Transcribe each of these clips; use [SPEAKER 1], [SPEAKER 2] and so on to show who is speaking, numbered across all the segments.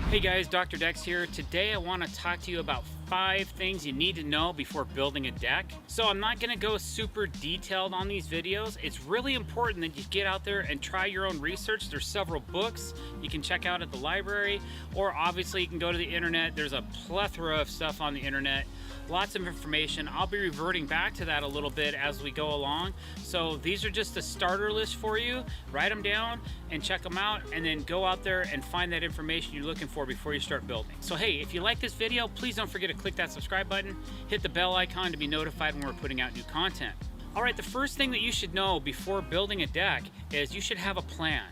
[SPEAKER 1] Hey guys, Dr. Decks here. Today I want to talk to you about 5 things you need to know before building a deck. So I'm not going to go super detailed on these videos. It's really important that you get out there and try your own research. There's several books you can check out at the library, or obviously you can go to the internet. There's a plethora of stuff on the internet. Lots of information. I'll be reverting back to that a little bit as we go along. So these are just a starter list for you. Write them down and check them out, and then go out there and find that information you're looking for before you start building. So hey, if you like this video, please don't forget to click that subscribe button, hit the bell icon to be notified when we're putting out new content. All right, the first thing that you should know before building a deck is you should have a plan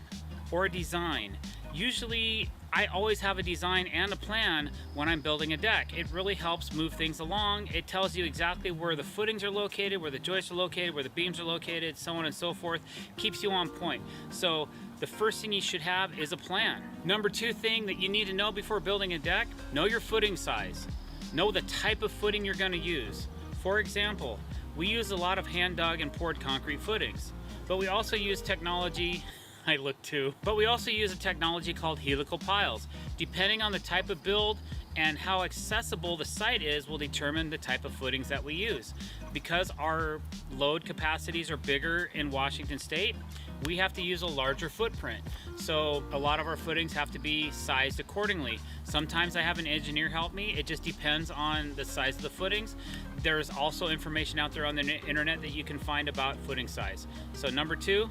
[SPEAKER 1] or a design. Usually, I always have a design and a plan when I'm building a deck. It really helps move things along. It tells you exactly where the footings are located, where the joists are located, where the beams are located, so on and so forth. Keeps you on point. So the first thing you should have is a plan. Number 2 thing that you need to know before building a deck, know your footing size. Know the type of footing you're going to use. For example, we use a lot of hand dug and poured concrete footings, but we also use technology but we also use a technology called helical piles. Depending on the type of build and how accessible the site is will determine the type of footings that we use. Because our load capacities are bigger in Washington State, we have to use a larger footprint. So a lot of our footings have to be sized accordingly. Sometimes I have an engineer help me. It just depends on the size of the footings. There's also information out there on the internet that you can find about footing size. So number 2,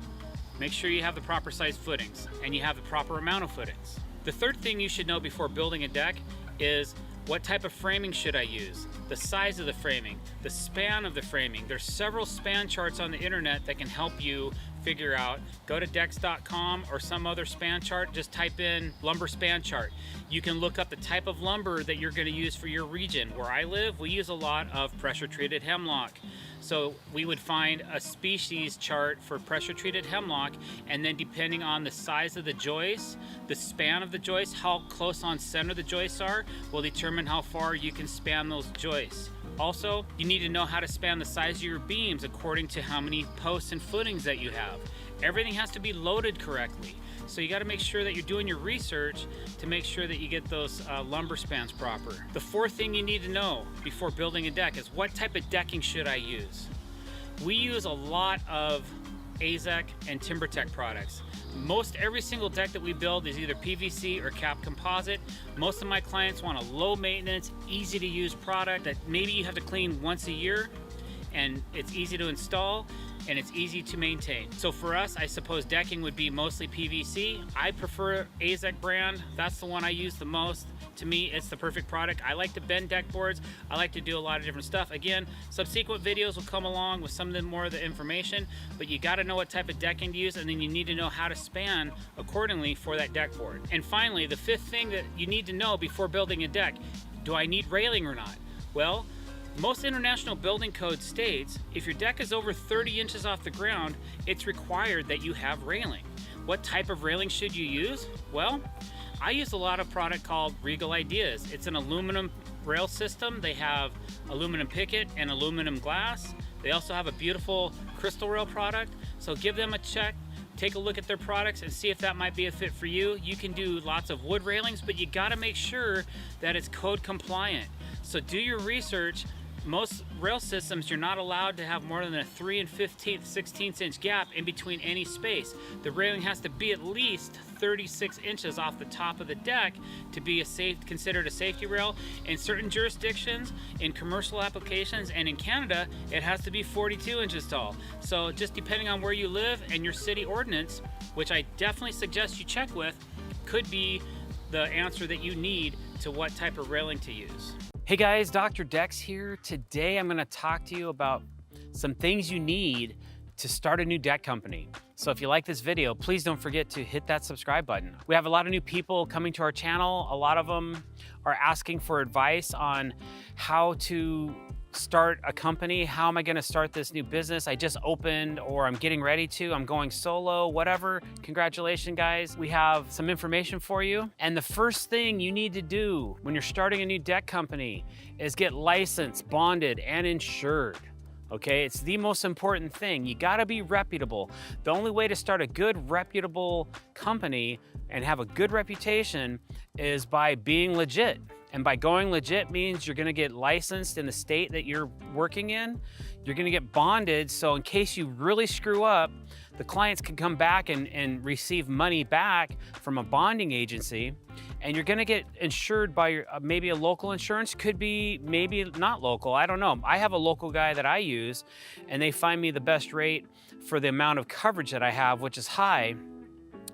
[SPEAKER 1] make sure you have the proper size footings and you have the proper amount of footings. The third thing you should know before building a deck is what type of framing should I use? The size of the framing, the span of the framing. There's several span charts on the internet that can help you figure out. Go to decks.com or some other span chart, just type in lumber span chart. You can look up the type of lumber that you're going to use for your region. Where I live, we use a lot of pressure treated hemlock. So we would find a species chart for pressure treated hemlock, and then depending on the size of the joist, the span of the joist, how close on center the joists are, will determine how far you can span those joists. Also, you need to know how to span the size of your beams according to how many posts and footings that you have. Everything has to be loaded correctly. So you got to make sure that you're doing your research to make sure that you get those lumber spans proper. The 4th thing you need to know before building a deck is what type of decking should I use? We use a lot of AZEK and TimberTech products. Most every single deck that we build is either PVC or cap composite. Most of my clients want a low maintenance, easy to use product that maybe you have to clean once a year, and it's easy to install and it's easy to maintain. So for us, I suppose decking would be mostly PVC. I prefer AZEK brand. That's the one I use the most. To me, it's the perfect product. I like to bend deck boards. I like to do a lot of different stuff. Again, subsequent videos will come along with some of the more of the information, but you gotta know what type of decking to use, and then you need to know how to span accordingly for that deck board. And finally, the 5th thing that you need to know before building a deck, do I need railing or not? Well, most international building code states if your deck is over 30 inches off the ground, it's required that you have railing. What type of railing should you use? Well, I use a lot of product called Regal Ideas. It's an aluminum rail system. They have aluminum picket and aluminum glass. They also have a beautiful crystal rail product. So give them a check, take a look at their products and see if that might be a fit for you. You can do lots of wood railings, but you gotta make sure that it's code compliant. So do your research. Most rail systems, you're not allowed to have more than a 3 1/15, 16th inch gap in between any space. The railing has to be at least 36 inches off the top of the deck to be considered a safety rail. In certain jurisdictions, in commercial applications, and in Canada, it has to be 42 inches tall. So just depending on where you live and your city ordinance, which I definitely suggest you check with, could be the answer that you need to what type of railing to use. Hey guys, Dr. Decks here. Today I'm going to talk to you about some things you need to start a new deck company. So if you like this video, please don't forget to hit that subscribe button. We have a lot of new people coming to our channel. A lot of them are asking for advice on how to start a company. How am I gonna start this new business I just opened, or I'm getting ready to, I'm going solo, whatever. Congratulations, guys. We have some information for you. And the first thing you need to do when you're starting a new deck company is get licensed, bonded, and insured. Okay, it's the most important thing. You gotta be reputable. The only way to start a good, reputable company and have a good reputation is by being legit. And by going legit means you're gonna get licensed in the state that you're working in. You're gonna get bonded, so in case you really screw up, the clients can come back and receive money back from a bonding agency. And you're gonna get insured by maybe a local insurance, could be maybe not local, I don't know. I have a local guy that I use, and they find me the best rate for the amount of coverage that I have, which is high,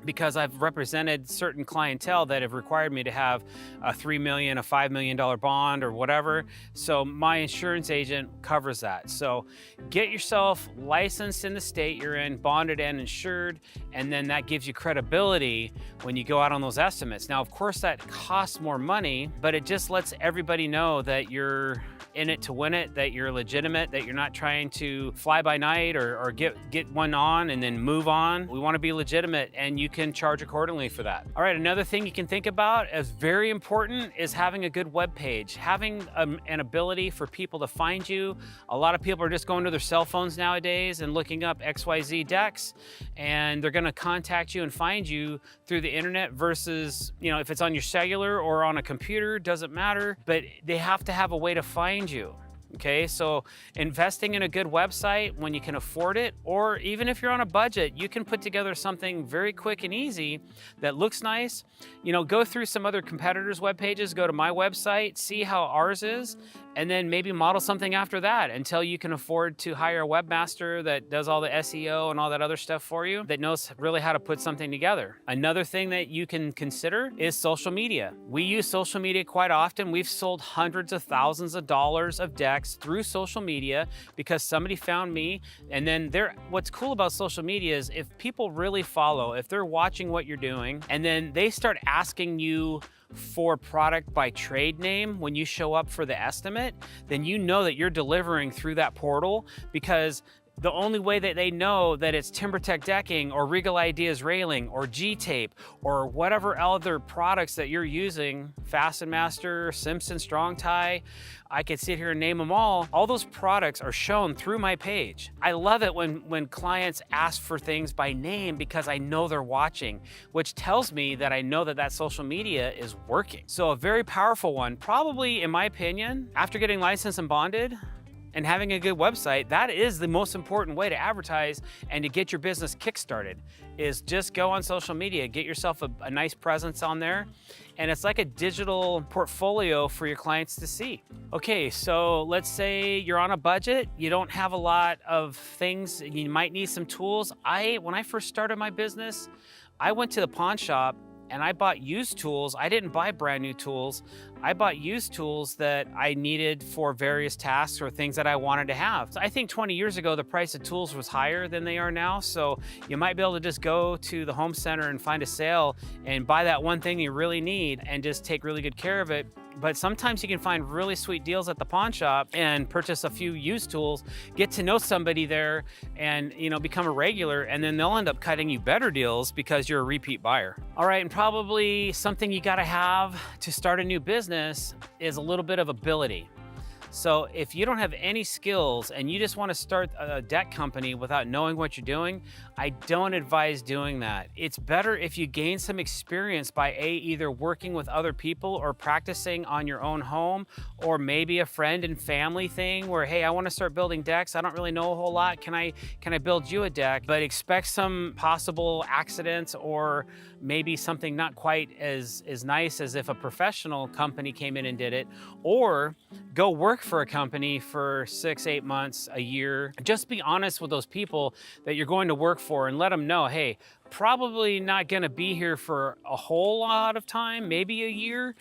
[SPEAKER 1] because I've represented certain clientele that have required me to have a $3 million, a $5 million bond or whatever. So my insurance agent covers that. So get yourself licensed in the state you're in, bonded and insured, and then that gives you credibility when you go out on those estimates. Now, of course, that costs more money, but it just lets everybody know that you're in it to win it, that you're legitimate, that you're not trying to fly by night or get one on and then move on. We want to be legitimate, and you can charge accordingly for that. All right, another thing you can think about as very important is having a good web page, having an ability for people to find you. A lot of people are just going to their cell phones nowadays and looking up XYZ decks, and they're going to contact you and find you through the internet versus, you know, if it's on your cellular or on a computer, doesn't matter, but they have to have a way to find you. Okay, so investing in a good website when you can afford it, or even if you're on a budget, you can put together something very quick and easy that looks nice. You know, go through some other competitors' web pages, go to my website, see how ours is, and then maybe model something after that until you can afford to hire a webmaster that does all the SEO and all that other stuff for you, that knows really how to put something together. Another thing that you can consider is social media. We use social media quite often. We've sold hundreds of thousands of dollars of decks through social media because somebody found me. And then what's cool about social media is if people really follow, if they're watching what you're doing, and then they start asking you for product by trade name when you show up for the estimate, then you know that you're delivering through that portal, because the only way that they know that it's TimberTech decking or Regal Ideas railing or G-tape or whatever other products that you're using, Fasten Master, Simpson Strong Tie, I could sit here and name them all. All those products are shown through my page. I love it when clients ask for things by name because I know they're watching, which tells me that I know that social media is working. So a very powerful one, probably in my opinion, after getting licensed and bonded, and having a good website, that is the most important way to advertise and to get your business kickstarted, is just go on social media, get yourself a nice presence on there, and it's like a digital portfolio for your clients to see. Okay, so let's say you're on a budget, you don't have a lot of things, you might need some tools. When I first started my business, I went to the pawn shop and I bought used tools. I didn't buy brand new tools. I bought used tools that I needed for various tasks or things that I wanted to have. So I think 20 years ago, the price of tools was higher than they are now. So you might be able to just go to the home center and find a sale and buy that one thing you really need and just take really good care of it. But sometimes you can find really sweet deals at the pawn shop and purchase a few used tools, get to know somebody there, and become a regular, and then they'll end up cutting you better deals because you're a repeat buyer. All right, and probably something you gotta have to start a new business is a little bit of ability. So if you don't have any skills and you just want to start a deck company without knowing what you're doing, I don't advise doing that. It's better if you gain some experience by either working with other people or practicing on your own home, or maybe a friend and family thing where, hey, I want to start building decks. I don't really know a whole lot. Can I build you a deck? But expect some possible accidents or maybe something not quite as nice as if a professional company came in and did it, or go work for a company for 6-8 months, a year. Just be honest with those people that you're going to work for and let them know, hey, probably not gonna be here for a whole lot of time, maybe a year,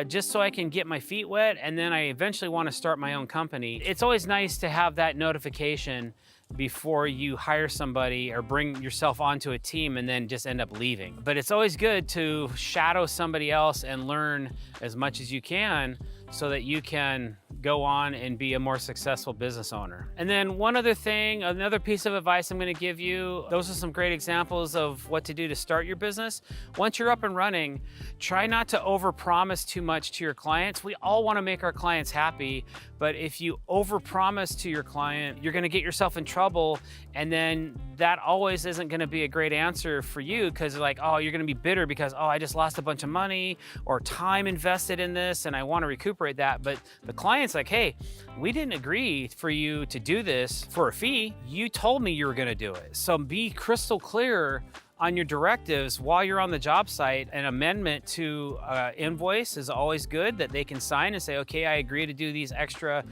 [SPEAKER 1] just so I can get my feet wet, and then I eventually want to start my own company. It's always nice to have that notification before you hire somebody or bring yourself onto a team and then just end up leaving. But it's always good to shadow somebody else and learn as much as you can so that you can go on and be a more successful business owner. And then one other thing, another piece of advice I'm gonna give you, those are some great examples of what to do to start your business. Once you're up and running, try not to overpromise too much to your clients. We all wanna make our clients happy, But if you overpromise to your client, you're gonna get yourself in trouble, and then that always isn't gonna be a great answer for you, because like, oh, you're gonna be bitter because, oh, I just lost a bunch of money or time invested in this and I wanna recuperate that. But the client's like, hey, we didn't agree for you to do this for a fee. You told me you were gonna do it. So be crystal clear on your directives while you're on the job site. An amendment to invoice is always good that they can sign and say, okay, I agree to do these extra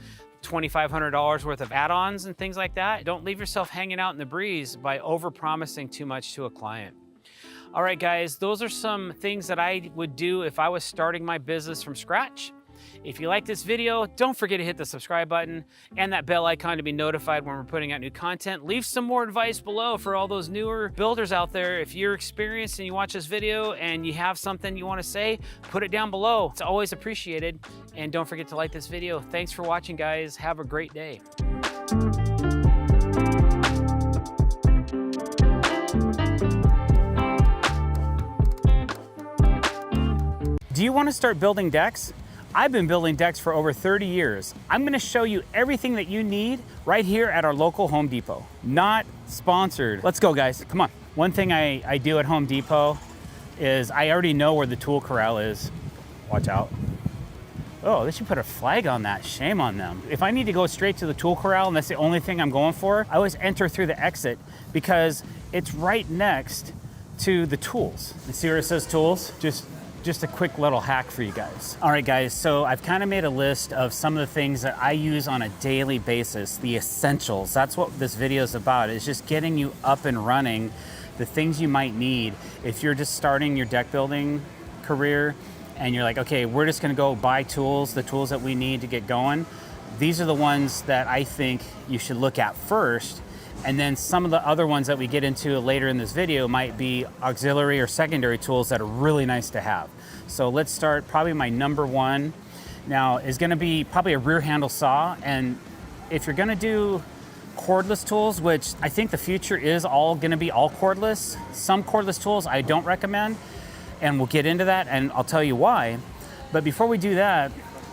[SPEAKER 1] $2,500 worth of add-ons and things like that. Don't leave yourself hanging out in the breeze by over-promising too much to a client. All right, guys, those are some things that I would do if I was starting my business from scratch. If you like this video, don't forget to hit the subscribe button and that bell icon to be notified when we're putting out new content. Leave some more advice below for all those newer builders out there. If you're experienced and you watch this video and you have something you want to say, put it down below. It's always appreciated. And don't forget to like this video. Thanks for watching, guys. Have a great day. Do you want to start building decks? I've been building decks for over 30 years. I'm gonna show you everything that you need right here at our local Home Depot. Not sponsored. Let's go, guys, come on. One thing I do at Home Depot is I already know where the tool corral is. Watch out. Oh, they should put a flag on that. Shame on them. If I need to go straight to the tool corral and that's the only thing I'm going for, I always enter through the exit because it's right next to the tools. You see where it says tools? Just a quick little hack for you guys. All right, guys, so I've kind of made a list of some of the things that I use on a daily basis, the essentials. That's what this video is about, is just getting you up and running, the things you might need. If you're just starting your deck building career and you're like, okay, we're just gonna go buy tools, the tools that we need to get going, these are the ones that I think you should look at first. And then some of the other ones that we get into later in this video might be auxiliary or secondary tools that are really nice to have. So let's start. Probably my number one now is gonna be probably a rear handle saw. And if you're gonna do cordless tools, which I think the future is all gonna be all cordless, some cordless tools I don't recommend, and we'll get into that and I'll tell you why. But before we do that,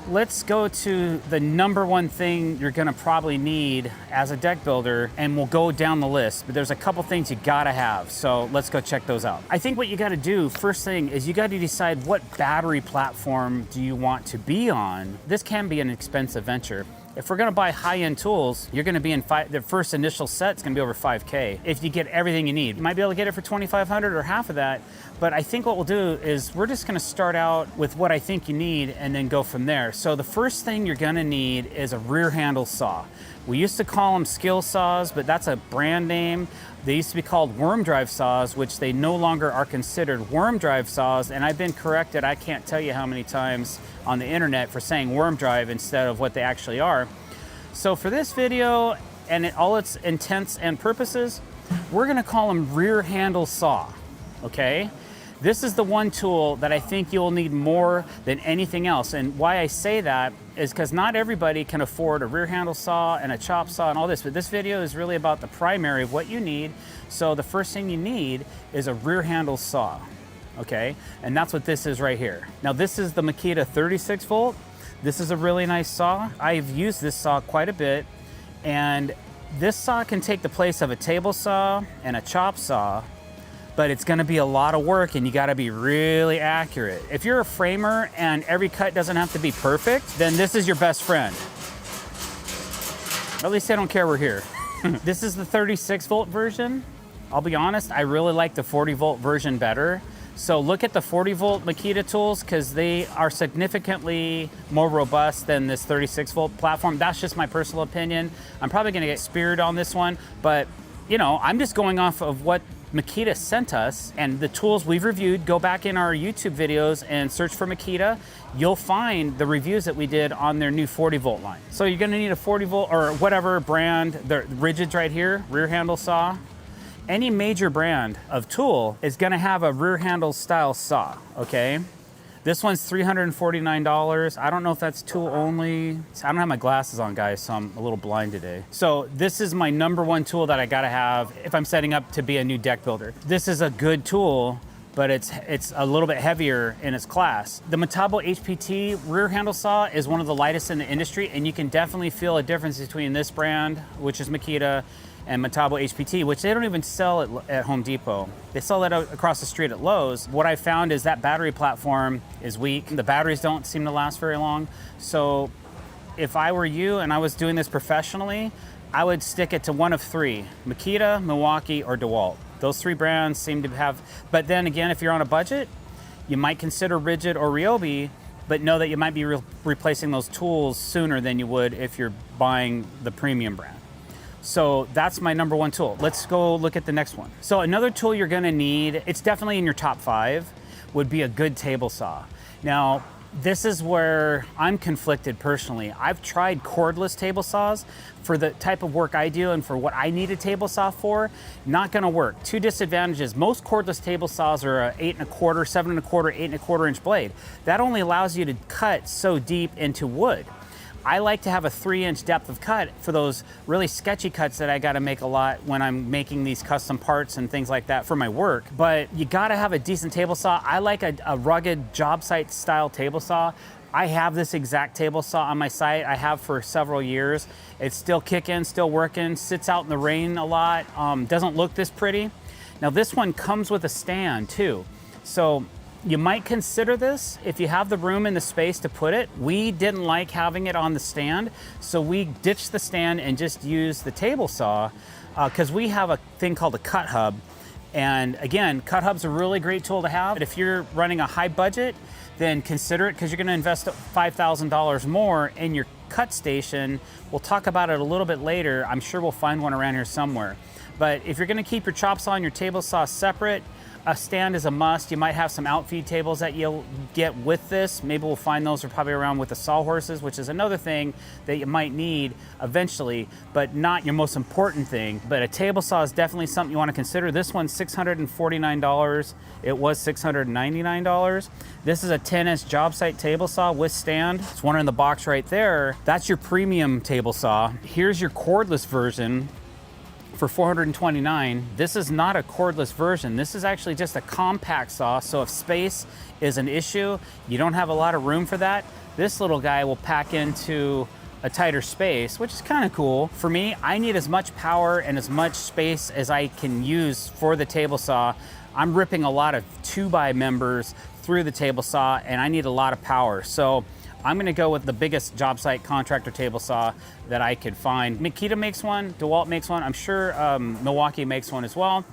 [SPEAKER 1] let's go to the number one thing you're gonna probably need as a deck builder, and we'll go down the list, but there's a couple things you gotta have, so let's go check those out. I think what you gotta do, first thing, is you gotta decide what battery platform do you want to be on. This can be an expensive venture. If we're gonna buy high-end tools, you're gonna be in the first initial set's gonna be over 5K. If you get everything you need, you might be able to get it for 2,500 or half of that. But I think what we'll do is we're just gonna start out with what I think you need and then go from there. So the first thing you're gonna need is a rear handle saw. We used to call them skill saws, but that's a brand name. They used to be called worm drive saws, which they no longer are considered worm drive saws. And I've been corrected, I can't tell you how many times on the internet for saying worm drive instead of what they actually are. So for this video and all its intents and purposes, we're gonna call them rear handle saw, okay? This is the one tool that I think you'll need more than anything else. And why I say that is because not everybody can afford a rear handle saw and a chop saw and all this, but this video is really about the primary of what you need. So the first thing you need is a rear handle saw, okay? And that's what this is right here. Now this is the Makita 36 volt. This is a really nice saw. I've used this saw quite a bit, and this saw can take the place of a table saw and a chop saw, but it's gonna be a lot of work and you gotta be really accurate. If you're a framer and every cut doesn't have to be perfect, then this is your best friend. At least I don't care we're here. This is the 36 volt version. I'll be honest, I really like the 40 volt version better. So look at the 40 volt Makita tools because they are significantly more robust than this 36 volt platform. That's just my personal opinion. I'm probably gonna get speared on this one, but you know, I'm just going off of what Makita sent us and the tools we've reviewed. Go back in our YouTube videos and search for Makita. You'll find the reviews that we did on their new 40 volt line. So you're gonna need a 40 volt or whatever brand, the rigids right here, rear handle saw. Any major brand of tool is gonna have a rear handle style saw, okay? This one's $349. I don't know if that's tool only. I don't have my glasses on, guys, so I'm a little blind today. So this is my number one tool that I gotta have if I'm setting up to be a new deck builder. This is a good tool but it's a little bit heavier in its class. The Metabo HPT rear handle saw is one of the lightest in the industry, and you can definitely feel a difference between this brand, which is Makita, and Metabo HPT, which they don't even sell at Home Depot. They sell that out across the street at Lowe's. What I found is that battery platform is weak. The batteries don't seem to last very long. So if I were you and I was doing this professionally, I would stick it to one of three: Makita, Milwaukee, or DeWalt. Those three brands seem to have, but then again, if you're on a budget, you might consider Rigid or Ryobi, but know that you might be replacing those tools sooner than you would if you're buying the premium brand. So that's my number one tool. Let's go look at the next one. So another tool you're gonna need, it's definitely in your top 5, would be a good table saw. Now, this is where I'm conflicted personally. I've tried cordless table saws for the type of work I do and for what I need a table saw for. Not gonna work. Two disadvantages: most cordless table saws are a 8 1/4, 7 1/4, 8 1/4 inch blade. That only allows you to cut so deep into wood. I like to have a 3-inch depth of cut for those really sketchy cuts that I gotta make a lot when I'm making these custom parts and things like that for my work. But you gotta have a decent table saw. I like a rugged job site style table saw. I have this exact table saw on my site. I have for several years. It's still kicking, still working, sits out in the rain a lot, doesn't look this pretty. Now this one comes with a stand too. So you might consider this if you have the room and the space to put it. We didn't like having it on the stand, so we ditched the stand and just used the table saw because we have a thing called a cut hub. And again, cut hub's a really great tool to have. But if you're running a high budget, then consider it, because you're gonna invest $5,000 more in your cut station. We'll talk about it a little bit later. I'm sure we'll find one around here somewhere. But if you're gonna keep your chop saw and your table saw separate, a stand is a must. You might have some outfeed tables that you'll get with this. Maybe we'll find those are probably around with the sawhorses, which is another thing that you might need eventually, but not your most important thing. But a table saw is definitely something you want to consider. This one's $649. It was $699. This is a 10-inch job site table saw with stand. It's one in the box right there. That's your premium table saw. Here's your cordless version for $429. This is not a cordless version. This is actually just a compact saw. So if space is an issue, you don't have a lot of room for that, this little guy will pack into a tighter space, which is kind of cool. For me, I need as much power and as much space as I can use for the table saw. I'm ripping a lot of 2x members through the table saw, and I need a lot of power. So I'm gonna go with the biggest job site contractor table saw that I could find. Makita makes one, DeWalt makes one, I'm sure Milwaukee makes one as well.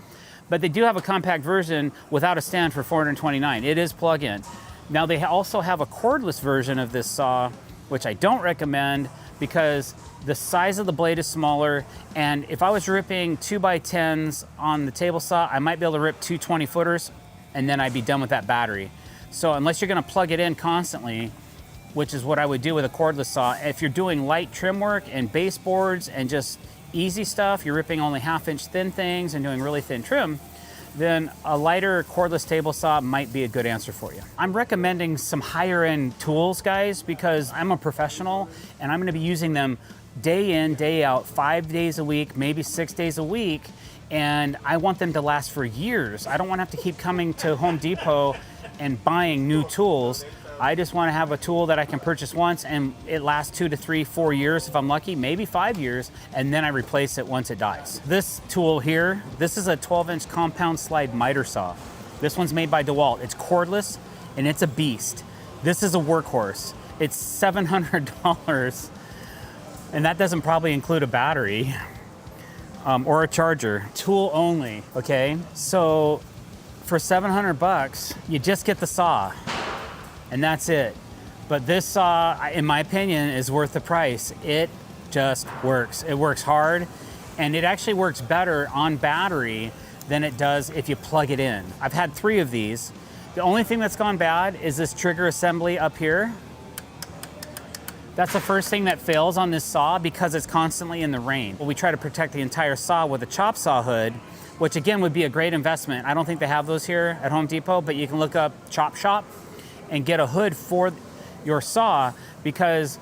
[SPEAKER 1] But they do have a compact version without a stand for $429. It is plug-in. Now they also have a cordless version of this saw, which I don't recommend because the size of the blade is smaller, and if I was ripping 2x10s on the table saw, I might be able to rip 2 20-footers, and then I'd be done with that battery. So unless you're gonna plug it in constantly, which is what I would do with a cordless saw. If you're doing light trim work and baseboards and just easy stuff, you're ripping only 1/2-inch thin things and doing really thin trim, then a lighter cordless table saw might be a good answer for you. I'm recommending some higher end tools, guys, because I'm a professional and I'm gonna be using them day in, day out, 5 days a week, maybe 6 days a week, and I want them to last for years. I don't wanna have to keep coming to Home Depot and buying new tools. I just want to have a tool that I can purchase once and it lasts 2 to 3, 4 years if I'm lucky, maybe 5 years, and then I replace it once it dies. This tool here, this is a 12-inch compound slide miter saw. This one's made by DeWalt. It's cordless and it's a beast. This is a workhorse. It's $700, and that doesn't probably include a battery or a charger. Tool only, okay? So for $700, you just get the saw. And that's it. But this saw, in my opinion, is worth the price. It just works. It works hard, and it actually works better on battery than it does if you plug it in. I've had 3 of these. The only thing that's gone bad is this trigger assembly up here. That's the first thing that fails on this saw because it's constantly in the rain. Well, we try to protect the entire saw with a chop saw hood, which again would be a great investment. I don't think they have those here at Home Depot, but you can look up Chop Shop and get a hood for your saw, because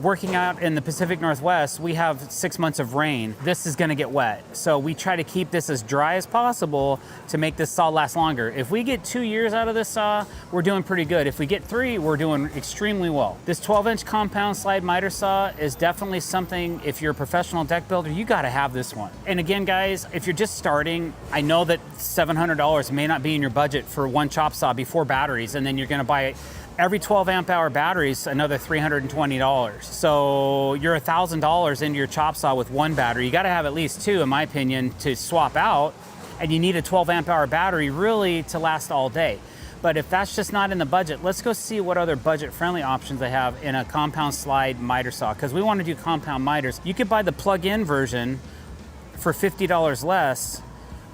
[SPEAKER 1] working out in the Pacific Northwest, we have 6 months of rain. This is gonna get wet. So we try to keep this as dry as possible to make this saw last longer. If we get 2 years out of this saw, we're doing pretty good. If we get 3, we're doing extremely well. This 12-inch compound slide miter saw is definitely something, if you're a professional deck builder, you gotta have this one. And again, guys, if you're just starting, I know that $700 may not be in your budget for one chop saw before batteries, and then you're gonna buy every 12 amp hour batteries, another $320. So you're $1,000 into your chop saw with one battery. You gotta have at least 2, in my opinion, to swap out. And you need a 12 amp hour battery really to last all day. But if that's just not in the budget, let's go see what other budget friendly options they have in a compound slide miter saw, because we wanna do compound miters. You could buy the plug-in version for $50 less,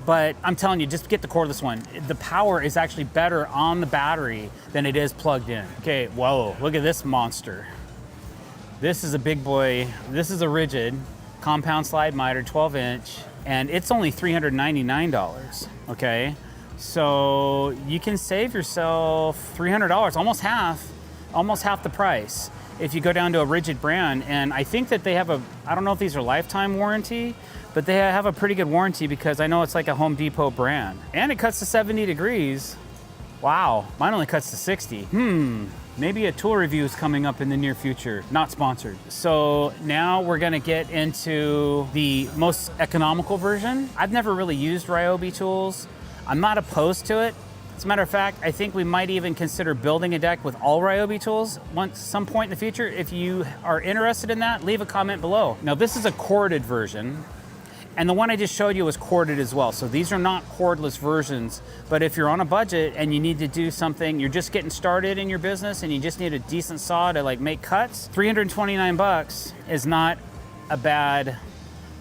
[SPEAKER 1] but I'm telling you, just get the cordless one. The power is actually better on the battery than it is plugged in. Okay, whoa, look at this monster. This is a big boy. This is a rigid compound slide miter, 12-inch, and it's only $399, okay? So you can save yourself $300, almost half the price if you go down to a rigid brand. And I think that they have I don't know if these are lifetime warranty, but they have a pretty good warranty, because I know it's like a Home Depot brand. And it cuts to 70 degrees. Wow, mine only cuts to 60. Maybe a tool review is coming up in the near future, not sponsored. So now we're gonna get into the most economical version. I've never really used Ryobi tools. I'm not opposed to it. As a matter of fact, I think we might even consider building a deck with all Ryobi tools some point in the future. If you are interested in that, leave a comment below. Now this is a corded version, and the one I just showed you was corded as well. So these are not cordless versions, but if you're on a budget and you need to do something, you're just getting started in your business and you just need a decent saw to like make cuts, $329 is not a bad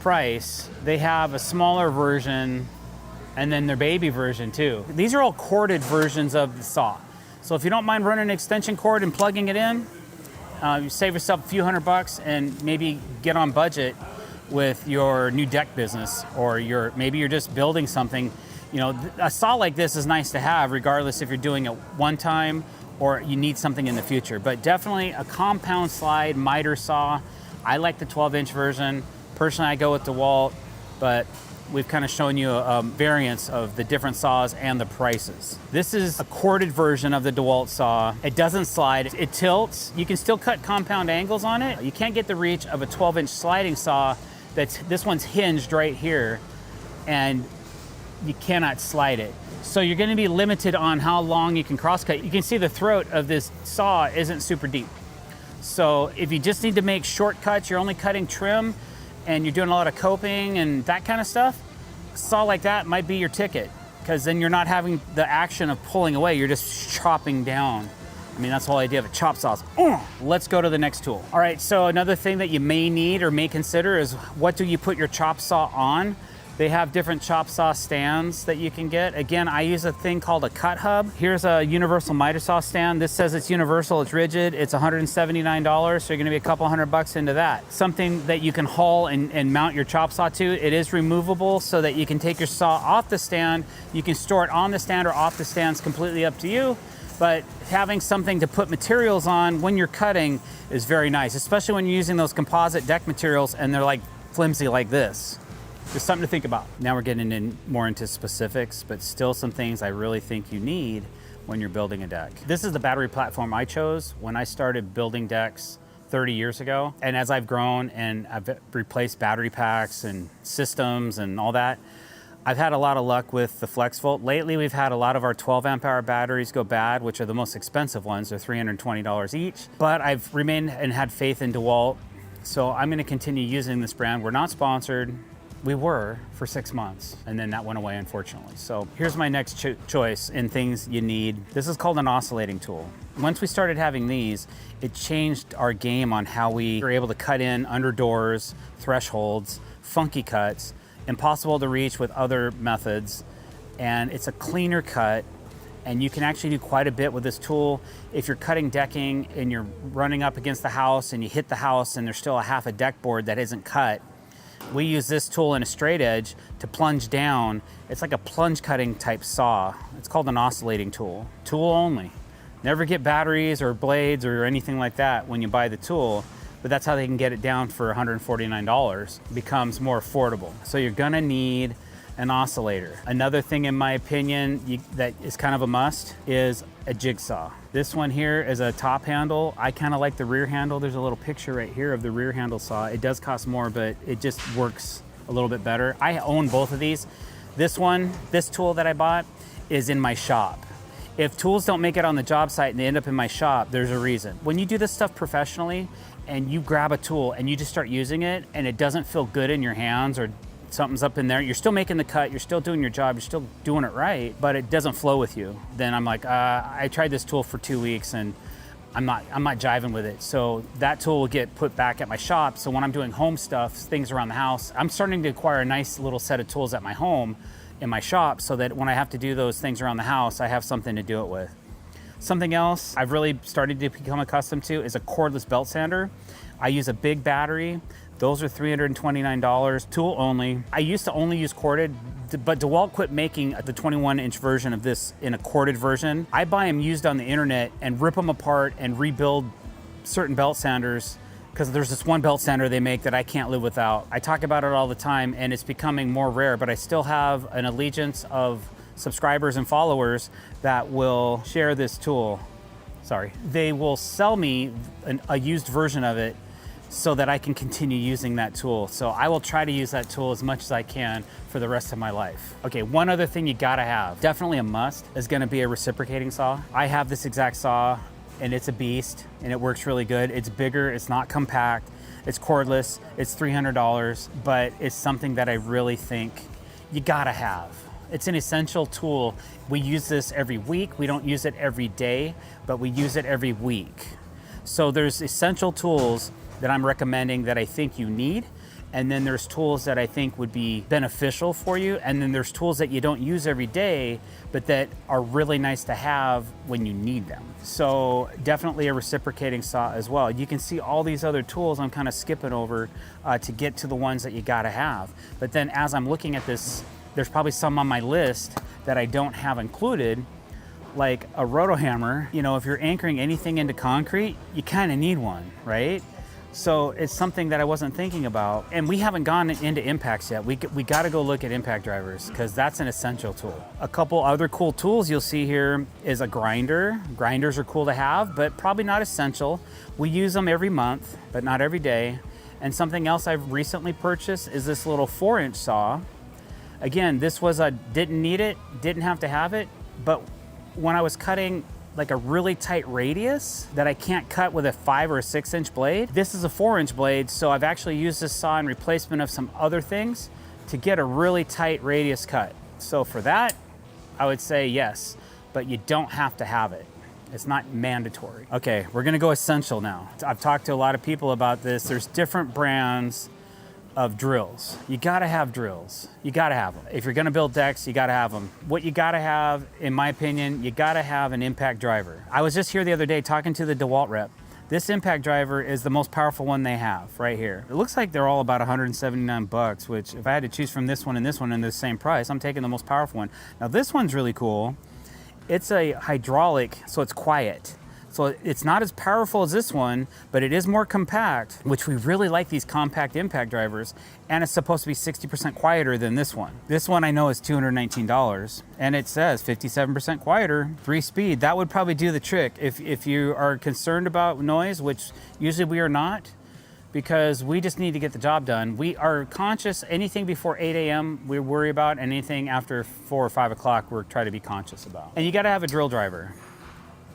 [SPEAKER 1] price. They have a smaller version and then their baby version too. These are all corded versions of the saw. So if you don't mind running an extension cord and plugging it in, you save yourself a few $100 and maybe get on budget with your new deck business, or maybe you're just building something. You know, a saw like this is nice to have regardless if you're doing it one time or you need something in the future. But definitely a compound slide miter saw. I like the 12-inch version. Personally, I go with DeWalt, but we've kind of shown you a variance of the different saws and the prices. This is a corded version of the DeWalt saw. It doesn't slide, it tilts. You can still cut compound angles on it. You can't get the reach of a 12-inch sliding saw. This one's hinged right here, and you cannot slide it. So you're gonna be limited on how long you can crosscut. You can see the throat of this saw isn't super deep. So if you just need to make shortcuts, you're only cutting trim, and you're doing a lot of coping and that kind of stuff, a saw like that might be your ticket, because then you're not having the action of pulling away, you're just chopping down. I mean, that's the whole idea of a chop saw. Let's go to the next tool. All right, so another thing that you may need or may consider is, what do you put your chop saw on? They have different chop saw stands that you can get. Again, I use a thing called a cut hub. Here's a universal miter saw stand. This says it's universal, it's rigid. It's $179, so you're gonna be a couple $100 into that. Something that you can haul and mount your chop saw to. It is removable so that you can take your saw off the stand. You can store it on the stand or off the stand, it's completely up to you. But having something to put materials on when you're cutting is very nice, especially when you're using those composite deck materials and they're like flimsy like this. Just something to think about. Now we're getting more into specifics, but still some things I really think you need when you're building a deck. This is the battery platform I chose when I started building decks 30 years ago. And as I've grown and I've replaced battery packs and systems and all that, I've had a lot of luck with the FlexVolt. Lately, we've had a lot of our 12 amp hour batteries go bad, which are the most expensive ones. They're $320 each. But I've remained and had faith in DeWalt, so I'm gonna continue using this brand. We're not sponsored. We were for 6 months, and then that went away, unfortunately. So here's my next choice in things you need. This is called an oscillating tool. Once we started having these, it changed our game on how we were able to cut in under doors, thresholds, funky cuts, impossible to reach with other methods. And it's a cleaner cut, and you can actually do quite a bit with this tool. If you're cutting decking and you're running up against the house and you hit the house and there's still a half a deck board that isn't cut, we use this tool in a straight edge to plunge down. It's like a plunge cutting type saw. It's called an oscillating tool. Tool only. Never get batteries or blades or anything like that when you buy the tool. but that's how they can get it down for $149. It becomes more affordable. So you're gonna need an oscillator. Another thing, in my opinion, that is kind of a must is a jigsaw. This one here is a top handle. I kind of like the rear handle. There's a little picture right here of the rear handle saw. It does cost more, but it just works a little bit better. I own both of these. This tool that I bought is in my shop. If tools don't make it on the job site and they end up in my shop, there's a reason. When you do this stuff professionally and you grab a tool and you just start using it and it doesn't feel good in your hands or something's up in there, you're still making the cut, you're still doing your job, you're still doing it right, but it doesn't flow with you. Then I'm like, I tried this tool for 2 weeks and I'm not jiving with it. So that tool will get put back at my shop. So when I'm doing home stuff, things around the house, I'm starting to acquire a nice little set of tools at my home, in my shop, so that when I have to do those things around the house, I have something to do it with. Something else I've really started to become accustomed to is a cordless belt sander. I use a big battery. Those are $329, tool only. I used to only use corded, but DeWalt quit making the 21-inch version of this in a corded version. I buy them used on the internet and rip them apart and rebuild certain belt sanders, because there's this one belt sander they make that I can't live without. I talk about it all the time and it's becoming more rare, but I still have an allegiance of subscribers and followers that will share this tool. Sorry. They will sell me a used version of it so that I can continue using that tool. So I will try to use that tool as much as I can for the rest of my life. Okay, one other thing you gotta have, definitely a must, is gonna be a reciprocating saw. I have this exact saw and it's a beast and it works really good. It's bigger, it's not compact, it's cordless, it's $300, but it's something that I really think you gotta have. It's an essential tool. We use this every week. We don't use it every day, but we use it every week. So there's essential tools that I'm recommending that I think you need. And then there's tools that I think would be beneficial for you. And then there's tools that you don't use every day, but that are really nice to have when you need them. So definitely a reciprocating saw as well. You can see all these other tools I'm kind of skipping over to get to the ones that you gotta have. But then as I'm looking at this, there's probably some on my list that I don't have included, like a roto hammer. You know, if you're anchoring anything into concrete, you kind of need one, right? So it's something that I wasn't thinking about. And we haven't gone into impacts yet. We got to go look at impact drivers because that's an essential tool. A couple other cool tools you'll see here is a grinder. Grinders are cool to have, but probably not essential. We use them every month, but not every day. And something else I've recently purchased is this little 4-inch saw. Again, this was didn't need it, didn't have to have it, but when I was cutting like a really tight radius that I can't cut with a 5 or a 6-inch blade, this is a 4-inch blade, so I've actually used this saw in replacement of some other things to get a really tight radius cut. So for that, I would say yes, but you don't have to have it. It's not mandatory. Okay, we're gonna go essential now. I've talked to a lot of people about this. There's different brands of drills. You gotta have drills. You gotta have them. If you're gonna build decks, you gotta have them. What you gotta have, in my opinion, you gotta have an impact driver. I was just here the other day talking to the DeWalt rep. This impact driver is the most powerful one they have right here. It looks like they're all about 179 bucks, which if I had to choose from this one and this one in the same price, I'm taking the most powerful one. Now this one's really cool. It's a hydraulic, so it's quiet. So it's not as powerful as this one, but it is more compact, which we really like these compact impact drivers, and it's supposed to be 60% quieter than this one. This one I know is $219, and it says 57% quieter, 3-speed. That would probably do the trick if you are concerned about noise, which usually we are not, because we just need to get the job done. We are conscious, anything before 8 a.m. we worry about, and anything after 4 or 5 o'clock we're trying to be conscious about. And you gotta have a drill driver,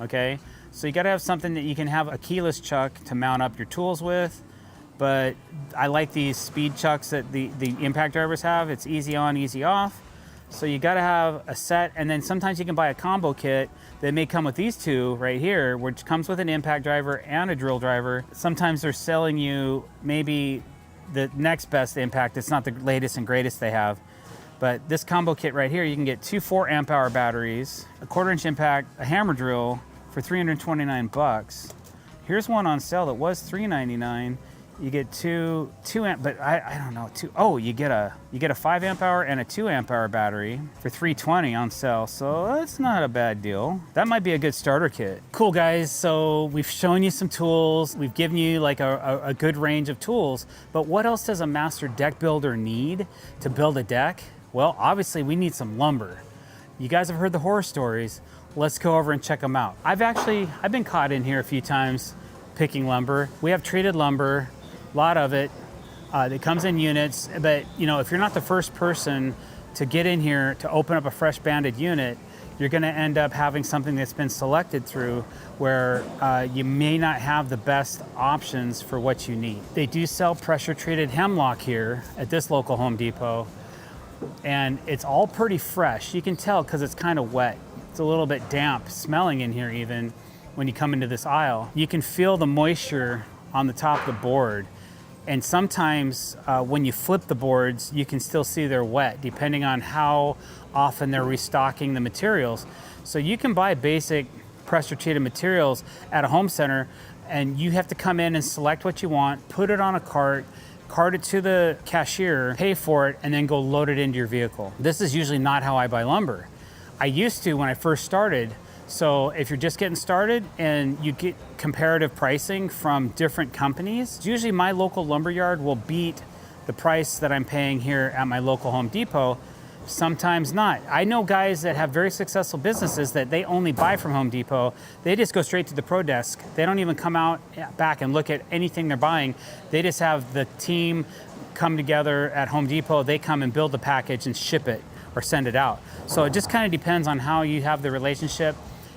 [SPEAKER 1] okay? So you gotta have something that you can have a keyless chuck to mount up your tools with, but I like these speed chucks that the impact drivers have. It's easy on, easy off. So you gotta have a set, and then sometimes you can buy a combo kit that may come with these two right here, which comes with an impact driver and a drill driver. Sometimes they're selling you maybe the next best impact. It's not the latest and greatest they have. But this combo kit right here, you can get 2 4-amp-hour batteries, a 1/4-inch impact, a hammer drill, for 329 bucks. Here's one on sale that was $399.
[SPEAKER 2] You get two amp, but I don't know, oh, you get a 5 amp hour and a 2 amp hour battery for $320 on sale. So that's not a bad deal. That might be a good starter kit. Cool, guys. So we've shown you some tools. We've given you like a good range of tools, but what else does a master deck builder need to build a deck? Well, obviously we need some lumber. You guys have heard the horror stories. Let's go over and check them out. I've been caught in here a few times picking lumber. We have treated lumber. A lot of it that comes in units, but you know, if you're not the first person to get in here to open up a fresh banded unit, you're going to end up having something that's been selected through where you may not have the best options for what you need. They do sell pressure treated hemlock here at this local Home Depot, and it's all pretty fresh. You can tell because it's kind of wet. It's a little bit damp smelling in here even when you come into this aisle. You can feel the moisture on the top of the board. And sometimes when you flip the boards, you can still see they're wet, depending on how often they're restocking the materials. So you can buy basic pressure treated materials at a home center, and you have to come in and select what you want, put it on a cart it to the cashier, pay for it, and then go load it into your vehicle. This is usually not how I buy lumber. I used to when I first started. So if you're just getting started and you get comparative pricing from different companies, usually my local lumberyard will beat the price that I'm paying here at my local Home Depot. Sometimes not. I know guys that have very successful businesses that they only buy from Home Depot. They just go straight to the pro desk. They don't even come out back and look at anything they're buying. They just have the team come together at Home Depot. They come and build the package and ship it or send it out. So it just kind of depends on how you have the relationship.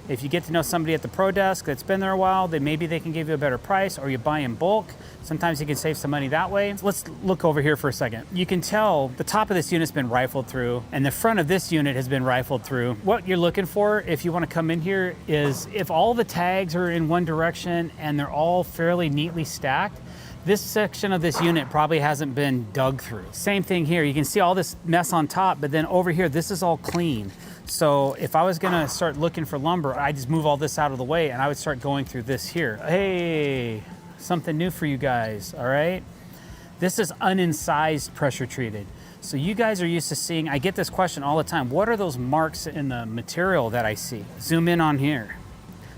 [SPEAKER 2] If you get to know somebody at the pro desk that's been there a while, then maybe they can give you a better price, or you buy in bulk. Sometimes you can save some money that way. Let's look over here for a second. You can tell the top of this unit's been rifled through and the front of this unit has been rifled through. What you're looking for if you want to come in here is if all the tags are in one direction and they're all fairly neatly stacked, this section of this unit probably hasn't been dug through. Same thing here. You can see all this mess on top, but then over here, this is all clean. So if I was gonna start looking for lumber, I just move all this out of the way and I would start going through this here. Hey, something new for you guys, all right? This is unincised pressure treated. So you guys are used to seeing, I get this question all the time, what are those marks in the material that I see? Zoom in on here.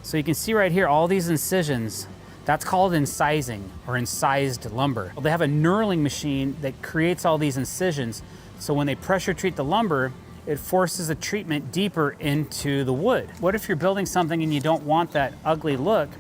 [SPEAKER 2] So you can see right here, all these incisions, that's called incising or incised lumber. They have a knurling machine that creates all these incisions. So when they pressure treat the lumber, it forces a treatment deeper into the wood. What if you're building something and you don't want that ugly look?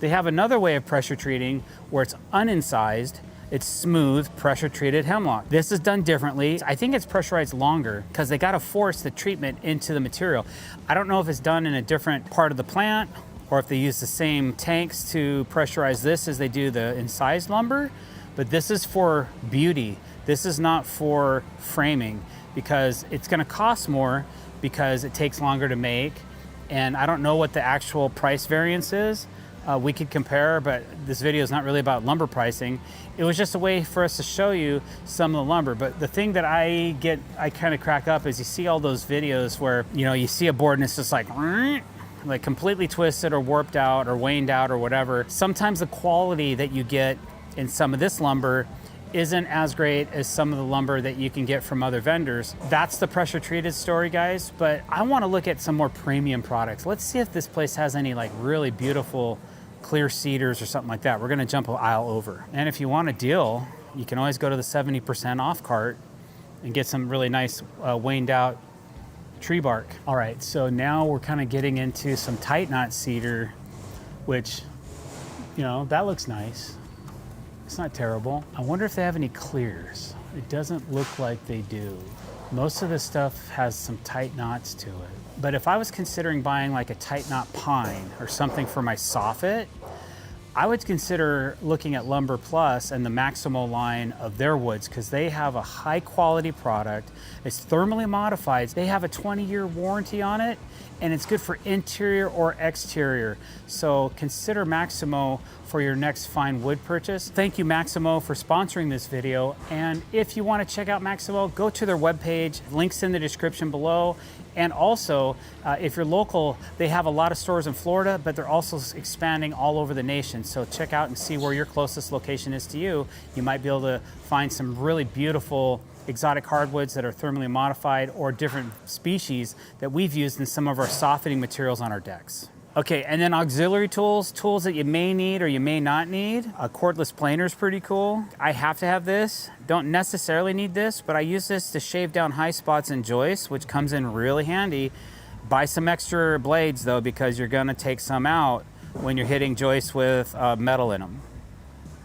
[SPEAKER 2] They have another way of pressure treating where it's unincised, it's smooth, pressure treated hemlock. This is done differently. I think it's pressurized longer because they gotta force the treatment into the material. I don't know if it's done in a different part of the plant or if they use the same tanks to pressurize this as they do the incised lumber, but this is for beauty. This is not for framing, because it's gonna cost more because it takes longer to make. And I don't know what the actual price variance is. We could compare, but this video is not really about lumber pricing. It was just a way for us to show you some of the lumber. But the thing that I kind of crack up is you see all those videos where, you know, you see a board and it's just like completely twisted or warped out or waned out or whatever. Sometimes the quality that you get in some of this lumber isn't as great as some of the lumber that you can get from other vendors. That's the pressure treated story, guys, but I wanna look at some more premium products. Let's see if this place has any like really beautiful clear cedars or something like that. We're gonna jump an aisle over. And if you want a deal, you can always go to the 70% off cart and get some really nice waned out tree bark. All right, so now we're kind of getting into some tight knot cedar, which, you know, that looks nice. It's not terrible. I wonder if they have any clears. It doesn't look like they do. Most of this stuff has some tight knots to it. But if I was considering buying like a tight knot pine or something for my soffit, I would consider looking at Lumber Plus and the Maximo line of their woods, because they have a high quality product. It's thermally modified. They have a 20-year warranty on it, and it's good for interior or exterior. So consider Maximo for your next fine wood purchase. Thank you, Maximo, for sponsoring this video. And if you want to check out Maximo, go to their webpage. Links in the description below. And also, if you're local, they have a lot of stores in Florida, but they're also expanding all over the nation. So check out and see where your closest location is to you. You might be able to find some really beautiful exotic hardwoods that are thermally modified or different species that we've used in some of our softening materials on our decks. Okay, and then auxiliary tools that you may need or you may not need. A cordless planer is pretty cool. I have to have this. Don't necessarily need this, but I use this to shave down high spots in joists, which comes in really handy. Buy some extra blades though, because you're gonna take some out when you're hitting joists with metal in them.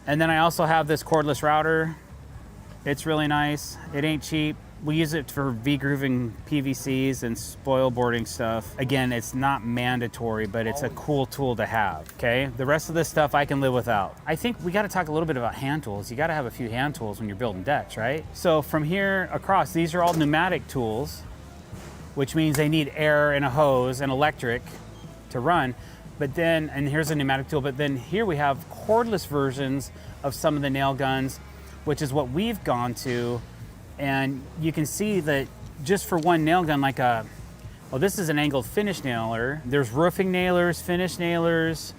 [SPEAKER 2] And then I also have this cordless router. It's really nice. It ain't cheap. We use it for V-grooving PVCs and spoil boarding stuff. Again, it's not mandatory, but it's a cool tool to have, okay? The rest of this stuff I can live without. I think we gotta talk a little bit about hand tools. You gotta have a few hand tools when you're building decks, right? So from here across, these are all pneumatic tools, which means they need air and a hose and electric to run. But then, and here's a pneumatic tool, but then here we have cordless versions of some of the nail guns, which is what we've gone to. And you can see that just for one nail gun, like well, this is an angled finish nailer. There's roofing nailers, finish nailers,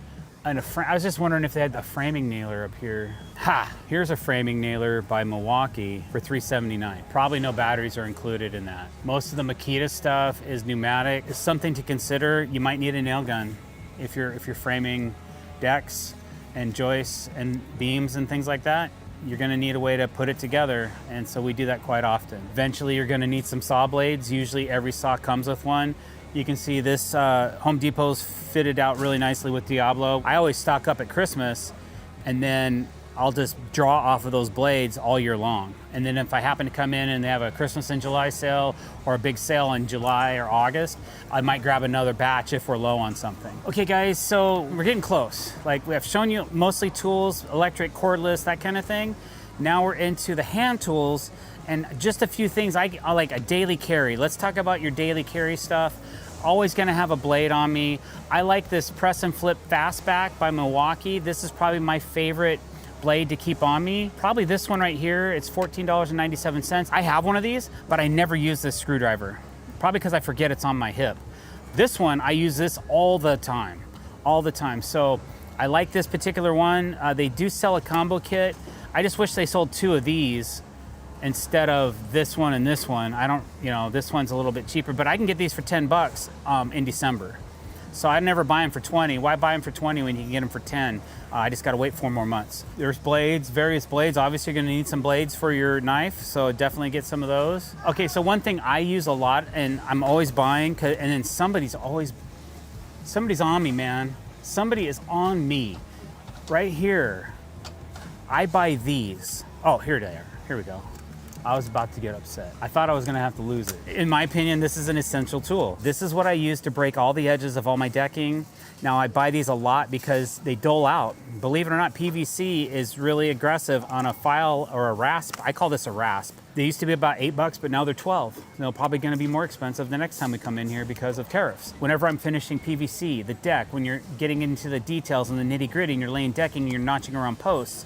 [SPEAKER 2] and I was just wondering if they had a framing nailer up here. Ha! Here's a framing nailer by Milwaukee for $379. Probably no batteries are included in that. Most of the Makita stuff is pneumatic. It's something to consider. You might need a nail gun if you're framing decks and joists and beams and things like that. You're gonna need a way to put it together, and so we do that quite often. Eventually you're gonna need some saw blades. Usually every saw comes with one. You can see this Home Depot's fitted out really nicely with Diablo. I always stock up at Christmas, and then I'll just draw off of those blades all year long. And then if I happen to come in and they have a Christmas in July sale or a big sale in July or August, I might grab another batch if we're low on something. Okay guys, so we're getting close. Like we have shown you mostly tools, electric, cordless, that kind of thing. Now we're into the hand tools and just a few things I like a daily carry. Let's talk about your daily carry stuff. Always gonna have a blade on me. I like this press and flip fastback by Milwaukee. This is probably my favorite blade to keep on me. Probably this one right here. It's $14.97. I have one of these, but I never use this screwdriver. Probably because I forget it's on my hip. This one, I use this all the time. So I like this particular one. They do sell a combo kit. I just wish they sold two of these instead of this one and this one. I don't, this one's a little bit cheaper, but I can get these for 10 bucks in December. So I never buy them for 20. Why buy them for 20 when you can get them for 10? I just gotta wait 4 more months. There's blades, various blades. Obviously you're gonna need some blades for your knife, so definitely get some of those. Okay, so one thing I use a lot and I'm always buying, and then somebody's on me, man. Somebody is on me. Right here, I buy these. Oh, here they are, here we go. I was about to get upset. I thought I was gonna have to lose it. In my opinion, this is an essential tool. This is what I use to break all the edges of all my decking. Now I buy these a lot because they dole out. Believe it or not, PVC is really aggressive on a file or a rasp. I call this a rasp. They used to be about 8 bucks, but now they're 12. They're probably gonna be more expensive the next time we come in here because of tariffs. Whenever I'm finishing PVC, the deck, when you're getting into the details and the nitty gritty and you're laying decking and you're notching around posts,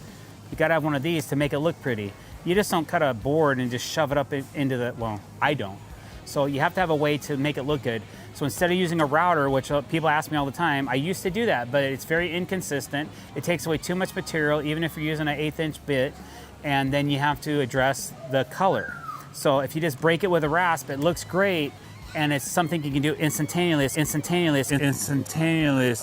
[SPEAKER 2] you gotta have one of these to make it look pretty. You just don't cut a board and just shove it up into the, well, I don't. So you have to have a way to make it look good. So instead of using a router, which people ask me all the time, I used to do that, but it's very inconsistent. It takes away too much material, even if you're using an 1/8 inch bit, and then you have to address the color. So if you just break it with a rasp, it looks great, and it's something you can do instantaneously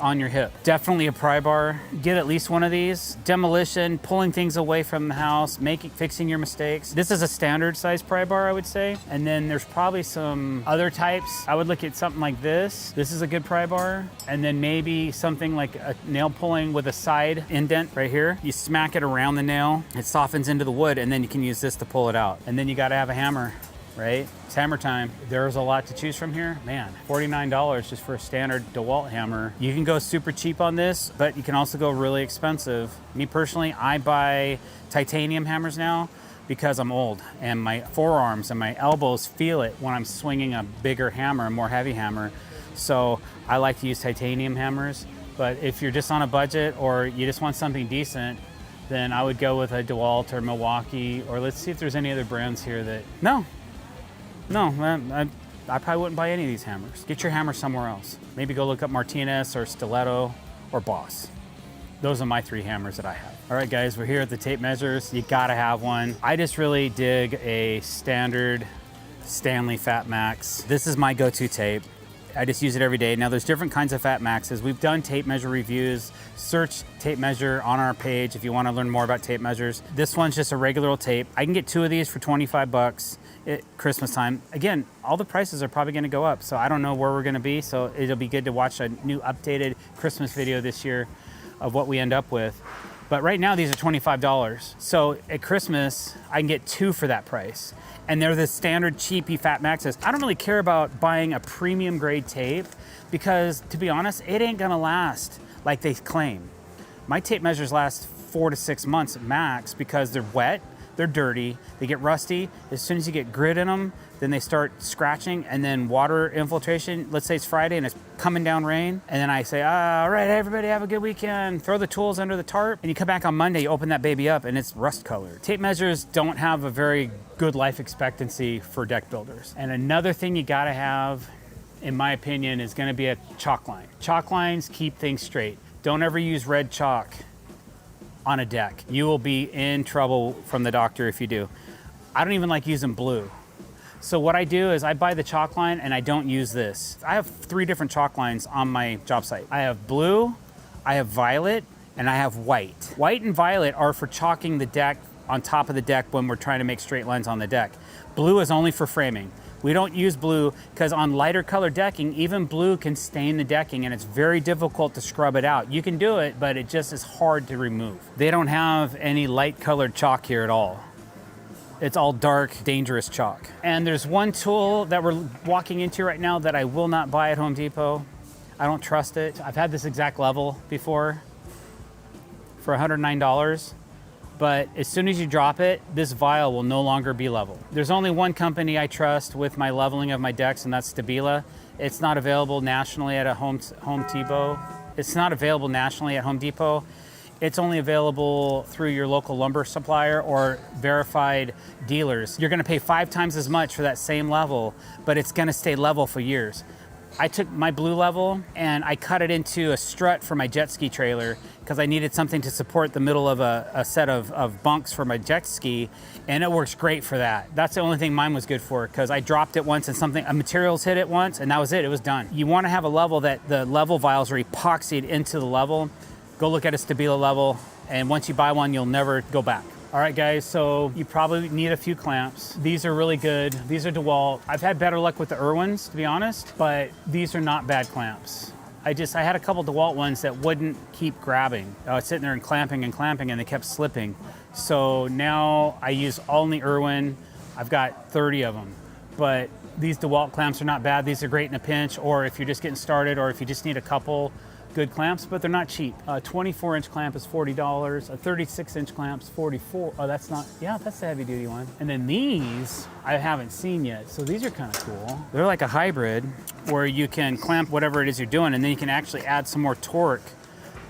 [SPEAKER 2] on your hip. Definitely a pry bar. Get at least one of these. Demolition, pulling things away from the house, fixing your mistakes. This is a standard size pry bar, I would say. And then there's probably some other types. I would look at something like this. This is a good pry bar. And then maybe something like a nail pulling with a side indent right here. You smack it around the nail, it softens into the wood, and then you can use this to pull it out. And then you gotta have a hammer. Right? It's hammer time. There's a lot to choose from here. Man, $49 just for a standard DeWalt hammer. You can go super cheap on this, but you can also go really expensive. Me personally, I buy titanium hammers now because I'm old and my forearms and my elbows feel it when I'm swinging a bigger hammer, a more heavy hammer. So I like to use titanium hammers, but if you're just on a budget or you just want something decent, then I would go with a DeWalt or Milwaukee, or let's see if there's any other brands here that, no, I probably wouldn't buy any of these hammers. Get your hammer somewhere else. Maybe go look up Martinez or Stiletto or Boss. Those are my 3 hammers that I have. All right, guys, we're here at the tape measures. You gotta have one. I just really dig a standard Stanley Fat Max. This is my go-to tape. I just use it every day. Now there's different kinds of Fat Maxes. We've done tape measure reviews. Search tape measure on our page if you want to learn more about tape measures. This one's just a regular old tape. I can get 2 of these for 25 bucks at Christmas time. Again, all the prices are probably going to go up, so I don't know where we're going to be, so it'll be good to watch a new updated Christmas video this year of what we end up with. But right now these are $25. So at Christmas, I can get 2 for that price. And they're the standard cheapy Fat Maxes. I don't really care about buying a premium grade tape because, to be honest, it ain't gonna last like they claim. My tape measures last 4 to 6 months max because they're wet, they're dirty, they get rusty. As soon as you get grit in them, then they start scratching, and then water infiltration. Let's say it's Friday and it's coming down rain, and then I say, all right, everybody have a good weekend. Throw the tools under the tarp, and you come back on Monday, you open that baby up, and it's rust colored. Tape measures don't have a very good life expectancy for deck builders. And another thing you gotta have, in my opinion, is gonna be a chalk line. Chalk lines keep things straight. Don't ever use red chalk on a deck. You will be in trouble from the doctor if you do. I don't even like using blue. So what I do is I buy the chalk line and I don't use this. I have 3 different chalk lines on my job site. I have blue, I have violet, and I have white. White and violet are for chalking the deck on top of the deck when we're trying to make straight lines on the deck. Blue is only for framing. We don't use blue because on lighter colored decking, even blue can stain the decking and it's very difficult to scrub it out. You can do it, but it just is hard to remove. They don't have any light colored chalk here at all. It's all dark, dangerous chalk. And there's one tool that we're walking into right now that I will not buy at Home Depot. I don't trust it. I've had this exact level before for $109. But as soon as you drop it, this vial will no longer be level. There's only one company I trust with my leveling of my decks, and that's Stabila. It's not available nationally at a Home Depot. It's not available nationally at Home Depot. It's only available through your local lumber supplier or verified dealers. You're gonna pay 5 times as much for that same level, but it's gonna stay level for years. I took my blue level and I cut it into a strut for my jet ski trailer because I needed something to support the middle of a set of bunks for my jet ski, and it works great for that. That's the only thing mine was good for because I dropped it once and a materials hit it once and that was it, it was done. You wanna have a level that the level vials are epoxied into the level. Go look at a Stabila level, and once you buy one, you'll never go back. All right, guys, so you probably need a few clamps. These are really good. These are DeWalt. I've had better luck with the Irwins, to be honest, but these are not bad clamps. I had a couple DeWalt ones that wouldn't keep grabbing. I was sitting there and clamping, and they kept slipping. So now I use only Irwin. I've got 30 of them, but these DeWalt clamps are not bad. These are great in a pinch, or if you're just getting started, or if you just need a couple good clamps, but they're not cheap. A 24-inch clamp is $40. A 36-inch clamp's $44. Oh, that's the heavy-duty one. And then these, I haven't seen yet, so these are kind of cool. They're like a hybrid where you can clamp whatever it is you're doing, and then you can actually add some more torque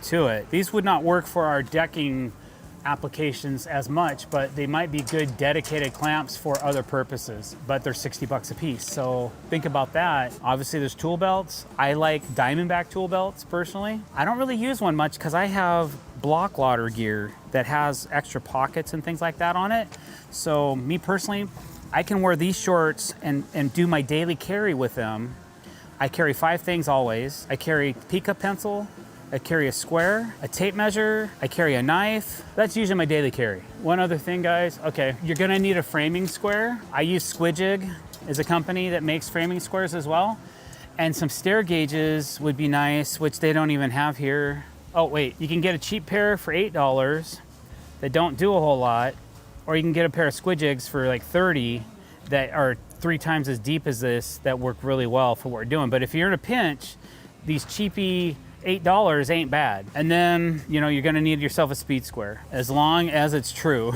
[SPEAKER 2] to it. These would not work for our decking applications as much, but they might be good dedicated clamps for other purposes, but they're 60 bucks a piece. So think about that. Obviously there's tool belts. I like Diamondback tool belts personally. I don't really use one much because I have block loader gear that has extra pockets and things like that on it. So me personally, I can wear these shorts and do my daily carry with them. I carry 5 things always. I carry Pica pencil, I carry a square, a tape measure, I carry a knife. That's usually my daily carry. One other thing, guys, okay, you're gonna need a framing square. I use Squidjig as a company that makes framing squares as well. And some stair gauges would be nice, which they don't even have here. Oh wait, you can get a cheap pair for $8 that don't do a whole lot, or you can get a pair of Squidjigs for like 30 that are 3 times as deep as this that work really well for what we're doing. But if you're in a pinch, these cheapy $8 ain't bad. And then, you're gonna need yourself a speed square, as long as it's true.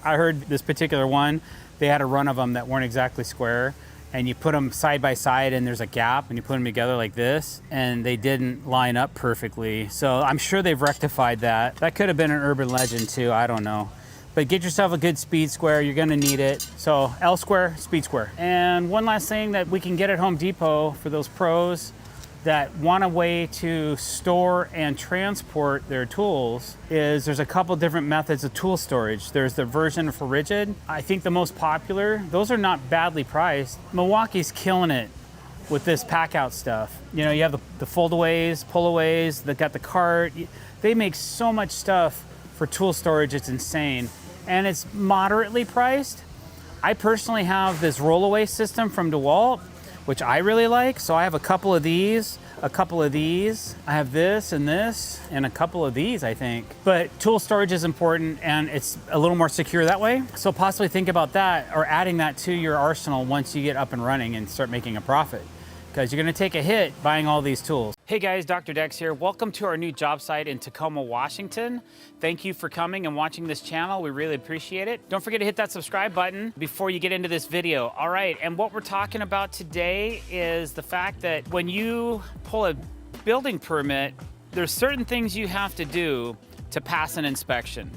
[SPEAKER 2] I heard this particular one, they had a run of them that weren't exactly square, and you put them side by side and there's a gap and you put them together like this, and they didn't line up perfectly. So I'm sure they've rectified that. That could have been an urban legend too, I don't know. but get yourself a good speed square. You're gonna need it. So L square, speed square. And one last thing that we can get at Home Depot for those pros that want a way to store and transport their tools is there's a couple different methods of tool storage. There's the version for rigid. I think the most popular, those are not badly priced. Milwaukee's killing it with this pack out stuff. You know, you have the foldaways, pullaways, they got the cart. They make so much stuff for tool storage, it's insane. And it's moderately priced. I personally have this rollaway system from DeWalt, which I really like. So I have a couple of these, a couple of these. I have this, and a couple of these, I think. But tool storage is important, and it's a little more secure that way. So possibly think about that, or adding that to your arsenal once you get up and running and start making a profit, because you're gonna take a hit buying all these tools. Hey guys, Dr. Decks here. Welcome to our new job site in Tacoma, Washington. Thank you for coming and watching this channel. We really appreciate it. Don't forget to hit that subscribe button before you get into this video. All right, and what we're talking about today is the fact that when you pull a building permit, there's certain things you have to do to pass an inspection.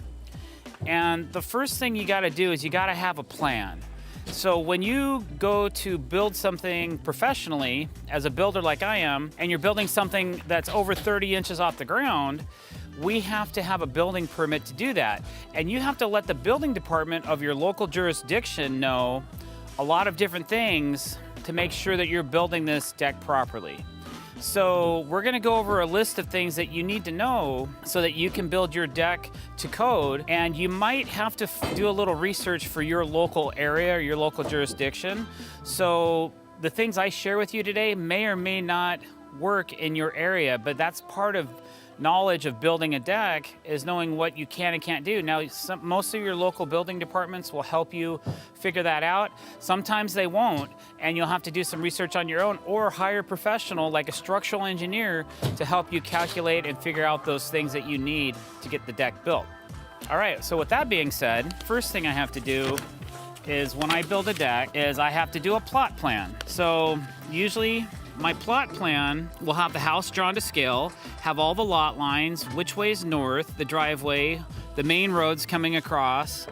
[SPEAKER 2] And the first thing you gotta do is you gotta have a plan. So when you go to build something professionally, as a builder like I am, and you're building something that's over 30 inches off the ground, we have to have a building permit to do that. And you have to let the building department of your local jurisdiction know a lot of different things to make sure that you're building this deck properly. So we're gonna go over a list of things that you need to know so that you can build your deck to code, and you might have to do a little research for your local area or your local jurisdiction. So the things I share with you today may or may not work in your area, but that's part of knowledge of building a deck, is knowing what you can and can't do. Now, most of your local building departments will help you figure that out. Sometimes they won't, and you'll have to do some research on your own, or hire a professional like a structural engineer to help you calculate and figure out those things that you need to get the deck built. All right, so with that being said, first thing I have to do is, when I build a deck, is I have to do a plot plan. So usually my plot plan will have the house drawn to scale, have all the lot lines, which way is north, the driveway, the main roads coming across,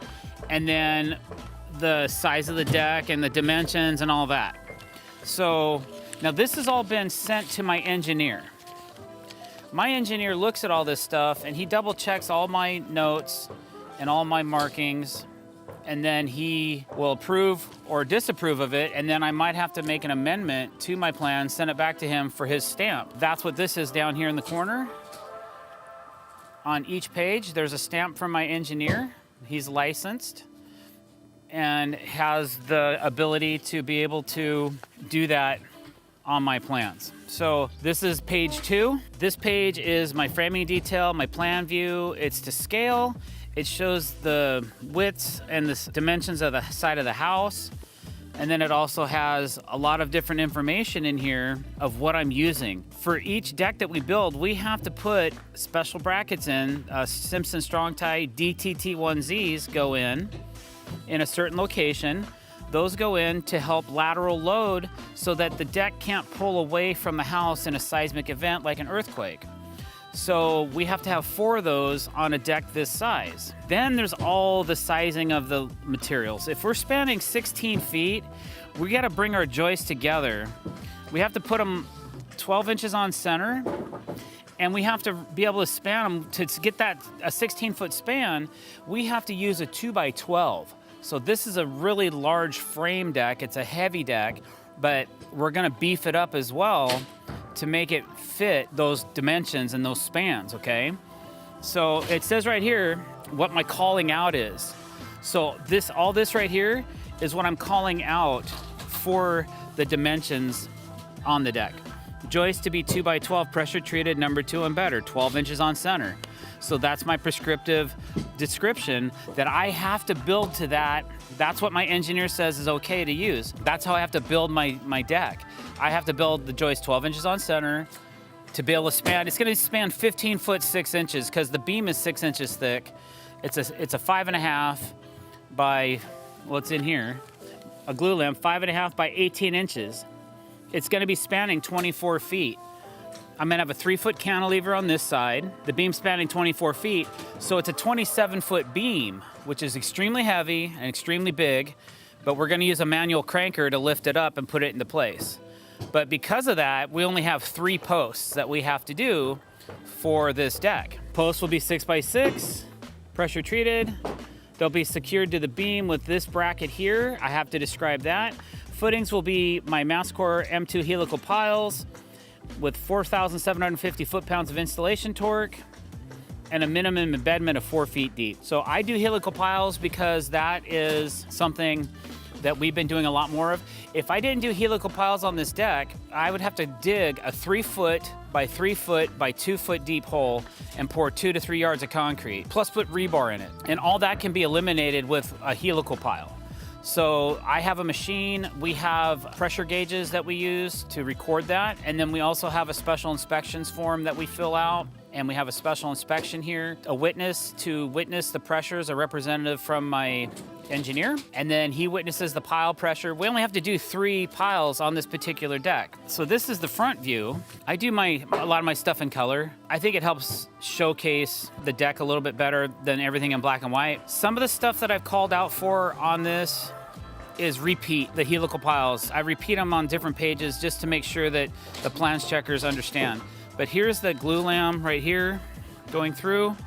[SPEAKER 2] and then the size of the deck and the dimensions and all that. So now this has all been sent to my engineer. My engineer looks at all this stuff and he double checks all my notes and all my markings, and then he will approve or disapprove of it, and then I might have to make an amendment to my plan, send it back to him for his stamp. That's what this is down here in the corner. On each page, there's a stamp from my engineer. He's licensed and has the ability to be able to do that on my plans. So this is page 2. This page is my framing detail, my plan view. It's to scale. It shows the widths and the dimensions of the side of the house. And then it also has a lot of different information in here of what I'm using. For each deck that we build, we have to put special brackets in. Simpson Strong Tie DTT1Zs go in a certain location. Those go in to help lateral load so that the deck can't pull away from the house in a seismic event like an earthquake. So we have to have 4 of those on a deck this size. Then there's all the sizing of the materials. If we're spanning 16 feet, we gotta bring our joists together. We have to put them 12 inches on center, and we have to be able to span them. To get that a 16-foot span, we have to use a 2x12. So this is a really large frame deck. It's a heavy deck, but we're gonna beef it up as well to make it fit those dimensions and those spans, okay? So it says right here what my calling out is. So all this right here is what I'm calling out for the dimensions on the deck. Joist to be 2x12 pressure treated, number 2 and better, 12 inches on center. So that's my prescriptive description that I have to build to that. That's what my engineer says is okay to use. That's how I have to build my deck. I have to build the joist 12 inches on center to be able to span. It's gonna span 15 foot 6 inches because the beam is 6 inches thick. It's a 5.5 by, what's in here, a glue lamp, 5.5 by 18 inches. It's gonna be spanning 24 feet. I'm gonna have a 3-foot cantilever on this side, the beam spanning 24 feet, so it's a 27-foot beam, which is extremely heavy and extremely big, but we're gonna use a manual cranker to lift it up and put it into place. But because of that, we only have 3 posts that we have to do for this deck. Posts will be 6x6, pressure treated. They'll be secured to the beam with this bracket here. I have to describe that. Footings will be my Masterclass M2 helical piles with 4,750 foot-pounds of installation torque and a minimum embedment of 4 feet deep. So I do helical piles because that is something that we've been doing a lot more of. If I didn't do helical piles on this deck, I would have to dig a 3-foot by 3-foot by 2-foot deep hole and pour 2 to 3 yards of concrete, plus put rebar in it. And all that can be eliminated with a helical pile. So I have a machine, we have pressure gauges that we use to record that, and then we also have a special inspections form that we fill out, and we have a special inspection here, a witness to witness the pressures, a representative from my engineer, and then he witnesses the pile pressure. We only have to do 3 piles on this particular deck. So this is the front view. I do a lot of my stuff in color. I think it helps showcase the deck a little bit better than everything in black and white. Some of the stuff that I've called out for on this is repeat the helical piles. I repeat them on different pages just to make sure that the plans checkers understand. But here's the glue lam right here going through.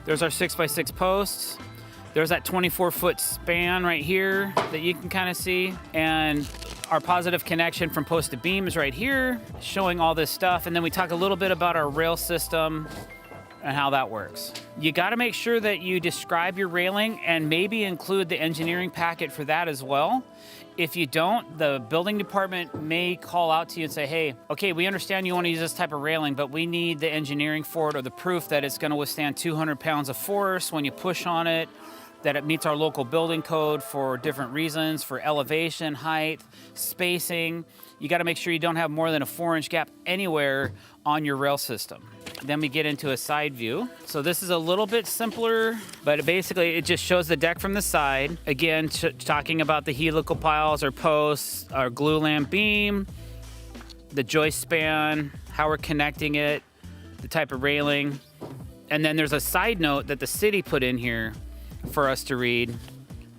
[SPEAKER 2] There's our 6x6 posts. There's that 24-foot span right here that you can kind of see. And our positive connection from post to beam is right here, showing all this stuff. And then we talk a little bit about our rail system and how that works. You gotta make sure that you describe your railing and maybe include the engineering packet for that as well. If you don't, the building department may call out to you and say, hey, okay, we understand you want to use this type of railing, but we need the engineering for it or the proof that it's going to withstand 200 pounds of force when you push on it, that it meets our local building code for different reasons, for elevation, height, spacing. You got to make sure you don't have more than a 4-inch gap anywhere on your rail system. Then we get into a side view. So this is a little bit simpler, but basically it just shows the deck from the side. Again, talking about the helical piles or posts, our glue lam beam, the joist span, how we're connecting it, the type of railing. And then there's a side note that the city put in here for us to read.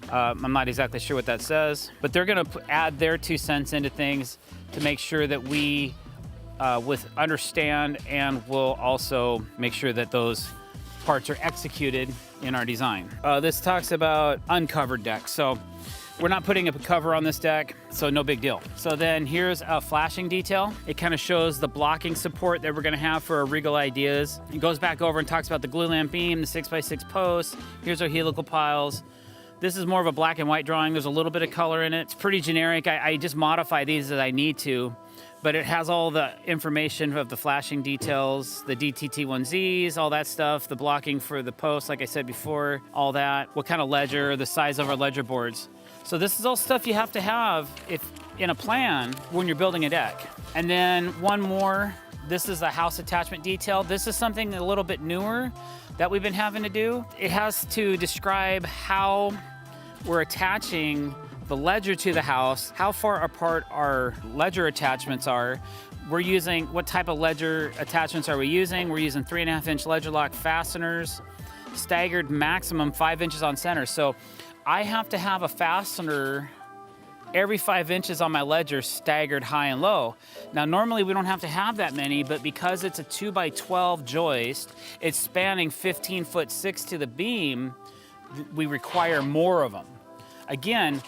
[SPEAKER 2] I'm not exactly sure what that says, but they're gonna add their 2 cents into things to make sure that we understand, and we'll also make sure that those parts are executed in our design. This talks about uncovered decks. So we're not putting a cover on this deck, so no big deal. So then here's a flashing detail. It kind of shows the blocking support that we're gonna have for our Regal ideas. It goes back over and talks about the glue lamp beam, the 6x6 posts. Here's our helical piles. This is more of a black and white drawing. There's a little bit of color in it. It's pretty generic. I just modify these as I need to, but it has all the information of the flashing details, the DTT1Zs, all that stuff, the blocking for the posts, like I said before, all that, what kind of ledger, the size of our ledger boards. So this is all stuff you have to have if in a plan when you're building a deck. And then one more, this is a house attachment detail. This is something a little bit newer that we've been having to do. It has to describe how we're attaching the ledger to the house, how far apart our ledger attachments are. We're using, what type of ledger attachments are we using? We're using 3.5-inch ledger lock fasteners, staggered maximum 5 inches on center. So I have to have a fastener every 5 inches on my ledger staggered high and low. Now normally we don't have to have that many, but because it's a 2x12 joist, it's spanning 15'6" to the beam, we require more of them. Again,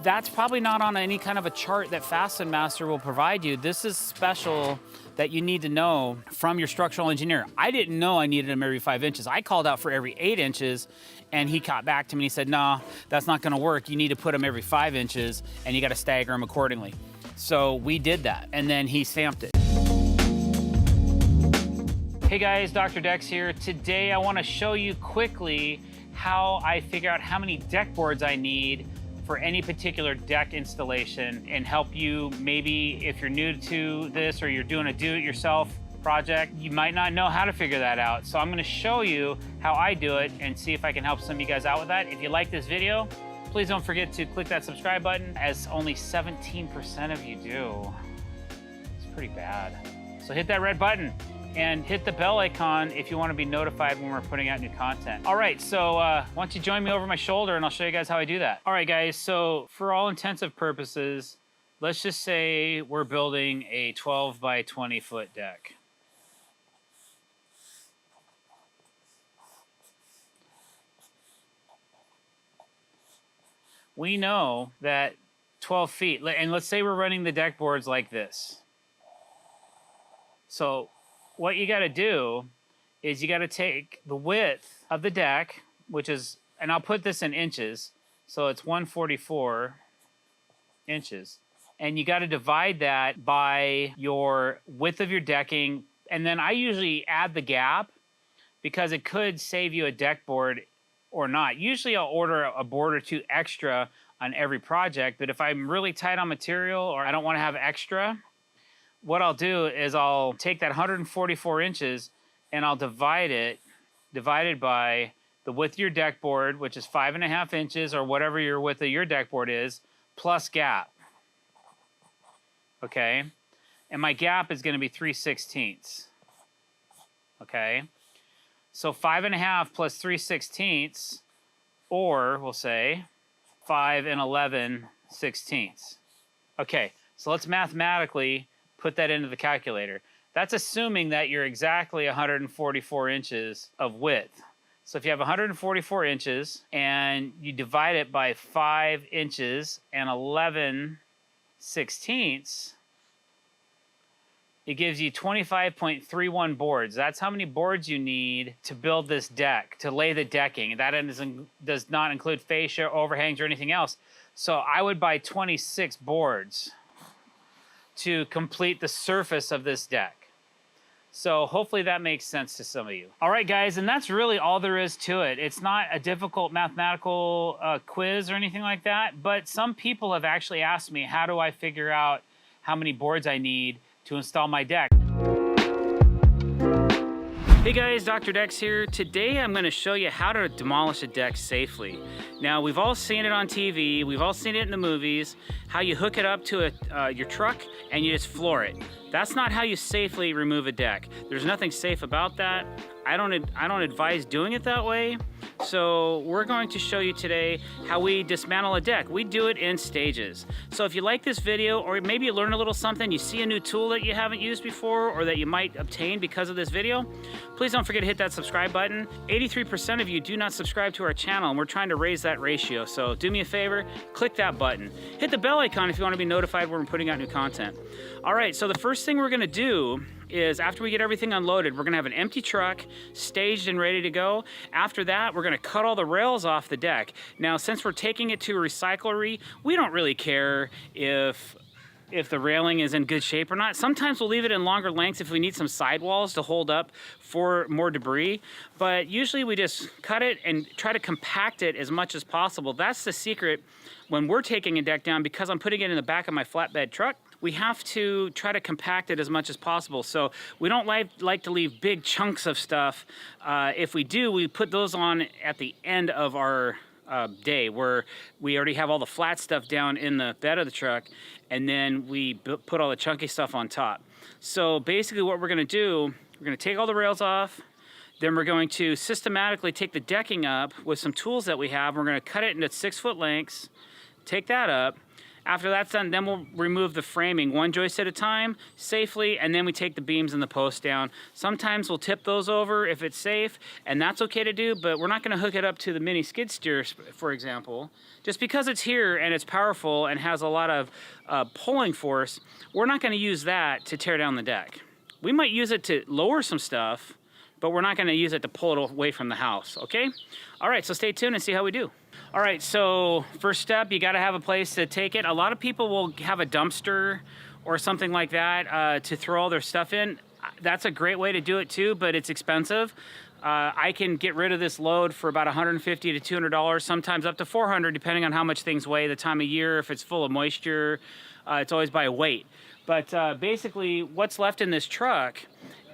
[SPEAKER 2] that's probably not on any kind of a chart that Fasten Master will provide you. This is special that you need to know from your structural engineer. I didn't know I needed them every 5 inches. I called out for every 8 inches, and he got back to me and he said, no, that's not gonna work. You need to put them every 5 inches, and you gotta stagger them accordingly. So we did that, and then he stamped it. Hey guys, Dr. Decks here. Today I wanna show you quickly how I figure out how many deck boards I need for any particular deck installation and help you, maybe if you're new to this or you're doing a do-it-yourself project, you might not know how to figure that out. So I'm gonna show you how I do it and see if I can help some of you guys out with that. If you like this video, please don't forget to click that subscribe button, as only 17% of you do. It's pretty bad. So hit that red button and hit the bell icon if you want to be notified when we're putting out new content. All right, so why don't you join me over my shoulder and I'll show you guys how I do that. All right, guys, so for all intensive purposes, let's just say we're building a 12 by 20 foot deck. We know that 12 feet, and let's say we're running the deck boards like this. So what you got to do is you got to take the width of the deck, which is, and I'll put this in inches, so it's 144 inches. And you got to divide that by your width of your decking. And then I usually add the gap because it could save you a deck board or not. Usually I'll order a board or two extra on every project, but if I'm really tight on material or I don't want to have extra, what I'll do is I'll take that 144 inches and I'll divide it, divided by the width of your deck board, which is 5.5 inches or whatever your width of your deck board is, plus gap. Okay? And my gap is going to be 3/16. Okay? So 5.5 plus 3/16, or we'll say 5 and 11/16. Okay, so let's mathematically put that into the calculator. That's assuming that you're exactly 144 inches of width. So if you have 144 inches and you divide it by 5 inches and 11/16, it gives you 25.31 boards. That's how many boards you need to build this deck, to lay the decking. That does not include fascia, overhangs, or anything else. So I would buy 26 boards to complete the surface of this deck. So hopefully that makes sense to some of you. All right, guys, and that's really all there is to it. It's not a difficult mathematical quiz or anything like that, but some people have actually asked me, how do I figure out how many boards I need to install my deck? Hey guys, Dr. Decks here. Today I'm going to show you how to demolish a deck safely. Now, we've all seen it on TV, we've all seen it in the movies, how you hook it up to your truck and you just floor it. That's not how you safely remove a deck. There's nothing safe about that. I don't advise doing it that way. So we're going to show you today how we dismantle a deck. We do it in stages. So if you like this video, or maybe you learn a little something, you see a new tool that you haven't used before or that you might obtain because of this video, please don't forget to hit that subscribe button. 83% of you do not subscribe to our channel, and we're trying to raise that ratio. So do me a favor, click that button. Hit the bell icon if you want to be notified when we're putting out new content. All right, so the first thing we're going to do is, after we get everything unloaded, we're gonna have an empty truck staged and ready to go. After that, we're gonna cut all the rails off the deck. Now, since we're taking it to a recyclery, we don't really care if the railing is in good shape or not. Sometimes we'll leave it in longer lengths if we need some sidewalls to hold up for more debris, but usually we just cut it and try to compact it as much as possible. That's the secret when we're taking a deck down. Because I'm putting it in the back of my flatbed truck, we have to try to compact it as much as possible. So we don't like to leave big chunks of stuff. If we do, we put those on at the end of our day, where we already have all the flat stuff down in the bed of the truck, and then we put all the chunky stuff on top. So basically what we're gonna do, we're gonna take all the rails off, then we're going to systematically take the decking up with some tools that we have. We're gonna cut it into 6-foot lengths, take that up. After that's done, then we'll remove the framing one joist at a time safely, and then we take the beams and the posts down. Sometimes we'll tip those over if it's safe, and that's okay to do, but we're not gonna hook it up to the mini skid steer, for example. Just because it's here and it's powerful and has a lot of pulling force, we're not gonna use that to tear down the deck. We might use it to lower some stuff, but we're not gonna use it to pull it away from the house, okay? All right, so stay tuned and see how we do. All right, so first step, you gotta have a place to take it. A lot of people will have a dumpster or something like that to throw all their stuff in. That's a great way to do it too, but it's expensive. I can get rid of this load for about $150 to $200, sometimes up to $400, depending on how much things weigh, the time of year, if it's full of moisture. It's always by weight. But basically, what's left in this truck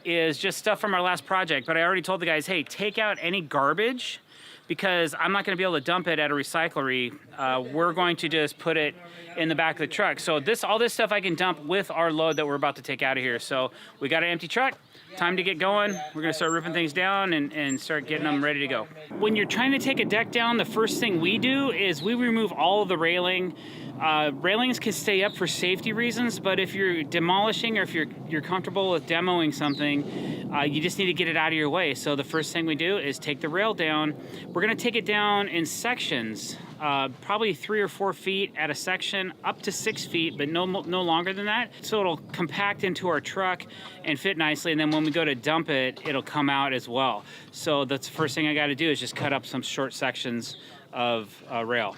[SPEAKER 2] is just stuff from our last project. But I already told the guys, hey, take out any garbage
[SPEAKER 1] because I'm not going to be able to dump it at a recyclery. We're going to just put it in the back of the truck. So all this stuff I can dump with our load that we're about to take out of here. So we got an empty truck. Time to get going. We're gonna start ripping things down and start getting them ready to go. When you're trying to take a deck down, the first thing we do is we remove all of the railing. Railings can stay up for safety reasons, but if you're demolishing or if you're comfortable with demoing something, you just need to get it out of your way. So the first thing we do is take the rail down. We're gonna take it down in sections, probably 3 or 4 feet at a section, up to 6 feet, but no longer than that. So it'll compact into our truck and fit nicely, and then when we go to dump it, it'll come out as well. So that's the first thing I gotta do is just cut up some short sections of rail.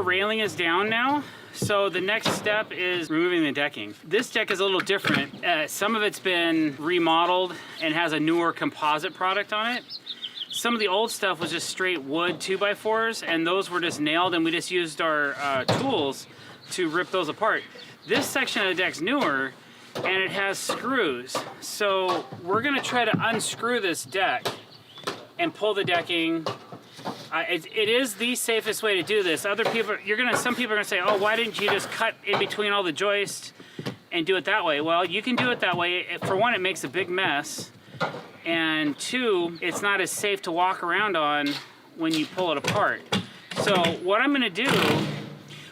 [SPEAKER 1] Railing is down now, so the next step is removing the decking. This deck is a little different. Some of it's been remodeled and has a newer composite product on it. Some of the old stuff was just straight wood 2x4s, and those were just nailed, and we just used our tools to rip those apart. This section of the deck's newer, and it has screws. So we're gonna try to unscrew this deck and pull the decking. It is the safest way to do this. Some people are gonna say, oh, why didn't you just cut in between all the joists and do it that way? Well, you can do it that way. For one, it makes a big mess. And two, it's not as safe to walk around on when you pull it apart. So what I'm gonna do,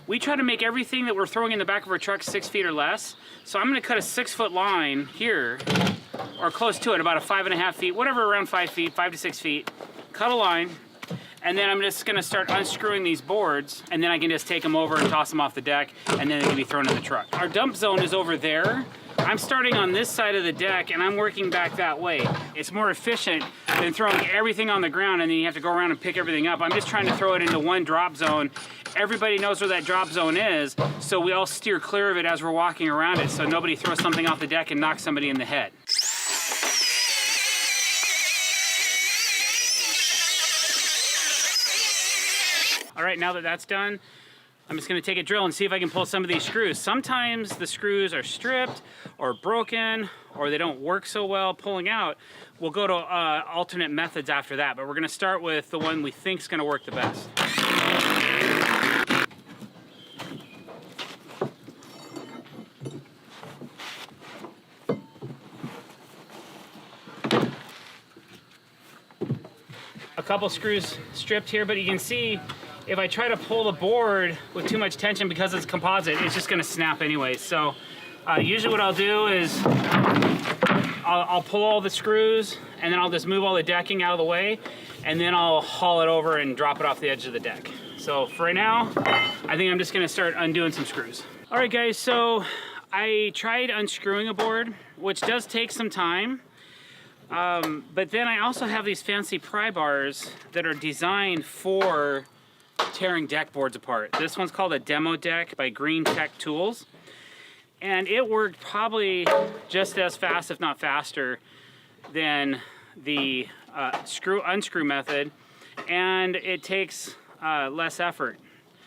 [SPEAKER 1] we try to make everything that we're throwing in the back of our truck 6 feet or less. So I'm gonna cut a 6-foot line here, or close to it, about a 5.5 feet, whatever, around 5 feet, 5 to 6 feet. Cut a line. And then I'm just gonna start unscrewing these boards, and then I can just take them over and toss them off the deck, and then they can be thrown in the truck. Our dump zone is over there. I'm starting on this side of the deck, and I'm working back that way. It's more efficient than throwing everything on the ground, and then you have to go around and pick everything up. I'm just trying to throw it into one drop zone. Everybody knows where that drop zone is, so we all steer clear of it as we're walking around it, so nobody throws something off the deck and knocks somebody in the head. All right, now that that's done, I'm just gonna take a drill and see if I can pull some of these screws. Sometimes the screws are stripped or broken or they don't work so well pulling out. We'll go to alternate methods after that, but we're gonna start with the one we think is gonna work the best. A couple screws stripped here, but you can see if I try to pull the board with too much tension because it's composite, it's just gonna snap anyway. So usually what I'll do is I'll pull all the screws and then I'll just move all the decking out of the way and then I'll haul it over and drop it off the edge of the deck. So for right now, I think I'm just gonna start undoing some screws. All right guys, so I tried unscrewing a board, which does take some time. But then I also have these fancy pry bars that are designed for tearing deck boards apart. This one's called a Demo Deck by Green Tech Tools. And it worked probably just as fast, if not faster, than the unscrew method. And it takes less effort.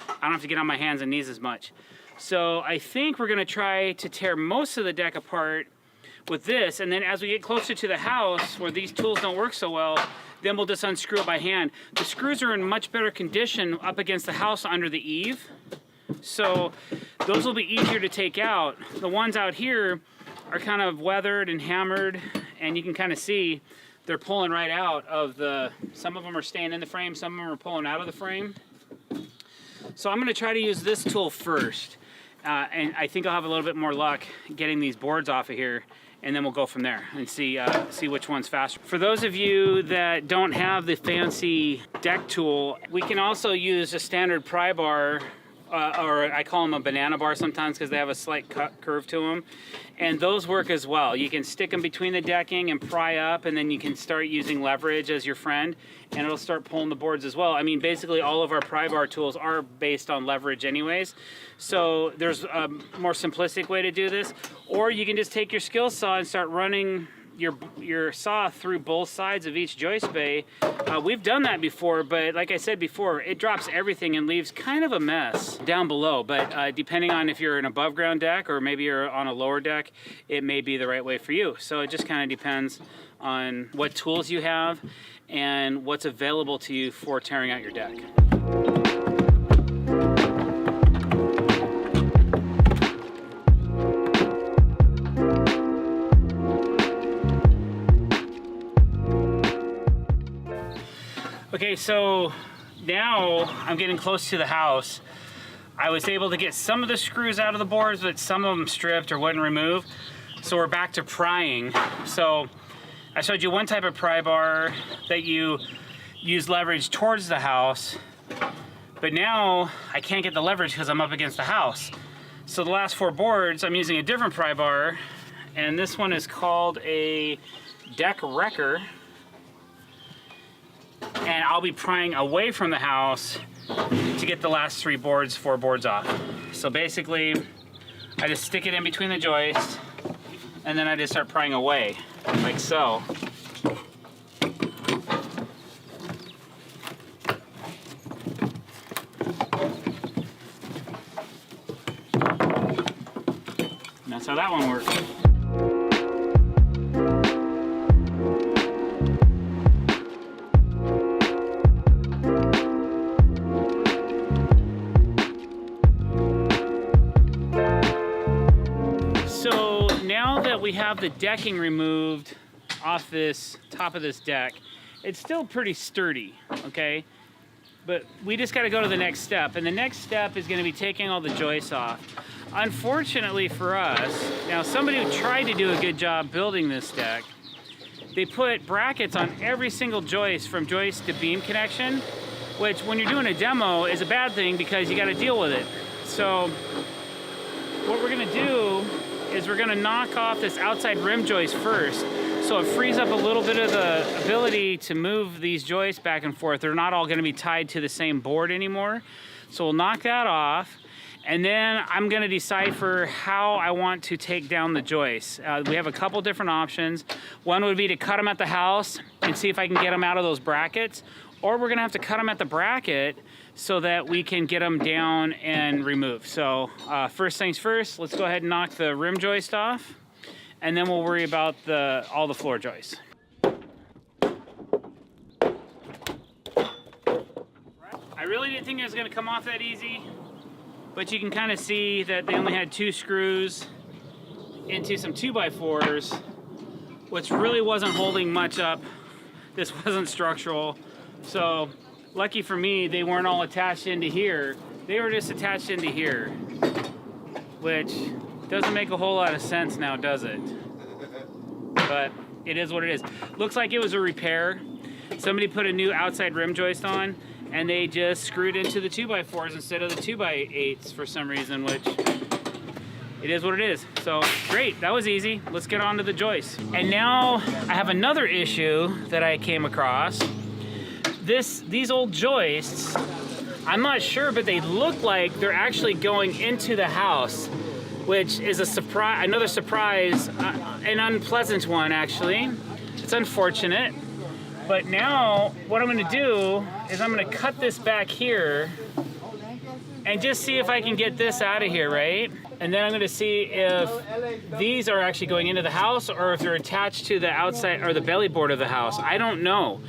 [SPEAKER 2] I don't have to get on my hands and knees as much. So I think we're gonna try to tear most of the deck apart with this, and then as we get closer to the house where these tools don't work so well, then we'll just unscrew it by hand. The screws are in much better condition up against the house under the eave, so those will be easier to take out. The ones out here are kind of weathered and hammered, and you can kind of see they're pulling right out of the, some of them are staying in the frame, some of them are pulling out of the frame. So I'm gonna try to use this tool first, and I think I'll have a little bit more luck getting these boards off of here, and then we'll go from there and see which one's faster. For those of you that don't have the fancy deck tool, we can also use a standard pry bar, or I call them a banana bar sometimes because they have a slight curve to them. And those work as well. You can stick them between the decking and pry up, and then you can start using leverage as your friend, and it'll start pulling the boards as well. I mean, basically all of our pry bar tools are based on leverage anyways. So there's a more simplistic way to do this. Or you can just take your skill saw and start running your saw through both sides of each joist bay. We've done that before, but like I said before, it drops everything and leaves kind of a mess down below. But depending on if you're an above ground deck or maybe you're on a lower deck, it may be the right way for you. So it just kind of depends on what tools you have and what's available to you for tearing out your deck. Okay, so now I'm getting close to the house. I was able to get some of the screws out of the boards, but some of them stripped or wouldn't remove. So we're back to prying. So I showed you one type of pry bar that you use leverage towards the house, but now I can't get the leverage because I'm up against the house. So the last 4 boards, I'm using a different pry bar, and this one is called a deck wrecker. And I'll be prying away from the house to get the last 4 boards off. So basically, I just stick it in between the joists, and then I just start prying away, like so. And that's how that one works. We have the decking removed off this top of this deck. It's still pretty sturdy, okay? But we just got to go to the next step, and the next step is going to be taking all the joists off. Unfortunately for us, now somebody who tried to do a good job building this deck, they put brackets on every single joist from joist to beam connection, which when you're doing a demo is a bad thing because you got to deal with it. So what we're going to do is we're gonna knock off this outside rim joist first, so it frees up a little bit of the ability to move these joists back and forth. They're not all gonna be tied to the same board anymore. So we'll knock that off, and then I'm gonna decipher how I want to take down the joists. We have a couple different options. One would be to cut them at the house and see if I can get them out of those brackets, or we're gonna have to cut them at the bracket so that we can get them down and remove. So first things first, let's go ahead and knock the rim joist off, and then we'll worry about all the floor joists. I really didn't think it was gonna come off that easy, but you can kind of see that they only had 2 screws into some 2x4s, which really wasn't holding much up. This wasn't structural. So lucky for me, they weren't all attached into here. They were just attached into here, which doesn't make a whole lot of sense now, does it? But it is what it is. Looks like it was a repair. Somebody put a new outside rim joist on, and they just screwed into the 2x4s instead of the 2x8s for some reason, which it is what it is. So great, that was easy. Let's get on to the joist. And now I have another issue that I came across. These old joists, I'm not sure, but they look like they're actually going into the house, which is a surprise, another surprise, an unpleasant one actually. It's unfortunate, but now what I'm gonna do is I'm gonna cut this back here
[SPEAKER 1] and just see if I can get this out of here, right? And then I'm gonna see if these are actually going into the house or if they're attached to the outside or the belly board of the house. I don't know.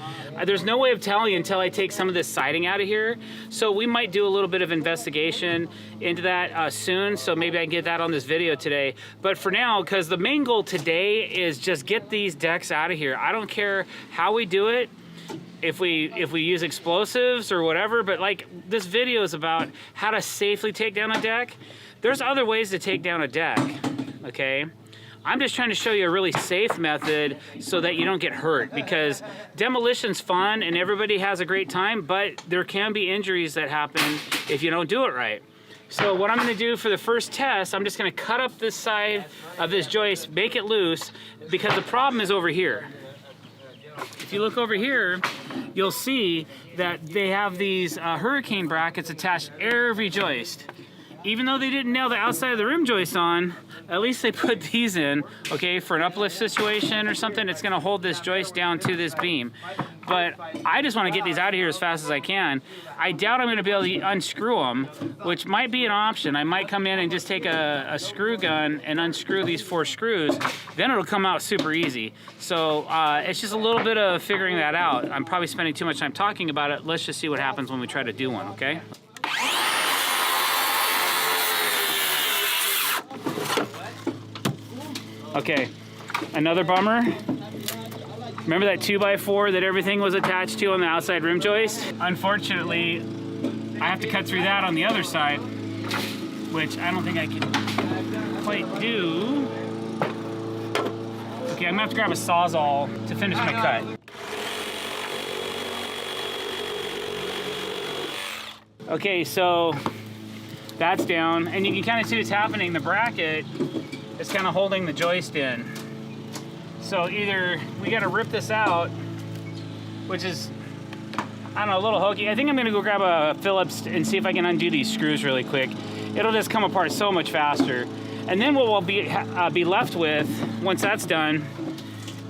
[SPEAKER 1] There's no way of telling until I take some of this siding out of here. So we might do a little bit of investigation into that soon. So maybe I can get that on this video today. But for now, because the main goal today is just get these decks out of here. I don't care how we do it. If we use explosives or whatever, but like this video is about how to safely take down a deck. There's other ways to take down a deck, okay? I'm just trying to show you a really safe method so that you don't get hurt, because demolition's fun and everybody has a great time, but there can be injuries that happen if you don't do it right. So what I'm gonna do for the first test, I'm just gonna cut up this side of this joist, make it loose, because the problem is over here. If you look over here, you'll see that they have these hurricane brackets attached to every joist. Even though they didn't nail the outside of the rim joist on, at least they put these in, okay, for an uplift situation or something. It's gonna hold this joist down to this beam. But I just wanna get these out of here as fast as I can. I doubt I'm gonna be able to unscrew them, which might be an option. I might come in and just take a screw gun and unscrew these 4 screws. Then it'll come out super easy. So it's just a little bit of figuring that out. I'm probably spending too much time talking about it. Let's just see what happens when we try to do one, okay? Okay, another bummer. Remember that 2x4 that everything was attached to on the outside rim joist? Unfortunately, I have to cut through that on the other side, which I don't think I can quite do. Okay, I'm gonna have to grab a Sawzall to finish my cut. Okay, so that's down, and you can kind of see what's happening. The bracket is kind of holding the joist in. So either we got to rip this out, which is, I don't know, a little hokey. I think I'm gonna go grab a Phillips and see if I can undo these screws really quick. It'll just come apart so much faster. And then what we'll be left with, once that's done,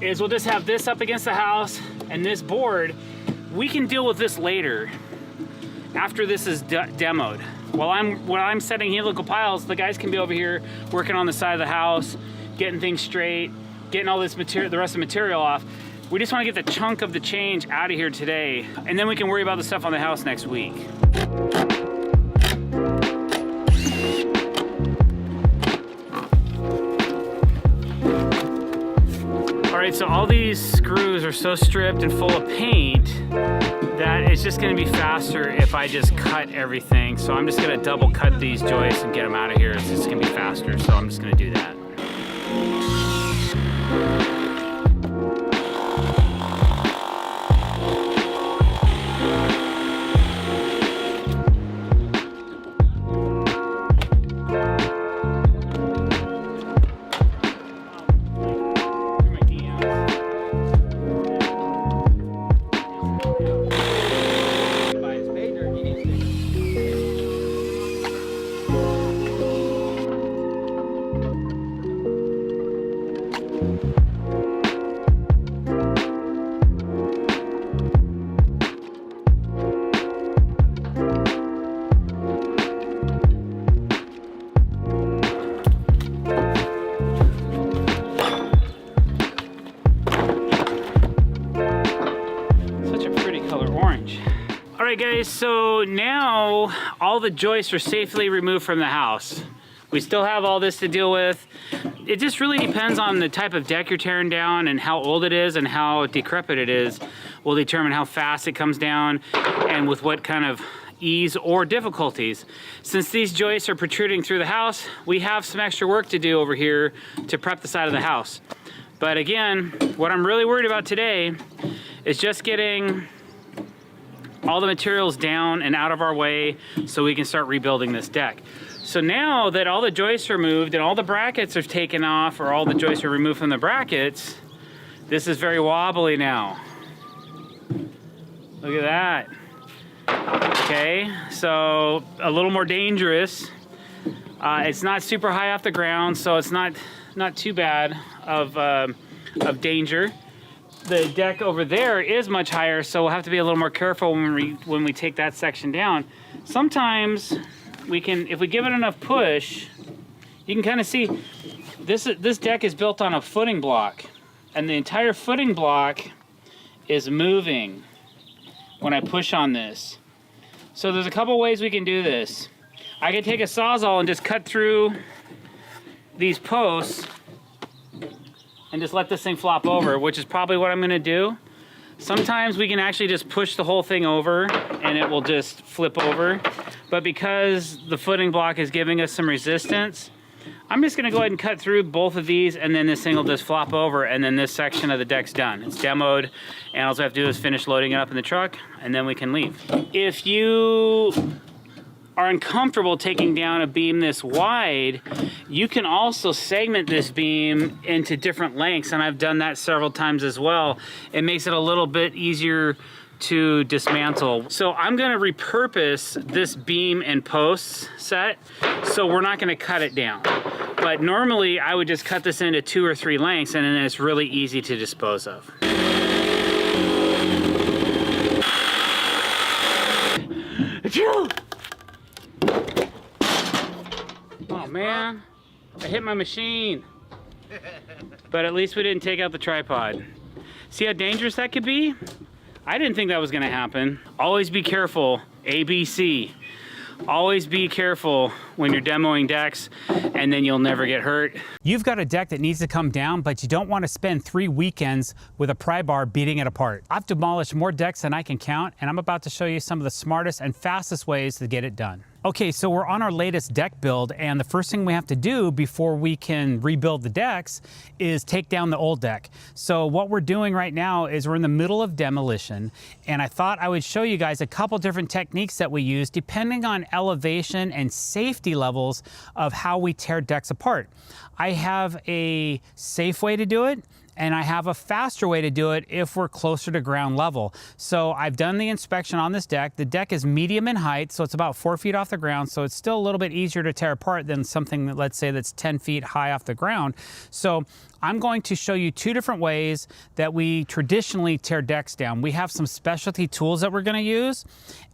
[SPEAKER 1] is we'll just have this up against the house and this board. We can deal with this later, after this is demoed. While I'm setting helical piles, the guys can be over here working on the side of the house, getting things straight, getting all this material, the rest of the material off. We just want to get the chunk of the change out of here today, and then we can worry about the stuff on the house next week. All right, so all these screws are so stripped and full of paint that it's just gonna be faster if I just cut everything. So I'm just gonna double cut these joists and get them out of here. It's just gonna be faster, so I'm just gonna do that. Alright guys, so now all the joists are safely removed from the house. We still have all this to deal with. It just really depends on the type of deck you're tearing down and how old it is and how decrepit it is will determine how fast it comes down and with what kind of ease or difficulties. Since these joists are protruding through the house, we have some extra work to do over here to prep the side of the house. But again, what I'm really worried about today is just getting all the materials down and out of our way so we can start rebuilding this deck. So now that all the joists are moved and all the brackets are taken off, or all the joists are removed from the brackets, this is very wobbly now. Look at that. Okay, so a little more dangerous. It's not super high off the ground, so it's not too bad of danger. The deck over there is much higher, so we'll have to be a little more careful when we take that section down. Sometimes we can, if we give it enough push, you can kind of see this deck is built on a footing block, and the entire footing block is moving when I push on this. So there's a couple ways we can do this. I can take a Sawzall and just cut through these posts and just let this thing flop over, which is probably what I'm gonna do. Sometimes we can actually just push the whole thing over and it will just flip over. But because the footing block is giving us some resistance, I'm just gonna go ahead and cut through both of these, and then this thing will just flop over, and then this section of the deck's done. It's demoed, and all I have to do is finish loading it up in the truck, and then we can leave. If you are uncomfortable taking down a beam this wide, you can also segment this beam into different lengths, and I've done that several times as well. It makes it a little bit easier to dismantle. So I'm gonna repurpose this beam and posts set, so we're not gonna cut it down. But normally I would just cut this into 2 or 3 lengths, and then it's really easy to dispose of. Oh man, I hit my machine. But at least we didn't take out the tripod. See how dangerous that could be? I didn't think that was gonna happen. Always be careful, ABC. Always be careful when you're demoing decks, and then you'll never get hurt.
[SPEAKER 2] You've got a deck that needs to come down, but you don't want to spend 3 weekends with a pry bar beating it apart. I've demolished more decks than I can count, and I'm about to show you some of the smartest and fastest ways to get it done. Okay, so we're on our latest deck build, and the first thing we have to do before we can rebuild the decks is take down the old deck. So what we're doing right now is we're in the middle of demolition, and I thought I would show you guys a couple different techniques that we use depending on elevation and safety levels of how we tear decks apart. I have a safe way to do it, and I have a faster way to do it if we're closer to ground level. So I've done the inspection on this deck. The deck is medium in height, so it's about 4 feet off the ground, so it's still a little bit easier to tear apart than something that, let's say, that's 10 feet high off the ground. So I'm going to show you 2 different ways that we traditionally tear decks down. We have some specialty tools that we're gonna use,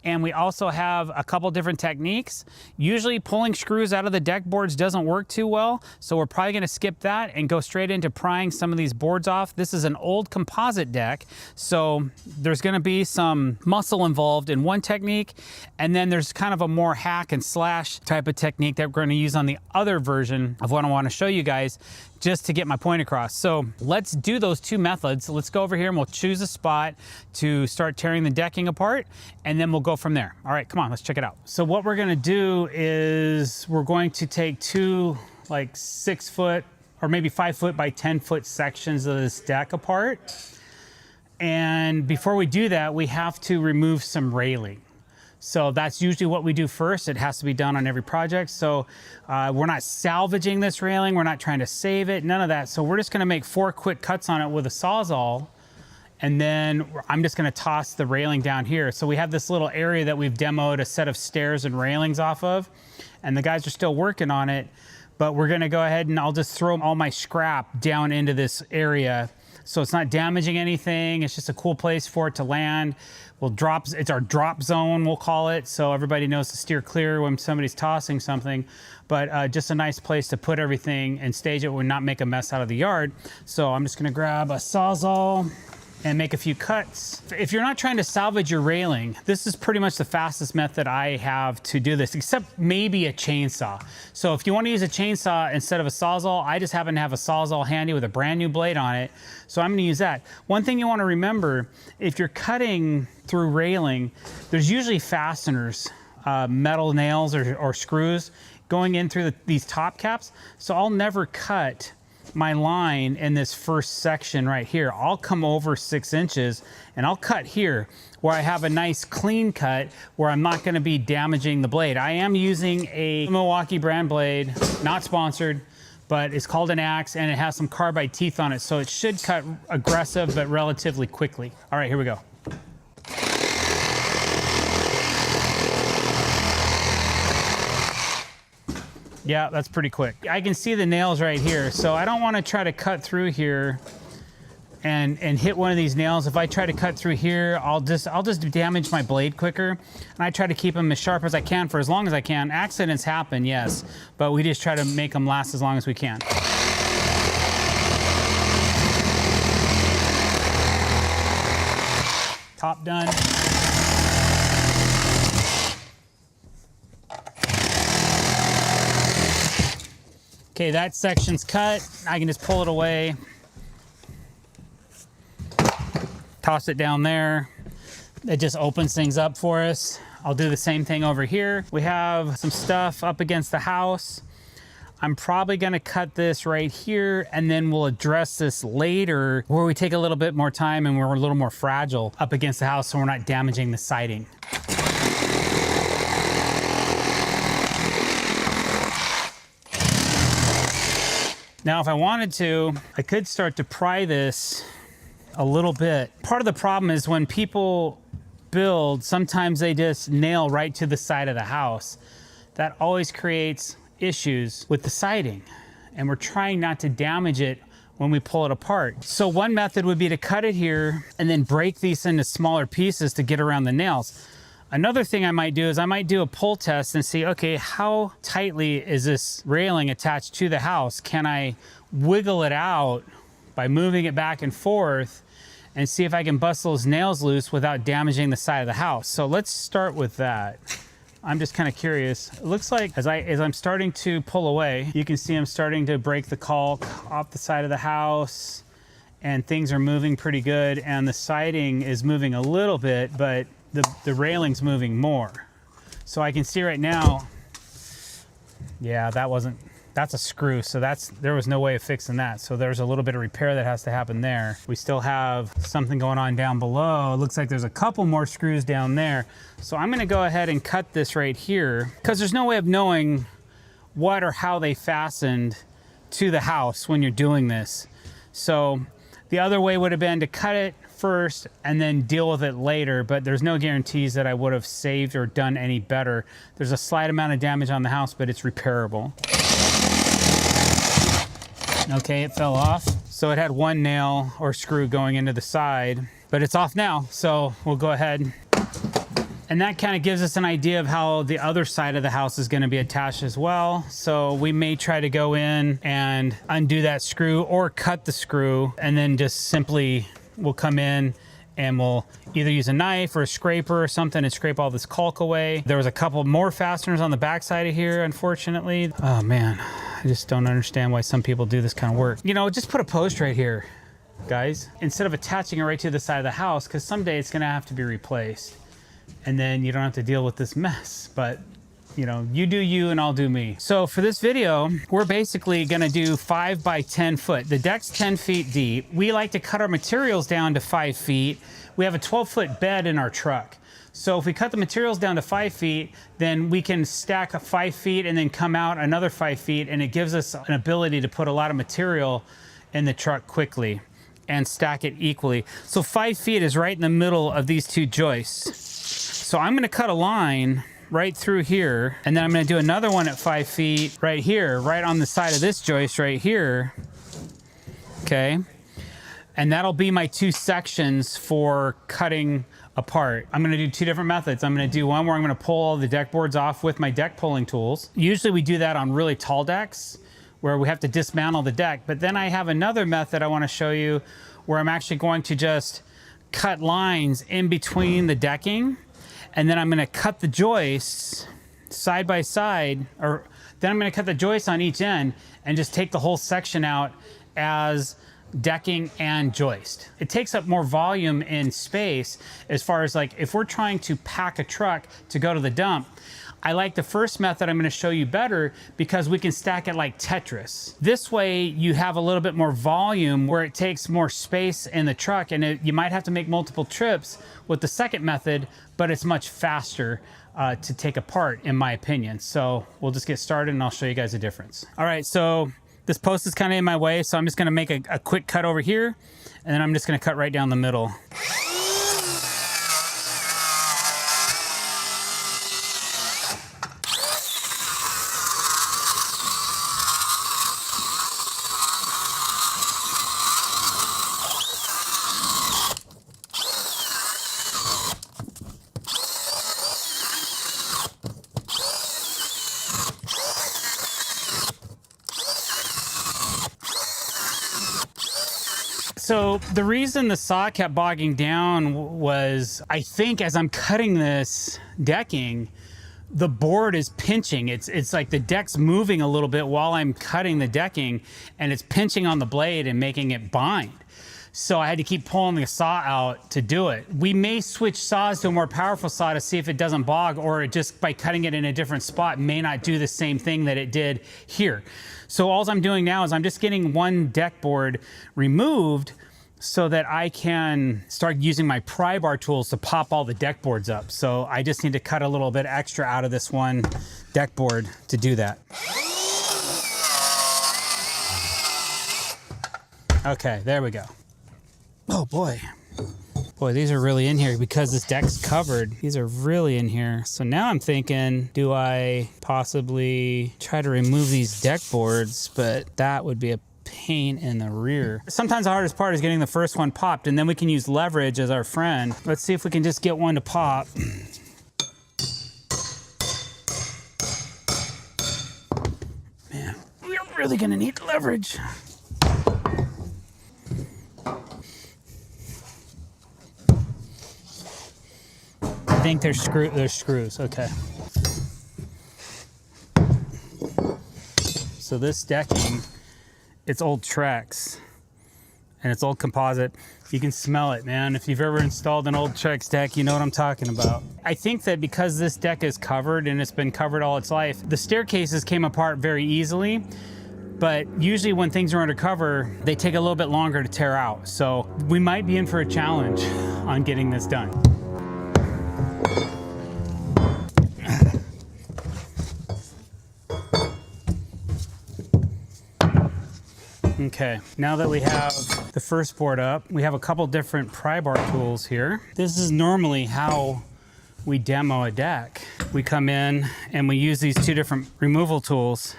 [SPEAKER 2] and we also have a couple different techniques. Usually pulling screws out of the deck boards doesn't work too well, so we're probably gonna skip that and go straight into prying some of these boards off. This is an old composite deck, so there's gonna be some muscle involved in one technique, and then there's kind of a more hack and slash type of technique that we're gonna use on the other version of what I wanna show you guys, just to get my point across. So let's do those 2 methods. Let's go over here and we'll choose a spot to start tearing the decking apart, and then we'll go from there. All right, come on, let's check it out. So what we're gonna do is we're going to take 2 like 6 foot or maybe 5 foot by 10 foot sections of this deck apart. And before we do that, we have to remove some railing. So that's usually what we do first. It has to be done on every project. So we're not salvaging this railing. We're not trying to save it, none of that. So we're just gonna make 4 quick cuts on it with a Sawzall. And then I'm just gonna toss the railing down here. So we have this little area that we've demoed a set of stairs and railings off of. And the guys are still working on it. But we're gonna go ahead and I'll just throw all my scrap down into this area. So it's not damaging anything. It's just a cool place for it to land. We'll drop, it's our drop zone, we'll call it. So everybody knows to steer clear when somebody's tossing something, but just a nice place to put everything and stage it and not make a mess out of the yard. So I'm just gonna grab a Sawzall and make a few cuts. If you're not trying to salvage your railing, this is pretty much the fastest method I have to do this, except maybe a chainsaw. So if you want to use a chainsaw instead of a Sawzall, I just happen to have a Sawzall handy with a brand new blade on it, so I'm gonna use that. One thing you want to remember, if you're cutting through railing, there's usually fasteners, metal nails or screws going in through these top caps, so I'll never cut my line in this first section right here. I'll come over 6 inches and I'll cut here where I have a nice clean cut where I'm not gonna be damaging the blade. I am using a Milwaukee brand blade, not sponsored, but it's called an axe and it has some carbide teeth on it, so it should cut aggressive but relatively quickly. All right, here we go. Yeah, that's pretty quick. I can see the nails right here, so I don't want to try to cut through here and hit one of these nails. If I try to cut through here, I'll just damage my blade quicker. And I try to keep them as sharp as I can for as long as I can. Accidents happen, yes, but we just try to make them last as long as we can. Top done. Okay, that section's cut. I can just pull it away. Toss it down there. It just opens things up for us. I'll do the same thing over here. We have some stuff up against the house. I'm probably gonna cut this right here, and then we'll address this later where we take a little bit more time and we're a little more fragile up against the house so we're not damaging the siding. Now, if I wanted to, I could start to pry this a little bit. Part of the problem is when people build, sometimes they just nail right to the side of the house. That always creates issues with the siding, and we're trying not to damage it when we pull it apart. So one method would be to cut it here and then break these into smaller pieces to get around the nails. Another thing I might do is I might do a pull test and see, okay, how tightly is this railing attached to the house? Can I wiggle it out by moving it back and forth and see if I can bust those nails loose without damaging the side of the house? So let's start with that. I'm just kind of curious. It looks like as I'm starting to pull away, you can see I'm starting to break the caulk off the side of the house, and things are moving pretty good, and the siding is moving a little bit, but the railing's moving more. So I can see right now, yeah, that's a screw. So there was no way of fixing that. So there's a little bit of repair that has to happen there. We still have something going on down below. It looks like there's a couple more screws down there. So I'm gonna go ahead and cut this right here because there's no way of knowing what or how they fastened to the house when you're doing this. So the other way would have been to cut it first and then deal with it later, but there's no guarantees that I would have saved or done any better. There's a slight amount of damage on the house, but it's repairable. Okay, it fell off. So it had one nail or screw going into the side, but it's off now. So we'll go ahead. And that kind of gives us an idea of how the other side of the house is going to be attached as well. So we may try to go in and undo that screw or cut the screw, and then just simply we'll come in and we'll either use a knife or a scraper or something and scrape all this caulk away. There was a couple more fasteners on the back side of here, unfortunately. Oh man, I just don't understand why some people do this kind of work. You know, just put a post right here, guys, instead of attaching it right to the side of the house, because someday it's gonna have to be replaced. And then you don't have to deal with this mess. But you know, you do you and I'll do me. So for this video, we're basically gonna do 5 by 10 foot. The deck's 10 feet deep. We like to cut our materials down to 5 feet. We have a 12-foot bed in our truck. So if we cut the materials down to 5 feet, then we can stack 5 feet and then come out another 5 feet, and it gives us an ability to put a lot of material in the truck quickly and stack it equally. So 5 feet is right in the middle of these two joists. So I'm gonna cut a line right through here, and then I'm gonna do another one at 5 feet right here, right on the side of this joist right here, okay? And that'll be my 2 sections for cutting apart. I'm gonna do 2 different methods. I'm gonna do one where I'm gonna pull all the deck boards off with my deck pulling tools. Usually we do that on really tall decks where we have to dismantle the deck, but then I have another method I wanna show you where I'm actually going to just cut lines in between the decking, and then I'm gonna cut the joists side by side, or then I'm gonna cut the joists on each end and just take the whole section out as decking and joist. It takes up more volume in space as far as like if we're trying to pack a truck to go to the dump. I like the first method I'm gonna show you better because we can stack it like Tetris. This way you have a little bit more volume where it takes more space in the truck, and you might have to make multiple trips with the second method, but it's much faster to take apart in my opinion. So we'll just get started and I'll show you guys the difference. All right, so this post is kind of in my way, so I'm just gonna make a quick cut over here, and then I'm just gonna cut right down the middle. So the reason the saw kept bogging down was, I think as I'm cutting this decking, the board is pinching. It's like the deck's moving a little bit while I'm cutting the decking, and it's pinching on the blade and making it bind. So I had to keep pulling the saw out to do it. We may switch saws to a more powerful saw to see if it doesn't bog, or it just by cutting it in a different spot may not do the same thing that it did here. So all I'm doing now is I'm just getting one deck board removed so that I can start using my pry bar tools to pop all the deck boards up. So I just need to cut a little bit extra out of this one deck board to do that. Okay, there we go. Oh boy. Boy, these are really in here because this deck's covered. These are really in here. So now I'm thinking, do I possibly try to remove these deck boards? But that would be a pain in the rear. Sometimes the hardest part is getting the first one popped, and then we can use leverage as our friend. Let's see if we can just get one to pop. Man, we're really gonna need leverage. I think there's screws, okay. So this decking, it's old Trex and it's old composite. You can smell it, man. If you've ever installed an old Trex deck, you know what I'm talking about. I think that because this deck is covered and it's been covered all its life, the staircases came apart very easily, but usually when things are undercover, they take a little bit longer to tear out. So we might be in for a challenge on getting this done. Okay, now that we have the first board up, we have a couple different pry bar tools here. This is normally how we demo a deck. We come in and we use these two different removal tools.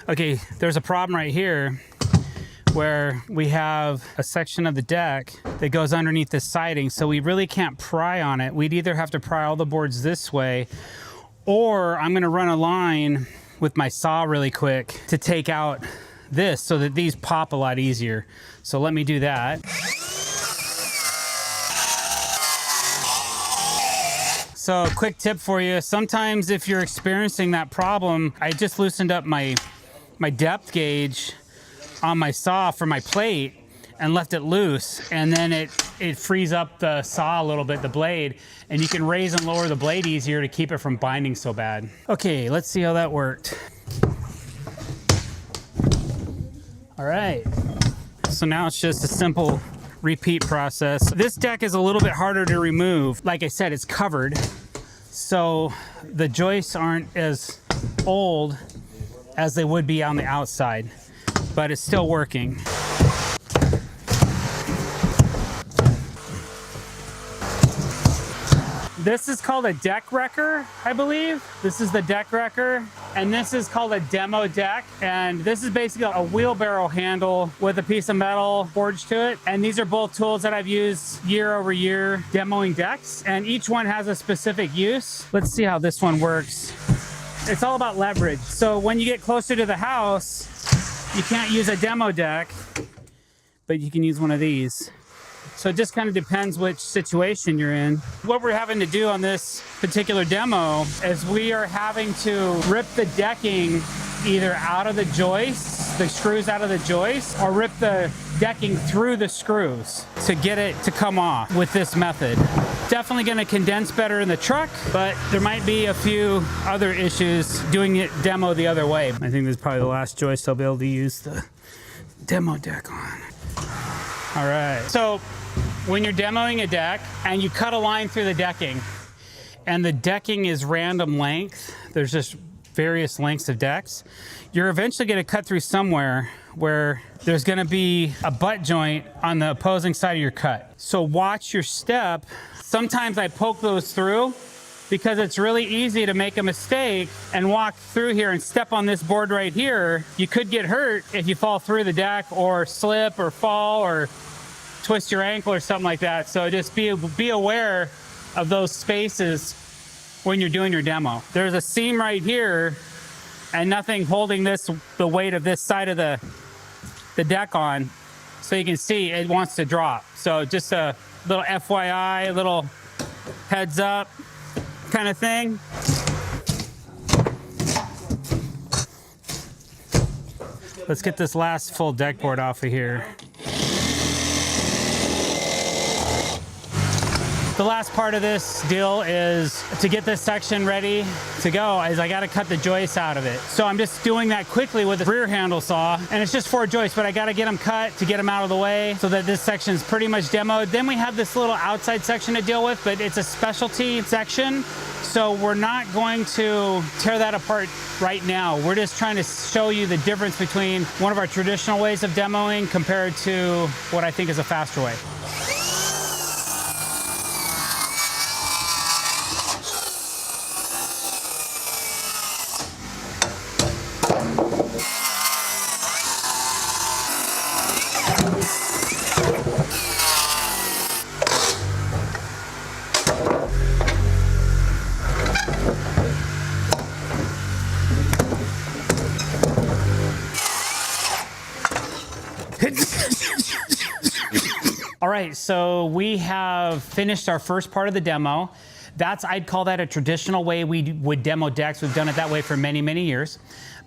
[SPEAKER 2] Okay, there's a problem right here where we have a section of the deck that goes underneath the siding, so we really can't pry on it. We'd either have to pry all the boards this way, or I'm gonna run a line with my saw really quick to take out this so that these pop a lot easier. So let me do that. So quick tip for you, sometimes if you're experiencing that problem, I just loosened up my depth gauge on my saw for my plate and left it loose, and then it frees up the saw a little bit, the blade, and you can raise and lower the blade easier to keep it from binding so bad. Okay, let's see how that worked. All right, so now it's just a simple repeat process. This deck is a little bit harder to remove. Like I said, it's covered, so the joists aren't as old as they would be on the outside, but it's still working. This is called a deck wrecker, I believe. This is the deck wrecker, and this is called a demo deck. And this is basically a wheelbarrow handle with a piece of metal forged to it. And these are both tools that I've used year over year demoing decks, and each one has a specific use. Let's see how this one works. It's all about leverage. So when you get closer to the house, you can't use a demo deck, but you can use one of these. So it just kind of depends which situation you're in. What we're having to do on this particular demo is we are having to rip the decking either out of the joists, the screws out of the joists, or rip the decking through the screws to get it to come off with this method. Definitely going to condense better in the truck, but there might be a few other issues doing it demo the other way. I think this is probably the last joist I'll be able to use the demo deck on. All right, so when you're demoing a deck and you cut a line through the decking and the decking is random length, there's just various lengths of decks, you're eventually going to cut through somewhere where there's going to be a butt joint on the opposing side of your cut. So watch your step. Sometimes I poke those through because it's really easy to make a mistake and walk through here and step on this board right here. You could get hurt if you fall through the deck or slip or fall or twist your ankle or something like that. So just be aware of those spaces when you're doing your demo. There's a seam right here and nothing holding the weight of this side of the deck on. So you can see it wants to drop. So just a little FYI, a little heads up kind of thing. Let's get this last full deck board off of here. The last part of this deal is to get this section ready to go is I gotta cut the joists out of it. So I'm just doing that quickly with a rear handle saw, and it's just 4 joists, but I gotta get them cut to get them out of the way so that this section's pretty much demoed. Then we have this little outside section to deal with, but it's a specialty section. So we're not going to tear that apart right now. We're just trying to show you the difference between one of our traditional ways of demoing compared to what I think is a faster way. All right, so we have finished our first part of the demo. I'd call that a traditional way we would demo decks. We've done it that way for many, many years.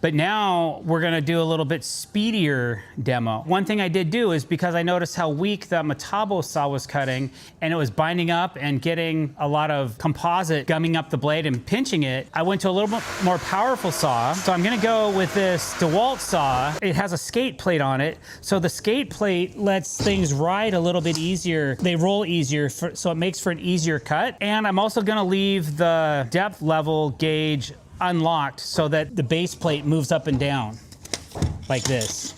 [SPEAKER 2] But now we're gonna do a little bit speedier demo. One thing I did do is because I noticed how weak the Metabo saw was cutting and it was binding up and getting a lot of composite gumming up the blade and pinching it, I went to a little bit more powerful saw. So I'm gonna go with this DeWalt saw. It has a skate plate on it. So the skate plate lets things ride a little bit easier. They roll easier, so it makes for an easier cut. And I'm also gonna leave the depth level gauge unlocked so that the base plate moves up and down like this.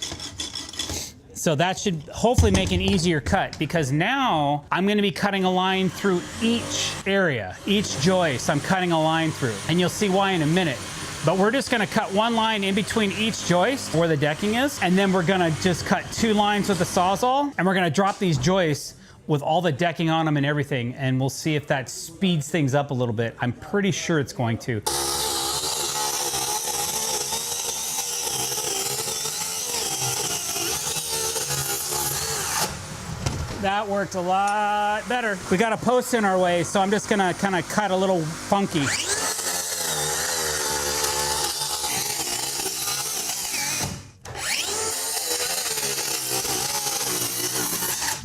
[SPEAKER 2] So that should hopefully make an easier cut, because now I'm going to be cutting a line through each area, each joist I'm cutting a line through, and you'll see why in a minute. But we're just going to cut one line in between each joist where the decking is, and then we're going to just cut 2 lines with the Sawzall, and we're going to drop these joists with all the decking on them and everything, and we'll see if that speeds things up a little bit. I'm pretty sure it's going to. That worked a lot better. We got a post in our way, so I'm just gonna kind of cut a little funky.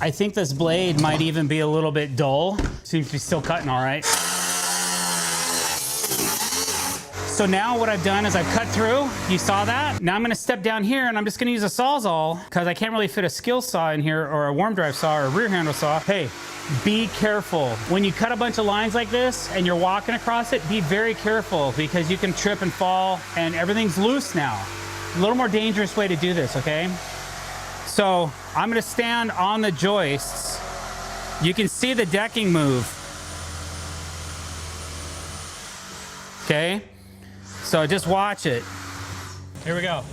[SPEAKER 2] I think this blade might even be a little bit dull. Seems to be still cutting all right. So now what I've done is I've cut through, you saw that? Now I'm gonna step down here and I'm just gonna use a Sawzall because I can't really fit a skill saw in here or a warm drive saw or a rear handle saw. Hey, be careful. When you cut a bunch of lines like this and you're walking across it, be very careful because you can trip and fall and everything's loose now. A little more dangerous way to do this, okay? So I'm gonna stand on the joists. You can see the decking move. Okay? So just watch it. Here we go.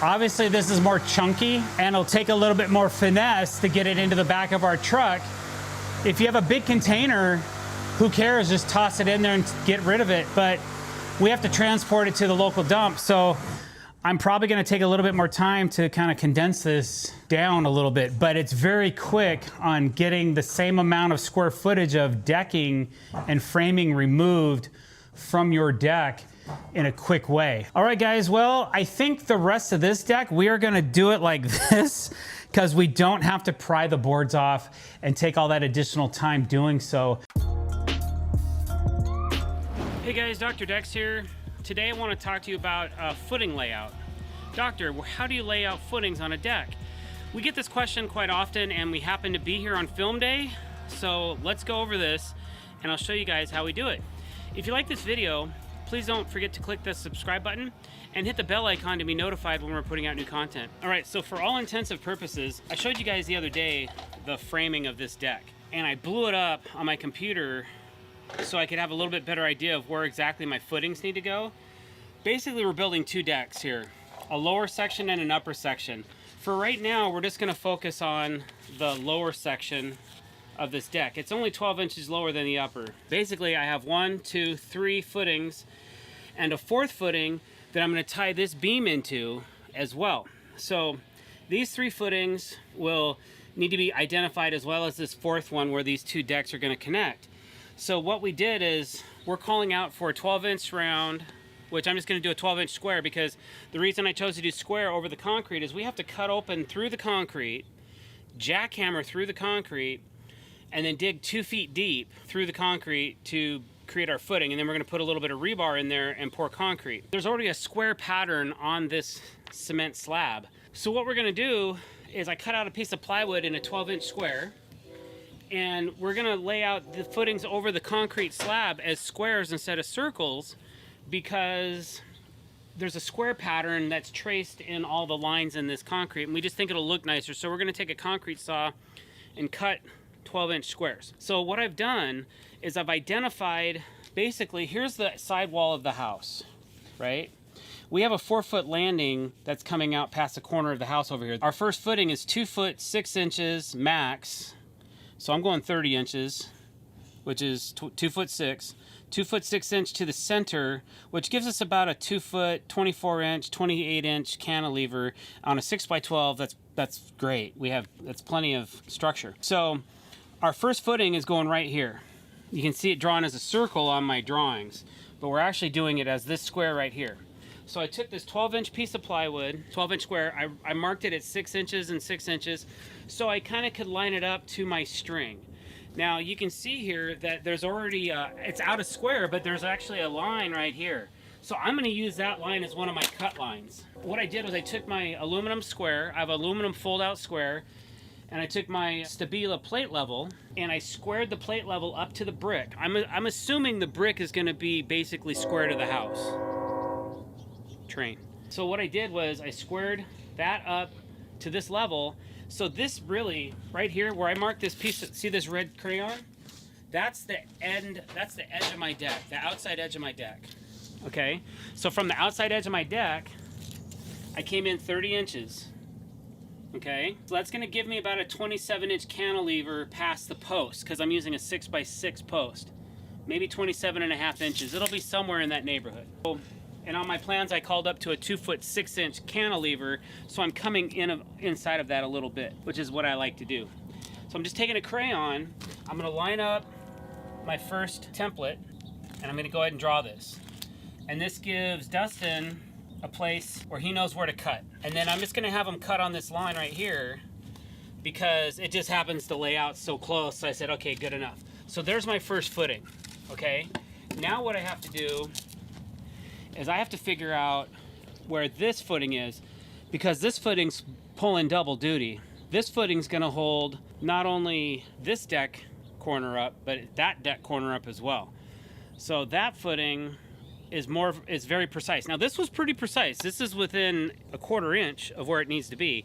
[SPEAKER 2] Obviously this is more chunky and it'll take a little bit more finesse to get it into the back of our truck. If you have a big container, who cares? Just toss it in there and get rid of it. But we have to transport it to the local dump. So I'm probably gonna take a little bit more time to kind of condense this down a little bit, but it's very quick on getting the same amount of square footage of decking and framing removed from your deck in a quick way. All right, guys, well, I think the rest of this deck, we are gonna do it like this because we don't have to pry the boards off and take all that additional time doing so. Hey guys, Dr. Dex here. Today I want to talk to you about footing layout.
[SPEAKER 1] Doctor, how do you lay out footings on a deck? We get this question quite often, and we happen to be here on film day, so let's go over this and I'll show you guys how we do it. If you like this video, please don't forget to click the subscribe button and hit the bell icon to be notified when we're putting out new content. All right, so for all intensive purposes, I showed you guys the other day the framing of this deck, and I blew it up on my computer so I could have a little bit better idea of where exactly my footings need to go. Basically, we're building two decks here, a lower section and an upper section. For right now, we're just gonna focus on the lower section of this deck. It's only 12 inches lower than the upper. Basically, I have 1, 2, 3 footings and a 4th footing that I'm gonna tie this beam into as well. So these 3 footings will need to be identified, as well as this 4th one where these two decks are gonna connect. So what we did is we're calling out for a 12-inch round, which I'm just gonna do a 12-inch square, because the reason I chose to do square over the concrete is we have to cut open through the concrete, jackhammer through the concrete, and then dig 2 feet deep through the concrete to create our footing. And then we're gonna put a little bit of rebar in there and pour concrete. There's already a square pattern on this cement slab. So what we're gonna do is I cut out a piece of plywood in a 12-inch square, and we're gonna lay out the footings over the concrete slab as squares instead of circles, because there's a square pattern that's traced in all the lines in this concrete, and we just think it'll look nicer. So we're gonna take a concrete saw and cut 12-inch squares. So what I've done is I've identified, basically, here's the side wall of the house, right? We have a 4-foot landing that's coming out past the corner of the house over here. Our first footing is 2 foot 6 inches max. So I'm going 30 inches, which is 2 foot 6. 2 foot 6 inch to the center, which gives us about a 2 foot 24 inch 28 inch cantilever on a 6x12. That's great. That's plenty of structure. So our first footing is going right here. You can see it drawn as a circle on my drawings, but we're actually doing it as this square right here. So I took this 12-inch piece of plywood, 12-inch square, I marked it at 6 inches and 6 inches, so I kind of could line it up to my string. Now you can see here that there's already, it's out of square, but there's actually a line right here. So I'm gonna use that line as one of my cut lines. What I did was I took my aluminum square, I have aluminum fold-out square, and I took my Stabila plate level, and I squared the plate level up to the brick. I'm assuming the brick is gonna be basically square to the house. Train. So what I did was I squared that up to this level. So this really, right here, where I marked this piece, see this red crayon? That's the end, that's the edge of my deck, the outside edge of my deck. Okay, so from the outside edge of my deck, I came in 30 inches. Okay, so that's gonna give me about a 27-inch cantilever past the post, because I'm using a 6x6 post. Maybe 27.5 inches. It'll be somewhere in that neighborhood. And on my plans, I called up to a 2 foot 6 inch cantilever, so I'm coming inside of that a little bit, which is what I like to do. So I'm just taking a crayon, I'm gonna line up my first template, and I'm gonna go ahead and draw this. And this gives Dustin a place where he knows where to cut. And then I'm just gonna have him cut on this line right here, because it just happens to lay out so close, so I said, okay, good enough. So there's my first footing, okay? Now what I have to do is I have to figure out where this footing is, because this footing's pulling double duty. This footing's gonna hold not only this deck corner up, but that deck corner up as well. So that footing is very precise. Now this was pretty precise. This is within a 1/4 inch of where it needs to be.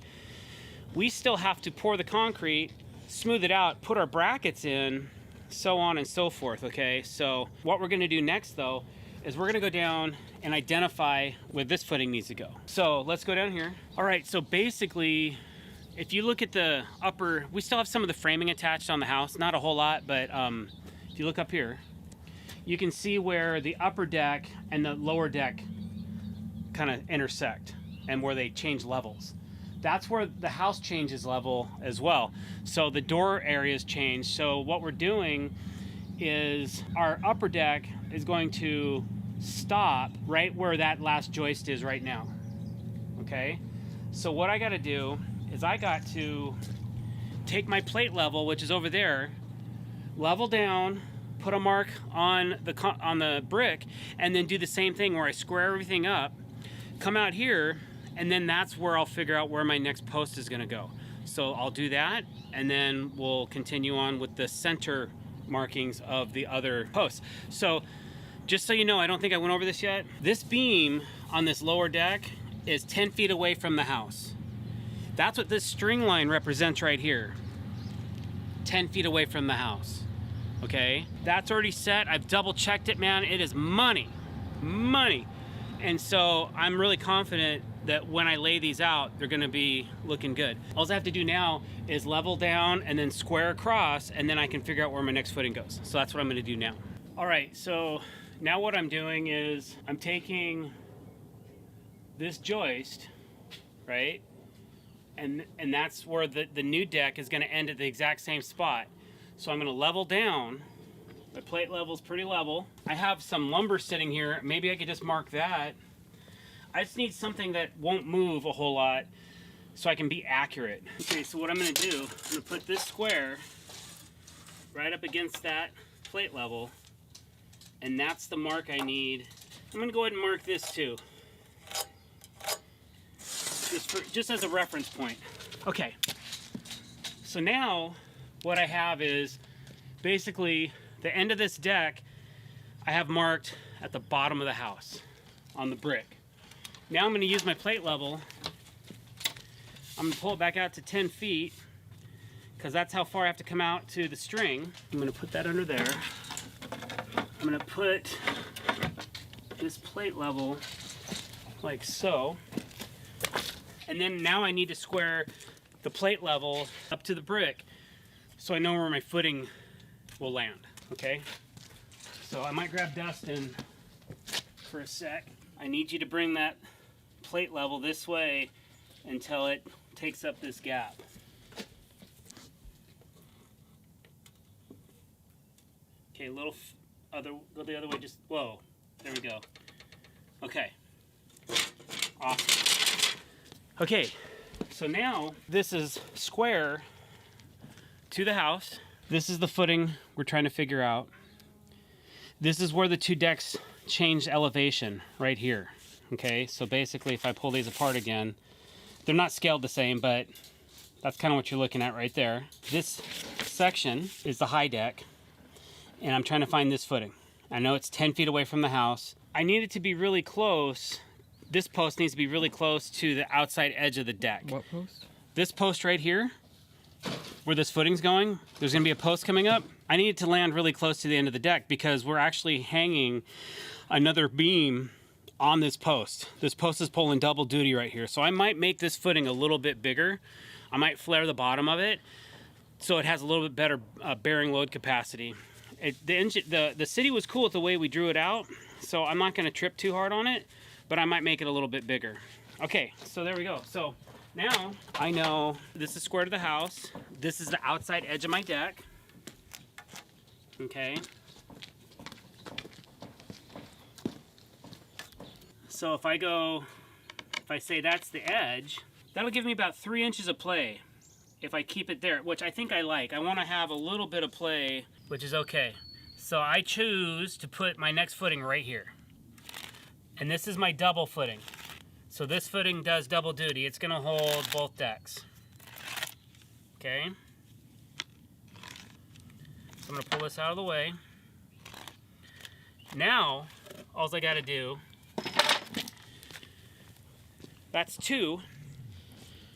[SPEAKER 1] We still have to pour the concrete, smooth it out, put our brackets in, so on and so forth, okay? So what we're gonna do next though is we're gonna go down and identify where this footing needs to go. So let's go down here. All right, so basically, if you look at the upper, we still have some of the framing attached on the house, not a whole lot, but if you look up here, you can see where the upper deck and the lower deck kind of intersect and where they change levels. That's where the house changes level as well. So the door areas change. So what we're doing is our upper deck is going to stop right where that last joist is right now. Okay, so what I got to do is I got to take my plate level, which is over there, level down, put a mark on the brick, and then do the same thing where I square everything up, come out here, and then that's where I'll figure out where my next post is gonna go. So I'll do that, and then we'll continue on with the center markings of the other posts. So just so you know, I don't think I went over this yet. This beam on this lower deck is 10 feet away from the house. That's what this string line represents right here. 10 feet away from the house, okay? That's already set. I've double checked it, man. It is money, money. And so I'm really confident that when I lay these out, they're gonna be looking good. All I have to do now is level down and then square across, and then I can figure out where my next footing goes. So that's what I'm gonna do now. All right, so now what I'm doing is I'm taking this joist, right? And that's where the new deck is gonna end at the exact same spot. So I'm gonna level down. My plate level is pretty level. I have some lumber sitting here. Maybe I could just mark that. I just need something that won't move a whole lot so I can be accurate. Okay, so what I'm gonna do, I'm gonna put this square right up against that plate level, and that's the mark I need. I'm gonna go ahead and mark this too, just as a reference point. Okay, so now what I have is basically the end of this deck I have marked at the bottom of the house on the brick. Now I'm going to use my plate level. I'm going to pull it back out to 10 feet because that's how far I have to come out to the string. I'm going to put that under there. I'm going to put this plate level like so. And then now I need to square the plate level up to the brick so I know where my footing will land, okay? So I might grab Dustin for a sec. I need you to bring that plate level this way until it takes up this gap. Okay, go the other way, just, whoa, there we go. Okay, awesome. Okay, so now this is square to the house. This is the footing we're trying to figure out. This is where the two decks change elevation, right here. Okay, so basically if I pull these apart again, they're not scaled the same, but that's kind of what you're looking at right there. This section is the high deck, and I'm trying to find this footing. I know it's 10 feet away from the house. I need it to be really close. This post needs to be really close to the outside edge of the deck.
[SPEAKER 3] What post?
[SPEAKER 1] This post right here, where this footing's going, there's gonna be a post coming up. I need it to land really close to the end of the deck because we're actually hanging another beam on this post. This post is pulling double duty right here. So I might make this footing a little bit bigger. I might flare the bottom of it so it has a little bit better bearing load capacity. The city was cool with the way we drew it out, so I'm not gonna trip too hard on it, but I might make it a little bit bigger. Okay, so there we go. So now I know this is square to the house. This is the outside edge of my deck. Okay. So if I say that's the edge, that'll give me about 3 inches of play if I keep it there, which I think I like. I want to have a little bit of play, which is okay. So I choose to put my next footing right here. And this is my double footing. So this footing does double duty. It's gonna hold both decks. Okay. So I'm gonna pull this out of the way. Now, all I gotta do, that's 2.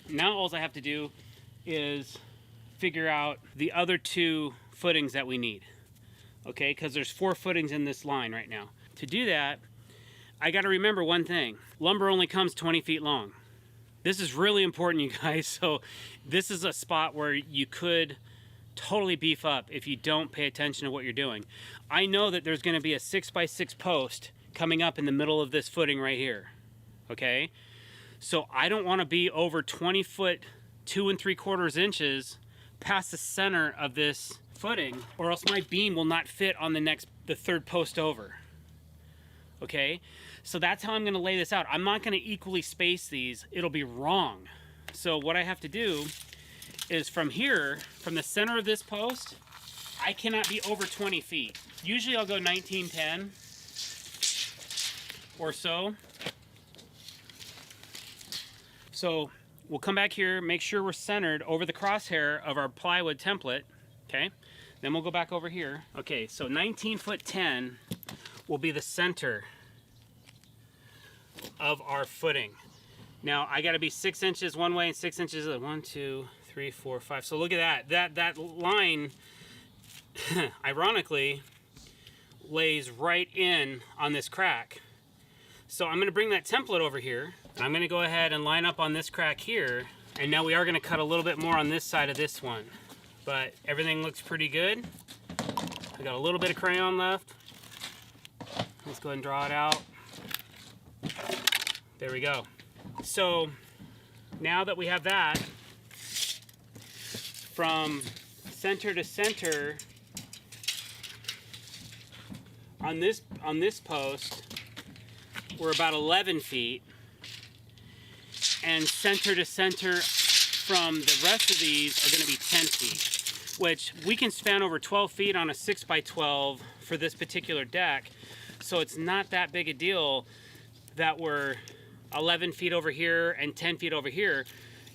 [SPEAKER 1] Now all I have to do is figure out the other 2 footings that we need. Okay, because there's 4 footings in this line right now. To do that, I got to remember one thing. Lumber only comes 20 feet long. This is really important, you guys. So this is a spot where you could totally beef up if you don't pay attention to what you're doing. I know that there's going to be a 6x6 post coming up in the middle of this footing right here. Okay? So I don't want to be over 20 foot, 2 3/4 inches past the center of this footing, or else my beam will not fit on the third post over. Okay, so that's how I'm going to lay this out. I'm not going to equally space these. It'll be wrong. So what I have to do is from here, from the center of this post, I cannot be over 20 feet. Usually I'll go 1910 or so. So we'll come back here, make sure we're centered over the crosshair of our plywood template, okay? Then we'll go back over here. Okay, so 19 foot 10 will be the center of our footing. Now I gotta be 6 inches one way and 6 inches the other. 1, 2, 3, 4, 5. So look at that. That line, ironically, lays right in on this crack. So I'm gonna bring that template over here. I'm gonna go ahead and line up on this crack here. And now we are gonna cut a little bit more on this side of this one. But everything looks pretty good. I got a little bit of crayon left. Let's go ahead and draw it out. There we go. So now that we have that, from center to center on this post, we're about 11 feet. And center to center from the rest of these are gonna be 10 feet, which we can span over 12 feet on a 6x12 for this particular deck. So it's not that big a deal that we're 11 feet over here and 10 feet over here.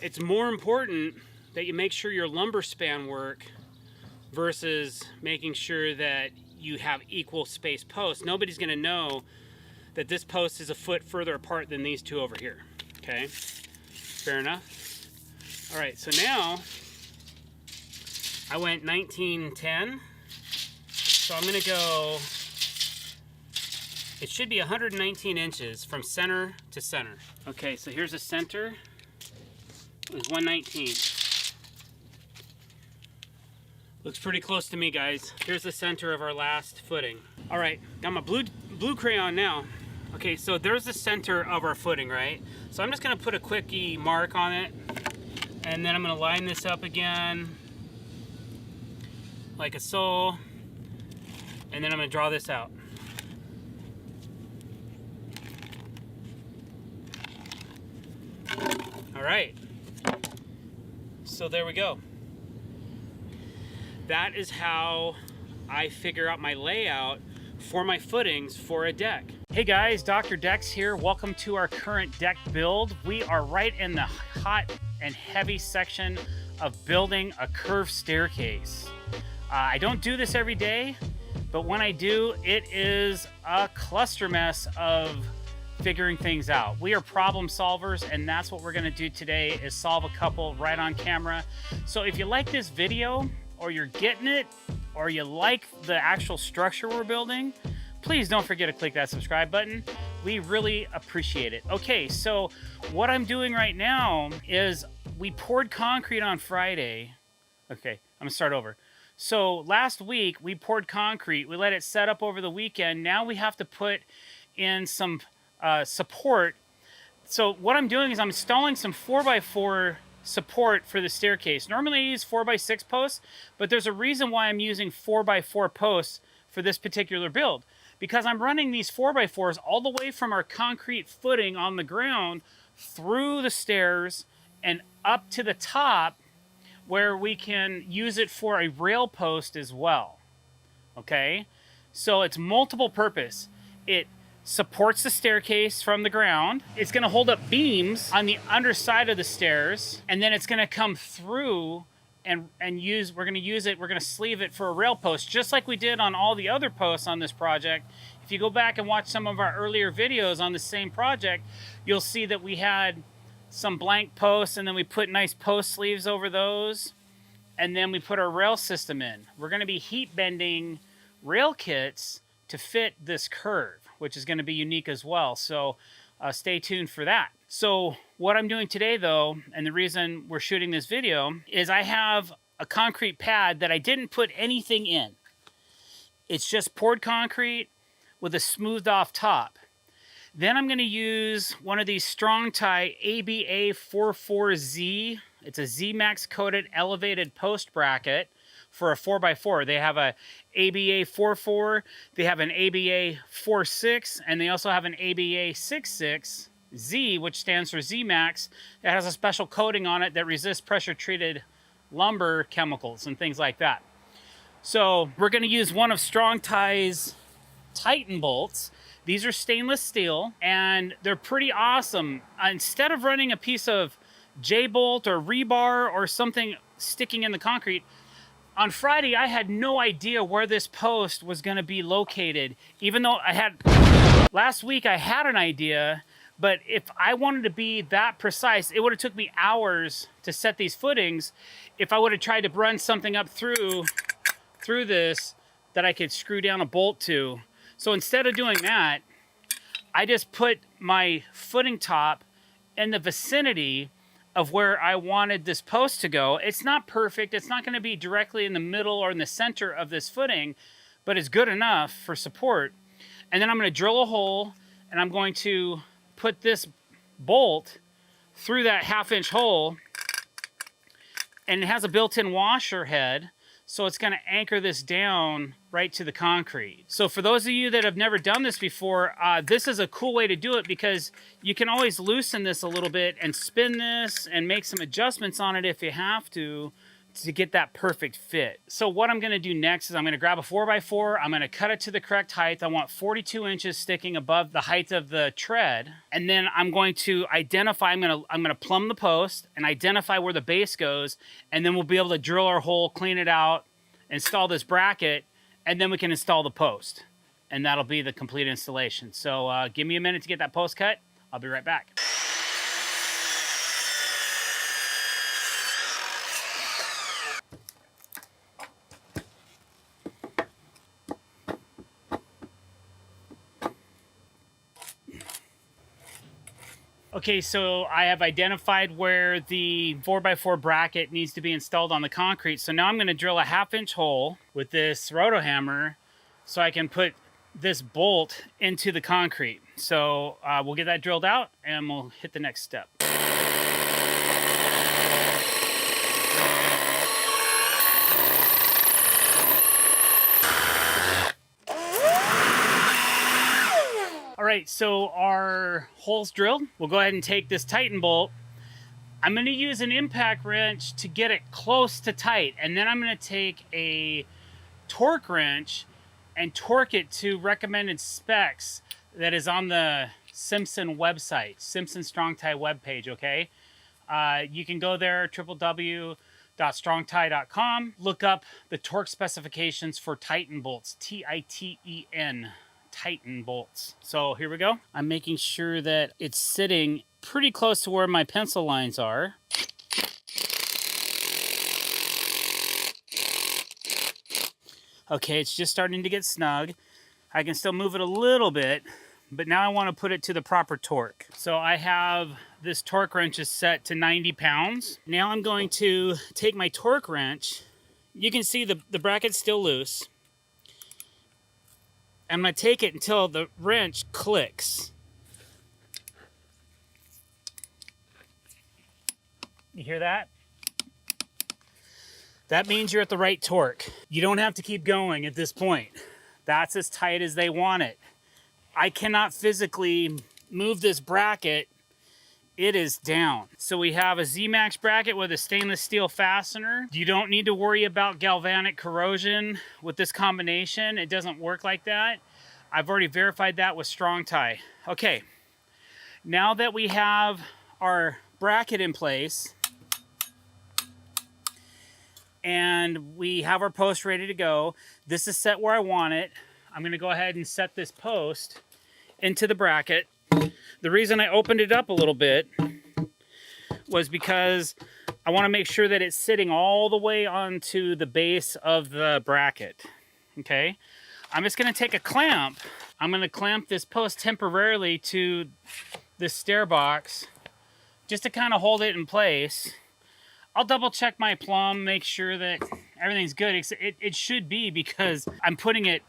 [SPEAKER 1] It's more important that you make sure your lumber span work versus making sure that you have equal space posts. Nobody's gonna know that this post is a foot further apart than these two over here, okay? Fair enough? All right, so now I went 1910. So I'm gonna go, it should be 119 inches from center to center. Okay, so here's the center. It was 119. Looks pretty close to me, guys. Here's the center of our last footing. All right, got my blue crayon now. Okay, so there's the center of our footing, right? So I'm just gonna put a quickie mark on it, and then I'm gonna line this up again, like so, and then I'm gonna draw this out. All right, so there we go. That is how I figure out my layout for my footings for a deck. Hey guys, Dr. Decks here. Welcome to our current deck build. We are right in the hot and heavy section of building a curved staircase. I don't do this every day, but when I do, it is a cluster mess of figuring things out. We are problem solvers, and that's what we're gonna do today, is solve a couple right on camera. So if you like this video, or you're getting it, or you like the actual structure we're building, please don't forget to click that subscribe button. We really appreciate it. Okay, so what I'm doing right now is we poured concrete on Friday. Okay, I'm gonna start over. So last week we poured concrete, we let it set up over the weekend. Now we have to put in some support. So what I'm doing is I'm installing some 4x4 support for the staircase. Normally I use 4x6 posts, but there's a reason why I'm using 4x4 posts for this particular build, because I'm running these 4x4s all the way from our concrete footing on the ground through the stairs and up to the top, where we can use it for a rail post as well. Okay, so it's multiple purpose. It supports the staircase from the ground. It's gonna hold up beams on the underside of the stairs, and then it's gonna come through and we're gonna sleeve it for a rail post, just like we did on all the other posts on this project. If you go back and watch some of our earlier videos on the same project, you'll see that we had some blank posts, and then we put nice post sleeves over those, and then we put our rail system in. We're gonna be heat bending rail kits to fit this curve, which is going to be unique as well. So stay tuned for that. So what I'm doing today though, and the reason we're shooting this video, is I have a concrete pad that I didn't put anything in. It's just poured concrete with a smoothed off top. Then I'm going to use one of these strong tie ABA 44Z. It's a Z-Max coated elevated post bracket for a 4x4. They have a ABA 44, they have an ABA 46, and they also have an ABA 66 Z, which stands for Z-Max. It has a special coating on it that resists pressure treated lumber chemicals and things like that. So we're going to use one of Strong Tie's Titan bolts.
[SPEAKER 2] These are stainless steel, and they're pretty awesome. Instead of running a piece of J-bolt or rebar or something sticking in the concrete, on Friday, I had no idea where this post was going to be located, even though last week I had an idea, but if I wanted to be that precise, it would have took me hours to set these footings if I would have tried to run something up through this that I could screw down a bolt to. So instead of doing that, I just put my footing top in the vicinity of where I wanted this post to go. It's not perfect. It's not going to be directly in the middle or in the center of this footing, but it's good enough for support. And then I'm going to drill a hole, and I'm going to put this bolt through that 1/2-inch hole, and it has a built-in washer head, so it's going to anchor this down right to the concrete. So for those of you that have never done this before, this is a cool way to do it because you can always loosen this a little bit and spin this and make some adjustments on it if you have to get that perfect fit. So what I'm going to do next is I'm going to grab a 4x4. I'm going to cut it to the correct height. I want 42 inches sticking above the height of the tread. And then I'm going to identify, I'm going to plumb the post and identify where the base goes. And then we'll be able to drill our hole, clean it out, install this bracket, and then we can install the post. And that'll be the complete installation. So give me a minute to get that post cut. I'll be right back. Okay, so I have identified where the 4x4 bracket needs to be installed on the concrete. So now I'm going to drill a 1/2-inch hole with this roto hammer so I can put this bolt into the concrete. So we'll get that drilled out and we'll hit the next step. All right, so our hole's drilled. We'll go ahead and take this Titan bolt. I'm going to use an impact wrench to get it close to tight, and then I'm going to take a torque wrench and torque it to recommended specs that is on the Simpson website, Simpson Strong Tie webpage, okay? You can go there, www.strongtie.com, look up the torque specifications for Titan bolts, T-I-T-E-N. Titan bolts. So here we go. I'm making sure that it's sitting pretty close to where my pencil lines are. Okay, it's just starting to get snug. I can still move it a little bit, but now I want to put it to the proper torque. So I have this torque wrench is set to 90 pounds. Now I'm going to take my torque wrench. You can see the bracket's still loose. I'm going to take it until the wrench clicks. You hear that? That means you're at the right torque. You don't have to keep going at this point. That's as tight as they want it. I cannot physically move this bracket. It is down. So we have a Z-Max bracket with a stainless steel fastener. You don't need to worry about galvanic corrosion with this combination. It doesn't work like that. I've already verified that with Strong Tie. Okay, now that we have our bracket in place and we have our post ready to go, this is set where I want it. I'm gonna go ahead and set this post into the bracket. The reason I opened it up a little bit was because I want to make sure that it's sitting all the way onto the base of the bracket. Okay, I'm just going to take a clamp. I'm going to clamp this post temporarily to this stair box just to kind of hold it in place. I'll double check my plumb, make sure that everything's good. It should be, because I'm putting it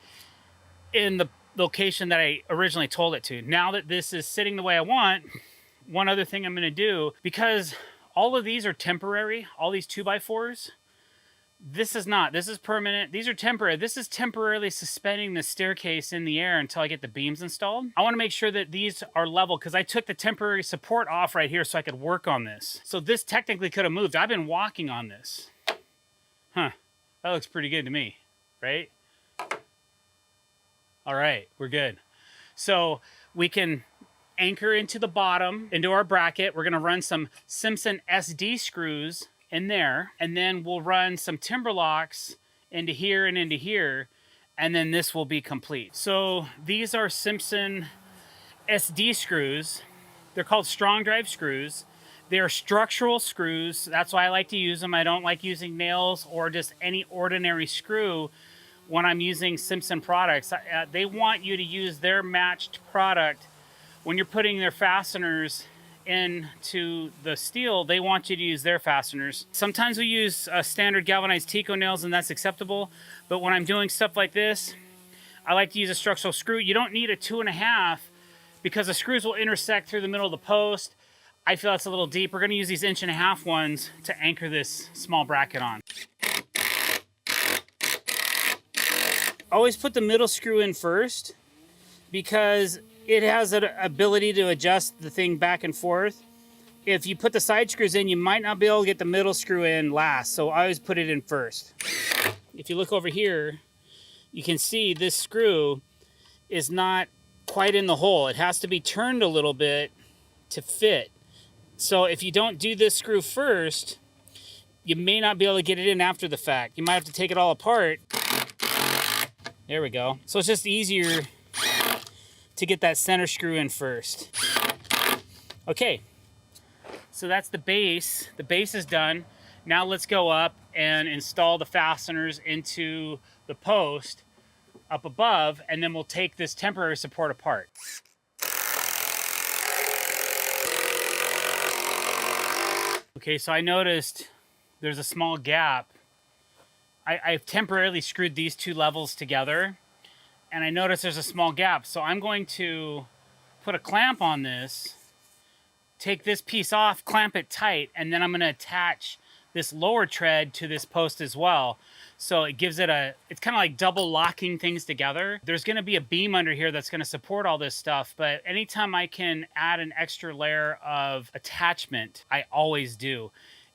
[SPEAKER 2] in the location that I originally told it to. Now that this is sitting the way I want, one other thing I'm going to do, because all of these are temporary, all these 2x4s, this is not. This is permanent. These are temporary. This is temporarily suspending the staircase in the air until I get the beams installed. I want to make sure that these are level, because I took the temporary support off right here so I could work on this. So this technically could have moved. I've been walking on this. Huh. That looks pretty good to me, right? All right, we're good.
[SPEAKER 1] So we can anchor into the bottom, into our bracket. We're gonna run some Simpson SD screws in there, and then we'll run some timber locks into here and into here, and then this will be complete. So these are Simpson SD screws. They're called strong drive screws. They're structural screws. That's why I like to use them. I don't like using nails or just any ordinary screw when I'm using Simpson products. They want you to use their matched product. When you're putting their fasteners into the steel, they want you to use their fasteners. Sometimes we use standard galvanized Tico nails, and that's acceptable. But when I'm doing stuff like this, I like to use a structural screw. You don't need a 2.5 because the screws will intersect through the middle of the post. I feel that's a little deep. We're gonna use these 1.5 ones to anchor this small bracket on. Always put the middle screw in first because it has an ability to adjust the thing back and forth. If you put the side screws in, you might not be able to get the middle screw in last, so I always put it in first. If you look over here, you can see this screw is not quite in the hole. It has to be turned a little bit to fit. So if you don't do this screw first, you may not be able to get it in after the fact. You might have to take it all apart. There we go. So it's just easier to get that center screw in first. Okay, so that's the base. The base is done. Now let's go up and install the fasteners into the post up above, and then we'll take this temporary support apart. Okay, so I noticed there's a small gap. I've temporarily screwed these two levels together, and I noticed there's a small gap. So I'm going to put a clamp on this, take this piece off, clamp it tight, and then I'm gonna attach this lower tread to this post as well. So it gives it it's kind of like double locking things together. There's gonna be a beam under here that's gonna support all this stuff, but anytime I can add an extra layer of attachment, I always do.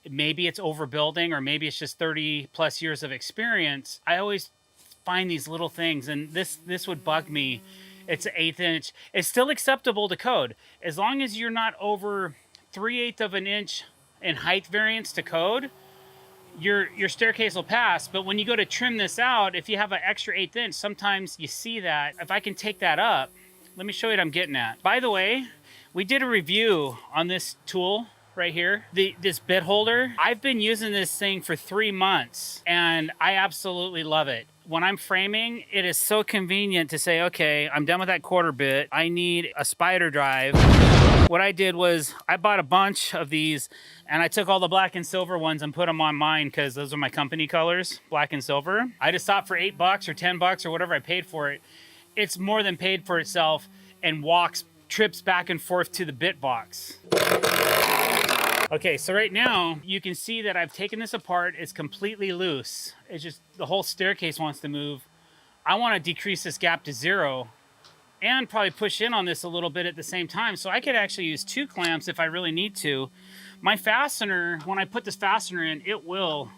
[SPEAKER 1] Maybe it's overbuilding, or maybe it's just 30 plus years of experience. I always find these little things, and this would bug me. It's an 1/8 inch. It's still acceptable to code. As long as you're not over 3/8 of an inch in height variance to code, your staircase will pass. But when you go to trim this out, if you have an extra 1/8 inch, sometimes you see that. If I can take that up, let me show you what I'm getting at. By the way, we did a review on this tool right here, this bit holder. I've been using this thing for 3 months, and I absolutely love it. When I'm framing, it is so convenient to say, okay, I'm done with that quarter bit. I need a spider drive. What I did was I bought a bunch of these, and I took all the black and silver ones and put them on mine because those are my company colors, black and silver. I just stopped for $8 or $10 or whatever I paid for it. It's more than paid for itself, and trips back and forth to the bit box. Okay, so right now you can see that I've taken this apart. It's completely loose. It's just the whole staircase wants to move. I want to decrease this gap to 0 and probably push in on this a little bit at the same time. So I could actually use 2 clamps if I really need to. My fastener, when I put this fastener in, it will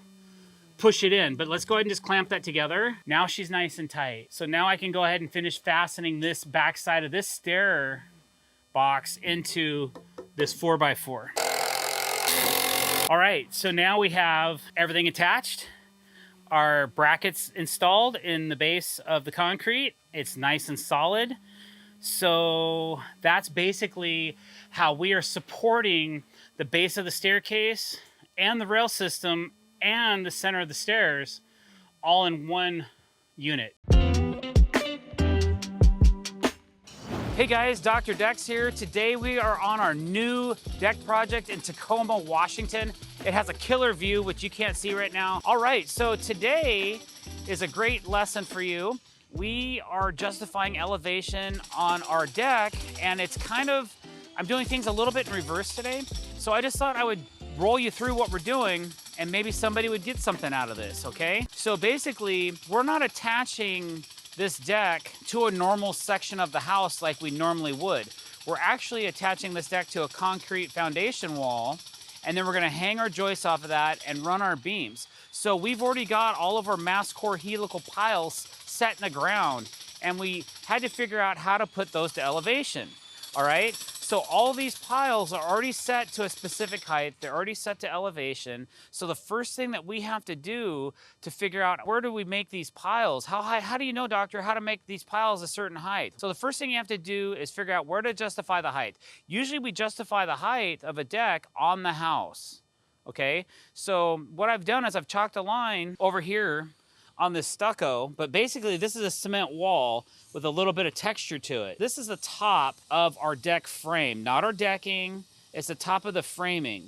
[SPEAKER 1] push it in, but let's go ahead and just clamp that together. Now she's nice and tight. So now I can go ahead and finish fastening this back side of this stair box into this 4x4. All right, so now we have everything attached. Our brackets installed in the base of the concrete. It's nice and solid. So that's basically how we are supporting the base of the staircase and the rail system and the center of the stairs all in one unit. Hey guys, Dr. Decks here. Today we are on our new deck project in Tacoma, Washington. It has a killer view, which you can't see right now. All right, so today is a great lesson for you. We are justifying elevation on our deck, and it's kind of, I'm doing things a little bit in reverse today. So I just thought I would roll you through what we're doing, and maybe somebody would get something out of this, okay? So basically, we're not attaching this deck to a normal section of the house like we normally would. We're actually attaching this deck to a concrete foundation wall, and then we're gonna hang our joists off of that and run our beams. So we've already got all of our mass core helical piles set in the ground, and we had to figure out how to put those to elevation, all right? So all these piles are already set to a specific height. They're already set to elevation. So the first thing that we have to do to figure out where do we make these piles? How high? How do you know, doctor, how to make these piles a certain height? So the first thing you have to do is figure out where to justify the height. Usually we justify the height of a deck on the house, okay? So what I've done is I've chalked a line over here on this stucco, but basically this is a cement wall with a little bit of texture to it. This is the top of our deck frame, not our decking, it's the top of the framing.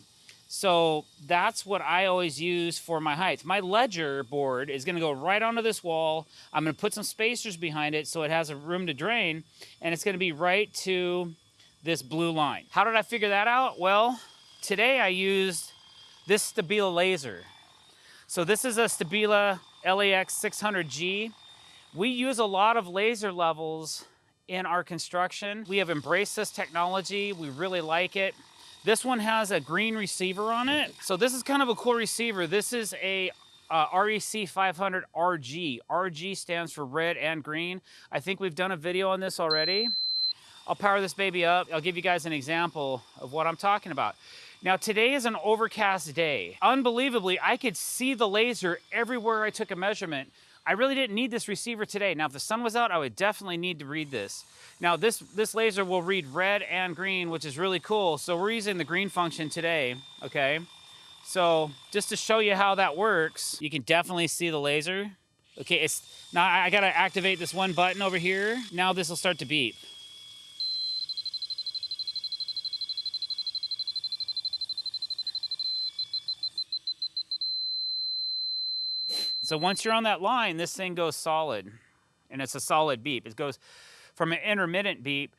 [SPEAKER 1] So that's what I always use for my height. My ledger board is gonna go right onto this wall. I'm gonna put some spacers behind it so it has a room to drain, and it's gonna be right to this blue line. How did I figure that out? Well, today I used this Stabila laser. So this is a Stabila LAX 600G. We use a lot of laser levels in our construction. We have embraced this technology. We really like it. This one has a green receiver on it. So this is kind of a cool receiver. This is a REC 500 RG. RG stands for red and green. I think we've done a video on this already. I'll power this baby up. I'll give you guys an example of what I'm talking about. Now today is an overcast day. Unbelievably, I could see the laser everywhere I took a measurement. I really didn't need this receiver today. Now if the sun was out, I would definitely need to read this. Now this laser will read red and green, which is really cool. So we're using the green function today, okay? So just to show you how that works, you can definitely see the laser. Okay, now I gotta activate this one button over here. Now this will start to beep. So once you're on that line, this thing goes solid, and it's a solid beep. It goes from an intermittent beep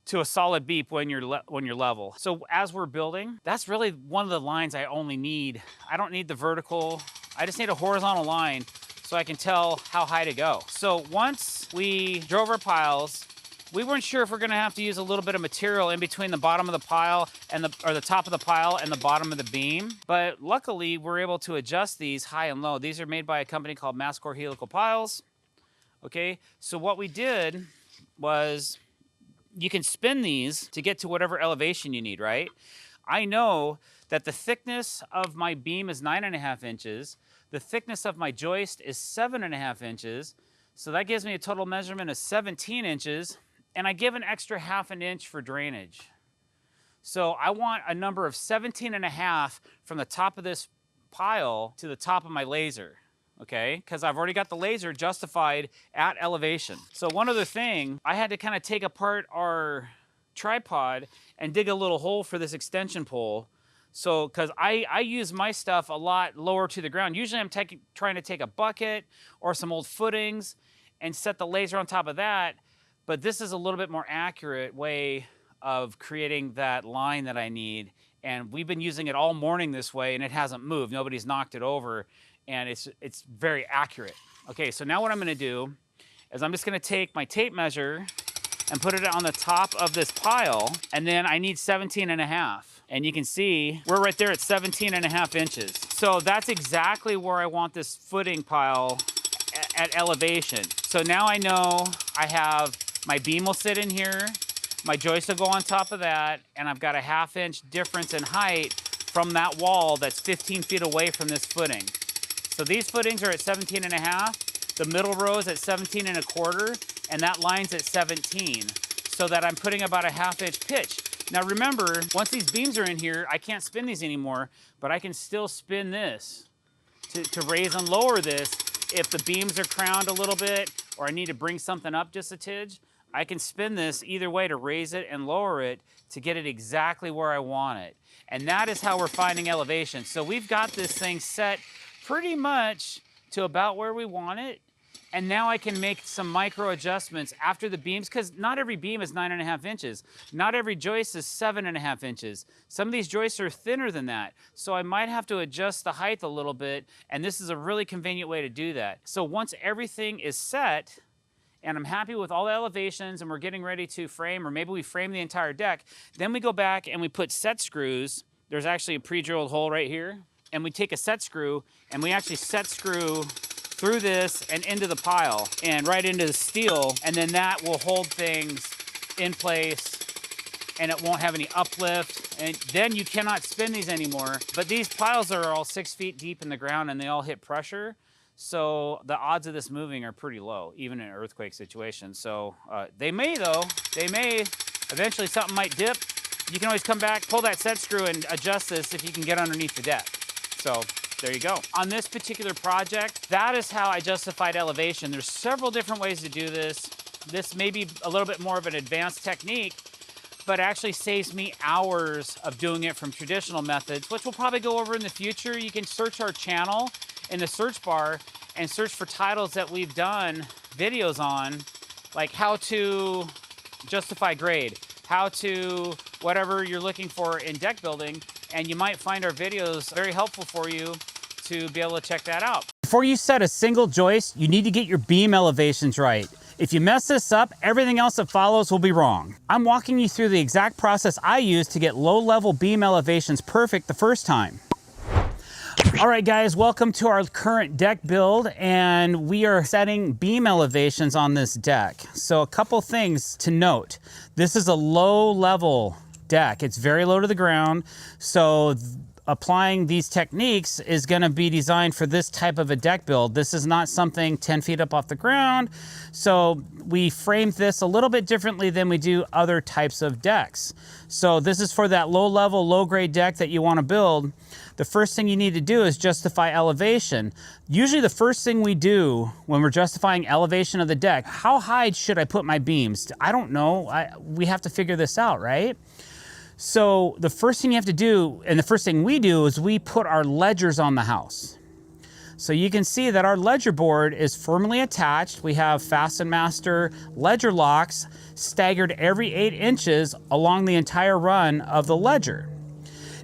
[SPEAKER 1] to a solid beep when you're level. So as we're building, that's really one of the lines I only need. I don't need the vertical. I just need a horizontal line so I can tell how high to go. So once we drove our piles, we weren't sure if we're gonna have to use a little bit of material in between the bottom of the pile and the top of the pile and the bottom of the beam. But luckily, we're able to adjust these high and low. These are made by a company called Masterclass Helical Piles. Okay, so what we did was you can spin these to get to whatever elevation you need, right? I know that the thickness of my beam is 9.5 inches. The thickness of my joist is 7.5 inches. So that gives me a total measurement of 17 inches. And I give an extra 1/2 inch for drainage. So I want a number of 17.5 from the top of this pile to the top of my laser, okay? Because I've already got the laser justified at elevation. So one other thing, I had to kind of take apart our tripod and dig a little hole for this extension pole. So, because I use my stuff a lot lower to the ground. Usually I'm trying to take a bucket or some old footings and set the laser on top of that. But this is a little bit more accurate way of creating that line that I need. And we've been using it all morning this way and it hasn't moved. Nobody's knocked it over and it's very accurate. Okay, so now what I'm gonna do is I'm just gonna take my tape measure and put it on the top of this pile, and then I need 17.5. And you can see we're right there at 17.5 inches. So that's exactly where I want this footing pile at elevation. So now I know I have my beam will sit in here, my joist will go on top of that, and I've got a 1/2 inch difference in height from that wall that's 15 feet away from this footing. So these footings are at 17.5, the middle row is at 17.25, and that line's at 17, so that I'm putting about a 1/2 inch pitch. Now remember, once these beams are in here, I can't spin these anymore, but I can still spin this to raise and lower this. If the beams are crowned a little bit, or I need to bring something up just a tidge, I can spin this either way to raise it and lower it to get it exactly where I want it. And that is how we're finding elevation. So we've got this thing set pretty much to about where we want it. And now I can make some micro adjustments after the beams, because not every beam is 9.5 inches. Not every joist is 7.5 inches. Some of these joists are thinner than that. So I might have to adjust the height a little bit, and this is a really convenient way to do that. So once everything is set, and I'm happy with all the elevations and we're getting ready to frame, or maybe we frame the entire deck, then we go back and we put set screws. There's actually a pre-drilled hole right here. And we take a set screw and we actually set screw
[SPEAKER 2] through this and into the pile and right into the steel, and then that will hold things in place and it won't have any uplift, and then you cannot spin these anymore. But these piles are all 6 feet deep in the ground and they all hit pressure, so the odds of this moving are pretty low, even in an earthquake situation. So they may though, eventually something might dip. You can always come back, pull that set screw and adjust this if you can get underneath the deck. So there you go. On this particular project, that is how I justified elevation. There's several different ways to do this. This may be a little bit more of an advanced technique, but actually saves me hours of doing it from traditional methods, which we'll probably go over in the future. You can search our channel in the search bar and search for titles that we've done videos on, like how to justify grade, how to whatever you're looking for in deck building, and you might find our videos very helpful for you to be able to check that out. Before you set a single joist, you need to get your beam elevations right. If you mess this up, everything else that follows will be wrong. I'm walking you through the exact process I use to get low-level beam elevations perfect the first time. All right, guys, welcome to our current deck build, and we are setting beam elevations on this deck. So a couple things to note. This is a low-level deck. It's very low to the ground, so applying these techniques is going to be designed for this type of a deck build. This is not something 10 feet up off the ground, so we framed this a little bit differently than we do other types of decks. So this is for that low-level, low-grade deck that you want to build. The first thing you need to do is justify elevation. Usually the first thing we do when we're justifying elevation of the deck, how high should I put my beams? I don't know. We have to figure this out, right? So the first thing you have to do, and the first thing we do, is we put our ledgers on the house. So you can see that our ledger board is firmly attached. We have Fasten Master ledger locks staggered every 8 inches along the entire run of the ledger.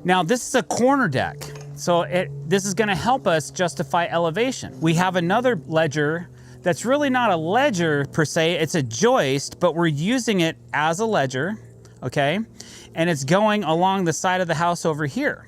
[SPEAKER 2] Now this is a corner deck, so this is gonna help us justify elevation. We have another ledger that's really not a ledger per se, it's a joist, but we're using it as a ledger, okay? And it's going along the side of the house over here.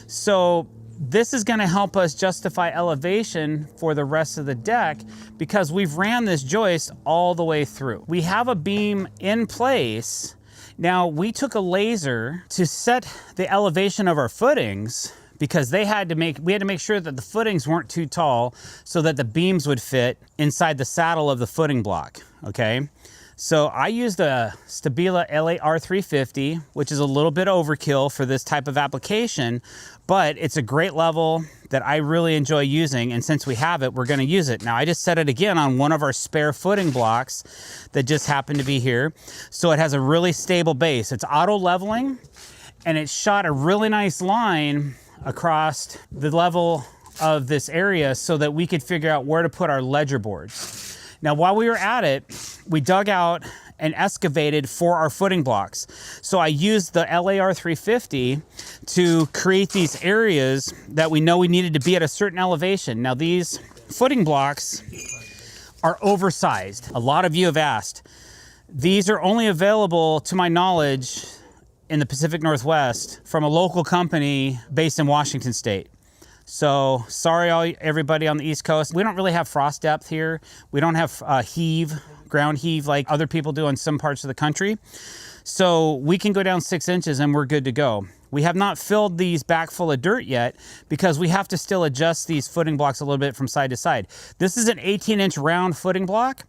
[SPEAKER 2] So this is gonna help us justify elevation for the rest of the deck because we've ran this joist all the way through. We have a beam in place. Now we took a laser to set the elevation of our footings because we had to make sure that the footings weren't too tall so that the beams would fit inside the saddle of the footing block, okay? So I used a Stabila LA-R350, which is a little bit overkill for this type of application, but it's a great level that I really enjoy using, and since we have it, we're gonna use it. Now I just set it again on one of our spare footing blocks that just happened to be here. So it has a really stable base. It's auto leveling, and it shot a really nice line across the level of this area so that we could figure out where to put our ledger boards. Now, while we were at it, we dug out and excavated for our footing blocks. So I used the LA-R350 to create these areas that we know we needed to be at a certain elevation. Now, these footing blocks are oversized. A lot of you have asked. These are only available, to my knowledge, in the Pacific Northwest from a local company based in Washington State. So sorry, everybody on the East Coast. We don't really have frost depth here. We don't have ground heave like other people do in some parts of the country. So we can go down 6 inches and we're good to go. We have not filled these back full of dirt yet because we have to still adjust these footing blocks a little bit from side to side. This is an 18-inch round footing block.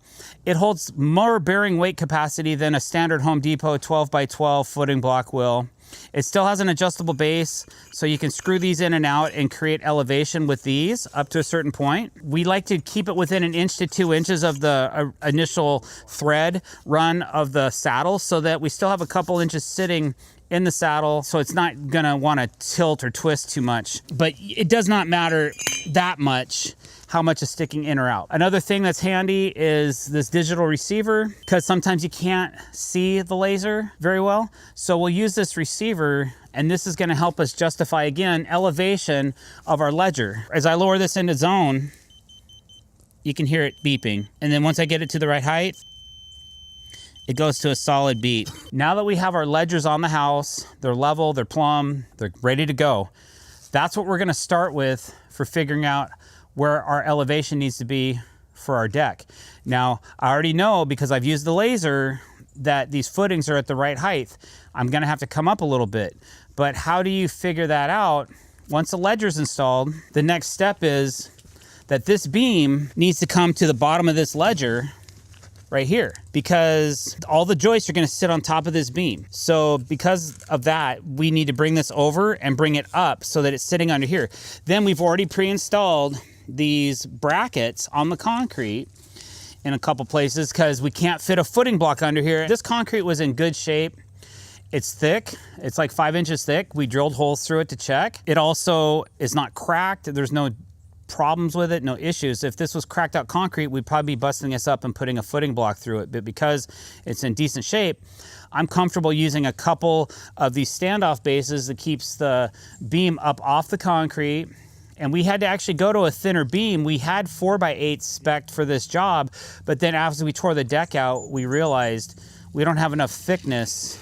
[SPEAKER 2] It holds more bearing weight capacity than a standard Home Depot 12x12 footing block will. It still has an adjustable base, so you can screw these in and out and create elevation with these up to a certain point. We like to keep it within 1 inch to 2 inches of the initial thread run of the saddle so that we still have a couple inches sitting in the saddle, so it's not gonna wanna tilt or twist too much. But it does not matter that much how much is sticking in or out. Another thing that's handy is this digital receiver, because sometimes you can't see the laser very well. So we'll use this receiver, and this is gonna help us justify, again, elevation of our ledger. As I lower this into zone, you can hear it beeping. And then once I get it to the right height, it goes to a solid beat. Now that we have our ledgers on the house, they're level, they're plumb, they're ready to go. That's what we're gonna start with for figuring out where our elevation needs to be for our deck. Now, I already know because I've used the laser that these footings are at the right height. I'm gonna have to come up a little bit. But how do you figure that out? Once the ledger's installed, the next step is that this beam needs to come to the bottom of this ledger right here, because all the joists are gonna sit on top of this beam. So because of that, we need to bring this over and bring it up so that it's sitting under here. Then we've already pre-installed these brackets on the concrete in a couple places because we can't fit a footing block under here. This concrete was in good shape. It's thick, it's like 5 inches thick. We drilled holes through it to check. It also is not cracked. There's no problems with it, no issues. If this was cracked out concrete, we'd probably be busting this up and putting a footing block through it. But because it's in decent shape, I'm comfortable using a couple of these standoff bases that keeps the beam up off the concrete. And we had to actually go to a thinner beam. We had 4x8 spec'd for this job, but then after we tore the deck out, we realized we don't have enough thickness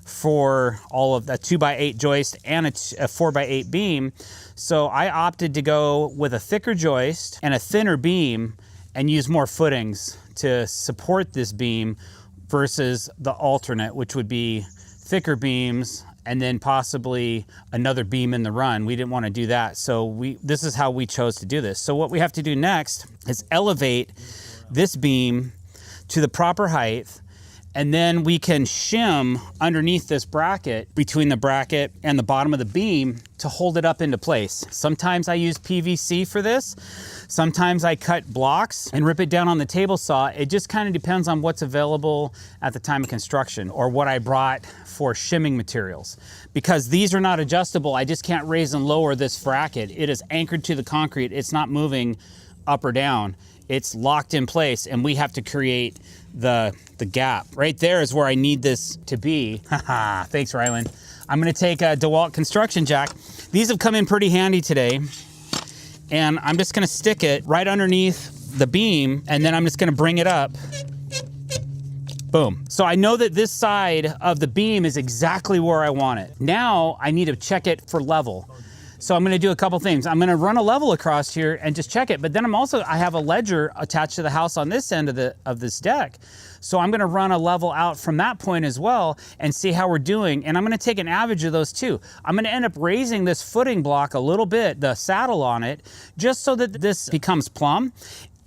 [SPEAKER 2] for all of that 2x8 joist and a 4x8 beam. So I opted to go with a thicker joist and a thinner beam and use more footings to support this beam versus the alternate, which would be thicker beams and then possibly another beam in the run. We didn't want to do that. So this is how we chose to do this. So what we have to do next is elevate this beam to the proper height, and then we can shim underneath this bracket, between the bracket and the bottom of the beam, to hold it up into place. Sometimes I use PVC for this. Sometimes I cut blocks and rip it down on the table saw. It just kind of depends on what's available at the time of construction or what I brought for shimming materials. Because these are not adjustable, I just can't raise and lower this bracket. It is anchored to the concrete. It's not moving up or down. It's locked in place, and we have to create the gap. Right there is where I need this to be. Haha, thanks, Rylan. I'm gonna take a DeWalt construction jack. These have come in pretty handy today, and I'm just gonna stick it right underneath the beam, and then I'm just gonna bring it up. Boom. So I know that this side of the beam is exactly where I want it. Now I need to check it for level. So I'm gonna do a couple things. I'm gonna run a level across here and just check it, but then I have a ledger attached to the house on this end of this deck. So I'm gonna run a level out from that point as well and see how we're doing. And I'm gonna take an average of those two. I'm gonna end up raising this footing block a little bit, the saddle on it, just so that this becomes plumb.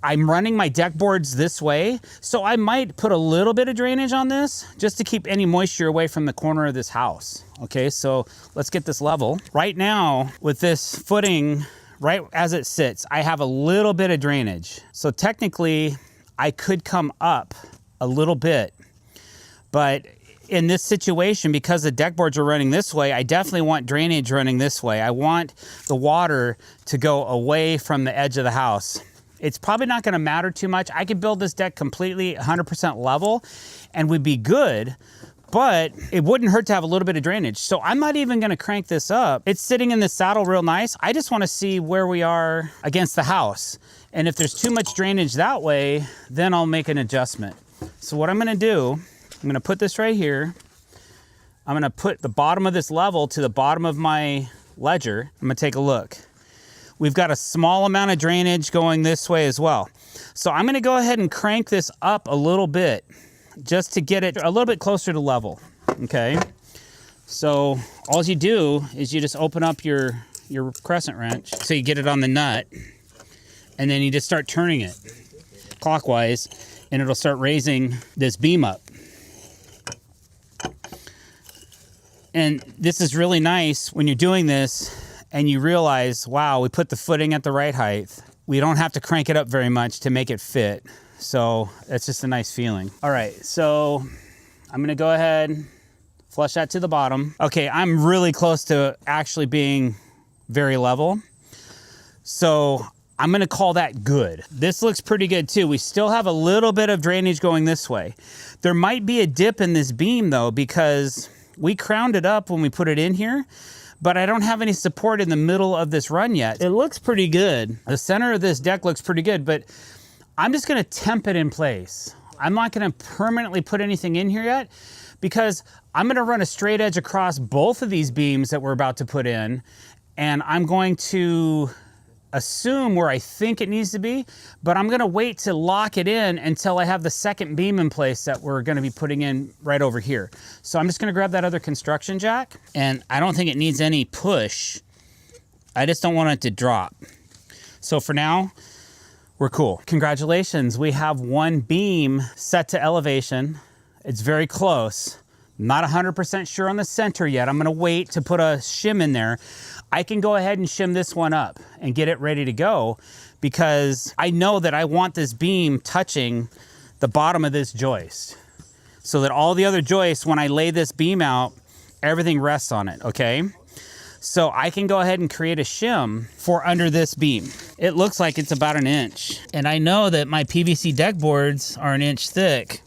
[SPEAKER 2] I'm running my deck boards this way, so I might put a little bit of drainage on this just to keep any moisture away from the corner of this house. Okay, so let's get this level. Right now, with this footing, right as it sits, I have a little bit of drainage. So technically, I could come up a little bit, but in this situation, because the deck boards are running this way, I definitely want drainage running this way. I want the water to go away from the edge of the house. It's probably not gonna matter too much. I could build this deck completely 100% level and would be good, but it wouldn't hurt to have a little bit of drainage. So I'm not even gonna crank this up. It's sitting in the saddle real nice. I just wanna see where we are against the house. And if there's too much drainage that way, then I'll make an adjustment. So what I'm gonna do, I'm gonna put this right here. I'm gonna put the bottom of this level to the bottom of my ledger. I'm gonna take a look. We've got a small amount of drainage going this way as well. So I'm gonna go ahead and crank this up a little bit just to get it a little bit closer to level, okay? So all you do is you just open up your crescent wrench so you get it on the nut, and then you just start turning it clockwise, and it'll start raising this beam up. And this is really nice when you're doing this and you realize, wow, we put the footing at the right height. We don't have to crank it up very much to make it fit. So it's just a nice feeling. All right, so I'm gonna go ahead, flush that to the bottom. Okay, I'm really close to actually being very level. So I'm gonna call that good. This looks pretty good too. We still have a little bit of drainage going this way. There might be a dip in this beam though, because we crowned it up when we put it in here, but I don't have any support in the middle of this run yet. It looks pretty good. The center of this deck looks pretty good, but I'm just gonna temp it in place. I'm not gonna permanently put anything in here yet, because I'm gonna run a straight edge across both of these beams that we're about to put in, and I'm going to assume where I think it needs to be, but I'm gonna wait to lock it in until I have the second beam in place that we're gonna be putting in right over here. So I'm just gonna grab that other construction jack, and I don't think it needs any push. I just don't want it to drop. So for now, we're cool. Congratulations, we have one beam set to elevation. It's very close. Not 100% sure on the center yet. I'm gonna wait to put a shim in there. I can go ahead and shim this one up and get it ready to go because I know that I want this beam touching the bottom of this joist so that all the other joists, when I lay this beam out, everything rests on it, okay? So I can go ahead and create a shim for under this beam. It looks like it's about 1 inch. And I know that my PVC deck boards are 1 inch thick.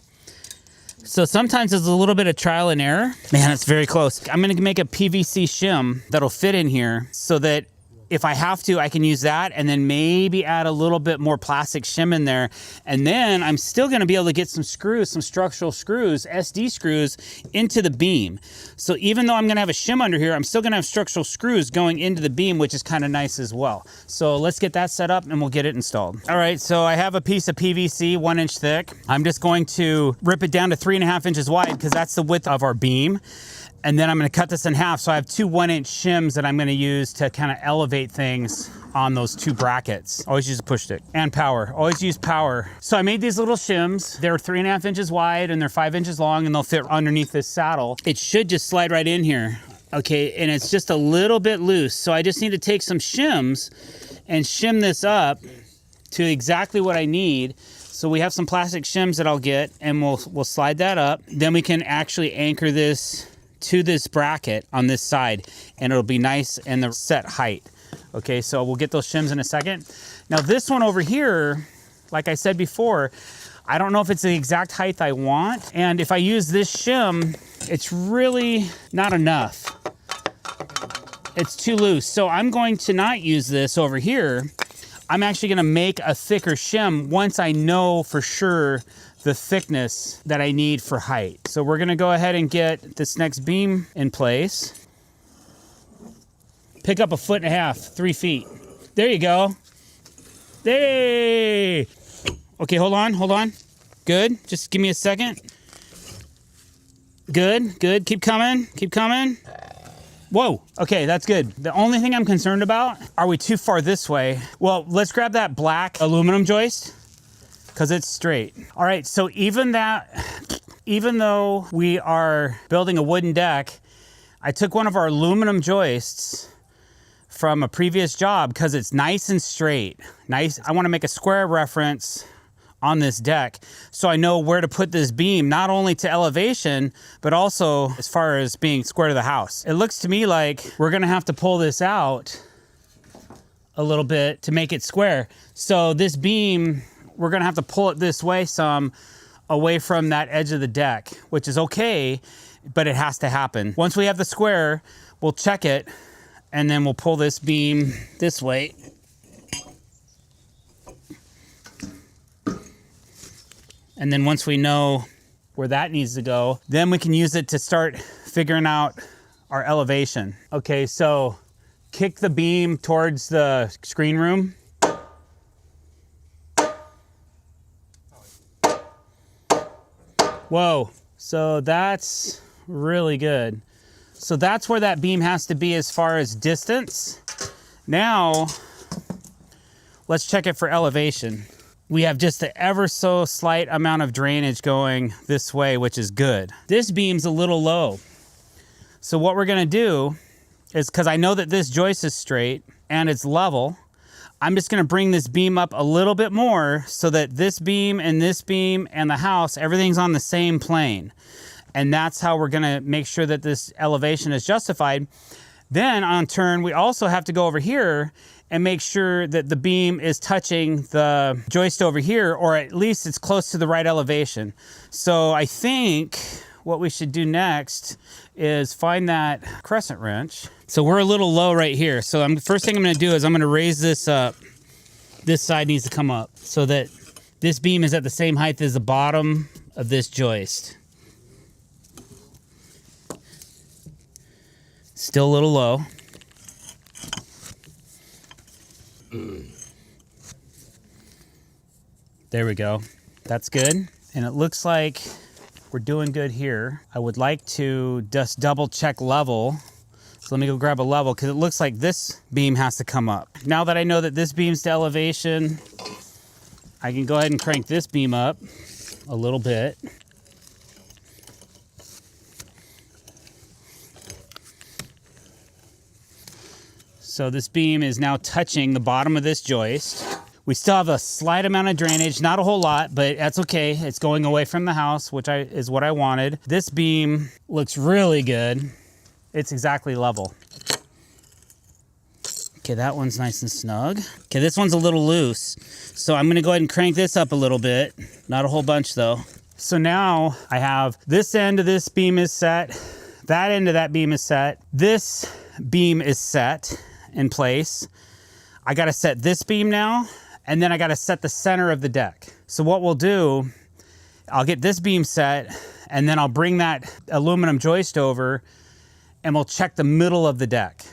[SPEAKER 2] So sometimes there's a little bit of trial and error. Man, it's very close. I'm gonna make a PVC shim that'll fit in here so that if I have to, I can use that and then maybe add a little bit more plastic shim in there. And then I'm still gonna be able to get some screws, some structural screws, SD screws into the beam. So even though I'm gonna have a shim under here, I'm still gonna have structural screws going into the beam, which is kind of nice as well. So let's get that set up and we'll get it installed. All right, so I have a piece of PVC 1 inch thick. I'm just going to rip it down to 3.5 inches wide because that's the width of our beam. And then I'm gonna cut this in half. So I have 2 1 inch shims that I'm gonna use to kind of elevate things on those 2 brackets. Always use a push stick and power, always use power. So I made these little shims. They're 3.5 inches wide and they're 5 inches long and they'll fit underneath this saddle. It should just slide right in here. Okay, and it's just a little bit loose. So I just need to take some shims and shim this up to exactly what I need. So we have some plastic shims that I'll get and we'll slide that up. Then we can actually anchor this to this bracket on this side and it'll be nice and the set height. Okay, so we'll get those shims in a second. Now this one over here, like I said before, I don't know if it's the exact height I want. And if I use this shim, it's really not enough. It's too loose. So I'm going to not use this over here. I'm actually gonna make a thicker shim once I know for sure the thickness that I need for height. So we're gonna go ahead and get this next beam in place. Pick up 1.5 feet, 3 feet. There you go. Hey! Okay, hold on. Good, just give me a second. Good, keep coming. Whoa, okay, that's good. The only thing I'm concerned about, are we too far this way? Well, let's grab that black aluminum joist, because it's straight. All right, so even though we are building a wooden deck, I took one of our aluminum joists from a previous job because it's nice and straight. Nice, I wanna make a square reference on this deck so I know where to put this beam, not only to elevation, but also as far as being square to the house. It looks to me like we're gonna have to pull this out a little bit to make it square. So this beam, we're gonna have to pull it this way some away from that edge of the deck, which is okay, but it has to happen. Once we have the square, we'll check it and then we'll pull this beam this way. And then once we know where that needs to go, then we can use it to start figuring out our elevation. Okay, so kick the beam towards the screen room. Whoa, so that's really good. So that's where that beam has to be as far as distance. Now, let's check it for elevation. We have just an ever so slight amount of drainage going this way, which is good. This beam's a little low. So what we're gonna do is, because I know that this joist is straight and it's level, I'm just gonna bring this beam up a little bit more so that this beam and the house, everything's on the same plane. And that's how we're gonna make sure that this elevation is justified. Then on turn, we also have to go over here and make sure that the beam is touching the joist over here, or at least it's close to the right elevation. So I think what we should do next is find that crescent wrench. So we're a little low right here. So first thing I'm gonna do is I'm gonna raise this up. This side needs to come up so that this beam is at the same height as the bottom of this joist. Still a little low. There we go. That's good. And it looks like we're doing good here. I would like to just double check level. So let me go grab a level because it looks like this beam has to come up. Now that I know that this beam's to elevation, I can go ahead and crank this beam up a little bit. So this beam is now touching the bottom of this joist. We still have a slight amount of drainage, not a whole lot, but that's okay. It's going away from the house, which is what I wanted. This beam looks really good. It's exactly level. Okay, that one's nice and snug. Okay, this one's a little loose. So I'm gonna go ahead and crank this up a little bit. Not a whole bunch though. So now I have this end of this beam is set. That end of that beam is set. This beam is set in place. I gotta set this beam now, and then I gotta set the center of the deck. So what we'll do, I'll get this beam set, and then I'll bring that aluminum joist over, and we'll check the middle of the deck.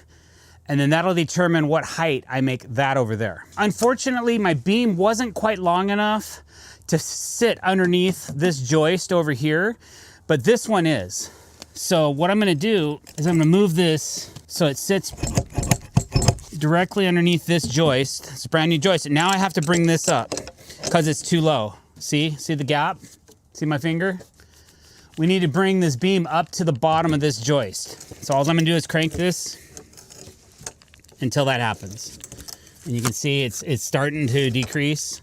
[SPEAKER 2] And then that'll determine what height I make that over there. Unfortunately, my beam wasn't quite long enough to sit underneath this joist over here, but this one is. So what I'm gonna do is I'm gonna move this so it sits directly underneath this joist. It's a brand new joist. And now I have to bring this up because it's too low. See the gap? See my finger? We need to bring this beam up to the bottom of this joist. So all I'm gonna do is crank this until that happens. And you can see it's starting to decrease.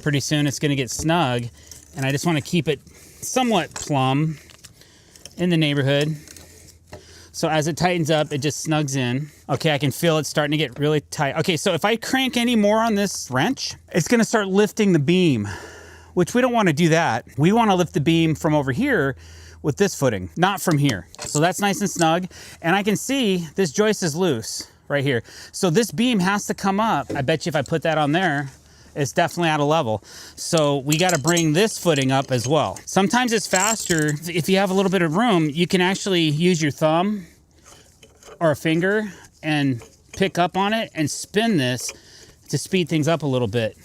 [SPEAKER 2] Pretty soon it's gonna get snug. And I just wanna keep it somewhat plumb in the neighborhood. So as it tightens up, it just snugs in. Okay, I can feel it starting to get really tight. Okay, so if I crank any more on this wrench, it's gonna start lifting the beam, which we don't wanna do that. We wanna lift the beam from over here with this footing, not from here. So that's nice and snug. And I can see this joist is loose right here. So this beam has to come up. I bet you if I put that on there, it's definitely out of level. So we gotta bring this footing up as well. Sometimes it's faster, if you have a little bit of room, you can actually use your thumb or a finger and pick up on it and spin this to speed things up a little bit.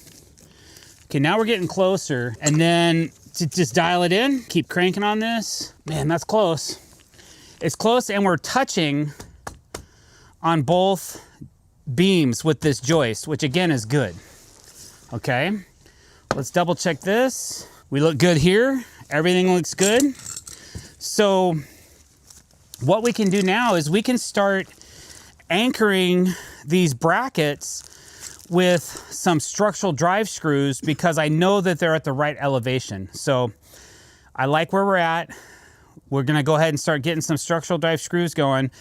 [SPEAKER 2] Okay, now we're getting closer. And then to just dial it in, keep cranking on this. Man, that's close. It's close, and we're touching on both beams with this joist, which again is good. Okay, let's double check this. We look good here. Everything looks good. So what we can do now is we can start anchoring these brackets with some structural drive screws because I know that they're at the right elevation. So I like where we're at. We're gonna go ahead and start getting some structural drive screws going.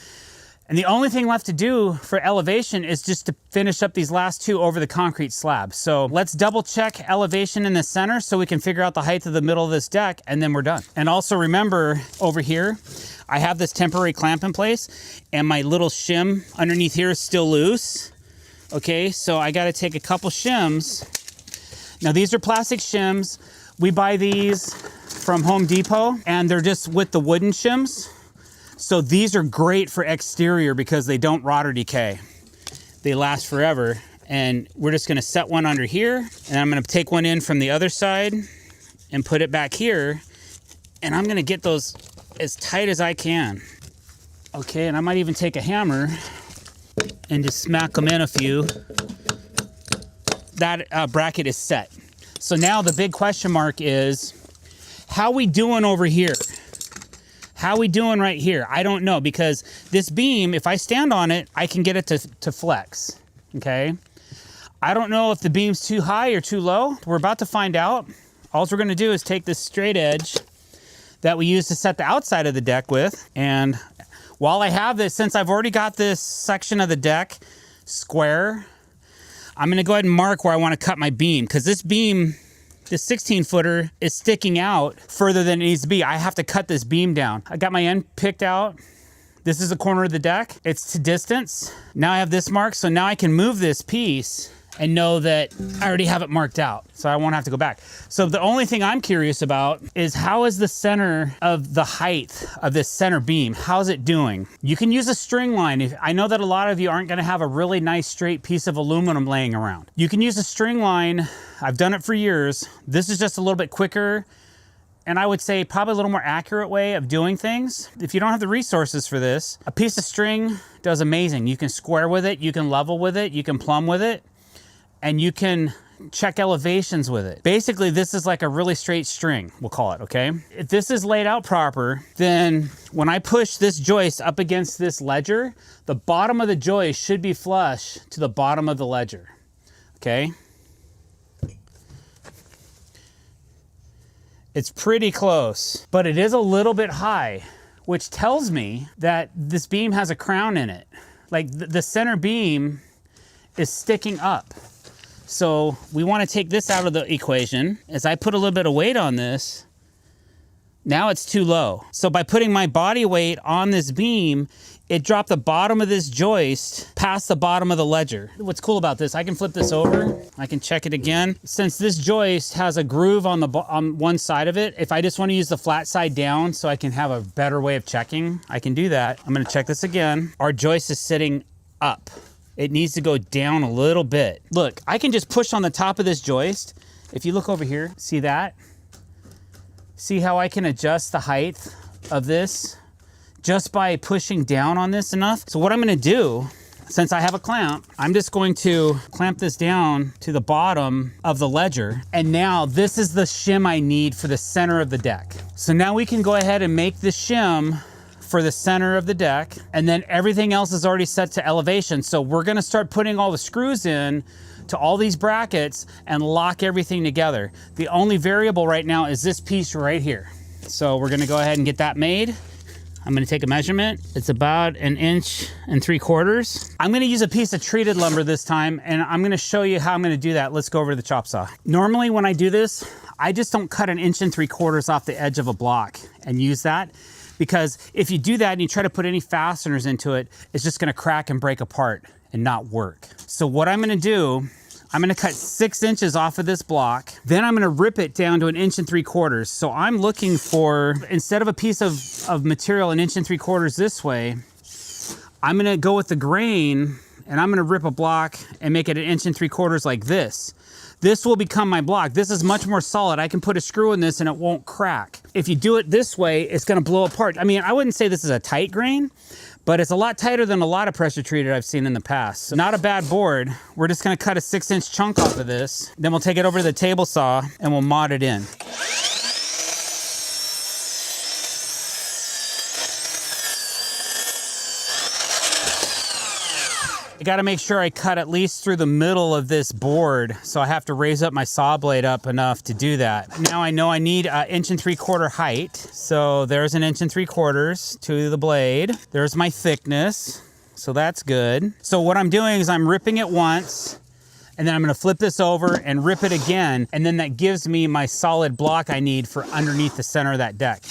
[SPEAKER 2] And the only thing left to do for elevation is just to finish up these last two over the concrete slab. So let's double check elevation in the center so we can figure out the height of the middle of this deck, and then we're done. And also remember over here, I have this temporary clamp in place and my little shim underneath here is still loose. Okay, so I gotta take a couple shims. Now these are plastic shims. We buy these from Home Depot and they're just with the wooden shims. So these are great for exterior because they don't rot or decay. They last forever. And we're just gonna set one under here, and I'm gonna take one in from the other side and put it back here. And I'm gonna get those as tight as I can. Okay, and I might even take a hammer and just smack them in a few. That bracket is set. So now the big question mark is, how we doing over here? How we doing right here? I don't know, because this beam, if I stand on it, I can get it to flex, okay? I don't know if the beam's too high or too low. We're about to find out. All we're gonna do is take this straight edge that we use to set the outside of the deck with, and while I have this, since I've already got this section of the deck square, I'm gonna go ahead and mark where I wanna cut my beam, because this beam, this 16-footer is sticking out further than it needs to be. I have to cut this beam down. I got my end picked out. This is the corner of the deck. It's to distance. Now I have this mark, so now I can move this piece and know that I already have it marked out, so I won't have to go back. So the only thing I'm curious about is how is the center of the height of this center beam? How's it doing? You can use a string line. I know that a lot of you aren't gonna have a really nice straight piece of aluminum laying around. You can use a string line. I've done it for years. This is just a little bit quicker, and I would say probably a little more accurate way of doing things. If you don't have the resources for this, a piece of string does amazing. You can square with it, you can level with it, you can plumb with it, and you can check elevations with it. Basically, this is like a really straight string, we'll call it, okay? If this is laid out proper, then when I push this joist up against this ledger, the bottom of the joist should be flush to the bottom of the ledger, okay? It's pretty close, but it is a little bit high, which tells me that this beam has a crown in it. Like the center beam is sticking up. So we want to take this out of the equation. As I put a little bit of weight on this, now it's too low. So by putting my body weight on this beam, it dropped the bottom of this joist past the bottom of the ledger. What's cool about this, I can flip this over, I can check it again. Since this joist has a groove on one side of it, if I just want to use the flat side down so I can have a better way of checking, I can do that. I'm going to check this again. Our joist is sitting up. It needs to go down a little bit. Look, I can just push on the top of this joist. If you look over here, see that? See how I can adjust the height of this just by pushing down on this enough? So what I'm gonna do, since I have a clamp, I'm just going to clamp this down to the bottom of the ledger. And now this is the shim I need for the center of the deck. So now we can go ahead and make the shim for the center of the deck, and then everything else is already set to elevation. So we're gonna start putting all the screws in to all these brackets and lock everything together. The only variable right now is this piece right here. So we're gonna go ahead and get that made. I'm gonna take a measurement. It's about 1 3/4 inches. I'm gonna use a piece of treated lumber this time, and I'm gonna show you how I'm gonna do that. Let's go over to the chop saw. Normally when I do this, I just don't cut 1 3/4 inches off the edge of a block and use that, because if you do that and you try to put any fasteners into it, it's just gonna crack and break apart and not work. So what I'm gonna do, I'm gonna cut 6 inches off of this block, then I'm gonna rip it down to 1 3/4 inches. So I'm looking for, instead of a piece of material 1 3/4 inches this way, I'm gonna go with the grain, and I'm gonna rip a block and make it 1 3/4 inches like this. This will become my block. This is much more solid. I can put a screw in this and it won't crack. If you do it this way, it's gonna blow apart. I mean, I wouldn't say this is a tight grain, but it's a lot tighter than a lot of pressure treated I've seen in the past. So not a bad board. We're just gonna cut a 6-inch chunk off of this. Then we'll take it over to the table saw and we'll mod it in. I gotta make sure I cut at least through the middle of this board, so I have to raise up my saw blade up enough to do that. Now I know I need 1 3/4 inches height, so there's 1 3/4 inches to the blade. There's my thickness, so that's good. So what I'm doing is I'm ripping it once, and then I'm gonna flip this over and rip it again, and then that gives me my solid block I need for underneath the center of that deck.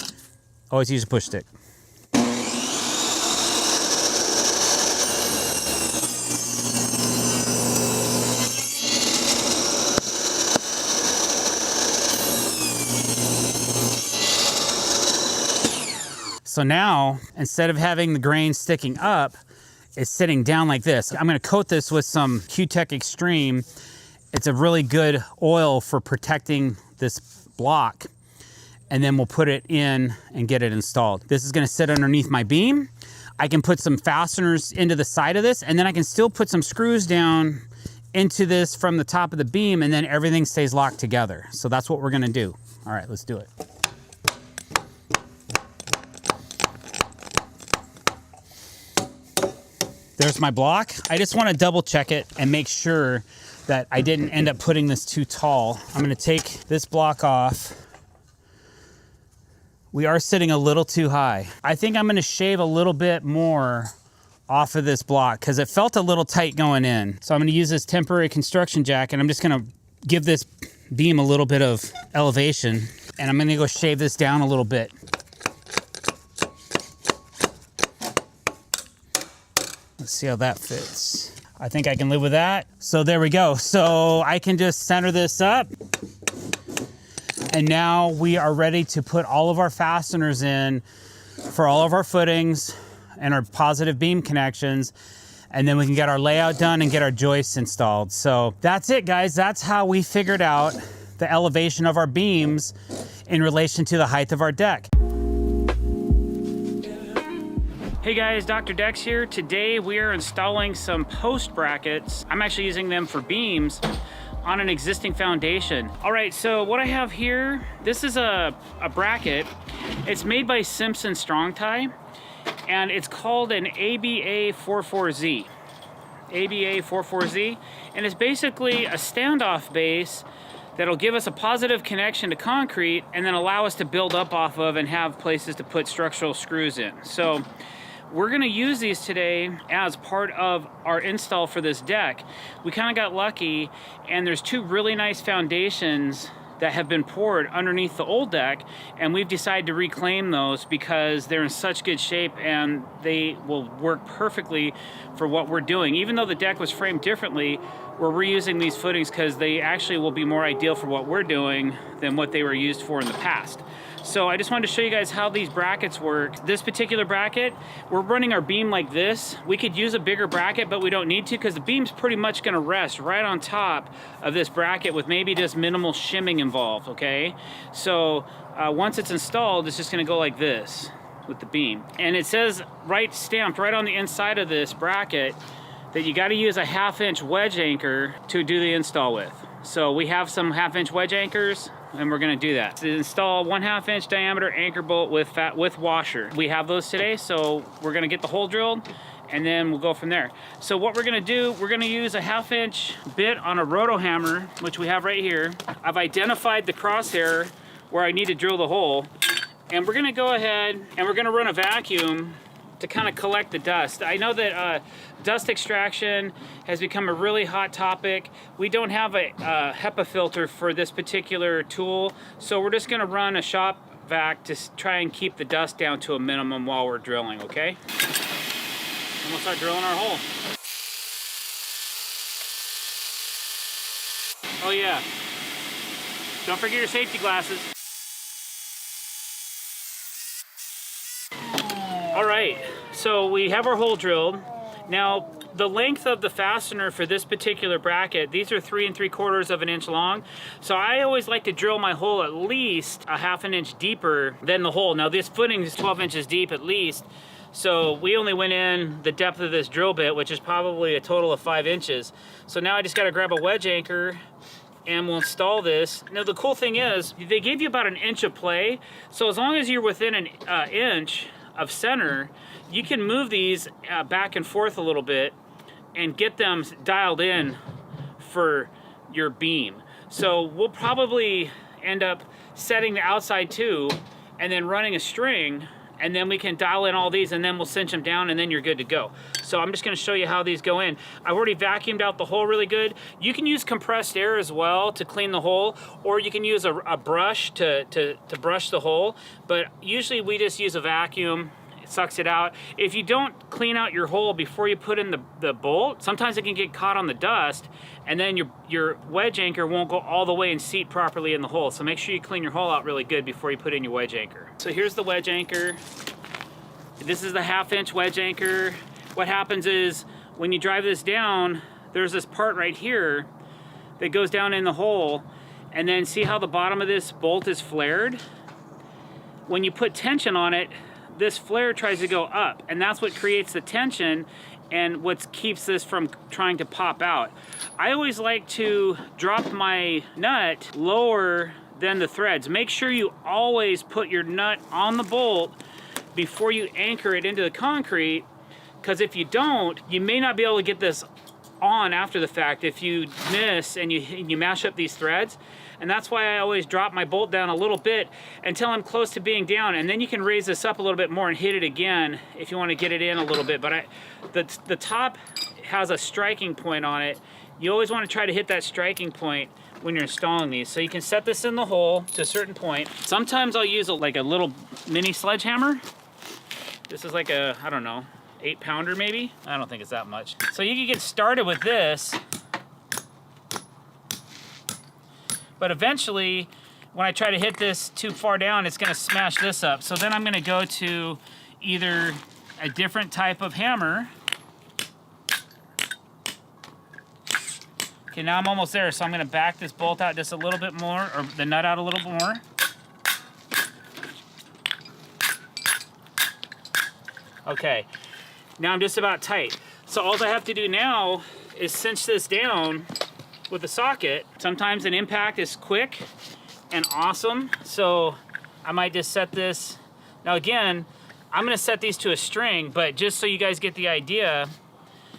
[SPEAKER 2] Always use a push stick. So now, instead of having the grain sticking up, it's sitting down like this. I'm gonna coat this with some Q-Tech Extreme. It's a really good oil for protecting this block. And then we'll put it in and get it installed. This is gonna sit underneath my beam. I can put some fasteners into the side of this, and then I can still put some screws down into this from the top of the beam, and then everything stays locked together. So that's what we're gonna do. All right, let's do it. There's my block. I just want to double check it and make sure that I didn't end up putting this too tall. I'm going to take this block off. We are sitting a little too high. I think I'm going to shave a little bit more off of this block because it felt a little tight going in. So I'm going to use this temporary construction jack, and I'm just going to give this beam a little bit of elevation, and I'm going to go shave this down a little bit. Let's see how that fits. I think I can live with that. So there we go. So I can just center this up. And now we are ready to put all of our fasteners in for all of our footings and our positive beam connections. And then we can get our layout done and get our joists installed. So that's it, guys. That's how we figured out the elevation of our beams in relation to the height of our deck. Hey guys, Dr. Decks here. Today we are installing some post brackets. I'm actually using them for beams on an existing foundation. All right, so what I have here, this is a bracket. It's made by Simpson Strong Tie, and it's called an ABA 44Z. ABA 44Z, and it's basically a standoff base that'll give us a positive connection to concrete and then allow us to build up off of and have places to put structural screws in. So we're gonna use these today as part of our install for this deck. We kind of got lucky, and there's two really nice foundations that have been poured underneath the old deck, and we've decided to reclaim those because they're in such good shape and they will work perfectly for what we're doing. Even though the deck was framed differently, we're reusing these footings because they actually will be more ideal for what we're doing than what they were used for in the past. So I just wanted to show you guys how these brackets work. This particular bracket, we're running our beam like this. We could use a bigger bracket, but we don't need to because the beam's pretty much gonna rest right on top of this bracket with maybe just minimal shimming involved, okay? So once it's installed, it's just gonna go like this with the beam. And it says stamped right on the inside of this bracket that you gotta use a 1/2-inch wedge anchor to do the install with. So we have some 1/2-inch wedge anchors, and we're gonna do that. To install 1/2-inch diameter anchor bolt with washer. We have those today, so we're gonna get the hole drilled, and then we'll go from there. So what we're gonna do, we're gonna use a 1/2-inch bit on a roto hammer, which we have right here. I've identified the crosshair where I need to drill the hole, and we're gonna go ahead and we're gonna run a vacuum to kind of collect the dust. I know that dust extraction has become a really hot topic. We don't have a HEPA filter for this particular tool, so we're just gonna run a shop vac to try and keep the dust down to a minimum while we're drilling, okay? And we'll start drilling our hole. Oh yeah, don't forget your safety glasses. All right, so we have our hole drilled. Now, the length of the fastener for this particular bracket, these are 3 3/4 inch long. So I always like to drill my hole at least a 1/2 inch deeper than the hole. Now this footing is 12 inches deep at least. So we only went in the depth of this drill bit, which is probably a total of 5 inches. So now I just gotta grab a wedge anchor and we'll install this. Now the cool thing is, they give you about 1 inch of play. So as long as you're within an inch of center, you can move these back and forth a little bit and get them dialed in for your beam. So we'll probably end up setting the outside too and then running a string, and then we can dial in all these and then we'll cinch them down and then you're good to go. So I'm just gonna show you how these go in. I've already vacuumed out the hole really good. You can use compressed air as well to clean the hole, or you can use a brush to brush the hole, but usually we just use a vacuum. It sucks it out. If you don't clean out your hole before you put in the bolt, sometimes it can get caught on the dust, and then your wedge anchor won't go all the way and seat properly in the hole. So make sure you clean your hole out really good before you put in your wedge anchor. So here's the wedge anchor. This is the 1/2-inch wedge anchor. What happens is when you drive this down, there's this part right here that goes down in the hole, and then see how the bottom of this bolt is flared? When you put tension on it, this flare tries to go up, and that's what creates the tension and what keeps this from trying to pop out. I always like to drop my nut lower than the threads. Make sure you always put your nut on the bolt before you anchor it into the concrete, because if you don't, you may not be able to get this on after the fact if you miss and you mash up these threads. And that's why I always drop my bolt down a little bit until I'm close to being down, and then you can raise this up a little bit more and hit it again if you want to get it in a little bit. But the top has a striking point on it. You always want to try to hit that striking point when you're installing these. So you can set this in the hole to a certain point. Sometimes I'll use like a little mini sledgehammer. This is like a, I don't know,
[SPEAKER 1] 8-pounder maybe? I don't think it's that much. So you can get started with this, but eventually when I try to hit this too far down, it's gonna smash this up. So then I'm gonna go to either a different type of hammer. Okay, now I'm almost there, so I'm gonna back this bolt out just a little bit more, or the nut out a little more. Okay, now I'm just about tight. So all I have to do now is cinch this down with the socket. Sometimes an impact is quick and awesome, so I might just set this. Now again, I'm gonna set these to a string, but just so you guys get the idea,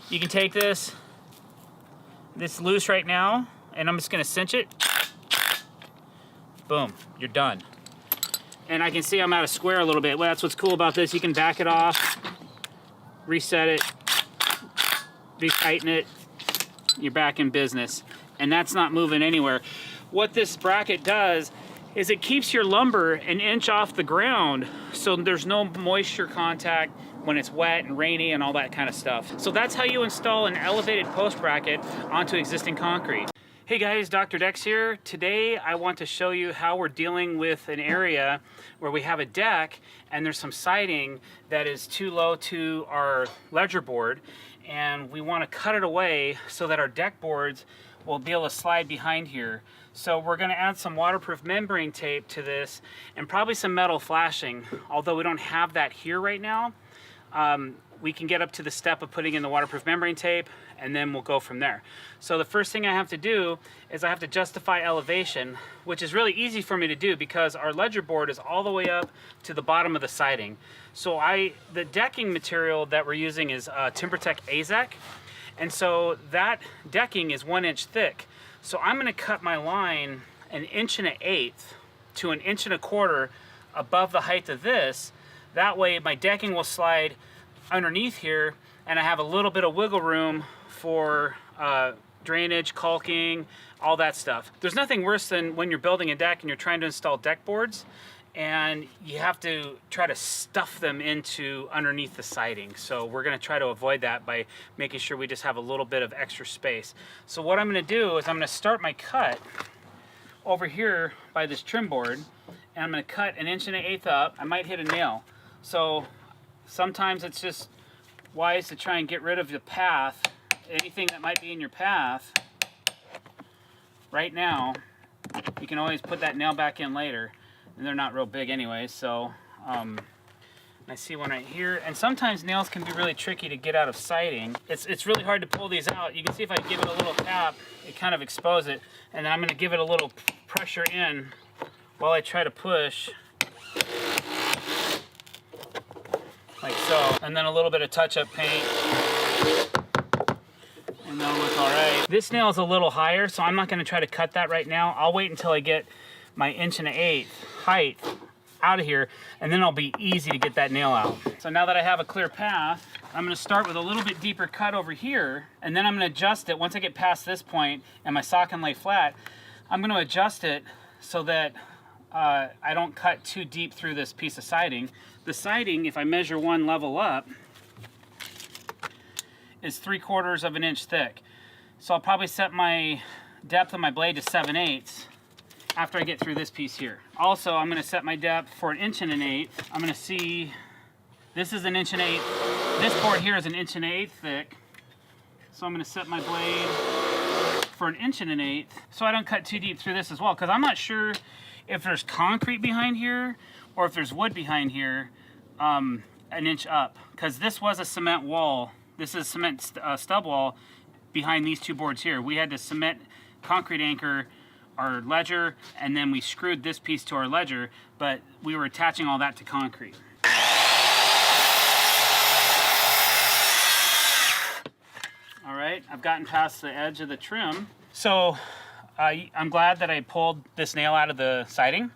[SPEAKER 1] you can take this loose right now, and I'm just gonna cinch it. Boom, you're done. And I can see I'm out of square a little bit. Well, that's what's cool about this. You can back it off, reset it, retighten it, you're back in business. And that's not moving anywhere. What this bracket does is it keeps your lumber an inch off the ground, so there's no moisture contact when it's wet and rainy and all that kind of stuff. So that's how you install an elevated post bracket onto existing concrete. Hey guys, Dr. Decks here. Today I want to show you how we're dealing with an area where we have a deck and there's some siding that is too low to our ledger board, and we want to cut it away so that our deck boards will be able to slide behind here. So we're going to add some waterproof membrane tape to this and probably some metal flashing, although we don't have that here right now. We can get up to the step of putting in the waterproof membrane tape, and then we'll go from there. So the first thing I have to do is I have to justify elevation, which is really easy for me to do because our ledger board is all the way up to the bottom of the siding. So the decking material that we're using is TimberTech AZEK, and so that decking is 1 inch thick. So I'm going to cut my line 1 1/8 inches to 1 1/4 inches above the height of this. That way my decking will slide underneath here, and I have a little bit of wiggle room for drainage, caulking, all that stuff. There's nothing worse than when you're building a deck and you're trying to install deck boards and you have to try to stuff them into underneath the siding. So we're going to try to avoid that by making sure we just have a little bit of extra space. So what I'm going to do is I'm going to start my cut over here by this trim board, and I'm going to cut 1 1/8 inches up. I might hit a nail. So sometimes it's just wise to try and get rid of the path, anything that might be in your path right now. You can always put that nail back in later, and they're not real big anyway. So I see one right here, and sometimes nails can be really tricky to get out of siding. It's really hard to pull these out. You can see if I give it a little tap, it kind of exposes it, and then I'm going to give it a little pressure in while I try to push, like so, and then a little bit of touch-up paint, and they'll look all right. This nail is a little higher, so I'm not going to try to cut that right now. I'll wait until I get my 1 1/8 inches height out of here, and then it'll be easy to get that nail out. So now that I have a clear path, I'm going to start with a little bit deeper cut over here, and then I'm going to adjust it. Once I get past this point and my saw can lay flat, I'm going to adjust it so that I don't cut too deep through this piece of siding. The siding, if I measure one level up, is 3/4 of an inch thick. So I'll probably set my depth of my blade to 7/8 after I get through this piece here. Also, I'm going to set my depth for 1 1/8 inches. I'm going to see, this is 1 1/8 inches. This board here is 1 1/8 inches thick. So I'm going to set my blade for 1 1/8 inches so I don't cut too deep through this as well, because I'm not sure if there's concrete behind here or if there's wood behind here 1 inch up, because this was a cement wall. This is a cement stub wall behind these two boards here. We had to cement concrete anchor our ledger, and then we screwed this piece to our ledger, but we were attaching all that to concrete. All right, I've gotten past the edge of the trim. So I'm glad that I pulled this nail out of the siding,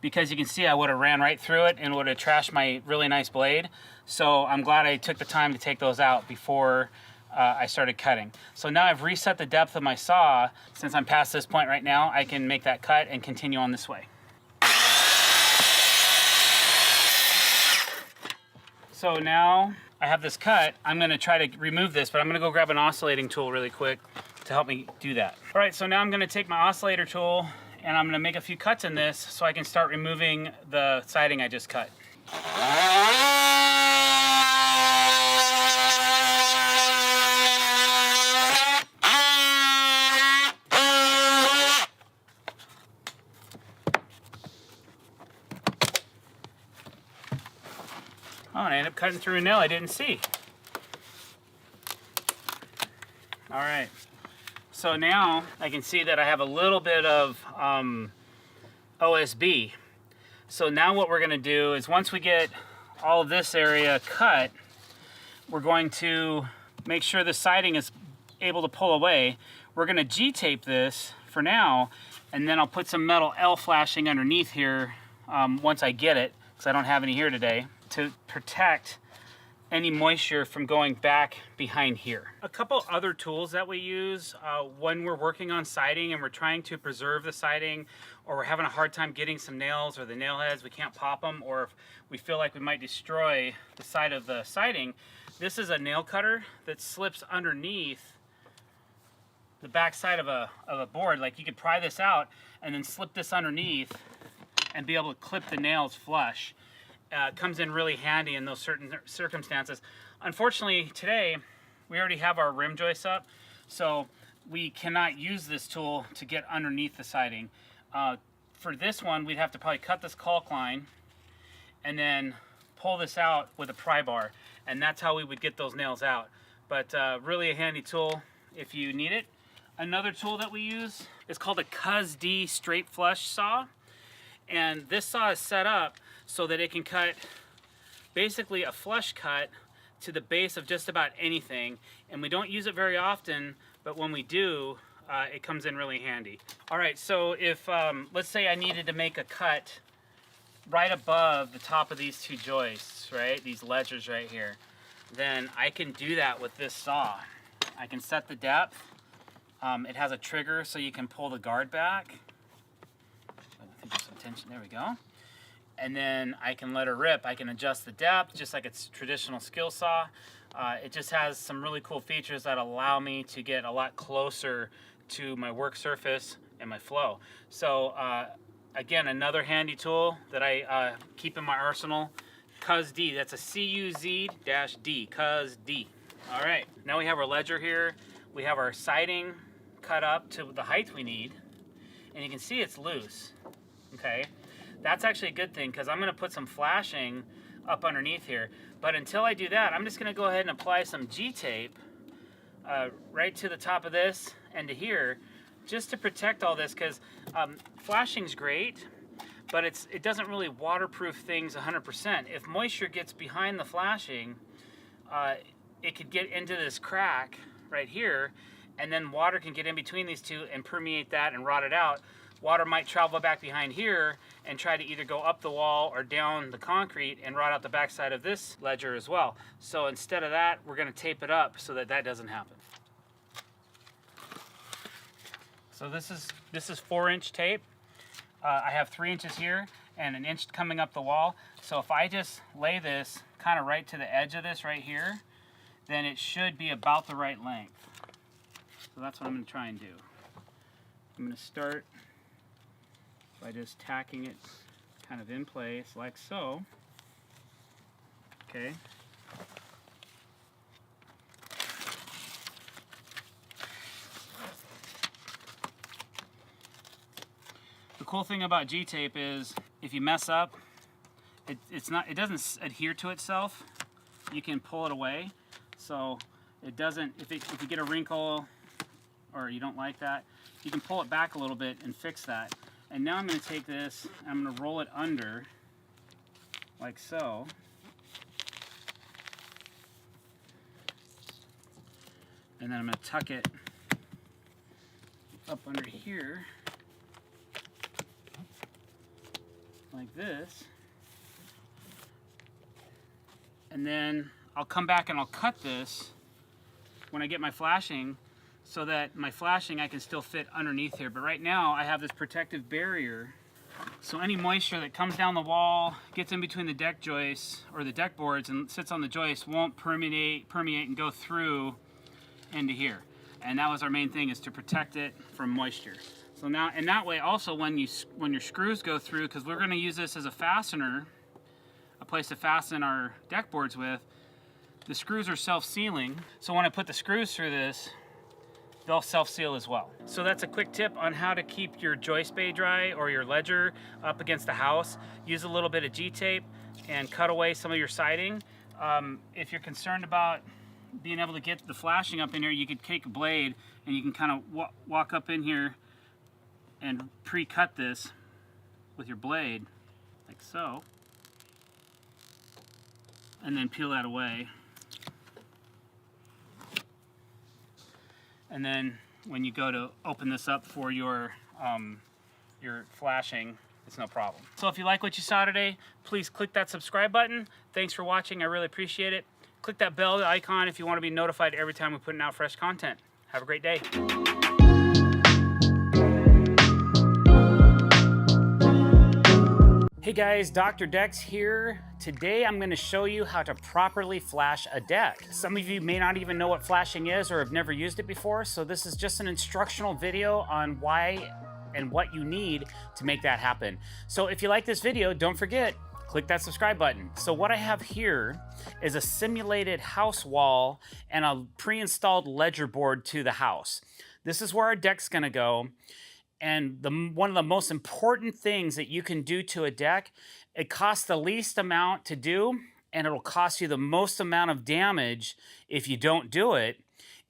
[SPEAKER 1] because you can see I would have ran right through it and would have trashed my really nice blade. So I'm glad I took the time to take those out before I started cutting. So now I've reset the depth of my saw. Since I'm past this point right now, I can make that cut and continue on this way. So now
[SPEAKER 2] I have this cut. I'm gonna try to remove this, but I'm gonna go grab an oscillating tool really quick to help me do that. All right, so now I'm gonna take my oscillator tool and I'm gonna make a few cuts in this so I can start removing the siding I just cut. Oh, and I ended up cutting through a nail I didn't see. All right, so now I can see that I have a little bit of OSB. So now what we're gonna do is once we get all of this area cut, we're going to make sure the siding is able to pull away. We're gonna G-tape this for now, and then I'll put some metal L flashing underneath here once I get it, because I don't have any here today, to protect any moisture from going back behind here. A couple other tools that we use when we're working on siding and we're trying to preserve the siding, or we're having a hard time getting some nails or the nail heads, we can't pop them, or if we feel like we might destroy the side of the siding, this is a nail cutter that slips underneath the back side of a board. Like you could pry this out and then slip this underneath and be able to clip the nails flush. Comes in really handy in those certain circumstances. Unfortunately, today, we already have our rim joists up, so we cannot use this tool to get underneath the siding. For this one, we'd have to probably cut this caulk line and then pull this out with a pry bar, and that's how we would get those nails out. But really a handy tool if you need it. Another tool that we use is called a CUS-D straight flush saw, and this saw is set up so that it can cut basically a flush cut to the base of just about anything. And we don't use it very often, but when we do, it comes in really handy. All right, so if, let's say I needed to make a cut right above the top of these two joists, right? These ledgers right here, then I can do that with this saw. I can set the depth. It has a trigger so you can pull the guard back. I think there's some tension, there we go. And then I can let her rip. I can adjust the depth just like it's traditional skill saw. It just has some really cool features that allow me to get a lot closer to my work surface and my flow. So again, another handy tool that I keep in my arsenal, CUS-D. That's a CUZ-D, CUS-D. All right, now we have our ledger here. We have our siding cut up to the height we need, and you can see it's loose, okay? That's actually a good thing because I'm going to put some flashing up underneath here. But until I do that, I'm just going to go ahead and apply some G-tape right to the top of this and to here, just to protect all this, because flashing's great, but it doesn't really waterproof things 100%. If moisture gets behind the flashing, it could get into this crack right here, and then water can get in between these two and permeate that and rot it out. Water might travel back behind here and try to either go up the wall or down the concrete and rot out the backside of this ledger as well. So instead of that, we're going to tape it up so that that doesn't happen. So this is 4-inch tape. I have 3 inches here and an inch coming up the wall. So if I just lay this kind of right to the edge of this right here, then it should be about the right length. So that's what I'm going to try and do. I'm going to start by just tacking it kind of in place like so. Okay. The cool thing about G-tape is if you mess up, it doesn't adhere to itself. You can pull it away. So it doesn't, if you get a wrinkle or you don't like that, you can pull it back a little bit and fix that. And now I'm going to take this, and I'm going to roll it under, like so. And then I'm going to tuck it up under here, like this. And then I'll come back and I'll cut this when I get my flashing, so that my flashing I can still fit underneath here. But right now I have this protective barrier So any moisture that comes down the wall, gets in between the deck joists or the deck boards and sits on the joist won't permeate and go through into here. And that was our main thing, is to protect it from moisture. So now, in that way, also when your screws go through, because we're going to use this as a fastener, a place to fasten our deck boards with, the screws are self-sealing. So when I put the screws through this, they'll self-seal as well. So that's a quick tip on how to keep your joist bay dry or your ledger up against the house. Use a little bit of G-tape and cut away some of your siding. If you're concerned about being able to get the flashing up in here, you could take a blade and you can kind of walk up in here and pre-cut this with your blade, like so, and then peel that away. And then when you go to open this up for your flashing, it's no problem. So if you like what you saw today, please click that subscribe button. Thanks for watching, I really appreciate it. Click that bell icon if you want to be notified every time we're putting out fresh content. Have a great day. Hey guys, Dr. Decks here. Today I'm going to show you how to properly flash a deck. Some of you may not even know what flashing is or have never used it before, so this is just an instructional video on why and what you need to make that happen. So if you like this video, don't forget, click that subscribe button. So what I have here is a simulated house wall and a pre-installed ledger board to the house. This is where our deck's going to go. And one of the most important things that you can do to a deck, it costs the least amount to do, and it'll cost you the most amount of damage if you don't do it,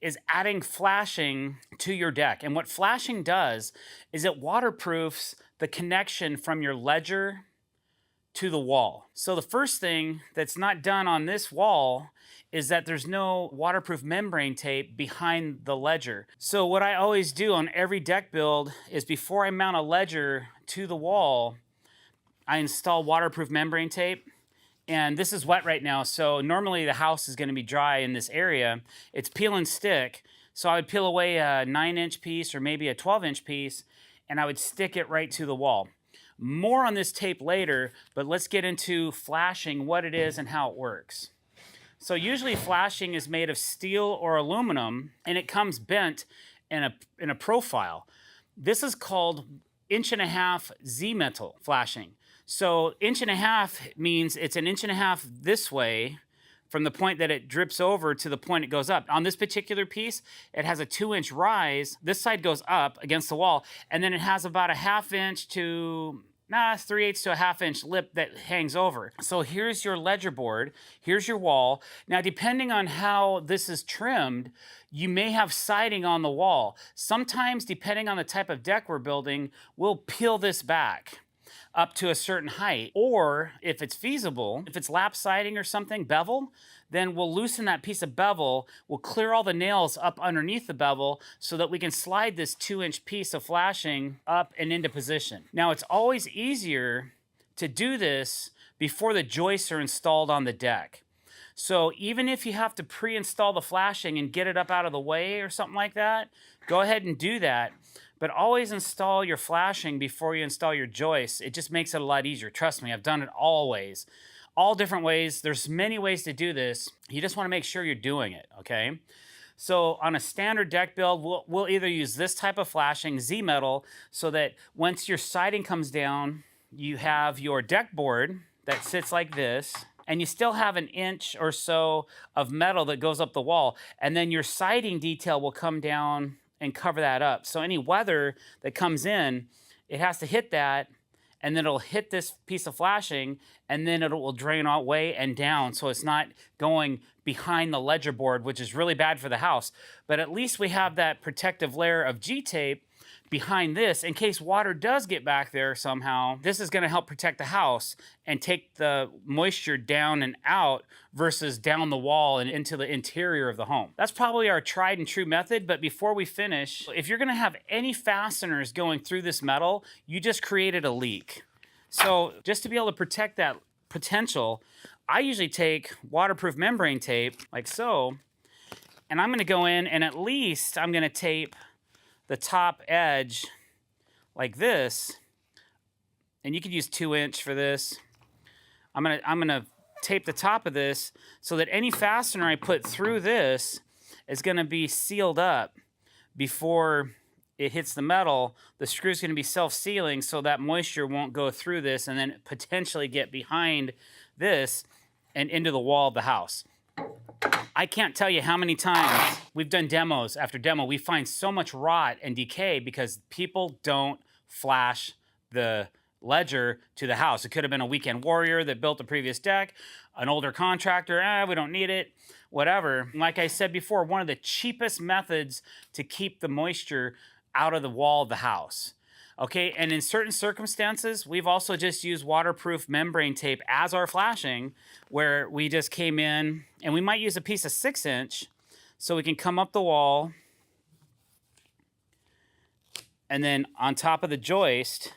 [SPEAKER 2] is adding flashing to your deck. And what flashing does is it waterproofs the connection from your ledger to the wall. So the first thing that's not done on this wall is that there's no waterproof membrane tape behind the ledger. So what I always do on every deck build is before I mount a ledger to the wall, I install waterproof membrane tape. And this is wet right now, so normally the house is gonna be dry in this area. It's peel and stick, so I would peel away a 9-inch piece or maybe a 12-inch piece, and I would stick it right to the wall. More on this tape later, but let's get into flashing, what it is and how it works. So usually flashing is made of steel or aluminum, and it comes bent in a profile. This is called 1.5" Z-metal flashing. So 1.5" means it's 1.5" this way from the point that it drips over to the point it goes up. On this particular piece, it has a 2-inch rise. This side goes up against the wall, and then it has about a 1/2 inch to 3/8 to a 1/2 inch lip that hangs over. So here's your ledger board, here's your wall. Now, depending on how this is trimmed, you may have siding on the wall. Sometimes, depending on the type of deck we're building, we'll peel this back up to a certain height. Or if it's feasible, if it's lap siding or something, bevel, then we'll loosen that piece of bevel, we'll clear all the nails up underneath the bevel so that we can slide this 2-inch piece of flashing up and into position. Now, it's always easier to do this before the joists are installed on the deck. So even if you have to pre-install the flashing and get it up out of the way or something like that, go ahead and do that. But always install your flashing before you install your joists. It just makes it a lot easier. Trust me, I've done it always. All different ways. There's many ways to do this. You just want to make sure you're doing it, okay? So on a standard deck build, we'll either use this type of flashing, Z-metal, so that once your siding comes down, you have your deck board that sits like this, and you still have 1 inch or so of metal that goes up the wall, and then your siding detail will come down and cover that up. So any weather that comes in, it has to hit that, and then it'll hit this piece of flashing, and then it will drain away and down, so it's not going behind the ledger board, which is really bad for the house. But at least we have that protective layer of G-tape behind this in case water does get back there somehow. This is going to help protect the house and take the moisture down and out versus down the wall and into the interior of the home. That's probably our tried and true method, but before we finish, if you're going to have any fasteners going through this metal, you just created a leak. So just to be able to protect that potential, I usually take waterproof membrane tape like so, and I'm going to go in and at least I'm going to tape the top edge like this and you could use 2-inch for this. I'm gonna tape the top of this so that any fastener I put through this is gonna be sealed up before it hits the metal. The screw's gonna be self-sealing so that moisture won't go through this and then potentially get behind this and into the wall of the house. I can't tell you how many times we've done demos after demo. We find so much rot and decay because people don't flash the ledger to the house. It could have been a weekend warrior that built the previous deck, an older contractor, we don't need it, whatever. Like I said before, one of the cheapest methods to keep the moisture out of the wall of the house. Okay, and in certain circumstances, we've also just used waterproof membrane tape as our flashing, where we just came in, and we might use a piece of 6-inch so we can come up the wall, and then on top of the joist,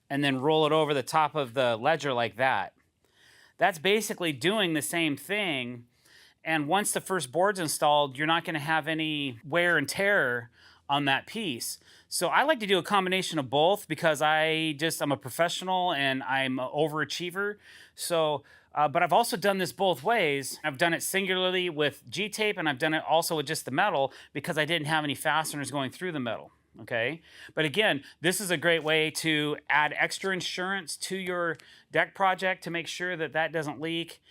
[SPEAKER 2] and then roll it over the top of the ledger like that. That's basically doing the same thing, and once the first board's installed, you're not gonna have any wear and tear on that piece. So I like to do a combination of both because I'm a professional and I'm an overachiever. So, but I've also done this both ways. I've done it singularly with G-tape, and I've done it also with just the metal because I didn't have any fasteners going through the metal. Okay, but again, this is a great way to add extra insurance to your deck project to make sure that that doesn't leak.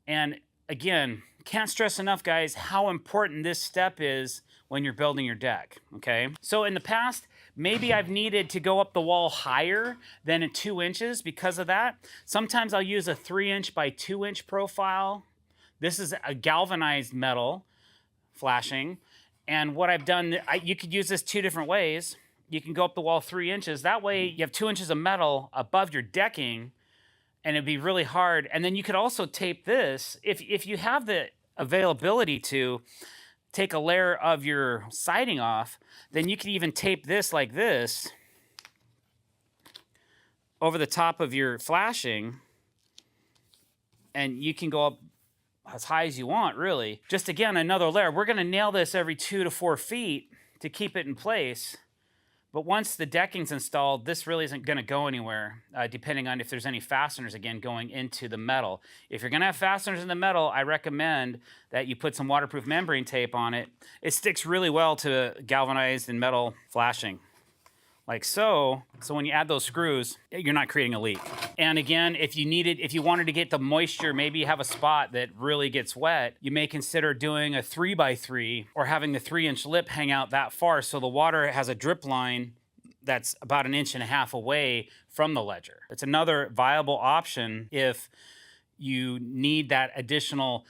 [SPEAKER 2] And again, can't stress enough, guys, how important this step is when you're building your deck, okay? So in the past, maybe I've needed to go up the wall higher than 2 inches because of that. Sometimes I'll use a 3-inch by 2-inch profile. This is a galvanized metal flashing. And what I've done, you could use this 2 different ways. You can go up the wall 3 inches. That way you have 2 inches of metal above your decking, and it'd be really hard. And then you could also tape this. If you have the availability to take a layer of your siding off, then you could even tape this like this over the top of your flashing, and you can go up as high as you want, really. Just again, another layer. We're gonna nail this every 2 to 4 feet to keep it in place. But once the decking's installed, this really isn't gonna go anywhere, depending on if there's any fasteners, again, going into the metal. If you're gonna have fasteners in the metal, I recommend that you put some waterproof membrane tape on it. It sticks really well to galvanized and metal flashing, like so. So when you add those screws, you're not creating a leak. And again, if you wanted to get the moisture, maybe you have a spot that really gets wet, you may consider doing a 3x3 or having the 3-inch lip hang out that far so the water has a drip line that's about 1.5 inches away from the ledger. It's another viable option if you need that additional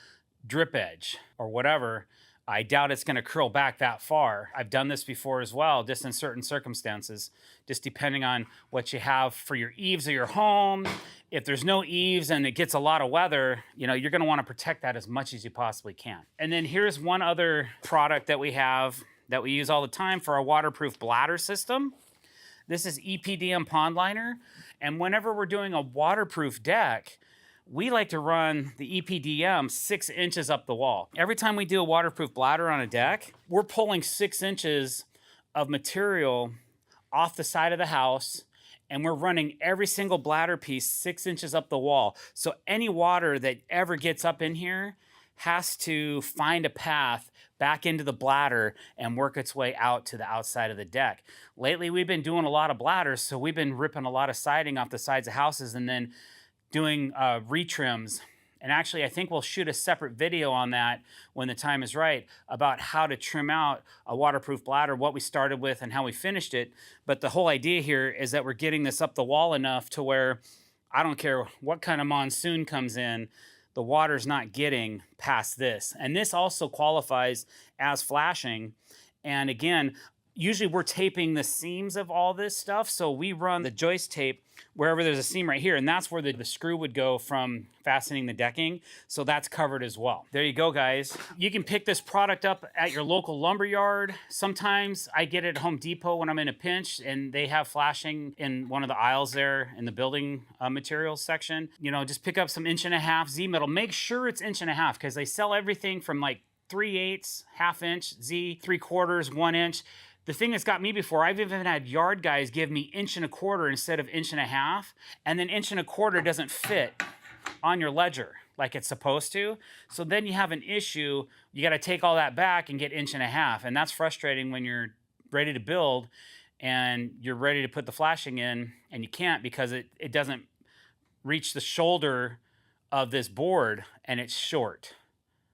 [SPEAKER 2] drip edge or whatever. I doubt it's gonna curl back that far. I've done this before as well, just in certain circumstances, just depending on what you have for your eaves of your home. If there's no eaves and it gets a lot of weather, you're gonna wanna protect that as much as you possibly can. And then here's one other product that we have that we use all the time for our waterproof bladder system. This is EPDM pond liner. And whenever we're doing a waterproof deck, we like to run the EPDM 6 inches up the wall. Every time we do a waterproof bladder on a deck, we're pulling 6 inches of material off the side of the house, and we're running every single bladder piece 6 inches up the wall. So any water that ever gets up in here has to find a path back into the bladder and work its way out to the outside of the deck. Lately, we've been doing a lot of bladders, so we've been ripping a lot of siding off the sides of houses and then doing retrims. And actually, I think we'll shoot a separate video on that when the time is right about how to trim out a waterproof bladder, what we started with and how we finished it. But the whole idea here is that we're getting this up the wall enough to where I don't care what kind of monsoon comes in, the water's not getting past this. And this also qualifies as flashing. And again, usually we're taping the seams of all this stuff. So we run the joist tape wherever there's a seam right here, and that's where the screw would go from fastening the decking. So that's covered as well. There you go, guys. You can pick this product up at your local lumber yard. Sometimes I get it at Home Depot when I'm in a pinch and they have flashing in one of the aisles there in the building materials section. Just pick up some 1.5 Z metal. Make sure it's 1.5 because they sell everything from like 3/8, 1/2 inch, Z, 3/4, 1 inch. The thing that's got me before, I've even had yard guys give me 1.25 inches instead of 1.5 inches, and then 1.25 inches doesn't fit on your ledger like it's supposed to. So then you have an issue. You got to take all that back and get 1.5 inches, and that's frustrating when you're ready to build and you're ready to put the flashing in and you can't because it doesn't reach the shoulder of this board and it's short.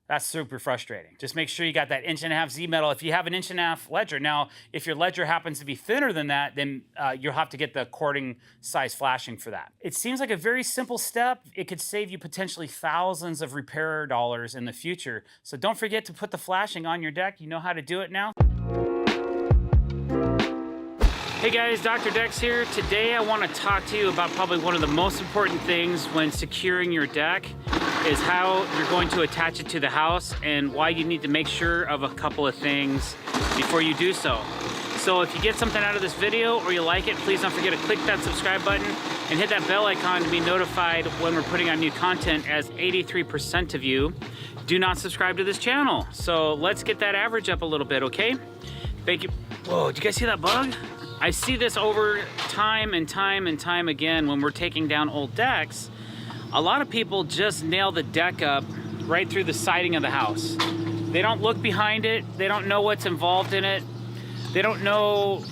[SPEAKER 2] That's super frustrating. Just make sure you got that 1.5 inch Z-metal. If you have an 1.5 inch ledger, now if your ledger happens to be thinner than that, then you'll have to get the according size flashing for that. It seems like a very simple step. It could save you potentially thousands of repair dollars in the future. So don't forget to put the flashing on your deck. You know how to do it now. Hey guys, Dr. Decks here. Today I want to talk to you about probably one of the most important things when securing your deck is how you're going to attach it to the house and why you need to make sure of a couple of things before you do so. So if you get something out of this video or you like it, please don't forget to click that subscribe button and hit that bell icon to be notified when we're putting out new content, as 83% of you do not subscribe to this channel. So let's get that average up a little bit, okay? Thank you. Whoa, did you guys see that bug? I see this over time and time and time again when we're taking down old decks. A lot of people just nail the deck up right through the siding of the house. They don't look behind it. They don't know what's involved in it. They don't know,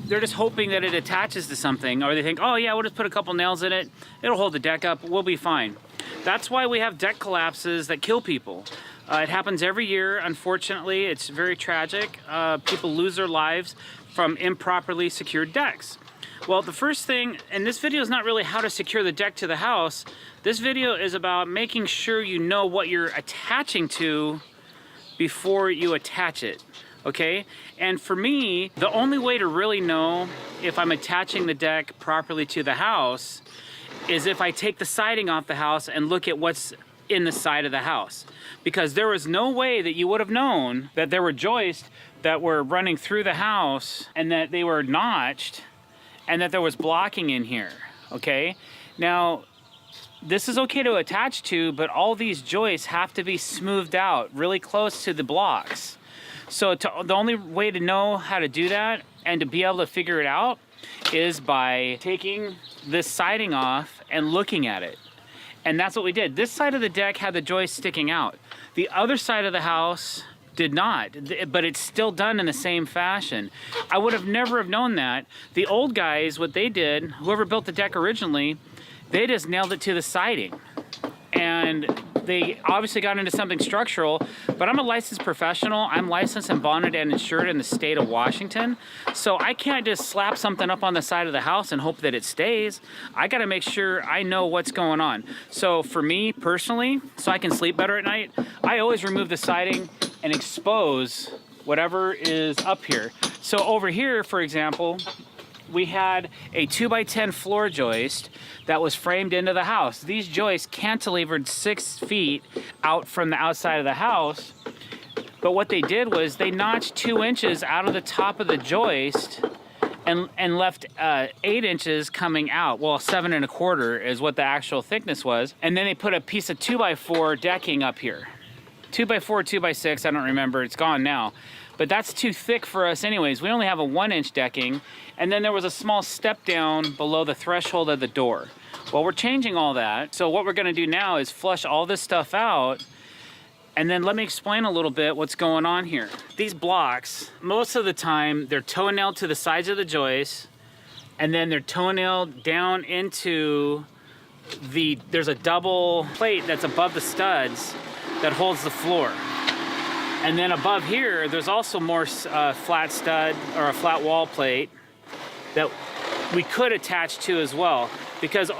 [SPEAKER 2] they're just hoping that it attaches to something, or they think, oh yeah, we'll just put a couple nails in it. It'll hold the deck up, we'll be fine. That's why we have deck collapses that kill people. It happens every year, unfortunately. It's very tragic. People lose their lives from improperly secured decks. Well, the first thing, and this video is not really how to secure the deck to the house. This video is about making sure you know what you're attaching to before you attach it, okay? And for me, the only way to really know if I'm attaching the deck properly to the house is if I take the siding off the house and look at what's in the side of the house. Because there was no way that you would have known that there were joists that were running through the house and that they were notched and that there was blocking in here, okay? Now, this is okay to attach to, but all these joists have to be smoothed out really close to the blocks. So the only way to know how to do that and to be able to figure it out is by taking this siding off and looking at it. And that's what we did. This side of the deck had the joist sticking out. The other side of the house did not, but it's still done in the same fashion. I would have never have known that. The old guys, what they did, whoever built the deck originally, they just nailed it to the siding. And they obviously got into something structural, but I'm a licensed professional. I'm licensed and bonded and insured in the state of Washington. So I can't just slap something up on the side of the house and hope that it stays. I gotta make sure I know what's going on. So for me personally, so I can sleep better at night, I always remove the siding and expose whatever is up here. So over here, for example, we had a 2x10 floor joist that was framed into the house. These joists cantilevered 6 feet out from the outside of the house. But what they did was they notched 2 inches out of the top of the joist and left 8 inches coming out. Well, 7.25 is what the actual thickness was. And then they put a piece of 2x4 decking up here. 2x4, 2x6, I don't remember, it's gone now. But that's too thick for us anyways. We only have a 1-inch decking. And then there was a small step down below the threshold of the door. Well, we're changing all that. So what we're gonna do now is flush all this stuff out. And then let me explain a little bit what's going on here. These blocks, most of the time, they're toe-nailed to the sides of the joist. And then they're toe-nailed down into there's a double plate that's above the studs that holds the floor. And then above here, there's also more flat stud or a flat wall plate that we could attach to as well. Because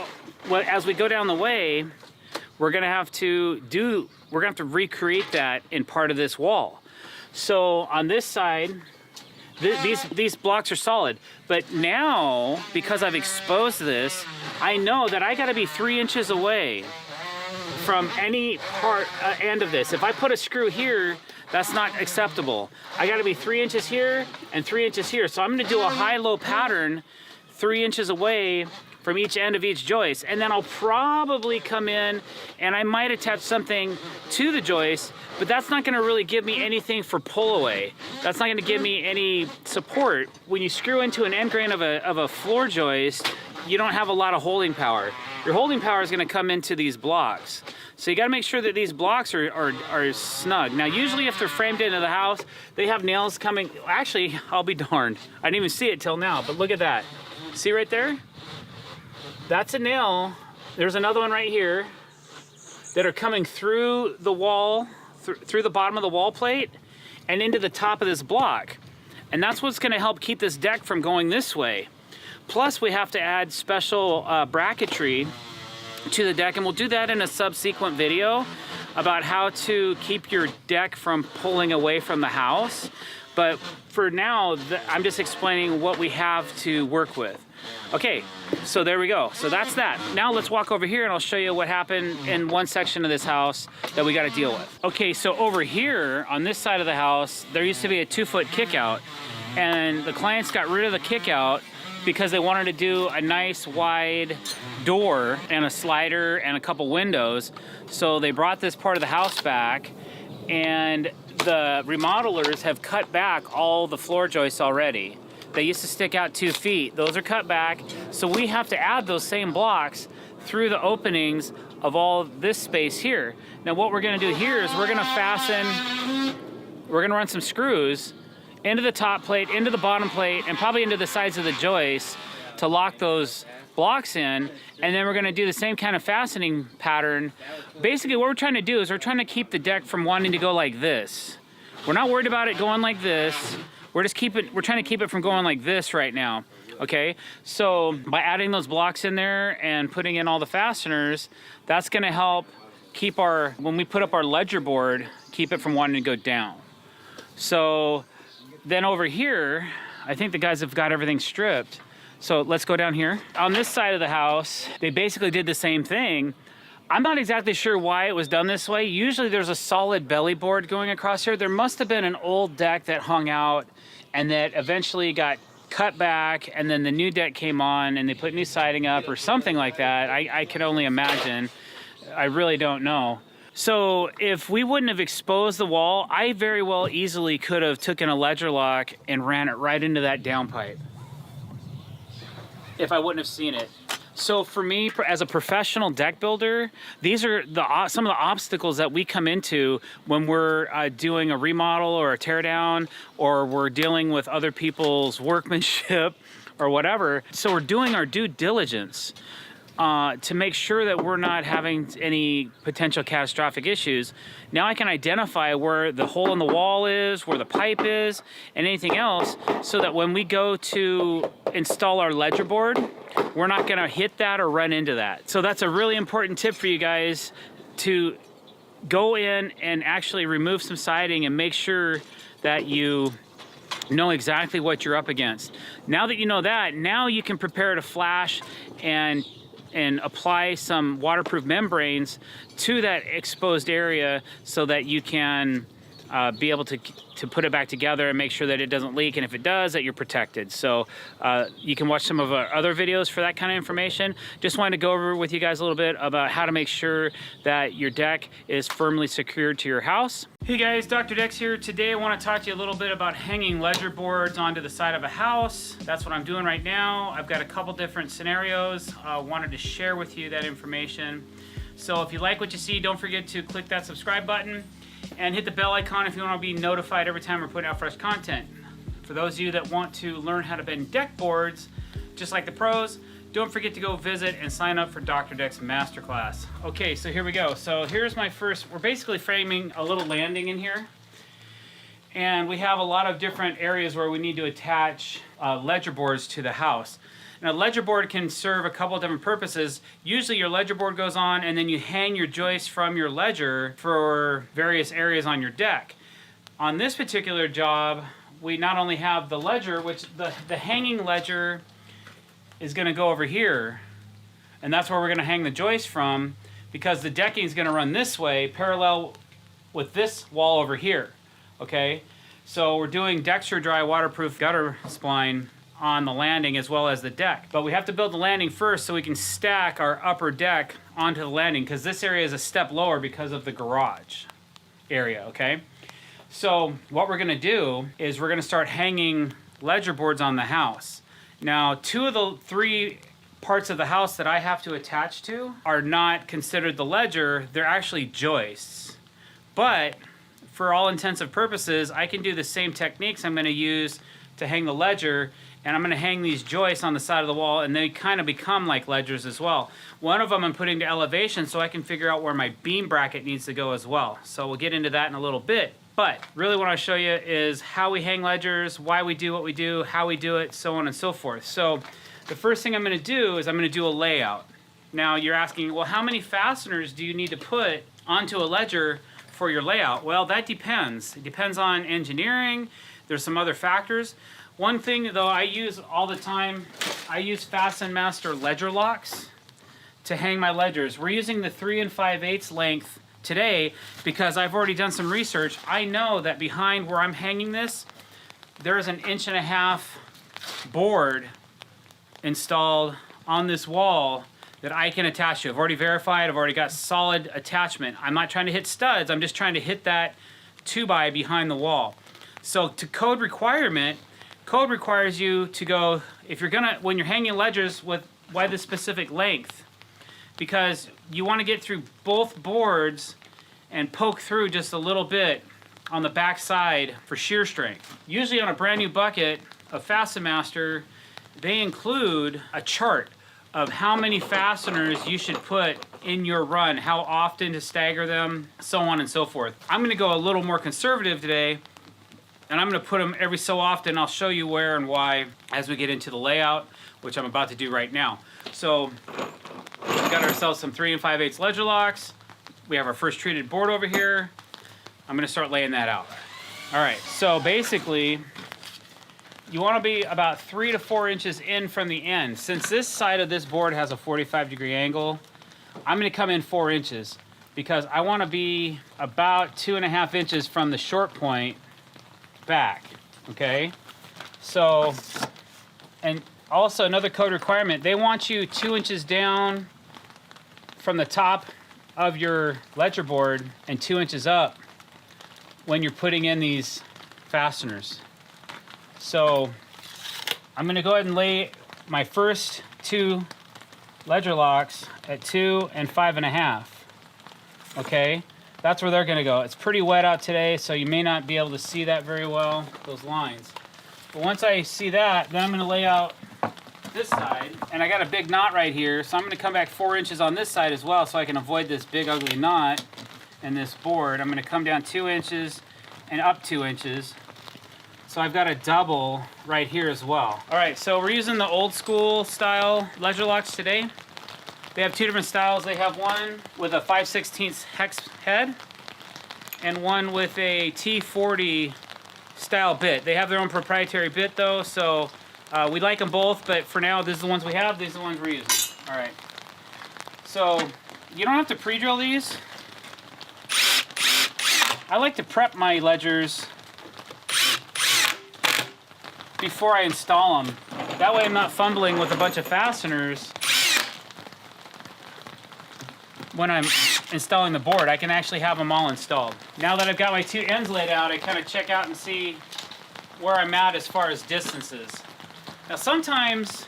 [SPEAKER 2] as we go down the way, we're gonna have to recreate that in part of this wall. So on this side, these blocks are solid. But now, because I've exposed this, I know that I gotta be 3 inches away from any end of this. If I put a screw here, that's not acceptable. I gotta be 3 inches here and 3 inches here. So I'm gonna do a high-low pattern 3 inches away from each end of each joist. And then I'll probably come in and I might attach something to the joist, but that's not gonna really give me anything for pull away. That's not gonna give me any support. When you screw into an end grain of a floor joist, you don't have a lot of holding power. Your holding power is gonna come into these blocks. So you gotta make sure that these blocks are snug. Now, usually if they're framed into the house, they have nails coming. Actually, I'll be darned. I didn't even see it till now, but look at that. See right there? That's a nail. There's another one right here that are coming through the wall, through the bottom of the wall plate and into the top of this block. And that's what's gonna help keep this deck from going this way. Plus, we have to add special bracketry to the deck, and we'll do that in a subsequent video about how to keep your deck from pulling away from the house. But for now, I'm just explaining what we have to work with. Okay, so there we go. So that's that. Now let's walk over here and I'll show you what happened in one section of this house that we got to deal with. Okay, so over here on this side of the house, there used to be a 2-foot kickout, and the clients got rid of the kickout because they wanted to do a nice wide door and a slider and a couple windows. So they brought this part of the house back, and the remodelers have cut back all the floor joists already. They used to stick out 2 feet. Those are cut back. So we have to add those same blocks through the openings of all this space here. Now what we're gonna do here is we're gonna run some screws into the top plate, into the bottom plate, and probably into the sides of the joist to lock those blocks in. And then we're gonna do the same kind of fastening pattern. Basically what we're trying to do is we're trying to keep the deck from wanting to go like this. We're not worried about it going like this. We're trying to keep it from going like this right now, okay? So by adding those blocks in there and putting in all the fasteners, that's gonna help keep when we put up our ledger board, keep it from wanting to go down. So then over here, I think the guys have got everything stripped. So let's go down here. On this side of the house, they basically did the same thing. I'm not exactly sure why it was done this way. Usually there's a solid belly board going across here. There must have been an old deck that hung out and that eventually got cut back, and then the new deck came on and they put new siding up or something like that. I can only imagine. I really don't know. So if we wouldn't have exposed the wall, I very well easily could have taken a ledger lock and ran it right into that downpipe if I wouldn't have seen it. So for me, as a professional deck builder, these are some of the obstacles that we come into when we're doing a remodel or a teardown, or we're dealing with other people's workmanship or whatever. So we're doing our due diligence to make sure that we're not having any potential catastrophic issues. Now I can identify where the hole in the wall is, where the pipe is, and anything else, so that when we go to install our ledger board, we're not gonna hit that or run into that. So that's a really important tip for you guys, to go in and actually remove some siding and make sure that you know exactly what you're up against. Now that you know that, now you can prepare to flash and apply some waterproof membranes to that exposed area so that you can be able to put it back together and make sure that it doesn't leak, and if it does, that you're protected. So you can watch some of our other videos for that kind of information. Just wanted to go over with you guys a little bit about how to make sure that your deck is firmly secured to your house. Hey guys, Dr. Decks here. Today I want to talk to you a little bit about hanging ledger boards onto the side of a house. That's what I'm doing right now. I've got a couple different scenarios. I wanted to share with you that information. So if you like what you see, don't forget to click that subscribe button and hit the bell icon if you want to be notified every time we're putting out fresh content. For those of you that want to learn how to bend deck boards, just like the pros, don't forget to go visit and sign up for Dr. Deck's Masterclass. Okay, so here we go. So here's my first, we're basically framing a little landing in here. And we have a lot of different areas where we need to attach ledger boards to the house. Now, ledger board can serve a couple of different purposes. Usually your ledger board goes on and then you hang your joists from your ledger for various areas on your deck. On this particular job, we not only have the ledger, which the hanging ledger is gonna go over here, and that's where we're gonna hang the joist from, because the decking is gonna run this way, parallel with this wall over here, okay? So we're doing Dextra Dry waterproof gutter spline
[SPEAKER 1] on the landing as well as the deck. But we have to build the landing first so we can stack our upper deck onto the landing, because this area is a step lower because of the garage area, okay? So what we're gonna do is we're gonna start hanging ledger boards on the house. Now, 2 of the 3 parts of the house that I have to attach to are not considered the ledger, they're actually joists. But for all intents and purposes, I can do the same techniques I'm gonna use to hang the ledger, and I'm gonna hang these joists on the side of the wall, and they kind of become like ledgers as well. One of them I'm putting to elevation so I can figure out where my beam bracket needs to go as well. So we'll get into that in a little bit. But really what I show you is how we hang ledgers, why we do what we do, how we do it, so on and so forth. So the first thing I'm gonna do is I'm gonna do a layout. Now you're asking, well, how many fasteners do you need to put onto a ledger for your layout? Well, that depends. It depends on engineering. There's some other factors. One thing though I use all the time, I use Fasten Master ledger locks to hang my ledgers. We're using the 3 5/8 length today because I've already done some research. I know that behind where I'm hanging this, there's an 1.5 inch board installed on this wall that I can attach to. I've already verified, I've already got solid attachment. I'm not trying to hit studs, I'm just trying to hit that 2x behind the wall. So to code requirement, code requires you to go, if you're gonna, when you're hanging ledgers, with why the specific length? Because you want to get through both boards and poke through just a little bit on the back side for shear strength. Usually on a brand new bucket of Fasten Master, they include a chart of how many fasteners you should put in your run, how often to stagger them, so on and so forth. I'm going to go a little more conservative today, and I'm going to put them every so often. I'll show you where and why as we get into the layout, which I'm about to do right now. So we got ourselves some 3 5/8 ledger locks. We have our first treated board over here. I'm going to start laying that out. All right, so basically you want to be about 3 to 4 inches in from the end. Since this side of this board has a 45-degree angle, I'm going to come in 4 inches because I want to be about 2.5 inches from the short point back, okay? So, and also another code requirement, they want you 2 inches down from the top of your ledger board and 2 inches up when you're putting in these fasteners. So I'm going to go ahead and lay my first 2 ledger locks at 2 and 5.5. Okay, that's where they're going to go. It's pretty wet out today, so you may not be able to see that very well, those lines. But once I see that, then I'm going to lay out this side, and I got a big knot right here, so I'm going to come back 4 inches on this side as well so I can avoid this big ugly knot in this board. I'm going to come down 2 inches and up 2 inches. So I've got a double right here as well. All right, so we're using the old school style ledger locks today. They have 2 different styles. They have one with a 5/16 hex head and one with a T40 style bit. They have their own proprietary bit though, so we like them both, but for now, these are the ones we have, these are the ones we're using. All right. So you don't have to pre-drill these. I like to prep my ledgers before I install them. That way I'm not fumbling with a bunch of fasteners when I'm installing the board. I can actually have them all installed. Now that I've got my 2 ends laid out, I kind of check out and see where I'm at as far as distances. Now sometimes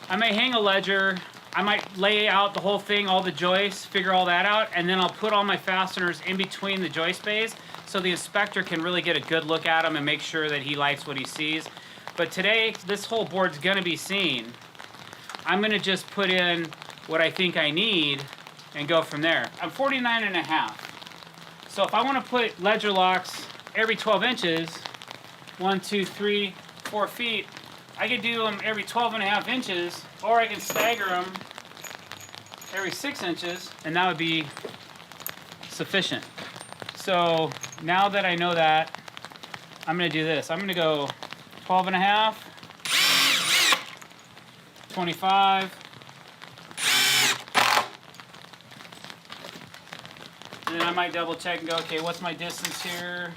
[SPEAKER 1] I may hang a ledger, I might lay out the whole thing, all the joists, figure all that out, and then I'll put all my fasteners in between the joist bays so the inspector can really get a good look at them and make sure that he likes what he sees. But today, this whole board's gonna be seen. I'm gonna just put in what I think I need and go from there. I'm 49.5. So if I wanna put ledger locks every 12 inches, 1, 2, 3, 4 feet, I could do them every 12.5 inches, or I can stagger them every 6 inches, and that would be sufficient. So now that I know that, I'm gonna do this. I'm gonna go 12.5, 25, and then I might double check and go, okay, what's my distance here?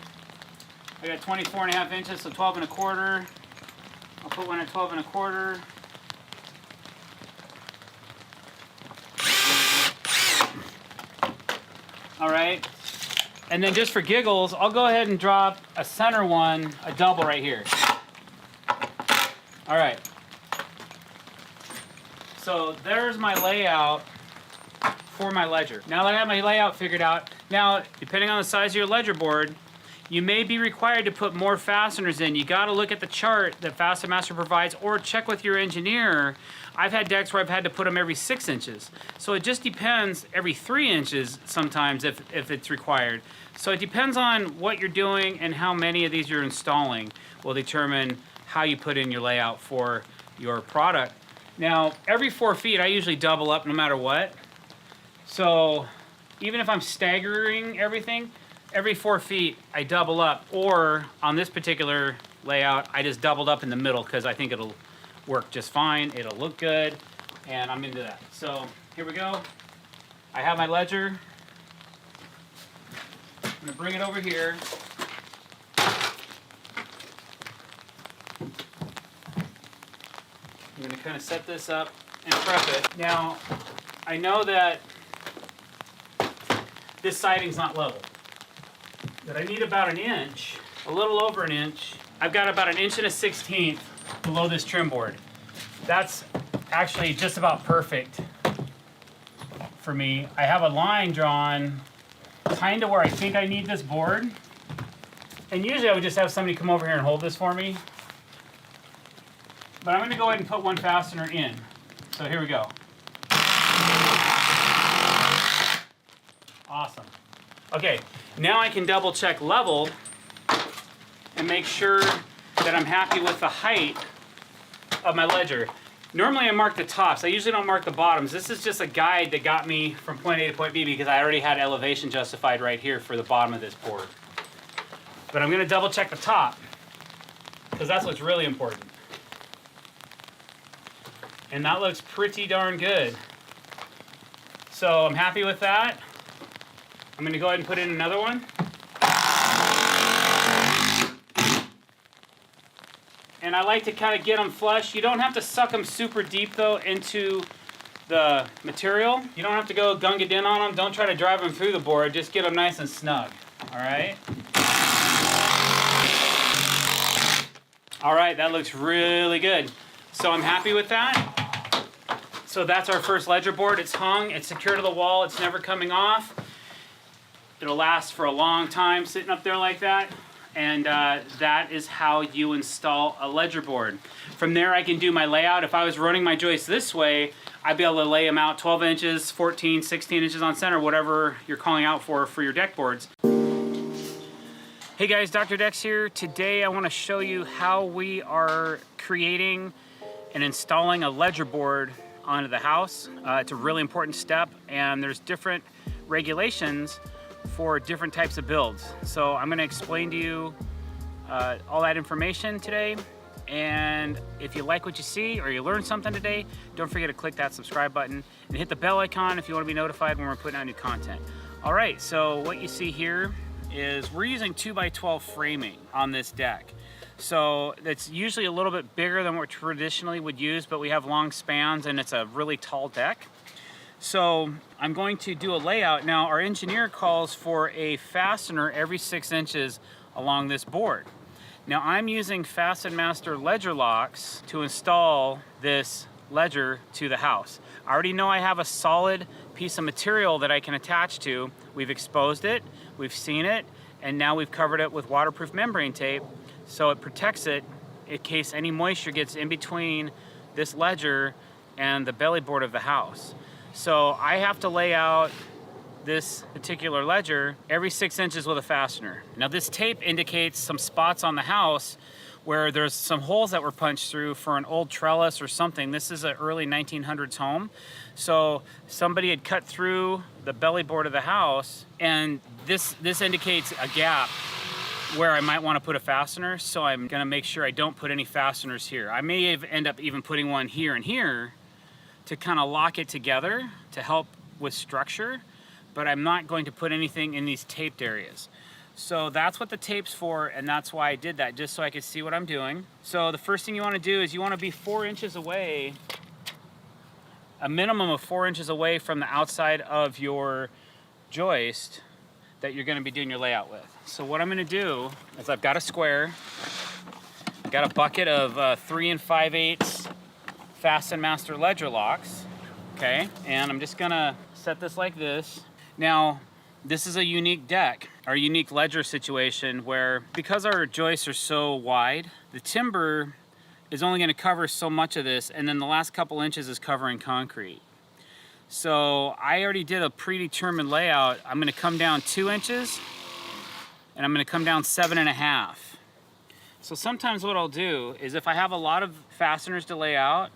[SPEAKER 1] I got 24.5 inches, so 12 1/4.
[SPEAKER 2] put one at 12 1/4. All right. And then just for giggles, I'll go ahead and drop a center one, a double right here. All right. So there's my layout for my ledger. Now that I have my layout figured out, now depending on the size of your ledger board, you may be required to put more fasteners in. You got to look at the chart that Fasten Master provides or check with your engineer. I've had decks where I've had to put them every 6 inches. So it just depends, every 3 inches sometimes if it's required. So it depends on what you're doing and how many of these you're installing will determine how you put in your layout for your product. Now, every 4 feet, I usually double up no matter what. So even if I'm staggering everything, every 4 feet, I double up. Or on this particular layout, I just doubled up in the middle because I think it'll work just fine. It'll look good, and I'm into that. So here we go. I have my ledger. I'm gonna bring it over here. I'm gonna kind of set this up and prep it. Now, I know that this siding's not level, but I need about an inch, a little over an inch. I've got about 1 1/16 below this trim board. That's actually just about perfect for me. I have a line drawn kind of where I think I need this board. And usually I would just have somebody come over here and hold this for me. But I'm going to go ahead and put one fastener in. So here we go. Awesome. Okay, now I can double check level and make sure that I'm happy with the height of my ledger. Normally I mark the tops. I usually don't mark the bottoms. This is just a guide that got me from point A to point B because I already had elevation justified right here for the bottom of this board. But I'm going to double check the top because that's what's really important. And that looks pretty darn good. So I'm happy with that. I'm going to go ahead and put in another one. And I like to kind of get them flush. You don't have to suck them super deep though into the material. You don't have to go gung it in on them. Don't try to drive them through the board. Just get them nice and snug. All right. All right, that looks really good. So I'm happy with that. So that's our first ledger board. It's hung, it's secure to the wall, it's never coming off. It'll last for a long time sitting up there like that. And that is how you install a ledger board. From there I can do my layout. If I was running my joists this way, I'd be able to lay them out 12 inches, 14, 16 inches on center, whatever you're calling out for your deck boards. Hey guys, Dr. Decks here. Today I want to show you how we are creating and installing a ledger board onto the house. It's a really important step, and there's different regulations for different types of builds. So I'm going to explain to you all that information today. And if you like what you see or you learned something today, don't forget to click that subscribe button and hit the bell icon if you want to be notified when we're putting out new content. All right, so what you see here is we're using 2x12 framing on this deck. So it's usually a little bit bigger than what we traditionally would use, but we have long spans and it's a really tall deck. So I'm going to do a layout. Now our engineer calls for a fastener every 6 inches along this board. Now I'm using Fasten Master ledger locks to install this ledger to the house. I already know I have a solid piece of material that I can attach to. We've exposed it, we've seen it, and now we've covered it with waterproof membrane tape so it protects it in case any moisture gets in between this ledger and the belly board of the house. So I have to lay out this particular ledger every 6 inches with a fastener. Now this tape indicates some spots on the house where there's some holes that were punched through for an old trellis or something. This is an early 1900s home. So somebody had cut through the belly board of the house, and this indicates a gap where I might want to put a fastener. So I'm gonna make sure I don't put any fasteners here. I may end up even putting one here and here to kind of lock it together to help with structure, but I'm not going to put anything in these taped areas. So that's what the tape's for, and that's why I did that, just so I could see what I'm doing. So the first thing you want to do is you want to be 4 inches away, a minimum of 4 inches away from the outside of your joist that you're going to be doing your layout with. So what I'm going to do is I've got a square, I've got a bucket of 3 5/8 Fasten Master ledger locks, okay? And I'm just going to set this like this. Now, this is a unique deck, our unique ledger situation where, because our joists are so wide, the timber is only going to cover so much of this, and then the last couple inches is covering concrete. So I already did a predetermined layout. I'm going to come down 2 inches, and I'm going to come down 7.5. So sometimes what I'll do is if I have a lot of fasteners to lay out,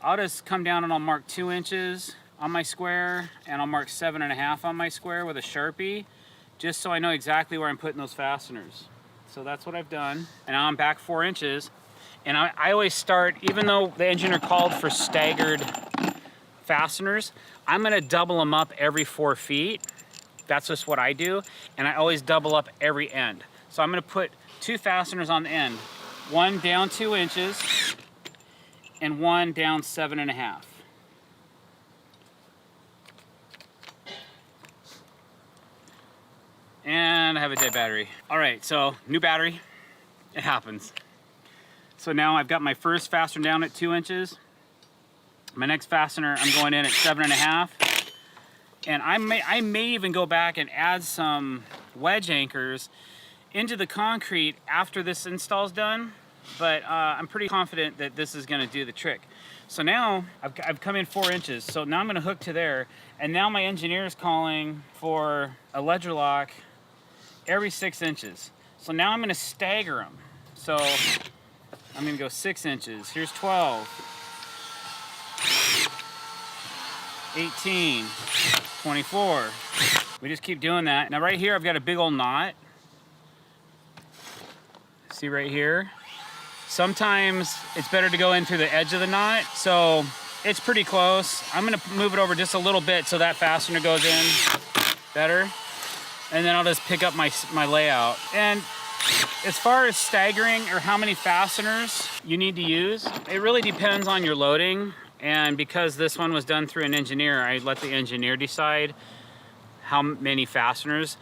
[SPEAKER 2] I'll just come down and I'll mark 2 inches on my square, and I'll mark 7.5 on my square with a Sharpie, just so I know exactly where I'm putting those fasteners. So that's what I've done. And now I'm back 4 inches. And I always start, even though the engineer called for staggered fasteners, I'm gonna double them up every 4 feet. That's just what I do. And I always double up every end. So I'm gonna put 2 fasteners on the end. One down 2 inches and one down 7.5. And I have a dead battery. All right, so new battery, it happens. So now I've got my first fastener down at 2 inches. My next fastener, I'm going in at 7.5. And I may even go back and add some wedge anchors into the concrete after this install's done, but I'm pretty confident that this is gonna do the trick. So now I've come in 4 inches, so now I'm gonna hook to there, and now my engineer is calling for a ledger lock every 6 inches. So now I'm gonna stagger them. So I'm gonna go 6 inches. Here's 12, 18, 24. We just keep doing that. Now right here, I've got a big old knot. See right here? Sometimes it's better to go in through the edge of the knot. So it's pretty close. I'm gonna move it over just a little bit so that fastener goes in better. And then I'll just pick up my layout. And as far as staggering or how many fasteners you need to use, it really depends on your loading. And because this one was done through an engineer, I let the engineer decide how many fasteners.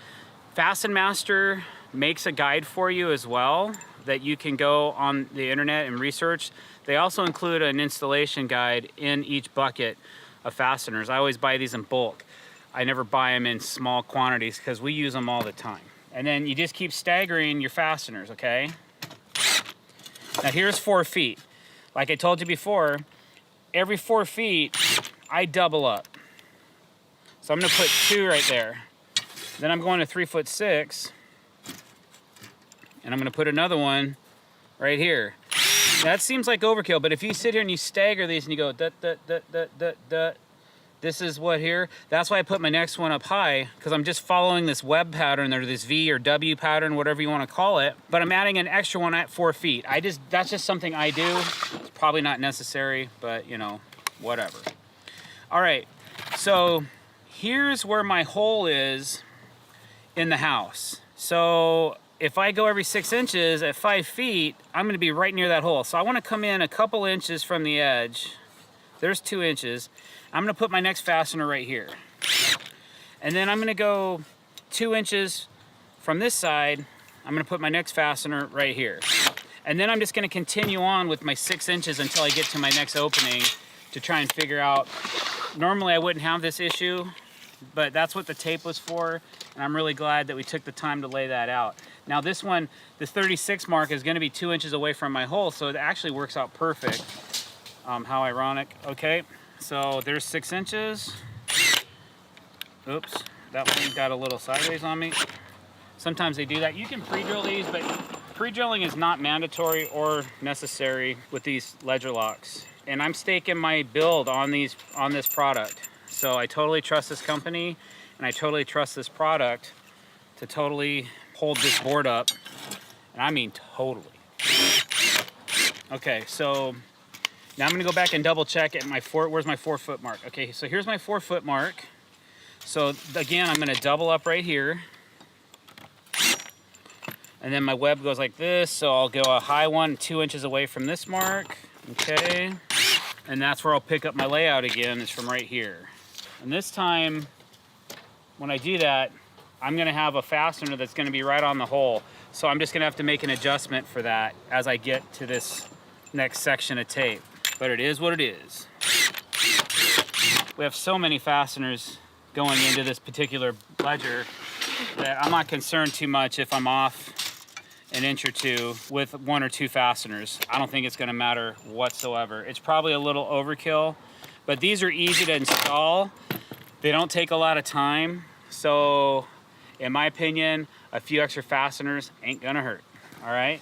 [SPEAKER 2] Fasten Master makes a guide for you as well that you can go on the internet and research. They also include an installation guide in each bucket of fasteners. I always buy these in bulk. I never buy them in small quantities because we use them all the time. And then you just keep staggering your fasteners, okay? Now here's 4 feet. Like I told you before, every 4 feet, I double up. So I'm gonna put 2 right there. Then I'm going to 3'6", and I'm gonna put another one right here. That seems like overkill, but if you sit here and you stagger these and you go dut, dut, dut, dut, dut, dut, this is what here. That's why I put my next one up high, because I'm just following this web pattern or this V or W pattern, whatever you want to call it. But I'm adding an extra one at 4 feet. That's just something I do. It's probably not necessary, but you know, whatever. All right, so here's where my hole is in the house. So if I go every 6 inches at 5 feet, I'm going to be right near that hole. So I want to come in a couple inches from the edge. There's 2 inches. I'm gonna put my next fastener right here. And then I'm gonna go 2 inches from this side. I'm gonna put my next fastener right here. And then I'm just gonna continue on with my 6 inches until I get to my next opening to try and figure out. Normally I wouldn't have this issue, but that's what the tape was for. And I'm really glad that we took the time to lay that out. Now this one, the 36 mark is gonna be 2 inches away from my hole, so it actually works out perfect. How ironic, okay. So there's 6 inches. Oops, that one got a little sideways on me. Sometimes they do that. You can pre-drill these, but pre-drilling is not mandatory or necessary with these ledger locks. And I'm staking my build on this product. So I totally trust this company, and I totally trust this product to totally hold this board up. And I mean totally. Okay, so now I'm gonna go back and double check at where's my 4 foot mark? Okay, so here's my 4 foot mark. So again, I'm gonna double up right here.
[SPEAKER 1] And then my web goes like this, so I'll go a high one 2 inches away from this mark. Okay. And that's where I'll pick up my layout again, is from right here. And this time, when I do that, I'm gonna have a fastener that's gonna be right on the hole. So I'm just gonna have to make an adjustment for that as I get to this next section of tape. But it is what it is. We have so many fasteners going into this particular ledger that I'm not concerned too much if I'm off an inch or two with 1 or 2 fasteners. I don't think it's gonna matter whatsoever. It's probably a little overkill, but these are easy to install. They don't take a lot of time. So in my opinion, a few extra fasteners ain't gonna hurt, all right?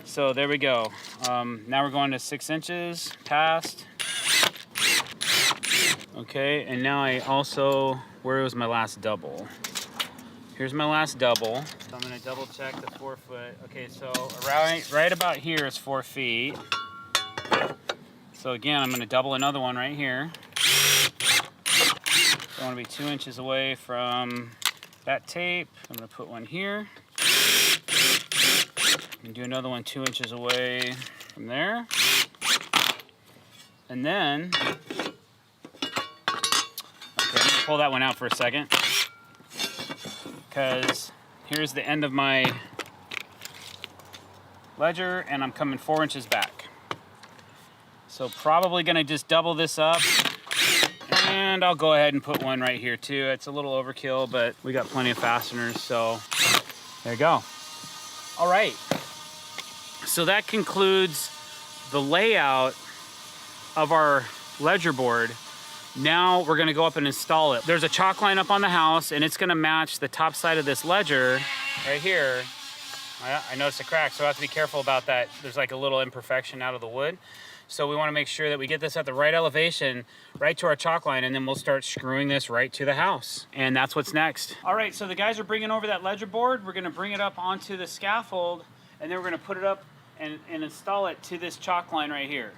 [SPEAKER 1] So there we go. Now we're going to 6 inches past. Okay, and now I also, where was my last double? Here's my last double. So I'm gonna double check the 4 foot. Okay, so right about here is 4 feet. So again, I'm gonna double another one right here. So I wanna be 2 inches away from that tape. I'm gonna put one here. And do another one 2 inches away from there. And then, okay, I'm gonna pull that one out for a second, because here's the end of my ledger and I'm coming 4 inches back. So probably gonna just double this up, and I'll go ahead and put one right here too. It's a little overkill, but we got plenty of fasteners, so there you go. All right, so that concludes the layout of our ledger board. Now we're gonna go up and install it. There's a chalk line up on the house and it's gonna match the top side of this ledger right here. I noticed a crack, so I have to be careful about that. There's like a little imperfection out of the wood. So we wanna make sure that we get this at the right elevation, right to our chalk line, and then we'll start screwing this right to the house. And that's what's next. All right, so the guys are bringing over that ledger board. We're gonna bring it up onto the scaffold, and then we're gonna put it up and install it to this chalk line right here.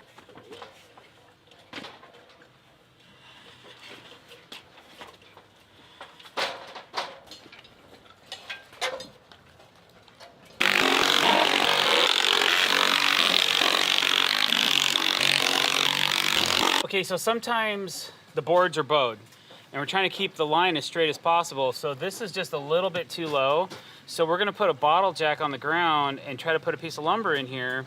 [SPEAKER 1] Okay, so sometimes the boards are bowed and we're trying to keep the line as straight as possible. So this is just a little bit too low. So we're gonna put a bottle jack on the ground and try to put a piece of lumber in here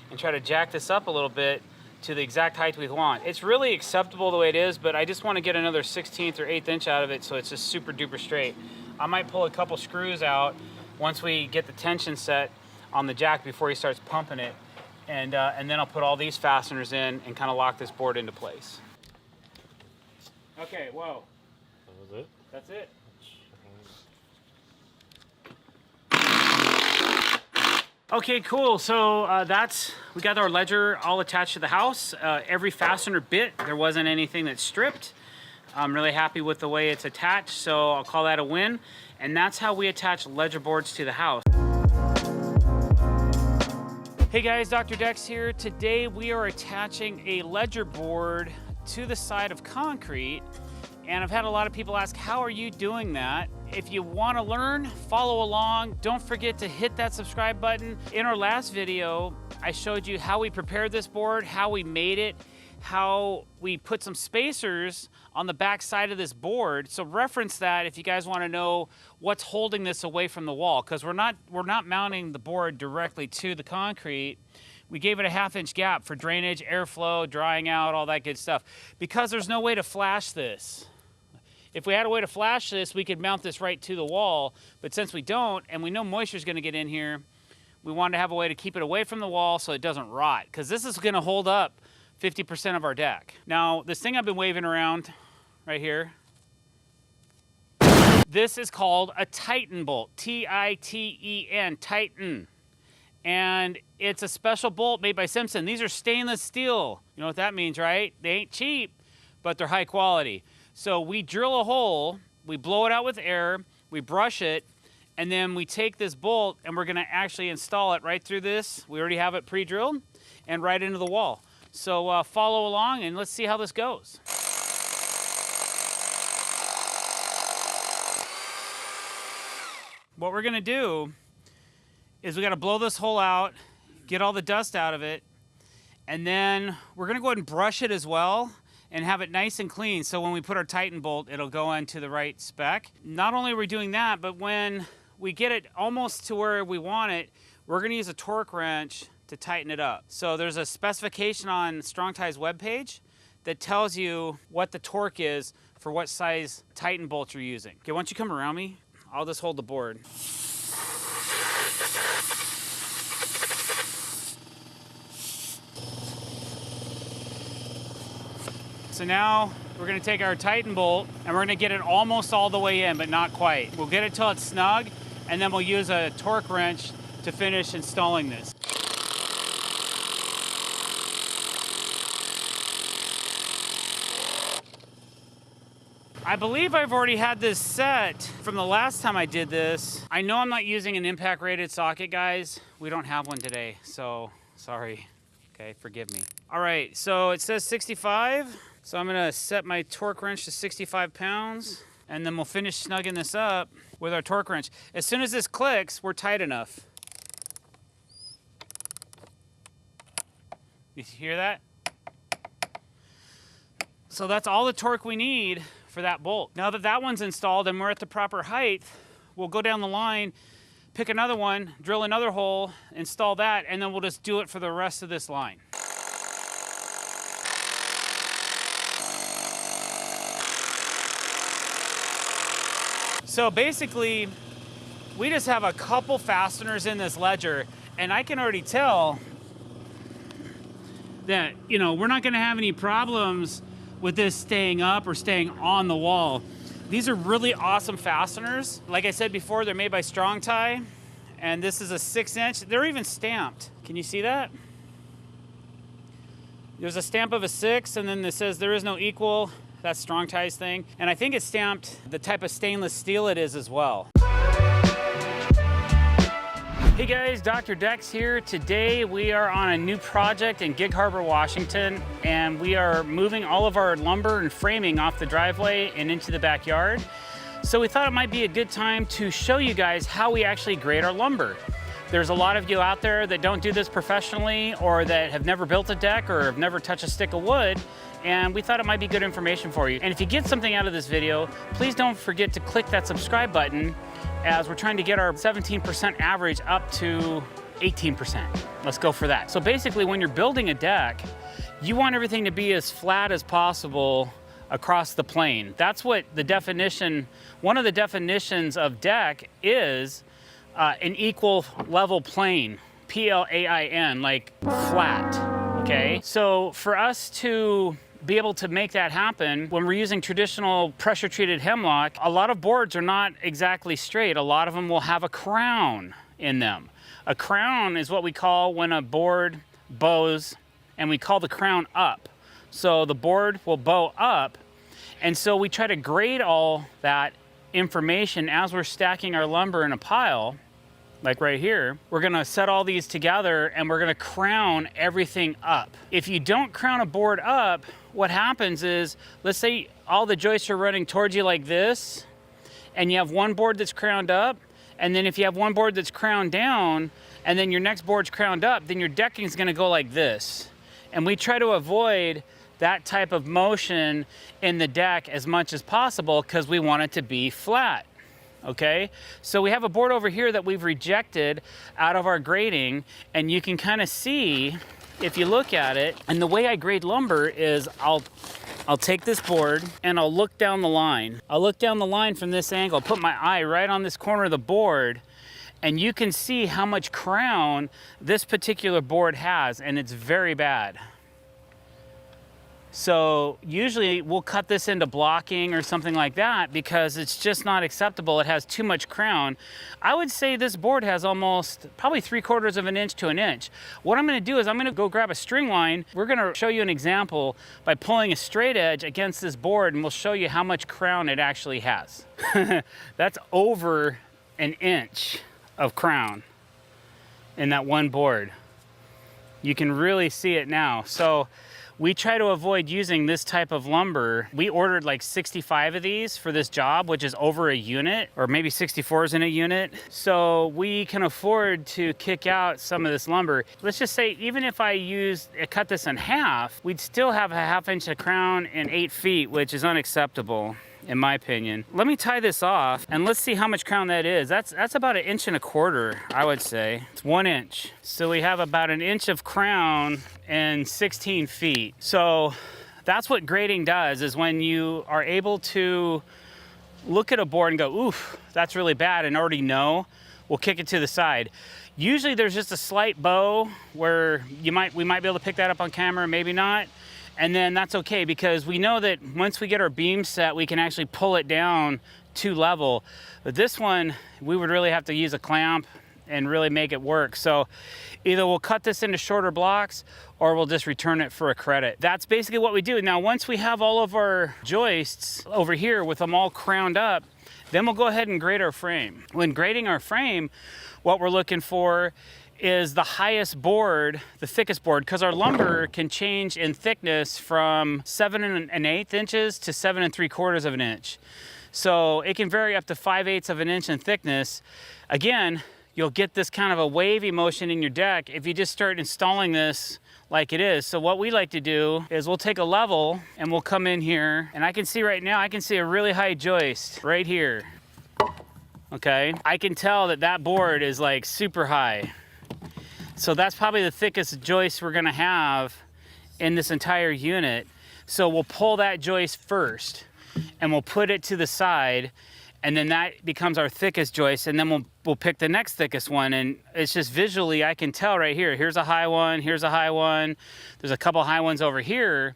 [SPEAKER 1] and try to jack this up a little bit to the exact height we want. It's really acceptable the way it is, but I just wanna get another 1/16 or 1/8 inch out of it so it's just super duper straight. I might pull a couple screws out once we get the tension set on the jack before he starts pumping it. And then I'll put all these fasteners in and kind of lock this board into place. Okay, whoa.
[SPEAKER 3] That was it?
[SPEAKER 1] That's it. Okay, cool. So we got our ledger all attached to the house. Every fastener bit, there wasn't anything that's stripped. I'm really happy with the way it's attached, so I'll call that a win. And that's how we attach ledger boards to the house. Hey guys, drdecks here. Today we are attaching a ledger board to the side of concrete, and I've had a lot of people ask, how are you doing that? If you want to learn, follow along. Don't forget to hit that subscribe button. In our last video, I showed you how we prepared this board, how we made it, how we put some spacers on the back side of this board. So reference that if you guys want to know what's holding this away from the wall, because we're not mounting the board directly to the concrete. We gave it a 1/2 inch gap for drainage, airflow, drying out, all that good stuff, because there's no way to flash this. If we had a way to flash this, we could mount this right to the wall, but since we don't, and we know moisture is going to get in here, we wanted to have a way to keep it away from the wall so it doesn't rot, because this is going to hold up 50% of our deck. Now, this thing I've been waving around right here, this is called a Titan bolt, T-I-T-E-N, Titan. And it's a special bolt made by Simpson. These are stainless steel. You know what that means, right? They ain't cheap, but they're high quality. So we drill a hole, we blow it out with air, we brush it, and then we take this bolt and we're gonna actually install it right through this. We already have it pre-drilled, and right into the wall. So follow along and let's see how this goes. What we're gonna do
[SPEAKER 2] is we got to blow this hole out, get all the dust out of it, and then we're gonna go ahead and brush it as well and have it nice and clean, so when we put our Titan bolt, it'll go into the right spec. Not only are we doing that, but when we get it almost to where we want it, we're gonna use a torque wrench to tighten it up. So there's a specification on Strong-Tie's webpage that tells you what the torque is for what size Titan bolt you're using. Okay, once you come around me, I'll just hold the board. So now we're gonna take our Titan bolt and we're gonna get it almost all the way in, but not quite. We'll get it till it's snug, and then we'll use a torque wrench to finish installing this. I believe I've already had this set from the last time I did this. I know I'm not using an impact rated socket, guys. We don't have one today, so sorry. Okay, forgive me. All right, so it says 65. So I'm gonna set my torque wrench to 65 pounds, and then we'll finish snugging this up with our torque wrench. As soon as this clicks, we're tight enough. You hear that? So that's all the torque we need for that bolt. Now that that one's installed and we're at the proper height, we'll go down the line, pick another one, drill another hole, install that, and then we'll just do it for the rest of this line. So basically, we just have a couple fasteners in this ledger, and I can already tell that, you know, we're not gonna have any problems with this staying up or staying on the wall. These are really awesome fasteners. Like I said before, they're made by Strong-Tie, and this is a 6-inch. They're even stamped. Can you see that? There's a stamp of a 6, and then it says there is no equal. That's Strong-Tie's thing. And I think it's stamped the type of stainless steel it is as well. Hey guys, drdecks here. Today we are on a new project in Gig Harbor, Washington, and we are moving all of our lumber and framing off the driveway and into the backyard. So we thought it might be a good time to show you guys how we actually grade our lumber. There's a lot of you out there that don't do this professionally, or that have never built a deck or have never touched a stick of wood, and we thought it might be good information for you. And if you get something out of this video, please don't forget to click that subscribe button, as we're trying to get our 17% average up to 18%. Let's go for that. So basically, when you're building a deck, you want everything to be as flat as possible across the plane. That's what the definition, one of the definitions of deck is an equal level plane, P-L-A-I-N, like flat, okay? So for us to be able to make that happen, when we're using traditional pressure treated hemlock, a lot of boards are not exactly straight. A lot of them will have a crown in them. A crown is what we call when a board bows, and we call the crown up. So the board will bow up, and so we try to grade all that information as we're stacking our lumber in a pile. Like right here, we're gonna set all these together and we're gonna crown everything up. If you don't crown a board up, what happens is, let's say all the joists are running towards you like this, and you have one board that's crowned up, and then if you have one board that's crowned down, and then your next board's crowned up, then your decking is gonna go like this. And we try to avoid that type of motion in the deck as much as possible because we want it to be flat. Okay, so we have a board over here that we've rejected out of our grading, and you can kind of see if you look at it. And the way I grade lumber is I'll take this board and I'll look down the line. I'll look down the line from this angle, put my eye right on this corner of the board, and you can see how much crown this particular board has, and it's very bad. So usually we'll cut this into blocking or something like that because it's just not acceptable. It has too much crown. I would say this board has almost probably 3/4 of an inch to an inch. What I'm gonna do is I'm gonna go grab a string line. We're gonna show you an example by pulling a straight edge against this board, and we'll show you how much crown it actually has. That's over an inch of crown in that one board. You can really see it now. So we try to avoid using this type of lumber. We ordered like 65 of these for this job, which is over a unit, or maybe 64s in a unit. So we can afford to kick out some of this lumber. Let's just say, even if I cut this in half, we'd still have a 1/2 inch of crown and 8 feet, which is unacceptable, in my opinion. Let me tie this off and let's see how much crown that is. That's about 1.25 inches, I would say. It's 1 inch. So we have about 1 inch of crown and 16 feet. So that's what grading does, is when you are able to look at a board and go, oof, that's really bad, and already know, we'll kick it to the side. Usually there's just a slight bow where we might be able to pick that up on camera, maybe not. And then that's okay, because we know that once we get our beam set, we can actually pull it down to level. But this one, we would really have to use a clamp and really make it work. So either we'll cut this into shorter blocks or we'll just return it for a credit. That's basically what we do. Now, once we have all of our joists over here with them all crowned up, then we'll go ahead and grade our frame. When grading our frame, what we're looking for is the highest board, the thickest board, because our lumber can change in thickness from 7 1/8 inches to 7 3/4 of an inch. So it can vary up to 5/8 of an inch in thickness. Again, you'll get this kind of a wavy motion in your deck if you just start installing this like it is. So what we like to do is we'll take a level and we'll come in here, and I can see right now, I can see a really high joist right here. Okay, I can tell that that board is like super high. So that's probably the thickest joist we're gonna have in this entire unit. So we'll pull that joist first and we'll put it to the side, and then that becomes our thickest joist, and then we'll pick the next thickest one. And it's just visually, I can tell right here, here's a high one, here's a high one, there's a couple high ones over here,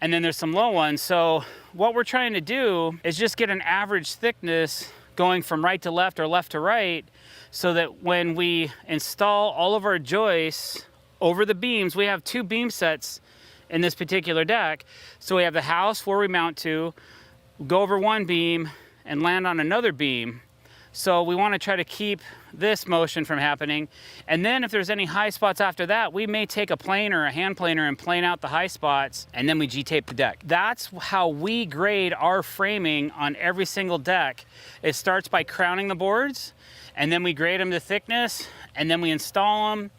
[SPEAKER 2] and then there's some low ones. So what we're trying to do is just get an average thickness going from right to left or left to right, so that when we install all of our joists over the beams, we have 2 beam sets in this particular deck. So we have the house where we mount to, go over one beam and land on another beam. So we want to try to keep this motion from happening. And then if there's any high spots after that, we may take a planer, a hand planer, and plane out the high spots, and then we G-tape the deck. That's how we grade our framing on every single deck. It starts by crowning the boards, and then we grade them to thickness, and then we install them,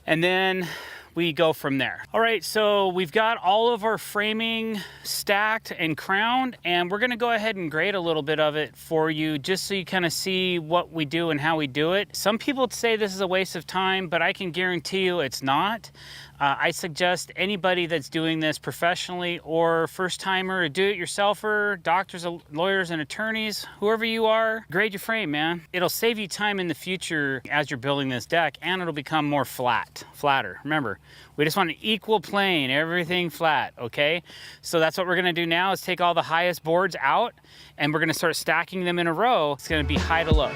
[SPEAKER 2] and then we go from there. All right, so we've got all of our framing stacked and crowned, and we're gonna go ahead and grade a little bit of it for you, just so you kind of see what we do and how we do it. Some people say this is a waste of time, but I can guarantee you it's not. I suggest anybody that's doing this professionally, or first timer, or do-it-yourselfer, doctors, lawyers, and attorneys, whoever you are, grade your frame, man. It'll save you time in the future as you're building this deck, and it'll become more flatter. Remember, we just want an equal plane, everything flat, okay? So that's what we're gonna do now, is take all the highest boards out, and we're gonna start stacking them in a row. It's gonna be high to low.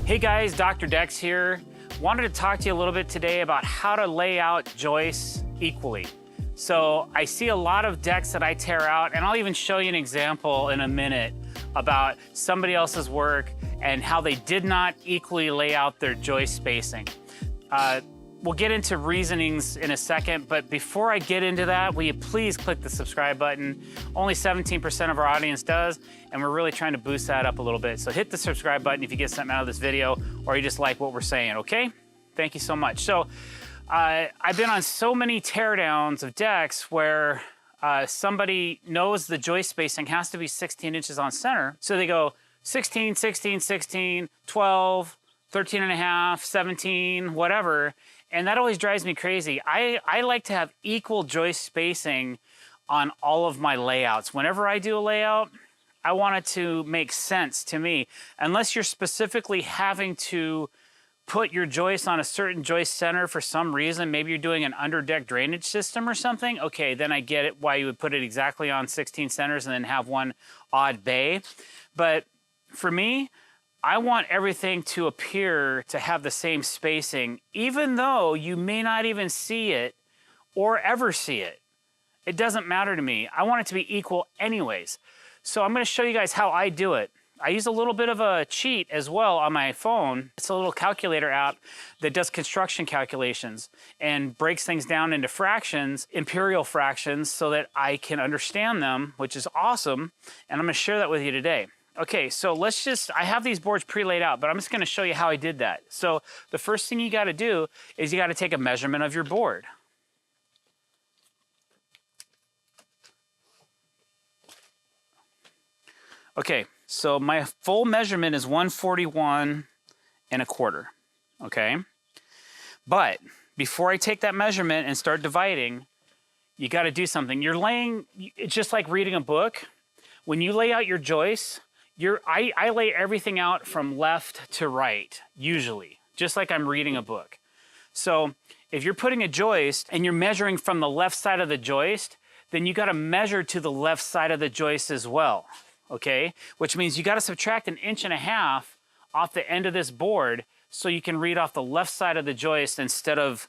[SPEAKER 2] Hey guys, Dr. Decks here. Wanted to talk to you a little bit today about how to lay out joists equally. So I see a lot of decks that I tear out, and I'll even show you an example in a minute about somebody else's work and how they did not equally lay out their joist spacing.
[SPEAKER 1] we'll get into reasonings in a second, but before I get into that, will you please click the subscribe button? Only 17% of our audience does, and we're really trying to boost that up a little bit. So hit the subscribe button if you get something out of this video or you just like what we're saying, okay? Thank you so much. So I've been on so many teardowns of decks where somebody knows the joist spacing has to be 16 inches on center. So they go 16, 16, 16, 12, 13 and a half, 17, whatever. And that always drives me crazy. I like to have equal joist spacing on all of my layouts. Whenever I do a layout, I want it to make sense to me. Unless you're specifically having to put your joist on a certain joist center for some reason, maybe you're doing an underdeck drainage system or something, okay, then I get it why you would put it exactly on 16 centers and then have one odd bay. But for me, I want everything to appear to have the same spacing, even though you may not even see it or ever see it. It doesn't matter to me. I want it to be equal anyways. So I'm gonna show you guys how I do it. I use a little bit of a cheat as well on my phone. It's a little calculator app that does construction calculations and breaks things down into fractions, imperial fractions, so that I can understand them, which is awesome. And I'm gonna share that with you today. Okay, so I have these boards pre-laid out, but I'm just gonna show you how I did that. So the first thing you gotta do is you gotta take a measurement of your board. Okay, so my full measurement is 141 and a quarter, okay? But before I take that measurement and start dividing, you gotta do something. It's just like reading a book. When you lay out your joists, I lay everything out from left to right, usually, just like I'm reading a book. So if you're putting a joist and you're measuring from the left side of the joist, then you gotta measure to the left side of the joist as well, okay? Which means you gotta subtract 1.5 inches off the end of this board so you can read off the left side of the joist instead of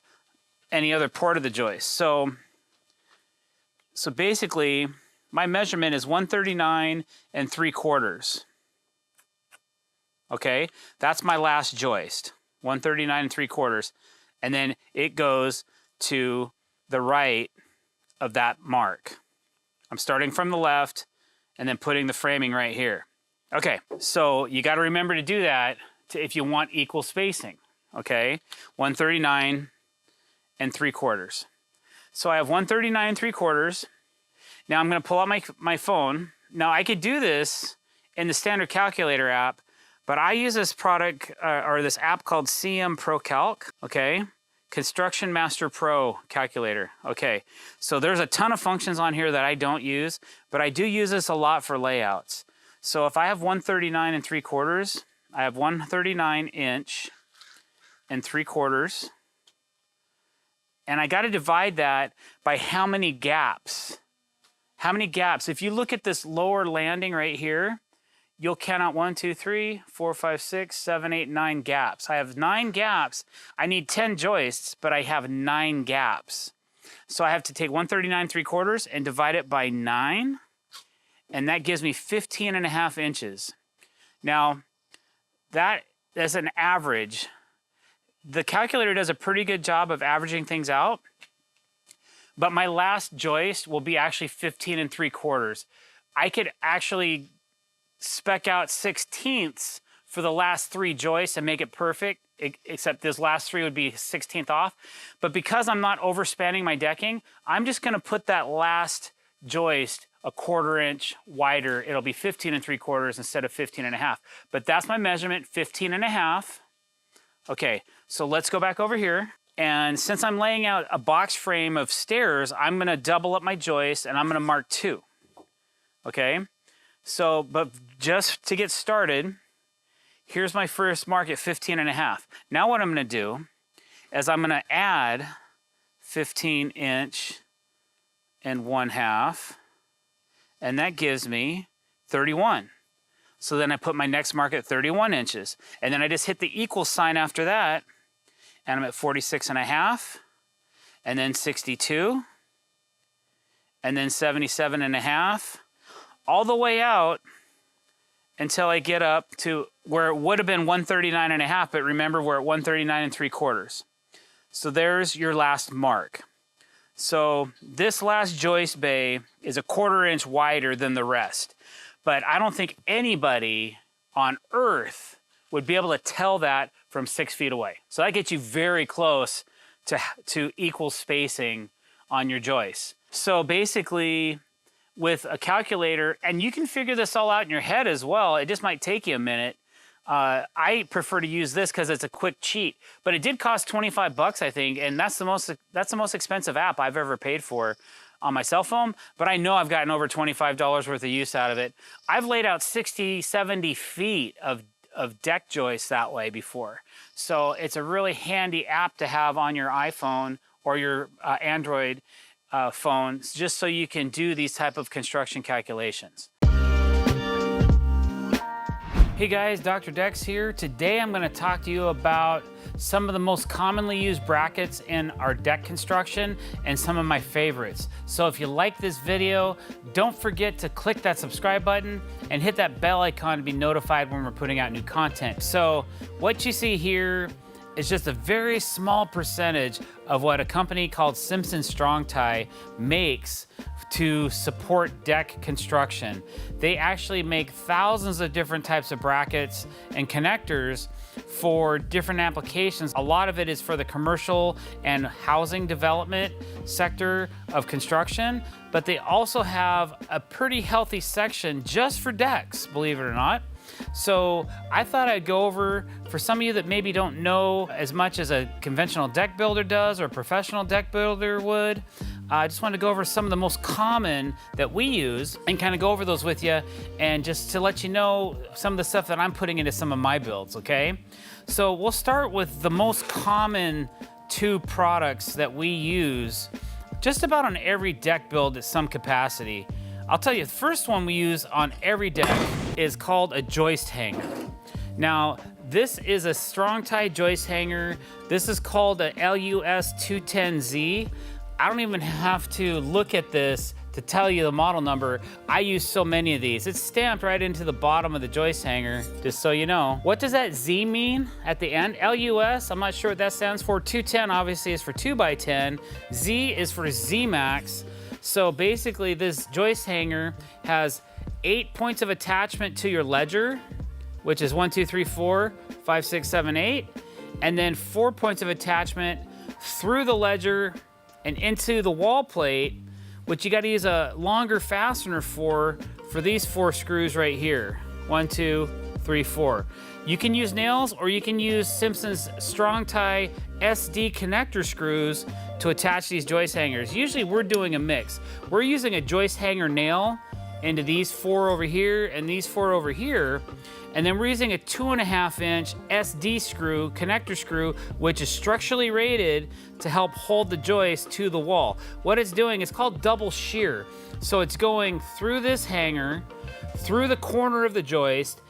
[SPEAKER 1] any other part of the joist. So basically, my measurement is 139 3/4. Okay, that's my last joist, 139 3/4. And then it goes to the right of that mark. I'm starting from the left and then putting the framing right here. Okay, so you gotta remember to do that if you want equal spacing, okay? 139 3/4. So I have 139 3/4. Now I'm gonna pull out my phone. Now I could do this in the standard calculator app, but I use this product or this app called CM Pro Calc, okay? Construction Master Pro calculator, okay? So there's a ton of functions on here that I don't use, but I do use this a lot for layouts. So if I have 139 3/4, I have 139 3/4, and I gotta divide that by how many gaps. How many gaps? If you look at this lower landing right here, you'll count out 1, 2, 3, 4, 5, 6, 7, 8, 9 gaps. I have 9 gaps. I need 10 joists, but I have 9 gaps. So I have to take 139 3/4 and divide it by 9, and that gives me 15.5 inches. Now, that is an average. The calculator does a pretty good job of averaging things out, but my last joist will be actually 15 3/4. I could actually spec out 1/16 for the last 3 joists and make it perfect, except this last 3 would be 1/16 off. But because I'm not overspanning my decking, I'm just gonna put that last joist 1/4 inch wider. It'll be 15 3/4 instead of 15.5. But that's my measurement, 15.5. Okay, so let's go back over here. And since I'm laying out a box frame of stairs, I'm gonna double up my joist and I'm gonna mark 2, okay? So, but just to get started, here's my first mark at 15.5. Now what I'm gonna do is I'm gonna add 15 inch and 1/2, and that gives me 31. So then I put my next mark at 31 inches, and then I just hit the equal sign after that, and I'm at 46.5, and then 62, and then 77.5, all the way out until I get up to where it would have been 139.5, but remember we're at 139 3/4.
[SPEAKER 2] So there's your last mark. So this last joist bay is a 1/4 inch wider than the rest. But I don't think anybody on earth would be able to tell that from 6 feet away. So that gets you very close to equal spacing on your joists. So basically, with a calculator, and you can figure this all out in your head as well, it just might take you a minute. I prefer to use this because it's a quick cheat, but it did cost 25 bucks, I think, and that's the most expensive app I've ever paid for on my cell phone, but I know I've gotten over $25 worth of use out of it. I've laid out 60, 70 feet of deck joists that way before. So it's a really handy app to have on your iPhone or your Android phone, just so you can do these type of construction calculations. Hey guys, Dr. Decks here. Today I'm going to talk to you about some of the most commonly used brackets in our deck construction and some of my favorites. So if you like this video, don't forget to click that subscribe button and hit that bell icon to be notified when we're putting out new content. So what you see here is just a very small percentage of what a company called Simpson Strong-Tie makes to support deck construction. They actually make thousands of different types of brackets and connectors for different applications. A lot of it is for the commercial and housing development sector of construction, but they also have a pretty healthy section just for decks, believe it or not. So I thought I'd go over, for some of you that maybe don't know as much as a conventional deck builder does or a professional deck builder would, I just wanted to go over some of the most common that we use and kind of go over those with you, and just to let you know some of the stuff that I'm putting into some of my builds, okay? So we'll start with the most common 2 products that we use just about on every deck build at some capacity. I'll tell you, the first one we use on every deck is called a joist hanger. Now, this is a Strong-Tie joist hanger. This is called a LUS 210Z. I don't even have to look at this to tell you the model number. I use so many of these. It's stamped right into the bottom of the joist hanger, just so you know. What does that Z mean at the end? LUS, I'm not sure what that stands for. 210 obviously is for 2x10. Z is for Z-Max. So basically this joist hanger has 8 points of attachment to your ledger, which is 1, 2, 3, 4, 5, 6, 7, 8, and then 4 points of attachment through the ledger and into the wall plate, which you got to use a longer fastener for these 4 screws right here. 1, 2, 3, 4. You can use nails, or you can use Simpson's Strong-Tie SD connector screws to attach these joist hangers. Usually we're doing a mix. We're using a joist hanger nail into these 4 over here and these 4 over here, and then we're using a 2.5 inch SD screw, connector screw, which is structurally rated to help hold the joist to the wall. What it's doing is called double shear. So it's going through this hanger, through the corner of the joist,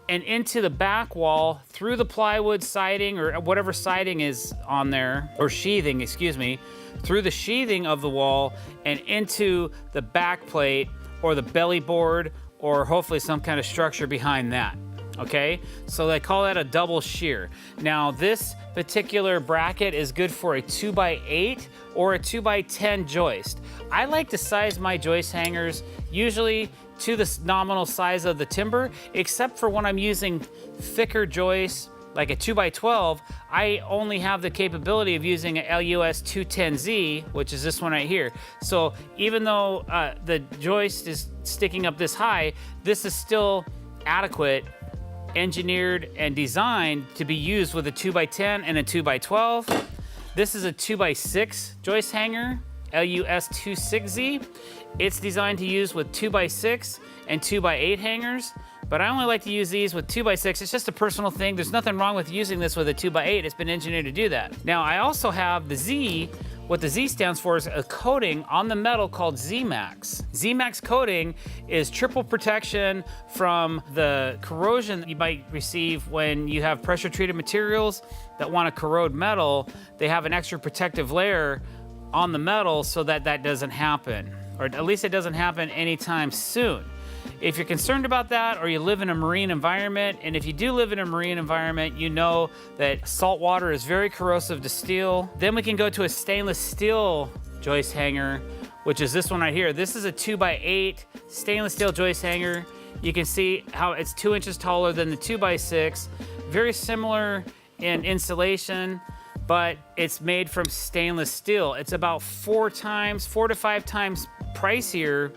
[SPEAKER 2] and into the back wall, through the plywood siding or whatever siding is on there, or sheathing, excuse me, through the sheathing of the wall and into the back plate or the belly board, or hopefully some kind of structure behind that, okay? So they call that a double shear. Now this particular bracket is good for a 2x8 or a 2x10 joist. I like to size my joist hangers usually to the nominal size of the timber, except for when I'm using thicker joists, like a 2x12, I only have the capability of using a LUS 210Z, which is this one right here. So even though the joist is sticking up this high, this is still adequate, engineered and designed to be used with a 2x10 and a 2x12. This is a 2x6 joist hanger, LUS 26Z. It's designed to use with 2x6 and 2x8 hangers, but I only like to use these with 2x6. It's just a personal thing. There's nothing wrong with using this with a 2x8. It's been engineered to do that. Now, I also have the Z. What the Z stands for is a coating on the metal called Z-Max. Z-Max coating is triple protection from the corrosion that you might receive when you have pressure treated materials that want to corrode metal. They have an extra protective layer on the metal so that that doesn't happen, or at least it doesn't happen anytime soon. if you're concerned about that, or you live in a marine environment, and if you do live in a marine environment, you know that salt water is very corrosive to steel. Then we can go to a stainless steel joist hanger, which is this one right here. This is a 2x8 stainless steel joist hanger. You can see how it's 2 inches taller than the 2x6. Very similar in insulation, but it's made from stainless steel. It's about 4 to 5 times pricier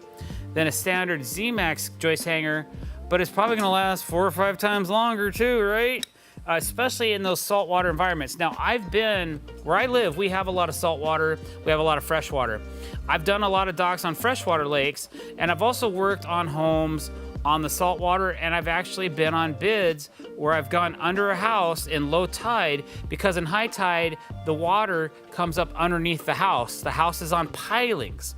[SPEAKER 2] than a standard Z-Max joist hanger, but it's probably gonna last 4 or 5 times longer too, right? Especially in those saltwater environments. Now, I've been, where I live, we have a lot of salt water, we have a lot of fresh water. I've done a lot of docks on freshwater lakes, and I've also worked on homes on the saltwater, and I've actually been on bids where I've gone under a house in low tide, because in high tide, the water comes up underneath the house. The house is on pilings.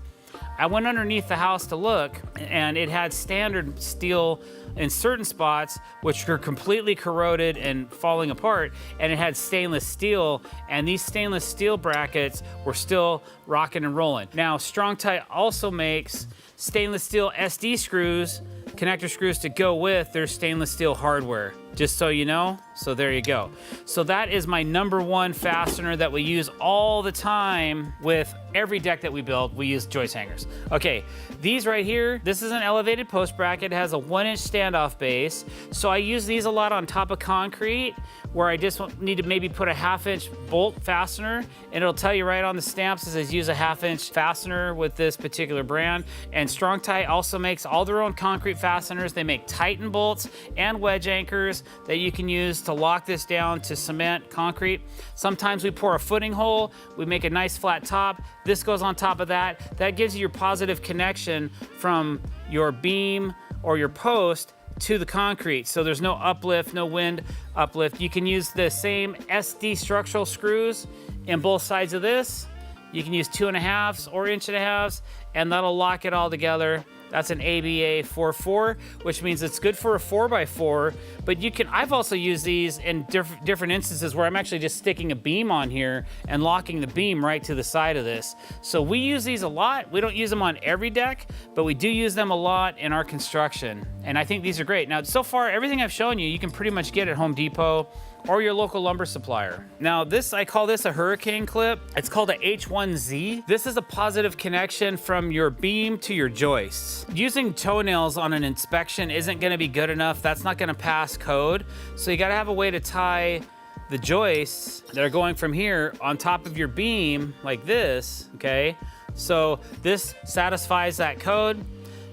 [SPEAKER 2] I went underneath the house to look, and it had standard steel in certain spots, which were completely corroded and falling apart, and it had stainless steel, and these stainless steel brackets were still rocking and rolling. Now, Strong-Tie also makes stainless steel SD screws, connector screws to go with their stainless steel hardware, just so you know. So there you go. So that is my #1 fastener that we use all the time with every deck that we build. We use joist hangers. Okay, these right here, this is an elevated post bracket. It has a 1-inch standoff base. So I use these a lot on top of concrete, where I just need to maybe put a 1/2-inch bolt fastener, and it'll tell you right on the stamps, it says use a 1/2-inch fastener with this particular brand. And Strong-Tie also makes all their own concrete fasteners. They make Titan bolts and wedge anchors that you can use to lock this down to cement concrete. Sometimes we pour a footing hole, we make a nice flat top. This goes on top of that. That gives you your positive connection from your beam or your post to the concrete. So there's no uplift, no wind uplift. You can use the same SD structural screws in both sides of this. You can use 2.5s or 1.5s, and that'll lock it all together. That's an ABA 4.4, which means it's good for a 4x4, but you can, I've also used these in different instances where I'm actually just sticking a beam on here and locking the beam right to the side of this. So we use these a lot. We don't use them on every deck, but we do use them a lot in our construction. And I think these are great. Now, so far, everything I've shown you, you can pretty much get at Home Depot or your local lumber supplier. Now this, I call this a hurricane clip. It's called a H1Z. This is a positive connection from your beam to your joists. Using toenails on an inspection isn't gonna be good enough. That's not gonna pass code. So you gotta have a way to tie the joists that are going from here on top of your beam like this, okay? So this satisfies that code.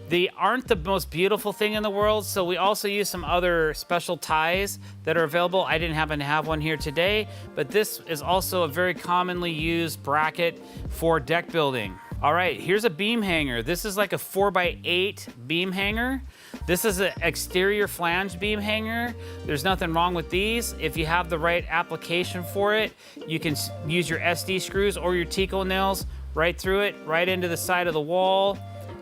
[SPEAKER 2] They aren't the most beautiful thing in the world, so we also use some other special ties that are available. I didn't happen to have one here today, but this is also a very commonly used bracket for deck building. All right, here's a beam hanger. This is like a 4x8 beam hanger. This is an exterior flange beam hanger. There's nothing wrong with these. If you have the right application for it, you can use your SD screws or your Tico nails right through it, right into the side of the wall.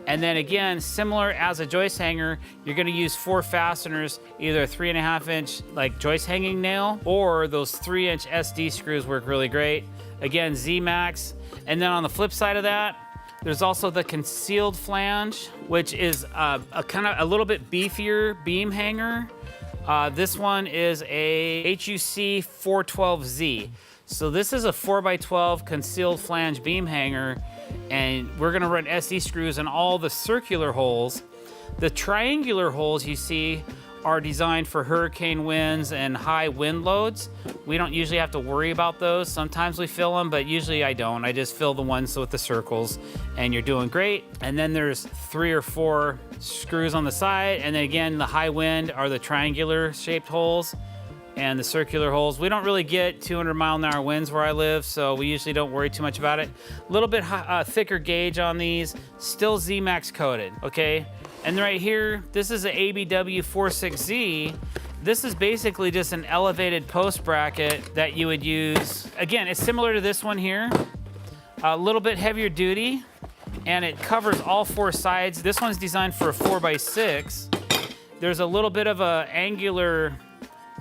[SPEAKER 2] And then again, similar as a joist hanger, you're gonna use 4 fasteners, either a 3.5-inch like joist hanging nail, or those 3-inch SD screws work really great. Again, Z-Max. And then on the flip side of that, there's also the concealed flange, which is a kind of a little bit beefier beam hanger. This one is a HUC 412Z. So this is a 4x12 concealed flange beam hanger, and we're gonna run SD screws in all the circular holes. The triangular holes you see are designed for hurricane winds and high wind loads. We don't usually have to worry about those. Sometimes we fill them, but usually I don't. I just fill the ones with the circles, and you're doing great. And then there's 3 or 4 screws on the side, and then again, the high wind are the triangular shaped holes and the circular holes. We don't really get 200-mile-an-hour winds where I live, so we usually don't worry too much about it. A little bit thicker gauge on these, still Z-Max coated, okay? And right here, this is an ABW 46Z. This is basically just an elevated post bracket that you would use. Again, it's similar to this one here, a little bit heavier duty, and it covers all 4 sides. This one's designed for a 4x6. There's a little bit of a angular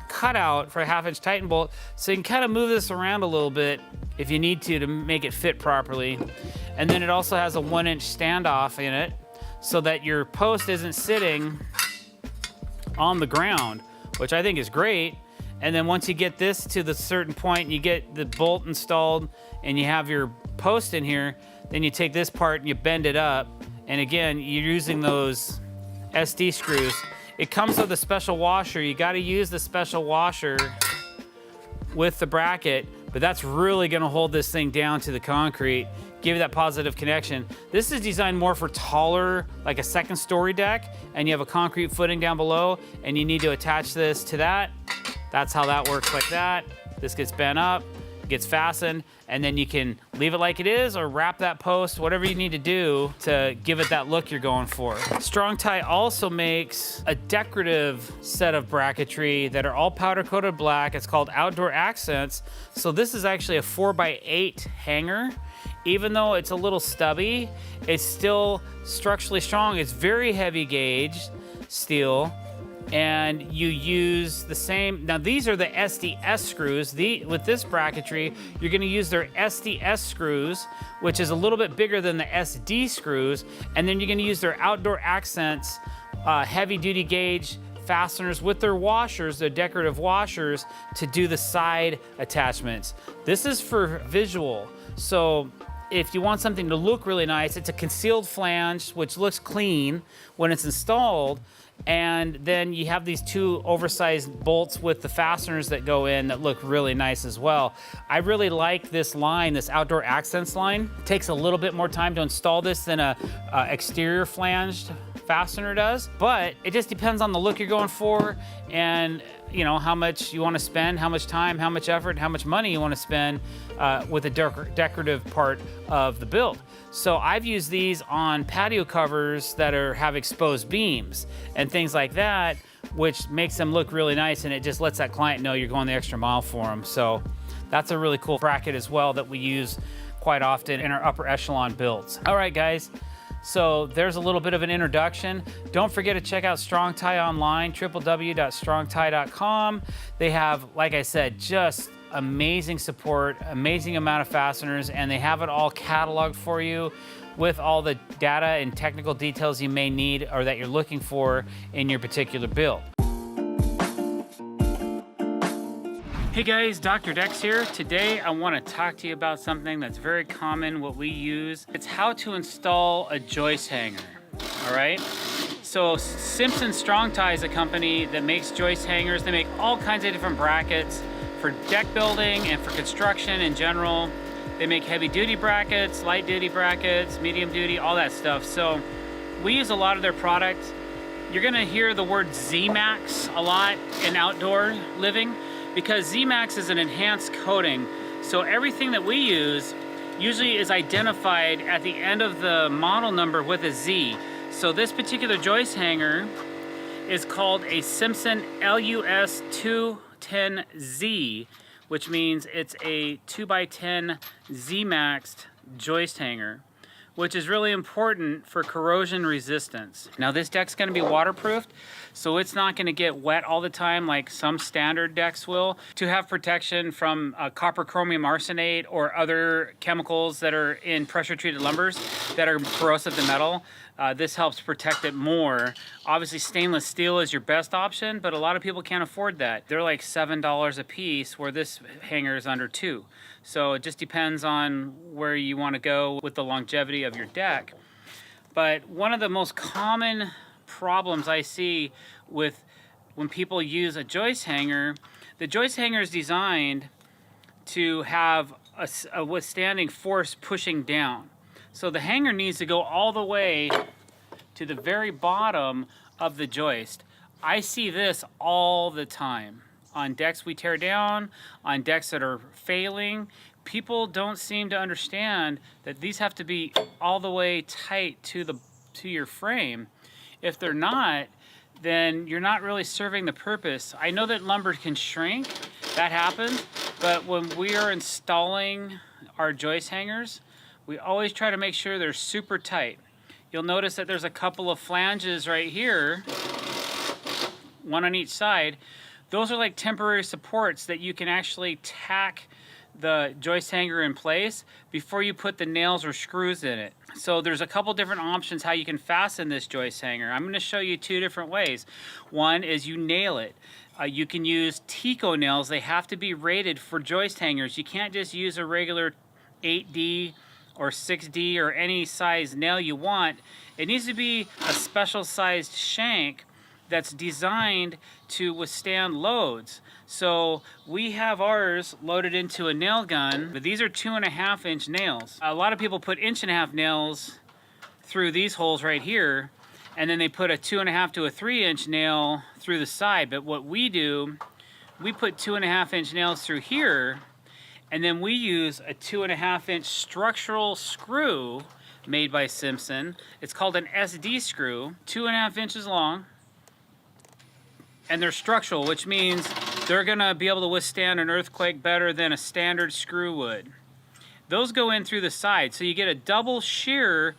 [SPEAKER 2] cutout for a 1/2-inch Titan bolt, so you can kind of move this around a little bit if you need to make it fit properly. And then it also has a 1-inch standoff in it. so that your post isn't sitting on the ground, which I think is great. And then once you get this to the certain point, you get the bolt installed and you have your post in here, then you take this part and you bend it up. And again, you're using those SD screws. It comes with a special washer. You got to use the special washer with the bracket, but that's really going to hold this thing down to the concrete, give you that positive connection. This is designed more for taller, like a second story deck, and you have a concrete footing down below, and you need to attach this to that. That's how that works, like that. This gets bent up, gets fastened, and then you can leave it like it is or wrap that post, whatever you need to do to give it that look you're going for. Strong Tie also makes a decorative set of bracketry that are all powder coated black. It's called Outdoor Accents. So this is actually a 4x8 hanger. Even though it's a little stubby, it's still structurally strong. It's very heavy gauge steel. And you use the same, now these are the SDS screws. With this bracketry, you're gonna use their SDS screws, which is a little bit bigger than the SD screws, and then you're gonna use their Outdoor Accents heavy duty gauge fasteners with their washers, their decorative washers, to do the side attachments. This is for visual. So if you want something to look really nice, it's a concealed flange, which looks clean when it's installed. And then you have these two oversized bolts with the fasteners that go in that look really nice as well. I really like this line, this Outdoor Accents line. It takes a little bit more time to install this than a exterior flanged fastener does, but it just depends on the look you're going for and you know how much you want to spend, how much time, how much effort, how much money you want to spend with the decorative part of the build. So I've used these on patio covers that have exposed beams and things like that, which makes them look really nice, and it just lets that client know you're going the extra mile for them. So that's a really cool bracket as well that we use quite often in our upper echelon builds. All right, guys. So there's a little bit of an introduction. Don't forget to check out Strong Tie online, www.strongtie.com. They have, like I said, just amazing support, amazing amount of fasteners, and they have it all cataloged for you with all the data and technical details you may need or that you're looking for in your particular build. Hey guys, Dr. Dex here. Today I want to talk to you about something that's very common, what we use. It's how to install a joist hanger, all right? So Simpson Strong Tie is a company that makes joist hangers. They make all kinds of different brackets for deck building and for construction in general. They make heavy duty brackets, light duty brackets, medium duty, all that stuff. So we use a lot of their products. You're gonna hear the word Z-Max a lot in outdoor living, because Z-Max is an enhanced coating. So everything that we use usually is identified at the end of the model number with a Z. So this particular joist hanger is called a Simpson LUS 210Z, which means it's a 2x10 Z-Maxed joist hanger, which is really important for corrosion resistance. Now this deck's gonna be waterproofed, so it's not gonna get wet all the time like some standard decks will. To have protection from copper chromium arsenate or other chemicals that are in pressure treated lumbers that are corrosive to metal, this helps protect it more. Obviously stainless steel is your best option, but a lot of people can't afford that. They're like $7 a piece, where this hanger is under $2. So it just depends on where you want to go with the longevity of your deck. But one of the most common problems I see with when people use a joist hanger, the joist hanger is designed to have a withstanding force pushing down. So the hanger needs to go all the way to the very bottom of the joist. I see this all the time. On decks we tear down, on decks that are failing. People don't seem to understand that these have to be all the way tight to your frame. If they're not, then you're not really serving the purpose. I know that lumber can shrink, that happens, but when we are installing our joist hangers, we always try to make sure they're super tight. You'll notice that there's a couple of flanges right here, one on each side. Those are like temporary supports that you can actually tack the joist hanger in place before you put the nails or screws in it.
[SPEAKER 1] So there's a couple different options how you can fasten this joist hanger. I'm going to show you 2 different ways. One is you nail it. You can use Tico nails. They have to be rated for joist hangers. You can't just use a regular 8D or 6D or any size nail you want. It needs to be a special sized shank that's designed to withstand loads. So we have ours loaded into a nail gun, but these are 2.5-inch nails. A lot of people put 1.5-inch nails through these holes right here, and then they put a 2.5 to a 3-inch nail through the side. But what we do, we put 2.5-inch nails through here, and then we use a 2.5-inch structural screw made by Simpson. It's called an SD screw, 2.5 inches long, and they're structural, which means they're gonna be able to withstand an earthquake better than a standard screw would. Those go in through the side, so you get a double shear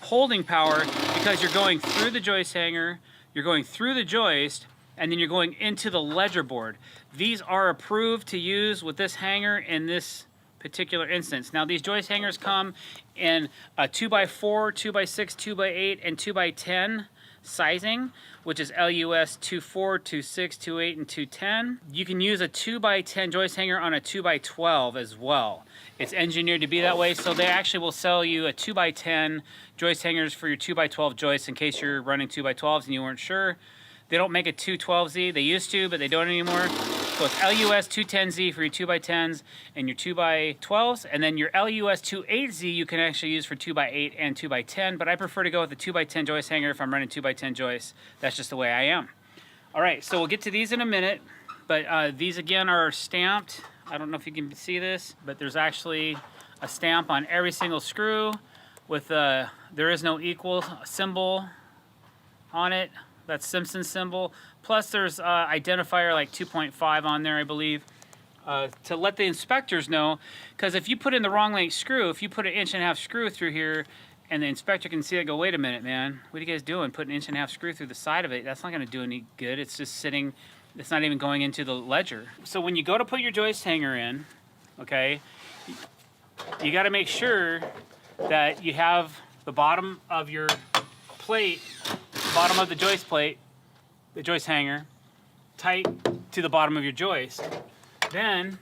[SPEAKER 1] holding power because you're going through the joist hanger, you're going through the joist, and then you're going into the ledger board. These are approved to use with this hanger in this particular instance. Now these joist hangers come in a 2x4, 2x6, 2x8, and 2x10 sizing, which is LUS 24, 26, 28, and 210. You can use a 2x10 joist hanger on a 2x12 as well. It's engineered to be that way, so they actually will sell you a 2x10 joist hangers for your 2x12 joists in case you're running 2x12s and you weren't sure. They don't make a 212Z. They used to, but they don't anymore. So it's LUS 210Z for your 2x10s and your 2x12s, and then your LUS 28Z you can actually use for 2x8 and 2x10, but I prefer to go with the 2x10 joist hanger if I'm running 2x10 joists. That's just the way I am. All right, so we'll get to these in a minute, but these again are stamped. I don't know if you can see this, but there's actually a stamp on every single screw with there is no equal symbol on it. That's Simpson symbol. Plus there's identifier like 2.5 on there, I believe, to let the inspectors know. Because if you put in the wrong length screw, if you put an 1.5-inch screw through here, and the inspector can see it, go, wait a minute, man, what are you guys doing? Putting an 1.5-inch screw through the side of it? That's not going to do any good. It's just sitting. It's not even going into the ledger. So when you go to put your joist hanger in, okay, you got to make sure that you have the bottom of your plate, bottom of the joist plate, the joist hanger, tight to the bottom of your joist. Then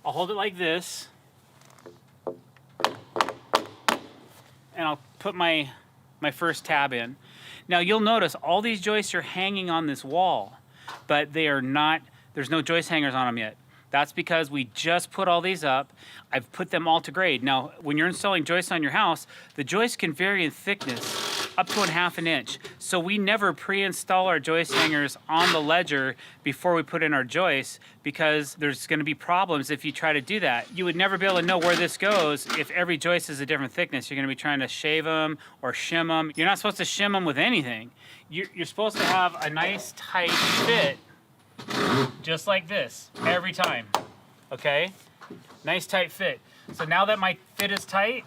[SPEAKER 1] I'll hold it like this, and I'll put my first tab in. Now you'll notice all these joists are hanging on this wall, but they are not, there's no joist hangers on them yet. That's because we just put all these up. I've put them all to grade. Now, when you're installing joists on your house, the joists can vary in thickness up to 1/2 inch. So we never pre-install our joist hangers on the ledger before we put in our joists, because there's gonna be problems if you try to do that. You would never be able to know where this goes if every joist is a different thickness. You're gonna be trying to shave them or shim them. You're not supposed to shim them with anything. You're supposed to have a nice tight fit, just like this, every time, okay? Nice tight fit. So now that my fit is tight,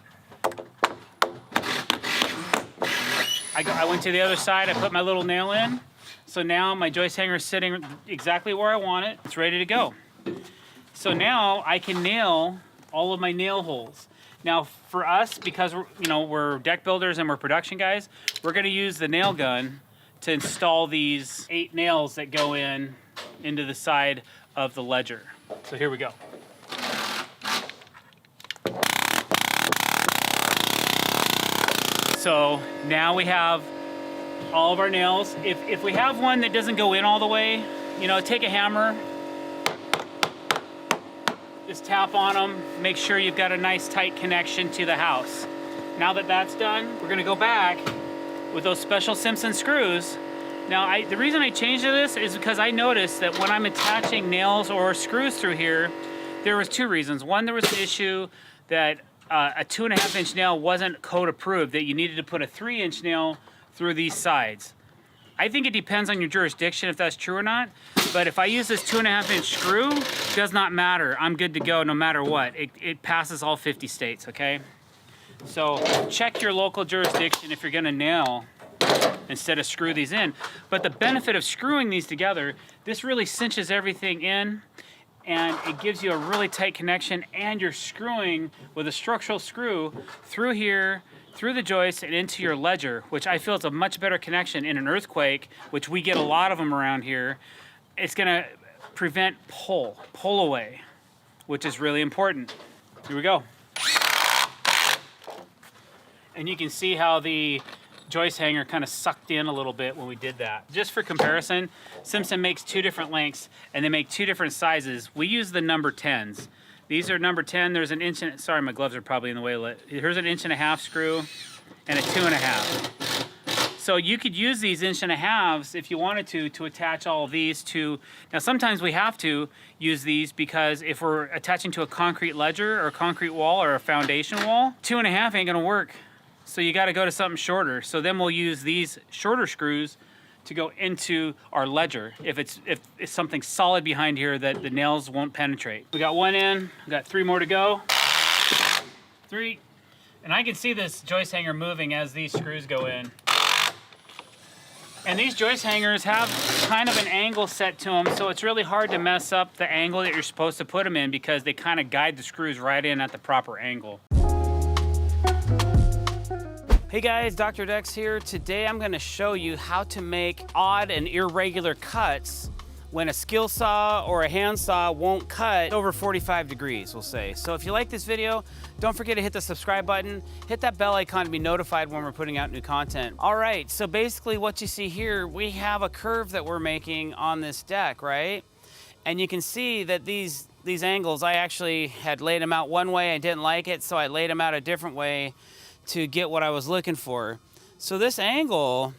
[SPEAKER 1] I went to the other side, I put my little nail in. So now my joist hanger is sitting exactly where I want it. It's ready to go. So now I can nail all of my nail holes. Now for us, because we're deck builders and we're production guys, we're gonna use the nail gun to install these 8 nails that go into the side of the ledger. So here we go. So now we have all of our nails. If we have one that doesn't go in all the way, take a hammer, just tap on them, make sure you've got a nice tight connection to the house. Now that that's done, we're gonna go back with those special Simpson screws. Now, the reason I changed to this is because I noticed that when I'm attaching nails or screws through here, there was 2 reasons. One, there was the issue that a 2.5-inch nail wasn't code approved, that you needed to put a 3-inch nail through these sides. I think it depends on your jurisdiction if that's true or not, but if I use this 2.5-inch screw, it does not matter. I'm good to go no matter what. It passes all 50 states, okay? So check your local jurisdiction if you're gonna nail instead of screw these in. But the benefit of screwing these together, this really cinches everything in,
[SPEAKER 2] and it gives you a really tight connection, and you're screwing with a structural screw through here, through the joist and into your ledger, which I feel is a much better connection in an earthquake, which we get a lot of them around here. It's gonna prevent pull away, which is really important. Here we go. And you can see how the joist hanger kind of sucked in a little bit when we did that. Just for comparison, Simpson makes 2 different lengths and they make 2 different sizes. We use the number 10s. These are number 10. There's an inch and, sorry, my gloves are probably in the way. Here's an 1.5 inch screw and a 2.5. So you could use these 1.5 inches if you wanted to attach all of these to, now sometimes we have to use these because if we're attaching to a concrete ledger or a concrete wall or a foundation wall, 2.5 ain't gonna work. So you gotta go to something shorter. So then we'll use these shorter screws to go into our ledger if it's something solid behind here that the nails won't penetrate. We got 1 in, we got 3 more to go. 3, and I can see this joist hanger moving as these screws go in. And these joist hangers have kind of an angle set to them, so it's really hard to mess up the angle that you're supposed to put them in because they kind of guide the screws right in at the proper angle. Hey guys, drdecks here. Today I'm going to show you how to make odd and irregular cuts when a skill saw or a hand saw won't cut over 45 degrees, we'll say. So if you like this video, don't forget to hit the subscribe button, hit that bell icon to be notified when we're putting out new content. All right, so basically what you see here, we have a curve that we're making on this deck, right? And you can see that these angles, I actually had laid them out one way, I didn't like it, so I laid them out a different way to get what I was looking for. So this angle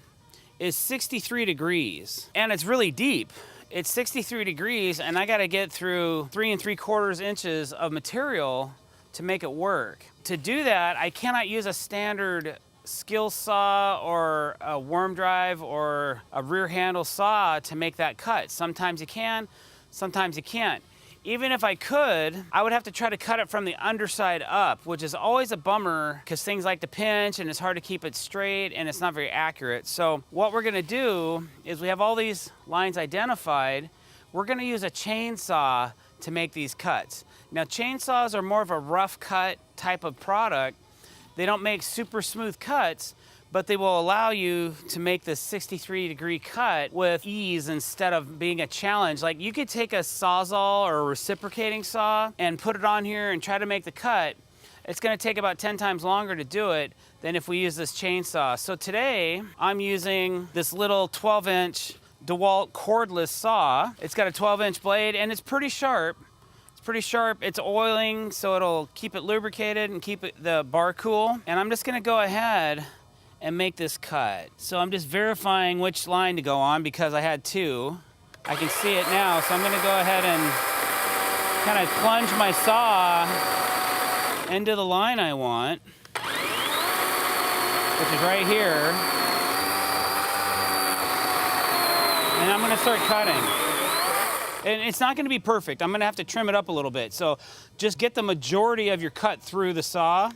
[SPEAKER 2] is 63 degrees and it's really deep. It's 63 degrees and I gotta get through 3 3/4 inches of material to make it work. To do that, I cannot use a standard skill saw or a worm drive or a rear handle saw to make that cut. Sometimes you can, sometimes you can't. Even if I could, I would have to try to cut it from the underside up, which is always a bummer because things like to pinch and it's hard to keep it straight and it's not very accurate. So what we're gonna do is we have all these lines identified. We're gonna use a chainsaw to make these cuts. Now chainsaws are more of a rough cut type of product. They don't make super smooth cuts, but they will allow you to make this 63-degree cut with ease instead of being a challenge. Like you could take a Sawzall or a reciprocating saw and put it on here and try to make the cut. It's gonna take about 10 times longer to do it than if we use this chainsaw. So today, I'm using this little 12-inch DeWalt cordless saw. It's got a 12-inch blade and it's pretty sharp. It's pretty sharp, it's oiling, so it'll keep it lubricated and keep the bar cool. And I'm just gonna go ahead and make this cut. So I'm just verifying which line to go on because I had 2. I can see it now, so I'm gonna go ahead and kind of plunge my saw into the line I want, which is right here. And I'm gonna start cutting. And it's not gonna be perfect. I'm gonna have to trim it up a little bit. So just get the majority of your cut through the saw.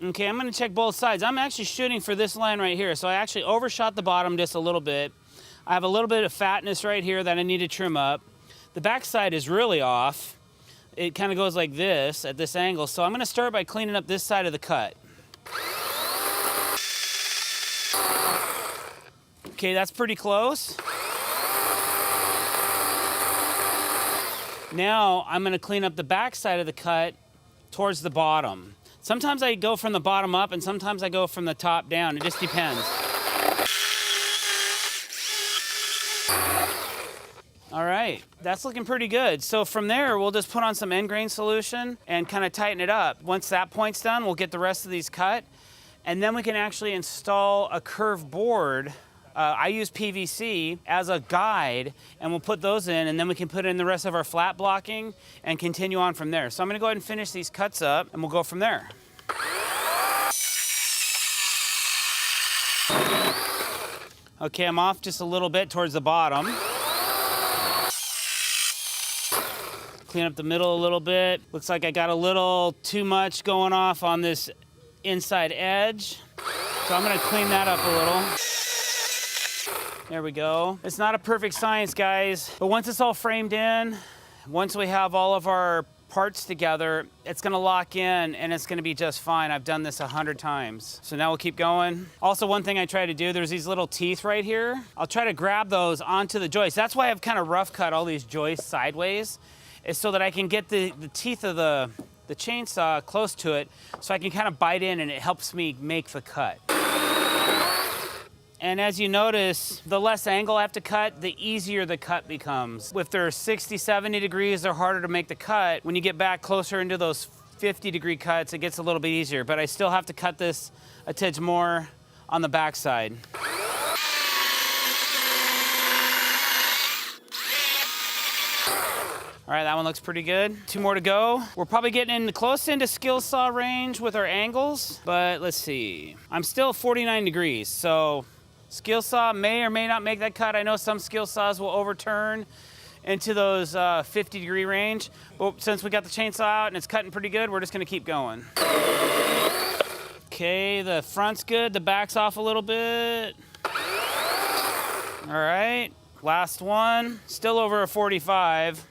[SPEAKER 2] Okay, I'm gonna check both sides. I'm actually shooting for this line right here, so I actually overshot the bottom just a little bit. I have a little bit of fatness right here that I need to trim up. The back side is really off. It kind of goes like this at this angle, so I'm gonna start by cleaning up this side of the cut. Okay, that's pretty close. Now I'm gonna clean up the back side of the cut towards the bottom. Sometimes I go from the bottom up and sometimes I go from the top down. It just depends. All right, that's looking pretty good. So from there, we'll just put on some end grain solution and kind of tighten it up. Once that point's done, we'll get the rest of these cut. And then we can actually install a curved board. I use PVC as a guide, and we'll put those in, and then we can put in the rest of our flat blocking and continue on from there. So I'm gonna go ahead and finish these cuts up, and we'll go from there. Okay, I'm off just a little bit towards the bottom. Clean up the middle a little bit. Looks like I got a little too much going off on this inside edge. So I'm gonna clean that up a little. There we go. It's not a perfect science, guys, but once it's all framed in, once we have all of our parts together, it's gonna lock in and it's gonna be just fine. I've done this 100 times. So now we'll keep going. Also, one thing I try to do, there's these little teeth right here. I'll try to grab those onto the joist. That's why I've kind of rough cut all these joists sideways, is so that I can get the teeth of the chainsaw close to it, so I can kind of bite in and it helps me make the cut. And as you notice, the less angle I have to cut, the easier the cut becomes. If they're 60, 70 degrees, they're harder to make the cut. When you get back closer into those 50-degree cuts, it gets a little bit easier, but I still have to cut this a tidge more on the backside. All right, that one looks pretty good. 2 more to go. We're probably getting close into skill saw range with our angles, but let's see. I'm still 49 degrees, so skill saw may or may not make that cut. I know some skill saws will overturn into those 50-degree range, but since we got the chainsaw out and it's cutting pretty good, we're just gonna keep going. Okay, the front's good, the back's off a little bit. All right, last one, still over a 45.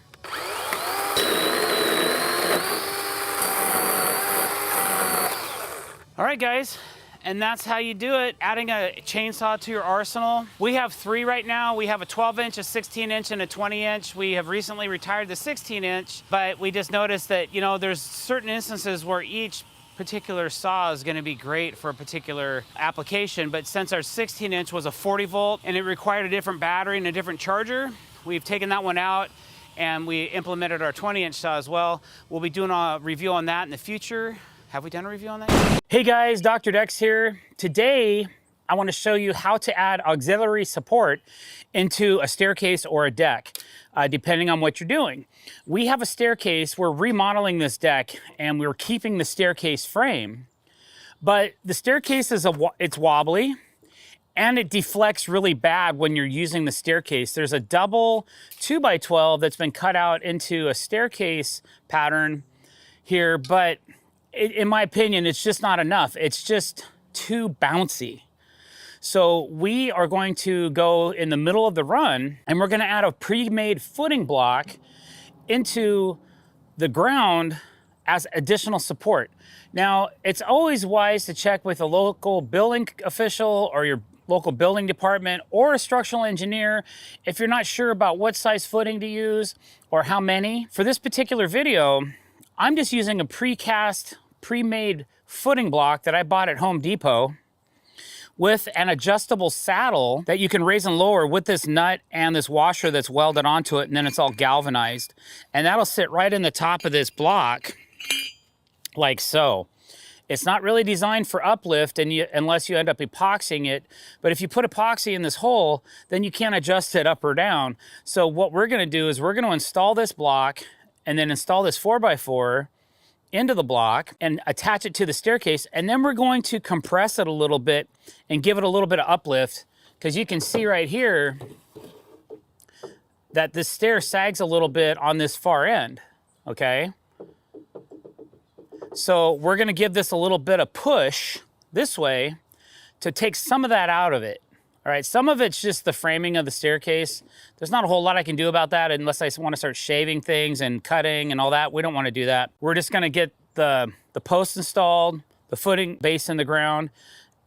[SPEAKER 2] All right, guys, and that's how you do it, adding a chainsaw to your arsenal. We have 3 right now. We have a 12-inch, a 16-inch, and a 20-inch. We have recently retired the 16-inch, but we just noticed that, you know, there's certain instances where each particular saw is gonna be great for a particular application, but since our 16-inch was a 40-volt and it required a different battery and a different charger, we've taken that one out and we implemented our 20-inch saw as well. We'll be doing a review on that in the future. Have we done a review on that yet? Hey guys, drdecks here. Today, I want to show you how to add auxiliary support into a staircase or a deck, depending on what you're doing. We have a staircase, we're remodeling this deck, and we're keeping the staircase frame, but the staircase it's wobbly, and it deflects really bad when you're using the staircase. There's a double 2x12 that's been cut out into a staircase pattern here, but in my opinion, it's just not enough. It's just too bouncy. So we are going to go in the middle of the run and we're gonna add a pre-made footing block into the ground as additional support. Now, it's always wise to check with a local building official or your local building department or a structural engineer if you're not sure about what size footing to use or how many. For this particular video, I'm just using a precast, pre-made footing block that I bought at Home Depot with an adjustable saddle that you can raise and lower with this nut and this washer that's welded onto it, and then it's all galvanized. And that'll sit right in the top of this block, like so. It's not really designed for uplift unless you end up epoxying it, but if you put epoxy in this hole, then you can't adjust it up or down. So what we're gonna do is we're gonna install this block and then install this 4x4 into the block and attach it to the staircase, and then we're going to compress it a little bit and give it a little bit of uplift, because you can see right here that this stair sags a little bit on this far end, okay? So we're gonna give this a little bit of push this way to take some of that out of it. All right, some of it's just the framing of the staircase. There's not a whole lot I can do about that unless I want to start shaving things and cutting and all that. We don't want to do that. We're just going to get the post installed, the footing base in the ground,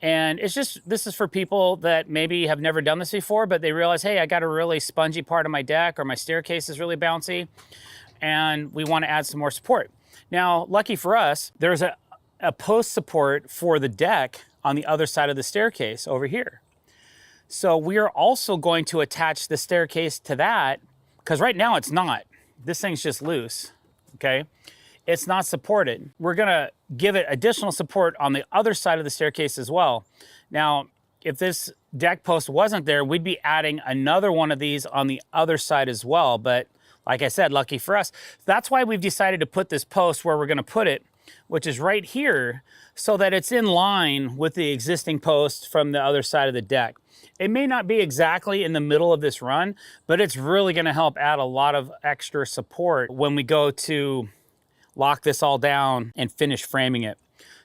[SPEAKER 2] and it's just, this is for people that maybe have never done this before, but they realize, hey, I got a really spongy part of my deck or my staircase is really bouncy, and we want to add some more support. Now, lucky for us, there's a post support for the deck on the other side of the staircase over here. So we are also going to attach the staircase to that, because right now it's not. This thing's just loose, okay? It's not supported. We're gonna give it additional support on the other side of the staircase as well. Now, if this deck post wasn't there, we'd be adding another one of these on the other side as well. But like I said, lucky for us. That's why we've decided to put this post where we're gonna put it, which is right here, so that it's in line with the existing post from the other side of the deck. It may not be exactly in the middle of this run, but it's really gonna help add a lot of extra support when we go to lock this all down and finish framing it.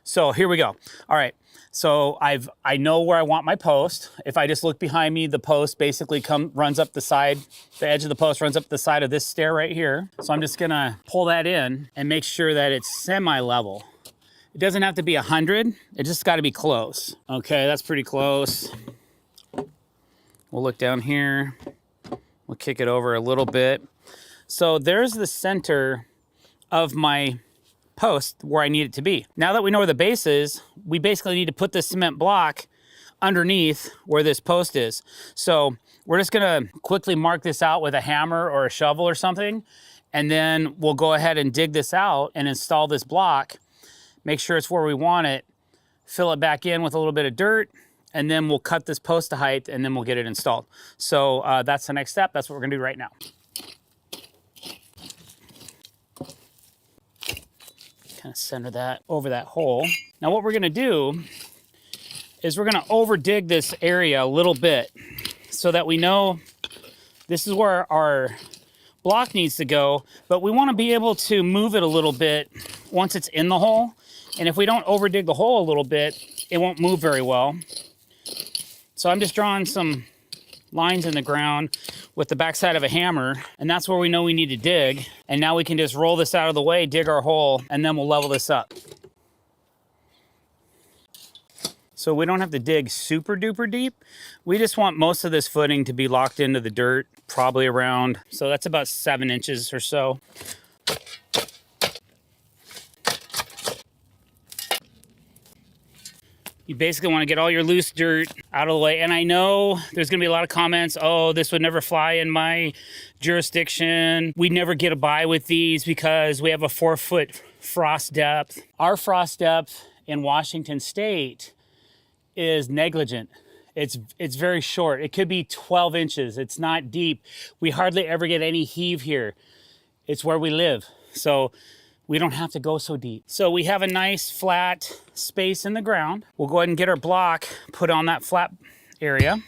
[SPEAKER 2] So here we go. All right. So I know where I want my post. If I just look behind me, the post basically runs up the side. The edge of the post runs up the side of this stair right here. So I'm just gonna pull that in and make sure that it's semi-level. It doesn't have to be 100. It just got to be close. Okay, that's pretty close. We'll look down here. We'll kick it over a little bit. So there's the center of my post where I need it to be. Now that we know where the base is, we basically need to put this cement block underneath where this post is. So we're just gonna quickly mark this out with a hammer or a shovel or something, and then we'll go ahead and dig this out and install this block, make sure it's where we want it, fill it back in with a little bit of dirt, and then we'll cut this post to height and then we'll get it installed. So that's the next step. That's what we're gonna do right now. Kind of center that over that hole. Now what we're gonna do is we're gonna over dig this area a little bit so that we know this is where our block needs to go, but we wanna be able to move it a little bit once it's in the hole. And if we don't over dig the hole a little bit, it won't move very well. So I'm just drawing some lines in the ground with the backside of a hammer, and that's where we know we need to dig. And now we can just roll this out of the way, dig our hole, and then we'll level this up. So we don't have to dig super duper deep. We just want most of this footing to be locked into the dirt, probably around, so that's about 7 inches or so. You basically want to get all your loose dirt out of the way. And I know there's going to be a lot of comments, oh, this would never fly in my jurisdiction. We never get a buy with these because we have a 4-foot frost depth. Our frost depth in Washington State is negligent. It's very short. It could be 12 inches. It's not deep. We hardly ever get any heave here. It's where we live. So we don't have to go so deep. So we have a nice flat space in the ground. We'll go ahead and get our block put on that flat area.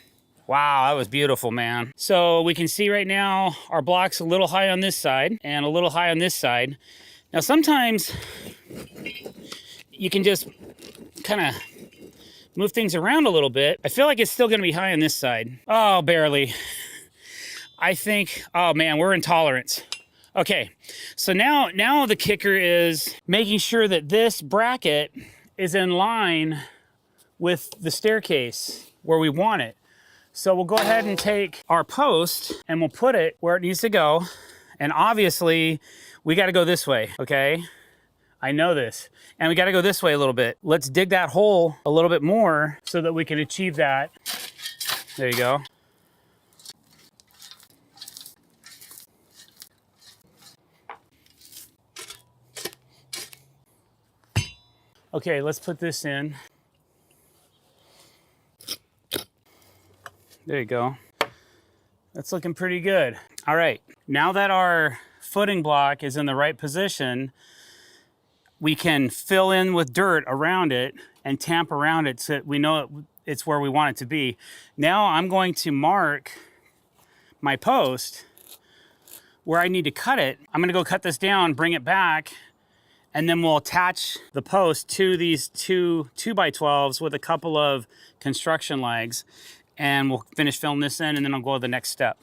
[SPEAKER 2] Wow, that was beautiful, man. So we can see right now our block's a little high on this side and a little high on this side. Now sometimes you can just kind of move things around a little bit. I feel like it's still gonna be high on this side. Oh, barely. I think, oh man, we're in tolerance. Okay, so now the kicker is making sure that this bracket is in line with the staircase where we want it. So we'll go ahead and take our post and we'll put it where it needs to go. And obviously we gotta go this way, okay? I know this. And we gotta go this way a little bit. Let's dig that hole a little bit more so that we can achieve that. There you go. Okay, let's put this in. There you go. That's looking pretty good. All right, now that our footing block is in the right position, we can fill in with dirt around it and tamp around it so that we know it's where we want it to be. Now I'm going to mark my post where I need to cut it. I'm gonna go cut this down, bring it back, and then we'll attach the post to these two 2x12s with a couple of construction legs, and we'll finish filling this in, and then I'll go to the next step.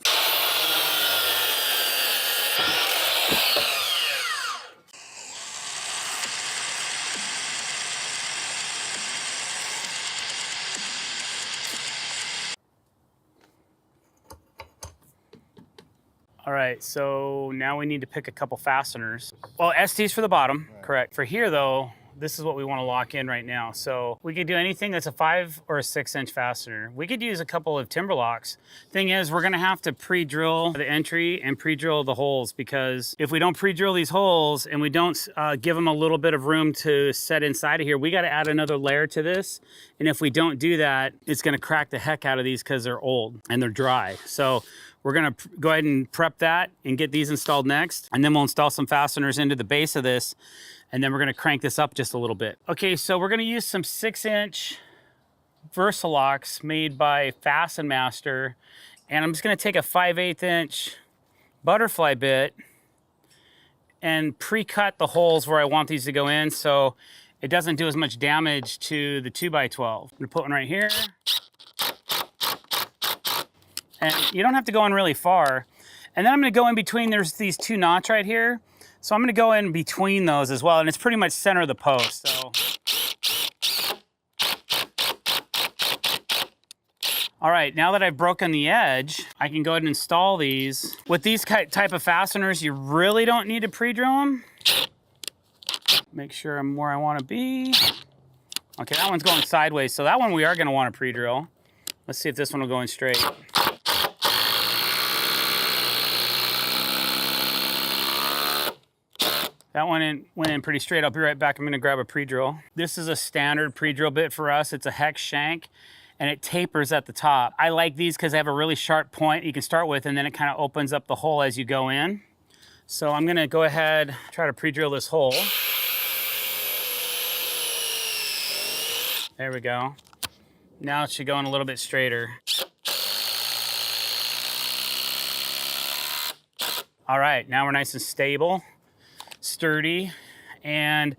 [SPEAKER 2] All right, so now we need to pick a couple fasteners. Well, ST's for the bottom, right. Correct. For here though, this is what we want to lock in right now. So we could do anything that's a 5 or a 6 inch fastener. We could use a couple of timber locks. Thing is, we're gonna have to pre-drill the entry and pre-drill the holes, because if we don't pre-drill these holes and we don't give them a little bit of room to set inside of here, we gotta add another layer to this. And if we don't do that, it's gonna crack the heck out of these because they're old and they're dry. So we're gonna go ahead and prep that and get these installed next. And then we'll install some fasteners into the base of this. And then we're gonna crank this up just a little bit. Okay, so we're gonna use some 6 inch Versalocks made by Fasten Master. And I'm just gonna take a 5/8 inch butterfly bit and pre-cut the holes where I want these to go in. So it doesn't do as much damage to the 2x12. I'm gonna put one right here. And you don't have to go in really far. And then I'm gonna go in between, there's these two knots right here. So I'm gonna go in between those as well, and it's pretty much center of the post, so. All right, now that I've broken the edge, I can go ahead and install these. With these type of fasteners, you really don't need to pre-drill them. Make sure I'm where I wanna be. Okay, that one's going sideways, so that one we are gonna wanna pre-drill. Let's see if this one will go in straight. That one went in pretty straight. I'll be right back. I'm gonna grab a pre-drill. This is a standard pre-drill bit for us. It's a hex shank and it tapers at the top. I like these because they have a really sharp point you can start with, and then it kind of opens up the hole as you go in. So I'm gonna go ahead, try to pre-drill this hole. There we go. Now it should go in a little bit straighter. All right, now we're nice and stable, sturdy, and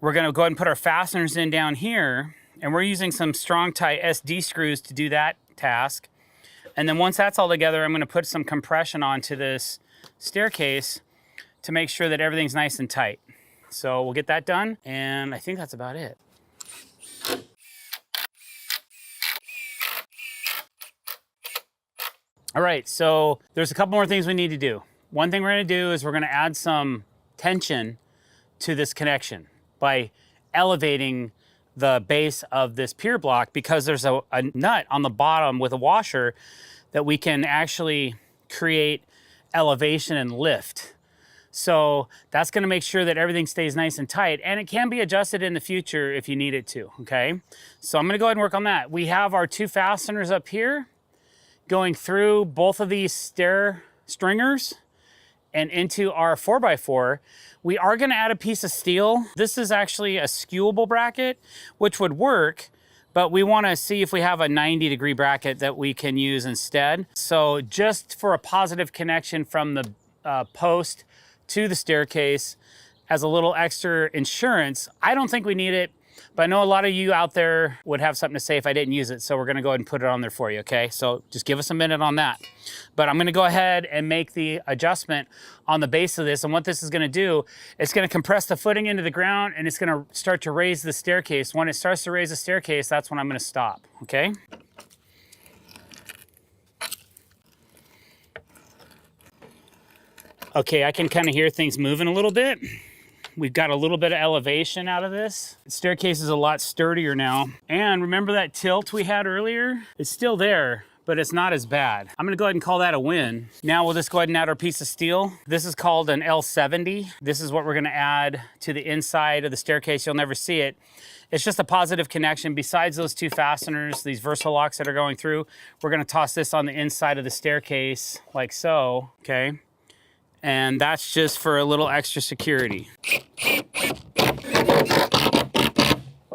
[SPEAKER 2] we're gonna go ahead and put our fasteners in down here, and we're using some strong tie SD screws to do that task. And then once that's all together, I'm gonna put some compression onto this staircase to make sure that everything's nice and tight. So we'll get that done, and I think that's about it. All right, so there's a couple more things we need to do. One thing we're gonna do is we're gonna add some tension to this connection by elevating the base of this pier block, because there's a nut on the bottom with a washer that we can actually create elevation and lift. So that's gonna make sure that everything stays nice and tight, and it can be adjusted in the future if you need it to, okay? So I'm gonna go ahead and work on that. We have our two fasteners up here going through both of these stair stringers and into our 4x4. We are gonna add a piece of steel. This is actually a skewable bracket, which would work, but we wanna see if we have a 90-degree bracket that we can use instead. So just for a positive connection from the post to the staircase as a little extra insurance, I don't think we need it, but I know a lot of you out there would have something to say if I didn't use it, so we're gonna go ahead and put it on there for you, okay? So just give us a minute on that. But I'm gonna go ahead and make the adjustment on the base of this, and what this is gonna do, it's gonna compress the footing into the ground, and it's gonna start to raise the staircase. When it starts to raise the staircase, that's when I'm gonna stop, okay? Okay, I can kind of hear things moving a little bit. We've got a little bit of elevation out of this. The staircase is a lot sturdier now. And remember that tilt we had earlier? It's still there, but it's not as bad. I'm gonna go ahead and call that a win. Now we'll just go ahead and add our piece of steel. This is called an L70. This is what we're gonna add to the inside of the staircase. You'll never see it. It's just a positive connection. Besides those two fasteners, these Versalocks that are going through, we're gonna toss this on the inside of the staircase like so, okay? And that's just for a little extra security.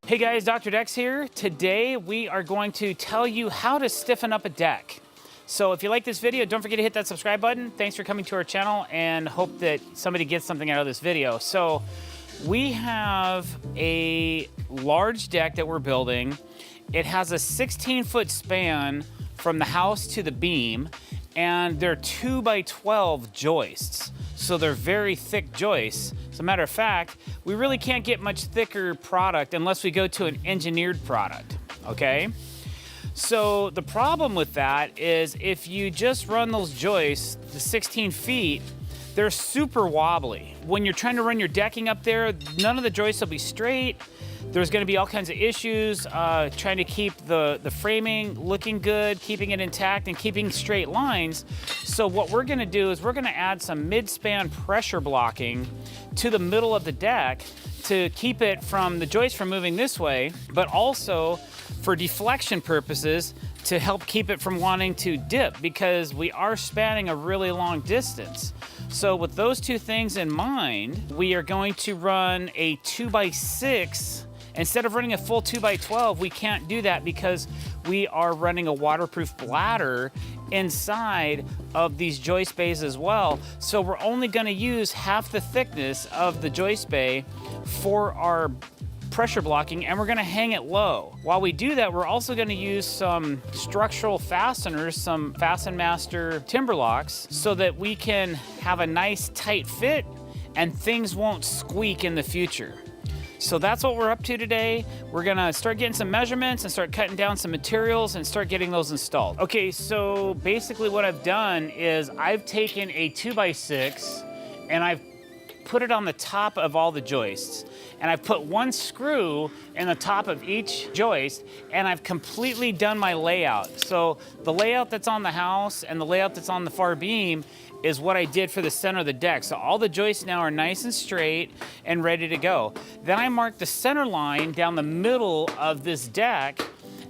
[SPEAKER 2] Hey guys, drdecks here. Today we are going to tell you how to stiffen up a deck. So if you like this video, don't forget to hit that subscribe button. Thanks for coming to our channel, and hope that somebody gets something out of this video. So we have a large deck that we're building. It has a 16-foot span from the house to the beam, and they're 2x12 joists. So they're very thick joists. As a matter of fact, we really can't get much thicker product unless we go to an engineered product, okay? So the problem with that is if you just run those joists, the 16 feet, they're super wobbly. When you're trying to run your decking up there, none of the joists will be straight. There's gonna be all kinds of issues trying to keep the framing looking good, keeping it intact, and keeping straight lines. So what we're gonna do is we're gonna add some mid-span pressure blocking to the middle of the deck to keep it from the joist from moving this way, but also for deflection purposes to help keep it from wanting to dip, because we are spanning a really long distance. So with those two things in mind, we are going to run a 2x6. Instead of running a full 2x12, we can't do that because we are running a waterproof bladder inside of these joist bays as well. So we're only gonna use half the thickness of the joist bay for our pressure blocking, and we're gonna hang it low. While we do that, we're also gonna use some structural fasteners, some Fasten Master timber locks, so that we can have a nice tight fit and things won't squeak in the future. So that's what we're up to today. We're gonna start getting some measurements and start cutting down some materials and start getting those installed. Okay, so basically what I've done is I've taken a 2x6 and I've put it on the top of all the joists. And I've put one screw in the top of each joist, and I've completely done my layout. So the layout that's on the house and the layout that's on the far beam is what I did for the center of the deck. So all the joists now are nice and straight and ready to go. Then I marked the center line down the middle of this deck,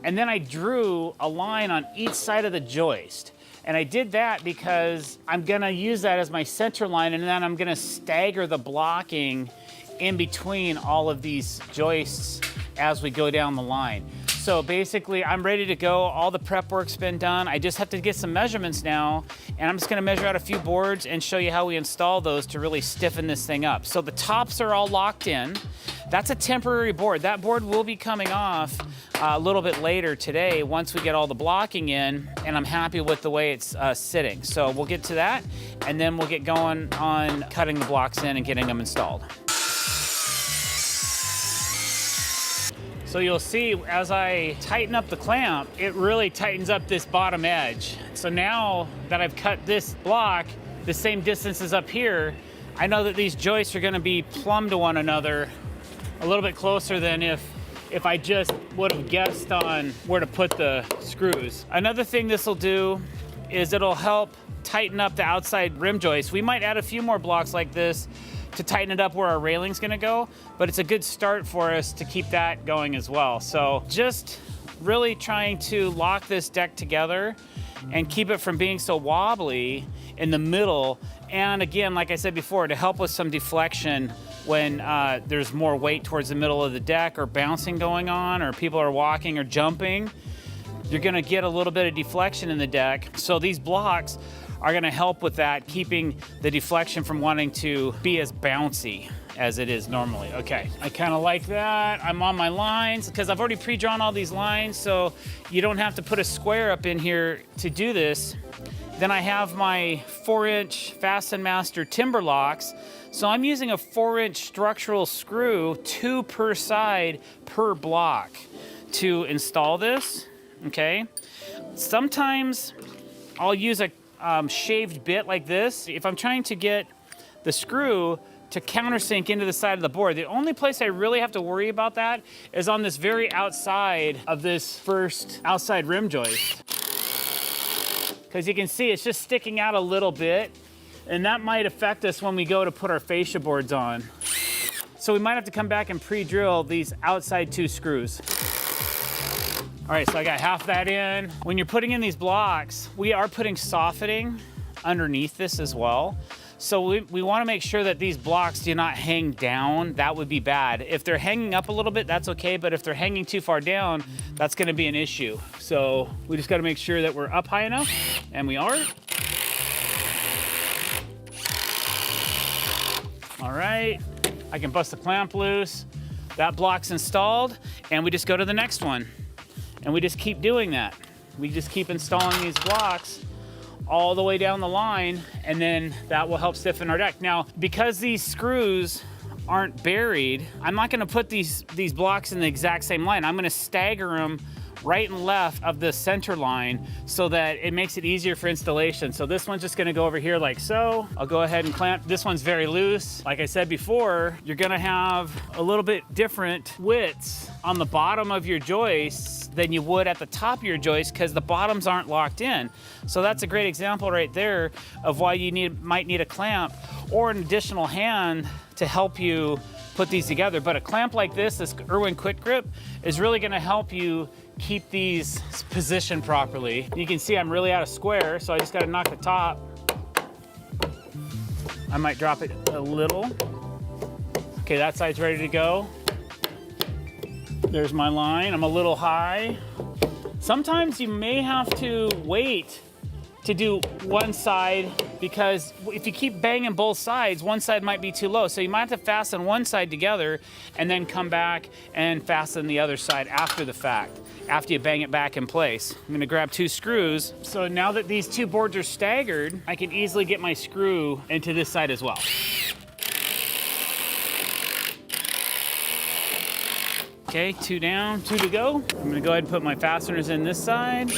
[SPEAKER 2] and then I drew a line on each side of the joist. And I did that because I'm gonna use that as my center line, and then I'm gonna stagger the blocking in between all of these joists as we go down the line. So basically, I'm ready to go. All the prep work's been done. I just have to get some measurements now, and I'm just gonna measure out a few boards and show you how we install those to really stiffen this thing up. So the tops are all locked in. That's a temporary board. That board will be coming off a little bit later today once we get all the blocking in, and I'm happy with the way it's sitting. So we'll get to that, and then we'll get going on cutting the blocks in and getting them installed. So you'll see as I tighten up the clamp, it really tightens up this bottom edge. So now that I've cut this block the same distance as up here, I know that these joists are gonna be plumb to one another a little bit closer than if I just would have guessed on where to put the screws. Another thing this will do is it'll help tighten up the outside rim joist. We might add a few more blocks like this to tighten it up where our railing's gonna go, but it's a good start for us to keep that going as well. So just really trying to lock this deck together and keep it from being so wobbly in the middle. And again, like I said before, to help with some deflection when there's more weight towards the middle of the deck or bouncing going on, or people are walking or jumping, you're gonna get a little bit of deflection in the deck. So these blocks are gonna help with that, keeping the deflection from wanting to be as bouncy as it is normally. Okay, I kinda like that. I'm on my lines because I've already pre-drawn all these lines, so you don't have to put a square up in here to do this. Then I have my 4-inch Fasten Master timber locks. So I'm using a 4-inch structural screw, 2 per side per block to install this, okay? Sometimes I'll use a shaved bit like this. If I'm trying to get the screw to countersink into the side of the board, the only place I really have to worry about that is on this very outside of this first outside rim joist. Because you can see it's just sticking out a little bit, and that might affect us when we go to put our fascia boards on. So we might have to come back and pre-drill these outside 2 screws. All right, so I got half that in. When you're putting in these blocks, we are putting softening underneath this as well. So we wanna make sure that these blocks do not hang down. That would be bad. If they're hanging up a little bit, that's okay, but if they're hanging too far down, that's gonna be an issue. So we just gotta make sure that we're up high enough, and we are. All right, I can bust the clamp loose. That block's installed, and we just go to the next one. And we just keep doing that. We just keep installing these blocks all the way down the line, and then that will help stiffen our deck. Now, because these screws aren't buried, I'm not gonna put these blocks in the exact same line. I'm gonna stagger them right and left of the center line so that it makes it easier for installation. So this one's just gonna go over here like so. I'll go ahead and clamp. This one's very loose. Like I said before, you're gonna have a little bit different widths on the bottom of your joists than you would at the top of your joist because the bottoms aren't locked in. So that's a great example right there of why you might need a clamp or an additional hand to help you put these together. But a clamp like this Irwin Quick Grip, is really gonna help you keep these positioned properly. You can see I'm really out of square, so I just gotta knock the top. I might drop it a little. Okay, that side's ready to go. There's my line. I'm a little high. Sometimes you may have to wait to do one side, because if you keep banging both sides, one side might be too low. So you might have to fasten one side together and then come back and fasten the other side after the fact, after you bang it back in place. I'm gonna grab 2 screws. So now that these 2 boards are staggered, I can easily get my screw into this side as well. Okay, 2 down, 2 to go. I'm gonna go ahead and put my fasteners in this side.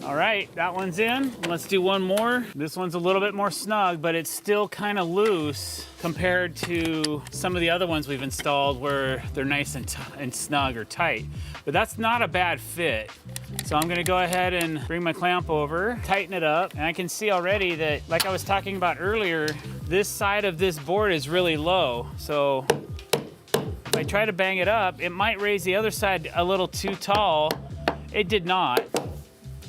[SPEAKER 2] All right, that one's in. Let's do one more. This one's a little bit more snug, but it's still kind of loose compared to some of the other ones we've installed where they're nice and snug or tight. But that's not a bad fit. So I'm gonna go ahead and bring my clamp over, tighten it up, and I can see already that, like I was talking about earlier, this side of this board is really low. So if I try to bang it up, it might raise the other side a little too tall. It did not.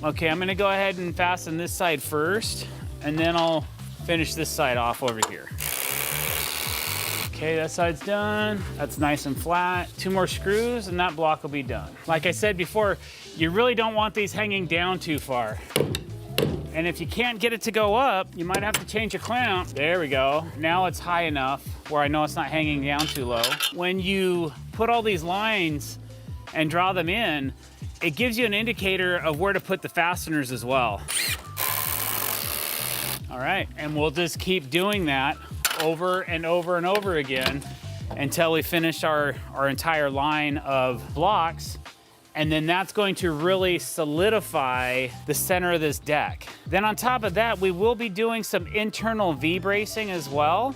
[SPEAKER 2] Okay, I'm gonna go ahead and fasten this side first, and then I'll finish this side off over here. Okay, that side's done. That's nice and flat. 2 more screws and that block will be done. Like I said before, you really don't want these hanging down too far. And if you can't get it to go up, you might have to change your clamp. There we go. Now it's high enough where I know it's not hanging down too low. When you put all these lines and draw them in, it gives you an indicator of where to put the fasteners as well. All right, and we'll just keep doing that over and over and over again until we finish our entire line of blocks. And then that's going to really solidify the center of this deck. Then on top of that, we will be doing some internal V-bracing as well.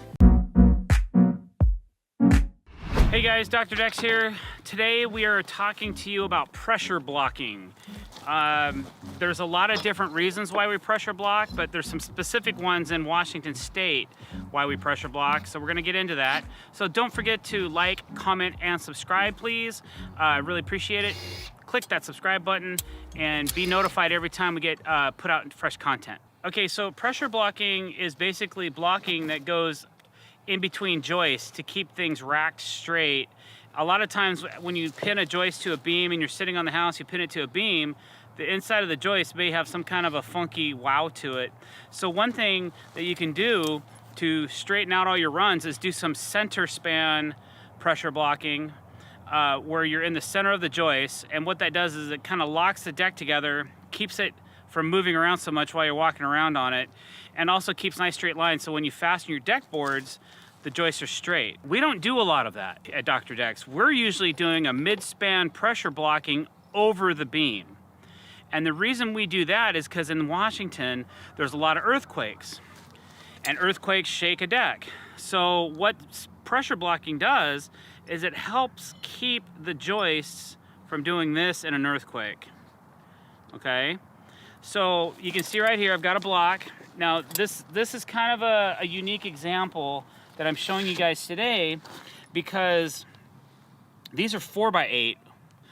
[SPEAKER 2] Hey guys, drdecks here. Today we are talking to you about pressure blocking. There's a lot of different reasons why we pressure block, but there's some specific ones in Washington State why we pressure block, so we're gonna get into that. So don't forget to like, comment, and subscribe, please. I really appreciate it. Click that subscribe button and be notified every time we get put out fresh content. Okay, so pressure blocking is basically blocking that goes in between joists to keep things racked straight. A lot of times when you pin a joist to a beam and you're sitting on the house, you pin it to a beam, the inside of the joist may have some kind of a funky wow to it. So one thing that you can do to straighten out all your runs is do some center span pressure blocking where you're in the center of the joist, and what that does is it kind of locks the deck together, keeps it from moving around so much while you're walking around on it, and also keeps nice straight lines so when you fasten your deck boards, the joists are straight. We don't do a lot of that at drdecks. We're usually doing a mid-span pressure blocking over the beam. And the reason we do that is because in Washington, there's a lot of earthquakes. And earthquakes shake a deck. So what pressure blocking does is it helps keep the joists from doing this in an earthquake. Okay? So you can see right here, I've got a block. Now this is kind of a unique example that I'm showing you guys today because these are 4x8,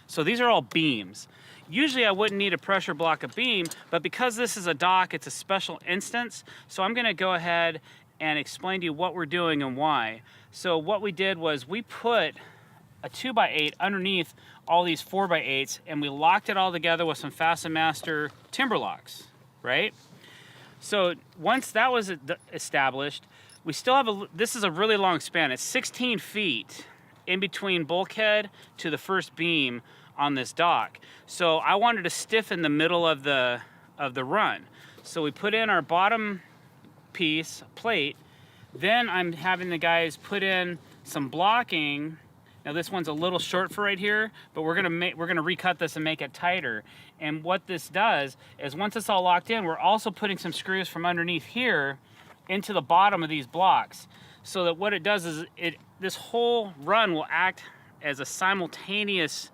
[SPEAKER 2] so these are all beams. Usually I wouldn't need to pressure block a beam, but because this is a dock, it's a special instance, so I'm gonna go ahead and explain to you what we're doing and why. So what we did was we put a 2x8 underneath all these 4x8s and we locked it all together with some Fasten Master timber locks, right? So once that was established, we still have this is a really long span. It's 16 feet in between bulkhead to the first beam on this dock. So I wanted to stiffen the middle of the run. So we put in our bottom piece, plate. Then I'm having the guys put in some blocking. Now this one's a little short for right here, but we're gonna recut this and make it tighter. And what this does is once it's all locked in, we're also putting some screws from underneath here into the bottom of these blocks, so that what it does is this whole run will act as a simultaneous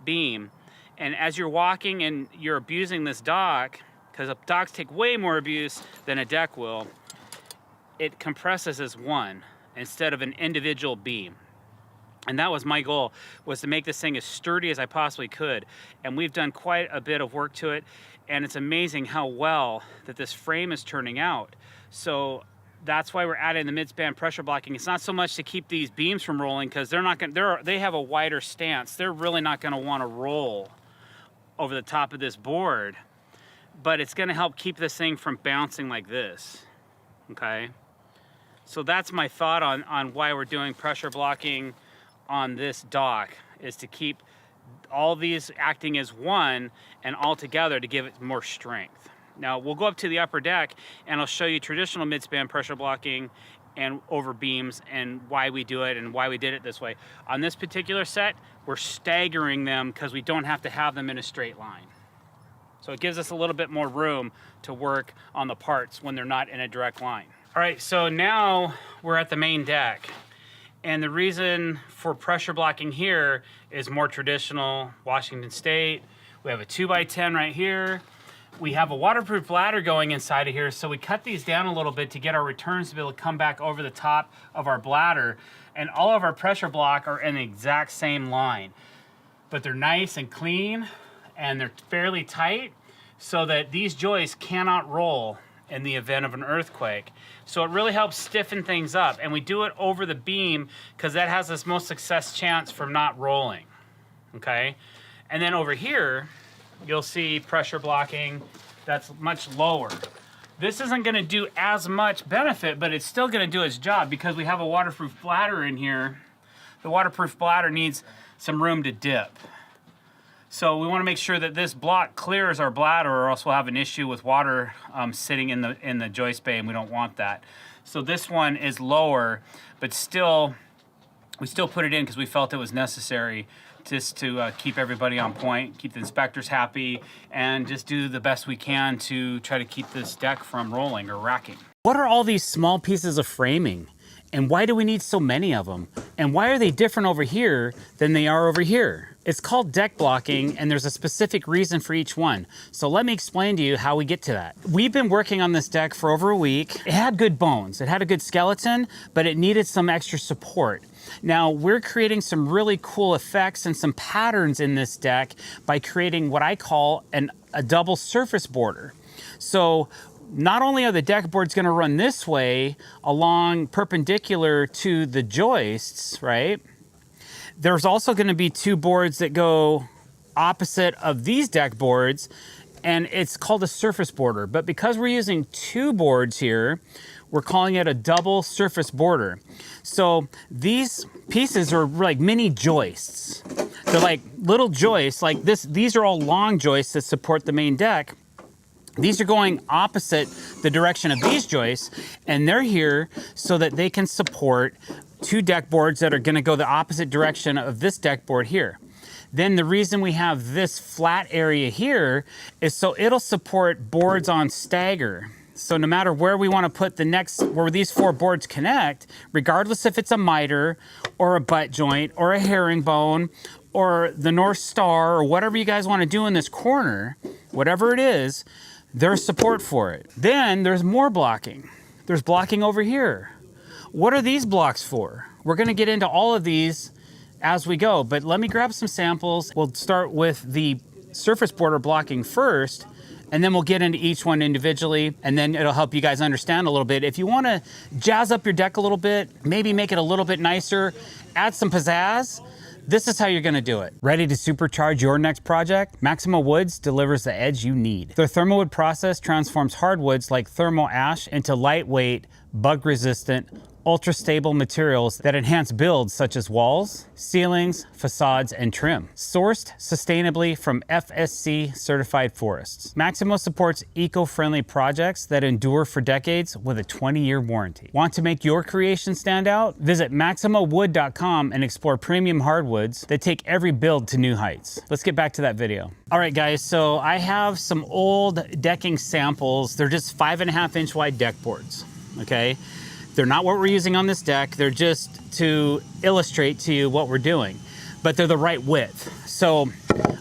[SPEAKER 2] beam. And as you're walking and you're abusing this dock, because docks take way more abuse than a deck will, it compresses as one instead of an individual beam. And that was my goal, was to make this thing as sturdy as I possibly could. And we've done quite a bit of work to it, and it's amazing how well that this frame is turning out. So that's why we're adding the mid-span pressure blocking. It's not so much to keep these beams from rolling, because they have a wider stance. They're really not gonna wanna roll
[SPEAKER 1] over the top of this board, but it's gonna help keep this thing from bouncing like this, okay? So that's my thought on why we're doing pressure blocking on this dock, is to keep all these acting as one and all together to give it more strength. Now we'll go up to the upper deck and I'll show you traditional midspan pressure blocking and over beams and why we do it and why we did it this way. On this particular set, we're staggering them because we don't have to have them in a straight line. So it gives us a little bit more room to work on the parts when they're not in a direct line. All right, so now we're at the main deck. And the reason for pressure blocking here is more traditional Washington State. We have a 2x10 right here. We have a waterproof ladder going inside of here, so we cut these down a little bit to get our returns to be able to come back over the top of our bladder. And all of our pressure block are in the exact same line. But they're nice and clean, and they're fairly tight, so that these joists cannot roll in the event of an earthquake. So it really helps stiffen things up, and we do it over the beam because that has this most success chance from not rolling, okay? And then over here, you'll see pressure blocking that's much lower. This isn't gonna do as much benefit, but it's still gonna do its job because we have a waterproof bladder in here. The waterproof bladder needs some room to dip. So we wanna make sure that this block clears our bladder, or else we'll have an issue with water sitting in the joist bay, and we don't want that. So this one is lower, but still, we still put it in because we felt it was necessary just to keep everybody on point, keep the inspectors happy, and just do the best we can to try to keep this deck from rolling or racking. What are all these small pieces of framing? And why do we need so many of them? And why are they different over here than they are over here? It's called deck blocking, and there's a specific reason for each one. So let me explain to you how we get to that. We've been working on this deck for over a week. It had good bones, it had a good skeleton, but it needed some extra support. Now we're creating some really cool effects and some patterns in this deck by creating what I call a double surface border. So not only are the deck boards gonna run this way along perpendicular to the joists, right? There's also gonna be two boards that go opposite of these deck boards, and it's called a surface border. But because we're using two boards here, we're calling it a double surface border. So these pieces are like mini joists. They're like little joists like this. These are all long joists that support the main deck. These are going opposite the direction of these joists, and they're here so that they can support two deck boards that are gonna go the opposite direction of this deck board here. Then the reason we have this flat area here is so it'll support boards on stagger. So no matter where we wanna put where these four boards connect, regardless if it's a miter or a butt joint or a herringbone or the North Star or whatever you guys wanna do in this corner, whatever it is, there's support for it. Then there's more blocking. There's blocking over here. What are these blocks for? We're gonna get into all of these as we go, but let me grab some samples. We'll start with the surface border blocking first, and then we'll get into each one individually, and then it'll help you guys understand a little bit. If you wanna jazz up your deck a little bit, maybe make it a little bit nicer, add some pizzazz, this is how you're gonna do it. Ready to supercharge your next project? Maximo Woods delivers the edge you need. Their ThermoWood process transforms hardwoods like thermal ash into lightweight, bug-resistant, ultra-stable materials that enhance builds such as walls, ceilings, facades, and trim. Sourced sustainably from FSC certified forests. Maximo supports eco-friendly projects that endure for decades with a 20-year warranty. Want to make your creation stand out? Visit MaximoWood.com and explore premium hardwoods that take every build to new heights. Let's get back to that video. All right, guys, so I have some old decking samples. They're just 5.5-inch wide deck boards, okay? They're not what we're using on this deck. They're just to illustrate to you what we're doing, but they're the right width. So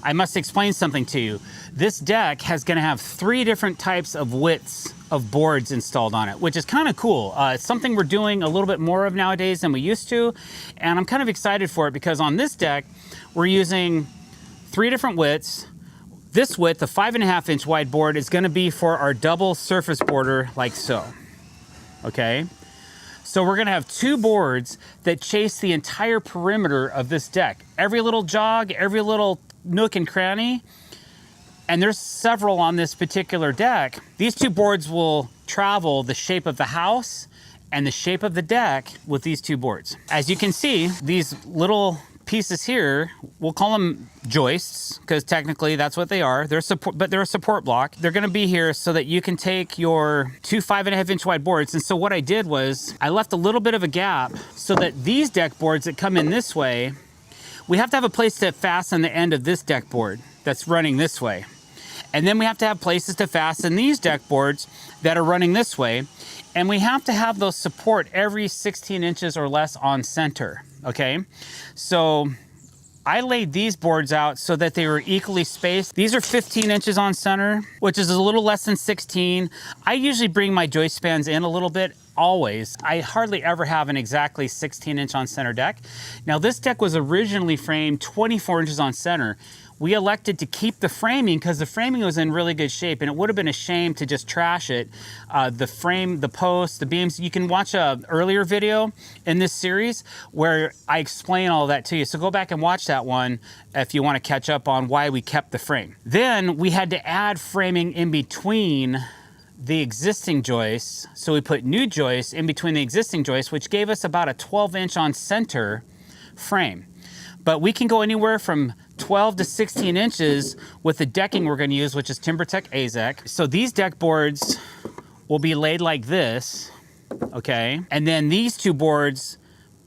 [SPEAKER 1] I must explain something to you. This deck gonna have 3 different types of widths of boards installed on it, which is kind of cool. It's something we're doing a little bit more of nowadays than we used to, and I'm kind of excited for it because on this deck, we're using 3 different widths. This width, the 5.5-inch wide board, is gonna be for our double surface border like so, okay? So we're gonna have 2 boards that chase the entire perimeter of this deck. Every little jog, every little nook and cranny,
[SPEAKER 2] and there's several on this particular deck, these two boards will travel the shape of the house and the shape of the deck with these two boards. As you can see, these little pieces here, we'll call them joists, because technically that's what they are. They're support, but they're a support block. They're gonna be here so that you can take your two 5.5 inch wide boards. And so what I did was I left a little bit of a gap so that these deck boards that come in this way, we have to have a place to fasten the end of this deck board that's running this way. And then we have to have places to fasten these deck boards that are running this way. And we have to have those support every 16 inches or less on center, okay? So I laid these boards out so that they were equally spaced. These are 15 inches on center, which is a little less than 16. I usually bring my joist spans in a little bit, always. I hardly ever have an exactly 16 inch on center deck. Now this deck was originally framed 24 inches on center. We elected to keep the framing because the framing was in really good shape, and it would have been a shame to just trash it. The frame, the posts, the beams, you can watch an earlier video in this series where I explain all that to you. So go back and watch that one if you want to catch up on why we kept the frame. Then we had to add framing in between the existing joists. So we put new joists in between the existing joists, which gave us about a 12 inch on center frame. But we can go anywhere from 12 to 16 inches with the decking we're gonna use, which is TimberTech AZEK. So these deck boards will be laid like this, okay? And then these two boards,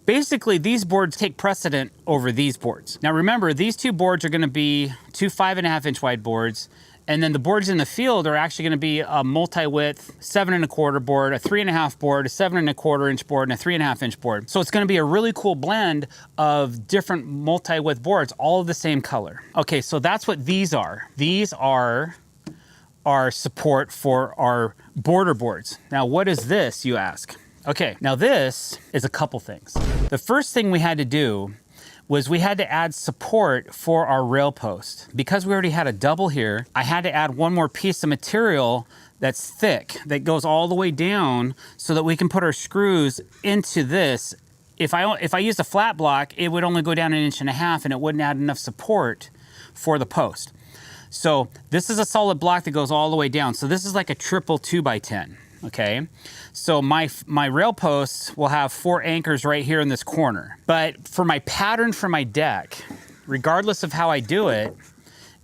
[SPEAKER 2] basically these boards take precedent over these boards. Now remember, these two boards are gonna be two 5.5 inch wide boards, and then the boards in the field are actually gonna be a multi-width 7.25 board, a 3.5 board, a 7.25 inch board, and a 3.5 inch board. So it's gonna be a really cool blend of different multi-width boards, all of the same color. Okay, so that's what these are. These are our support for our border boards. Now what is this, you ask? Okay, now this is a couple things. The first thing we had to do was we had to add support for our rail post. Because we already had a double here, I had to add one more piece of material that's thick, that goes all the way down so that we can put our screws into this. If I used a flat block, it would only go down 1.5 inches and it wouldn't add enough support for the post. So this is a solid block that goes all the way down. So this is like a triple 2x10, okay? So my rail posts will have 4 anchors right here in this corner. But for my pattern for my deck, regardless of how I do it,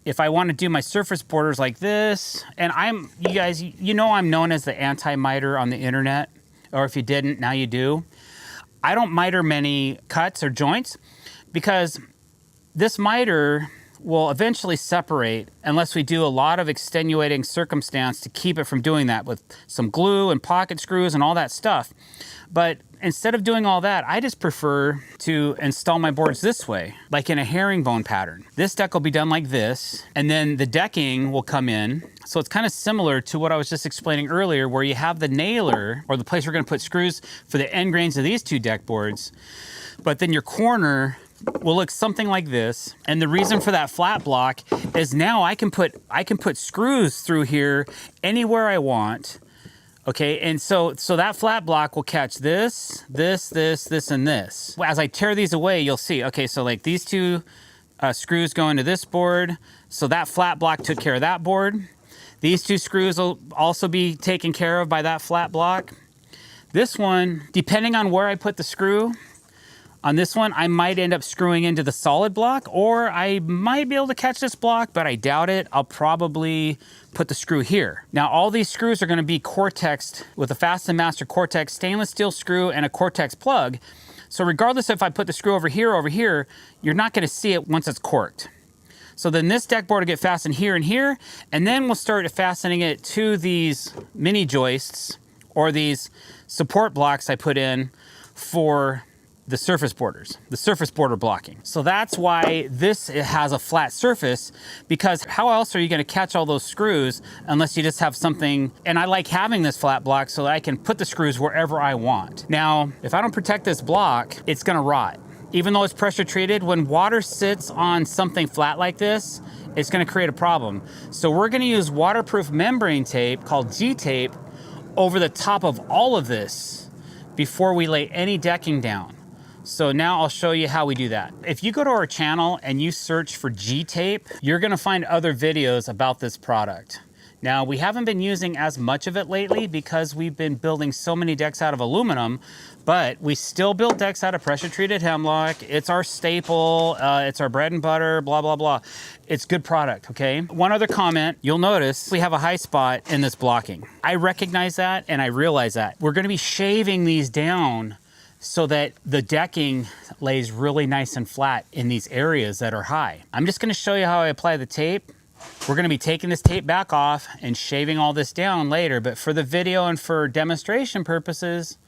[SPEAKER 2] if I want to do my surface borders like this, and you guys, you know I'm known as the anti-miter on the internet, or if you didn't, now you do. I don't miter many cuts or joints because this miter will eventually separate unless we do a lot of extenuating circumstance to keep it from doing that with some glue and pocket screws and all that stuff. But instead of doing all that, I just prefer to install my boards this way, like in a herringbone pattern. This deck will be done like this, and then the decking will come in. So it's kind of similar to what I was just explaining earlier, where you have the nailer, or the place we're gonna put screws for the end grains of these two deck boards, but then your corner will look something like this. And the reason for that flat block is now I can put screws through here anywhere I want. Okay, and so that flat block will catch this, this, and this. As I tear these away, you'll see, okay, so like these two screws go into this board. So that flat block took care of that board. These two screws will also be taken care of by that flat block. This one, depending on where I put the screw, on this one, I might end up screwing into the solid block, or I might be able to catch this block, but I doubt it. I'll probably put the screw here. Now, all these screws are gonna be cortexed with a Fasten Master Cortex stainless steel screw and a Cortex plug. So regardless if I put the screw over here, you're not gonna see it once it's corked. So then this deck board will get fastened here and here, and then we'll start fastening it to these mini joists or these support blocks I put in for the surface borders, the surface border blocking. So that's why this has a flat surface, because how else are you gonna catch all those screws unless you just have something, and I like having this flat block so that I can put the screws wherever I want. Now, if I don't protect this block, it's gonna rot. Even though it's pressure treated, when water sits on something flat like this, it's gonna create a problem. So we're gonna use waterproof membrane tape called G-tape over the top of all of this before we lay any decking down. So now I'll show you how we do that. If you go to our channel and you search for G-tape, you're gonna find other videos about this product. Now, we haven't been using as much of it lately because we've been building so many decks out of aluminum, but we still build decks out of pressure-treated hemlock. It's our staple, it's our bread and butter, blah, blah, blah. It's good product, okay? One other comment, you'll notice we have a high spot in this blocking. I recognize that and I realize that. We're gonna be shaving these down so that the decking lays really nice and flat in these areas that are high. I'm just gonna show you how I apply the tape. We're gonna be taking this tape back off and shaving all this down later, but for the video and for demonstration purposes,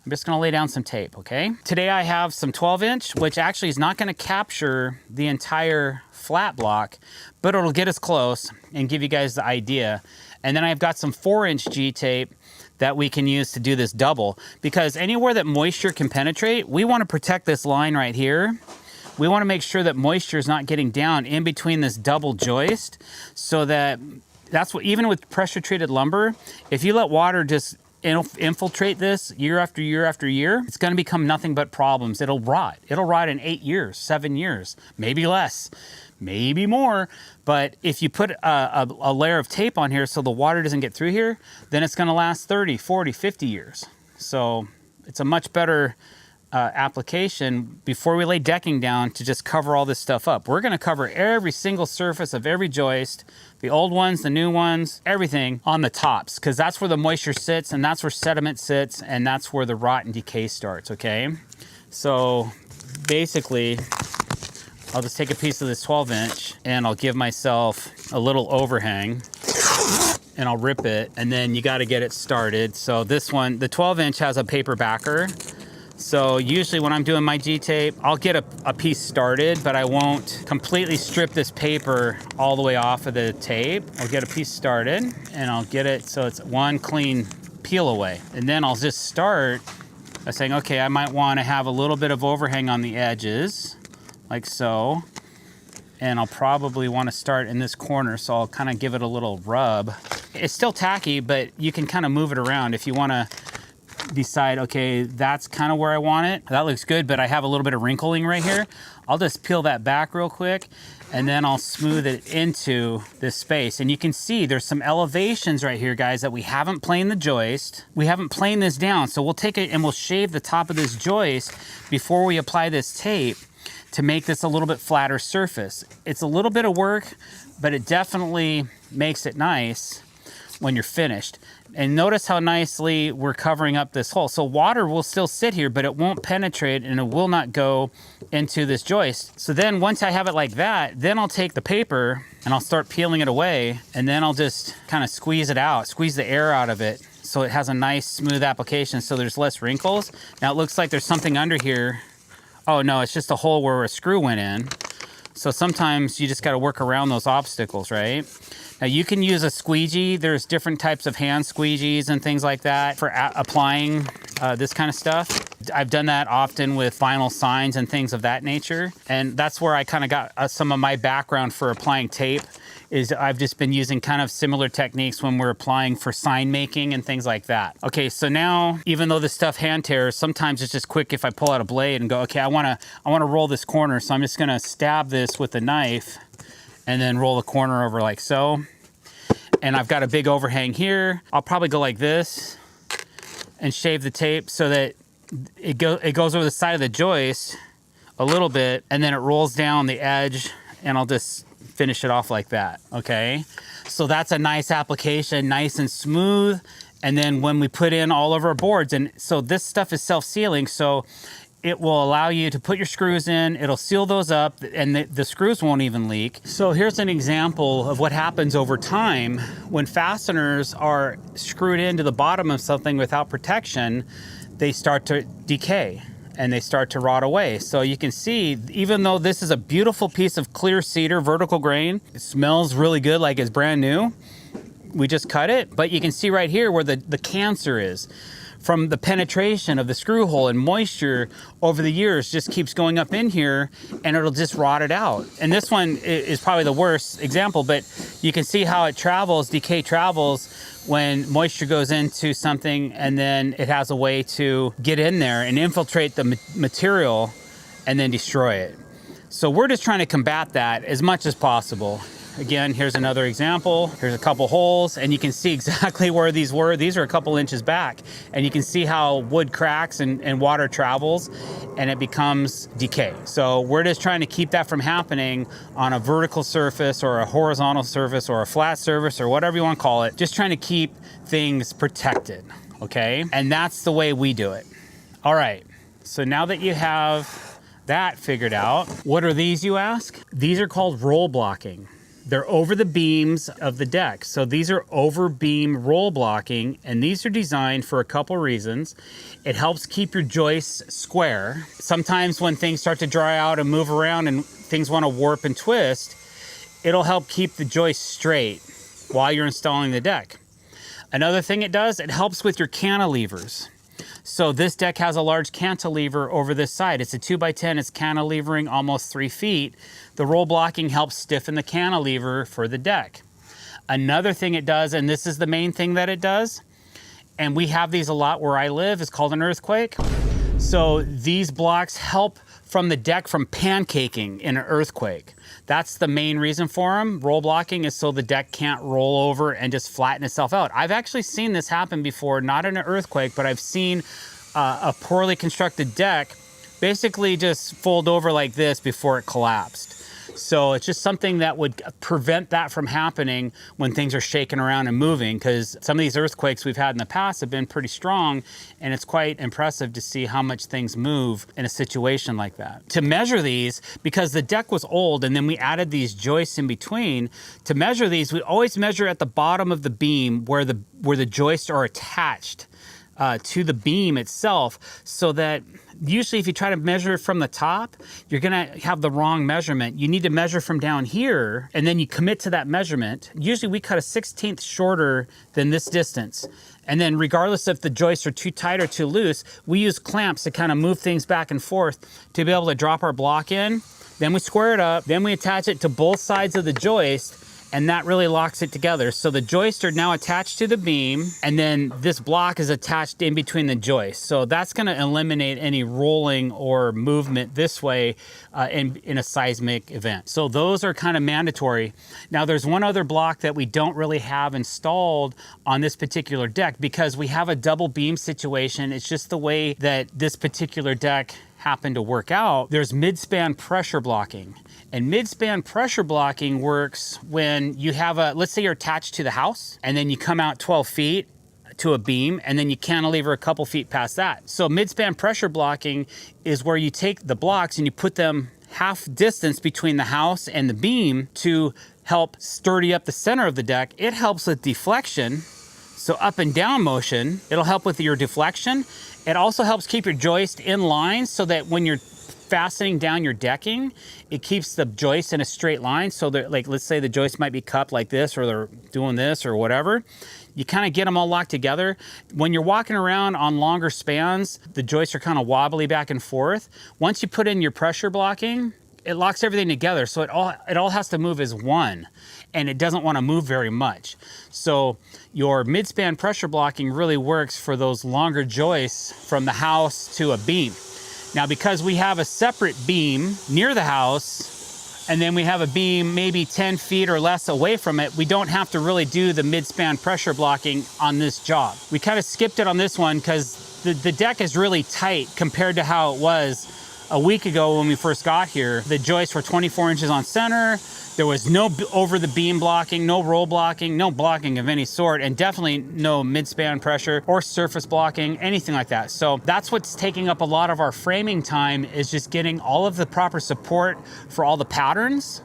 [SPEAKER 2] I'm just gonna lay down some tape, okay? Today I have some 12-inch, which actually is not gonna capture the entire flat block, but it'll get us close and give you guys the idea. And then I've got some 4-inch G-tape that we can use to do this double, because anywhere that moisture can penetrate, we wanna protect this line right here. We want to make sure that moisture is not getting down in between this double joist, so that's what, even with pressure treated lumber, if you let water just infiltrate this year after year after year, it's going to become nothing but problems. It'll rot. It'll rot in 8 years, 7 years, maybe less, maybe more. But if you put a layer of tape on here so the water doesn't get through here, then it's going to last 30, 40, 50 years. So it's a much better application before we lay decking down to just cover all this stuff up. We're gonna cover every single surface of every joist, the old ones, the new ones, everything on the tops, because that's where the moisture sits and that's where sediment sits and that's where the rot and decay starts, okay? So basically, I'll just take a piece of this 12-inch and I'll give myself a little overhang and I'll rip it, and then you gotta get it started. So this one, the 12-inch has a paper backer. So usually when I'm doing my G-tape, I'll get a piece started, but I won't completely strip this paper all the way off of the tape. I'll get a piece started and I'll get it so it's one clean peel away. And then I'll just start by saying, okay, I might want to have a little bit of overhang on the edges, like so. And I'll probably want to start in this corner, so I'll kind of give it a little rub. It's still tacky, but you can kind of move it around if you want to decide, okay, that's kind of where I want it. That looks good, but I have a little bit of wrinkling right here. I'll just peel that back real quick, and then I'll smooth it into this space. And you can see there's some elevations right here, guys, that we haven't planed the joist. We haven't planed this down, so we'll take it and we'll shave the top of this joist before we apply this tape to make this a little bit flatter surface. It's a little bit of work, but it definitely makes it nice when you're finished. And notice how nicely we're covering up this hole. So water will still sit here, but it won't penetrate and it will not go into this joist. So then once I have it like that, then I'll take the paper and I'll start peeling it away, and then I'll just kind of squeeze it out, squeeze the air out of it so it has a nice smooth application so there's less wrinkles. Now it looks like there's something under here. Oh no, it's just a hole where a screw went in. So sometimes you just got to work around those obstacles, right? Now you can use a squeegee. There's different types of hand squeegees and things like that for applying this kind of stuff. I've done that often with vinyl signs and things of that nature. And that's where I kind of got some of my background for applying tape, is I've just been using kind of similar techniques when we're applying for sign making and things like that. Okay, so now, even though this stuff hand tears, sometimes it's just quick if I pull out a blade and go, okay, I wanna roll this corner, so I'm just gonna stab this with a knife and then roll the corner over like so. And I've got a big overhang here. I'll probably go like this and shave the tape so that it goes over the side of the joist a little bit, and then it rolls down the edge, and I'll just finish it off like that, okay? So that's a nice application, nice and smooth. And then when we put in all of our boards, and so this stuff is self-sealing, so it will allow you to put your screws in, it'll seal those up, and the screws won't even leak. So here's an example of what happens over time when fasteners are screwed into the bottom of something without protection. They start to decay and they start to rot away. So you can see, even though this is a beautiful piece of clear cedar, vertical grain, it smells really good like it's brand new. We just cut it, but you can see right here where the cancer is. from the penetration of the screw hole, and moisture over the years just keeps going up in here and it'll just rot it out. And this one is probably the worst example, but you can see how it travels, decay travels when moisture goes into something, and then it has a way to get in there and infiltrate the material and then destroy it. So we're just trying to combat that as much as possible. Again, here's another example. Here's a couple holes, and you can see exactly where these were. These are a couple inches back, and you can see how wood cracks and water travels, and it becomes decay. So we're just trying to keep that from happening on a vertical surface or a horizontal surface or a flat surface or whatever you want to call it. Just trying to keep things protected, okay? And that's the way we do it. All right, so now that you have that figured out, what are these, you ask? These are called roll blocking. They're over the beams of the deck. So these are over beam roll blocking, and these are designed for a couple reasons. It helps keep your joists square. Sometimes when things start to dry out and move around and things want to warp and twist, it'll help keep the joist straight while you're installing the deck. Another thing it does, it helps with your cantilevers. So this deck has a large cantilever over this side. It's a 2x10, it's cantilevering almost 3 feet. The roll blocking helps stiffen the cantilever for the deck. Another thing it does, and this is the main thing that it does, and we have these a lot where I live, is called an earthquake. So these blocks help from the deck from pancaking in an earthquake. That's the main reason for them. Roll blocking is so the deck can't roll over and just flatten itself out. I've actually seen this happen before, not in an earthquake, but I've seen a poorly constructed deck basically just fold over like this before it collapsed. So it's just something that would prevent that from happening when things are shaking around and moving, because some of these earthquakes we've had in the past have been pretty strong, and it's quite impressive to see how much things move in a situation like that. To measure these, because the deck was old and then we added these joists in between, to measure these, we always measure at the bottom of the beam where the joists are attached to the beam itself, so that usually if you try to measure from the top, you're gonna have the wrong measurement. You need to measure from down here, and then you commit to that measurement. Usually we cut a 1/16 shorter than this distance. And then regardless if the joists are too tight or too loose, we use clamps to kind of move things back and forth to be able to drop our block in. Then we square it up, then we attach it to both sides of the joist, and that really locks it together. So the joists are now attached to the beam, and then this block is attached in between the joists. So that's gonna eliminate any rolling or movement this way in a seismic event. So those are kind of mandatory. Now there's one other block that we don't really have installed on this particular deck because we have a double beam situation. It's just the way that this particular deck happened to work out. There's mid-span pressure blocking. And mid-span pressure blocking works when you have let's say you're attached to the house, and then you come out 12 feet to a beam, and then you cantilever a couple feet past that. So mid-span pressure blocking is where you take the blocks and you put them half distance between the house and the beam to help sturdy up the center of the deck. It helps with deflection. So up and down motion, it'll help with your deflection. It also helps keep your joist in line so that when you're fastening down your decking, it keeps the joist in a straight line. So that, like, let's say the joist might be cupped like this, or they're doing this or whatever. You kind of get them all locked together. When you're walking around on longer spans, the joists are kind of wobbly back and forth. Once you put in your pressure blocking, it locks everything together. So it all has to move as one, and it doesn't want to move very much. So your mid-span pressure blocking really works for those longer joists from the house to a beam. Now, because we have a separate beam near the house, and then we have a beam maybe 10 feet or less away from it, we don't have to really do the mid-span pressure blocking on this job. We kind of skipped it on this one because the deck is really tight compared to how it was a week ago when we first got here. The joists were 24 inches on center. There was no over the beam blocking, no roll blocking, no blocking of any sort, and definitely no mid-span pressure or surface blocking, anything like that. So that's what's taking up a lot of our framing time, is just getting all of the proper support for all the patterns,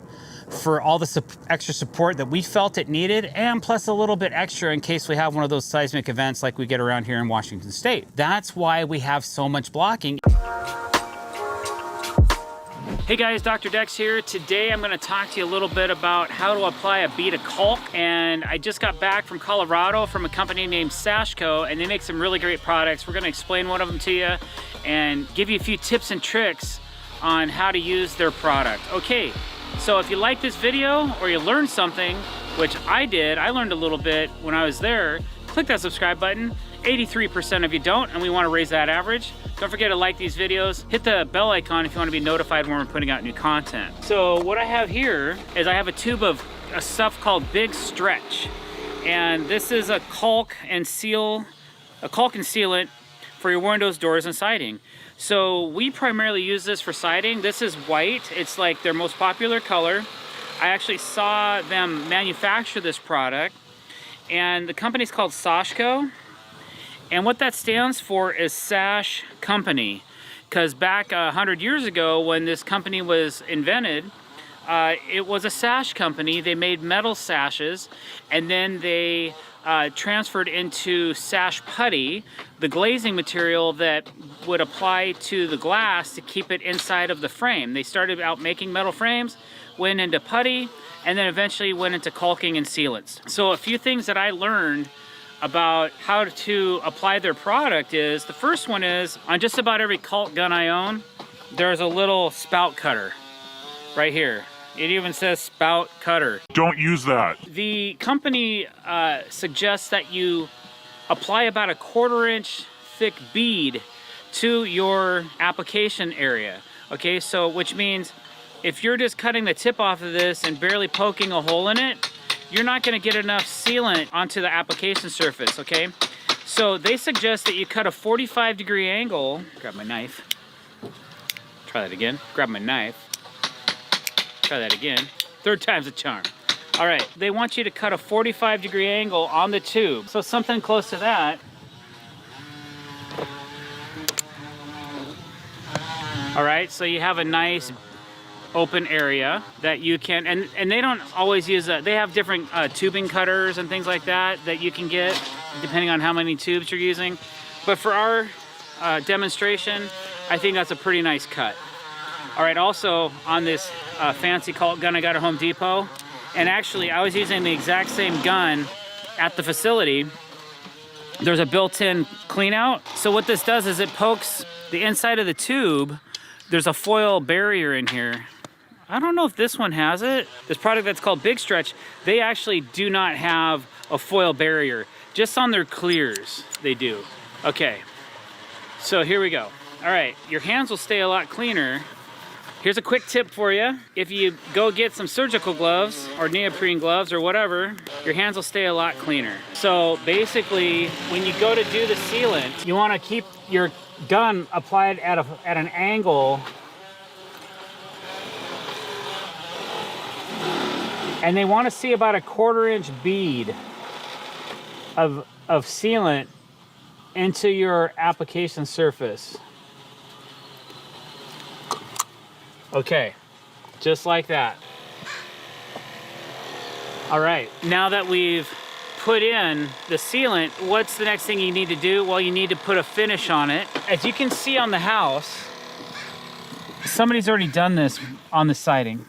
[SPEAKER 2] for all the extra support that we felt it needed, and plus a little bit extra in case we have one of those seismic events like we get around here in Washington State. That's why we have so much blocking.
[SPEAKER 1] Hey guys, Dr. Dex here. Today I'm going to talk to you a little bit about how to apply a bead of caulk. And I just got back from Colorado from a company named Sashco, and they make some really great products. We're going to explain one of them to you and give you a few tips and tricks on how to use their product. Okay, so if you like this video or you learned something, which I did, I learned a little bit when I was there, click that subscribe button. 83% of you don't, and we want to raise that average. Don't forget to like these videos. Hit the bell icon if you want to be notified when we're putting out new content. So what I have here is I have a tube of stuff called Big Stretch. And this is a caulk and sealant for your windows, doors, and siding. So we primarily use this for siding. This is white. It's like their most popular color. I actually saw them manufacture this product, and the company's called Sashco. And what that stands for is Sash Company, because back 100 years ago when this company was invented, it was a sash company. They made metal sashes, and then they transferred into sash putty, the glazing material that would apply to the glass to keep it inside of the frame. They started out making metal frames, went into putty, and then eventually went into caulking and sealants. So a few things that I learned about how to apply their product is, the first one is, on just about every caulk gun I own, there's a little spout cutter right here. It even says spout cutter.
[SPEAKER 3] Don't use that.
[SPEAKER 1] The company suggests that you apply about a 1/4 inch thick bead to your application area. Okay, so which means if you're just cutting the tip off of this and barely poking a hole in it, you're not going to get enough sealant onto the application surface, okay? So they suggest that you cut a 45-degree angle. Grab my knife. Try that again. Grab my knife. Try that again. 3rd time's a charm. All right, they want you to cut a 45-degree angle on the tube. So something close to that. All right, so you have a nice open area that you can, and they don't always use that. They have different tubing cutters and things like that you can get depending on how many tubes you're using. But for our demonstration, I think that's a pretty nice cut. All right, also on this fancy caulk gun I got at Home Depot, and actually I was using the exact same gun at the facility. There's a built-in clean out. So what this does is it pokes the inside of the tube. There's a foil barrier in here. I don't know if this one has it. This product that's called Big Stretch, they actually do not have a foil barrier. Just on their clears, they do. Okay, so here we go. All right, your hands will stay a lot cleaner. Here's a quick tip for you. If you go get some surgical gloves or neoprene gloves or whatever, your hands will stay a lot cleaner. So basically, when you go to do the sealant, you want to keep your gun applied at an angle, and they want to see about a 1/4 inch bead of sealant into your application surface. Okay, just like that. All right, now that we've put in the sealant, what's the next thing you need to do? Well, you need to put a finish on it. As you can see on the house, somebody's already done this on the siding.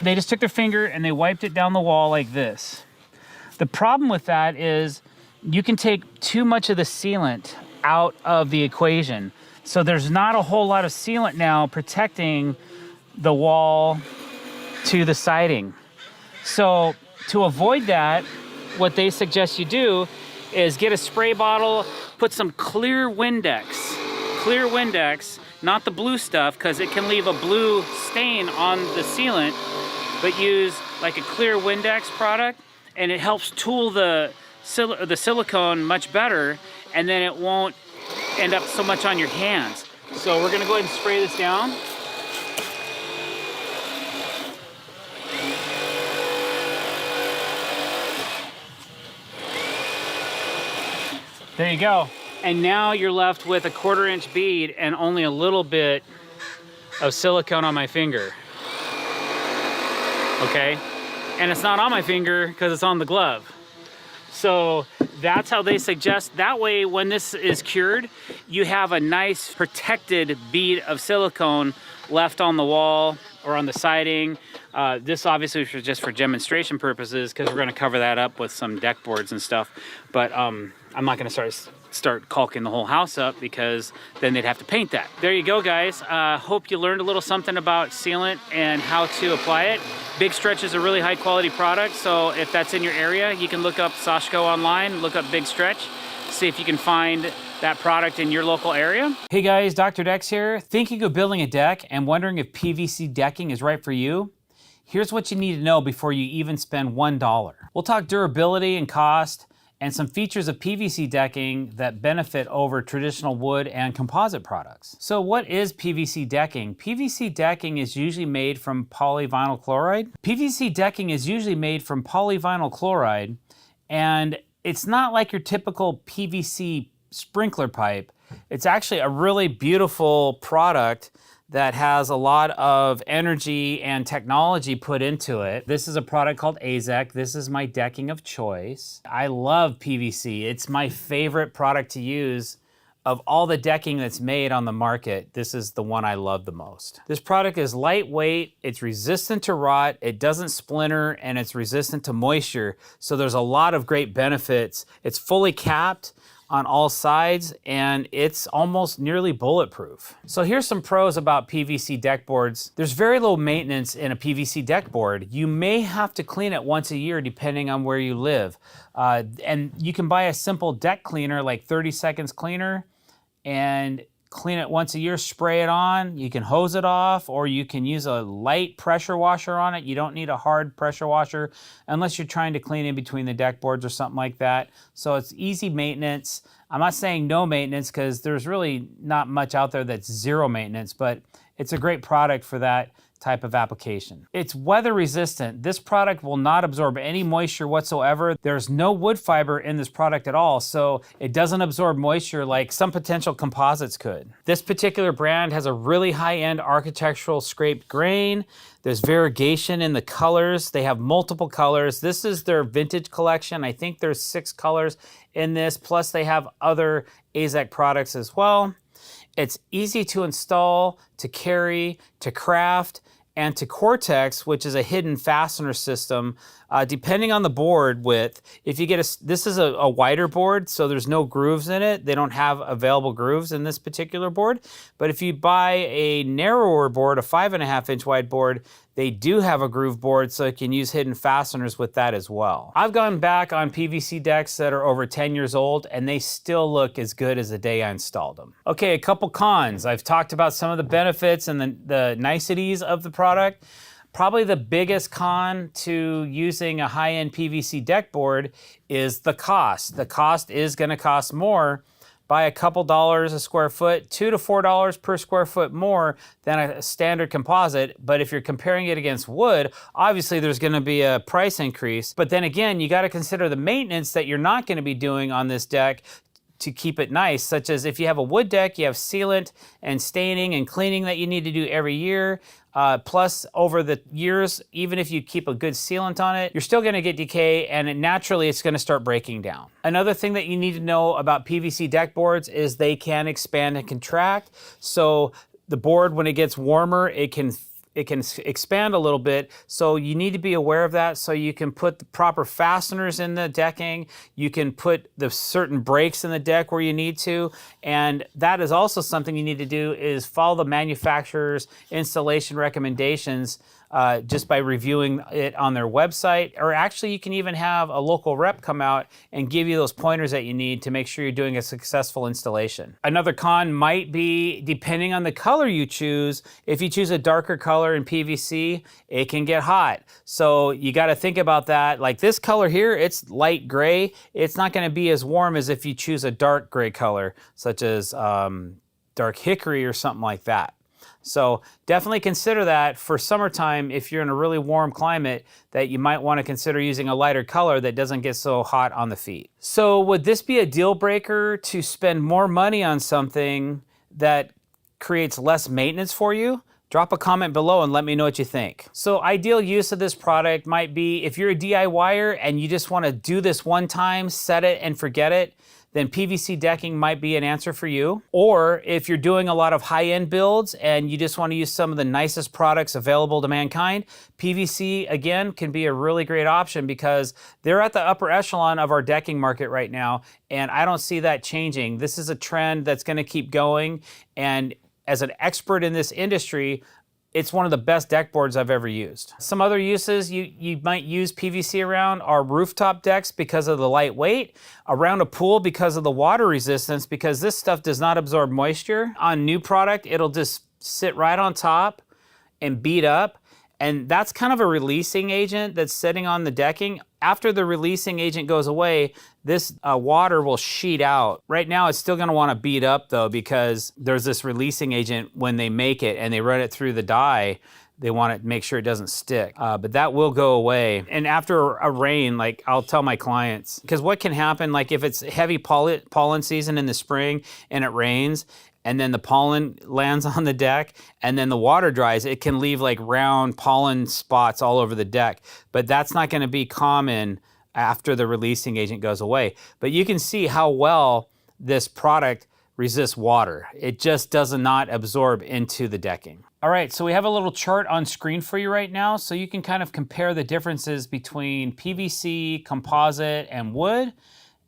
[SPEAKER 1] They just took their finger and they wiped it down the wall like this. The problem with that is you can take too much of the sealant out of the equation. So there's not a whole lot of sealant now protecting the wall to the siding. So to avoid that, what they suggest you do is get a spray bottle, put some clear Windex, not the blue stuff, because it can leave a blue stain on the sealant, but use like a clear Windex product, and it helps tool the silicone much better, and then it won't end up so much on your hands. So we're gonna go ahead and spray this down. There you go. And now you're left with a 1/4 inch bead and only a little bit of silicone on my finger. Okay? And it's not on my finger because it's on the glove. So that's how they suggest. That way, when this is cured, you have a nice protected bead of silicone left on the wall or on the siding. This obviously is just for demonstration purposes because we're going to cover that up with some deck boards and stuff. But I'm not going to start caulking the whole house up because then they'd have to paint that. There you go, guys. Hope you learned a little something about sealant and how to apply it. Big Stretch is a really high quality product, so if that's in your area, you can look up Sashko online, look up Big Stretch, see if you can find that product in your local area.
[SPEAKER 2] Hey guys, Dr. Decks here. Thinking of building a deck and wondering if PVC decking is right for you? Here's what you need to know before you even spend $1. We'll talk durability and cost, and some features of PVC decking that benefit over traditional wood and composite products. So what is PVC decking? PVC decking is usually made from polyvinyl chloride. PVC decking is usually made from polyvinyl chloride, and it's not like your typical PVC sprinkler pipe. It's actually a really beautiful product that has a lot of energy and technology put into it. This is a product called AZEK. This is my decking of choice. I love PVC. It's my favorite product to use. Of all the decking that's made on the market, this is the one I love the most. This product is lightweight, it's resistant to rot, it doesn't splinter, and it's resistant to moisture. So there's a lot of great benefits. It's fully capped on all sides, and it's almost nearly bulletproof. So here's some pros about PVC deck boards. There's very low maintenance in a PVC deck board. You may have to clean it once a year depending on where you live. And you can buy a simple deck cleaner, like 30 seconds cleaner, and clean it once a year, spray it on. You can hose it off, or you can use a light pressure washer on it. You don't need a hard pressure washer unless you're trying to clean in between the deck boards or something like that. So it's easy maintenance. I'm not saying no maintenance because there's really not much out there that's zero maintenance, but it's a great product for that type of application. It's weather resistant. This product will not absorb any moisture whatsoever. There's no wood fiber in this product at all, so it doesn't absorb moisture like some potential composites could. This particular brand has a really high-end architectural scraped grain. There's variegation in the colors. They have multiple colors. This is their vintage collection. I think there's 6 colors in this, plus they have other AZEK products as well. It's easy to install, to carry, to craft, and to cortex, which is a hidden fastener system, depending on the board width. If you get this is a wider board, so there's no grooves in it. They don't have available grooves in this particular board. But if you buy a narrower board, a 5.5 inch wide board, they do have a groove board, so you can use hidden fasteners with that as well. I've gone back on PVC decks that are over 10 years old, and they still look as good as the day I installed them. Okay, a couple cons. I've talked about some of the benefits and the niceties of the product. Probably the biggest con to using a high-end PVC deck board is the cost. The cost is gonna cost more by a couple dollars a square foot, $2 to $4 per square foot more than a standard composite. But if you're comparing it against wood, obviously there's gonna be a price increase. But then again, you gotta consider the maintenance that you're not gonna be doing on this deck to keep it nice, such as if you have a wood deck, you have sealant and staining and cleaning that you need to do every year. Plus, over the years, even if you keep a good sealant on it, you're still gonna get decay, and naturally it's gonna start breaking down. Another thing that you need to know about PVC deck boards is they can expand and contract. So the board, when it gets warmer, it can expand a little bit, so you need to be aware of that. So you can put the proper fasteners in the decking, you can put the certain breaks in the deck where you need to, and that is also something you need to do is follow the manufacturer's installation recommendations just by reviewing it on their website, or actually you can even have a local rep come out and give you those pointers that you need to make sure you're doing a successful installation. Another con might be, depending on the color you choose, if you choose a darker color in PVC, it can get hot. So you gotta think about that. Like this color here, it's light gray. It's not gonna be as warm as if you choose a dark gray color, such as dark hickory or something like that. So definitely consider that for summertime, if you're in a really warm climate, that you might want to consider using a lighter color that doesn't get so hot on the feet. So would this be a deal breaker to spend more money on something that creates less maintenance for you? Drop a comment below and let me know what you think. So ideal use of this product might be if you're a DIYer and you just want to do this one time, set it and forget it, then PVC decking might be an answer for you. Or if you're doing a lot of high-end builds and you just want to use some of the nicest products available to mankind, PVC, again, can be a really great option because they're at the upper echelon of our decking market right now, and I don't see that changing. This is a trend that's going to keep going, and as an expert in this industry, it's one of the best deck boards I've ever used. Some other uses you might use PVC around are rooftop decks because of the lightweight, around a pool because of the water resistance, because this stuff does not absorb moisture. On new product, it'll just sit right on top and beat up. And that's kind of a releasing agent that's sitting on the decking. After the releasing agent goes away, this water will sheet out. Right now, it's still gonna wanna beat up though, because there's this releasing agent when they make it and they run it through the die, they want to make sure it doesn't stick. But that will go away. And after a rain, like I'll tell my clients, because what can happen, like if it's heavy pollen season in the spring and it rains, and then the pollen lands on the deck, and then the water dries, it can leave like round pollen spots all over the deck. But that's not gonna be common after the releasing agent goes away. But you can see how well this product resists water. It just does not absorb into the decking. All right, so we have a little chart on screen for you right now, so you can kind of compare the differences between PVC, composite, and wood,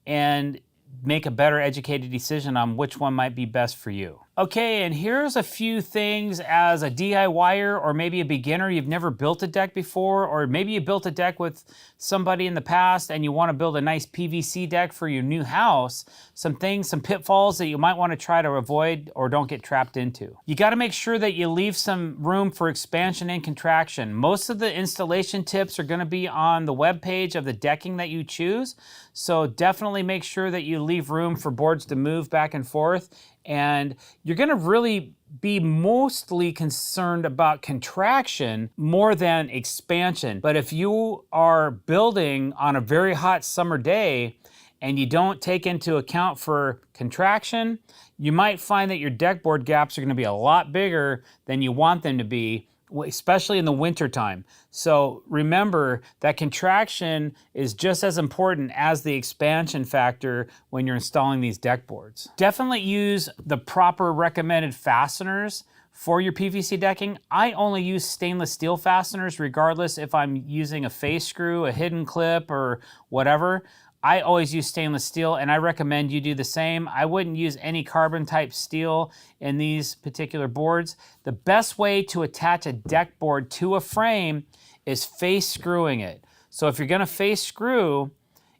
[SPEAKER 2] and make a better educated decision on which one might be best for you. Okay, and here's a few things as a DIYer or maybe a beginner. You've never built a deck before, or maybe you built a deck with somebody in the past and you want to build a nice PVC deck for your new house. Some things, some pitfalls that you might want to try to avoid or don't get trapped into. You got to make sure that you leave some room for expansion and contraction. Most of the installation tips are going to be on the web page of the decking that you choose. So definitely make sure that you leave room for boards to move back and forth. And you're gonna really be mostly concerned about contraction more than expansion. But if you are building on a very hot summer day and you don't take into account for contraction, you might find that your deck board gaps are gonna be a lot bigger than you want them to be, especially in the winter time. So remember that contraction is just as important as the expansion factor when you're installing these deck boards. Definitely use the proper recommended fasteners for your PVC decking. I only use stainless steel fasteners regardless if I'm using a face screw, a hidden clip, or whatever. I always use stainless steel, and I recommend you do the same. I wouldn't use any carbon type steel in these particular boards. The best way to attach a deck board to a frame is face screwing it. So if you're gonna face screw,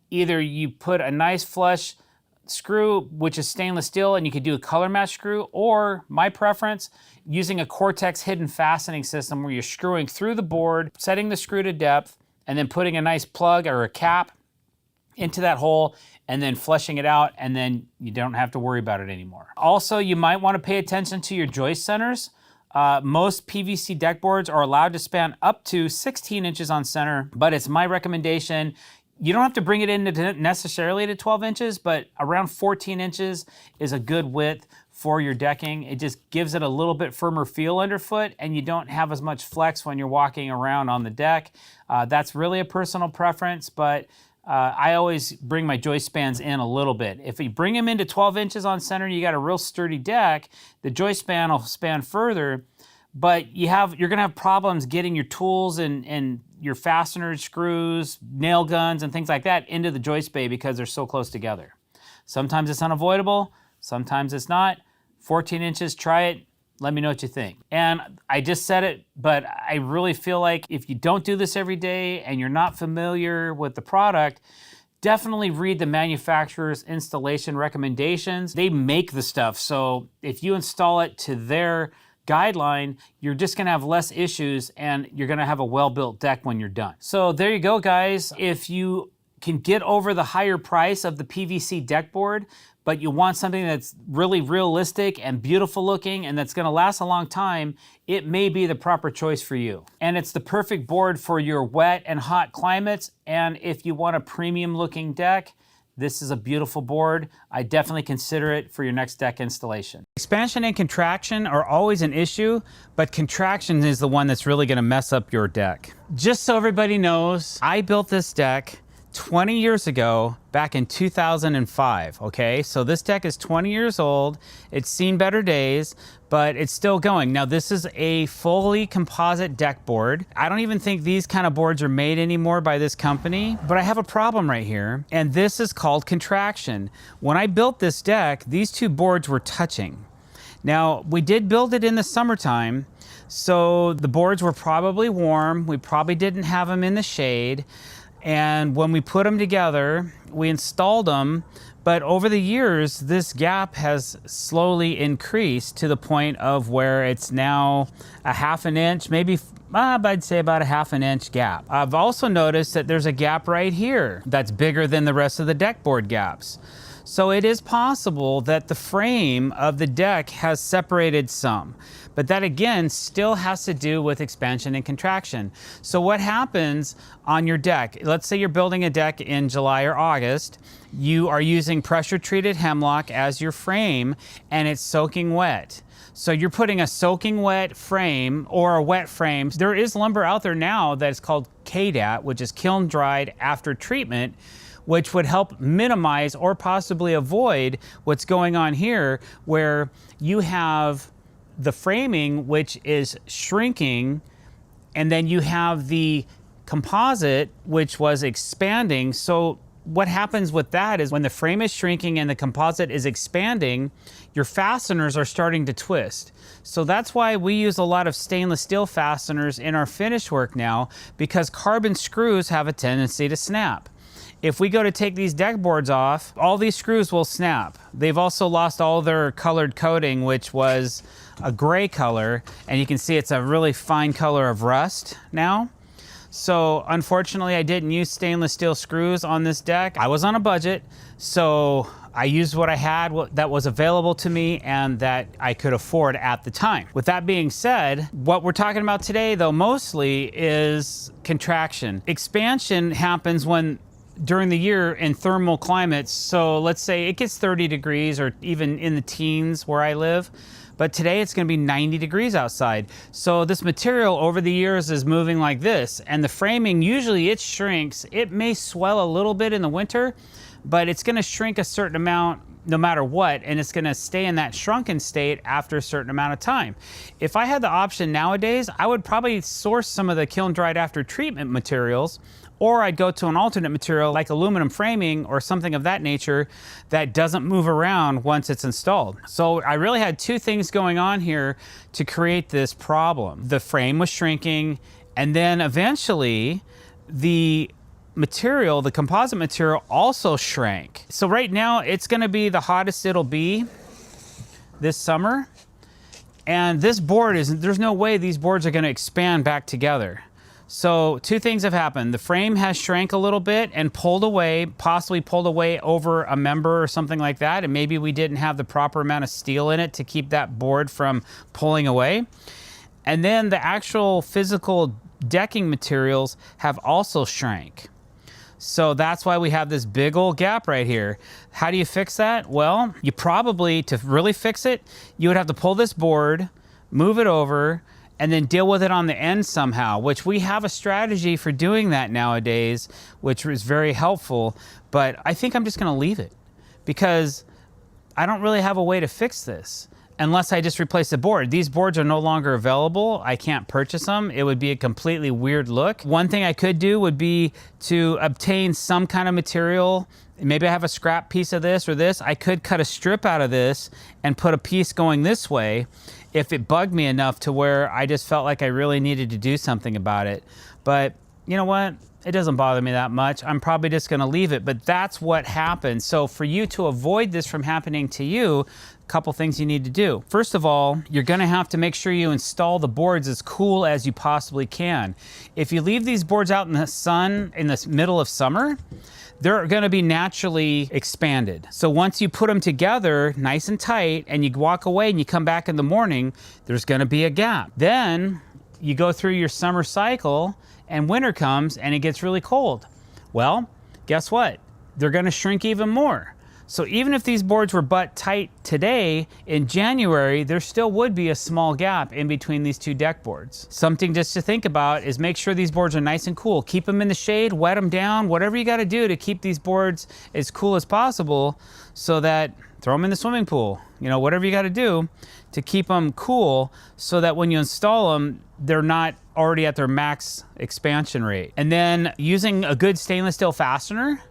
[SPEAKER 2] either you put a nice flush screw, which is stainless steel, and you could do a color match screw, or my preference, using a cortex hidden fastening system where you're screwing through the board, setting the screw to depth, and then putting a nice plug or a cap into that hole and then flushing it out, and then you don't have to worry about it anymore. Also, you might want to pay attention to your joist centers. Most PVC deck boards are allowed to span up to 16 inches on center, but it's my recommendation. You don't have to bring it in necessarily to 12 inches, but around 14 inches is a good width for your decking. It just gives it a little bit firmer feel underfoot, and you don't have as much flex when you're walking around on the deck. That's really a personal preference, but I always bring my joist spans in a little bit. If you bring them into 12 inches on center, you got a real sturdy deck, the joist span will span further, but you're gonna have problems getting your tools and your fasteners, screws, nail guns, and things like that into the joist bay because they're so close together. Sometimes it's unavoidable, sometimes it's not. 14 inches, try it. Let me know what you think. And I just said it, but I really feel like if you don't do this every day and you're not familiar with the product, definitely read the manufacturer's installation recommendations. They make the stuff, so if you install it to their guideline, you're just gonna have less issues and you're gonna have a well-built deck when you're done. So there you go, guys. If you can get over the higher price of the PVC deck board, but you want something that's really realistic and beautiful looking and that's gonna last a long time, it may be the proper choice for you. And it's the perfect board for your wet and hot climates. And if you want a premium looking deck, This is a beautiful board. I definitely consider it for your next deck installation. Expansion and contraction are always an issue, but contraction is the one that's really gonna mess up your deck. Just so everybody knows, I built this deck 20 years ago, back in 2005, okay? So this deck is 20 years old. It's seen better days, but it's still going. Now this is a fully composite deck board. I don't even think these kind of boards are made anymore by this company, but I have a problem right here, and this is called contraction. When I built this deck, these two boards were touching. Now, we did build it in the summertime, so the boards were probably warm. We probably didn't have them in the shade. And when we put them together, we installed them, but over the years, this gap has slowly increased to the point of where it's now a ½ an inch, maybe I'd say about a ½ an inch gap. I've also noticed that there's a gap right here that's bigger than the rest of the deck board gaps. So it is possible that the frame of the deck has separated some, but that again still has to do with expansion and contraction. So what happens on your deck? Let's say you're building a deck in July or August, you are using pressure treated hemlock as your frame and it's soaking wet. So you're putting a soaking wet frame or a wet frame. There is lumber out there now that is called KDAT, which is kiln dried after treatment, which would help minimize or possibly avoid what's going on here, where you have the framing, which is shrinking, and then you have the composite, which was expanding. So what happens with that is when the frame is shrinking and the composite is expanding, your fasteners are starting to twist. So that's why we use a lot of stainless steel fasteners in our finish work now, because carbon screws have a tendency to snap. If we go to take these deck boards off, all these screws will snap. They've also lost all their colored coating, which was a gray color, and you can see it's a really fine color of rust now. So unfortunately, I didn't use stainless steel screws on this deck. I was on a budget, so I used what I had that was available to me and that I could afford at the time. With that being said, what we're talking about today, though, mostly is contraction. Expansion happens during the year in thermal climates. So let's say it gets 30 degrees or even in the teens where I live, but today it's gonna be 90 degrees outside. So this material over the years is moving like this, and the framing, usually it shrinks. It may swell a little bit in the winter, but it's gonna shrink a certain amount no matter what, and it's gonna stay in that shrunken state after a certain amount of time. If I had the option nowadays, I would probably source some of the kiln dried after treatment materials, or I'd go to an alternate material like aluminum framing or something of that nature that doesn't move around once it's installed. So I really had two things going on here to create this problem. The frame was shrinking, and then eventually the material, the composite material, also shrank. So right now it's gonna be the hottest it'll be this summer. And this board there's no way these boards are gonna expand back together. So two things have happened. The frame has shrank a little bit and pulled away, possibly pulled away over a member or something like that. And maybe we didn't have the proper amount of steel in it to keep that board from pulling away. And then the actual physical decking materials have also shrank. So that's why we have this big old gap right here. How do you fix that? Well, you probably, to really fix it, you would have to pull this board, move it over, and then deal with it on the end somehow, which we have a strategy for doing that nowadays, which is very helpful. But I think I'm just gonna leave it because I don't really have a way to fix this unless I just replace the board. These boards are no longer available. I can't purchase them. It would be a completely weird look. One thing I could do would be to obtain some kind of material. Maybe I have a scrap piece of this or this. I could cut a strip out of this and put a piece going this way if it bugged me enough to where I just felt like I really needed to do something about it. But you know what? It doesn't bother me that much. I'm probably just gonna leave it, but that's what happens. So for you to avoid this from happening to you, a couple things you need to do. First of all, you're gonna have to make sure you install the boards as cool as you possibly can. If you leave these boards out in the sun in the middle of summer, they're gonna be naturally expanded. So once you put them together nice and tight and you walk away and you come back in the morning, there's gonna be a gap. Then you go through your summer cycle and winter comes and it gets really cold. Well, guess what? they're gonna shrink even more. So even if these boards were butt tight today, in January, there still would be a small gap in between these two deck boards. Something just to think about is make sure these boards are nice and cool. Keep them in the shade, wet them down, whatever you gotta do to keep these boards as cool as possible, so that, throw them in the swimming pool, you know, whatever you gotta do to keep them cool, so that when you install them, they're not already at their max expansion rate. And then using a good stainless steel fastener,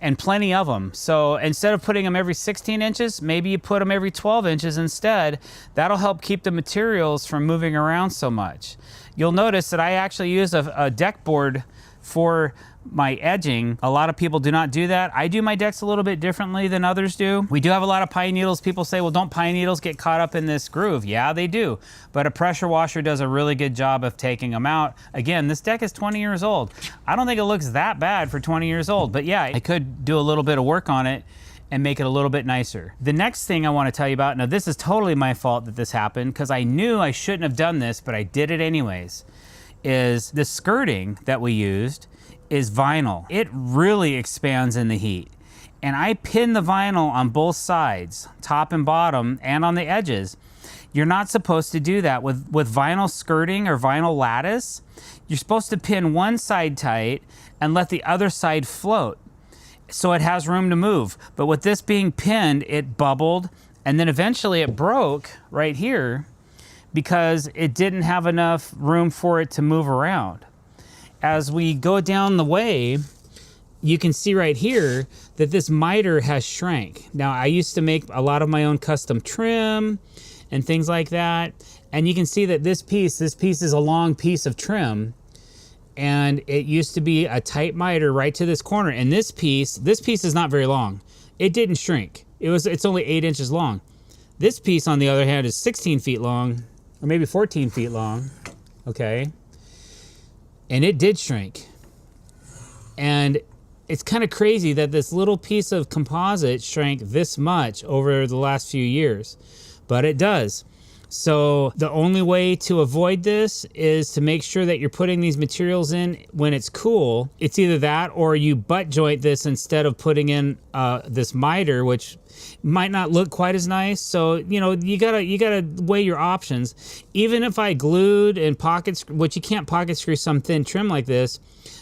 [SPEAKER 2] and plenty of them. So instead of putting them every 16 inches, maybe you put them every 12 inches instead. That'll help keep the materials from moving around so much. You'll notice that I actually use a deck board for my edging. A lot of people do not do that. I do my decks a little bit differently than others do. We do have a lot of pine needles. People say, well, don't pine needles get caught up in this groove? Yeah, they do. But a pressure washer does a really good job of taking them out. Again, this deck is 20 years old. I don't think it looks that bad for 20 years old, but yeah, I could do a little bit of work on it and make it a little bit nicer. The next thing I want to tell you about, now this is totally my fault that this happened, because I knew I shouldn't have done this, but I did it anyways, is the skirting that we used is vinyl. It really expands in the heat. And I pin the vinyl on both sides, top and bottom, and on the edges. You're not supposed to do that with vinyl skirting or vinyl lattice. You're supposed to pin one side tight and let the other side float so it has room to move. But with this being pinned, it bubbled, and then eventually it broke right here because it didn't have enough room for it to move around. As we go down the way, you can see right here that this miter has shrank. Now, I used to make a lot of my own custom trim and things like that. And you can see that this piece is a long piece of trim. And it used to be a tight miter right to this corner. And this piece is not very long. It didn't shrink. It's only 8 inches long. This piece, on the other hand, is 16 feet long, or maybe 14 feet long, okay? And it did shrink. And it's kind of crazy that this little piece of composite shrank this much over the last few years, but it does. So the only way to avoid this is to make sure that you're putting these materials in when it's cool. It's either that or you butt joint this instead of putting in this miter, which might not look quite as nice. So, you know, you gotta weigh your options. Even if I glued and which you can't pocket screw some thin trim like this,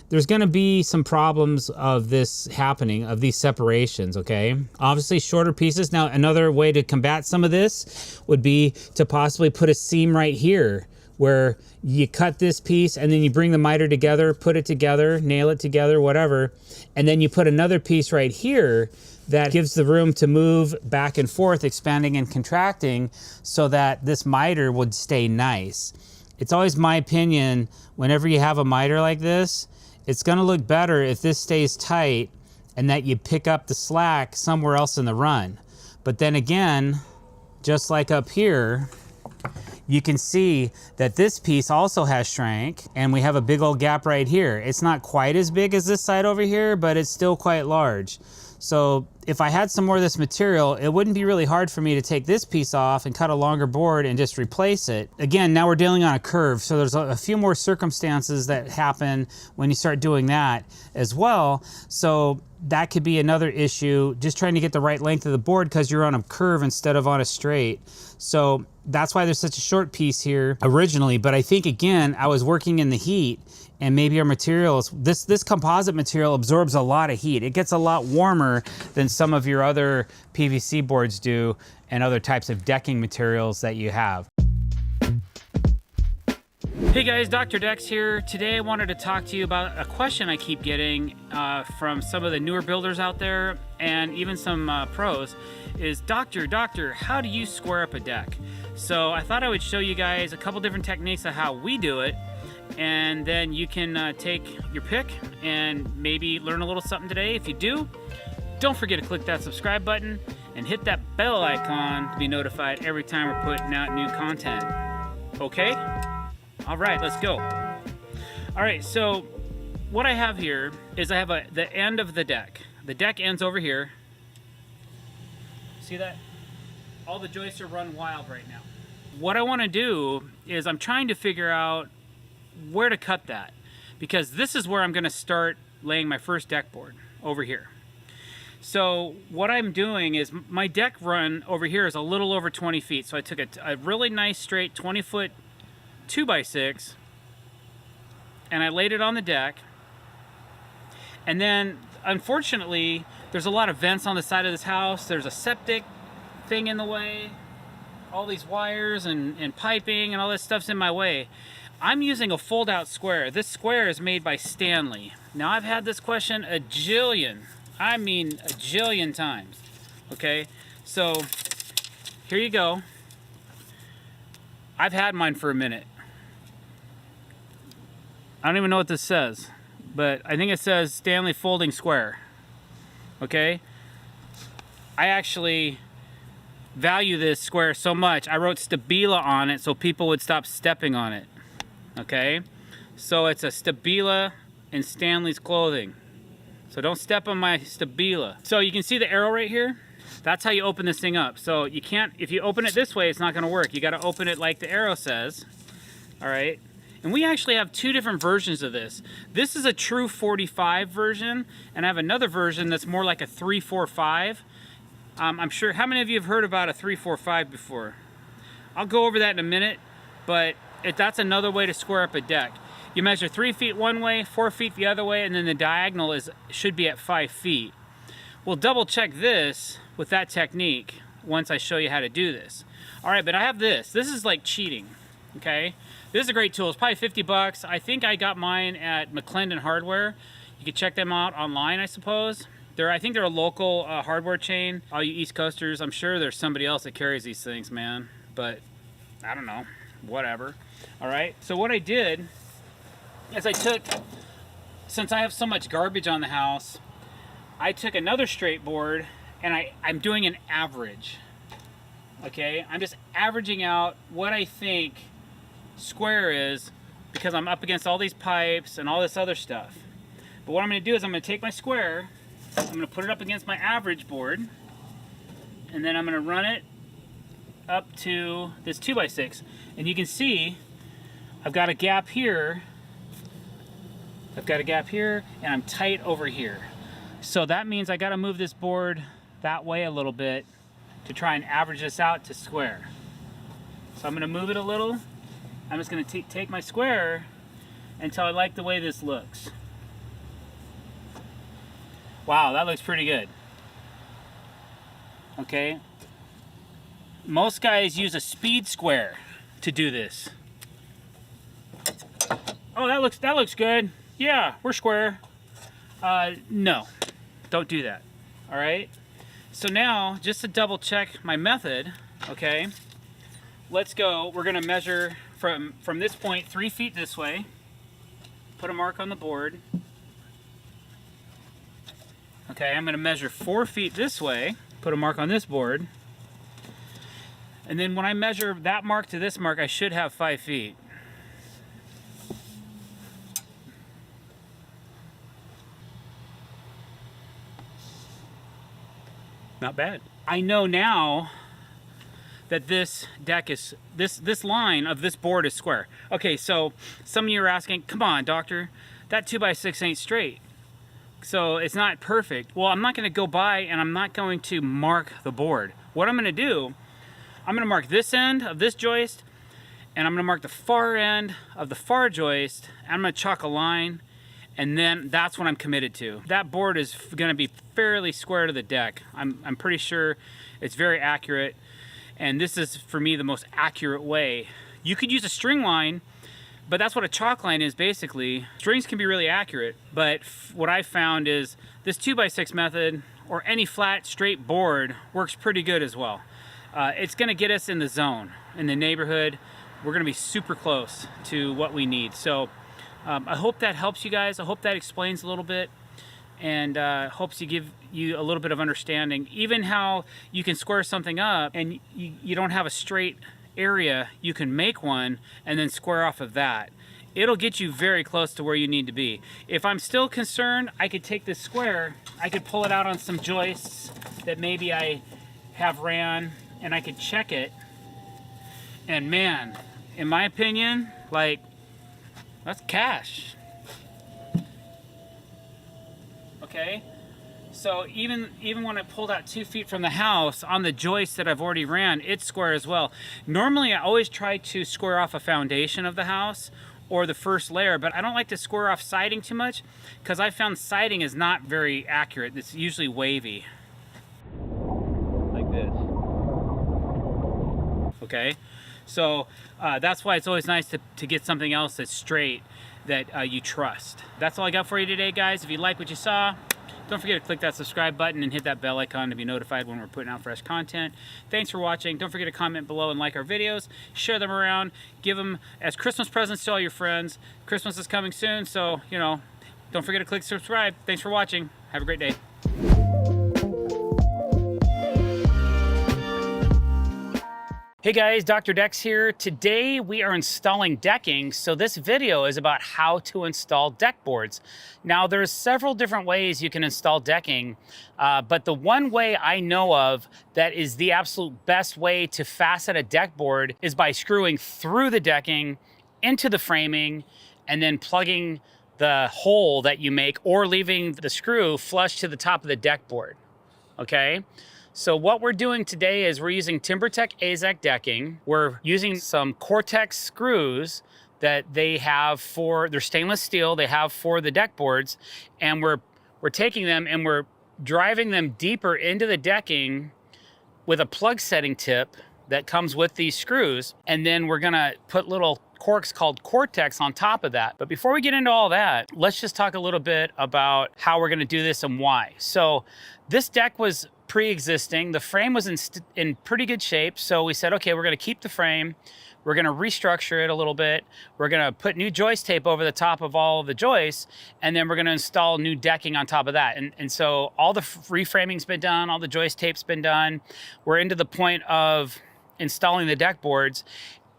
[SPEAKER 2] there's gonna be some problems of this happening, of these separations, okay? Obviously shorter pieces. Now, another way to combat some of this would be to possibly put a seam right here where you cut this piece and then you bring the miter together, put it together, nail it together, whatever. And then you put another piece right here that gives the room to move back and forth, expanding and contracting, so that this miter would stay nice. It's always my opinion, whenever you have a miter like this, it's gonna look better if this stays tight and that you pick up the slack somewhere else in the run. But then again, just like up here, you can see that this piece also has shrank, and we have a big old gap right here. It's not quite as big as this side over here, but it's still quite large. So if I had some more of this material, it wouldn't be really hard for me to take this piece off and cut a longer board and just replace it. Again, now we're dealing on a curve, so there's a few more circumstances that happen when you start doing that as well. So that could be another issue, just trying to get the right length of the board because you're on a curve instead of on a straight. So that's why there's such a short piece here originally. But I think, again, I was working in the heat, and maybe our materials, this composite material absorbs a lot of heat. It gets a lot warmer than some of your other PVC boards do and other types of decking materials that you have.
[SPEAKER 1] Hey guys, Dr. Dex here. Today I wanted to talk to you about a question I keep getting from some of the newer builders out there and even some pros is, Doctor, how do you square up a deck? So I thought I would show you guys a couple different techniques of how we do it, and then you can take your pick and maybe learn a little something today. If you do, don't forget to click that subscribe button and hit that bell icon to be notified every time we're putting out new content. Okay? All right, let's go. All right, so what I have here is I have the end of the deck. The deck ends over here. See that? All the joists are run wild right now. What I want to do is I'm trying to figure out where to cut that, because this is where I'm going to start laying my first deck board, over here.
[SPEAKER 2] So what I'm doing is my deck run over here is a little over 20 feet. So I took a really nice straight 20-foot 2x6 and I laid it on the deck. And then unfortunately, there's a lot of vents on the side of this house. There's a septic thing in the way. All these wires and piping and all this stuff's in my way. I'm using a fold-out square. This square is made by Stanley. Now I've had this question a jillion times. Okay, so here you go. I've had mine for a minute. I don't even know what this says, but I think it says Stanley folding square. Okay, I actually value this square so much, I wrote Stabila on it so people would stop stepping on it. Okay, so it's a Stabila in Stanley's clothing. So don't step on my Stabila. So you can see the arrow right here. That's how you open this thing up. So you can't, if you open it this way, it's not gonna work. You gotta open it like the arrow says. All right, and we actually have two different versions of this. This is a true 45 version, and I have another version that's more like a 345. I'm sure, how many of you have heard about a 345 before? I'll go over that in a minute, but that's another way to square up a deck. You measure 3 feet one way, 4 feet the other way, and then the diagonal should be at 5 feet. We'll double check this with that technique once I show you how to do this. All right, but I have this. This is like cheating, okay? This is a great tool. It's probably 50 bucks. I think I got mine at McClendon Hardware. You can check them out online, I suppose. I think they're a local hardware chain. All you East Coasters, I'm sure there's somebody else that carries these things, man. But I don't know, whatever. All right, so what I did is since I have so much garbage on the house, I took another straight board and I'm doing an average. Okay, I'm just averaging out what I think square is because I'm up against all these pipes and all this other stuff. But what I'm gonna do is I'm gonna take my square, I'm gonna put it up against my average board, and then I'm gonna run it up to this 2x6. And you can see I've got a gap here, and I'm tight over here. So that means I gotta move this board that way a little bit to try and average this out to square. So I'm gonna move it a little. I'm just gonna take my square until I like the way this looks. Wow, that looks pretty good. Okay. Most guys use a speed square to do this. Oh, that looks good. Yeah, we're square. No, don't do that. All right. So now, just to double check my method, okay, let's go. We're gonna measure from this point 3 feet this way. Put a mark on the board. Okay, I'm gonna measure 4 feet this way. Put a mark on this board. And then when I measure that mark to this mark, I should have 5 feet. Not bad. I know now that this deck is, this line of this board is square. Okay, so some of you are asking, come on, doctor, that 2x6 ain't straight. So it's not perfect. Well, I'm not gonna go by and I'm not going to mark the board. What I'm gonna do, I'm gonna mark this end of this joist, and I'm gonna mark the far end of the far joist, and I'm gonna chalk a line, and then that's what I'm committed to. That board is gonna be fairly square to the deck. I'm pretty sure it's very accurate, and this is, for me, the most accurate way. You could use a string line, but that's what a chalk line is basically. Strings can be really accurate, but what I found is this 2x6 method, or any flat straight board, works pretty good as well. It's gonna get us in the zone, in the neighborhood. We're gonna be super close to what we need. So I hope that helps you guys. I hope that explains a little bit, and hopes to give you a little bit of understanding, even how you can square something up and you don't have a straight area. You can make one and then square off of that. It'll get you very close to where you need to be. If I'm still concerned, I could take this square, I could pull it out on some joists that maybe I have ran, and I could check it, and man, in my opinion, like, that's cash. Okay,
[SPEAKER 1] So even when I pulled out 2 feet from the house, on the joist that I've already ran, it's square as well. Normally I always try to square off a foundation of the house or the first layer, but I don't like to square off siding too much because I found siding is not very accurate. It's usually wavy. Like this. Okay, so that's why it's always nice to get something else that's straight that you trust. That's all I got for you today, guys. If you like what you saw, don't forget to click that subscribe button and hit that bell icon to be notified when we're putting out fresh content. Thanks for watching. Don't forget to comment below and like our videos. Share them around. Give them as Christmas presents to all your friends. Christmas is coming soon, so, you know, don't forget to click subscribe. Thanks for watching. Have a great day. Hey guys, drdecks here. Today we are installing decking, so this video is about how to install deck boards. Now there's several different ways you can install decking, but the one way I know of that is the absolute best way to fasten a deck board is by screwing through the decking into the framing and then plugging the hole that you make or leaving the screw flush to the top of the deck board, okay? So what we're doing today is we're using TimberTech AZEK decking. We're using some cortex screws that they have for, they're stainless steel, they have for the deck boards, and we're taking them and we're driving them deeper into the decking with a plug setting tip that comes with these screws, and then we're gonna put little corks called cortex on top of that. But before we get into all that, let's just talk a little bit about how we're gonna do this and why. So this deck was pre-existing. The frame was in pretty good shape, so we said, okay, we're gonna keep the frame, we're gonna restructure it a little bit, we're gonna put new joist tape over the top of all of the joists, and then we're gonna install new decking on top of that. And so all the reframing's been done, all the joist tape's been done. We're into the point of installing the deck boards,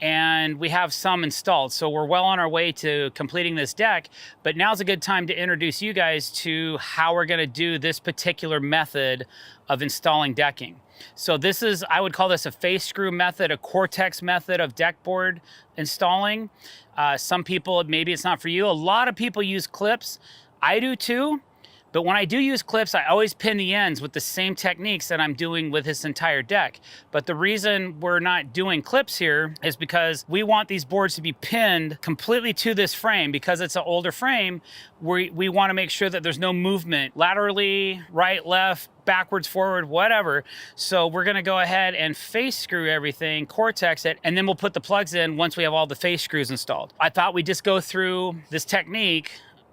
[SPEAKER 1] and we have some installed. So we're well on our way to completing this deck, but now's a good time to introduce you guys to how we're gonna do this particular method of installing decking. So this is, I would call this a face screw method, a cortex method of deck board installing. Some people, maybe it's not for you. A lot of people use clips. I do too. But when I do use clips, I always pin the ends with the same techniques that I'm doing with this entire deck. But the reason we're not doing clips here is because we want these boards to be pinned completely to this frame. Because it's an older frame, we want to make sure that there's no movement laterally, right, left, backwards, forward, whatever. So we're gonna go ahead and face screw everything, cortex it, and then we'll put the plugs in once we have all the face screws installed. I thought we'd just go through this technique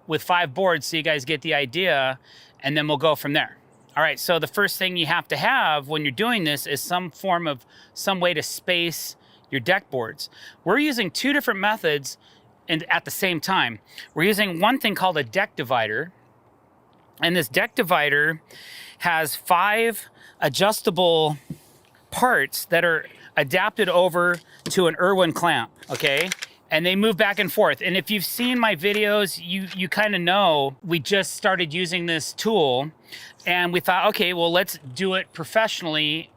[SPEAKER 1] with 5 boards so you guys get the idea, and then we'll go from there. All right, so the first thing you have to have when you're doing this is some way to space your deck boards. We're using 2 different methods and at the same time. We're using one thing called a deck divider, and this deck divider has 5 adjustable parts that are adapted over to an Irwin clamp, okay? And they move back and forth. And if you've seen my videos, you kind of know we just started using this tool, and we thought, okay, well, let's do it professionally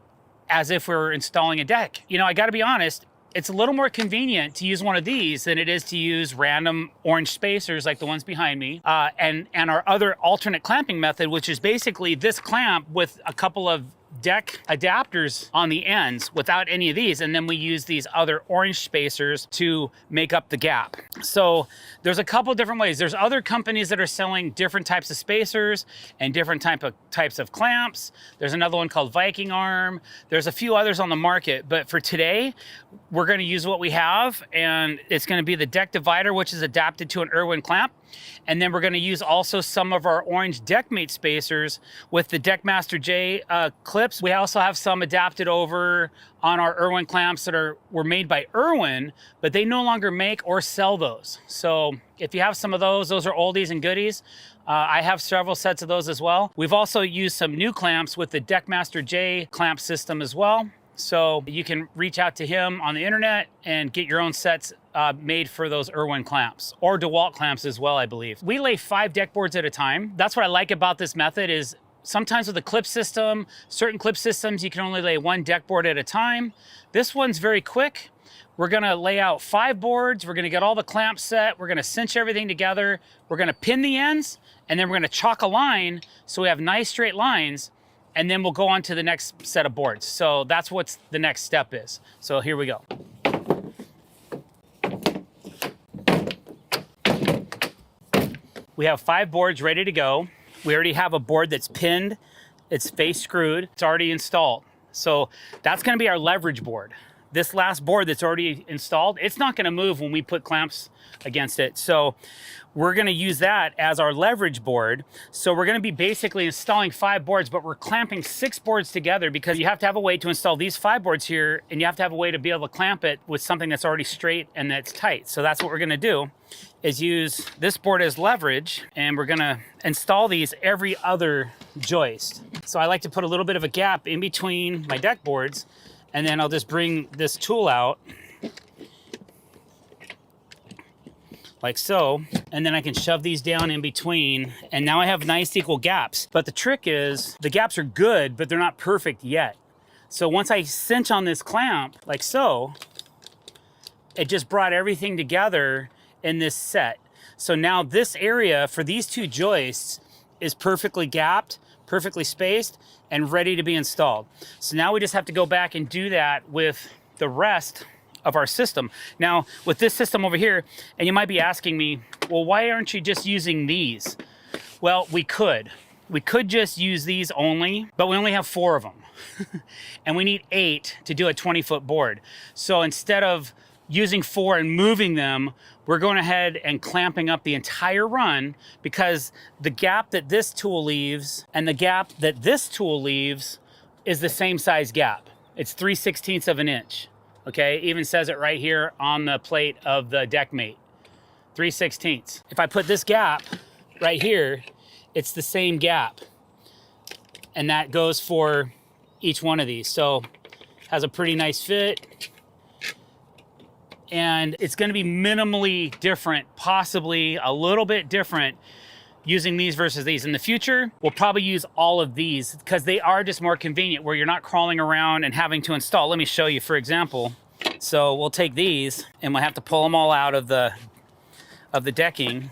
[SPEAKER 1] as if we're installing a deck. You know, I gotta be honest, it's a little more convenient to use one of these than it is to use random orange spacers like the ones behind me, and our other alternate clamping method, which is basically this clamp with a couple of deck adapters on the ends without any of these, and then we use these other orange spacers to make up the gap. So there's a couple different ways. There's other companies that are selling different types of spacers and different types of clamps. There's another one called Viking Arm. There's a few others on the market, but for today, we're gonna use what we have, and it's gonna be the deck divider, which is adapted to an Irwin clamp. And then we're gonna use also some of our orange deckmate spacers with the Deckmaster J clips. We also have some adapted over on our Irwin clamps that were made by Irwin, but they no longer make or sell those. So if you have some of those are oldies and goodies. I have several sets of those as well. We've also used some new clamps with the Deckmaster J clamp system as well. So you can reach out to him on the internet and get your own sets made for those Irwin clamps, or DeWalt clamps as well, I believe. We lay 5 deck boards at a time. That's what I like about this method is sometimes with a clip system, certain clip systems, you can only lay 1 deck board at a time. This one's very quick.
[SPEAKER 2] we're gonna lay out 5 boards, we're gonna get all the clamps set, we're gonna cinch everything together, we're gonna pin the ends, and then we're gonna chalk a line so we have nice straight lines, and then we'll go on to the next set of boards. So that's what the next step is. So here we go. We have 5 boards ready to go. We already have a board that's pinned, it's face screwed, it's already installed. So that's gonna be our leverage board. This last board that's already installed, it's not gonna move when we put clamps against it. So we're gonna use that as our leverage board. So we're gonna be basically installing 5 boards, but we're clamping 6 boards together because you have to have a way to install these 5 boards here, and you have to have a way to be able to clamp it with something that's already straight and that's tight. So that's what we're gonna do, is use this board as leverage, and we're gonna install these every other joist. So I like to put a little bit of a gap in between my deck boards, and then I'll just bring this tool out like so, and then I can shove these down in between, and now I have nice equal gaps. But the trick is, the gaps are good, but they're not perfect yet. So once I cinch on this clamp, like so, it just brought everything together in this set. So now this area for these 2 joists is perfectly gapped, perfectly spaced, and ready to be installed. So now we just have to go back and do that with the rest of our system. Now, with this system over here, and you might be asking me, well, why aren't you just using these? Well, we could. We could just use these only, but we only have 4 of them. And we need 8 to do a 20-foot board. So instead of using 4 and moving them, we're going ahead and clamping up the entire run, because the gap that this tool leaves and the gap that this tool leaves is the same size gap. It's 3/16 of an inch. Okay, it even says it right here on the plate of the deck mate, 3/16. If I put this gap right here, it's the same gap. And that goes for each one of these. So has a pretty nice fit. And it's gonna be minimally different, possibly a little bit different using these versus these. In the future, we'll probably use all of these because they are just more convenient where you're not crawling around and having to install. Let me show you, for example. So we'll take these and we'll have to pull them all out of the decking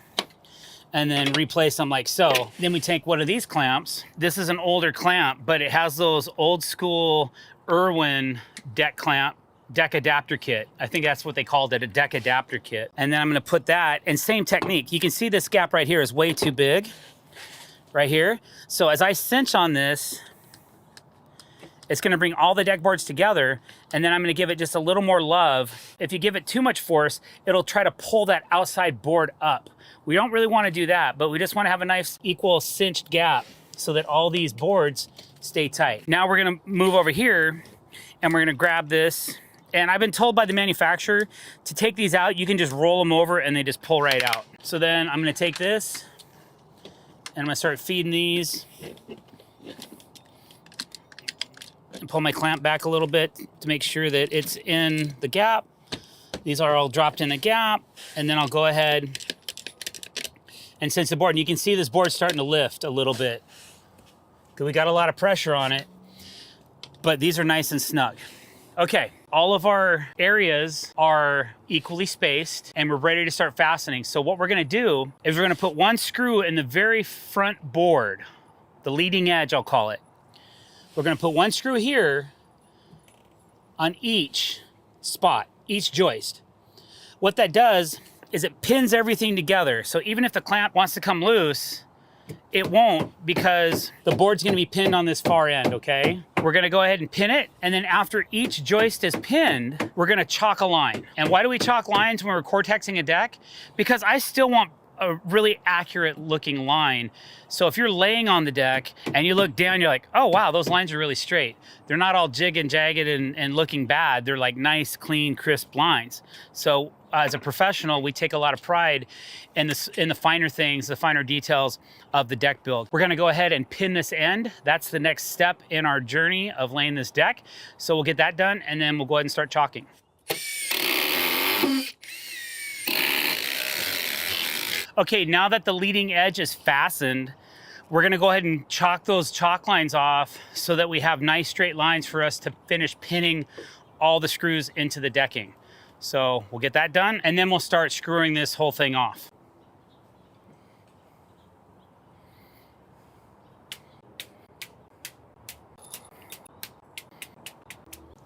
[SPEAKER 2] and then replace them like so. Then we take one of these clamps. This is an older clamp, but it has those old school Irwin deck adapter kit. I think that's what they called it, a deck adapter kit. And then I'm gonna put that, and same technique. You can see this gap right here is way too big, right here. So as I cinch on this, it's gonna bring all the deck boards together, and then I'm gonna give it just a little more love. If you give it too much force, it'll try to pull that outside board up. We don't really wanna do that, but we just wanna have a nice equal cinched gap so that all these boards stay tight. Now we're gonna move over here, and we're gonna grab this. And I've been told by the manufacturer to take these out, you can just roll them over and they just pull right out. So then I'm gonna take this and I'm gonna start feeding these and pull my clamp back a little bit to make sure that it's in the gap. These are all dropped in the gap, and then I'll go ahead and cinch the board. And you can see this board starting to lift a little bit because we got a lot of pressure on it, but these are nice and snug. Okay, all of our areas are equally spaced and we're ready to start fastening. So what we're gonna do is we're gonna put 1 screw in the very front board, the leading edge, I'll call it. We're gonna put 1 screw here on each spot, each joist. What that does is it pins everything together. So even if the clamp wants to come loose, it won't, because the board's gonna be pinned on this far end, okay? We're gonna go ahead and pin it, and then after each joist is pinned, we're gonna chalk a line. And why do we chalk lines when we're cortexing a deck? Because I still want a really accurate looking line. So if you're laying on the deck and you look down, you're like, oh wow, those lines are really straight. They're not all jig and jagged and looking bad. They're like nice, clean, crisp lines. So as a professional, we take a lot of pride in the finer things, the finer details of the deck build. We're gonna go ahead and pin this end. That's the next step in our journey of laying this deck. So we'll get that done, and then we'll go ahead and start chalking. Okay, now that the leading edge is fastened, we're gonna go ahead and chalk those chalk lines off so that we have nice straight lines for us to finish pinning all the screws into the decking. So we'll get that done, and then we'll start screwing this whole thing off.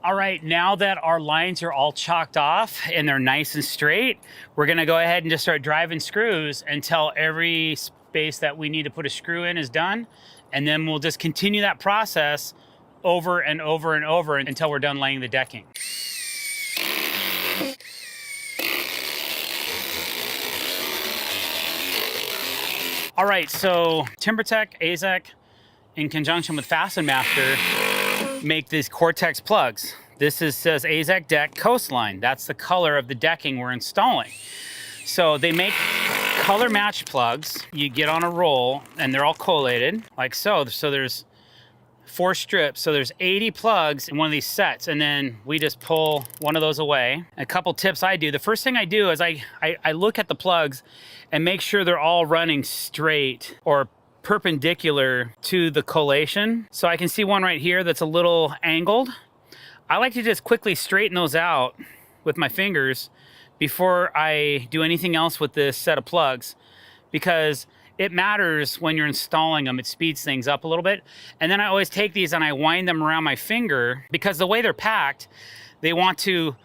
[SPEAKER 2] All right, now that our lines are all chalked off and they're nice and straight, we're gonna go ahead and just start driving screws until every space that we need to put a screw in is done. And then we'll just continue that process over and over and over until we're done laying the decking. All right, so TimberTech, AZEK, in conjunction with Fasten Master, make these cortex plugs. This says AZEK deck coastline. That's the color of the decking we're installing. So they make color match plugs. You get on a roll and they're all collated like so. So there's 4 strips. So there's 80 plugs in one of these sets. And then we just pull one of those away. A couple tips I do. The first thing I do is I look at the plugs and make sure they're all running straight or perpendicular to the collation. So I can see one right here that's a little angled. I like to just quickly straighten those out with my fingers before I do anything else with this set of plugs, because it matters when you're installing them. It speeds things up a little bit. And then I always take these and I wind them around my finger, because the way they're packed, they want to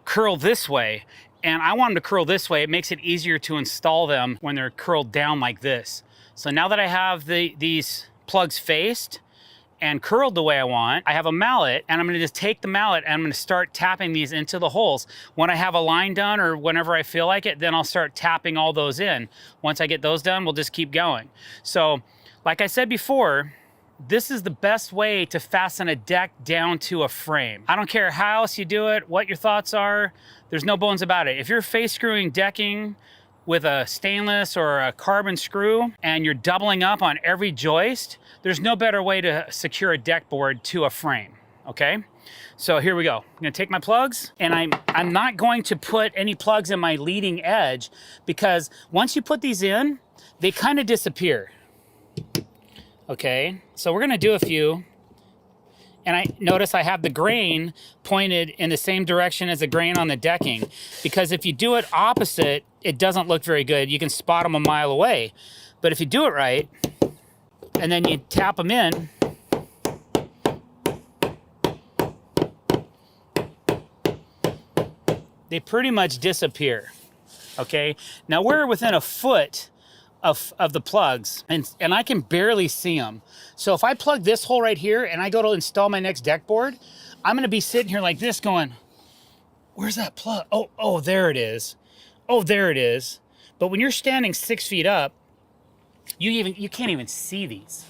[SPEAKER 2] curl this way. And I want them to curl this way. It makes it easier to install them when they're curled down like this. So now that I have these plugs faced and curled the way I want, I have a mallet, and I'm gonna just take the mallet and I'm gonna start tapping these into the holes. When I have a line done or whenever I feel like it, then I'll start tapping all those in. Once I get those done, we'll just keep going. So like I said before, this is the best way to fasten a deck down to a frame. I don't care how else you do it, what your thoughts are, there's no bones about it. If you're face screwing decking with a stainless or a carbon screw and you're doubling up on every joist, there's no better way to secure a deck board to a frame, okay? So here we go. I'm gonna take my plugs, and I'm not going to put any plugs in my leading edge, because once you put these in, they kind of disappear, okay? So we're gonna do a few, and I notice I have the grain pointed in the same direction as the grain on the decking, because if you do it opposite, it doesn't look very good. You can spot them a mile away. But if you do it right, and then you tap them in, they pretty much disappear, okay? Now we're within a foot of the plugs, and I can barely see them. So if I plug this hole right here and I go to install my next deck board, I'm gonna be sitting here like this going, where's that plug? Oh, there it is. Oh, there it is. But when you're standing 6 feet up, you can't even see these.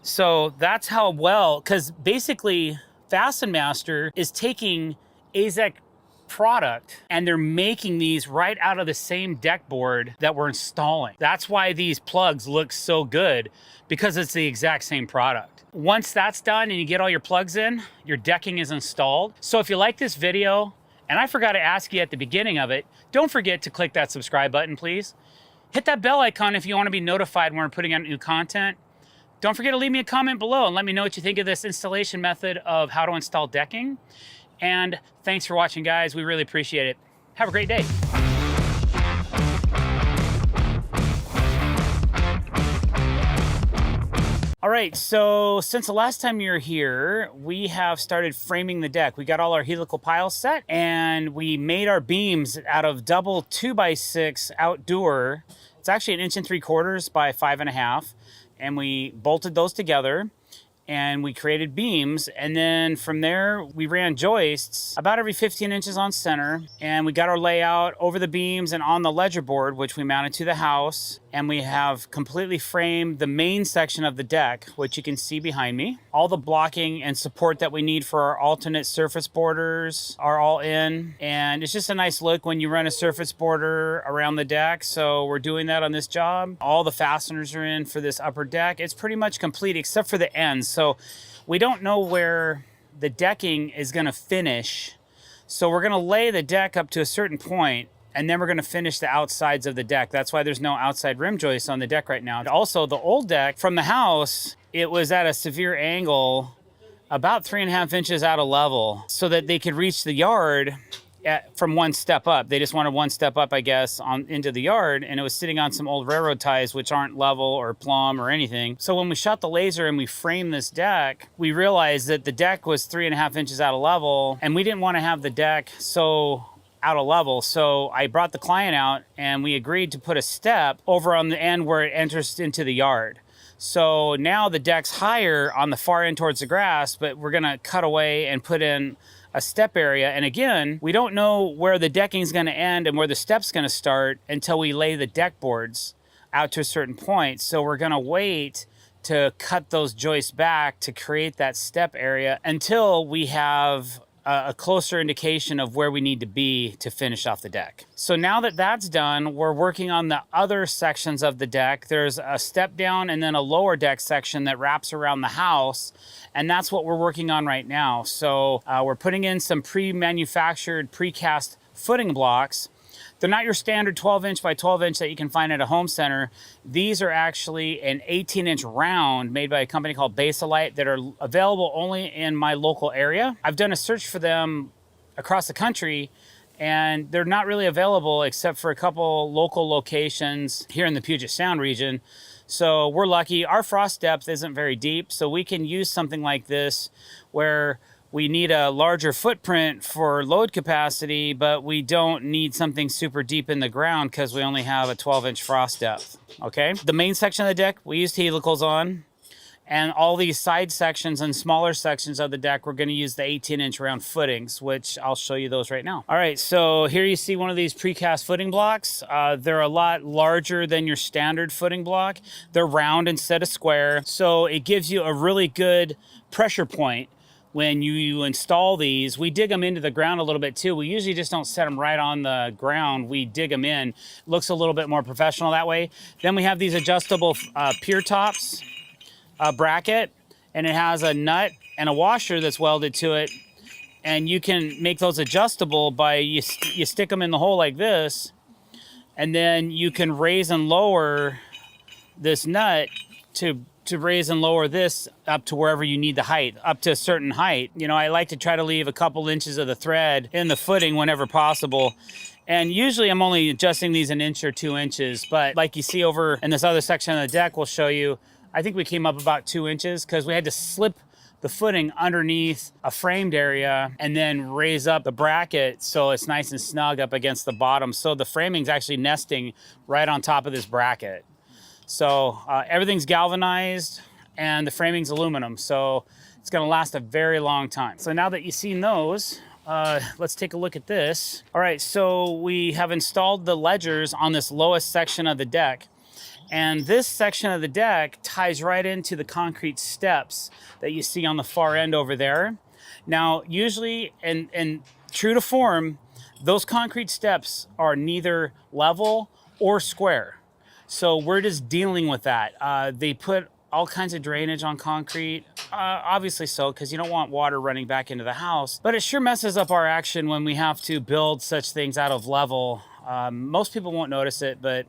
[SPEAKER 2] So that's how well, because basically Fasten Master is taking AZEK product and they're making these right out of the same deck board that we're installing. That's why these plugs look so good, because it's the exact same product. Once that's done and you get all your plugs in, your decking is installed. So if you like this video, and I forgot to ask you at the beginning of it, don't forget to click that subscribe button, please. Hit that bell icon if you want to be notified when we're putting out new content. Don't forget to leave me a comment below and let me know what you think of this installation method of how to install decking. And thanks for watching, guys. We really appreciate it. Have a great day. All right, so since the last time you were here, we have started framing the deck. We got all our helical piles set, and we made our beams out of double 2x6 outdoor. It's actually 1 3/4 inches by 5.5, and we bolted those together. And we created beams, and then from there we ran joists about every 15 inches on center, and we got our layout over the beams and on the ledger board, which we mounted to the house. And we have completely framed the main section of the deck, which you can see behind me. All the blocking and support that we need for our alternate surface borders are all in, and it's just a nice look when you run a surface border around the deck. So we're doing that on this job. All the fasteners are in for this upper deck. It's pretty much complete except for the ends. So we don't know where the decking is gonna finish. So we're gonna lay the deck up to a certain point, and then we're gonna finish the outsides of the deck. That's why there's no outside rim joists on the deck right now. Also, the old deck from the house, it was at a severe angle, about 3.5 inches out of level, so that they could reach the yard from one step up. They just wanted one step up, I guess, into the yard, and it was sitting on some old railroad ties, which aren't level or plumb or anything. So when we shot the laser and we framed this deck, we realized that the deck was 3.5 inches out of level, and we didn't want to have the deck so out of level. So I brought the client out and we agreed to put a step over on the end where it enters into the yard. So now the deck's higher on the far end towards the grass, but we're gonna cut away and put in a step area. And again, we don't know where the decking is gonna end and where the step's gonna start until we lay the deck boards out to a certain point. So we're gonna wait to cut those joists back to create that step area until we have a closer indication of where we need to be to finish off the deck. So now that that's done, we're working on the other sections of the deck. There's a step down and then a lower deck section that wraps around the house. And that's what we're working on right now. So we're putting in some pre-manufactured, precast footing blocks. They're not your standard 12-inch by 12-inch that you can find at a home center. These are actually an 18-inch round made by a company called Baselite that are available only in my local area. I've done a search for them across the country, and they're not really available except for a couple local locations here in the Puget Sound region. So we're lucky. Our frost depth isn't very deep, so we can use something like this where we need a larger footprint for load capacity, but we don't need something super deep in the ground because we only have a 12-inch frost depth, okay? The main section of the deck, we used helicals on, and all these side sections and smaller sections of the deck, we're gonna use the 18-inch round footings, which I'll show you those right now. All right, so here you see one of these precast footing blocks. They're a lot larger than your standard footing block. They're round instead of square, so it gives you a really good pressure point when you install these. We dig them into the ground a little bit too. We usually just don't set them right on the ground. We dig them in. Looks a little bit more professional that way. Then we have these adjustable pier tops bracket, and it has a nut and a washer that's welded to it. And you can make those adjustable by, you stick them in the hole like this, and then you can raise and lower this nut to raise and lower this up to wherever you need the height, up to a certain height. You know, I like to try to leave a couple inches of the thread in the footing whenever possible. And usually I'm only adjusting these 1 inch or 2 inches, but like you see over in this other section of the deck, we'll show you, I think we came up about 2 inches because we had to slip the footing underneath a framed area and then raise up the bracket so it's nice and snug up against the bottom. So the framing's actually nesting right on top of this bracket. So everything's galvanized and the framing's aluminum, so it's gonna last a very long time. So now that you've seen those, let's take a look at this. All right, so we have installed the ledgers on this lowest section of the deck. And this section of the deck ties right into the concrete steps that you see on the far end over there. Now, usually, and true to form, those concrete steps are neither level or square. So we're just dealing with that. They put all kinds of drainage on concrete, obviously so, because you don't want water running back into the house. But it sure messes up our action when we have to build such things out of level. Most people won't notice it, but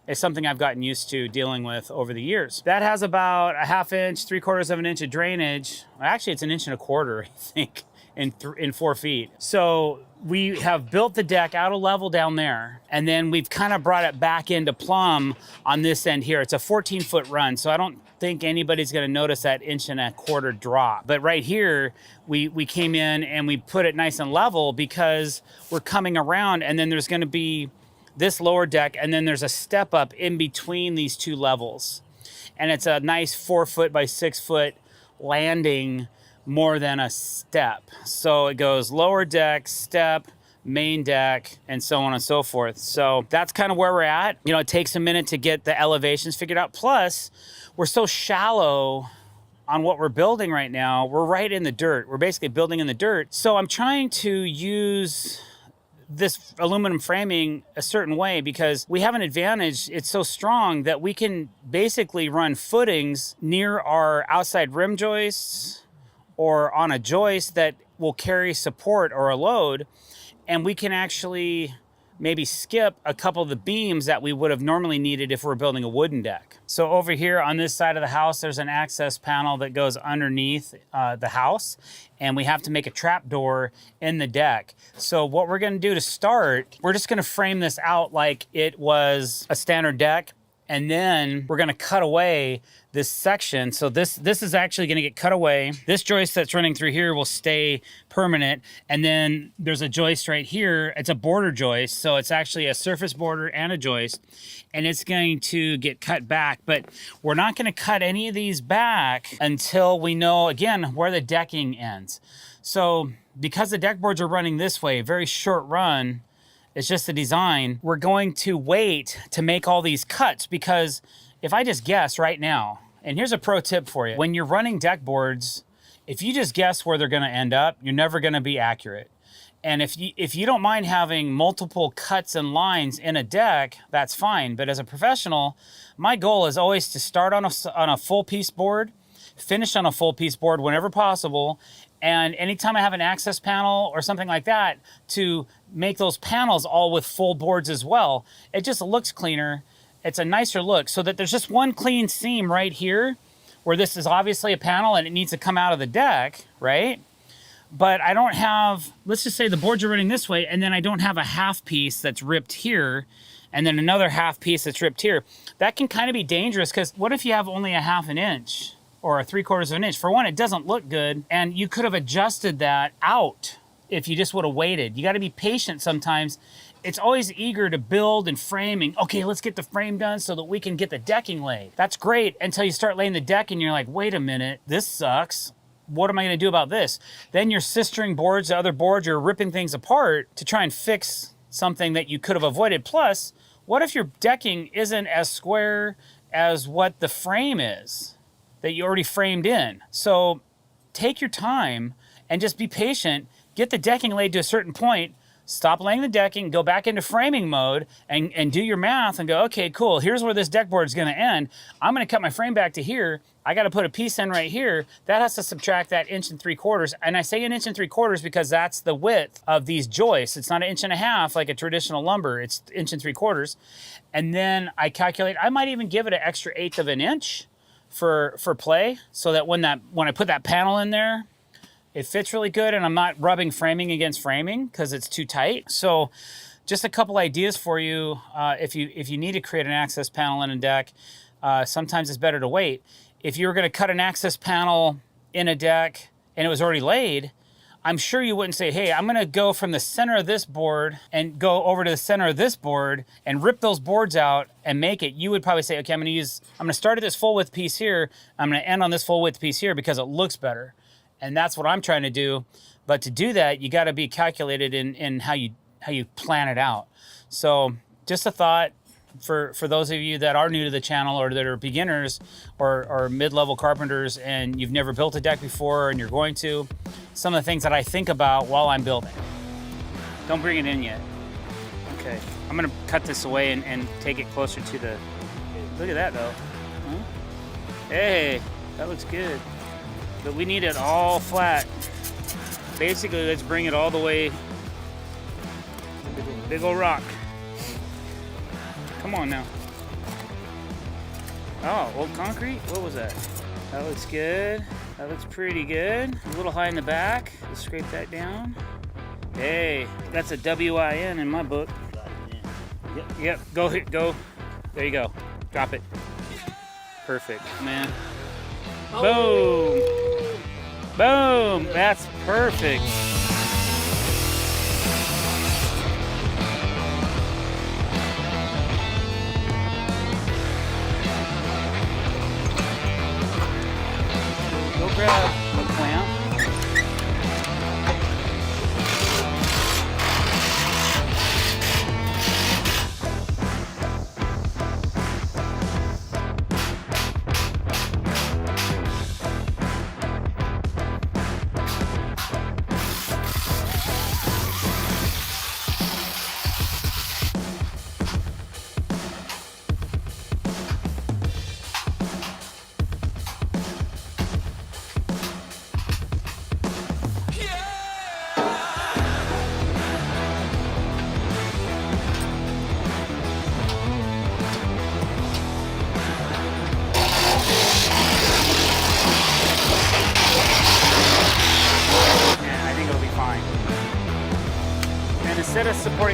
[SPEAKER 2] it's something I've gotten used to dealing with over the years. That has about a 1/2 inch, 3/4 of an inch of drainage. Actually, it's 1.25 inches, I think, in 4 feet. So we have built the deck out of level down there, and then we've kind of brought it back into plumb on this end here. It's a 14-foot run, so I don't think anybody's gonna notice that 1.25 inch drop. But right here, we came in and we put it nice and level because we're coming around, and then there's gonna be this lower deck, and then there's a step up in between these two levels. And it's a nice 4-foot by 6-foot landing more than a step. So it goes lower deck, step, main deck, and so on and so forth. So that's kind of where we're at. You know, it takes a minute to get the elevations figured out. Plus, we're so shallow on what we're building right now. We're right in the dirt. We're basically building in the dirt. So I'm trying to use this aluminum framing a certain way because we have an advantage. It's so strong that we can basically run footings near our outside rim joists or on a joist that will carry support or a load, and we can actually maybe skip a couple of the beams that we would have normally needed if we're building a wooden deck. So over here on this side of the house, there's an access panel that goes underneath the house, and we have to make a trap door in the deck. So what we're gonna do to start, we're just gonna frame this out like it was a standard deck, and then we're gonna cut away this section. So this is actually gonna get cut away. This joist that's running through here will stay permanent. And then there's a joist right here. It's a border joist. So it's actually a surface border and a joist. And it's going to get cut back. But we're not gonna cut any of these back until we know, again, where the decking ends. So because the deck boards are running this way, very short run, it's just the design, we're going to wait to make all these cuts, because if I just guess right now, and here's a pro tip for you, when you're running deck boards, if you just guess where they're gonna end up, you're never gonna be accurate. And if you don't mind having multiple cuts and lines in a deck, that's fine. But as a professional, my goal is always to start on a full piece board, finish on a full piece board whenever possible, and anytime I have an access panel or something like that, to make those panels all with full boards as well. It just looks cleaner. It's a nicer look, so that there's just one clean seam right here where this is obviously a panel and it needs to come out of the deck, right? But I don't have, let's just say the boards are running this way, and then I don't have a half piece that's ripped here, and then another half piece that's ripped here. That can kind of be dangerous, because what if you have only a 1/2 inch or a 3/4 of an inch? For one, it doesn't look good, and you could have adjusted that out if you just would have waited. You got to be patient sometimes. It's always eager to build and framing. Okay, let's get the frame done so that we can get the decking laid. That's great until you start laying the deck and you're like, wait a minute, this sucks. What am I gonna do about this? Then you're sistering boards to other boards, you're ripping things apart to try and fix something that you could have avoided. Plus, what if your decking isn't as square as what the frame is that you already framed in? So take your time and just be patient. Get the decking laid to a certain point, stop laying the decking, go back into framing mode, and do your math and go, okay, cool, here's where this deck board is gonna end. I'm gonna cut my frame back to here. I gotta put a piece in right here. That has to subtract that 1 3/4. And I say 1 3/4 because that's the width of these joists. It's not 1 1/2 like a traditional lumber, it's 1 3/4. And then I calculate, I might even give it an extra 1/8 of an inch for play, so that when I put that panel in there, it fits really good, and I'm not rubbing framing against framing because it's too tight. So just a couple ideas for you. If you need to create an access panel in a deck, sometimes it's better to wait. If you were gonna cut an access panel in a deck and it was already laid, I'm sure you wouldn't say, hey, I'm gonna go from the center of this board and go over to the center of this board and rip those boards out and make it. You would probably say, okay, I'm gonna start at this full width piece here, I'm gonna end on this full width piece here because it looks better. And that's what I'm trying to do. But to do that, you got to be calculated in how you plan it out. So just a thought for those of you that are new to the channel, or that are beginners or mid-level carpenters, and you've never built a deck before and you're going to, some of the things that I think about while I'm building. Don't bring it in yet. Okay, I'm gonna cut this away and take it closer to the, look at that though. Huh? Hey, that looks good. But we need it all flat. Basically, let's bring it all the way. Big old rock. Come on now. Oh, old concrete? What was that? That looks good. That looks pretty good. A little high in the back. Let's scrape that down. Hey, that's a W-I-N in my book. Yep, go. There you go. Drop it. Perfect, man. Boom! Boom! That's perfect. Go grab a clamp.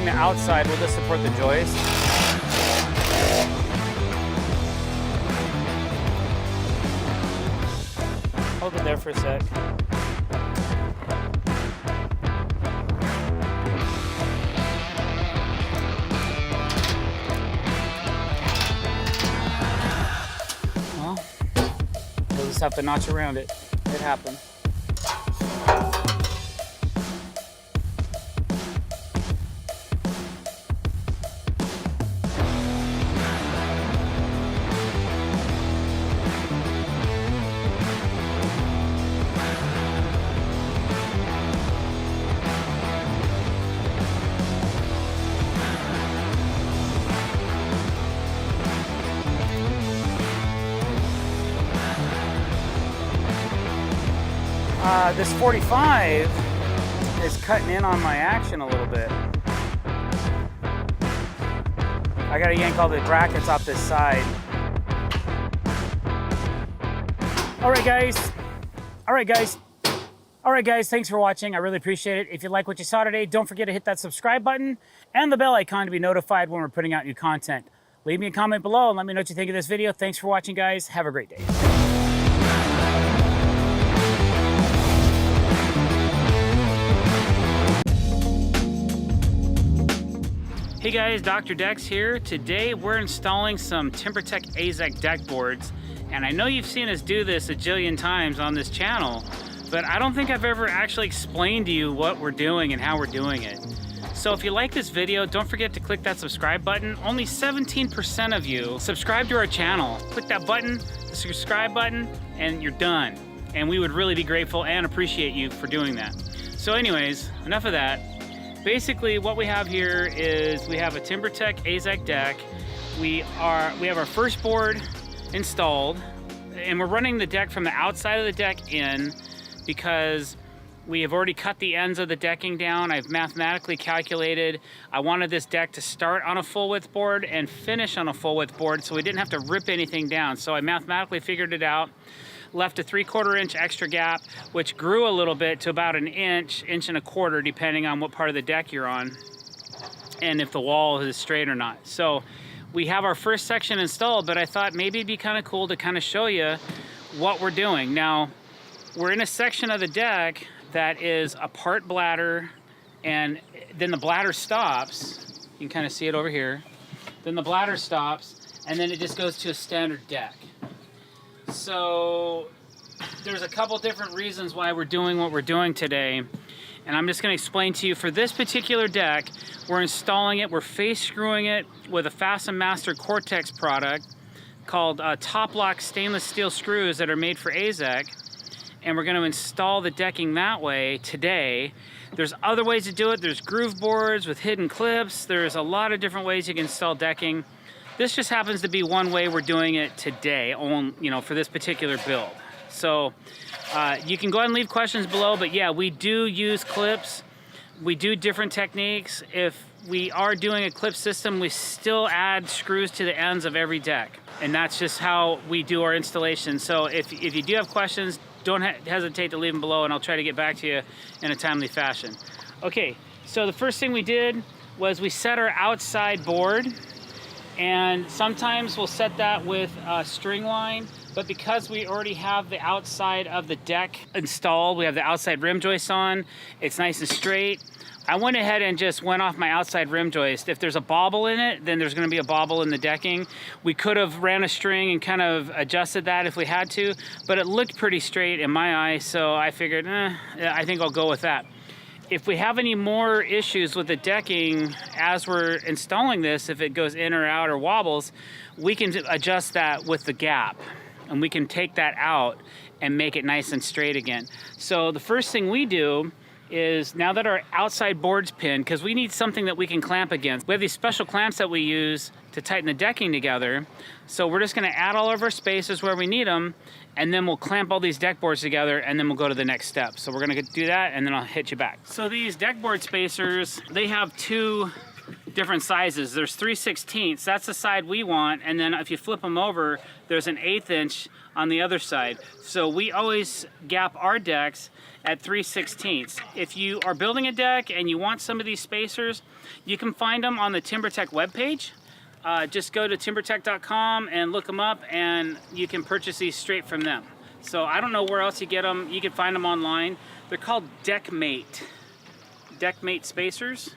[SPEAKER 2] supporting the outside, we'll just support the joist. Hold it there for a sec. Well, we'll just have to notch around it. It happens. This 45 is cutting in on my action a little bit. I gotta yank all the brackets off this side. All right, guys, thanks for watching. I really appreciate it. If you like what you saw today, don't forget to hit that subscribe button and the bell icon to be notified when we're putting out new content. Leave me a comment below and let me know what you think of this video. Thanks for watching, guys. Have a great day. Hey guys, Dr. Decks here. Today we're installing some TimberTech AZEK deck boards, and I know you've seen us do this a jillion times on this channel, but I don't think I've ever actually explained to you what we're doing and how we're doing it. So if you like this video, don't forget to click that subscribe button. Only 17% of you subscribe to our channel. Click that button, the subscribe button, and you're done. And we would really be grateful and appreciate you for doing that. So anyways, enough of that. Basically, what we have here is we have a TimberTech AZEK deck. We have our first board installed, and we're running the deck from the outside of the deck in because we have already cut the ends of the decking down. I've mathematically calculated I wanted this deck to start on a full width board and finish on a full width board, so we didn't have to rip anything down. So I mathematically figured it out. Left a 3/4 inch extra gap, which grew a little bit to about an inch, inch and a quarter, depending on what part of the deck you're on and if the wall is straight or not. So we have our first section installed, but I thought maybe it'd be kind of cool to kind of show you what we're doing. Now, we're in a section of the deck that is a part bladder, and then the bladder stops. You can kind of see it over here. Then the bladder stops, and then it just goes to a standard deck. So there's a couple different reasons why we're doing what we're doing today, and I'm just going to explain to you. For this particular deck, we're installing it, we're face screwing it with a Fasten Master Cortex product called top lock stainless steel screws that are made for AZEK, and we're going to install the decking that way today. There's other ways to do it. There's groove boards with hidden clips. There's a lot of different ways you can install decking. This just happens to be one way we're doing it today, for this particular build. So you can go ahead and leave questions below, but yeah, we do use clips. We do different techniques. If we are doing a clip system, we still add screws to the ends of every deck. And that's just how we do our installation. So if you do have questions, don't hesitate to leave them below, and I'll try to get back to you in a timely fashion. Okay, so the first thing we did was we set our outside board. And sometimes we'll set that with a string line, but because we already have the outside of the deck installed, we have the outside rim joist on, it's nice and straight. I went ahead and just went off my outside rim joist. If there's a bobble in it, then there's gonna be a bobble in the decking. We could have ran a string and kind of adjusted that if we had to, but it looked pretty straight in my eye, so I figured, I think I'll go with that. If we have any more issues with the decking as we're installing this, if it goes in or out or wobbles, we can adjust that with the gap, and we can take that out and make it nice and straight again. So the first thing we do is, now that our outside board's pinned, because we need something that we can clamp against. We have these special clamps that we use to tighten the decking together. So we're just gonna add all of our spacers where we need them, and then we'll clamp all these deck boards together, and then we'll go to the next step. So we're gonna do that, and then I'll hit you back. So these deck board spacers, they have two
[SPEAKER 1] different sizes. There's 3/16, that's the side we want, and then if you flip them over, there's an 1/8 inch on the other side. So we always gap our decks at 3/16. If you are building a deck and you want some of these spacers, you can find them on the TimberTech webpage. Just go to timbertech.com and look them up, and you can purchase these straight from them. So I don't know where else you get them. You can find them online. They're called DeckMate spacers.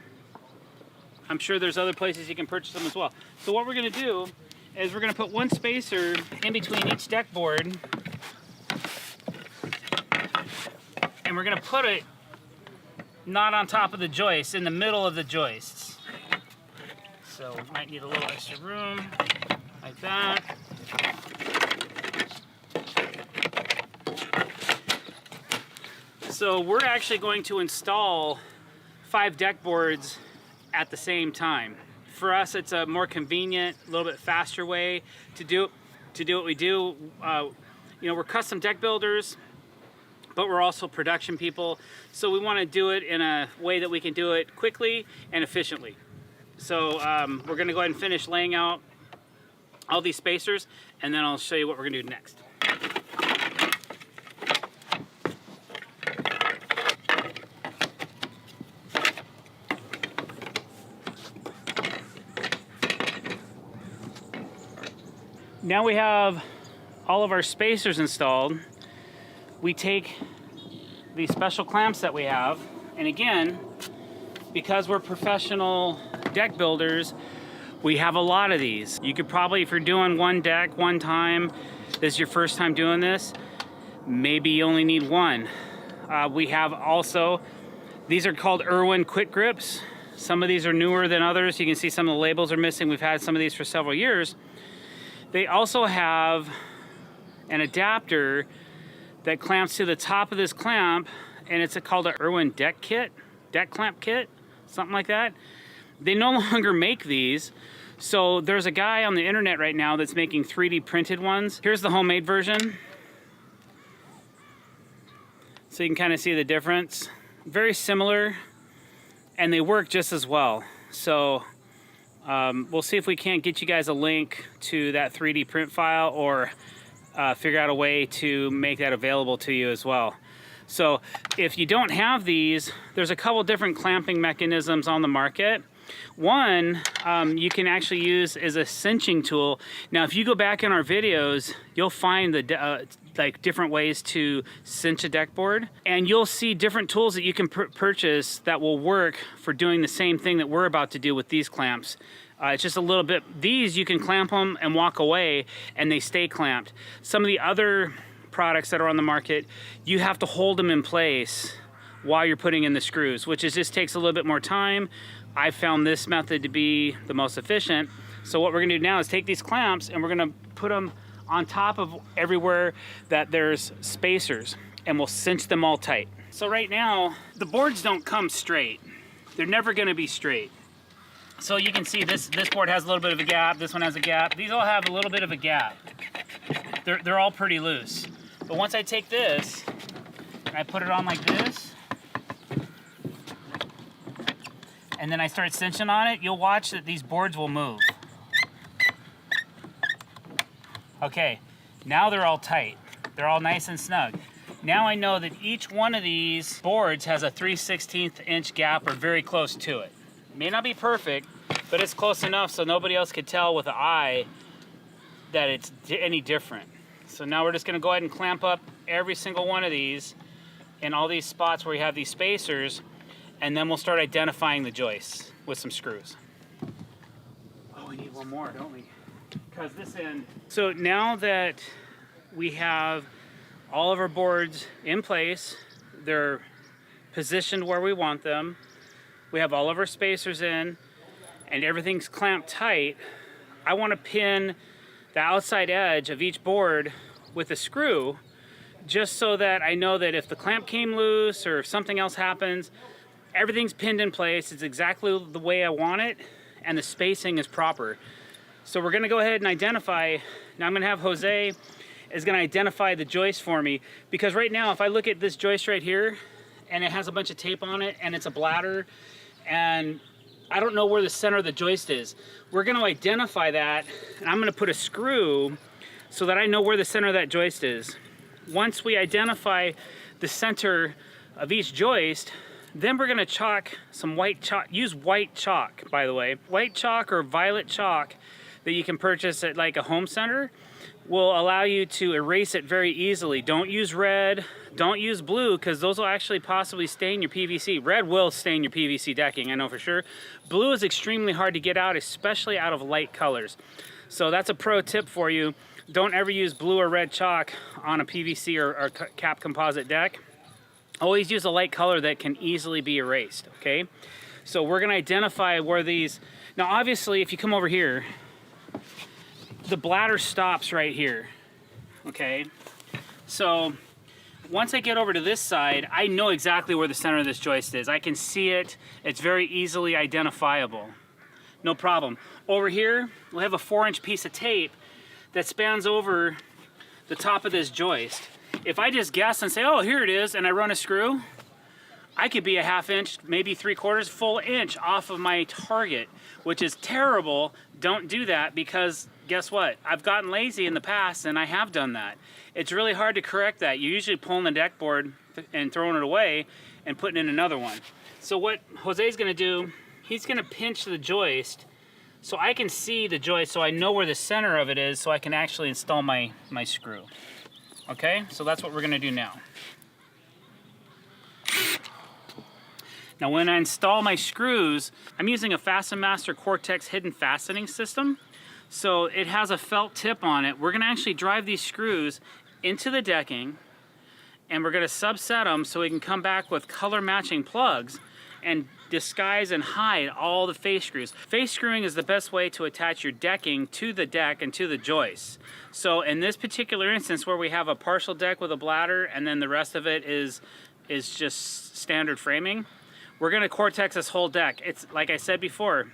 [SPEAKER 1] I'm sure there's other places you can purchase them as well. So what we're gonna do is we're gonna put one spacer in between each deck board, and we're gonna put it not on top of the joist, in the middle of the joists. So we might need a little extra room, like that. So we're actually going to install 5 deck boards at the same time. For us, it's a more convenient, a little bit faster way to do what we do. You know, we're custom deck builders, but we're also production people. So we want to do it in a way that we can do it quickly and efficiently. So we're going to go ahead and finish laying out all these spacers, and then I'll show you what we're going to do next. Now we have all of our spacers installed. We take these special clamps that we have, and again, because we're professional deck builders, we have a lot of these. You could probably, if you're doing one deck one time, this is your first time doing this, maybe you only need one. We have also, these are called Irwin quick grips. Some of these are newer than others. You can see some of the labels are missing. We've had some of these for several years. They also have an adapter that clamps to the top of this clamp, and it's called an Irwin deck clamp kit, something like that. They no longer make these, so there's a guy on the internet right now that's making 3D printed ones. Here's the homemade version. So you can kind of see the difference. Very similar, and they work just as well. So we'll see if we can't get you guys a link to that 3D print file, or figure out a way to make that available to you as well. So if you don't have these, there's a couple different clamping mechanisms on the market. One you can actually use as a cinching tool. Now if you go back in our videos, you'll find the like different ways to cinch a deck board, and you'll see different tools that you can purchase that will work for doing the same thing that we're about to do with these clamps. It's just a little bit, these you can clamp them and walk away and they stay clamped. Some of the other products that are on the market, you have to hold them in place while you're putting in the screws, which just takes a little bit more time. I found this method to be the most efficient. So what we're gonna do now is take these clamps and we're gonna put them on top of everywhere that there's spacers, and we'll cinch them all tight. So right now, the boards don't come straight. They're never gonna be straight. So you can see this board has a little bit of a gap, this one has a gap. These all have a little bit of a gap. They're all pretty loose. But once I take this, I put it on like this, and then I start cinching on it, you'll watch that these boards will move. Okay, now they're all tight. They're all nice and snug. Now I know that each one of these boards has a 3/16 inch gap or very close to it. May not be perfect, but it's close enough so nobody else could tell with the eye that it's any different. So now we're just gonna go ahead and clamp up every single one of these in all these spots where we have these spacers, and then we'll start identifying the joists with some screws. Oh, we need one more, don't we? Because this end. So now that we have all of our boards in place, they're positioned where we want them, we have all of our spacers in, and everything's clamped tight, I want to pin the outside edge of each board with a screw, just so that I know that if the clamp came loose or if something else happens, everything's pinned in place, it's exactly the way I want it, and the spacing is proper. So we're gonna go ahead and identify, now I'm gonna have Jose is gonna identify the joist for me, because right now if I look at this joist right here, and it has a bunch of tape on it, and it's a bladder, and
[SPEAKER 2] I don't know where the center of the joist is. We're gonna identify that, and I'm gonna put a screw so that I know where the center of that joist is. Once we identify the center of each joist, then we're gonna chalk some white chalk. Use white chalk, by the way. White chalk or violet chalk that you can purchase at like a home center will allow you to erase it very easily. Don't use red, don't use blue, because those will actually possibly stain your PVC. Red will stain your PVC decking, I know for sure. Blue is extremely hard to get out, especially out of light colors. So that's a pro tip for you. Don't ever use blue or red chalk on a PVC or cap composite deck. Always use a light color that can easily be erased, okay? So we're gonna identify where these, now obviously if you come over here, the bladder stops right here, okay? So once I get over to this side, I know exactly where the center of this joist is. I can see it, it's very easily identifiable. No problem. Over here, we'll have a 4-inch piece of tape that spans over the top of this joist. If I just guess and say, oh, here it is, and I run a screw, I could be a 1/2 inch, maybe 3/4 full inch off of my target, which is terrible. Don't do that, because guess what? I've gotten lazy in the past, and I have done that. It's really hard to correct that. You're usually pulling the deck board and throwing it away and putting in another one. So what Jose's gonna do, he's gonna pinch the joist so I can see the joist, so I know where the center of it is, so I can actually install my screw. Okay, so that's what we're gonna do now. Now when I install my screws, I'm using a Fasten Master Cortex hidden fastening system. So it has a felt tip on it. We're gonna actually drive these screws into the decking, and we're gonna subset them so we can come back with color matching plugs and disguise and hide all the face screws. Face screwing is the best way to attach your decking to the deck and to the joists. So in this particular instance where we have a partial deck with a bladder and then the rest of it is just standard framing, we're gonna Cortex this whole deck. It's like I said before,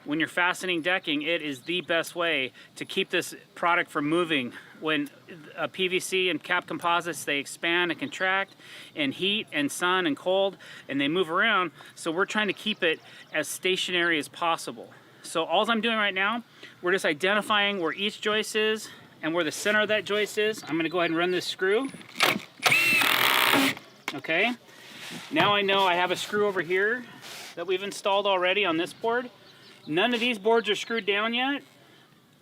[SPEAKER 2] when you're fastening decking, it is the best way to keep this product from moving. When PVC and cap composites, they expand and contract in heat and sun and cold, and they move around, so we're trying to keep it as stationary as possible. So all I'm doing right now, we're just identifying where each joist is and where the center of that joist is. I'm gonna go ahead and run this screw. Okay, now I know I have a screw over here that we've installed already on this board. None of these boards are screwed down yet.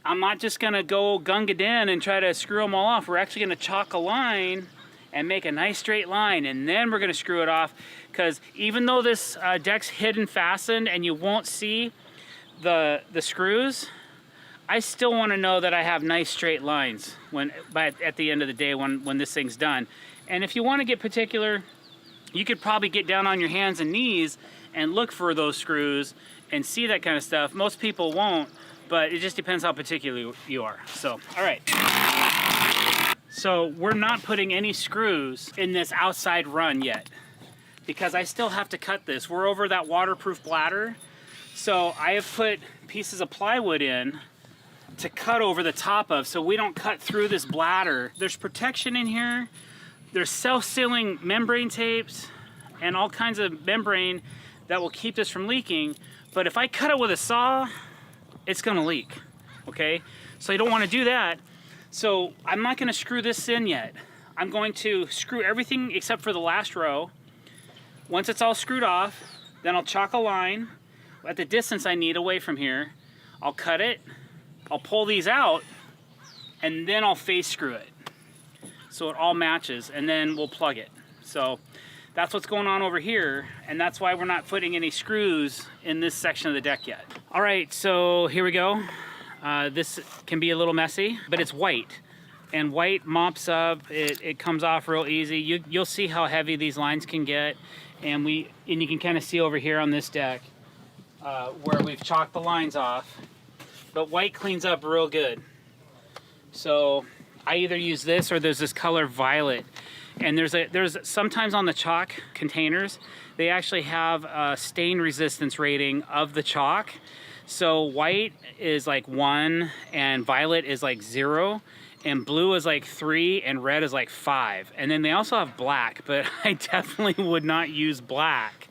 [SPEAKER 2] I'm not just gonna go gung-a-din and try to screw them all off. We're actually gonna chalk a line and make a nice straight line, and then we're gonna screw it off, because even though this deck's hidden fastened and you won't see the screws, I still wanna know that I have nice straight lines at the end of the day when this thing's done. And if you wanna get particular, you could probably get down on your hands and knees and look for those screws and see that kind of stuff. Most people won't, but it just depends how particular you are. So, all right. So we're not putting any screws in this outside run yet, because I still have to cut this. We're over that waterproof bladder. So I have put pieces of plywood in to cut over the top of, so we don't cut through this bladder. There's protection in here. There's self-sealing membrane tapes and all kinds of membrane that will keep this from leaking. But if I cut it with a saw, it's gonna leak, okay? So I don't wanna do that. So I'm not gonna screw this in yet. I'm going to screw everything except for the last row. Once it's all screwed off, then I'll chalk a line at the distance I need away from here. I'll cut it, I'll pull these out, and then I'll face screw it. So it all matches, and then we'll plug it. So that's what's going on over here, and that's why we're not putting any screws in this section of the deck yet. All right, so here we go. This can be a little messy, but it's white, and white mops up. It comes off real easy. You'll see how heavy these lines can get, and you can kind of see over here on this deck where we've chalked the lines off. But white cleans up real good. So I either use this or there's this color violet. And there's sometimes on the chalk containers, they actually have a stain resistance rating of the chalk. So white is like 1 and violet is like 0 and blue is like 3 and red is like 5. And then they also have black, but I definitely would not use black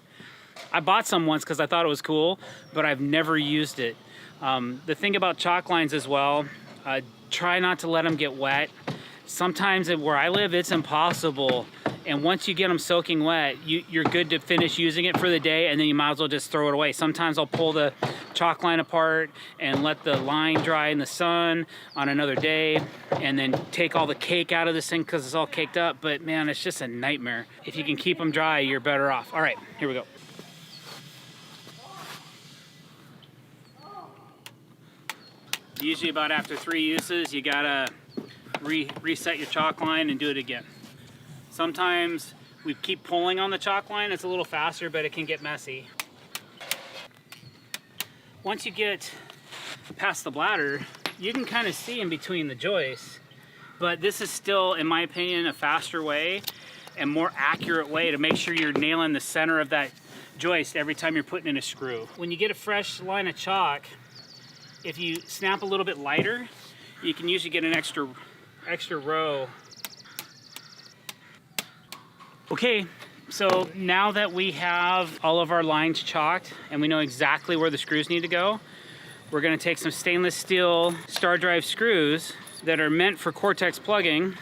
[SPEAKER 2] I bought some once because I thought it was cool, but I've never used it. The thing about chalk lines as well, try not to let them get wet. Sometimes where I live, it's impossible. And once you get them soaking wet, you're good to finish using it for the day, and then you might as well just throw it away. Sometimes I'll pull the chalk line apart and let the line dry in the sun on another day, and then take all the cake out of this thing because it's all caked up. But man, it's just a nightmare. If you can keep them dry, you're better off. All right, here we go. Usually about after 3 uses, you gotta reset your chalk line and do it again. Sometimes we keep pulling on the chalk line, it's a little faster, but it can get messy. Once you get past the bladder, you can kind of see in between the joists, but this is still, in my opinion, a faster way and more accurate way to make sure you're nailing the center of that joist every time you're putting in a screw. When you get a fresh line of chalk, if you snap a little bit lighter, you can usually get an extra row. Okay, so now that we have all of our lines chalked and we know exactly where the screws need to go, we're gonna take some stainless steel star drive screws that are meant for cortex plugging,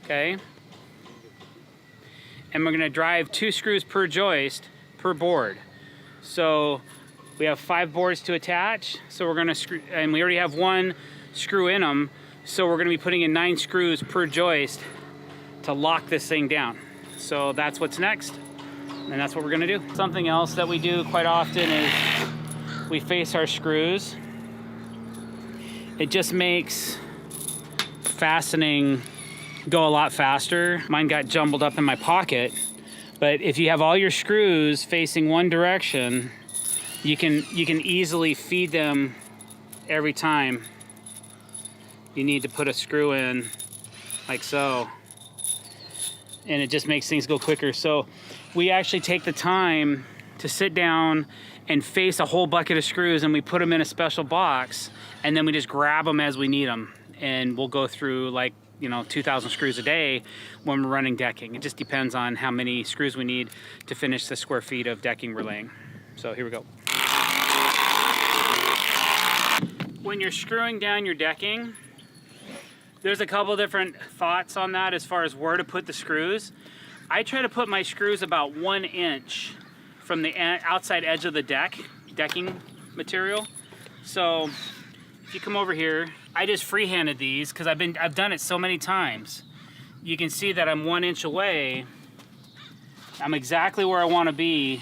[SPEAKER 2] okay? And we're gonna drive 2 screws per joist per board. So we have 5 boards to attach, so we're gonna screw, and we already have 1 screw in them, so we're gonna be putting in 9 screws per joist to lock this thing down. So that's what's next, and that's what we're gonna do. Something else that we do quite often is we face our screws. It just makes fastening go a lot faster. Mine got jumbled up in my pocket, but if you have all your screws facing one direction, you can easily feed them every time you need to put a screw in, like so. And it just makes things go quicker. So we actually take the time to sit down and face a whole bucket of screws, and we put them in a special box, and then we just grab them as we need them. And we'll go through, like, 2,000 screws a day when we're running decking. It just depends on how many screws we need to finish the square feet of decking we're laying. So here we go. When you're screwing down your decking, there's a couple different thoughts on that as far as where to put the screws. I try to put my screws about 1 inch from the outside edge of the decking material. So if you come over here, I just freehanded these because I've done it so many times. You can see that I'm 1 inch away. I'm exactly where I want to be.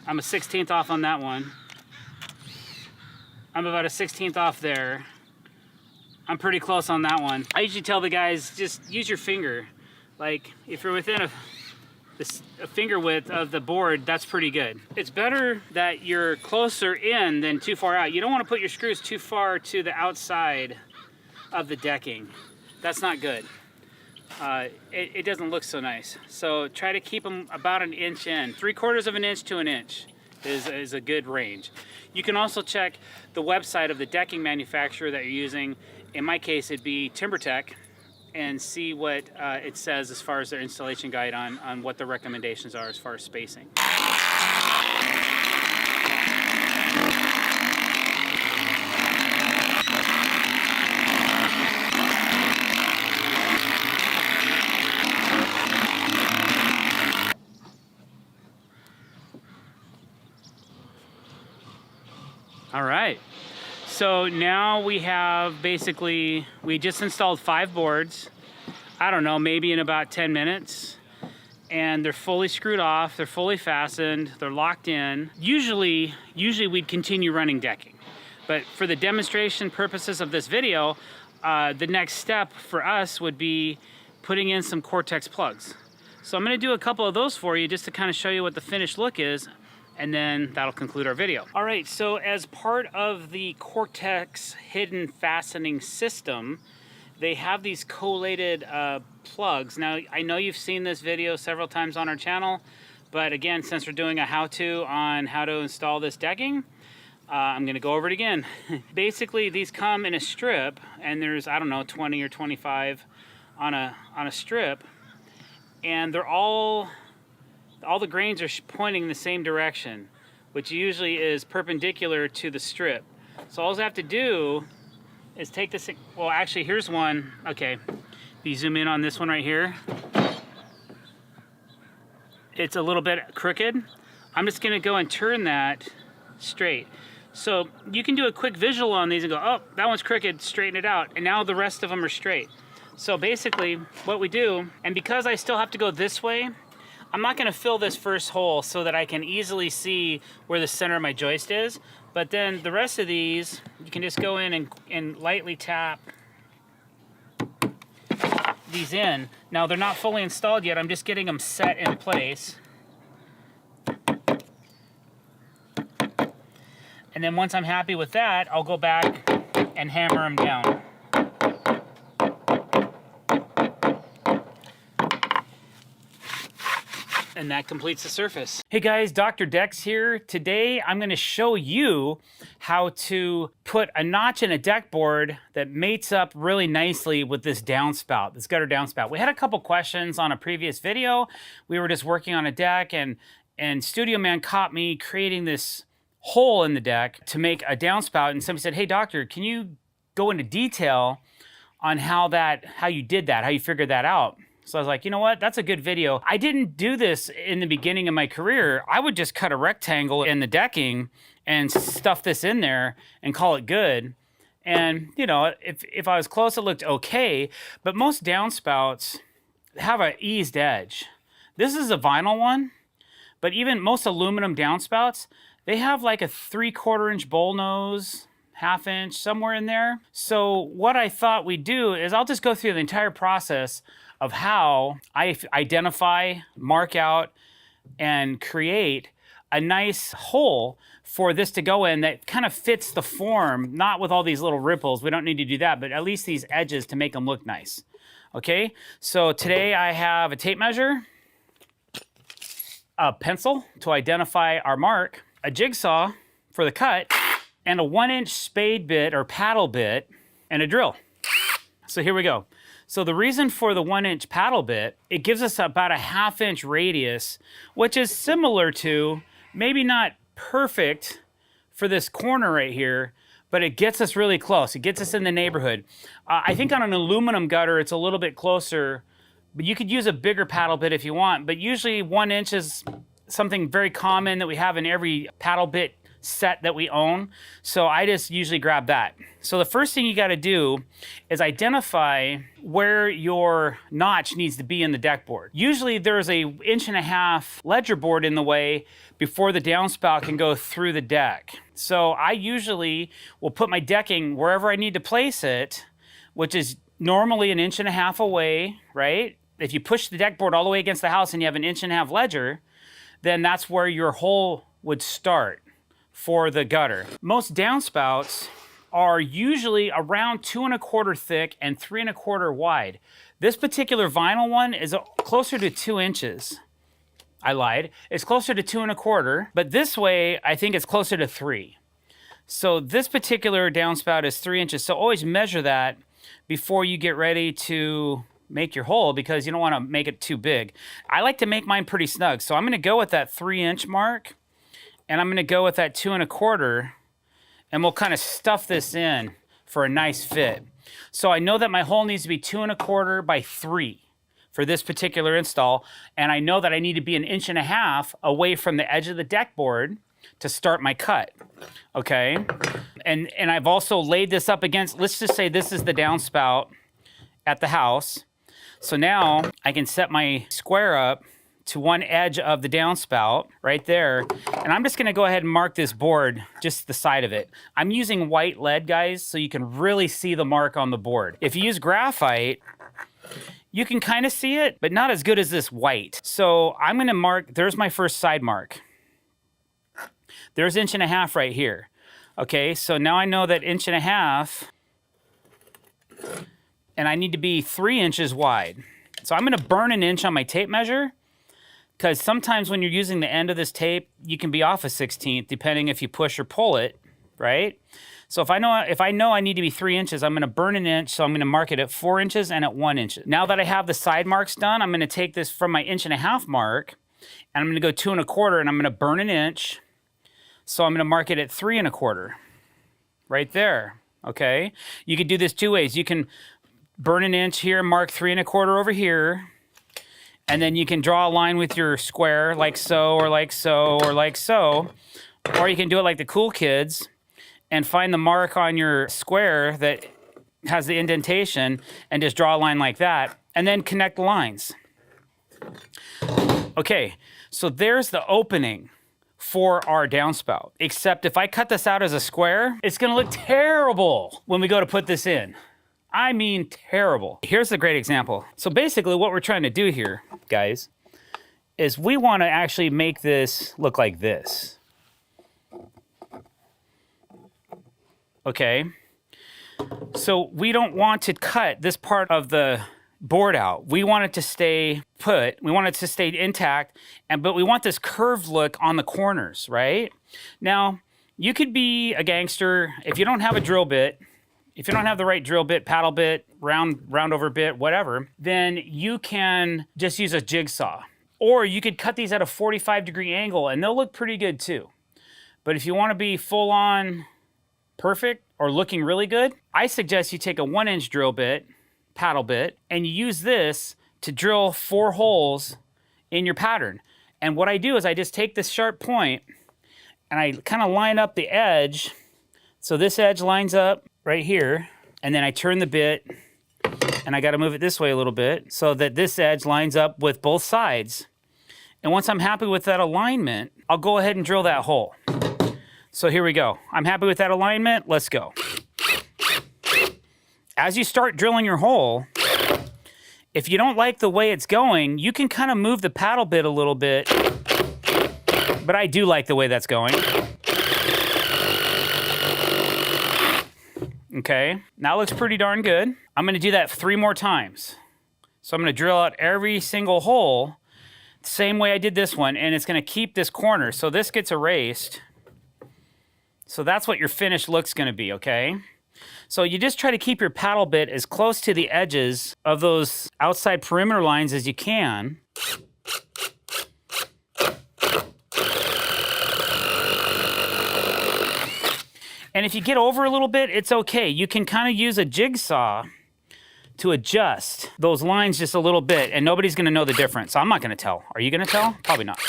[SPEAKER 2] I'm a 1/16 off on that one. I'm about a 1/16 off there. I'm pretty close on that one. I usually tell the guys, just use your finger. Like, if you're within a finger width of the board, that's pretty good. It's better that you're closer in than too far out. You don't want to put your screws too far to the outside of the decking. That's not good. It doesn't look so nice. So try to keep them about 1 inch in. 3/4 of an inch to 1 inch is a good range. You can also check the website of the decking manufacturer that you're using. In my case, it'd be TimberTech, and see what it says as far as their installation guide on what the recommendations are as far as spacing. All right, so now we have basically, we just installed 5 boards, I don't know, maybe in about 10 minutes, and they're fully screwed off, they're fully fastened, they're locked in. Usually we'd continue running decking, but for the demonstration purposes of this video, the next step for us would be putting in some cortex plugs. So I'm gonna do a couple of those for you just to kind of show you what the finished look is, and then that'll conclude our video. All right, so as part of the cortex hidden fastening system, they have these collated plugs. Now, I know you've seen this video several times on our channel, but again, since we're doing a how-to on how to install this decking, I'm gonna go over it again. Basically, these come in a strip, and there's, I don't know, 20 or 25 on a strip, and they're all
[SPEAKER 1] all the grains are pointing in the same direction, which usually is perpendicular to the strip. So all I have to do is take this, well actually here's one, okay, if you zoom in on this one right here, it's a little bit crooked. I'm just gonna go and turn that straight. So you can do a quick visual on these and go, oh, that one's crooked, straighten it out, and now the rest of them are straight. So basically what we do, and because I still have to go this way, I'm not gonna fill this first hole so that I can easily see where the center of my joist is, but then the rest of these, you can just go in and lightly tap these in. Now they're not fully installed yet, I'm just getting them set in place. And then once I'm happy with that, I'll go back and hammer them down. And that completes the surface. Hey guys, drdecks here. Today I'm going to show you how to put a notch in a deck board that mates up really nicely with this downspout, this gutter downspout. We had a couple questions on a previous video. We were just working on a deck and Studio Man caught me creating this hole in the deck to make a downspout, and somebody said, hey doctor, can you go into detail on how you did that, how you figured that out? So I was like, you know what, that's a good video. I didn't do this in the beginning of my career. I would just cut a rectangle in the decking and stuff this in there and call it good. And you know, if I was close, it looked okay, but most downspouts have an eased edge. This is a vinyl one, but even most aluminum downspouts, they have like a 3/4 inch bowl nose, 1/2 inch, somewhere in there. So what I thought we'd do is I'll just go through the entire process of how I identify, mark out, and create a nice hole for this to go in that kind of fits the form, not with all these little ripples. We don't need to do that, but at least these edges to make them look nice. Okay, so today I have a tape measure, a pencil to identify our mark, a jigsaw for the cut, and a 1-inch spade bit or paddle bit, and a drill. So here we go. So the reason for the 1-inch paddle bit, it gives us about a 1/2 inch radius, which is similar to, maybe not perfect for this corner right here, but it gets us really close. It gets us in the neighborhood. I think on an aluminum gutter, it's a little bit closer, but you could use a bigger paddle bit if you want, but usually 1 inch is something very common that we have in every paddle bit set that we own. So I just usually grab that. So the first thing you got to do is identify where your notch needs to be in the deck board. Usually there's a 1.5 inch ledger board in the way before the downspout can go through the deck. So I usually will put my decking wherever I need to place it, which is normally 1.5 inches away, right? If you push the deck board all the way against the house and you have 1.5 inch ledger, then that's where your hole would start for the gutter. Most downspouts are usually around 2¼ thick and 3¼ wide. This particular vinyl one is closer to 2 inches. I lied. It's closer to 2¼ but this way I think it's closer to 3. So this particular downspout is 3 inches. So always measure that before you get ready to make your hole, because you don't want to make it too big. I like to make mine pretty snug. So I'm going to go with that 3-inch mark, and I'm going to go with that 2¼ and we'll kind of stuff this in for a nice fit. So I know that my hole needs to be 2¼ by 3 for this particular install, and I know that I need to be 1.5 inches away from the edge of the deck board to start my cut, okay? And I've also laid this up against, let's just say this is the downspout at the house. So now I can set my square up to one edge of the downspout right there. And I'm just gonna go ahead and mark this board, just the side of it. I'm using white lead, guys, so you can really see the mark on the board. If you use graphite, you can kind of see it, but not as good as this white. So I'm gonna mark, there's my first side mark. There's 1.5 inches right here. Okay, so now I know that 1.5 inches, and I need to be 3 inches wide. So I'm gonna burn 1 inch on my tape measure, because sometimes when you're using the end of this tape, you can be off a 1/16 depending if you push or pull it, right? So if I know I need to be 3 inches, I'm gonna burn 1 inch, so I'm gonna mark it at 4 inches and at 1 inch. Now that I have the side marks done, I'm gonna take this from my 1.5 inch mark,
[SPEAKER 2] and I'm gonna go 2 1/4, and I'm gonna burn an inch. So I'm gonna mark it at 3 1/4, right there, okay? You could do this 2 ways. You can burn an inch here, mark 3 1/4 over here, and then you can draw a line with your square like so, or like so, or like so. Or you can do it like the cool kids and find the mark on your square that has the indentation and just draw a line like that, and then connect the lines. Okay, so there's the opening for our downspout. Except if I cut this out as a square, it's gonna look terrible when we go to put this in. I mean, terrible. Here's a great example. So basically what we're trying to do here, guys, is we wanna actually make this look like this. Okay, so we don't want to cut this part of the board out. We want it to stay put. We want it to stay intact, but we want this curved look on the corners, right? Now, you could be a gangster if you don't have a drill bit, if you don't have the right drill bit, paddle bit, round over bit, whatever, then you can just use a jigsaw. Or you could cut these at a 45-degree angle and they'll look pretty good too. But if you want to be full on perfect or looking really good, I suggest you take a 1-inch drill bit, paddle bit, and you use this to drill 4 holes in your pattern. And what I do is I just take this sharp point and I kind of line up the edge. So this edge lines up right here, and then I turn the bit and I got to move it this way a little bit so that this edge lines up with both sides. And once I'm happy with that alignment, I'll go ahead and drill that hole. So here we go. I'm happy with that alignment. Let's go. As you start drilling your hole, if you don't like the way it's going, you can kind of move the paddle bit a little bit, but I do like the way that's going. Okay, now it looks pretty darn good. I'm gonna do that 3 more times. So I'm gonna drill out every single hole, the same way I did this one, and it's gonna keep this corner. So this gets erased. So that's what your finished look's gonna be, okay? So you just try to keep your paddle bit as close to the edges of those outside perimeter lines as you can. And if you get over a little bit, it's okay. You can kind of use a jigsaw to adjust those lines just a little bit, and nobody's gonna know the difference. I'm not gonna tell. Are you gonna tell? Probably not.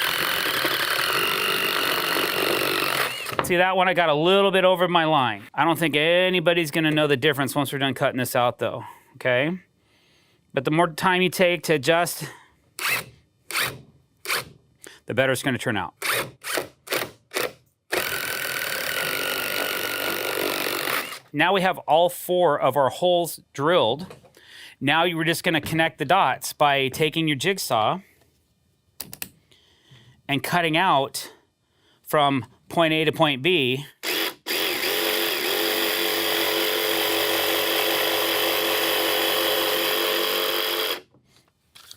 [SPEAKER 2] See that one? I got a little bit over my line. I don't think anybody's gonna know the difference once we're done cutting this out though, okay? But the more time you take to adjust, the better it's gonna turn out. Now we have all 4 of our holes drilled. Now we're just gonna connect the dots by taking your jigsaw and cutting out from point A to point B.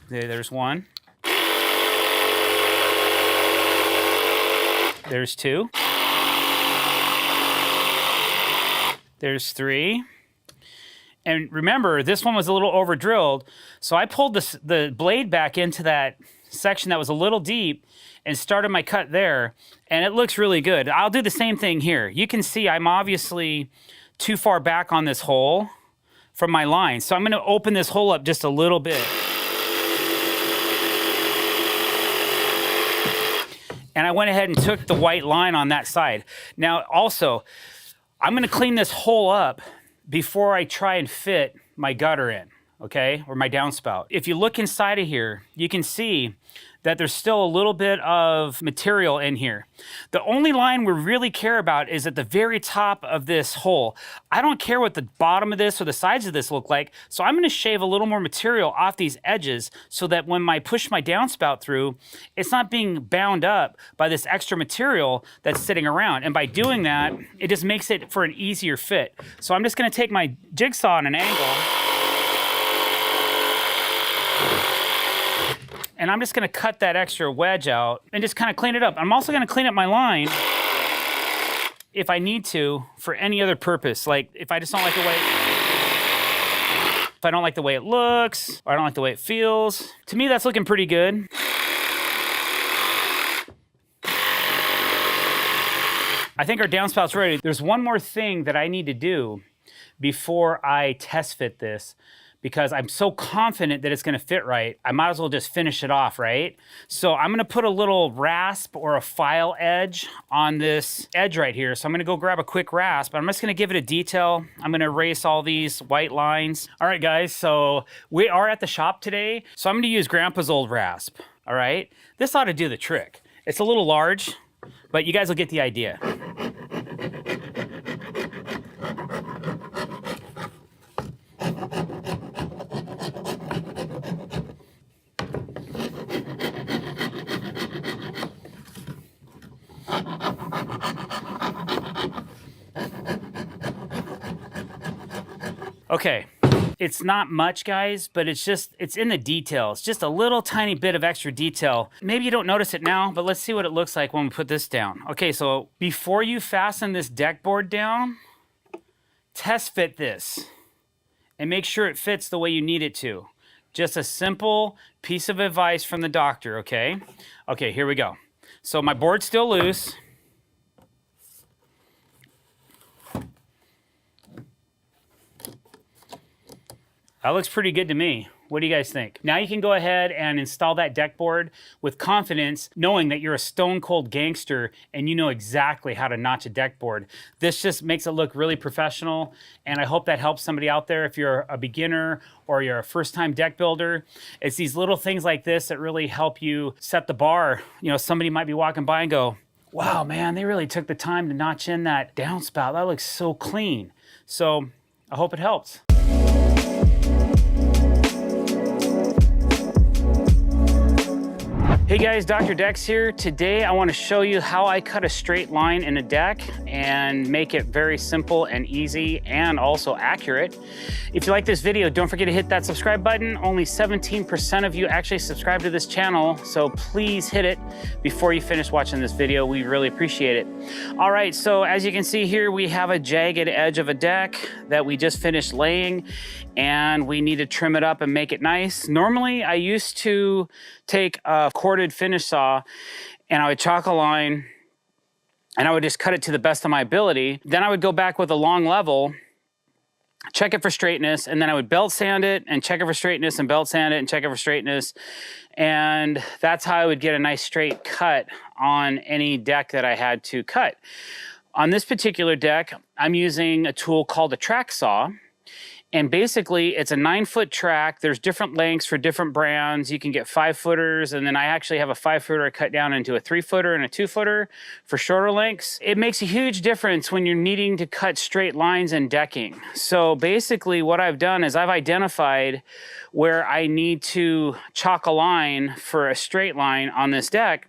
[SPEAKER 2] There's 1. There's 2. There's 3. And remember, this one was a little over drilled, so I pulled the blade back into that section that was a little deep and started my cut there, and it looks really good. I'll do the same thing here. You can see I'm obviously too far back on this hole from my line, so I'm gonna open this hole up just a little bit. And I went ahead and took the white line on that side. Now also, I'm gonna clean this hole up before I try and fit my gutter in, okay, or my downspout. If you look inside of here, you can see that there's still a little bit of material in here. The only line we really care about is at the very top of this hole. I don't care what the bottom of this or the sides of this look like, so I'm gonna shave a little more material off these edges so that when I push my downspout through, it's not being bound up by this extra material that's sitting around. And by doing that, it just makes it for an easier fit. So I'm just gonna take my jigsaw on an angle, and I'm just gonna cut that extra wedge out and just kind of clean it up. I'm also gonna clean up my line if I need to for any other purpose. Like if I just don't like the way, if I don't like the way it looks, or I don't like the way it feels. To me, that's looking pretty good. I think our downspout's ready. There's one more thing that I need to do before I test fit this, because I'm so confident that it's gonna fit right, I might as well just finish it off, right? So I'm gonna put a little rasp or a file edge on this edge right here. So I'm gonna go grab a quick rasp. I'm just gonna give it a detail. I'm gonna erase all these white lines. All right, guys, so we are at the shop today. So I'm gonna use Grandpa's old rasp, all right? This ought to do the trick. It's a little large, but you guys will get the idea. Okay, it's not much, guys, but it's in the details. Just a little tiny bit of extra detail. Maybe you don't notice it now, but let's see what it looks like when we put this down. Okay, so before you fasten this deck board down, test fit this and make sure it fits the way you need it to. Just a simple piece of advice from the doctor, okay? Okay, here we go. So my board's still loose. That looks pretty good to me. What do you guys think? Now you can go ahead and install that deck board with confidence, knowing that you're a stone cold gangster and you know exactly how to notch a deck board. This just makes it look really professional, and I hope that helps somebody out there if you're a beginner or you're a first-time deck builder. It's these little things like this that really help you set the bar. You know, somebody might be walking by and go, wow, man, they really took the time to notch in that downspout. That looks so clean. So I hope it helps. Hey guys, Dr. Decks here. Today I want to show you how I cut a straight line in a deck and make it very simple and easy and also accurate. If you like this video, don't forget to hit that subscribe button. Only 17% of you actually subscribe to this channel, so please hit it before you finish watching this video. We really appreciate it. All right, so as you can see here, we have a jagged edge of a deck that we just finished laying, and we need to trim it up and make it nice. Normally, I used to take a corded finish saw and I would chalk a line and I would just cut it to the best of my ability. Then I would go back with a long level, check it for straightness, and then I would belt sand it and check it for straightness and belt sand it and check it for straightness. And that's how I would get a nice straight cut on any deck that I had to cut. On this particular deck, I'm using a tool called a track saw. And basically, it's a 9-foot track. There's different lengths for different brands. You can get 5-footers, and then I actually have a 5-footer cut down into a 3-footer and a 2-footer for shorter lengths. It makes a huge difference when you're needing to cut straight lines in decking. So basically, what I've done is I've identified where I need to chalk a line for a straight line on this deck.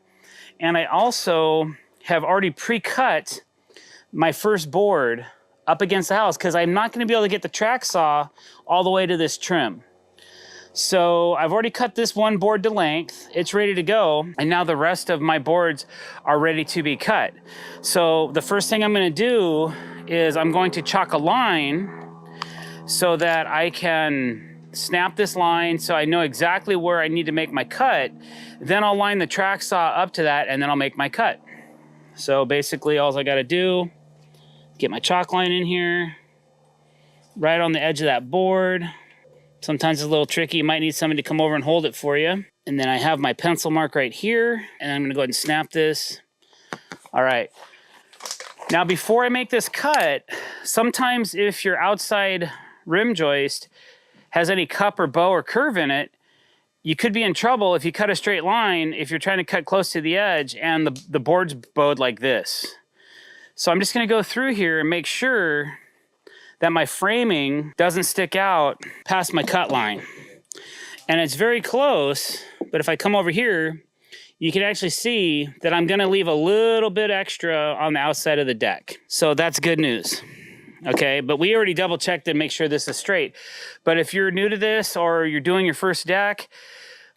[SPEAKER 2] And I also have already pre-cut my first board up against the house, because I'm not going to be able to get the track saw all the way to this trim. So I've already cut this one board to length. It's ready to go. And now the rest of my boards are ready to be cut. So the first thing I'm going to do is I'm going to chalk a line so that I can snap this line so I know exactly where I need to make my cut. Then I'll line the track saw up to that, and then I'll make my cut. So basically all I got to do, get my chalk line in here, right on the edge of that board. Sometimes it's a little tricky. You might need somebody to come over and hold it for you. And then I have my pencil mark right here, and I'm gonna go ahead and snap this. All right. Now, before I make this cut, sometimes if your outside rim joist has any cup or bow or curve in it, you could be in trouble if you cut a straight line if you're trying to cut close to the edge and the board's bowed like this. So I'm just gonna go through here and make sure that my framing doesn't stick out past my cut line. And it's very close, but if I come over here, you can actually see that I'm gonna leave a little bit extra on the outside of the deck. So that's good news, okay? But we already double checked to make sure this is straight. But if you're new to this, or you're doing your first deck,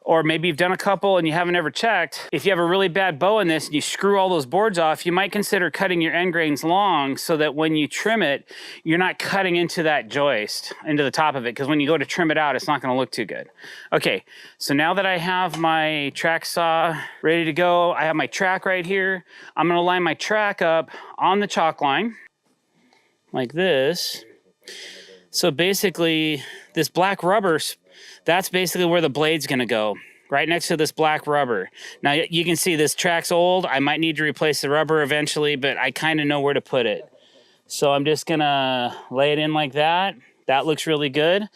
[SPEAKER 2] or maybe you've done a couple and you haven't ever checked, if you have a really bad bow in this and you screw all those boards off, you might consider cutting your end grains long so that when you trim it, you're not cutting into that joist, into the top of it, because when you go to trim it out, it's not going to look too good. Okay, so now that I have my track saw ready to go, I have my track right here. I'm going to line my track up on the chalk line like this. So basically, this black rubber, that's basically where the blade's going to go, right next to this black rubber. Now, you can see this track's old. I might need to replace the rubber eventually, but I kind of know where to put it. So I'm just going to lay it in like that. That looks really good.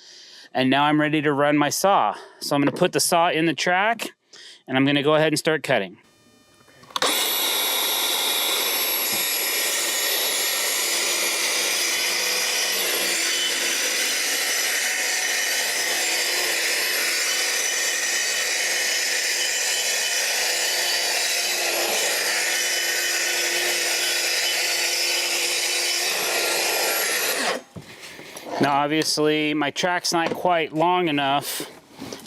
[SPEAKER 2] And now I'm ready to run my saw. So I'm going to put the saw in the track, and I'm going to go ahead and start cutting. Now, obviously, my track's not quite long enough.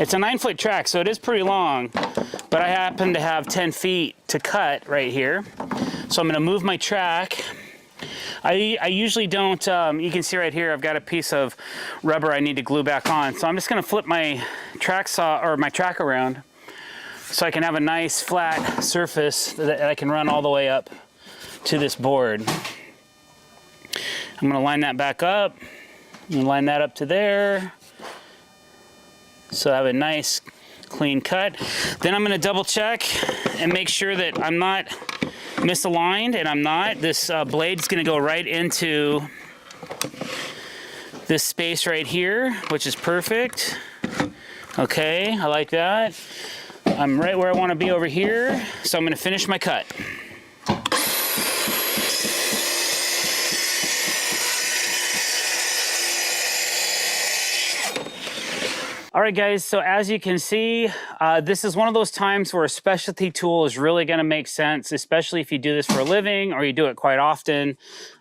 [SPEAKER 2] It's a 9-foot track, so it is pretty long, but I happen to have 10 feet to cut right here. So I'm gonna move my track. I usually don't, you can see right here, I've got a piece of rubber I need to glue back on. So I'm just gonna flip my track saw, or my track around, so I can have a nice flat surface that I can run all the way up to this board. I'm gonna line that back up. And line that up to there. So I have a nice clean cut. Then I'm gonna double check and make sure that I'm not misaligned, and I'm not. This blade's gonna go right into this space right here, which is perfect. Okay, I like that. I'm right where I wanna be over here. So I'm gonna finish my cut. All right, guys, so as you can see, this is one of those times where a specialty tool is really gonna make sense, especially if you do this for a living or you do it quite often.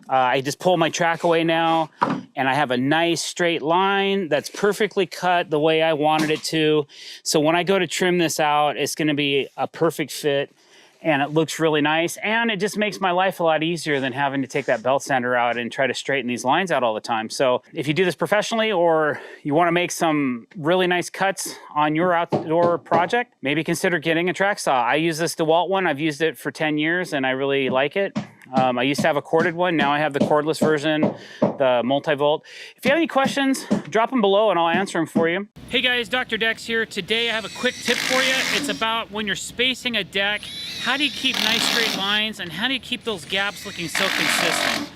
[SPEAKER 2] I just pull my track away now, and I have a nice straight line that's perfectly cut the way I wanted it to. So when I go to trim this out, it's gonna be a perfect fit, and it looks really nice, and it just makes my life a lot easier than having to take that belt sander out and try to straighten these lines out all the time. So if you do this professionally, or you want to make some really nice cuts on your outdoor project, maybe consider getting a track saw. I use this DeWalt one. I've used it for 10 years and I really like it. I used to have a corded one. Now I have the cordless version, the multi-volt. If you have any questions, drop them below and I'll answer them for you. Hey guys, Dr. Decks here. Today I have a quick tip for you. It's about when you're spacing a deck, how do you keep nice straight lines and how do you keep those gaps looking so consistent?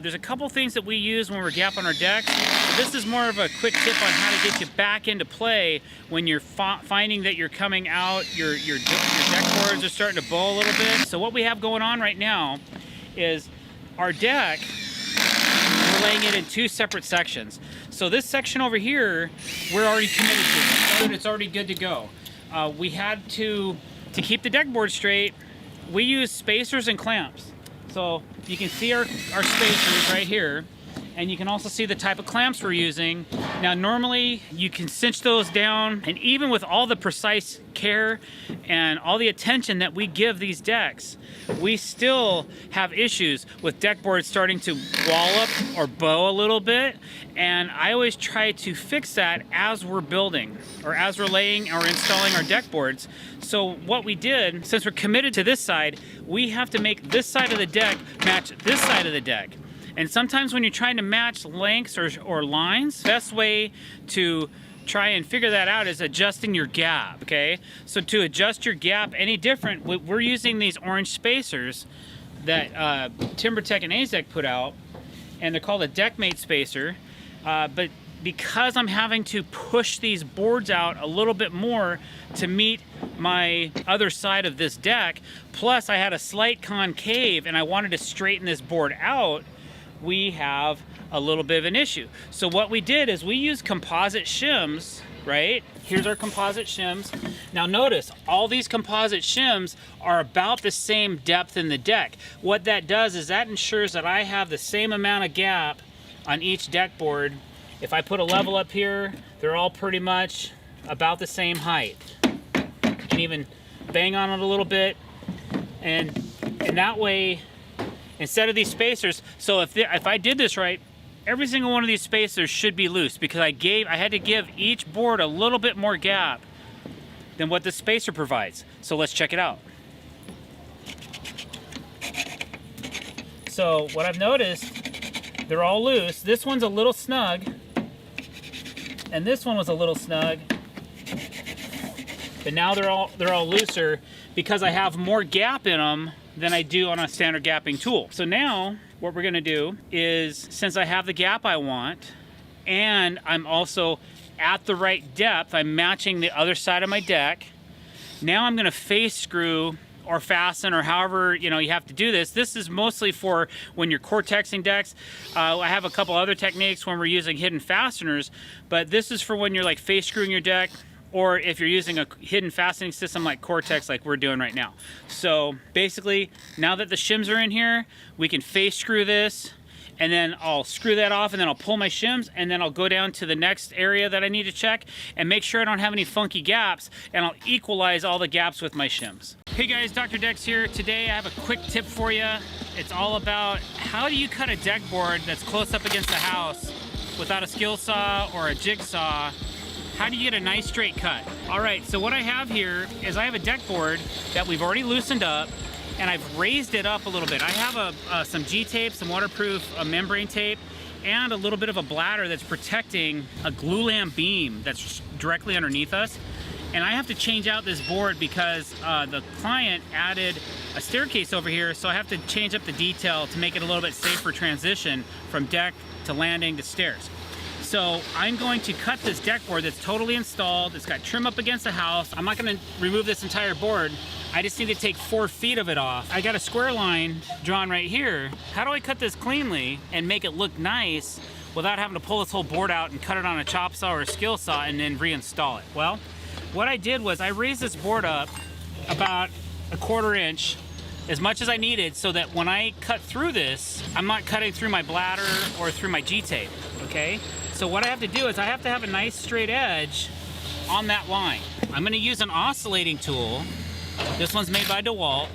[SPEAKER 2] There's a couple things that we use when we're gapping our decks. This is more of a quick tip on how to get you back into play when you're finding that you're coming out, your deck boards are starting to bow a little bit. So what we have going on right now is our deck, we're laying it in two separate sections. So this section over here, we're already committed to. It's already good to go. We had to keep the deck board straight, we use spacers and clamps. So you can see our spacers right here, and you can also see the type of clamps we're using. Now normally you can cinch those down, and even with all the precise care and all the attention that we give these decks, we still have issues with deck boards starting to wallop or bow a little bit. And I always try to fix that as we're building or as we're laying or installing our deck boards. So what we did, since we're committed to this side, we have to make this side of the deck match this side of the deck. And sometimes when you're trying to match lengths or lines, the best way to try and figure that out is adjusting your gap, okay? So to adjust your gap any different, we're using these orange spacers that TimberTech and AZEK put out, and they're called a DeckMate spacer. But because I'm having to push these boards out a little bit more to meet my other side of this deck, plus I had a slight concave and I wanted to straighten this board out, we have a little bit of an issue. So what we did is we used composite shims, right? Here's our composite shims. Now notice, all these composite shims are about the same depth in the deck. What that does is that ensures that I have the same amount of gap on each deck board. If I put a level up here, they're all pretty much about the same height. can even bang on it a little bit. And that way, instead of these spacers, so if I did this right, every single one of these spacers should be loose, because I had to give each board a little bit more gap than what the spacer provides. So let's check it out. So what I've noticed, they're all loose. This one's a little snug, and this one was a little snug. But now they're all looser because I have more gap in them than I do on a standard gapping tool. So now what we're gonna do is, since I have the gap I want, and I'm also at the right depth, I'm matching the other side of my deck, now I'm gonna face screw or fasten, or however you have to do this. This is mostly for when you're cortexing decks. I have a couple other techniques when we're using hidden fasteners, but this is for when you're like face screwing your deck, or if you're using a hidden fastening system like Cortex, like we're doing right now. So basically, now that the shims are in here, we can face screw this, and then I'll screw that off, and then I'll pull my shims, and then I'll go down to the next area that I need to check and make sure I don't have any funky gaps, and I'll equalize all the gaps with my shims. Hey guys, Dr. Decks here. Today I have a quick tip for you. It's all about how do you cut a deck board that's close up against the house without a skill saw or a jigsaw. How do you get a nice straight cut? All right, so what I have here is I have a deck board that we've already loosened up, and I've raised it up a little bit. I have some G-tape, some waterproof membrane tape, and a little bit of a bladder that's protecting a glue lamp beam that's directly underneath us. And I have to change out this board because the client added a staircase over here, so I have to change up the detail to make it a little bit safer transition from deck to landing to stairs. So I'm going to cut this deck board that's totally installed. It's got trim up against the house. I'm not gonna remove this entire board. I just need to take 4 feet of it off. I got a square line drawn right here. How do I cut this cleanly and make it look nice without having to pull this whole board out and cut it on a chop saw or a skill saw and then reinstall it? Well, what I did was I raised this board up about a 1/4 inch, as much as I needed, so that when I cut through this, I'm not cutting through my bladder or through my G-tape, okay? So what I have to do is I have to have a nice straight edge on that line. I'm gonna use an oscillating tool. This one's made by DeWalt.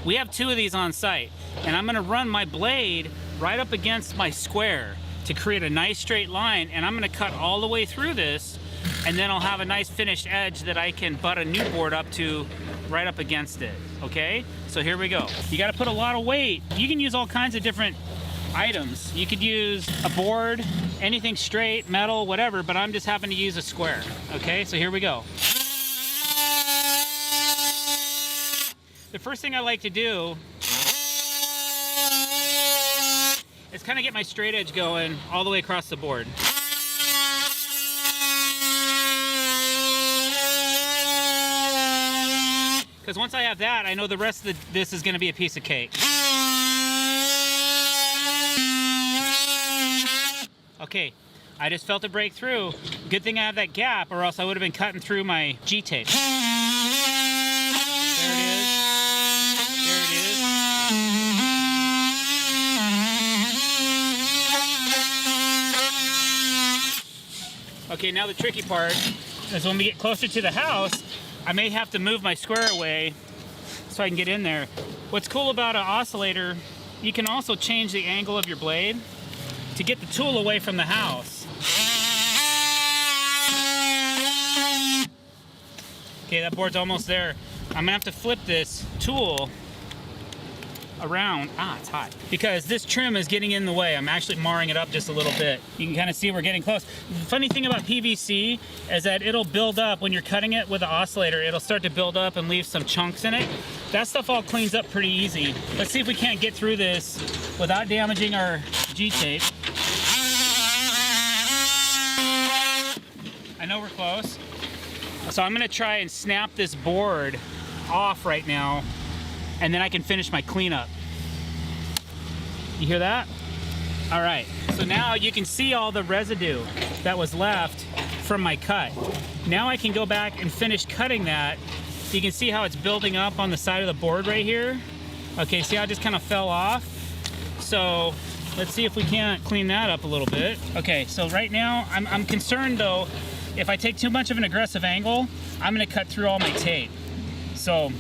[SPEAKER 2] We have 2 of these on site, and I'm gonna run my blade right up against my square to create a nice straight line, and I'm gonna cut all the way through this, and then I'll have a nice finished edge that I can butt a new board up to right up against it, okay? So here we go. You gotta put a lot of weight. You can use all kinds of different items. You could use a board, anything straight, metal, whatever, but I'm just happen to use a square, okay? So here we go. The first thing I like to do is kind of get my straight edge going all the way across the board. Because once I have that, I know the rest of this is going to be a piece of cake. Okay, I just felt it break through. Good thing I have that gap, or else I would have been cutting through my G-tape. There it is. There it is. Okay, now the tricky part is when we get closer to the house, I may have to move my square away so I can get in there. What's cool about an oscillator, you can also change the angle of your blade to get the tool away from the house. Okay, that board's almost there. I'm gonna have to flip this tool around. It's hot. Because this trim is getting in the way. I'm actually marring it up just a little bit. You can kind of see we're getting close. The funny thing about PVC is that it'll build up when you're cutting it with an oscillator. It'll start to build up and leave some chunks in it. That stuff all cleans up pretty easy. Let's see if we can't get through this without damaging our G-tape. I know we're close. So I'm gonna try and snap this board off right now, and then I can finish my cleanup. You hear that? All right, so now you can see all the residue that was left from my cut. Now I can go back and finish cutting that. You can see how it's building up on the side of the board right here. Okay, see how it just kind of fell off? So let's see if we can't clean that up a little bit. Okay, so right now I'm concerned though, if I take too much of an aggressive angle, I'm gonna cut through all my tape. so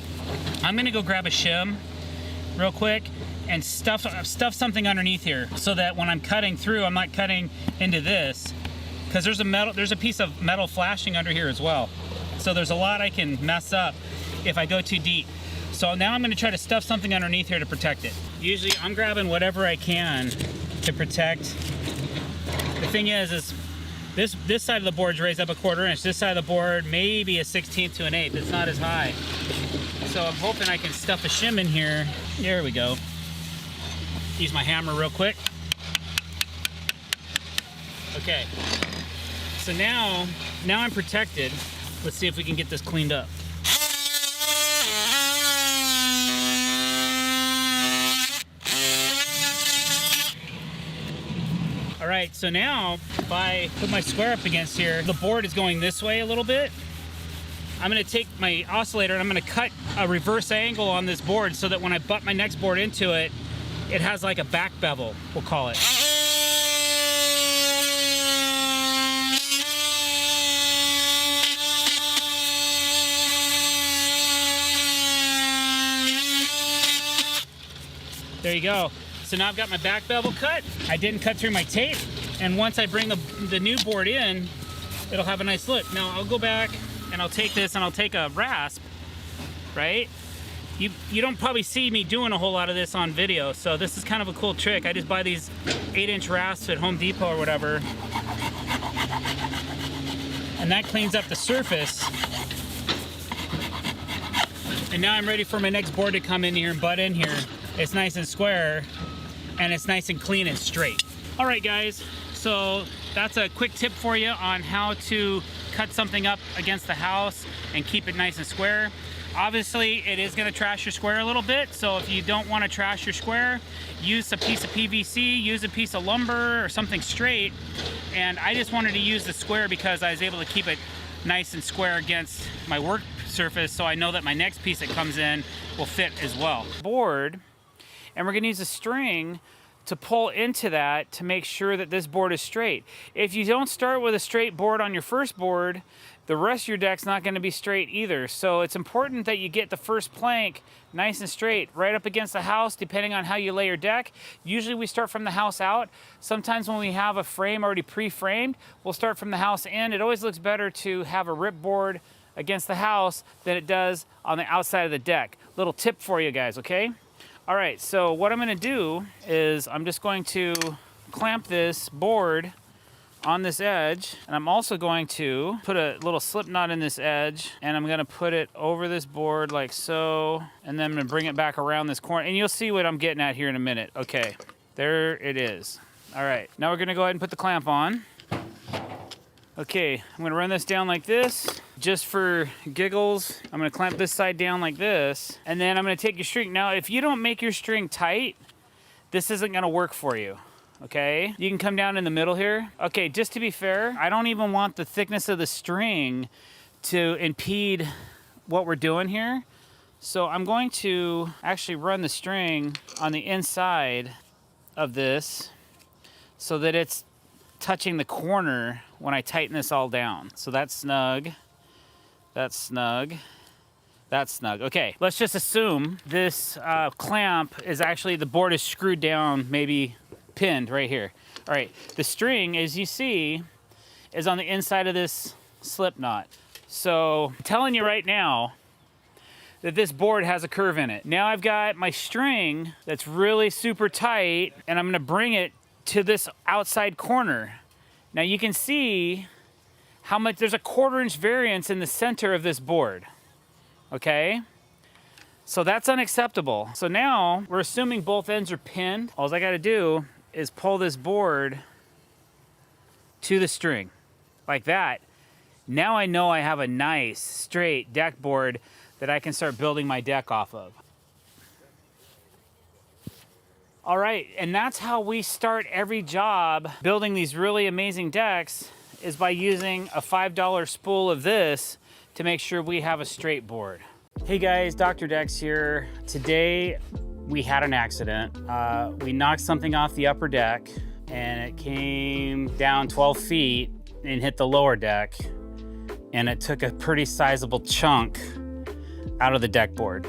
[SPEAKER 2] I'm gonna go grab a shim real quick and stuff something underneath here so that when I'm cutting through, I'm not cutting into this, because there's a piece of metal flashing under here as well. So there's a lot I can mess up if I go too deep. So now I'm gonna try to stuff something underneath here to protect it. Usually I'm grabbing whatever I can to protect. The thing is this side of the board's raised up a 1/4 inch. This side of the board maybe a 1/16 to an 1/8. It's not as high. So I'm hoping I can stuff a shim in here. There we go. Use my hammer real quick. Okay. So now I'm protected. Let's see if we can get this cleaned up. All right, so now if I put my square up against here, the board is going this way a little bit. I'm gonna take my oscillator and I'm gonna cut a reverse angle on this board so that when I butt my next board into it, it has like a back bevel, we'll call it. There you go. So now I've got my back bevel cut. I didn't cut through my tape. And once I bring the new board in, it'll have a nice look. Now I'll go back and I'll take this and I'll take a rasp, right? You don't probably see me doing a whole lot of this on video, so this is kind of a cool trick. I just buy these 8-inch rasps at Home Depot or whatever. And that cleans up the surface. And now I'm ready for my next board to come in here and butt in here. It's nice and square, and it's nice and clean and straight. All right, guys, so that's a quick tip for you on how to cut something up against the house and keep it nice and square. Obviously, it is gonna trash your square a little bit, so if you don't wanna trash your square, use a piece of PVC, use a piece of lumber or something straight. And I just wanted to use the square because I was able to keep it nice and square against my work surface, so I know that my next piece that comes in will fit as well. Board, and we're gonna use a string to pull into that to make sure that this board is straight. If you don't start with a straight board on your first board, the rest of your deck's not gonna be straight either. So it's important that you get the first plank nice and straight, right up against the house, depending on how you lay your deck. Usually we start from the house out. Sometimes when we have a frame already pre-framed, we'll start from the house in. It always looks better to have a rip board against the house than it does on the outside of the deck. Little tip for you guys, okay? All right, so what I'm gonna do is I'm just going to clamp this board on this edge, and I'm also going to put a little slip knot in this edge, and I'm gonna put it over this board like so, and then I'm gonna bring it back around this corner, and you'll see what I'm getting at here in a minute. Okay, there it is. All right, now we're gonna go ahead and put the clamp on. Okay, I'm gonna run this down like this. Just for giggles, I'm gonna clamp this side down like this, and then I'm gonna take your string. Now, if you don't make your string tight, this isn't gonna work for you, okay? You can come down in the middle here. Okay, just to be fair, I don't even want the thickness of the string to impede what we're doing here. So I'm going to actually run the string on the inside of this so that it's touching the corner when I tighten this all down. So that's snug, that's snug, that's snug. Okay, let's just assume this clamp is actually, the board is screwed down, maybe pinned right here. All right, the string, as you see, is on the inside of this slip knot. So I'm telling you right now that this board has a curve in it. Now I've got my string that's really super tight, and I'm gonna bring it to this outside corner. Now you can see how much, there's a 1/4 inch variance in the center of this board, okay? So that's unacceptable. So now we're assuming both ends are pinned. All I gotta do is pull this board to the string, like that. Now I know I have a nice straight deck board that I can start building my deck off of. All right, and that's how we start every job building these really amazing decks, is by using a $5 spool of this to make sure we have a straight board. Hey guys, Dr. Decks here. Today we had an accident. We knocked something off the upper deck and it came down 12 feet and hit the lower deck, and it took a pretty sizable chunk out of the deck board.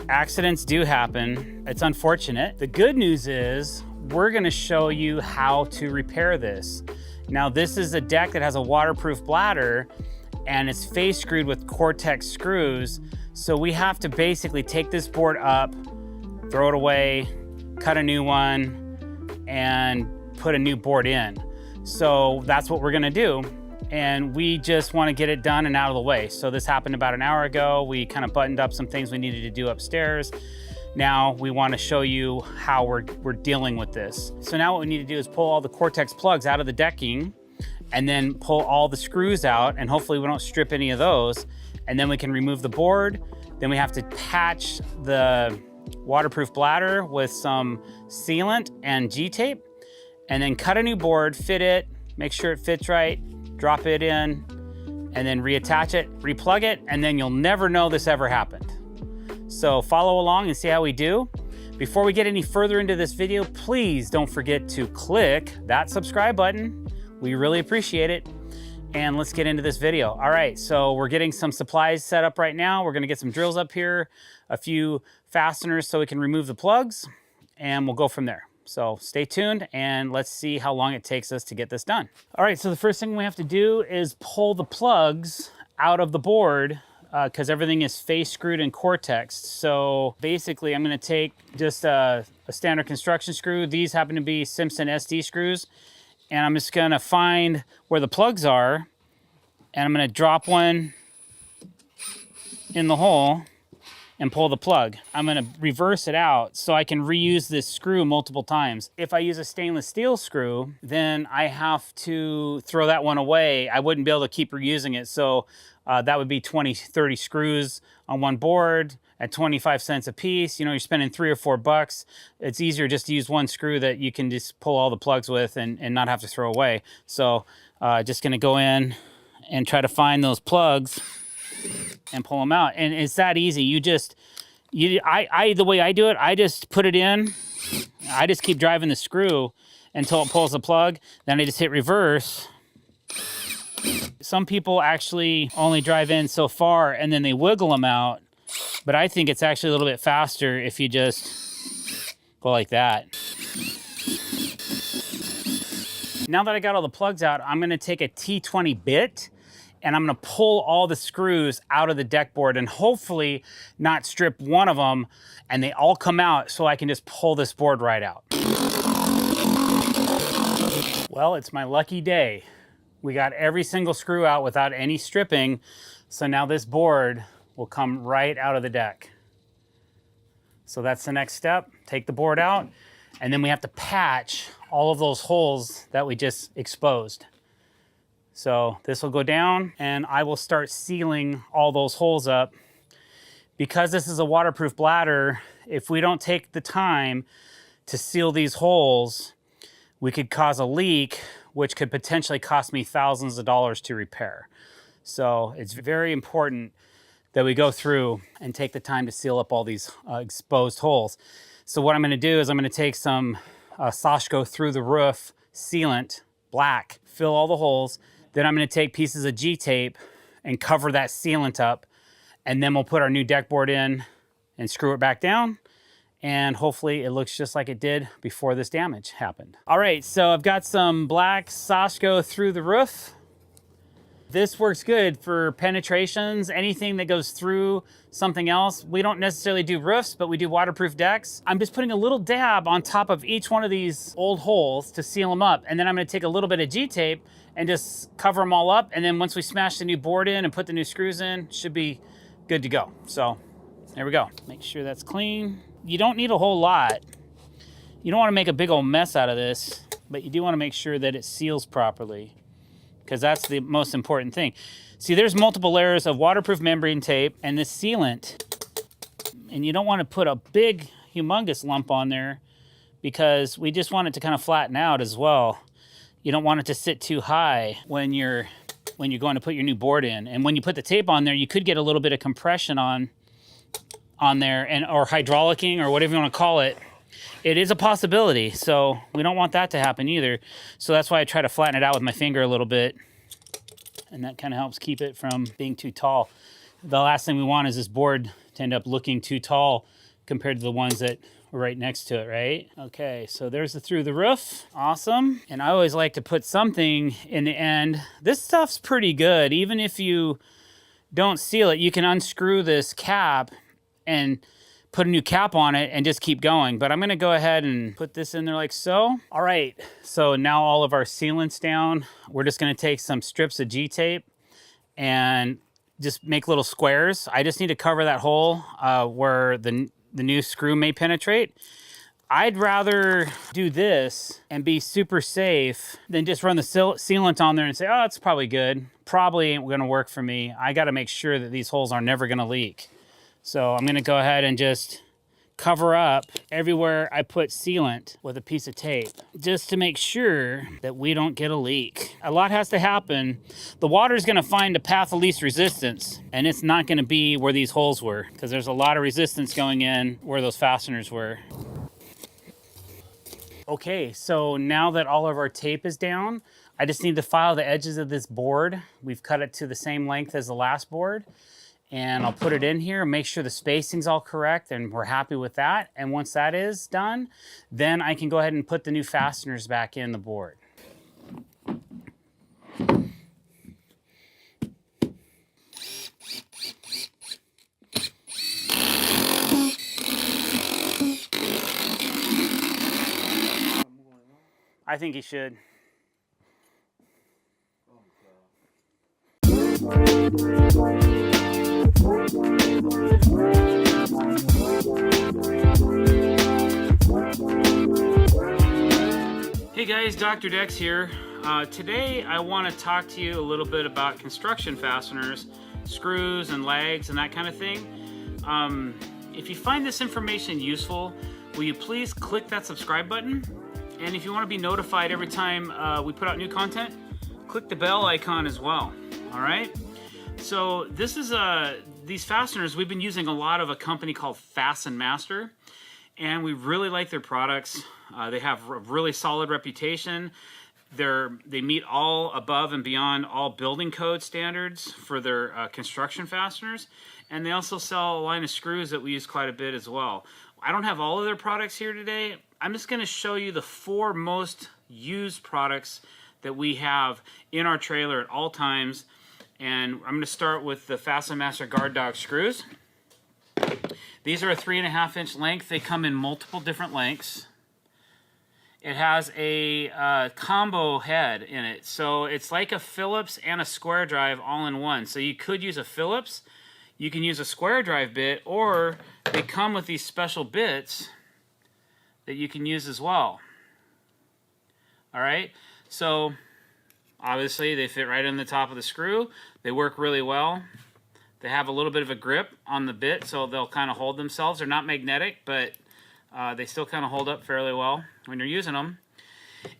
[SPEAKER 2] Accidents do happen. It's unfortunate. The good news is we're gonna show you how to repair this. Now, this is a deck that has a waterproof bladder and it's face screwed with cortex screws. So we have to basically take this board up, throw it away, cut a new one, and put a new board in. So that's what we're gonna do. And we just wanna get it done and out of the way. So this happened about an hour ago. We kind of buttoned up some things we needed to do upstairs. Now we wanna show you how we're dealing with this. So now what we need to do is pull all the cortex plugs out of the decking and then pull all the screws out, and hopefully we don't strip any of those. And then we can remove the board. Then we have to patch the waterproof bladder with some sealant and G-tape, and then cut a new board, fit it, make sure it fits right, drop it in, and then reattach it, replug it, and then you'll never know this ever happened. So follow along and see how we do. Before we get any further into this video, please don't forget to click that subscribe button. We really appreciate it. And let's get into this video. All right, so we're getting some supplies set up right now. We're gonna get some drills up here, a few fasteners so we can remove the plugs, and we'll go from there. So stay tuned and let's see how long it takes us to get this done. All right, so the first thing we have to do is pull the plugs out of the board because everything is face screwed in cortex. So basically I'm gonna take just a standard construction screw. These happen to be Simpson SD screws. And I'm just gonna find where the plugs are, and I'm gonna drop one in the hole and pull the plug. I'm gonna reverse it out so I can reuse this screw multiple times. If I use a stainless steel screw, then I have to throw that one away. I wouldn't be able to keep reusing it. So that would be 20, 30 screws on one board at 25 cents a piece. You know, you're spending $3 or $4. It's easier just to use one screw that you can just pull all the plugs with and not have to throw away. So just gonna go in and try to find those plugs and pull them out. And it's that easy. The way I do it, I just put it in. I just keep driving the screw until it pulls the plug. Then I just hit reverse. Some people actually only drive in so far and then they wiggle them out. But I think it's actually a little bit faster if you just go like that. Now that I got all the plugs out, I'm gonna take a T20 bit and I'm gonna pull all the screws out of the deck board and hopefully not strip one of them and they all come out so I can just pull this board right out. Well, it's my lucky day. We got every single screw out without any stripping. So now this board will come right out of the deck. So that's the next step. Take the board out, and then we have to patch all of those holes that we just exposed. So this will go down, and I will start sealing all those holes up. Because this is a waterproof bladder, if we don't take the time to seal these holes, we could cause a leak, which could potentially cost me thousands of dollars to repair. So it's very important that we go through and take the time to seal up all these exposed holes. So what I'm gonna do is I'm gonna take some Go through the roof sealant, black, fill all the holes. Then I'm gonna take pieces of G-tape and cover that sealant up. And then we'll put our new deck board in and screw it back down. And hopefully it looks just like it did before this damage happened. All right, so I've got some black Go through the roof. This works good for penetrations, anything that goes through something else. We don't necessarily do roofs, but we do waterproof decks. I'm just putting a little dab on top of each one of these old holes to seal them up. And then I'm gonna take a little bit of G-tape and just cover them all up. And then once we smash the new board in and put the new screws in, should be good to go. So there we go. Make sure that's clean. You don't need a whole lot. You don't wanna make a big old mess out of this, but you do wanna make sure that it seals properly, because that's the most important thing. See, there's multiple layers of waterproof membrane tape and this sealant, and you don't want to put a big, humongous lump on there because we just want it to kind of flatten out as well. You don't want it to sit too high when you're going to put your new board in. And when you put the tape on there, you could get a little bit of compression on there, or hydraulicing, or whatever you want to call it. It is a possibility, so we don't want that to happen either. So that's why I try to flatten it out with my finger a little bit. and that kind of helps keep it from being too tall. The last thing we want is this board to end up looking too tall compared to the ones that were right next to it, right? Okay, so there's the through the roof. Awesome. And I always like to put something in the end. This stuff's pretty good. Even if you don't seal it, you can unscrew this cap and put a new cap on it and just keep going. But I'm gonna go ahead and put this in there like so. All right, so now all of our sealant's down. We're just gonna take some strips of G-tape and just make little squares. I just need to cover that hole where the new screw may penetrate. I'd rather do this and be super safe than just run the sealant on there and say, oh, it's probably good. Probably ain't gonna work for me. I gotta make sure that these holes are never gonna leak. So I'm gonna go ahead and just cover up everywhere I put sealant with a piece of tape, just to make sure that we don't get a leak. A lot has to happen. The water's gonna find a path of least resistance, and it's not gonna be where these holes were, because there's a lot of resistance going in where those fasteners were. Okay, so now that all of our tape is down, I just need to file the edges of this board. We've cut it to the same length as the last board. And I'll put it in here and make sure the spacing's all correct, and we're happy with that. And once that is done, then I can go ahead and put the new fasteners back in the board. I think you should. Hey guys, drdecks here. Today I want to talk to you a little bit about construction fasteners, screws and legs and that kind of thing. If you find this information useful, will you please click that subscribe button? And if you want to be notified every time we put out new content, click the bell icon as well. All right. So this is these fasteners. We've been using a lot of a company called Fasten Master, and we really like their products. They have a really solid reputation. They meet all above and beyond all building code standards for their construction fasteners, and they also sell a line of screws that we use quite a bit as well. I don't have all of their products here today. I'm just going to show you the 4 most used products that we have in our trailer at all times. And I'm going to start with the Fasten Master Guard Dog screws. These are a 3.5 inch length. They come in multiple different lengths. It has a combo head in it. So it's like a Phillips and a square drive all in one. So you could use a Phillips, you can use a square drive bit, or they come with these special bits that you can use as well. All right, so obviously they fit right in the top of the screw. They work really well. They have a little bit of a grip on the bit, so they'll kind of hold themselves. They're not magnetic, but they still kind of hold up fairly well when you're using them.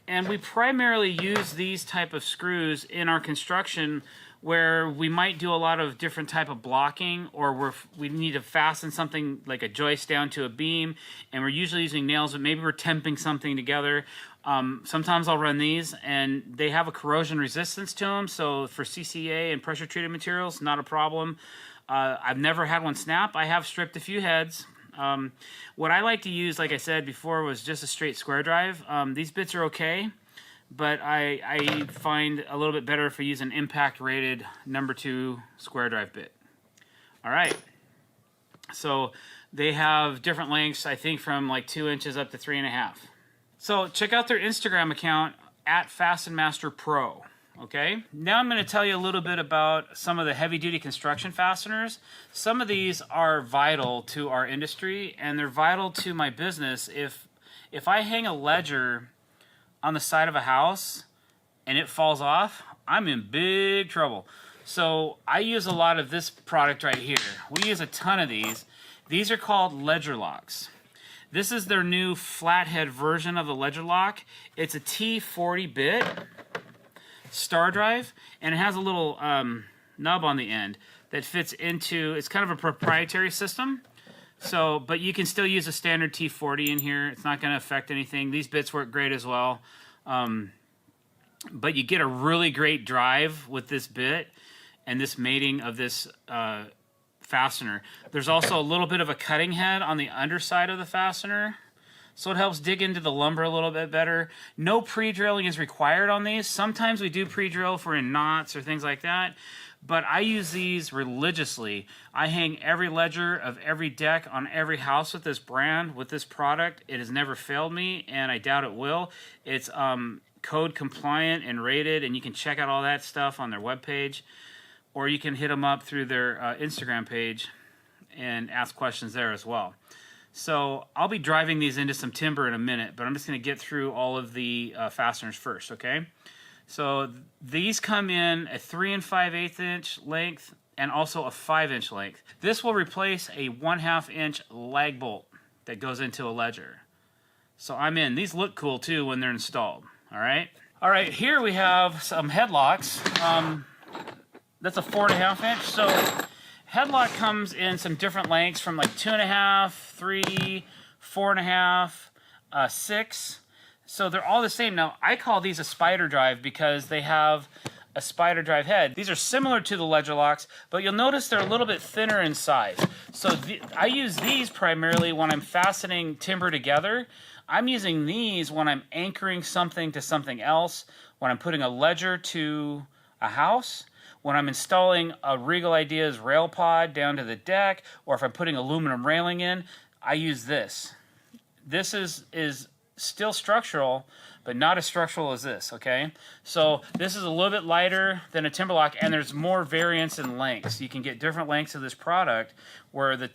[SPEAKER 2] And we primarily use these type of screws in our construction where we might do a lot of different type of blocking, or we need to fasten something like a joist down to a beam, and we're usually using nails, but maybe we're temping something together. Sometimes I'll run these, and they have a corrosion resistance to them, so for CCA and pressure treated materials, not a problem. I've never had one snap. I have stripped a few heads. What I like to use, like I said before, was just a straight square drive. These bits are okay, but I find a little bit better if I use an impact rated #2 square drive bit. All right, so they have different lengths, I think from like 2 inches up to 3.5. So check out their Instagram account at FastenMasterPro. Okay, now I'm going to tell you a little bit about some of the heavy-duty construction fasteners. Some of these are vital to our industry, and they're vital to my business. If I hang a ledger on the side of a house and it falls off, I'm in big trouble. So I use a lot of this product right here. We use a ton of these. These are called ledger locks. This is their new flathead version of the ledger lock. It's a T40 bit star drive, and it has a little nub on the end that fits into, it's kind of a proprietary system. So, but you can still use a standard T40 in here. It's not going to affect anything. These bits work great as well.
[SPEAKER 1] but you get a really great drive with this bit and this mating of this fastener. There's also a little bit of a cutting head on the underside of the fastener, so it helps dig into the lumber a little bit better. No pre-drilling is required on these. Sometimes we do pre-drill for in knots or things like that, but I use these religiously. I hang every ledger of every deck on every house with this brand, with this product. It has never failed me, and I doubt it will. It's code compliant and rated, and you can check out all that stuff on their webpage, or you can hit them up through their Instagram page and ask questions there as well. So I'll be driving these into some timber in a minute, but I'm just going to get through all of the fasteners first, okay? So these come in a 3 5/8 inch length and also a 5-inch length. This will replace a 1/2 inch lag bolt that goes into a ledger. So I'm in. These look cool too when they're installed, all right? All right, here we have some headlocks. That's a 4 1/2 inch. So headlock comes in some different lengths from like 2 1/2, 3, 4 1/2, 6. So they're all the same. Now, I call these a spider drive because they have a spider drive head. These are similar to the ledger locks, but you'll notice they're a little bit thinner in size. So I use these primarily when I'm fastening timber together. I'm using these when I'm anchoring something to something else, when I'm putting a ledger to a house, when I'm installing a Regal Ideas rail pod down to the deck, or if I'm putting aluminum railing in, I use this. This is still structural, but not as structural as this, okay? So this is a little bit lighter than a timber lock, and there's more variance in lengths. You can get different lengths of this product where the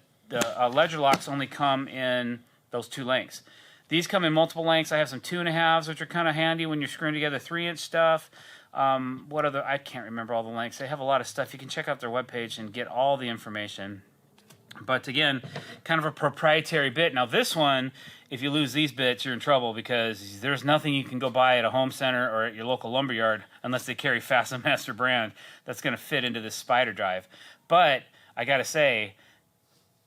[SPEAKER 1] ledger locks only come in those 2 lengths. These come in multiple lengths. I have some 2 1/2s, which are kind of handy when you're screwing together 3-inch stuff. What other, I can't remember all the lengths. They have a lot of stuff. You can check out their webpage and get all the information. But again, kind of a proprietary bit. Now this one, if you lose these bits, you're in trouble because there's nothing you can go buy at a home center or at your local lumberyard unless they carry Fasten Master brand that's going to fit into this spider drive. But I got to say,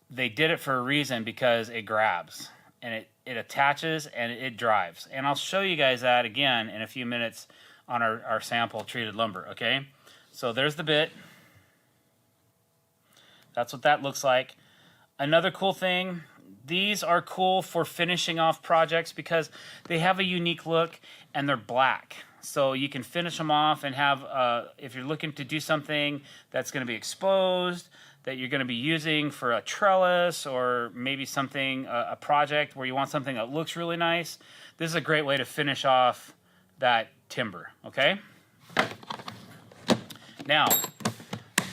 [SPEAKER 1] they did it for a reason because it grabs and it attaches and it drives. And I'll show you guys that again in a few minutes on our sample treated lumber, okay? So there's the bit. That's what that looks like. Another cool thing, these are cool for finishing off projects because they have a unique look and they're black. So you can finish them off and have, if you're looking to do something that's going to be exposed, that you're going to be using for a trellis or maybe something, a project where you want something that looks really nice, this is a great way to finish off that timber, okay? Now,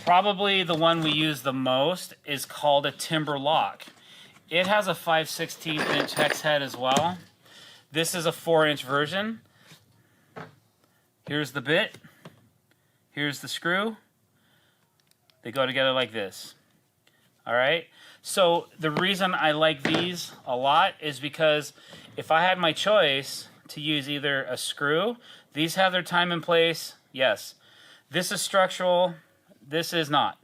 [SPEAKER 1] probably the one we use the most is called a timber lock. It has a 5/16 inch hex head as well. This is a 4-inch version. Here's the bit. Here's the screw. They go together like this. All right? So the reason I like these a lot is because if I had my choice to use either a screw, these have their time and place, yes. This is structural, this is not.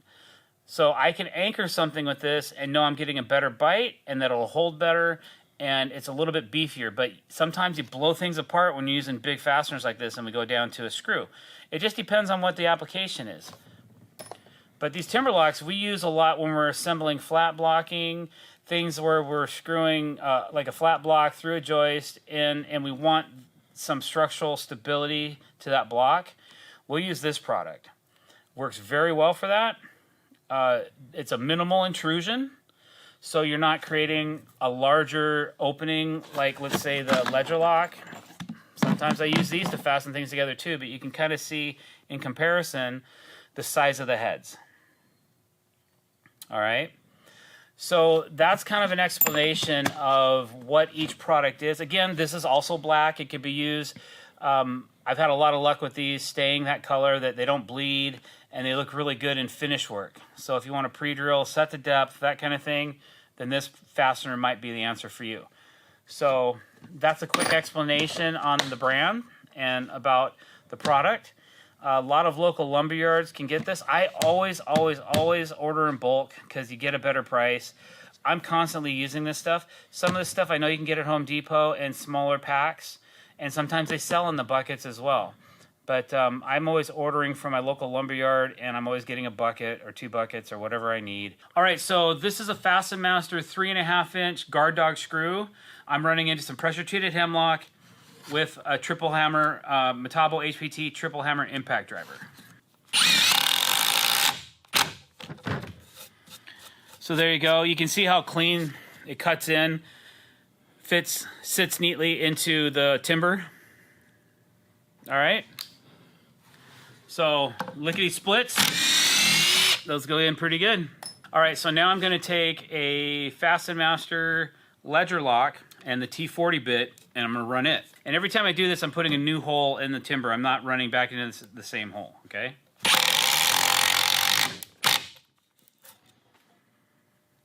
[SPEAKER 1] So I can anchor something with this and know I'm getting a better bite and that it'll hold better and it's a little bit beefier. But sometimes you blow things apart when you're using big fasteners like this and we go down to a screw. It just depends on what the application is. But these timber locks we use a lot when we're assembling flat blocking, things where we're screwing like a flat block through a joist in, and we want some structural stability to that block. We'll use this product. Works very well for that. It's a minimal intrusion, so you're not creating a larger opening like, let's say, the ledger lock. Sometimes I use these to fasten things together too, but you can kind of see in comparison the size of the heads. All right, so that's kind of an explanation of what each product is. Again, this is also black. It can be used. I've had a lot of luck with these staying that color, that they don't bleed, and they look really good in finish work. So if you want to pre-drill, set the depth, that kind of thing, then this fastener might be the answer for you. So that's a quick explanation on the brand and about the product. A lot of local lumber yards can get this. I always order in bulk because you get a better price. I'm constantly using this stuff. Some of this stuff I know you can get at Home Depot in smaller packs, and sometimes they sell in the buckets as well.
[SPEAKER 2] But I'm always ordering from my local lumberyard, and I'm always getting a bucket or 2 buckets or whatever I need. All right, so this is a Fasten Master 3.5-inch guard dog screw. I'm running into some pressure treated hemlock with a triple hammer, Metabo HPT triple hammer impact driver. So there you go. You can see how clean it cuts in, sits neatly into the timber. All right. So lickety splits, those go in pretty good. All right, so now I'm gonna take a Fasten Master ledger lock and the T40 bit, and I'm gonna run it. And every time I do this, I'm putting a new hole in the timber. I'm not running back into the same hole, okay?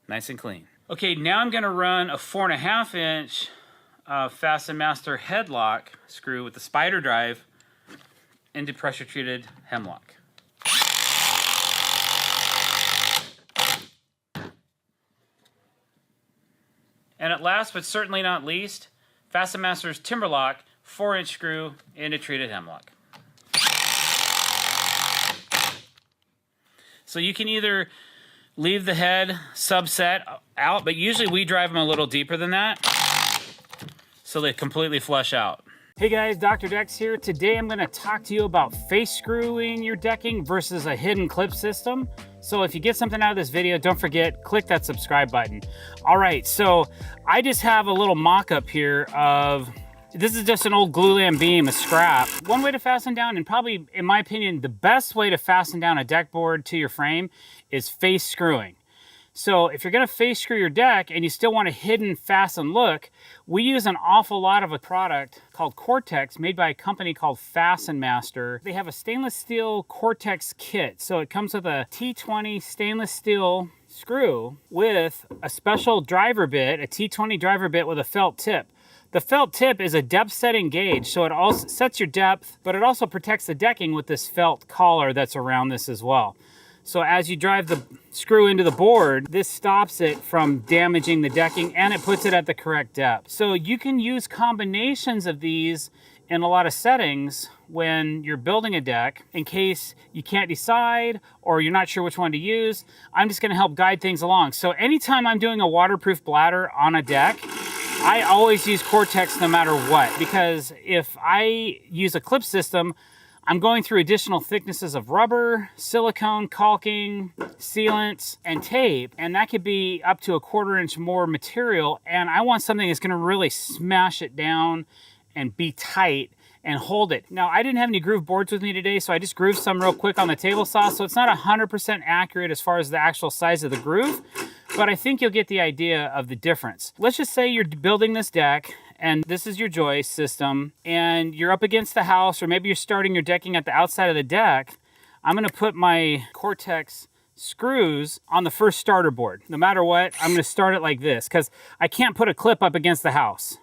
[SPEAKER 2] Nice and clean. Okay, now I'm gonna run a 4.5-inch Fasten Master headlock screw with the spider drive into pressure treated hemlock. And at last, but certainly not least, Fasten Master's Timberlock 4-inch screw into treated hemlock. So you can either leave the head subset out, but usually we drive them a little deeper than that, so they completely flush out. Hey guys, Dr. Decks here. Today I'm going to talk to you about face screwing your decking versus a hidden clip system. So if you get something out of this video, don't forget, click that subscribe button. All right, so I just have a little mock-up here of, this is just an old glulam beam, a scrap. One way to fasten down, and probably, in my opinion, the best way to fasten down a deck board to your frame is face screwing. So if you're gonna face screw your deck and you still want a hidden fasten look, we use an awful lot of a product called Cortex, made by a company called Fasten Master. They have a stainless steel Cortex kit. So it comes with a T20 stainless steel screw with a special driver bit, a T20 driver bit with a felt tip. The felt tip is a depth setting gauge, so it also sets your depth, but it also protects the decking with this felt collar that's around this as well. So as you drive the screw into the board, this stops it from damaging the decking, and it puts it at the correct depth. So you can use combinations of these in a lot of settings when you're building a deck in case you can't decide or you're not sure which one to use. I'm just gonna help guide things along. So anytime I'm doing a waterproof bladder on a deck, I always use Cortex no matter what, because if I use a clip system, I'm going through additional thicknesses of rubber, silicone, caulking, sealants, and tape, and that could be up to 1/4 inch more material, and I want something that's gonna really smash it down and be tight and hold it. Now, I didn't have any groove boards with me today, so I just grooved some real quick on the table saw, so it's not 100% accurate as far as the actual size of the groove, but I think you'll get the idea of the difference. Let's just say you're building this deck, and this is your joist system, and you're up against the house, or maybe you're starting your decking at the outside of the deck. I'm gonna put my Cortex screws on the first starter board. No matter what, I'm gonna start it like this, because I can't put a clip up against the house.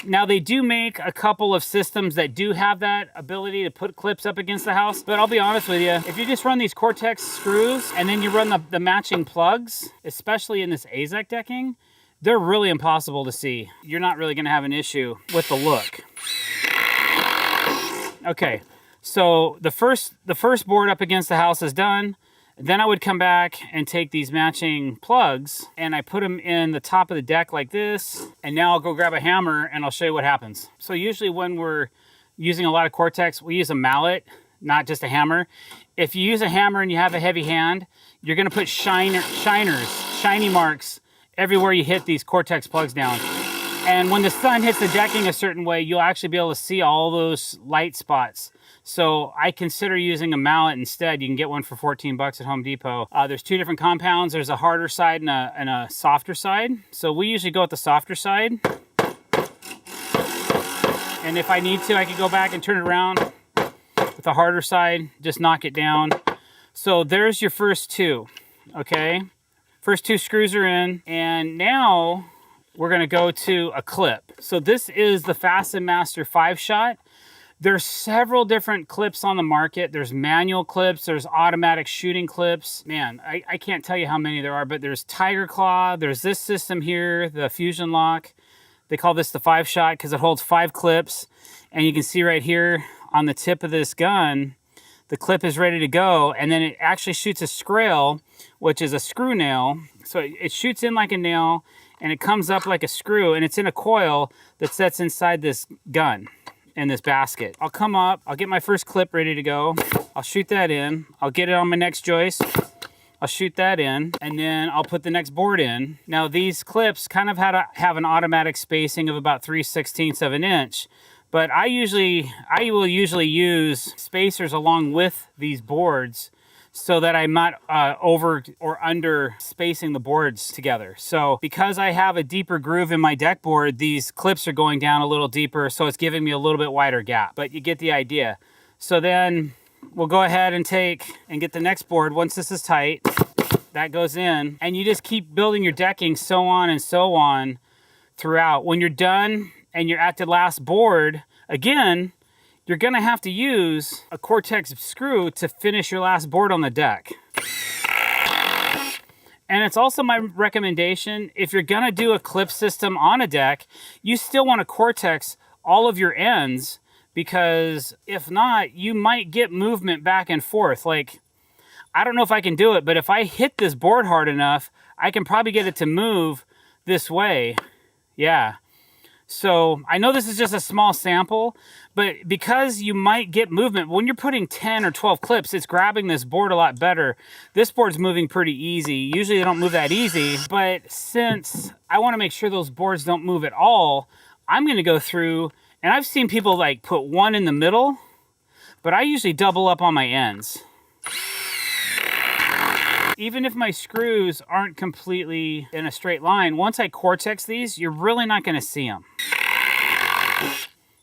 [SPEAKER 2] Now, they do make a couple of systems that do have that ability to put clips up against the house, but I'll be honest with you, if you just run these Cortex screws and then you run the matching plugs, especially in this AZEK decking, they're really impossible to see. You're not really gonna have an issue with the look. Okay, so the first board up against the house is done. Then I would come back and take these matching plugs and I put them in the top of the deck like this. And now I'll go grab a hammer and I'll show you what happens. So usually when we're using a lot of Cortex, we use a mallet, not just a hammer. If you use a hammer and you have a heavy hand, you're gonna put shiny marks everywhere you hit these Cortex plugs down. And when the sun hits the decking a certain way, you'll actually be able to see all those light spots. So I consider using a mallet instead. You can get one for 14 bucks at Home Depot. There's 2 different compounds. There's a harder side and a softer side. So we usually go with the softer side. And if I need to, I can go back and turn it around with the harder side, just knock it down. So there's your first 2, okay? First 2 screws are in, and now we're gonna go to a clip. So this is the Fasten Master 5-shot. There's several different clips on the market. There's manual clips, there's automatic shooting clips. Man, I can't tell you how many there are, but there's Tiger Claw, there's this system here, the Fusion Lock. They call this the 5-shot because it holds 5 clips. And you can see right here, on the tip of this gun, the clip is ready to go, and then it actually shoots a scrail, which is a screw nail. So it shoots in like a nail, and it comes up like a screw, and it's in a coil that sits inside this gun in this basket. I'll come up, I'll get my first clip ready to go. I'll shoot that in. I'll get it on my next joist. I'll shoot that in, and then I'll put the next board in. Now these clips kind of have an automatic spacing of about 3/16 of an inch, but I will usually use spacers along with these boards so that I'm not over or under spacing the boards together. So because I have a deeper groove in my deck board, these clips are going down a little deeper, so it's giving me a little bit wider gap, but you get the idea. So then we'll go ahead and get the next board. Once this is tight, that goes in, and you just keep building your decking so on and so on throughout. When you're done and you're at the last board, again, you're gonna have to use a cortex screw to finish your last board on the deck. And it's also my recommendation, if you're gonna do a clip system on a deck, you still wanna cortex all of your ends, because if not, you might get movement back and forth. Like, I don't know if I can do it, but if I hit this board hard enough, I can probably get it to move this way. Yeah. So I know this is just a small sample, but because you might get movement, when you're putting 10 or 12 clips, it's grabbing this board a lot better. This board's moving pretty easy. Usually they don't move that easy, but since I want to make sure those boards don't move at all, I'm going to go through, and I've seen people like put one in the middle, but I usually double up on my ends. Even if my screws aren't completely in a straight line, once I cortex these, you're really not going to see them.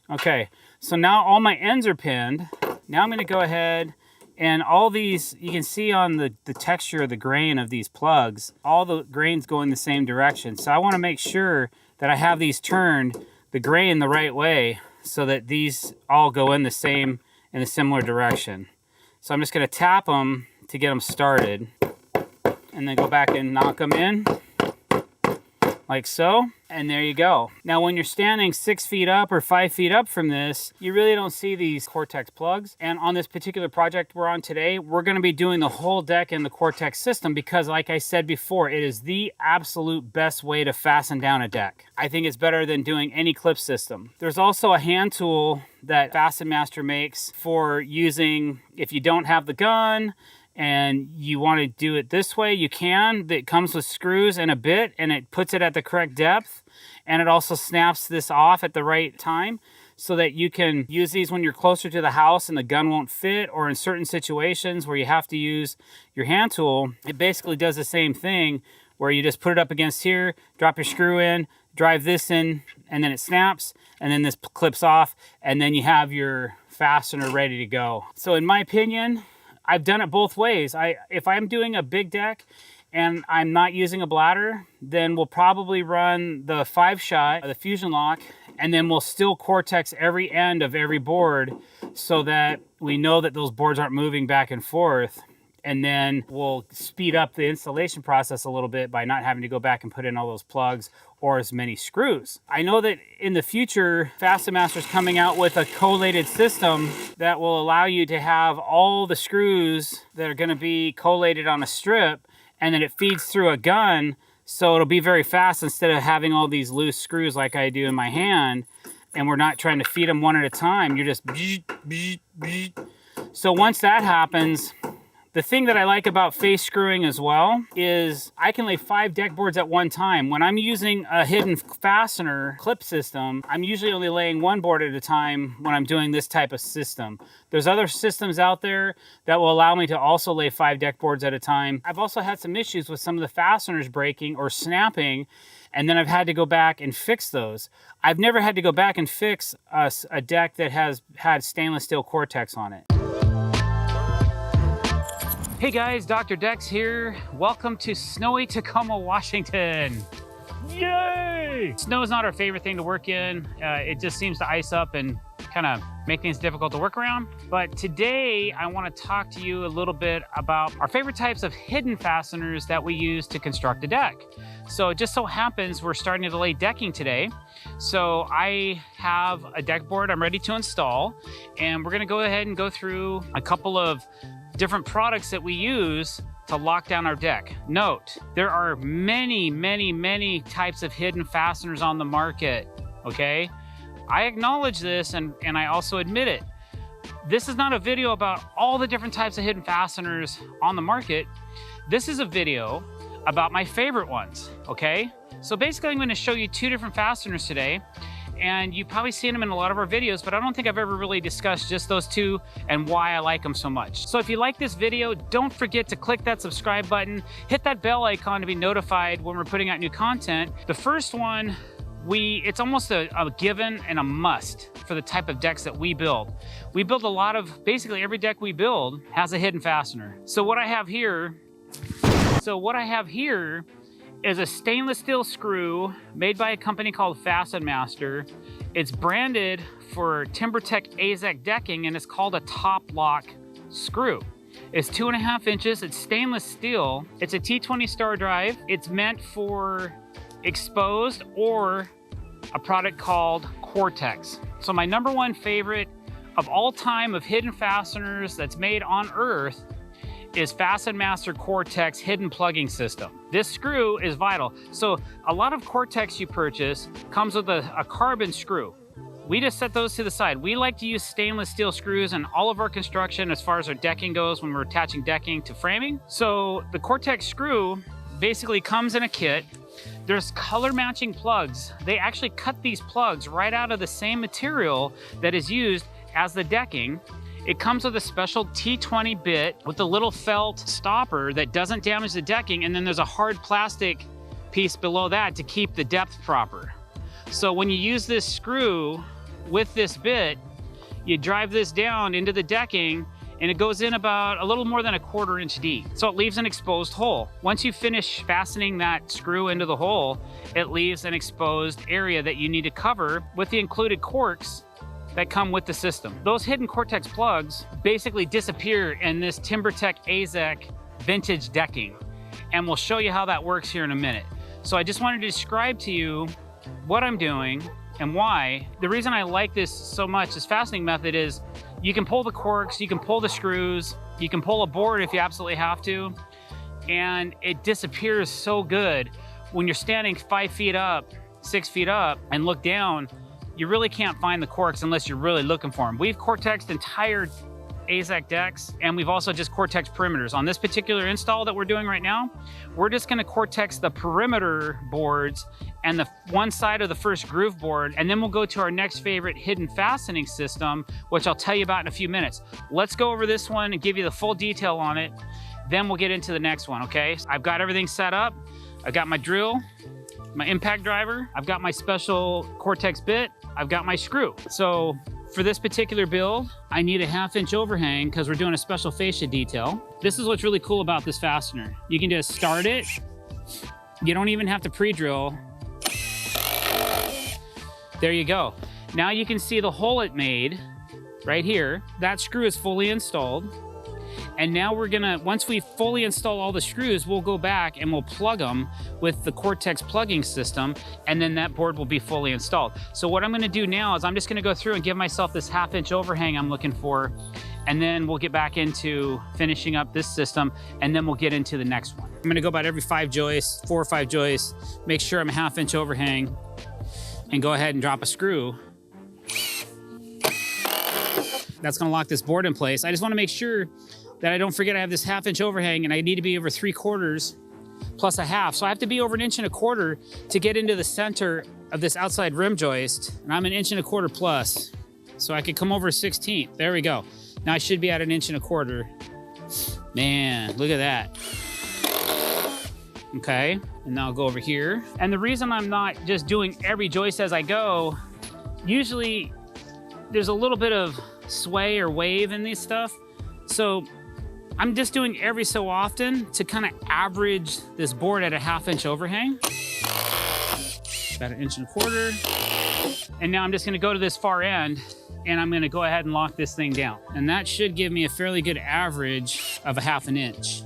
[SPEAKER 2] Okay, so now all my ends are pinned. Now I'm going to go ahead, and all these, you can see on the texture of the grain of these plugs, all the grains go in the same direction. So I want to make sure that I have these turned, the grain the right way, so that these all go in a similar direction. So I'm just going to tap them to get them started, and then go back and knock them in like so, and there you go. Now when you're standing 6 feet up or 5 feet up from this, you really don't see these cortex plugs. And on this particular project we're on today, we're going to be doing the whole deck in the cortex system, because like I said before, it is the absolute best way to fasten down a deck. I think it's better than doing any clip system. There's also a hand tool that Fasten Master makes for using if you don't have the gun and you want to do it this way, you can. It comes with screws and a bit, and it puts it at the correct depth, and it also snaps this off at the right time so that you can use these when you're closer to the house and the gun won't fit, or in certain situations where you have to use your hand tool. It basically does the same thing, where you just put it up against here, drop your screw in, drive this in, and then it snaps, and then this clips off, and then you have your fastener ready to go. So in my opinion, I've done it both ways. If I'm doing a big deck and I'm not using a bladder, then we'll probably run the 5-shot, the fusion lock, and then we'll still cortex every end of every board so that we know that those boards aren't moving back and forth. And then we'll speed up the installation process a little bit by not having to go back and put in all those plugs or as many screws. I know that in the future, Fasten Master's coming out with a collated system that will allow you to have all the screws that are going to be collated on a strip, and then it feeds through a gun, so it'll be very fast instead of having all these loose screws like I do in my hand, and we're not trying to feed them one at a time. You're just... So once that happens, the thing that I like about face screwing as well is I can lay 5 deck boards at one time. When I'm using a hidden fastener clip system, I'm usually only laying 1 board at a time when I'm doing this type of system. There's other systems out there that will allow me to also lay 5 deck boards at a time. I've also had some issues with some of the fasteners breaking or snapping, and then I've had to go back and fix those. I've never had to go back and fix a deck that has had stainless steel cortex on it. Hey guys, Dr. Decks here. Welcome to snowy Tacoma, Washington. Yay! Snow is not our favorite thing to work in. It just seems to ice up and kind of make things difficult to work around. But today I want to talk to you a little bit about our favorite types of hidden fasteners that we use to construct a deck. So it just so happens we're starting to lay decking today. So I have a deck board I'm ready to install, and we're going to go ahead and go through a couple of different products that we use to lock down our deck. Note, there are many types of hidden fasteners on the market, okay? I acknowledge this and I also admit it. This is not a video about all the different types of hidden fasteners on the market. This is a video about my favorite ones, okay? So basically I'm gonna show you two different fasteners today, and you've probably seen them in a lot of our videos, but I don't think I've ever really discussed just those two and why I like them so much. So if you like this video, don't forget to click that subscribe button, hit that bell icon to be notified when we're putting out new content. The first one, it's almost a given and a must for the type of decks that we build. We build a lot of, basically every deck we build has a hidden fastener. So what I have here is a stainless steel screw made by a company called Fastenmaster. It's branded for TimberTech AZEK decking, and it's called a top lock screw. It's 2.5 inches, it's stainless steel. It's a T20 star drive. It's meant for exposed or a product called Cortex. So my number one favorite of all time of hidden fasteners that's made on Earth is Fastenmaster Cortex hidden plugging system. This screw is vital. So a lot of Cortex you purchase comes with a carbon screw. We just set those to the side. We like to use stainless steel screws in all of our construction as far as our decking goes when we're attaching decking to framing. So the Cortex screw basically comes in a kit. There's color matching plugs. They actually cut these plugs right out of the same material that is used as the decking. It comes with a special T20 bit with a little felt stopper that doesn't damage the decking, and then there's a hard plastic piece below that to keep the depth proper. So when you use this screw with this bit, you drive this down into the decking, and it goes in about a little more than 1/4 inch deep. So it leaves an exposed hole. Once you finish fastening that screw into the hole, it leaves an exposed area that you need to cover with the included corks that come with the system. Those hidden Cortex plugs basically disappear in this TimberTech AZEK vintage decking, and we'll show you how that works here in a minute. So I just wanted to describe to you what I'm doing and why. The reason I like this so much, this fastening method, is you can pull the corks, you can pull the screws, you can pull a board if you absolutely have to, and it disappears so good. When you're standing 5 feet up, 6 feet up, and look down, you really can't find the corks unless you're really looking for them. We've Cortexed entire AZEK decks, and we've also just Cortex perimeters. On this particular install that we're doing right now, we're just gonna Cortex the perimeter boards and the one side of the first groove board, and then we'll go to our next favorite hidden fastening system, which I'll tell you about in a few minutes. Let's go over this one and give you the full detail on it, then we'll get into the next one, okay? I've got everything set up. I've got my drill, my impact driver, I've got my special Cortex bit, I've got my screw. So for this particular build, I need a 1/2 inch overhang because we're doing a special fascia detail. This is what's really cool about this fastener. You can just start it. You don't even have to pre-drill. There you go. Now you can see the hole it made right here. That screw is fully installed. And now we're gonna, once we fully install all the screws, we'll go back and we'll plug them with the Cortex plugging system, and then that board will be fully installed. So what I'm gonna do now is I'm just gonna go through and give myself this 1/2 inch overhang I'm looking for, and then we'll get back into finishing up this system, and then we'll get into the next one. I'm gonna go about every 5 joists, 4 or 5 joists, make sure I'm a 1/2 inch overhang, and go ahead and drop a screw. That's gonna lock this board in place. I just wanna make sure that I don't forget I have this 1/2 inch overhang, and I need to be over 3/4 plus a half. So I have to be over 1.25 inches to get into the center of this outside rim joist, and I'm 1.25 inches plus. So I could come over 1/16. There we go. Now I should be at 1.25 inches. Man, look at that. Okay, and now I'll go over here. And the reason I'm not just doing every joist as I go, usually there's a little bit of sway or wave in this stuff. So I'm just doing every so often to kind of average this board at a 1/2 inch overhang. About 1.25 inches. And now I'm just gonna go to this far end and I'm gonna go ahead and lock this thing down. And that should give me a fairly good average of a 1/2 inch.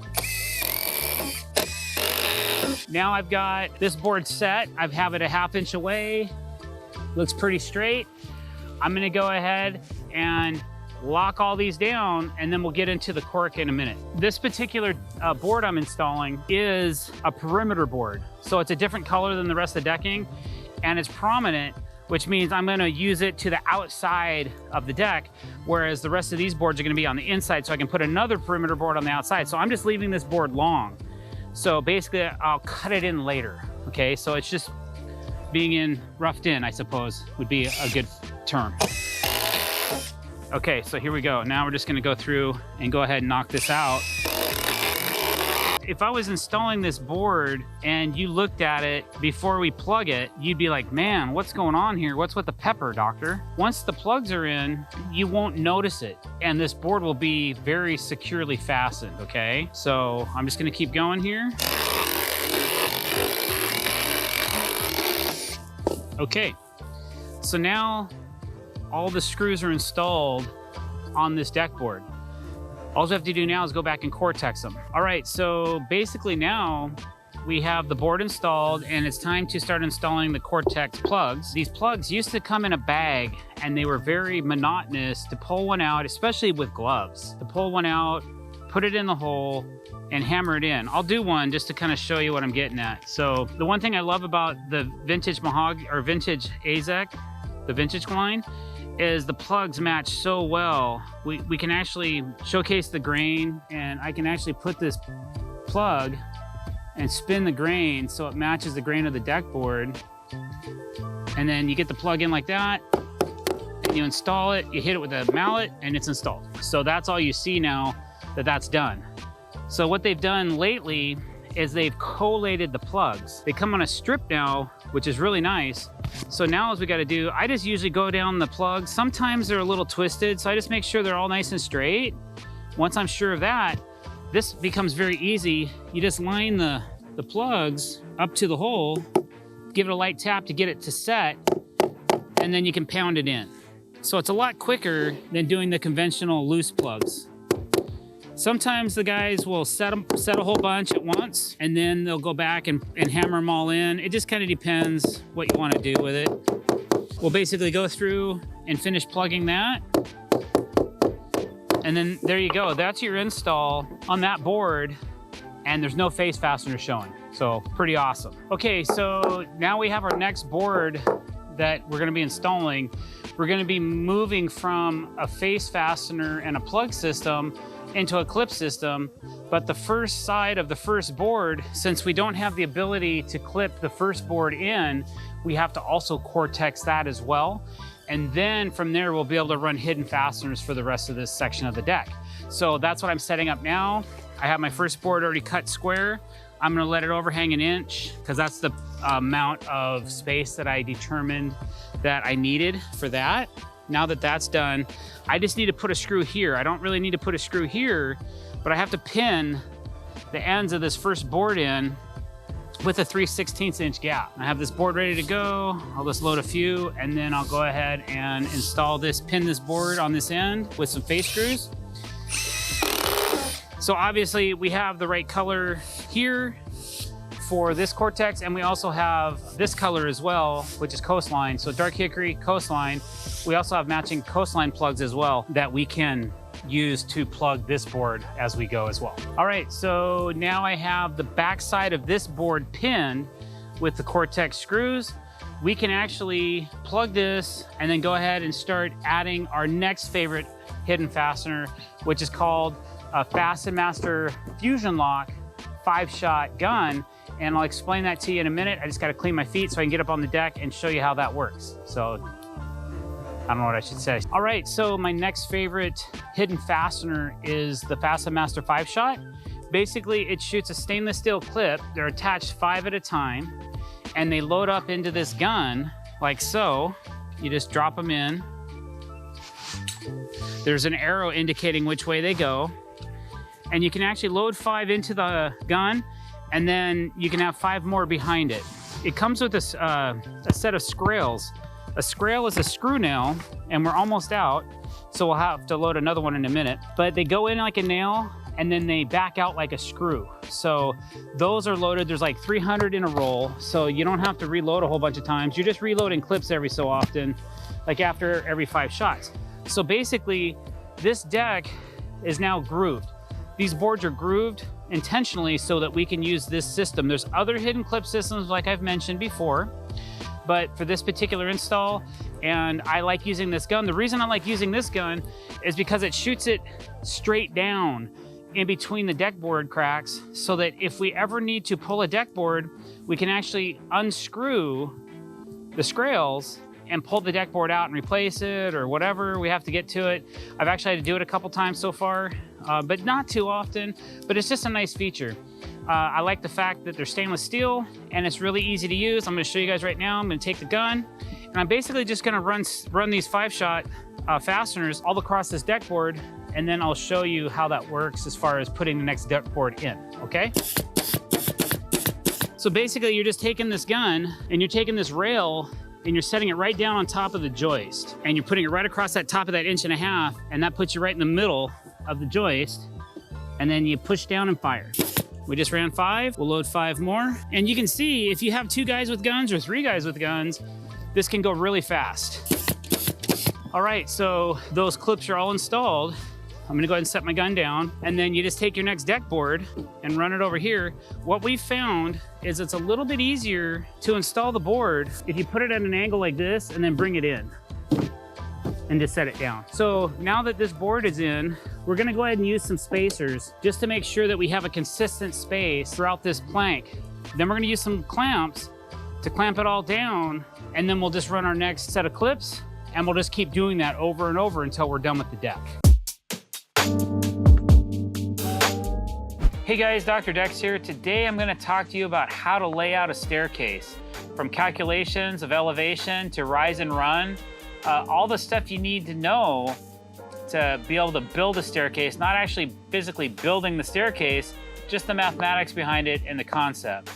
[SPEAKER 2] Now I've got this board set. I have it a 1/2 inch away. Looks pretty straight. I'm gonna go ahead and lock all these down, and then we'll get into the cork in a minute. This particular board I'm installing is a perimeter board. So it's a different color than the rest of the decking, and it's prominent, which means I'm gonna use it to the outside of the deck, whereas the rest of these boards are gonna be on the inside, so I can put another perimeter board on the outside. So I'm just leaving this board long. So basically I'll cut it in later, okay? So it's just being roughed in, I suppose, would be a good term. Okay, so here we go. Now we're just gonna go through and go ahead and knock this out. If I was installing this board and you looked at it before we plug it, you'd be like, man, what's going on here? What's with the pepper, doctor? Once the plugs are in, you won't notice it. And this board will be very securely fastened, okay? So I'm just gonna keep going here. Okay, so now all the screws are installed on this deck board. All we have to do now is go back and cortex them. All right, so basically now we have the board installed, and it's time to start installing the cortex plugs. These plugs used to come in a bag, and they were very monotonous to pull one out, especially with gloves. To pull one out, put it in the hole, and hammer it in. I'll do one just to kind of show you what I'm getting at. So the one thing I love about the vintage mahogany or vintage AZEK, the vintage line, is the plugs match so well. We can actually showcase the grain, and I can actually put this plug and spin the grain so it matches the grain of the deck board. And then you get the plug in like that, and you install it, you hit it with a mallet, and it's installed. So that's all you see now that that's done. So what they've done lately is they've collated the plugs. They come on a strip now, which is really nice. So now as we gotta do, I just usually go down the plugs. Sometimes they're a little twisted, so I just make sure they're all nice and straight. Once I'm sure of that, this becomes very easy. You just line the plugs up to the hole, give it a light tap to get it to set, and then you can pound it in. So it's a lot quicker than doing the conventional loose plugs. Sometimes the guys will set a whole bunch at once, and then they'll go back and hammer them all in. It just kind of depends what you want to do with it. We'll basically go through and finish plugging that. And then there you go. That's your install on that board, and there's no face fastener showing. So pretty awesome. Okay, so now we have our next board that we're gonna be installing. We're gonna be moving from a face fastener and a plug system into a clip system, but the first side of the first board, since we don't have the ability to clip the first board in, we have to also cortex that as well. And then from there, we'll be able to run hidden fasteners for the rest of this section of the deck. So that's what I'm setting up now. I have my first board already cut square. I'm gonna let it overhang 1 inch, because that's the amount of space that I determined that I needed for that. Now that that's done, I just need to put a screw here. I don't really need to put a screw here, but I have to pin the ends of this first board in with a 3/16 inch gap. I have this board ready to go. I'll just load a few, and then I'll go ahead and install this, pin this board on this end with some face screws. So obviously we have the right color here for this cortex, and we also have this color as well, which is coastline. So dark hickory, coastline. We also have matching coastline plugs as well that we can use to plug this board as we go as well. All right, so now I have the back side of this board pinned with the cortex screws. We can actually plug this and then go ahead and start adding our next favorite hidden fastener, which is called a Fasten Master Fusion Lock 5-shot gun. And I'll explain that to you in a minute. I just gotta clean my feet so I can get up on the deck and show you how that works. So, I don't know what I should say. All right, so my next favorite hidden fastener is the Fasten Master 5-shot. Basically, it shoots a stainless steel clip. They're attached 5 at a time, and they load up into this gun like so. You just drop them in. There's an arrow indicating which way they go. And you can actually load 5 into the gun, and then you can have 5 more behind it. It comes with a set of scrails A scrail is a screw nail, and we're almost out, so we'll have to load another one in a minute. But they go in like a nail, and then they back out like a screw. So those are loaded. There's like 300 in a roll, so you don't have to reload a whole bunch of times. You're just reloading clips every so often, like after every 5 shots. So basically, this deck is now grooved. These boards are grooved intentionally so that we can use this system. There's other hidden clip systems like I've mentioned before, but for this particular install, and I like using this gun. The reason I like using this gun is because it shoots it straight down in between the deck board cracks, so that if we ever need to pull a deck board, we can actually unscrew the scrails and pull the deck board out and replace it, or whatever we have to get to it. I've actually had to do it a couple times so far, but not too often, but it's just a nice feature. I like the fact that they're stainless steel and it's really easy to use. I'm gonna show you guys right now. I'm gonna take the gun and I'm basically just gonna run these 5-shot fasteners all across this deck board, and then I'll show you how that works as far as putting the next deck board in, okay? So basically you're just taking this gun and you're taking this rail and you're setting it right down on top of the joist, and you're putting it right across that top of that 1.5 inches, and that puts you right in the middle of the joist, and then you push down and fire. We just ran 5, we'll load 5 more. And you can see if you have 2 guys with guns or 3 guys with guns, this can go really fast. All right, so those clips are all installed. I'm gonna go ahead and set my gun down, and then you just take your next deck board and run it over here. What we've found is it's a little bit easier to install the board if you put it at an angle like this and then bring it in and just set it down. So now that this board is in, we're gonna go ahead and use some spacers just to make sure that we have a consistent space throughout this plank. Then we're gonna use some clamps to clamp it all down, and then we'll just run our next set of clips, and we'll just keep doing that over and over until we're done with the deck. Hey guys, Dr. Decks here. Today I'm going to talk to you about how to lay out a staircase, from calculations of elevation to rise and run, all the stuff you need to know to be able to build a staircase, not actually physically building the staircase, just the mathematics behind it and the concept.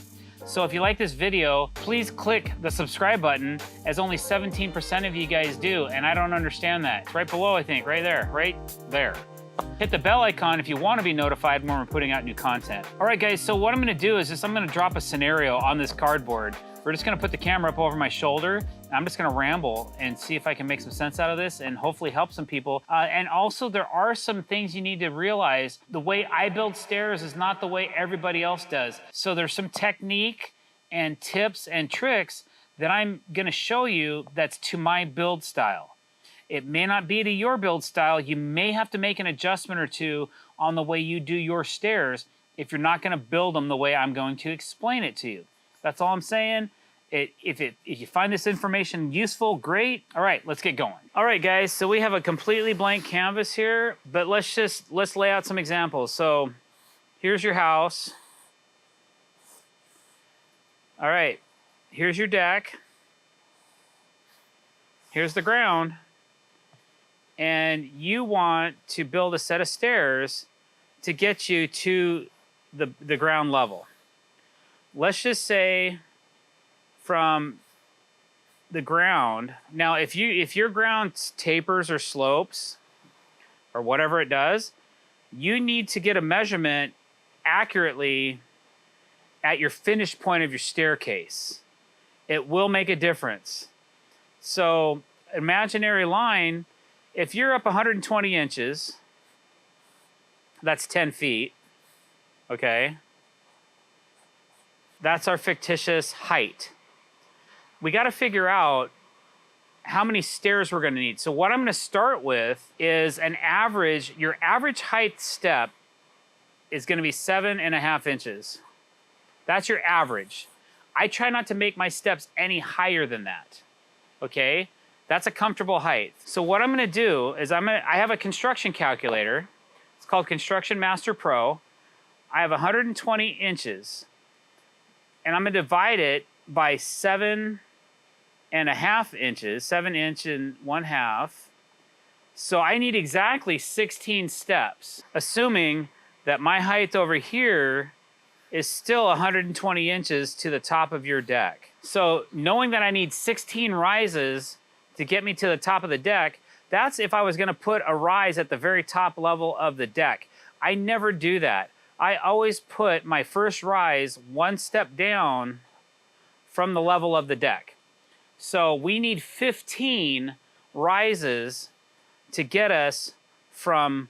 [SPEAKER 2] So if you like this video, please click the subscribe button, as only 17% of you guys do, and I don't understand that. It's right below, I think, right there, right there. Hit the bell icon if you want to be notified when we're putting out new content. All right, guys, so what I'm gonna do is I'm gonna drop a scenario on this cardboard. We're just gonna put the camera up over my shoulder, and I'm just gonna ramble and see if I can make some sense out of this and hopefully help some people. And also, there are some things you need to realize. The way I build stairs is not the way everybody else does. So there's some technique and tips and tricks that I'm gonna show you that's to my build style. It may not be to your build style. You may have to make an adjustment or two on the way you do your stairs if you're not going to build them the way I'm going to explain it to you. That's all I'm saying. If you find this information useful, great. All right, let's get going. All right, guys, so we have a completely blank canvas here, but let's lay out some examples. So here's your house. All right, here's your deck. Here's the ground. And you want to build a set of stairs to get you to the ground level. Let's just say from the ground. Now, if your ground tapers or slopes or whatever it does, you need to get a measurement accurately at your finished point of your staircase. It will make a difference. So, imaginary line, if you're up 120 inches, that's 10 feet, okay? That's our fictitious height. We got to figure out how many stairs we're going to need. So what I'm going to start with is your average height step is going to be 7.5 inches. That's your average. I try not to make my steps any higher than that, okay? That's a comfortable height. So what I'm gonna do is I have a construction calculator. It's called Construction Master Pro. I have 120 inches. And I'm gonna divide it by 7.5 inches, 7 inch and 1/2. So I need exactly 16 steps, assuming that my height over here is still 120 inches to the top of your deck. So knowing that I need 16 rises to get me to the top of the deck, that's if I was gonna put a rise at the very top level of the deck. I never do that. I always put my first rise one step down from the level of the deck. So we need 15 rises to get us from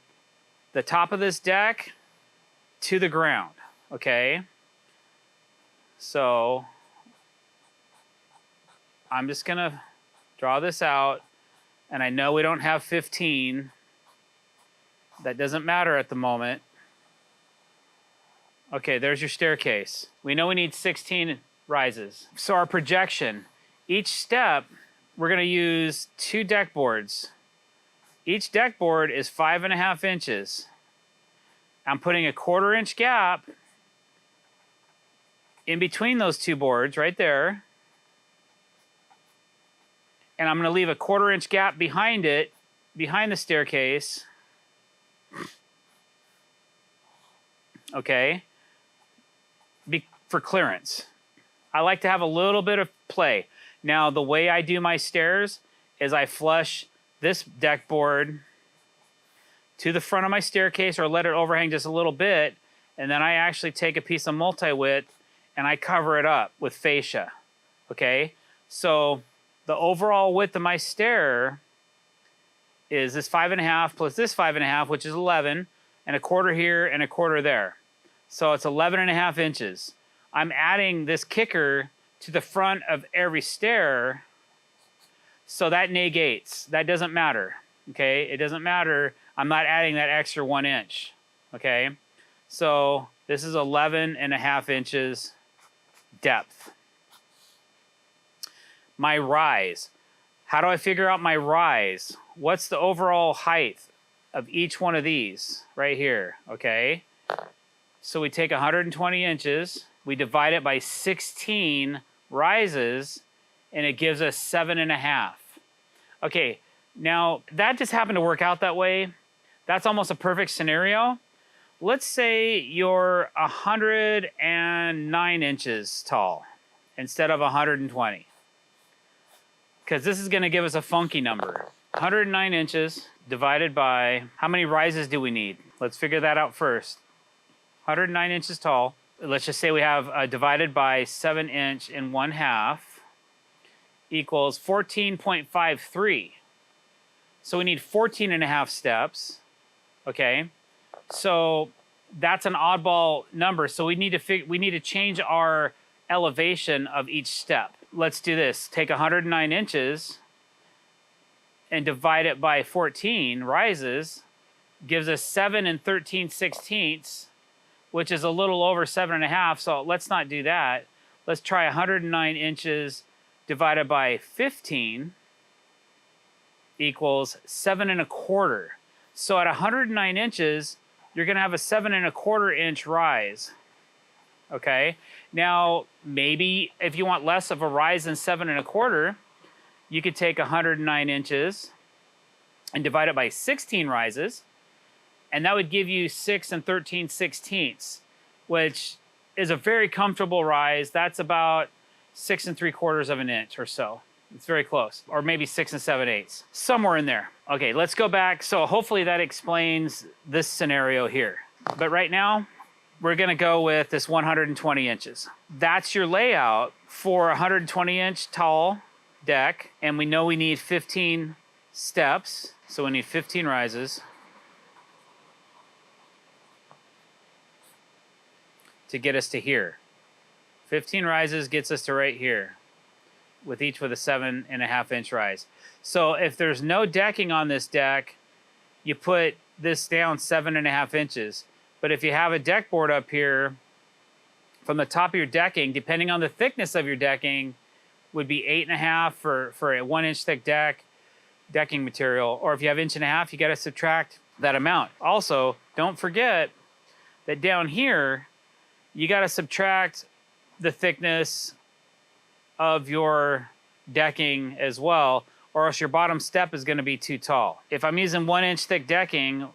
[SPEAKER 2] the top of this deck to the ground, okay? So I'm just gonna draw this out, and I know we don't have 15. That doesn't matter at the moment. Okay, there's your staircase. We know we need 16 rises. So our projection, each step, we're gonna use 2 deck boards. Each deck board is 5.5 inches. I'm putting a 1/4 inch gap in between those 2 boards right there. And I'm gonna leave a 1/4 inch gap behind it, behind the staircase. Okay, for clearance. I like to have a little bit of play. Now, the way I do my stairs is I flush this deck board to the front of my staircase or let it overhang just a little bit, and then I actually take a piece of multi-width and I cover it up with fascia, okay? So the overall width of my stair is this 5.5 plus this 5.5, which is 11, and a 1/4 here and a 1/4 there. So it's 11.5 inches. I'm adding this kicker to the front of every stair, so that negates. That doesn't matter, okay? It doesn't matter. I'm not adding that extra 1 inch, okay? So this is 11.5 inches depth. My rise. How do I figure out my rise? What's the overall height of each one of these right here, okay? So we take 120 inches, we divide it by 16 rises, and it gives us 7.5. Okay, now that just happened to work out that way. That's almost a perfect scenario. Let's say you're 109 inches tall instead of 120. Because this is gonna give us a funky number. 109 inches divided by, how many rises do we need? Let's figure that out first. 109 inches tall. Let's just say we have divided by 7 inch and 1/2 equals 14.53. So we need 14.5 steps, okay? So that's an oddball number. So we need to change our elevation of each step. Let's do this. Take 109 inches and divide it by 14 rises, gives us 7 13/16, which is a little over 7.5. So let's not do that. Let's try 109 inches divided by 15 equals 7.25. So at 109 inches, you're gonna have a 7.25 inch rise. Okay, now maybe if you want less of a rise than 7.25, you could take 109 inches and divide it by 16 rises, and that would give you 6 13/16, which is a very comfortable rise. That's about 6 3/4 of an inch or so. It's very close, or maybe 6 7/8, somewhere in there. Okay, let's go back. So hopefully that explains this scenario here. But right now, we're gonna go with this 120 inches. That's your layout for a 120 inch tall deck, and we know we need 15 steps, so we need 15 rises to get us to here. 15 rises gets us to right here, with each with a 7.5 inch rise. So if there's no decking on this deck, you put this down 7.5 inches. But if you have a deck board up here, from the top of your decking, depending on the thickness of your decking, would be 8.5 for a 1 inch thick decking material. Or if you have 1.5 inches, you gotta subtract that amount. Also, don't forget that down here, you gotta subtract the thickness of your decking as well, or else your bottom step is gonna be too tall. If I'm using 1 inch thick decking,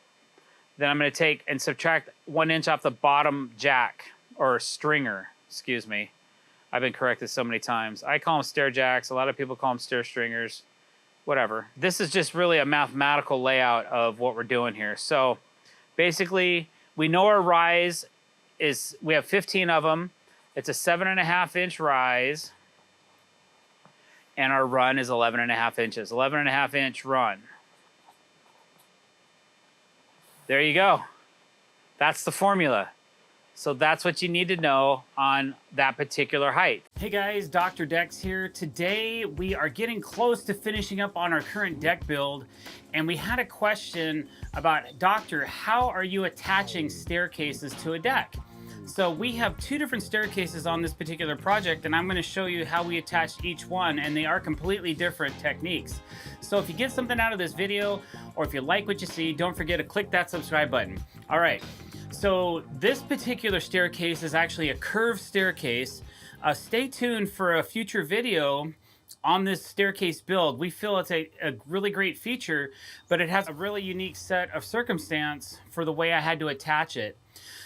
[SPEAKER 2] then I'm gonna take and subtract 1 inch off the bottom jack, or stringer, excuse me. I've been corrected so many times. I call them stair jacks. A lot of people call them stair stringers. whatever. This is just really a mathematical layout of what we're doing here. So basically, we know our rise is, we have 15 of them. It's a 7.5 inch rise. And our run is 11.5 inches. 11.5 inch run. There you go. That's the formula. So that's what you need to know on that particular height. Hey guys, Dr. Decks here. Today we are getting close to finishing up on our current deck build, and we had a question about, Doctor, how are you attaching staircases to a deck? So we have two different staircases on this particular project, and I'm going to show you how we attach each one, and they are completely different techniques. So if you get something out of this video, or if you like what you see, don't forget to click that subscribe button. All right. So this particular staircase is actually a curved staircase. Stay tuned for a future video on this staircase build. We feel it's a really great feature, but it has a really unique set of circumstance for the way I had to attach it.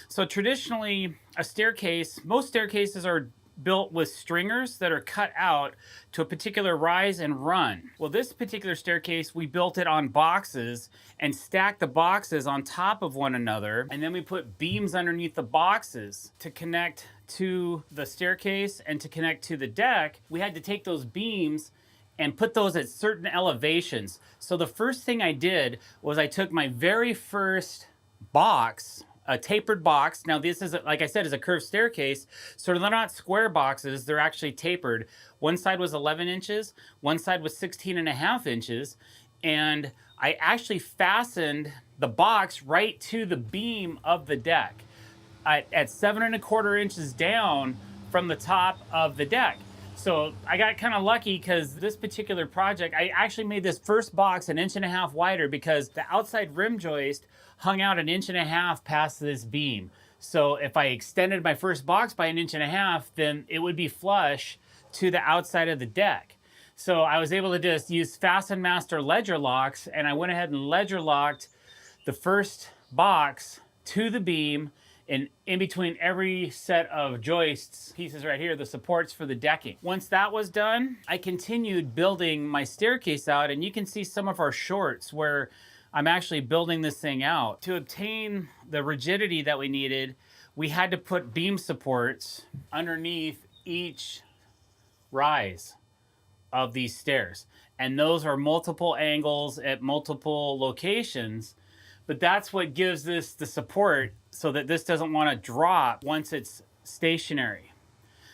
[SPEAKER 2] So traditionally, a staircase, most staircases are built with stringers that are cut out to a particular rise and run. Well, this particular staircase, we built it on boxes and stacked the boxes on top of one another. And then we put beams underneath the boxes to connect to the staircase and to connect to the deck. We had to take those beams and put those at certain elevations. So the first thing I did was I took my very first box, a tapered box. Now this is, like I said, is a curved staircase, so they're not square boxes, they're actually tapered. One side was 11 inches, one side was 16.5 inches, and I actually fastened the box right to the beam of the deck at 7.25 inches down from the top of the deck. So I got kind of lucky because this particular project, I actually made this first box 1.5 inches wider because the outside rim joist hung out 1.5 inches past this beam. So if I extended my first box by 1.5 inches, then it would be flush to the outside of the deck. So I was able to just use Fasten Master ledger locks, and I went ahead and ledger locked the first box to the beam, and in between every set of joists, pieces right here, the supports for the decking. Once that was done, I continued building my staircase out, and you can see some of our shorts where I'm actually building this thing out. To obtain the rigidity that we needed, we had to put beam supports underneath each rise of these stairs. And those are multiple angles at multiple locations, but that's what gives this the support so that this doesn't want to drop once it's stationary.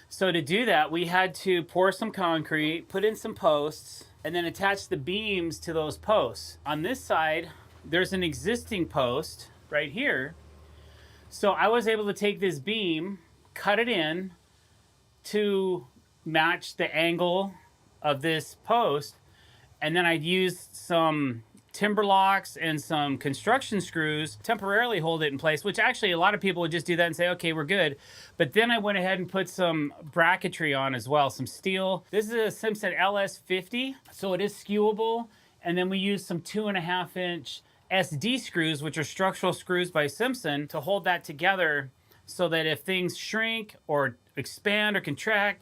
[SPEAKER 2] So to do that, we had to pour some concrete, put in some posts, and then attach the beams to those posts. On this side, there's an existing post right here. So I was able to take this beam, cut it in to match the angle of this post, and then I'd used some timber locks and some construction screws temporarily hold it in place, which actually a lot of people would just do that and say, okay, we're good. But then I went ahead and put some bracketry on as well, some steel. This is a Simpson LS50, so it is skewable. And then we used some 2.5 inch SD screws, which are structural screws by Simpson, to hold that together so that if things shrink or expand or contract,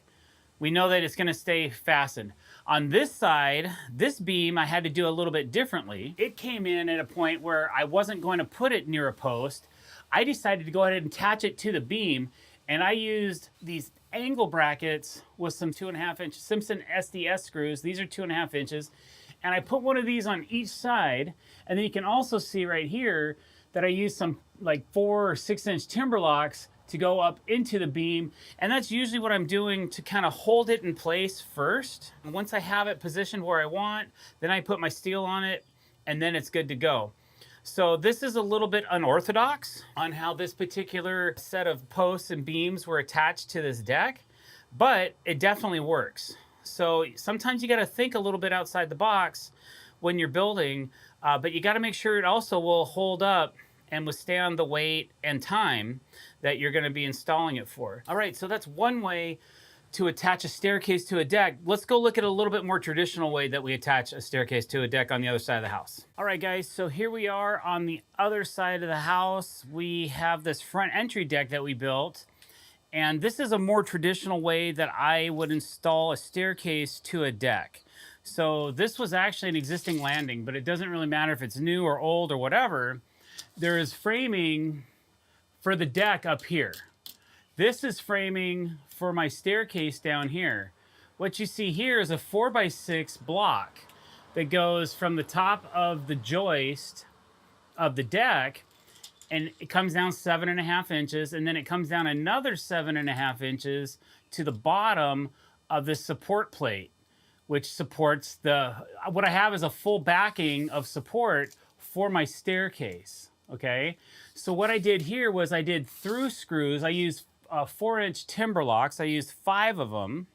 [SPEAKER 2] we know that it's gonna stay fastened. On this side, this beam, I had to do a little bit differently. It came in at a point where I wasn't going to put it near a post. I decided to go ahead and attach it to the beam, and I used these angle brackets with some 2.5 inch Simpson SDS screws. These are 2.5 inches. And I put one of these on each side, and then you can also see right here that I used some like 4 or 6 inch timber locks to go up into the beam. And that's usually what I'm doing to kind of hold it in place first. And once I have it positioned where I want, then I put my steel on it, and then it's good to go. So this is a little bit unorthodox on how this particular set of posts and beams were attached to this deck, but it definitely works. So sometimes you got to think a little bit outside the box when you're building, but you got to make sure it also will hold up and withstand the weight and time that you're going to be installing it for. All right, so that's one way to attach a staircase to a deck. Let's go look at a little bit more traditional way that we attach a staircase to a deck on the other side of the house. All right, guys, so here we are on the other side of the house. We have this front entry deck that we built, and this is a more traditional way that I would install a staircase to a deck. So this was actually an existing landing, but it doesn't really matter if it's new or old or whatever. There is framing for the deck up here. This is framing for my staircase down here. What you see here is a 4x6 block that goes from the top of the joist of the deck, and it comes down 7.5 inches, and then it comes down another 7.5 inches to the bottom of this support plate, which supports what I have is a full backing of support for my staircase, okay? So what I did here was I did through screws. I used 4-inch timber locks. I used 5 of them.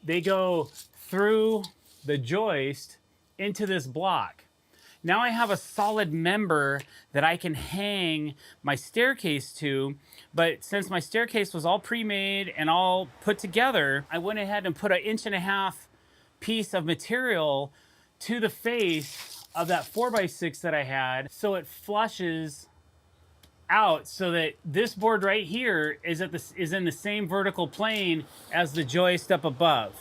[SPEAKER 2] They go through the joist into this block. Now I have a solid member that I can hang my staircase to, but since my staircase was all pre-made and all put together, I went ahead and put an 1.5 inch piece of material to the face of that 4x6 that I had, so it flushes out so that this board right here is in the same vertical plane as the joist up above.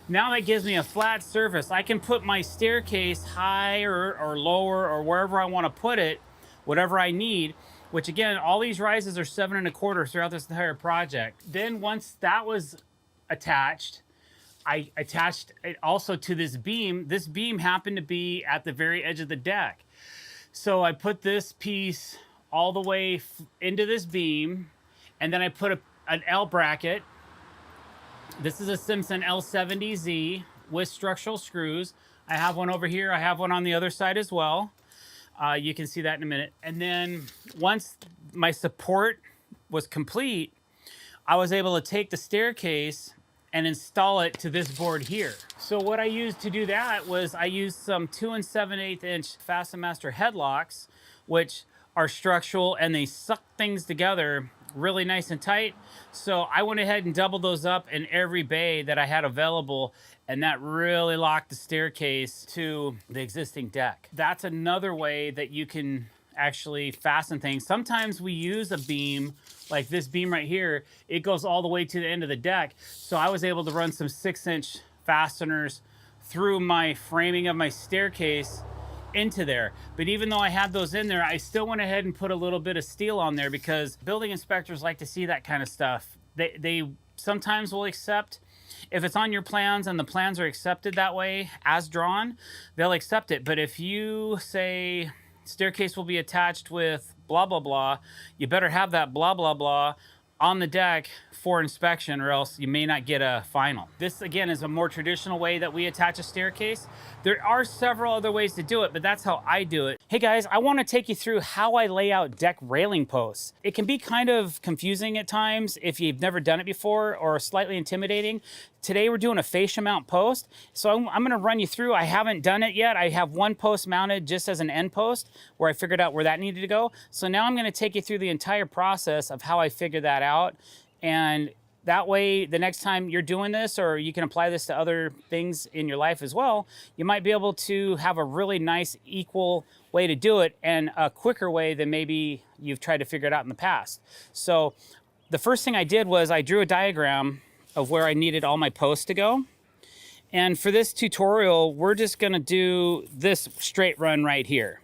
[SPEAKER 2] Now that gives me a flat surface. I can put my staircase higher or lower or wherever I want to put it, whatever I need, which again, all these rises are 7.25 throughout this entire project. Then once that was attached, I attached it also to this beam. This beam happened to be at the very edge of the deck. So I put this piece all the way into this beam, and then I put an L bracket. This is a Simpson L70Z with structural screws. I have one over here. I have one on the other side as well. You can see that in a minute. And then once my support was complete, I was able to take the staircase and install it to this board here. So what I used to do that was I used some 2 7/8 inch Fastenmaster headlocks, which are structural and they suck things together really nice and tight. So I went ahead and doubled those up in every bay that I had available, and that really locked the staircase to the existing deck. That's another way that you can actually fasten things. Sometimes we use a beam like this beam right here. It goes all the way to the end of the deck. So I was able to run some 6-inch fasteners through my framing of my staircase into there. But even though I had those in there, I still went ahead and put a little bit of steel on there because building inspectors like to see that kind of stuff. They sometimes will accept, if it's on your plans and the plans are accepted that way as drawn, they'll accept it. But if you say staircase will be attached with blah, blah, blah, you better have that blah, blah, blah on the deck for inspection, or else you may not get a final. This again is a more traditional way that we attach a staircase. There are several other ways to do it, but that's how I do it. Hey guys, I want to take you through how I lay out deck railing posts. It can be kind of confusing at times if you've never done it before, or slightly intimidating. Today we're doing a fascia mount post, so I'm going to run you through. I haven't done it yet. I have one post mounted just as an end post where I figured out where that needed to go. So now I'm going to take you through the entire process of how I figured that out, and that way the next time you're doing this, or you can apply this to other things in your life as well, you might be able to have a really nice equal way to do it, and a quicker way than maybe you've tried to figure it out in the past. So the first thing I did was I drew a diagram of where I needed all my posts to go. And for this tutorial, we're just gonna do this straight run right here.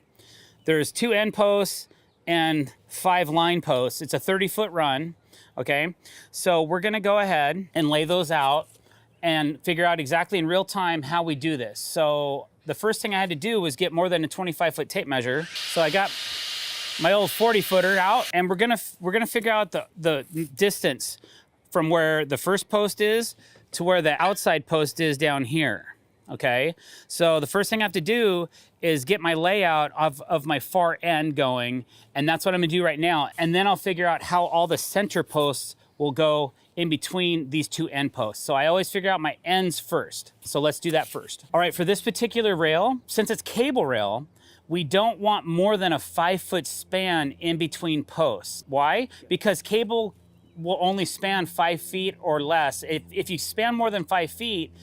[SPEAKER 2] There's 2 end posts and 5 line posts. It's a 30-foot run, okay? So we're gonna go ahead and lay those out and figure out exactly in real time how we do this. So the first thing I had to do was get more than a 25-foot tape measure. So I got my old 40-footer out, and we're gonna figure out the distance from where the first post is to where the outside post is down here, okay? So the first thing I have to do is get my layout of my far end going, and that's what I'm gonna do right now. And then I'll figure out how all the center posts will go in between these 2 end posts. So I always figure out my ends first. So let's do that first. All right, for this particular rail, since it's cable rail, we don't want more than a 5-foot span in between posts. Why? Because cable will only span 5 feet or less. If you span more than 5 feet,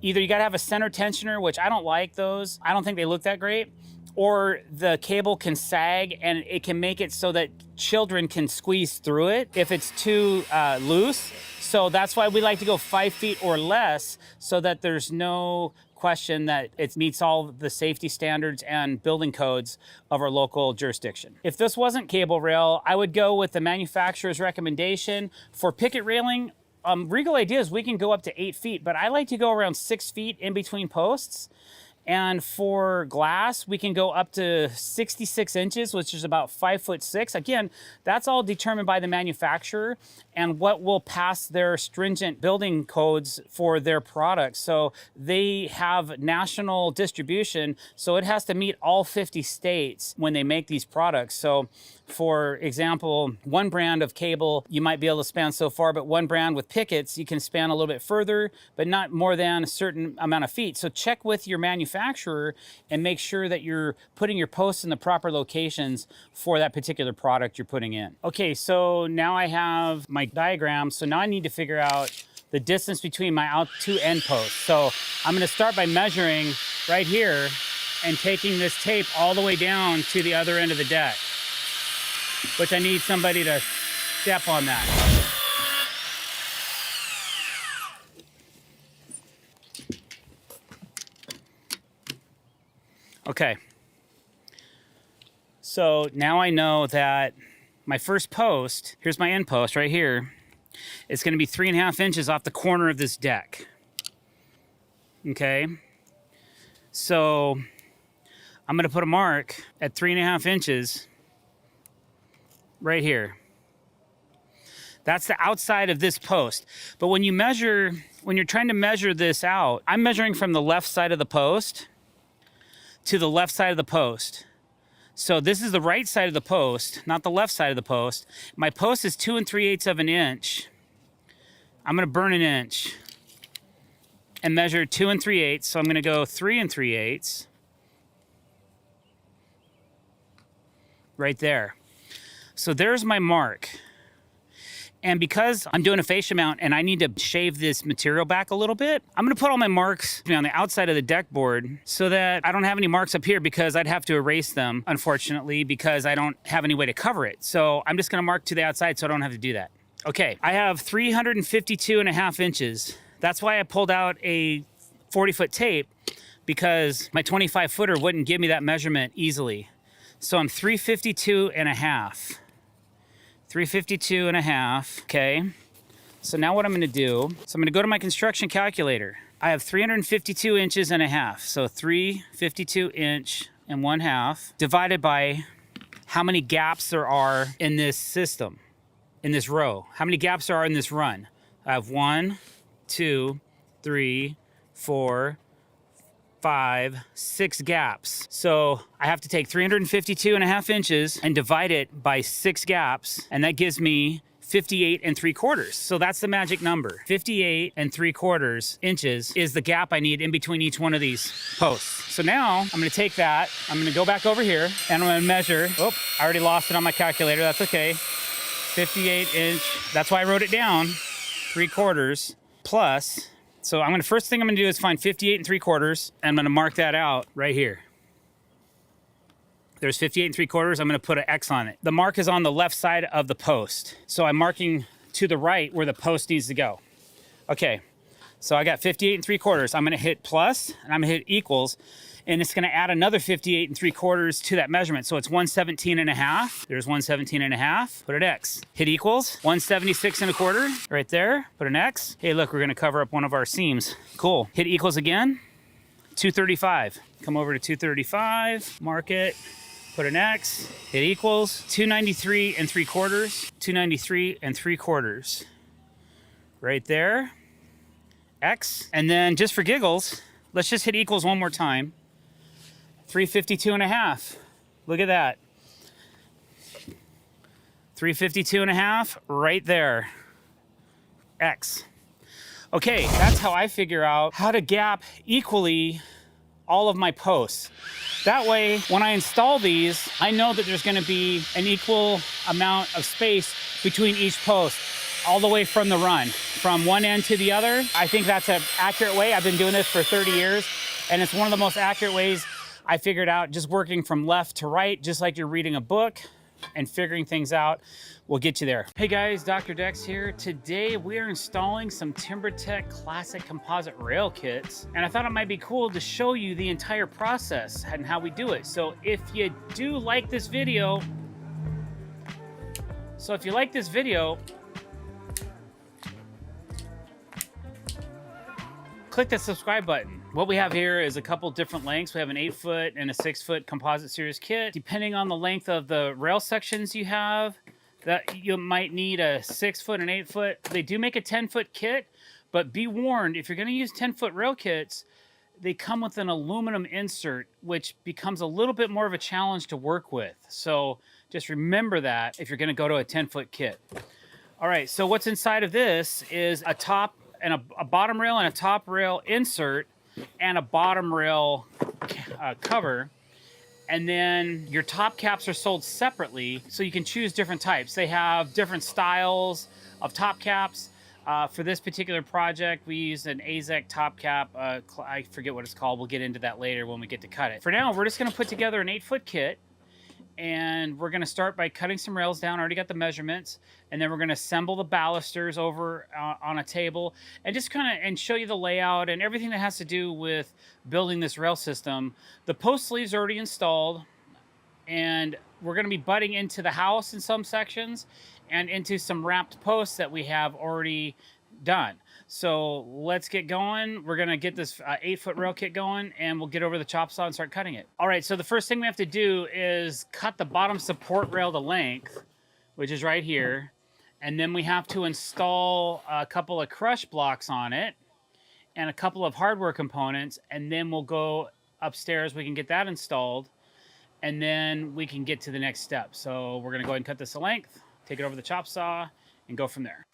[SPEAKER 2] either you gotta have a center tensioner, which I don't like those. I don't think they look that great, or the cable can sag and it can make it so that children can squeeze through it if it's too loose. So that's why we like to go 5 feet or less, so that there's no question that it meets all the safety standards and building codes of our local jurisdiction. If this wasn't cable rail, I would go with the manufacturer's recommendation. For picket railing, Regal Ideas, we can go up to 8 feet, but I like to go around 6 feet in between posts. And for glass, we can go up to 66 inches, which is about 5'6". Again, that's all determined by the manufacturer and what will pass their stringent building codes for their products. So they have national distribution, so it has to meet all 50 states when they make these products. So for example, one brand of cable, you might be able to span so far, but one brand with pickets, you can span a little bit further, but not more than a certain amount of feet. So check with your manufacturer and make sure that you're putting your posts in the proper locations for that particular product you're putting in. Okay, so now I have my diagram. So now I need to figure out the distance between my two end posts. So I'm gonna start by measuring right here and taking this tape all the way down to the other end of the deck, which I need somebody to step on that. Okay. So now I know that my first post, here's my end post right here, it's gonna be 3.5 inches off the corner of this deck. Okay. So I'm gonna put a mark at 3.5 inches right here. That's the outside of this post. But when you measure, when you're trying to measure this out, I'm measuring from the left side of the post to the left side of the post. So this is the right side of the post, not the left side of the post. My post is 2 3/8 of an inch. I'm gonna burn an inch and measure 2 3/8. So I'm gonna go 3 3/8 right there. So there's my mark. And because I'm doing a fascia mount and I need to shave this material back a little bit, I'm gonna put all my marks on the outside of the deck board so that I don't have any marks up here, because I'd have to erase them, unfortunately, because I don't have any way to cover it. So I'm just gonna mark to the outside so I don't have to do that. Okay, I have 352.5 inches. That's why I pulled out a 40-foot tape, because my 25-footer wouldn't give me that measurement easily. So I'm 352.5. 352.5, okay. So now what I'm gonna do, so I'm gonna go to my construction calculator. I have 352 inches and a half. So 352 inch and 1/2 divided by how many gaps there are in this system, in this row. How many gaps there are in this run? I have 1, 2, 3, 4, 5, 6 gaps. So I have to take 352.5 inches and divide it by 6 gaps, and that gives me 58 3/4. So that's the magic number. 58 3/4 inches is the gap I need in between each one of these posts. So now I'm gonna take that, I'm gonna go back over here, and I'm gonna measure. Oh, I already lost it on my calculator, that's okay. 58 inch, that's why I wrote it down, 3/4 plus. So first thing I'm gonna do is find 58 3/4, and I'm gonna mark that out right here. There's 58 3/4, I'm gonna put an X on it. The mark is on the left side of the post. So I'm marking to the right where the post needs to go. Okay, so I got 58 3/4. I'm gonna hit plus, and I'm gonna hit equals, and it's gonna add another 58 3/4 to that measurement. So it's 117.5. There's 117.5, put an X. Hit equals, 176 1/4, right there, put an X. Hey, look, we're gonna cover up one of our seams. Cool, hit equals again, 235. Come over to 235, mark it, put an X, hit equals, 293 3/4, 293 3/4. Right there, X. And then just for giggles, let's just hit equals one more time. 352.5. Look at that. 352.5 right there. X. Okay, that's how I figure out how to gap equally all of my posts. That way, when I install these, I know that there's gonna be an equal amount of space between each post, all the way from the run, from one end to the other. I think that's an accurate way. I've been doing this for 30 years, and it's one of the most accurate ways I figured out, just working from left to right, just like you're reading a book. and figuring things out will get you there. Hey guys, Dr. Dex here. Today we are installing some TimberTech classic composite rail kits, and I thought it might be cool to show you the entire process and how we do it. So if you do like this video, click the subscribe button. What we have here is a couple different lengths. We have an 8-foot and a 6-foot composite series kit. Depending on the length of the rail sections you have, that you might need a 6-foot and 8-foot. They do make a 10-foot kit, but be warned, if you're gonna use 10-foot rail kits, they come with an aluminum insert, which becomes a little bit more of a challenge to work with. So just remember that if you're gonna go to a 10-foot kit. All right, so what's inside of this is a top and a bottom rail and a top rail insert and a bottom rail cover. And then your top caps are sold separately, so you can choose different types. They have different styles of top caps. For this particular project, we used an AZEK top cap. I forget what it's called. We'll get into that later when we get to cut it. For now, we're just gonna put together an 8-foot kit, and we're gonna start by cutting some rails down. I already got the measurements, and then we're gonna assemble the balusters over on a table and just and show you the layout and everything that has to do with building this rail system. The post sleeves are already installed, and we're gonna be butting into the house in some sections and into some wrapped posts that we have already done. So let's get going. We're gonna get this 8-foot rail kit going, and we'll get over the chop saw and start cutting it. All right, so the first thing we have to do is cut the bottom support rail to length, which is right here. And then we have to install a couple of crush blocks on it and a couple of hardware components, and then we'll go upstairs, we can get that installed, and then we can get to the next step. So we're gonna go ahead and cut this to length, take it over the chop saw, and go from there.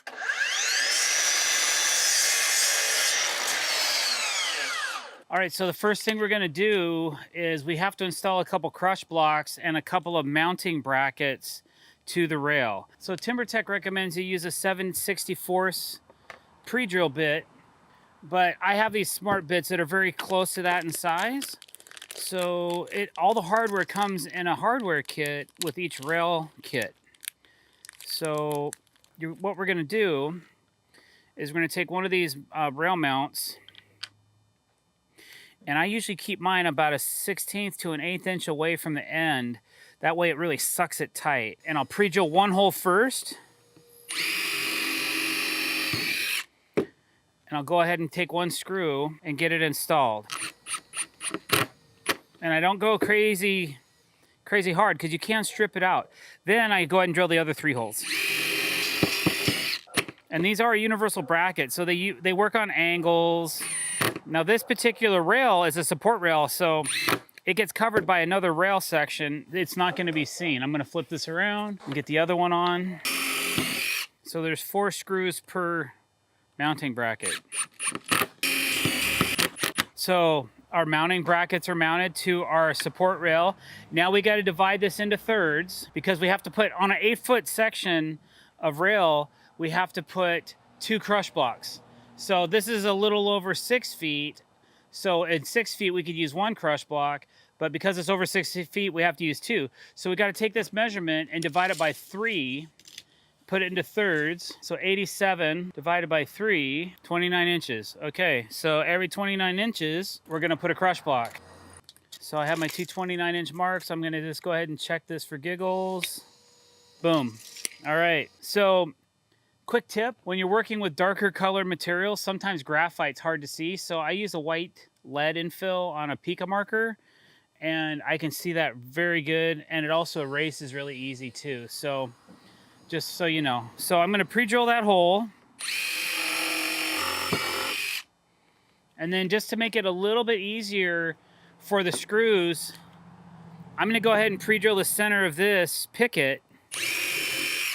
[SPEAKER 2] All right, so the first thing we're gonna do is we have to install a couple crush blocks and a couple of mounting brackets to the rail. So TimberTech recommends you use a 7/64 pre-drill bit, but I have these smart bits that are very close to that in size. So all the hardware comes in a hardware kit with each rail kit. So what we're gonna do is we're gonna take one of these rail mounts, and I usually keep mine about a 1/16 to an 1/8 inch away from the end. That way it really sucks it tight. And I'll pre-drill one hole first. And I'll go ahead and take one screw and get it installed. And I don't go crazy hard because you can strip it out. Then I go ahead and drill the other 3 holes. And these are a universal bracket, so they work on angles. Now this particular rail is a support rail, so it gets covered by another rail section. It's not gonna be seen. I'm gonna flip this around and get the other one on. So there's 4 screws per mounting bracket. So our mounting brackets are mounted to our support rail. Now we gotta divide this into thirds because we have to put, on an 8-foot section of rail, we have to put 2 crush blocks. So this is a little over 6 feet. So at 6 feet, we could use 1 crush block, but because it's over 6 feet, we have to use 2. So we got to take this measurement and divide it by 3, put it into thirds. So 87 divided by 3, 29 inches. Okay, so every 29 inches, we're gonna put a crush block. So I have my 2 29-inch marks. I'm gonna just go ahead and check this for giggles. Boom. All right, so quick tip, when you're working with darker colored materials, sometimes graphite's hard to see, so I use a white lead infill on a Pica marker, and I can see that very good, and it also erases really easy too, so just so you know. So I'm gonna pre-drill that hole, and then just to make it a little bit easier for the screws, I'm gonna go ahead and pre-drill the center of this picket.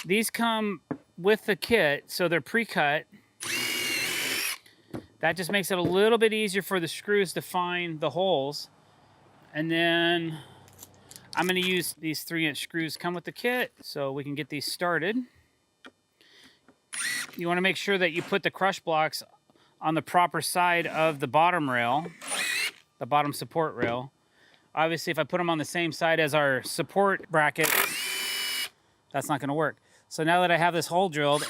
[SPEAKER 2] These come with the kit, so they're pre-cut. That just makes it a little bit easier for the screws to find the holes. And then I'm gonna use these 3-inch screws come with the kit so we can get these started. You wanna make sure that you put the crush blocks on the proper side of the bottom rail, the bottom support rail. Obviously, if I put them on the same side as our support bracket, That's not gonna work. So now that I have this hole drilled,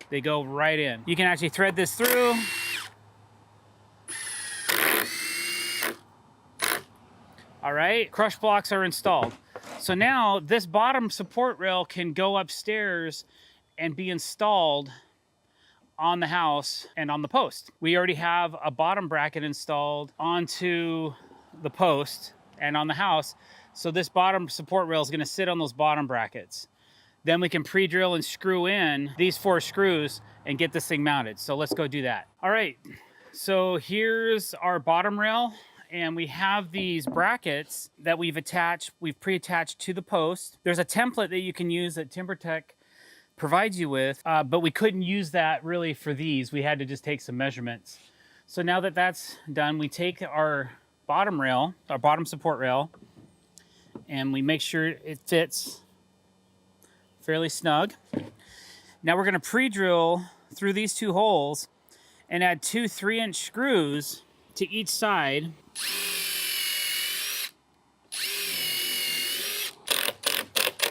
[SPEAKER 2] they go right in. You can actually thread this through. All right, crush blocks are installed. So now this bottom support rail can go upstairs and be installed on the house and on the post. We already have a bottom bracket installed onto the post and on the house. So this bottom support rail is gonna sit on those bottom brackets. Then we can pre-drill and screw in these 4 screws and get this thing mounted. So let's go do that. All right, so here's our bottom rail, and we have these brackets that we've pre-attached to the post. There's a template that you can use that TimberTech provides you with, but we couldn't use that really for these. We had to just take some measurements. So now that that's done, we take our bottom rail, our bottom support rail, and we make sure it fits fairly snug. Now we're gonna pre-drill through these 2 holes and add 2 3-inch screws to each side.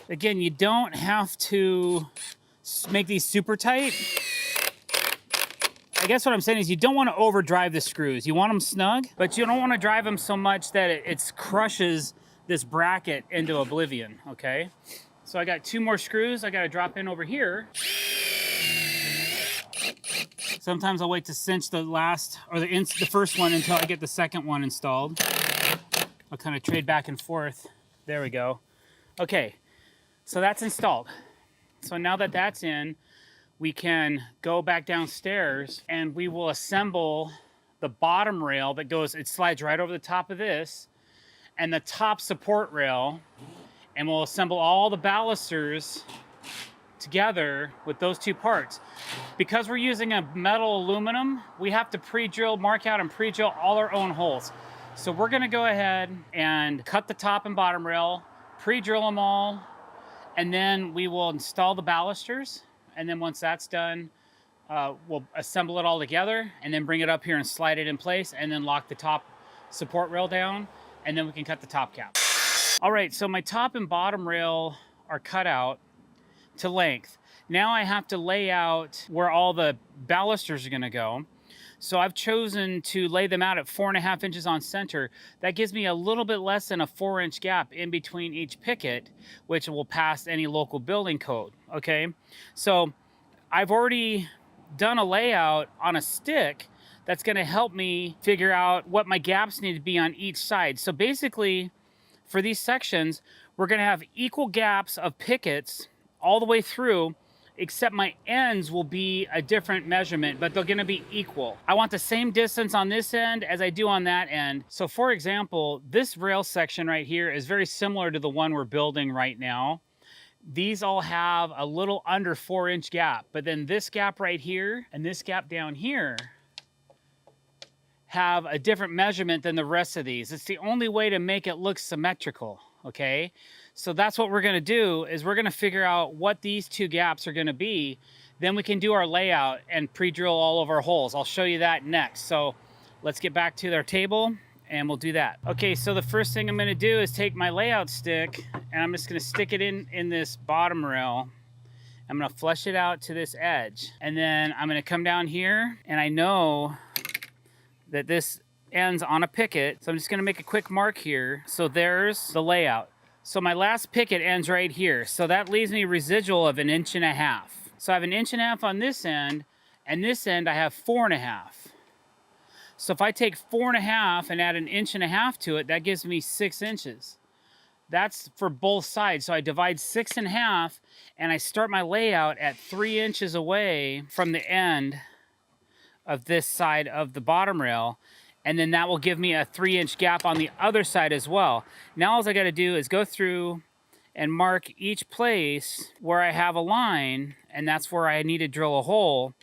[SPEAKER 2] Again, you don't have to make these super tight. I guess what I'm saying is you don't want to overdrive the screws. You want them snug, but you don't want to drive them so much that it crushes this bracket into oblivion, okay? So I got 2 more screws I got to drop in over here. Sometimes I'll wait to cinch the last, or the first one until I get the second one installed. I'll kind of trade back and forth. There we go. Okay, so that's installed. So now that that's in, we can go back downstairs and we will assemble the bottom rail that goes, it slides right over the top of this, and the top support rail, and we'll assemble all the balusters together with those 2 parts. Because we're using a metal aluminum, we have to pre-drill, mark out and pre-drill all our own holes. So we're gonna go ahead and cut the top and bottom rail, pre-drill them all, and then we will install the balusters. And then once that's done, we'll assemble it all together and then bring it up here and slide it in place and then lock the top support rail down, and then we can cut the top cap. All right, so my top and bottom rail are cut out to length. Now I have to lay out where all the balusters are gonna go. So I've chosen to lay them out at 4.5 inches on center. That gives me a little bit less than a 4-inch gap in between each picket, which will pass any local building code, okay? So I've already done a layout on a stick that's gonna help me figure out what my gaps need to be on each side. So basically, for these sections, we're gonna have equal gaps of pickets all the way through, except my ends will be a different measurement, but they're gonna be equal. I want the same distance on this end as I do on that end. So for example, this rail section right here is very similar to the one we're building right now. These all have a little under 4-inch gap, but then this gap right here and this gap down here have a different measurement than the rest of these. It's the only way to make it look symmetrical, okay? So that's what we're gonna do, is we're gonna figure out what these 2 gaps are gonna be. Then we can do our layout and pre-drill all of our holes. I'll show you that next. So let's get back to our table and we'll do that. Okay, so the first thing I'm gonna do is take my layout stick and I'm just gonna stick it in this bottom rail. I'm gonna flush it out to this edge. And then I'm gonna come down here, and I know that this ends on a picket. So I'm just gonna make a quick mark here. So there's the layout. So my last picket ends right here. So that leaves me a residual of 1.5 inches. So I have 1.5 inches on this end, and this end I have 4.5 inches. So if I take 4.5 inches and add 1.5 inches to it, that gives me 6 inches. That's for both sides. So I divide 6 in half, and I start my layout at 3 inches away from the end of this side of the bottom rail. And then that will give me a 3-inch gap on the other side as well. Now all I gotta do is go through and mark each place where I have a line, and that's where I need to drill a hole.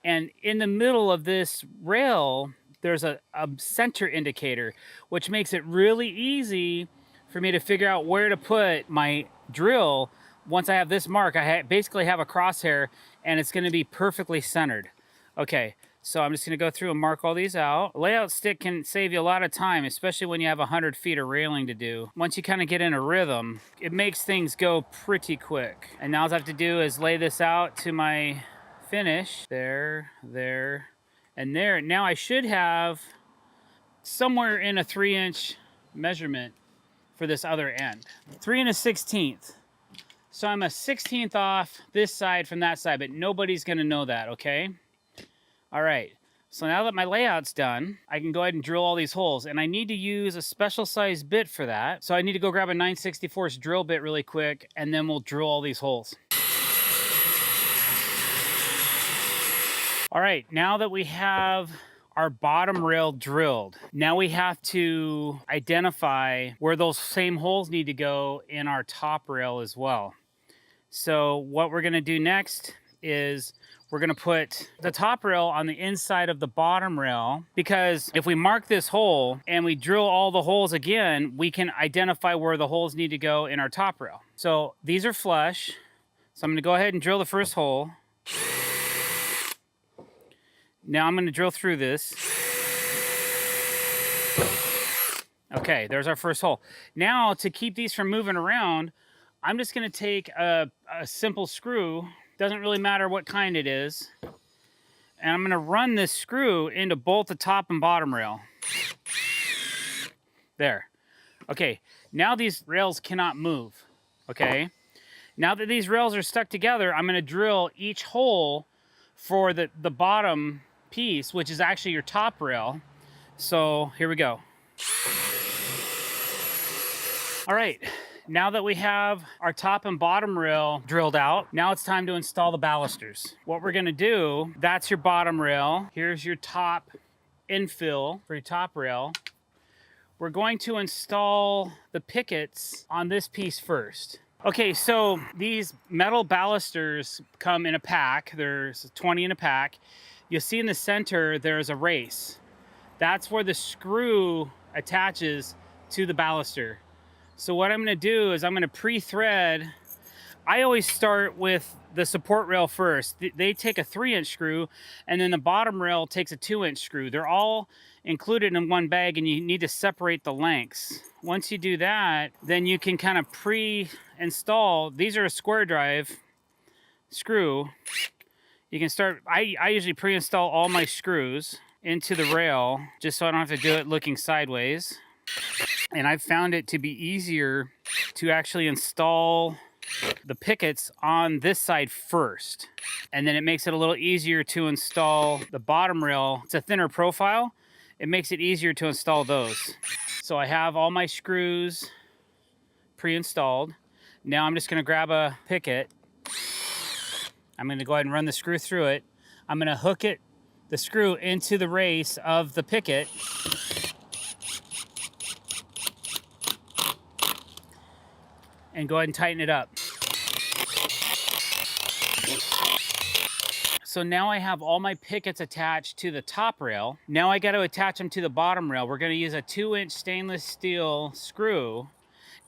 [SPEAKER 2] And in the middle of this rail, there's a center indicator, which makes it really easy for me to figure out where to put my drill. Once I have this mark, I basically have a crosshair, and it's gonna be perfectly centered. Okay, So I'm just gonna go through and mark all these out. A layout stick can save you a lot of time, especially when you have 100 feet of railing to do. Once you kind of get in a rhythm, it makes things go pretty quick. And now all I have to do is lay this out to my finish. There, there, and there. Now I should have somewhere in a 3-inch measurement for this other end. 3 1/16. So I'm a 16th off this side from that side, but nobody's gonna know that, okay? All right, so now that my layout's done, I can go ahead and drill all these holes, and I need to use a special size bit for that. So I need to go grab a 9/64 drill bit really quick, and then we'll drill all these holes. All right, now that we have our bottom rail drilled, now we have to identify where those same holes need to go in our top rail as well. So what we're gonna do next is we're gonna put the top rail on the inside of the bottom rail, because if we mark this hole and we drill all the holes again, we can identify where the holes need to go in our top rail. So these are flush. So I'm gonna go ahead and drill the first hole. Now I'm gonna drill through this. Okay, there's our first hole. Now to keep these from moving around, I'm just gonna take a simple screw, doesn't really matter what kind it is, and I'm gonna run this screw into both the top and bottom rail. There. Okay, now these rails cannot move, okay? Now that these rails are stuck together, I'm gonna drill each hole for the bottom piece, which is actually your top rail. So here we go. All right. Now that we have our top and bottom rail drilled out, now it's time to install the balusters. What we're gonna do, that's your bottom rail. Here's your top infill for your top rail. We're going to install the pickets on this piece first. Okay, so these metal balusters come in a pack. There's 20 in a pack. You'll see in the center, there's a race. That's where the screw attaches to the baluster. So what I'm gonna do is I'm gonna pre-thread. I always start with the support rail first. They take a 3-inch screw, and then the bottom rail takes a 2-inch screw. They're all included in one bag, and you need to separate the lengths. Once you do that, then you can kind of pre-install. These are a square drive screw. You can start, I usually pre-install all my screws into the rail, just so I don't have to do it looking sideways. And I've found it to be easier to actually install the pickets on this side first. And then it makes it a little easier to install the bottom rail. It's a thinner profile. It makes it easier to install those. So I have all my screws pre-installed. Now I'm just gonna grab a picket. I'm gonna go ahead and run the screw through it. I'm gonna hook the screw into the race of the picket. And go ahead and tighten it up. So now I have all my pickets attached to the top rail. Now I got to attach them to the bottom rail. We're going to use a 2-inch stainless steel screw.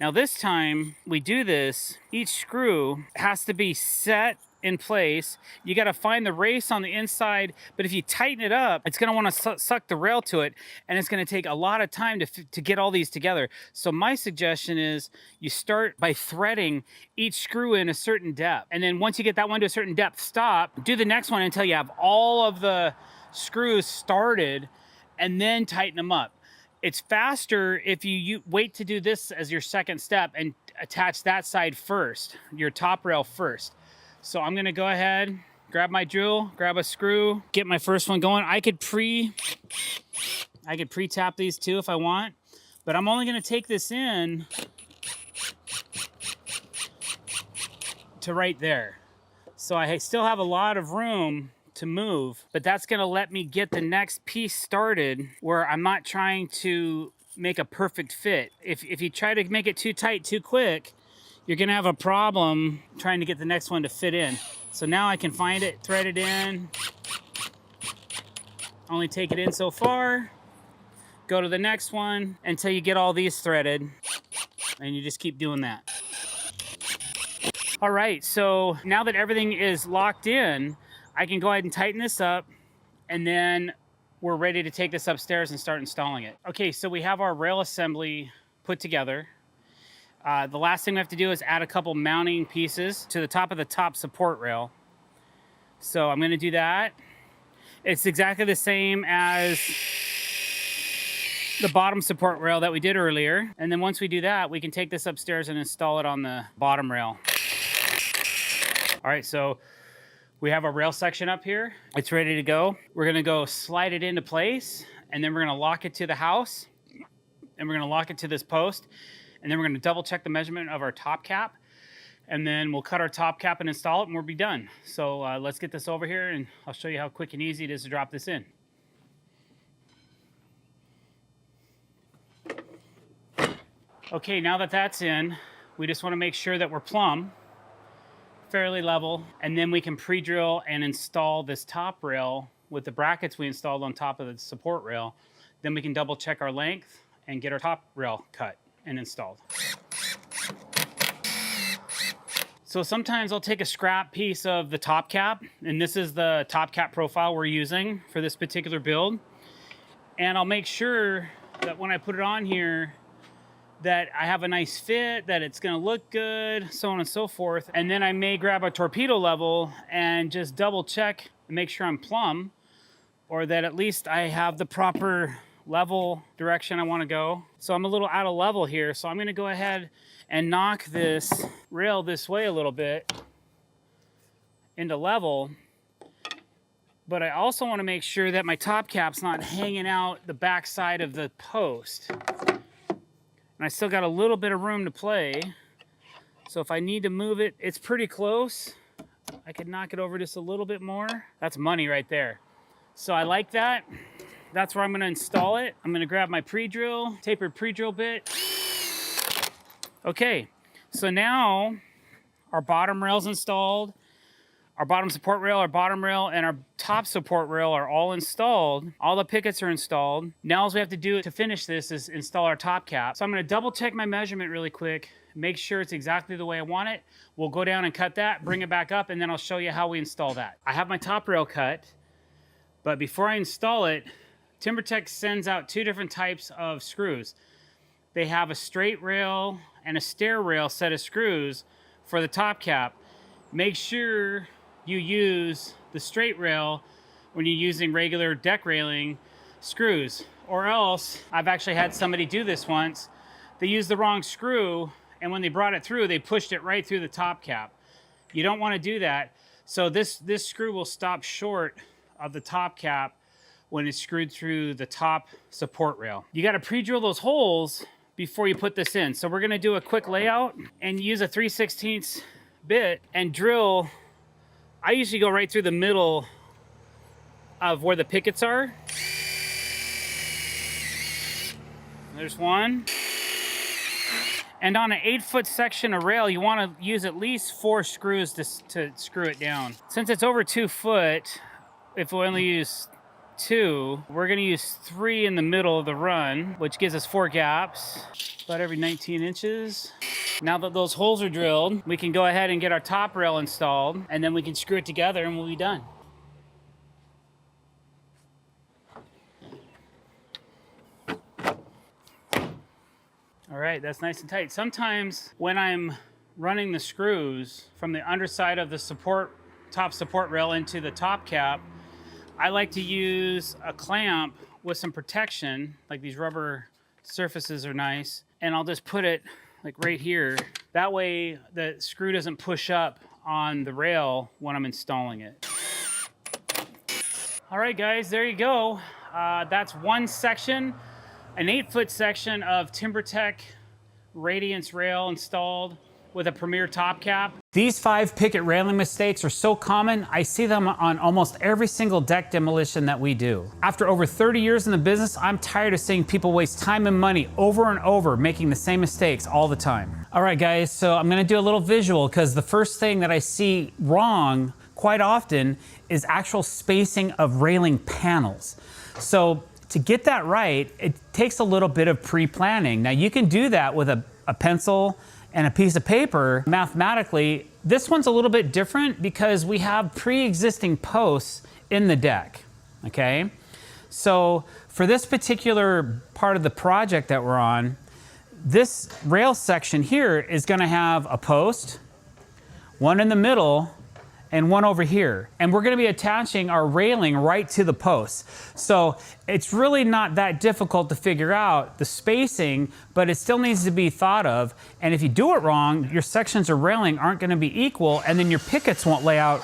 [SPEAKER 2] Now this time we do this, each screw has to be set in place. You got to find the race on the inside, but if you tighten it up, it's going to want to suck the rail to it, and it's going to take a lot of time to get all these together. So my suggestion is you start by threading each screw in a certain depth, and then once you get that one to a certain depth, stop, do the next one until you have all of the screws started, and then tighten them up. It's faster if you wait to do this as your second step and attach that side first, your top rail first. So I'm gonna go ahead, grab my drill, grab a screw, get my first one going. I could pre-tap these too if I want, but I'm only gonna take this in to right there. So I still have a lot of room to move, but that's gonna let me get the next piece started where I'm not trying to make a perfect fit. If you try to make it too tight too quick, you're gonna have a problem trying to get the next one to fit in. So now I can find it, thread it in, only take it in so far, go to the next one until you get all these threaded, and you just keep doing that. All right, so now that everything is locked in, I can go ahead and tighten this up. and then we're ready to take this upstairs and start installing it. Okay, so we have our rail assembly put together. The last thing we have to do is add a couple mounting pieces to the top of the top support rail. So I'm gonna do that. It's exactly the same as the bottom support rail that we did earlier. And then once we do that, we can take this upstairs and install it on the bottom rail. All right, so we have our rail section up here. It's ready to go. We're gonna go slide it into place, and then we're gonna lock it to the house, and we're gonna lock it to this post, and then we're gonna double check the measurement of our top cap, and then we'll cut our top cap and install it, and we'll be done. So let's get this over here, and I'll show you how quick and easy it is to drop this in. Okay, now that that's in, we just wanna make sure that we're plumb, fairly level, and then we can pre-drill and install this top rail with the brackets we installed on top of the support rail. Then we can double check our length and get our top rail cut and installed. So sometimes I'll take a scrap piece of the top cap, and this is the top cap profile we're using for this particular build. And I'll make sure that when I put it on here, that I have a nice fit, that it's gonna look good, so on and so forth. And then I may grab a torpedo level and just double check and make sure I'm plumb, or that at least I have the proper level direction I wanna go. So I'm a little out of level here, so I'm gonna go ahead and knock this rail this way a little bit into level. But I also wanna make sure that my top cap's not hanging out the back side of the post. And I still got a little bit of room to play. So if I need to move it, it's pretty close. I could knock it over just a little bit more. That's money right there. So I like that. That's where I'm gonna install it. I'm gonna grab my pre-drill, tapered pre-drill bit. Okay, so now our bottom rail's installed. Our bottom support rail, our bottom rail, and our top support rail are all installed. All the pickets are installed. Now all we have to do to finish this is install our top cap. So I'm gonna double check my measurement really quick, make sure it's exactly the way I want it. We'll go down and cut that, bring it back up, and then I'll show you how we install that. I have my top rail cut, but before I install it, TimberTech sends out two different types of screws. They have a straight rail and a stair rail set of screws for the top cap. Make sure you use the straight rail when you're using regular deck railing screws, or else, I've actually had somebody do this once, they used the wrong screw, and when they brought it through, they pushed it right through the top cap. You don't want to do that. So this screw will stop short of the top cap when it's screwed through the top support rail. You got to pre-drill those holes before you put this in. So we're going to do a quick layout and use a 3/16 bit and drill. I usually go right through the middle of where the pickets are. There's one. And on an 8-foot section of rail, you want to use at least 4 screws to screw it down. Since it's over 2 foot, if we only use 2, we're going to use 3 in the middle of the run, which gives us 4 gaps, about every 19 inches. Now that those holes are drilled, we can go ahead and get our top rail installed, and then we can screw it together and we'll be done. All right, that's nice and tight. Sometimes when I'm running the screws from the underside of the top support rail into the top cap, I like to use a clamp with some protection, like these rubber surfaces are nice, and I'll just put it like right here. That way the screw doesn't push up on the rail when I'm installing it. All right, guys, there you go. That's one section, an 8-foot section of TimberTech Radiance rail installed with a Premier top cap. These 5 picket railing mistakes are so common, I see them on almost every single deck demolition that we do. After over 30 years in the business, I'm tired of seeing people waste time and money over and over making the same mistakes all the time. All right, guys, so I'm gonna do a little visual because the first thing that I see wrong quite often is actual spacing of railing panels. So to get that right, it takes a little bit of pre-planning. Now you can do that with a pencil and a piece of paper. Mathematically, this one's a little bit different because we have pre-existing posts in the deck. okay? So for this particular part of the project that we're on, this rail section here is gonna have a post, one in the middle, and one over here. And we're gonna be attaching our railing right to the posts. So it's really not that difficult to figure out the spacing, but it still needs to be thought of. And if you do it wrong, your sections of railing aren't gonna be equal, and then your pickets won't lay out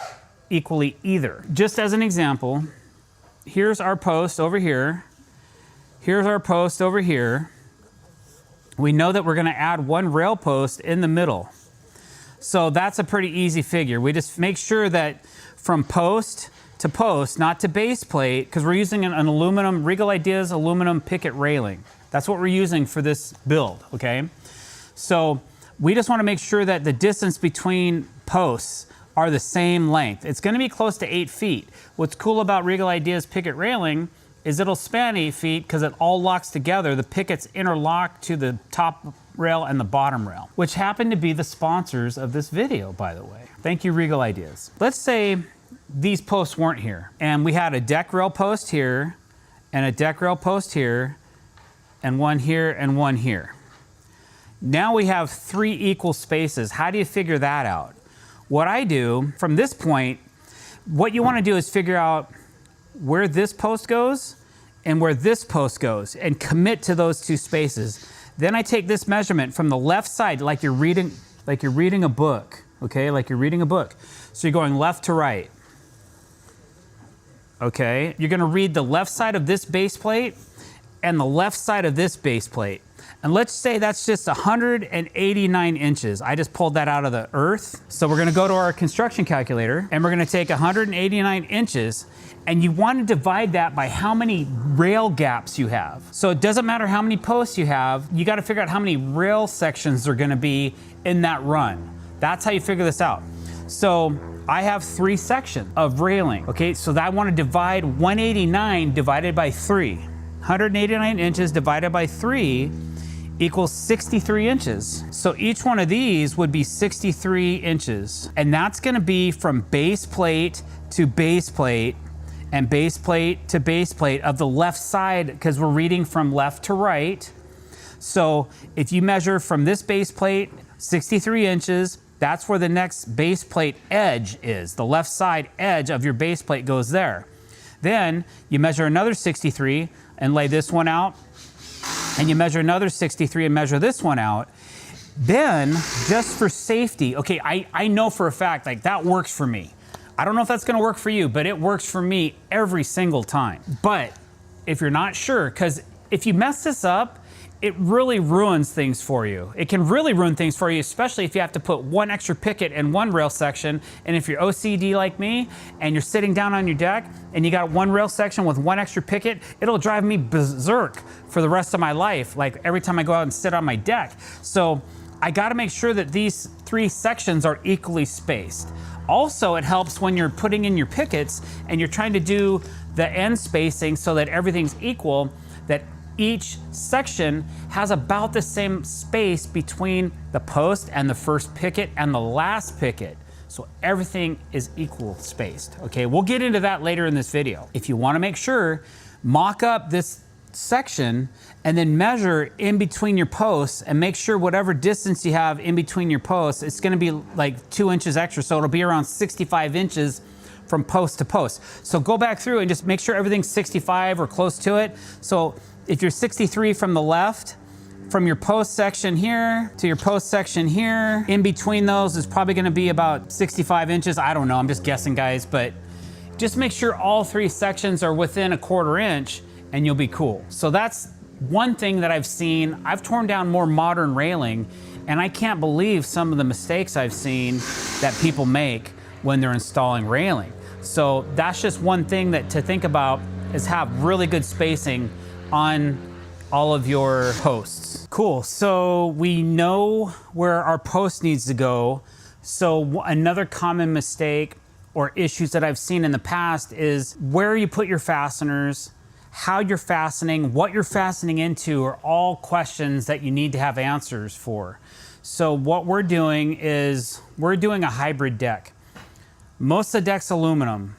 [SPEAKER 2] equally either. Just as an example, here's our post over here. Here's our post over here. We know that we're gonna add one rail post in the middle. So that's a pretty easy figure. We just make sure that from post to post, not to base plate, because we're using an aluminum, Regal Ideas aluminum picket railing. That's what we're using for this build, okay? So we just wanna make sure that the distance between posts are the same length. It's gonna be close to 8 feet. What's cool about Regal Ideas picket railing is it'll span 8 feet because it all locks together. The pickets interlock to the top rail and the bottom rail, which happen to be the sponsors of this video, by the way. Thank you, Regal Ideas. Let's say these posts weren't here, and we had a deck rail post here, and a deck rail post here, and one here, and one here. Now we have 3 equal spaces. How do you figure that out? What I do, from this point, what you wanna do is figure out where this post goes and where this post goes, and commit to those 2 spaces. Then I take this measurement from the left side, like you're reading a book, okay? Like you're reading a book. So you're going left to right, okay? You're gonna read the left side of this base plate and the left side of this base plate. And let's say that's just 189 inches. I just pulled that out of the earth. So we're gonna go to our construction calculator, and we're gonna take 189 inches, and you wanna divide that by how many rail gaps you have. So it doesn't matter how many posts you have, you gotta figure out how many rail sections are gonna be in that run. That's how you figure this out. So I have 3 sections of railing, okay? So I wanna divide 189 divided by 3. 189 inches divided by 3 equals 63 inches. So each one of these would be 63 inches. And that's gonna be from base plate to base plate and base plate to base plate of the left side, because we're reading from left to right. So if you measure from this base plate, 63 inches, that's where the next base plate edge is. The left side edge of your base plate goes there. Then you measure another 63 and lay this one out, and you measure another 63 and measure this one out. Then, just for safety, okay, I know for a fact, like, that works for me. I don't know if that's gonna work for you, but it works for me every single time. But if you're not sure, because if you mess this up, it really ruins things for you. It can really ruin things for you, especially if you have to put one extra picket in one rail section. And if you're OCD like me and you're sitting down on your deck and you got one rail section with one extra picket, it'll drive me berserk for the rest of my life, like every time I go out and sit on my deck. So I gotta make sure that these 3 sections are equally spaced. Also, it helps when you're putting in your pickets and you're trying to do the end spacing so that everything's equal, that each section has about the same space between the post and the first picket and the last picket. So everything is equal spaced, okay? We'll get into that later in this video. If you wanna make sure, mock up this section and then measure in between your posts and make sure whatever distance you have in between your posts, it's gonna be like 2 inches extra, so it'll be around 65 inches from post to post. So go back through and just make sure everything's 65 or close to it. So if you're 63 from the left, from your post section here to your post section here, in between those is probably gonna be about 65 inches. I don't know, I'm just guessing, guys, but just make sure all 3 sections are within 1/4 inch and you'll be cool. So that's one thing that I've seen. I've torn down more modern railing, and I can't believe some of the mistakes I've seen that people make when they're installing railing. So that's just one thing that to think about, is have really good spacing on all of your posts. Cool, so we know where our post needs to go. So another common mistake or issues that I've seen in the past is where you put your fasteners, how you're fastening, what you're fastening into are all questions that you need to have answers for. So what we're doing is we're doing a hybrid deck. Most of the deck's aluminum.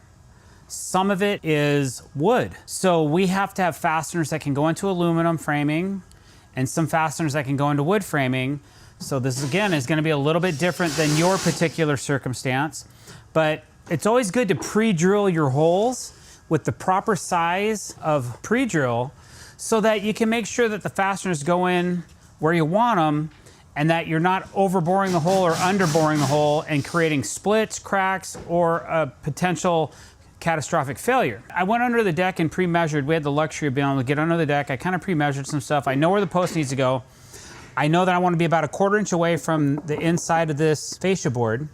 [SPEAKER 2] Some of it is wood. So we have to have fasteners that can go into aluminum framing and some fasteners that can go into wood framing. So this again is gonna be a little bit different than your particular circumstance, but it's always good to pre-drill your holes with the proper size of pre-drill so that you can make sure that the fasteners go in where you want them and that you're not overboring the hole or underboring the hole and creating splits, cracks, or a potential catastrophic failure. I went under the deck and pre-measured. We had the luxury of being able to get under the deck. I kind of pre-measured some stuff. I know where the post needs to go. I know that I want to be about 1/4 inch away from the inside of this fascia board.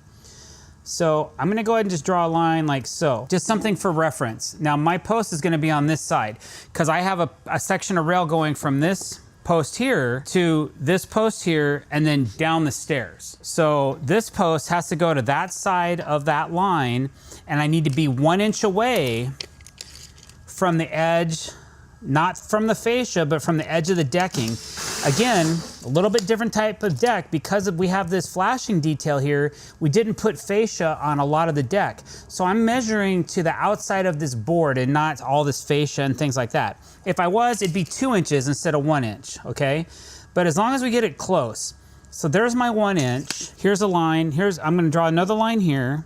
[SPEAKER 2] So I'm gonna go ahead and just draw a line like so. Just something for reference. Now my post is gonna be on this side because I have a section of rail going from this post here to this post here and then down the stairs. So this post has to go to that side of that line and I need to be 1 inch away from the edge, not from the fascia, but from the edge of the decking. Again, a little bit different type of deck because we have this flashing detail here. We didn't put fascia on a lot of the deck. So I'm measuring to the outside of this board and not all this fascia and things like that. If I was, it'd be 2 inches instead of 1 inch, okay? But as long as we get it close. So there's my 1 inch. Here's a line. I'm gonna draw another line here.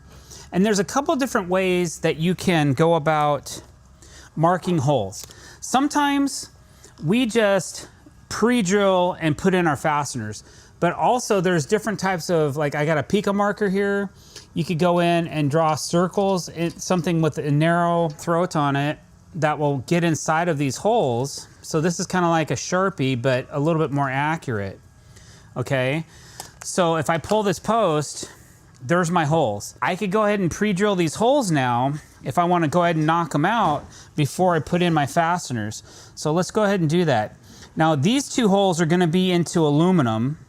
[SPEAKER 2] And there's a couple different ways that you can go about marking holes. Sometimes we just pre-drill and put in our fasteners, but also there's different types of, like I got a pico marker here. You could go in and draw circles, something with a narrow throat on it that will get inside of these holes. So this is kind of like a Sharpie, but a little bit more accurate, okay? So if I pull this post, there's my holes. I could go ahead and pre-drill these holes now if I want to go ahead and knock them out before I put in my fasteners. So let's go ahead and do that. Now these two holes are going to be into aluminum.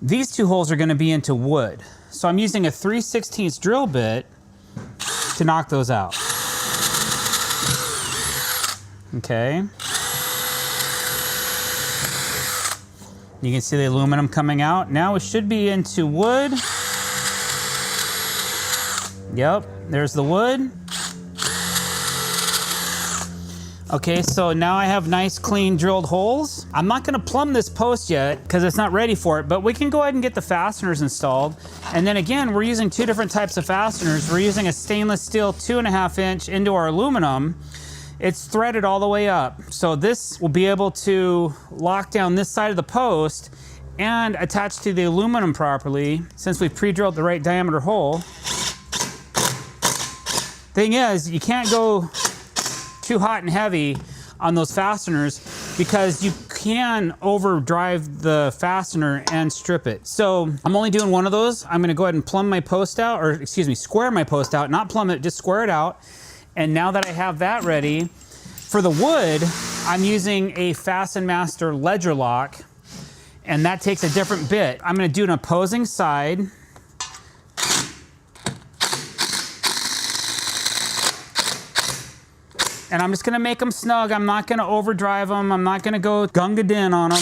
[SPEAKER 2] These two holes are going to be into wood. So I'm using a 3/16 drill bit to knock those out. Okay. You can see the aluminum coming out. Now it should be into wood. Yep, there's the wood. Okay, so now I have nice clean drilled holes. I'm not gonna plumb this post yet because it's not ready for it, but we can go ahead and get the fasteners installed. And then again, we're using two different types of fasteners. We're using a stainless steel 2.5 inch into our aluminum. It's threaded all the way up. So this will be able to lock down this side of the post and attach to the aluminum properly since we've pre-drilled the right diameter hole. Thing is, you can't go too hot and heavy on those fasteners because you can overdrive the fastener and strip it. So I'm only doing one of those. I'm gonna go ahead and plumb my post out, or excuse me, square my post out, not plumb it, just square it out. And now that I have that ready, for the wood, I'm using a Fasten Master ledger lock, and that takes a different bit. I'm gonna do an opposing side. And I'm just gonna make them snug. I'm not gonna overdrive them. I'm not gonna go gunga din on them.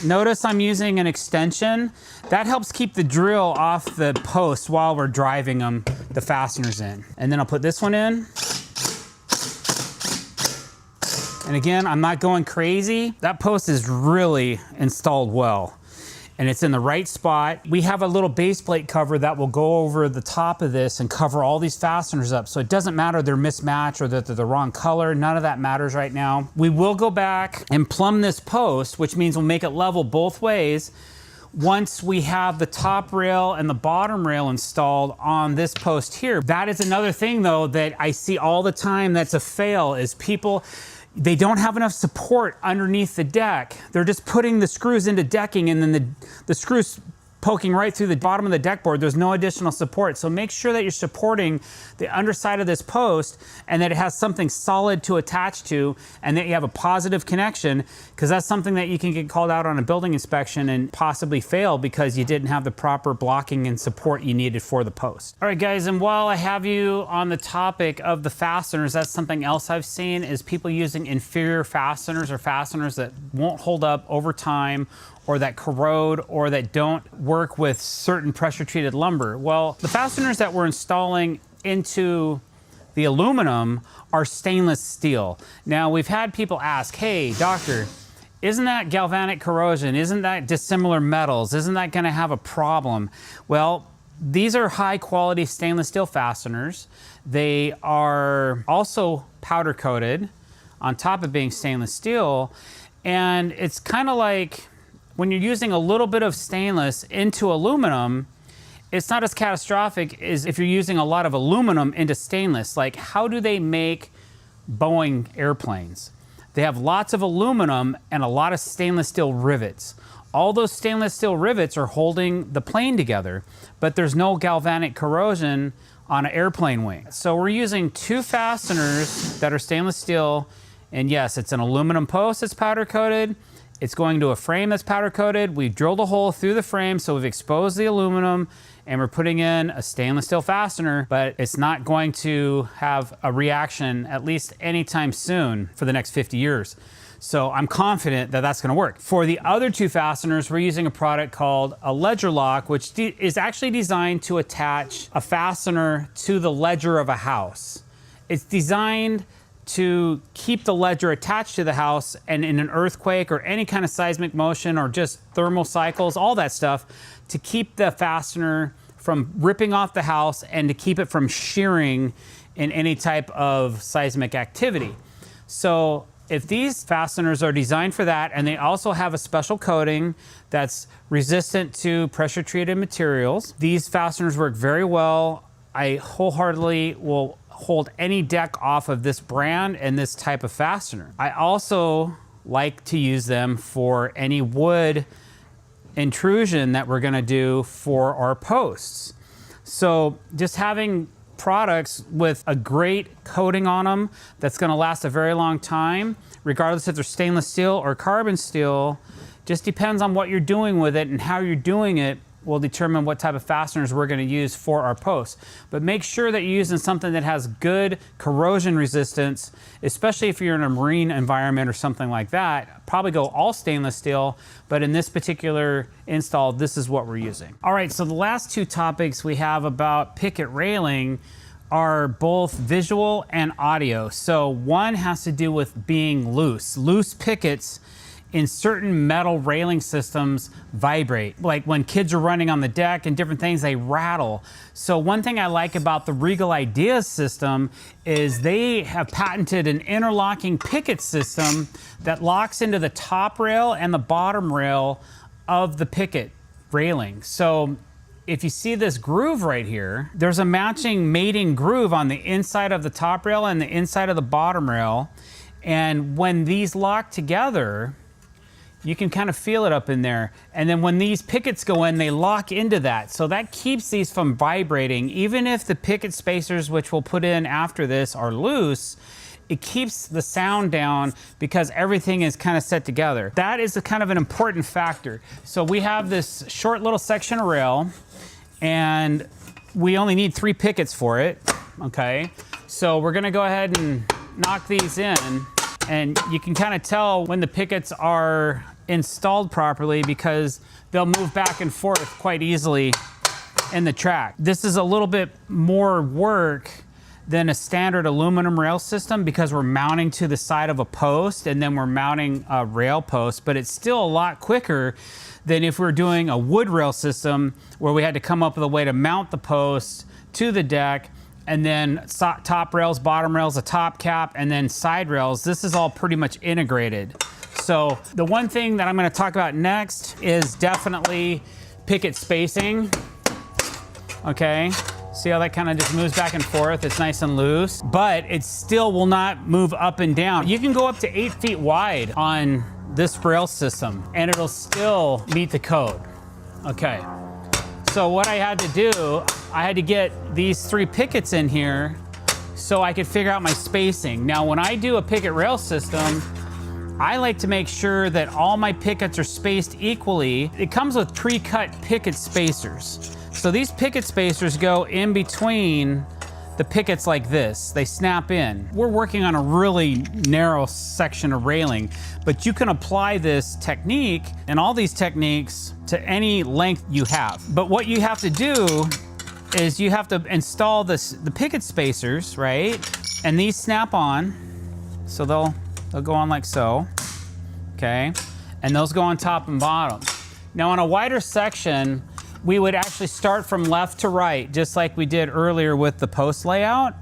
[SPEAKER 2] Notice I'm using an extension. That helps keep the drill off the post while we're driving them, the fasteners in. And then I'll put this one in. And again, I'm not going crazy. That post is really installed well. And it's in the right spot. We have a little base plate cover that will go over the top of this and cover all these fasteners up. So it doesn't matter they're mismatched or that they're the wrong color. None of that matters right now. We will go back and plumb this post, which means we'll make it level both ways once we have the top rail and the bottom rail installed on this post here. That is another thing though that I see all the time that's a fail is people, they don't have enough support underneath the deck. They're just putting the screws into decking and then the screws poking right through the bottom of the deck board. There's no additional support. So make sure that you're supporting the underside of this post and that it has something solid to attach to and that you have a positive connection, because that's something that you can get called out on a building inspection and possibly fail because you didn't have the proper blocking and support you needed for the post. All right guys, and while I have you on the topic of the fasteners, that's something else I've seen is people using inferior fasteners or fasteners that won't hold up over time or that corrode or that don't work with certain pressure treated lumber. Well, the fasteners that we're installing into the aluminum are stainless steel. Now, we've had people ask, hey, doctor, isn't that galvanic corrosion? Isn't that dissimilar metals? Isn't that gonna have a problem? Well, these are high quality stainless steel fasteners. They are also powder coated on top of being stainless steel. And it's kind of like when you're using a little bit of stainless into aluminum, it's not as catastrophic as if you're using a lot of aluminum into stainless. Like, how do they make Boeing airplanes? They have lots of aluminum and a lot of stainless steel rivets. All those stainless steel rivets are holding the plane together, but there's no galvanic corrosion on an airplane wing. So we're using 2 fasteners that are stainless steel, and yes, it's an aluminum post that's powder coated. It's going to a frame that's powder coated. We've drilled a hole through the frame, so we've exposed the aluminum, and we're putting in a stainless steel fastener, but it's not going to have a reaction, at least anytime soon, for the next 50 years. So I'm confident that that's gonna work. For the other 2 fasteners, we're using a product called a ledger lock, which is actually designed to attach a fastener to the ledger of a house. It's designed to keep the ledger attached to the house, and in an earthquake or any kind of seismic motion or just thermal cycles, all that stuff, to keep the fastener from ripping off the house and to keep it from shearing in any type of seismic activity. So if these fasteners are designed for that, and they also have a special coating that's resistant to pressure treated materials, these fasteners work very well. I wholeheartedly will hold any deck off of this brand and this type of fastener. I also like to use them for any wood intrusion that we're gonna do for our posts. So just having products with a great coating on them that's gonna last a very long time, regardless if they're stainless steel or carbon steel, just depends on what you're doing with it, and how you're doing it will determine what type of fasteners we're gonna use for our posts. But make sure that you're using something that has good corrosion resistance, especially if you're in a marine environment or something like that. Probably go all stainless steel, but in this particular install, this is what we're using. All right, so the last 2 topics we have about picket railing are both visual and audio. So one has to do with being loose. Loose pickets in certain metal railing systems vibrate. Like when kids are running on the deck and different things, they rattle. So one thing I like about the Regal Ideas system is they have patented an interlocking picket system that locks into the top rail and the bottom rail of the picket railing. So if you see this groove right here, there's a matching mating groove on the inside of the top rail and the inside of the bottom rail. And when these lock together, you can kind of feel it up in there. And then when these pickets go in, they lock into that. So that keeps these from vibrating. Even if the picket spacers, which we'll put in after this, are loose, it keeps the sound down because everything is kind of set together. That is a kind of an important factor. So we have this short little section of rail, and we only need 3 pickets for it, okay? So we're gonna go ahead and knock these in, and you can kind of tell when the pickets are installed properly because they'll move back and forth quite easily in the track. This is a little bit more work than a standard aluminum rail system because we're mounting to the side of a post and then we're mounting a rail post, but it's still a lot quicker than if we're doing a wood rail system where we had to come up with a way to mount the post to the deck, and then top rails, bottom rails, a top cap, and then side rails. This is all pretty much integrated. So the one thing that I'm gonna talk about next is definitely picket spacing, okay? See how that kind of just moves back and forth? It's nice and loose, but it still will not move up and down. You can go up to 8 feet wide on this rail system and it'll still meet the code, okay? So what I had to do, I had to get these 3 pickets in here so I could figure out my spacing. Now, when I do a picket rail system, I like to make sure that all my pickets are spaced equally. It comes with pre-cut picket spacers. So these picket spacers go in between the pickets like this. They snap in. We're working on a really narrow section of railing, but you can apply this technique and all these techniques to any length you have. But what you have to do is you have to install the picket spacers, right? And these snap on, so they'll go on like so, okay? And those go on top and bottom. Now on a wider section, we would actually start from left to right, just like we did earlier with the post layout.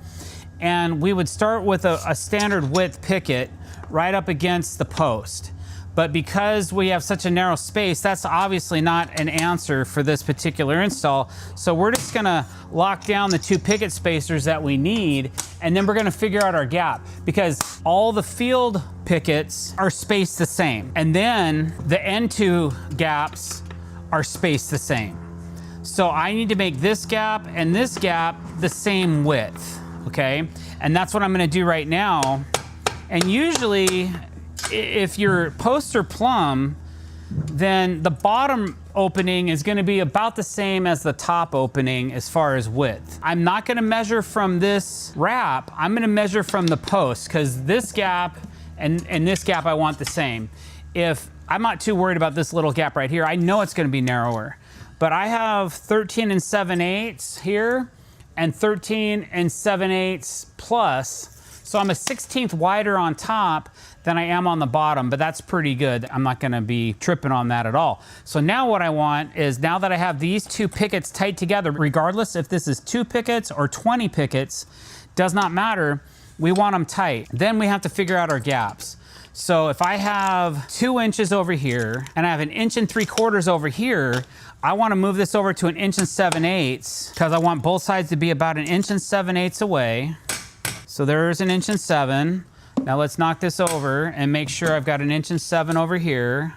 [SPEAKER 2] And we would start with a standard width picket right up against the post. But because we have such a narrow space, that's obviously not an answer for this particular install. So we're just gonna lock down the 2 picket spacers that we need, and then we're gonna figure out our gap, because all the field pickets are spaced the same. And then the N2 gaps are spaced the same. So I need to make this gap and this gap the same width, okay? And that's what I'm gonna do right now. And usually, if your posts are plumb, then the bottom opening is gonna be about the same as the top opening as far as width. I'm not gonna measure from this wrap, I'm gonna measure from the post, because this gap and this gap I want the same. If I'm not too worried about this little gap right here, I know it's gonna be narrower. But I have 13 7/8 here and 13 7/8 plus. So I'm a 1/16 wider on top than I am on the bottom, but that's pretty good. I'm not gonna be tripping on that at all. So now what I want is, now that I have these 2 pickets tight together, regardless if this is 2 pickets or 20 pickets, does not matter, we want them tight. Then we have to figure out our gaps. So if I have 2 inches over here and I have 1 3/4 inches over here, I wanna move this over to 1 7/8 because I want both sides to be about 1 7/8 away. So there's 1 7 inches. Now let's knock this over and make sure I've got 1 7 inches over here.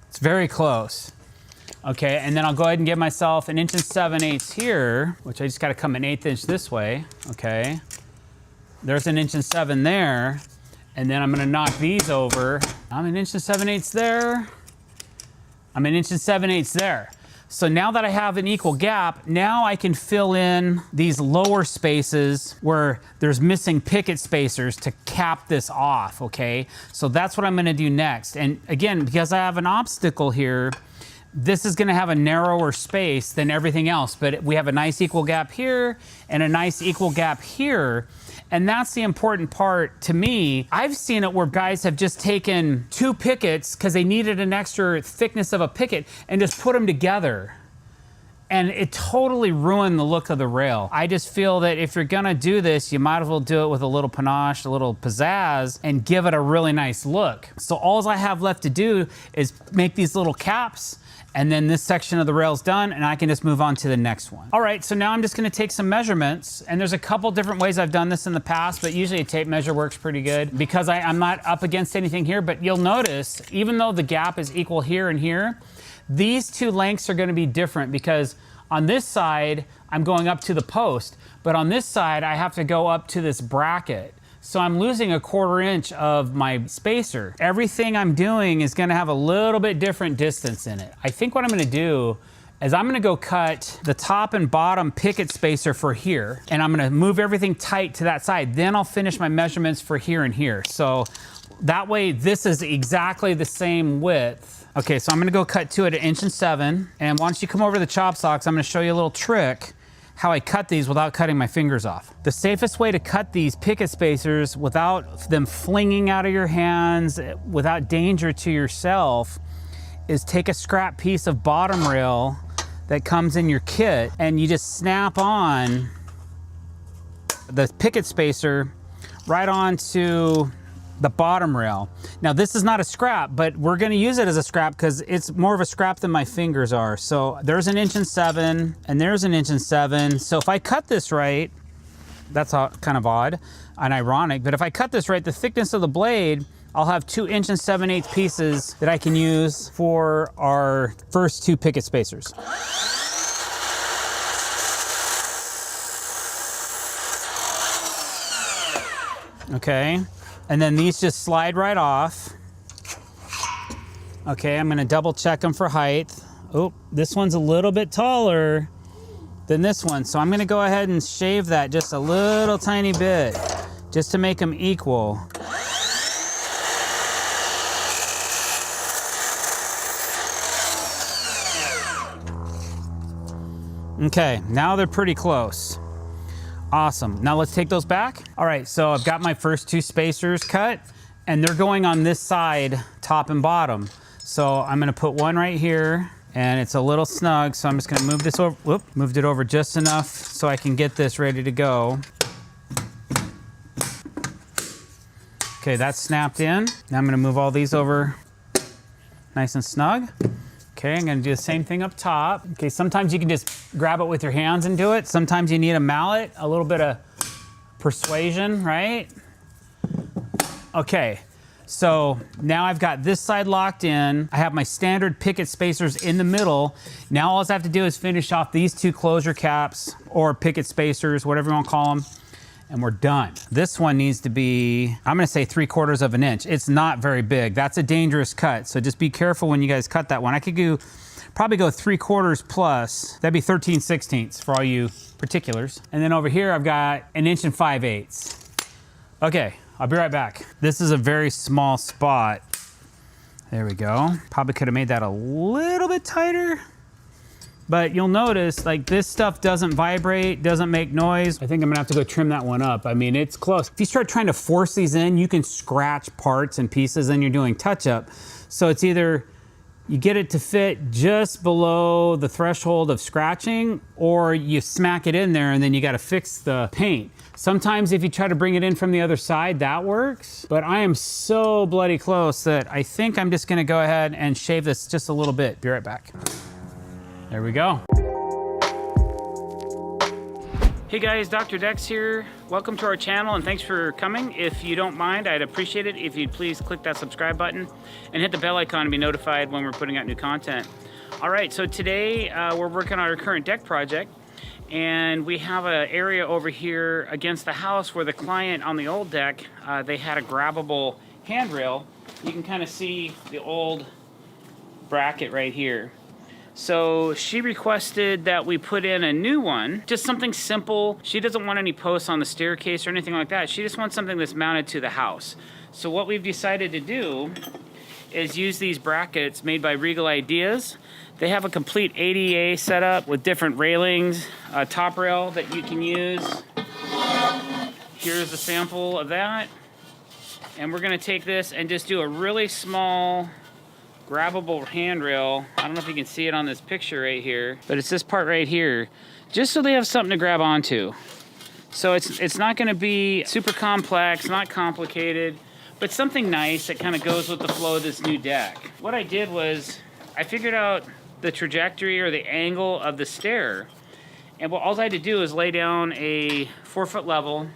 [SPEAKER 2] It's very close. Okay, and then I'll go ahead and give myself 1 7/8 here, which I just gotta come 1/8 inch this way, okay? There's 1 7 inches there, and then I'm gonna knock these over. I'm 1 7/8 there. I'm 1 7/8 there. So now that I have an equal gap, now I can fill in these lower spaces where there's missing picket spacers to cap this off, okay? So that's what I'm gonna do next. And again, because I have an obstacle here, this is gonna have a narrower space than everything else, but we have a nice equal gap here and a nice equal gap here. And that's the important part to me. I've seen it where guys have just taken 2 pickets because they needed an extra thickness of a picket and just put them together. And it totally ruined the look of the rail. I just feel that if you're gonna do this, you might as well do it with a little panache, a little pizzazz, and give it a really nice look. So all I have left to do is make these little caps, and then this section of the rail's done, and I can just move on to the next one. All right, so now I'm just gonna take some measurements, and there's a couple different ways I've done this in the past, but usually a tape measure works pretty good because I'm not up against anything here, but you'll notice, even though the gap is equal here and here, these 2 lengths are gonna be different because on this side, I'm going up to the post, but on this side, I have to go up to this bracket. So I'm losing 1/4 inch of my spacer. Everything I'm doing is gonna have a little bit different distance in it. I think what I'm gonna do is I'm gonna go cut the top and bottom picket spacer for here, and I'm gonna move everything tight to that side. Then I'll finish my measurements for here and here. So that way, this is exactly the same width. Okay, so I'm gonna go cut 2 at 1 7 inches, and once you come over to the chop socks, I'm gonna show you a little trick how I cut these without cutting my fingers off. The safest way to cut these picket spacers without them flinging out of your hands, without danger to yourself, is take a scrap piece of bottom rail that comes in your kit and you just snap on the picket spacer right onto the bottom rail. Now this is not a scrap, but we're gonna use it as a scrap because it's more of a scrap than my fingers are. So there's 1 7 inches and there's 1 7 inches. So if I cut this right, that's kind of odd and ironic, but if I cut this right, the thickness of the blade, I'll have 2 7/8 pieces that I can use for our first 2 picket spacers. Okay. And then these just slide right off. Okay, I'm gonna double check them for height. Oh, this one's a little bit taller than this one. So I'm gonna go ahead and shave that just a little tiny bit, just to make them equal. Okay, now they're pretty close. Awesome. Now let's take those back. All right, so I've got my first 2 spacers cut, and they're going on this side, top and bottom. So I'm gonna put one right here, and it's a little snug, so I'm just gonna move this over. Whoop, moved it over just enough so I can get this ready to go. Okay, that's snapped in. Now I'm gonna move all these over nice and snug. Okay, I'm gonna do the same thing up top. Okay, sometimes you can just grab it with your hands and do it. Sometimes you need a mallet, a little bit of persuasion, right? Okay, so now I've got this side locked in. I have my standard picket spacers in the middle. Now all I have to do is finish off these 2 closure caps or picket spacers, whatever you wanna call them, and we're done. This one needs to be, I'm gonna say 3/4 of an inch. It's not very big. That's a dangerous cut, so just be careful when you guys cut that one. I could probably go 3/4 plus. That'd be 13/16 for all you particulars. And then over here, I've got 1 5/8. Okay, I'll be right back. This is a very small spot. There we go. Probably could have made that a little bit tighter. But you'll notice, like, this stuff doesn't vibrate, doesn't make noise. I think I'm gonna have to go trim that one up. I mean, it's close. If you start trying to force these in, you can scratch parts and pieces and you're doing touch-up. So it's either you get it to fit just below the threshold of scratching, or you smack it in there and then you gotta fix the paint. Sometimes if you try to bring it in from the other side, that works. But I am so bloody close that I think I'm just gonna go ahead and shave this just a little bit. Be right back. There we go.
[SPEAKER 1] Hey guys, drdecks here. Welcome to our channel and thanks for coming. If you don't mind, I'd appreciate it if you'd please click that subscribe button and hit the bell icon to be notified when we're putting out new content. All right, so today we're working on our current deck project, and we have an area over here against the house where the client on the old deck, they had a grabbable handrail. You can kind of see the old bracket right here. So she requested that we put in a new one, just something simple. She doesn't want any posts on the staircase or anything like that. She just wants something that's mounted to the house. So what we've decided to do is use these brackets made by Regal Ideas. They have a complete ADA setup with different railings, a top rail that you can use. Here's a sample of that. And we're gonna take this and just do a really small grabbable handrail. I don't know if you can see it on this picture right here, but it's this part right here, just so they have something to grab onto. So it's not gonna be super complex, not complicated, but something nice that kind of goes with the flow of this new deck. What I did was, I figured out the trajectory or the angle of the stair, and all I had to do is lay down a 4-foot level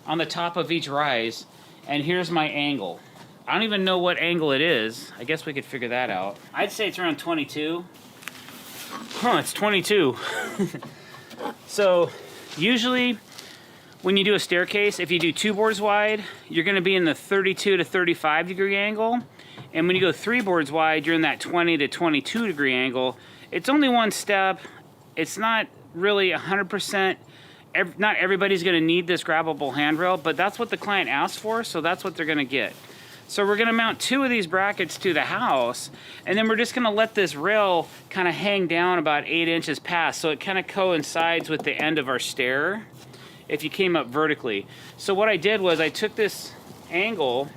[SPEAKER 1] on the top of each rise, and here's my angle. I don't even know what angle it is. I guess we could figure that out. I'd say it's around 22. Huh, it's 22. So usually when you do a staircase, if you do 2 boards wide, you're gonna be in the 32 to 35 degree angle. And when you go 3 boards wide, you're in that 20 to 22 degree angle. It's only one step. It's not really 100%. Not everybody's gonna need this grabbable handrail, but that's what the client asked for, so that's what they're gonna get. So we're gonna mount 2 of these brackets to the house, and then we're just gonna let this rail kind of hang down about 8 inches past, so it kind of coincides with the end of our stair if you came up vertically. So what I did was I took this angle,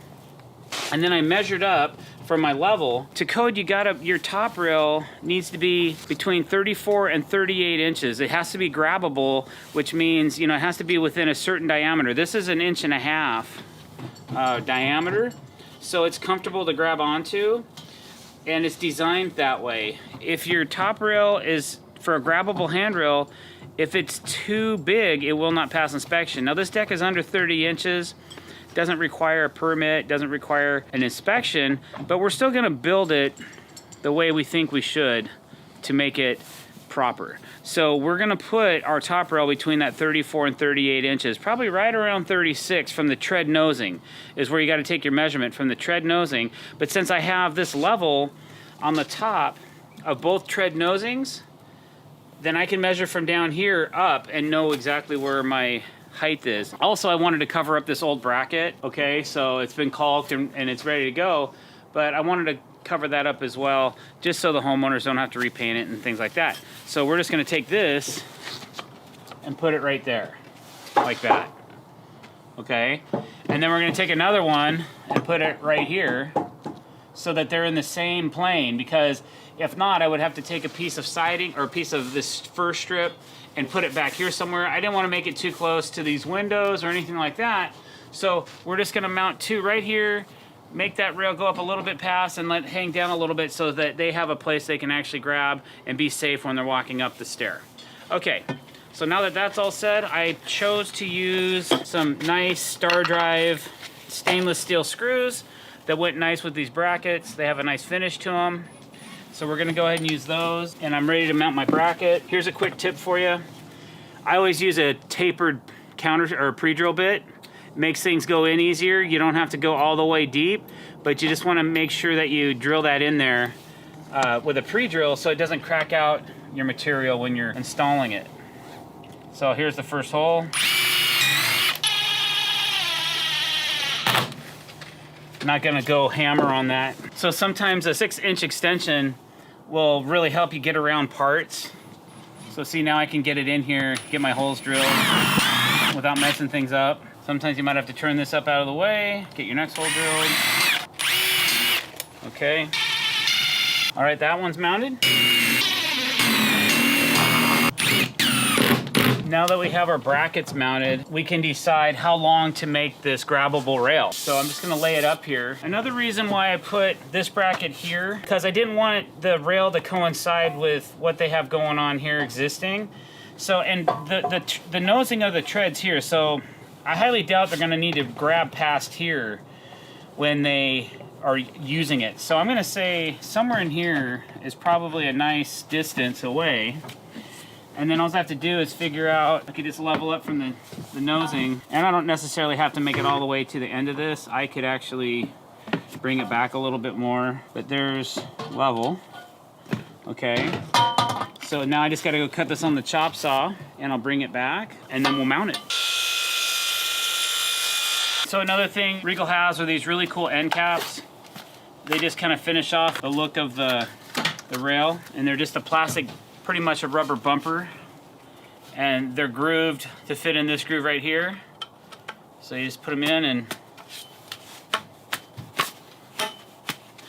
[SPEAKER 1] and then I measured up from my level. To code, your top rail needs to be between 34 and 38 inches. It has to be grabbable, which means, you know, it has to be within a certain diameter. This is 1.5 inch diameter. So it's comfortable to grab onto, and it's designed that way. If your top rail is for a grabbable handrail, if it's too big, it will not pass inspection. Now this deck is under 30 inches, doesn't require a permit, doesn't require an inspection, but we're still gonna build it the way we think we should to make it proper. So we're gonna put our top rail between that 34 and 38 inches, probably right around 36 from the tread nosing is where you gotta take your measurement from the tread nosing. But since I have this level on the top of both tread nosings, then I can measure from down here up and know exactly where my height is. Also, I wanted to cover up this old bracket, okay? So it's been caulked and it's ready to go, but I wanted to cover that up as well, just so the homeowners don't have to repaint it and things like that. So we're just gonna take this and put it right there, like that, okay? And then we're gonna take another one and put it right here so that they're in the same plane, because if not, I would have to take a piece of siding or a piece of this first strip and put it back here somewhere. I didn't want to make it too close to these windows or anything like that. So we're just gonna mount two right here, make that rail go up a little bit past and let it hang down a little bit so that they have a place they can actually grab and be safe when they're walking up the stair. Okay, so now that that's all said, I chose to use some nice Star Drive stainless steel screws that went nice with these brackets. They have a nice finish to them. So we're gonna go ahead and use those, and I'm ready to mount my bracket. Here's a quick tip for you. I always use a tapered counter or pre-drill bit. Makes things go in easier. You don't have to go all the way deep, but you just wanna make sure that you drill that in there with a pre-drill so it doesn't crack out your material when you're installing it. So here's the first hole. Not gonna go hammer on that. So sometimes a 6-inch extension will really help you get around parts. So see, now I can get it in here, get my holes drilled without messing things up. Sometimes you might have to turn this up out of the way, get your next hole drilled. Okay. All right, that one's mounted. Now that we have our brackets mounted, we can decide how long to make this grabbable rail. So I'm just gonna lay it up here. Another reason why I put this bracket here, because I didn't want the rail to coincide with what they have going on here existing. So, and the nosing of the treads here, so I highly doubt they're gonna need to grab past here when they are using it. So I'm gonna say somewhere in here is probably a nice distance away. And then all I have to do is figure out, I could just level up from the nosing. And I don't necessarily have to make it all the way to the end of this. I could actually bring it back a little bit more, but there's level. Okay. So now I just gotta go cut this on the chop saw and I'll bring it back and then we'll mount it. So another thing Regal has are these really cool end caps. They just kind of finish off the look of the rail, and they're just a plastic, pretty much a rubber bumper, and they're grooved to fit in this groove right here. So you just put them in, and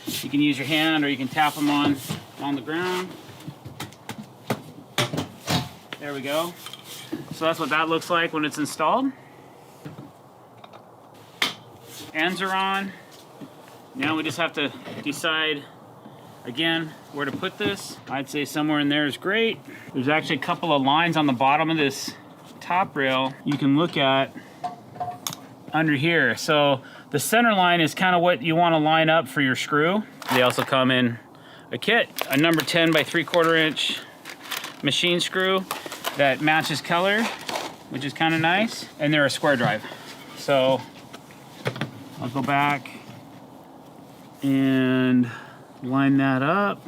[SPEAKER 1] you can use your hand or you can tap them on the ground. There we go. So that's what that looks like when it's installed. Ends are on. Now we just have to decide again where to put this. I'd say somewhere in there is great. There's actually a couple of lines on the bottom of this top rail you can look at under here. So the center line is kind of what you want to line up for your screw. They also come in a kit, a number 10 by 3/4 inch machine screw that matches color, which is kind of nice, and they're a square drive. So I'll go back and line that up.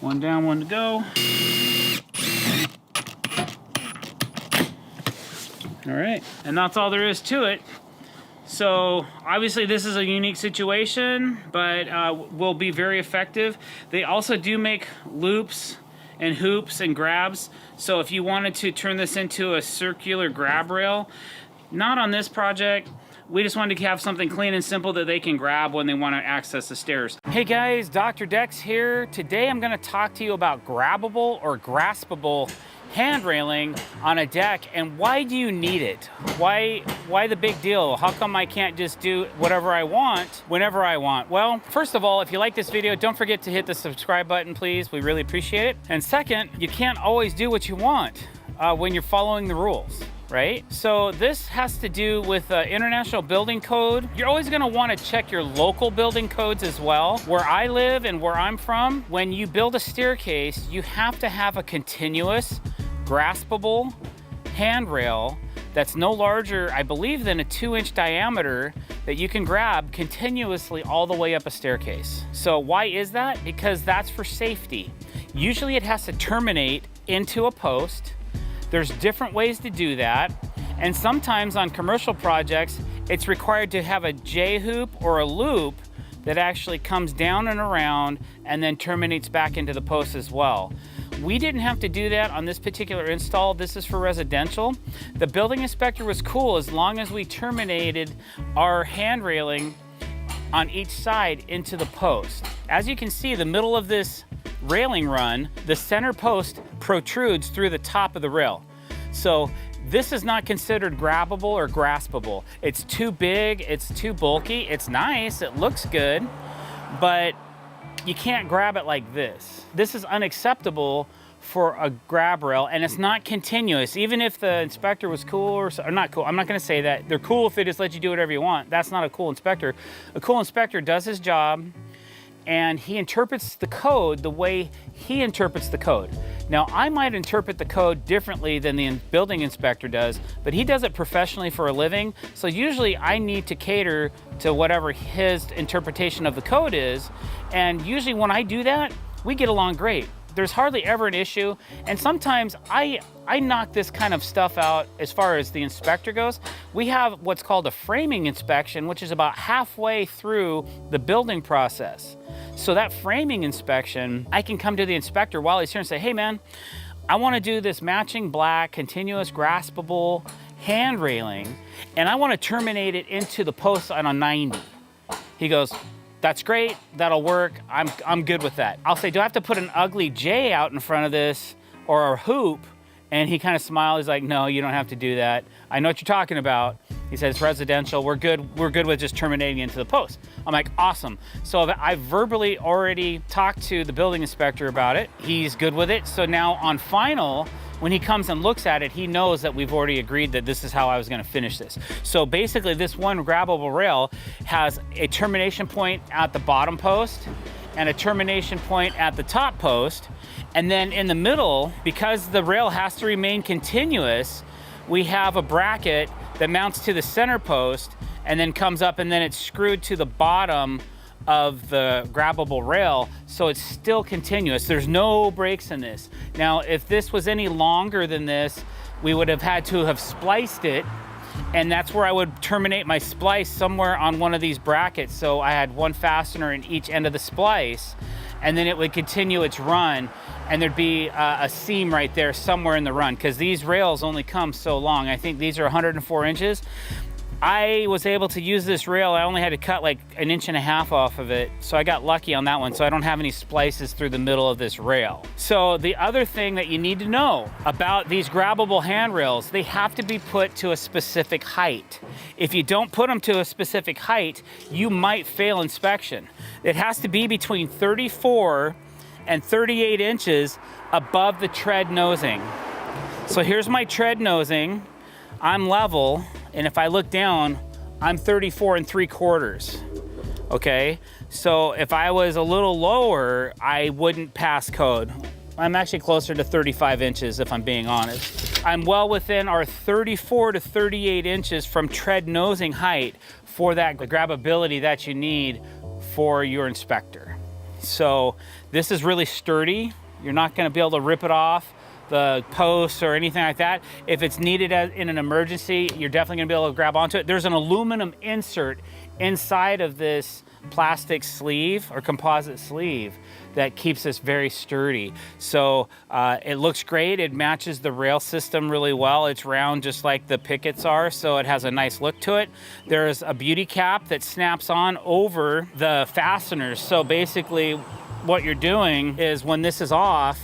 [SPEAKER 1] One down, one to go. All right, and that's all there is to it. So obviously this is a unique situation, but will be very effective. They also do make loops and hoops and grabs. So if you wanted to turn this into a circular grab rail, not on this project. We just wanted to have something clean and simple that they can grab when they want to access the stairs. Hey guys, Dr. Decks here. Today I'm going to talk to you about grabbable or graspable hand railing on a deck, and why do you need it? Why the big deal? How come I can't just do whatever I want whenever I want? Well, first of all, if you like this video, don't forget to hit the subscribe button, please. We really appreciate it. And second, you can't always do what you want when you're following the rules. Right? So this has to do with International Building Code. You're always gonna wanna check your local building codes as well. Where I live and where I'm from, when you build a staircase, you have to have a continuous, graspable handrail that's no larger, I believe, than a 2-inch diameter that you can grab continuously all the way up a staircase. So why is that? Because that's for safety. Usually it has to terminate into a post. There's different ways to do that. And sometimes on commercial projects, it's required to have a J-hoop or a loop
[SPEAKER 2] that actually comes down and around and then terminates back into the post as well. We didn't have to do that on this particular install. This is for residential. The building inspector was cool as long as we terminated our hand railing on each side into the post. As you can see, the middle of this railing run, the center post protrudes through the top of the rail. So this is not considered grabbable or graspable. It's too big, it's too bulky, it's nice, it looks good, but you can't grab it like this. This is unacceptable for a grab rail, and it's not continuous. Even if the inspector was cool or not cool, I'm not gonna say that. They're cool if they just let you do whatever you want. That's not a cool inspector. A cool inspector does his job, and he interprets the code the way he interprets the code. Now, I might interpret the code differently than the building inspector does, but he does it professionally for a living, so usually I need to cater to whatever his interpretation of the code is, and usually when I do that, we get along great. There's hardly ever an issue, and sometimes I knock this kind of stuff out as far as the inspector goes. We have what's called a framing inspection, which is about halfway through the building process. So that framing inspection, I can come to the inspector while he's here and say, hey man, I wanna do this matching black, continuous, graspable hand railing, and I wanna terminate it into the post on a 90. He goes, that's great, that'll work, I'm good with that. I'll say, do I have to put an ugly J out in front of this or a hoop? And he kind of smiled, he's like, no, you don't have to do that. I know what you're talking about. He says, it's residential, we're good with just terminating into the post. I'm like, awesome. So I've verbally already talked to the building inspector about it. He's good with it. So now on final, when he comes and looks at it, he knows that we've already agreed that this is how I was gonna finish this. So basically this one grabbable rail has a termination point at the bottom post and a termination point at the top post. And then in the middle, because the rail has to remain continuous, we have a bracket that mounts to the center post and then comes up, and then it's screwed to the bottom of the grabbable rail, so it's still continuous. There's no breaks in this. Now, if this was any longer than this, we would have had to have spliced it, and that's where I would terminate my splice somewhere on one of these brackets. So I had one fastener in each end of the splice, and then it would continue its run, and there'd be a seam right there somewhere in the run, because these rails only come so long. I think these are 104 inches. I was able to use this rail. I only had to cut like 1.5 inches off of it. So I got lucky on that one. So I don't have any splices through the middle of this rail. So the other thing that you need to know about these grabbable handrails, they have to be put to a specific height. If you don't put them to a specific height, you might fail inspection. It has to be between 34 and 38 inches above the tread nosing. So here's my tread nosing. I'm level, and if I look down, I'm 34 3/4. Okay, so if I was a little lower, I wouldn't pass code. I'm actually closer to 35 inches if I'm being honest. I'm well within our 34 to 38 inches from tread nosing height for that grabbability that you need for your inspector. So this is really sturdy. You're not gonna be able to rip it off the posts or anything like that. If it's needed in an emergency, you're definitely gonna be able to grab onto it. There's an aluminum insert inside of this plastic sleeve or composite sleeve that keeps this very sturdy. So it looks great. It matches the rail system really well. It's round just like the pickets are, so it has a nice look to it. There's a beauty cap that snaps on over the fasteners. So basically what you're doing is when this is off,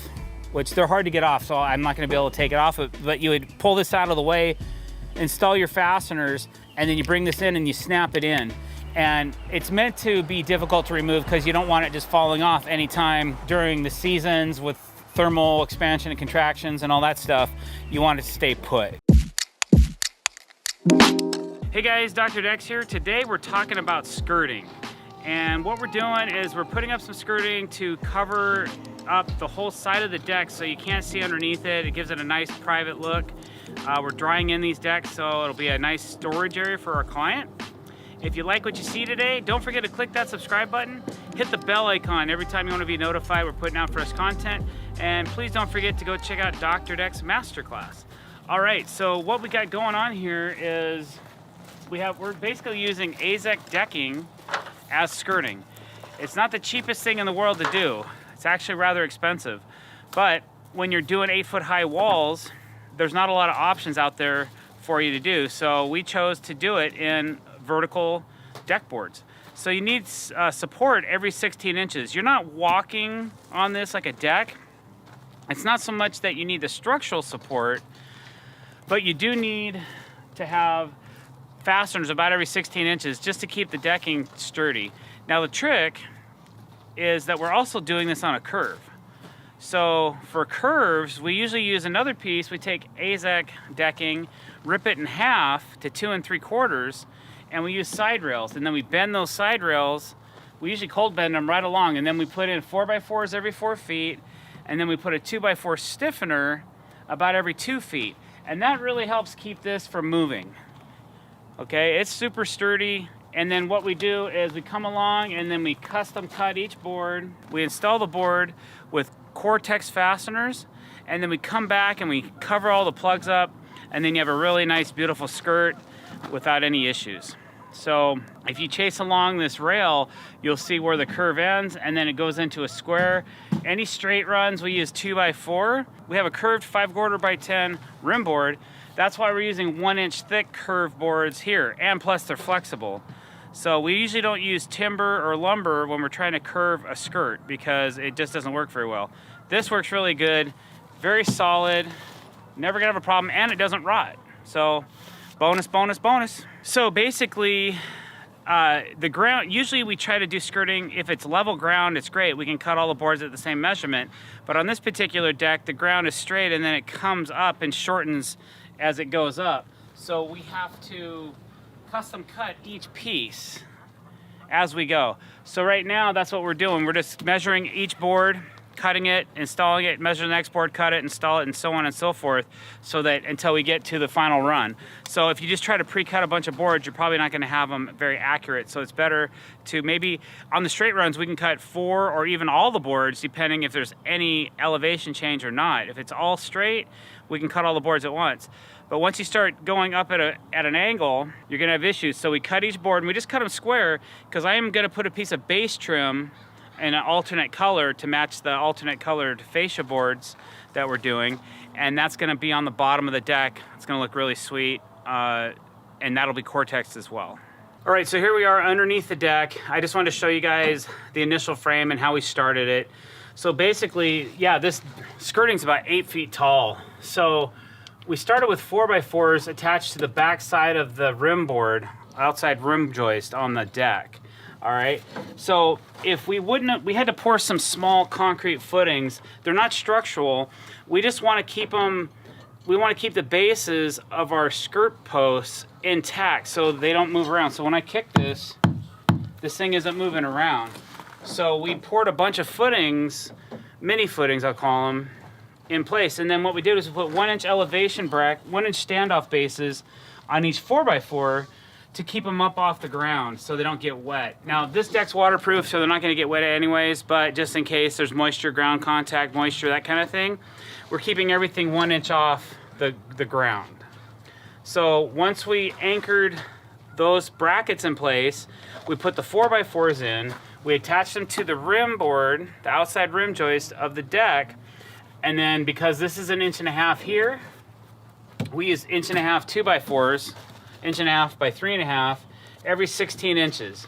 [SPEAKER 2] which they're hard to get off, so I'm not gonna be able to take it off, but you would pull this out of the way, install your fasteners, and then you bring this in and you snap it in. And it's meant to be difficult to remove because you don't want it just falling off anytime during the seasons with thermal expansion and contractions and all that stuff. You want it to stay put. Hey guys, drdecks here. Today we're talking about skirting. And what we're doing is we're putting up some skirting to cover up the whole side of the deck so you can't see underneath it. It gives it a nice private look. We're drying in these decks so it'll be a nice storage area for our client. If you like what you see today, don't forget to click that subscribe button, hit the bell icon every time you want to be notified we're putting out fresh content, and please don't forget to go check out Drdecks Masterclass. All right, so what we got going on here is we're basically using AZEK decking as skirting. It's not the cheapest thing in the world to do. It's actually rather expensive. But when you're doing 8-foot high walls, there's not a lot of options out there for you to do. So we chose to do it in vertical deck boards. So you need support every 16 inches. You're not walking on this like a deck. It's not so much that you need the structural support, but you do need to have fasteners about every 16 inches just to keep the decking sturdy. Now the trick is that we're also doing this on a curve. So for curves, we usually use another piece. We take AZEK decking, rip it in half to 2 3/4, and we use side rails. And then we bend those side rails. We usually cold bend them right along, and then we put in 4x4s every 4 feet, and then we put a 2x4 stiffener about every 2 feet. And that really helps keep this from moving. Okay, it's super sturdy. And then what we do is we come along and then we custom cut each board. We install the board with cortex fasteners, and then we come back and we cover all the plugs up, and then you have a really nice, beautiful skirt without any issues. So if you chase along this rail, you'll see where the curve ends, and then it goes into a square. Any straight runs, we use 2x4. We have a curved 5/4 by 10 rim board. That's why we're using 1-inch thick curved boards here, and plus they're flexible. So we usually don't use timber or lumber when we're trying to curve a skirt because it just doesn't work very well. This works really good, very solid, never gonna have a problem, and it doesn't rot. So bonus, bonus, bonus. So basically, the ground, usually we try to do skirting, if it's level ground, it's great. We can cut all the boards at the same measurement. But on this particular deck, the ground is straight and then it comes up and shortens as it goes up. So we have to custom cut each piece as we go. So right now, that's what we're doing. We're just measuring each board, cutting it, installing it, measure the next board, cut it, install it, and so on and so forth, so that until we get to the final run. So if you just try to pre-cut a bunch of boards, you're probably not gonna have them very accurate. So it's better to maybe, on the straight runs, we can cut 4 or even all the boards, depending if there's any elevation change or not. If it's all straight, we can cut all the boards at once. But once you start going up at an angle, you're gonna have issues. So we cut each board, and we just cut them square, because I am gonna put a piece of base trim in an alternate color to match the alternate colored fascia boards that we're doing. And that's gonna be on the bottom of the deck. It's gonna look really sweet, and that'll be cortex as well. All right, so here we are underneath the deck. I just wanted to show you guys the initial frame and how we started it. So basically, yeah, this skirting's about 8 feet tall. So we started with 4x4s attached to the back side of the rim board, outside rim joist on the deck. All right, so if we had to pour some small concrete footings. They're not structural. We just want to keep them, we want to keep the bases of our skirt posts intact so they don't move around. So when I kick this thing isn't moving around. So we poured a bunch of footings, mini footings I'll call them, in place. And then what we did is we put 1-inch elevation 1-inch standoff bases on each 4x4 to keep them up off the ground so they don't get wet. Now this deck's waterproof, so they're not gonna get wet anyways, but just in case there's moisture, ground contact, moisture, that kind of thing, we're keeping everything 1 inch off the ground. So once we anchored those brackets in place, we put the 4x4s in, we attached them to the rim board, the outside rim joist of the deck, and then because this is 1.5 inches here, we use 1.5 inch 2x4s, 1.5 inch by 3.5 every 16 inches.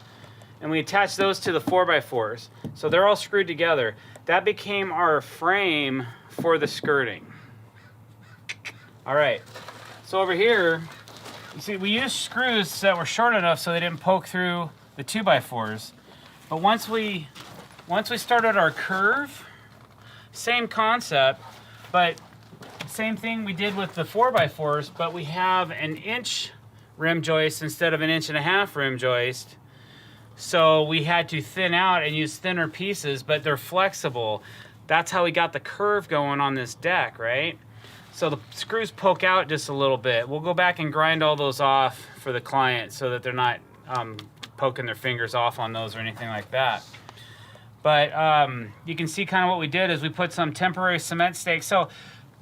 [SPEAKER 2] And we attach those to the 4x4s. So they're all screwed together. That became our frame for the skirting. All right, so over here, you see we used screws that were short enough so they didn't poke through the 2x4s. But once we started our curve, same concept, but same thing we did with the 4x4s, but we have 1 inch rim joist instead of 1.5 inch rim joist. So we had to thin out and use thinner pieces, but they're flexible. That's how we got the curve going on this deck, right? So the screws poke out just a little bit. We'll go back and grind all those off for the client so that they're not poking their fingers off on those or anything like that. But you can see kind of what we did is we put some temporary cement stakes. So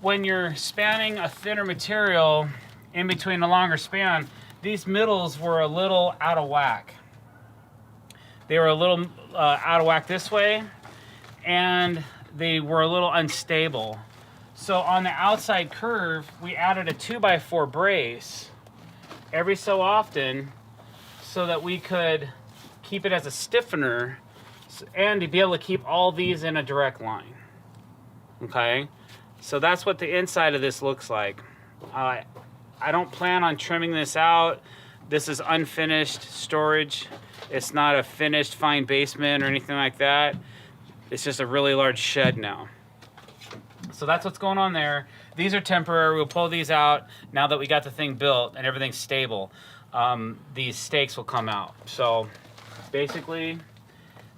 [SPEAKER 2] when you're spanning a thinner material in between a longer span, these middles were a little out of whack. they were a little out of whack this way, and they were a little unstable. So on the outside curve, we added a 2x4 brace every so often so that we could keep it as a stiffener and to be able to keep all these in a direct line. Okay, so that's what the inside of this looks like. I don't plan on trimming this out. This is unfinished storage. It's not a finished fine basement or anything like that. It's just a really large shed now. So that's what's going on there. These are temporary. We'll pull these out now that we got the thing built and everything's stable. These stakes will come out. So basically,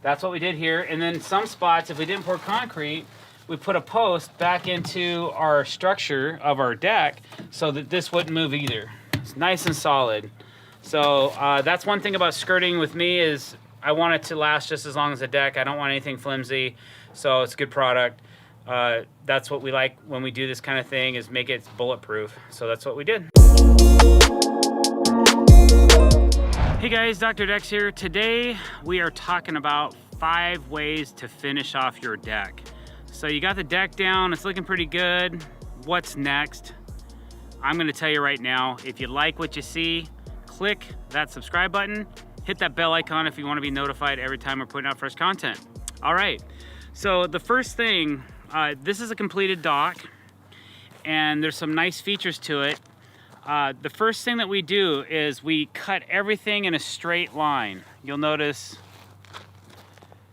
[SPEAKER 2] that's what we did here. And then some spots, if we didn't pour concrete, we put a post back into our structure of our deck so that this wouldn't move either. It's nice and solid. So that's one thing about skirting with me is I want it to last just as long as the deck. I don't want anything flimsy, so it's a good product. That's what we like when we do this kind of thing, is make it bulletproof. So that's what we did. Hey guys, Dr. Decks here. Today we are talking about 5 ways to finish off your deck. So you got the deck down, it's looking pretty good. What's next? I'm gonna tell you right now. If you like what you see, click that subscribe button, hit that bell icon if you want to be notified every time we're putting out fresh content. All right, so the first thing, this is a completed dock and there's some nice features to it. The first thing that we do is we cut everything in a straight line. You'll notice,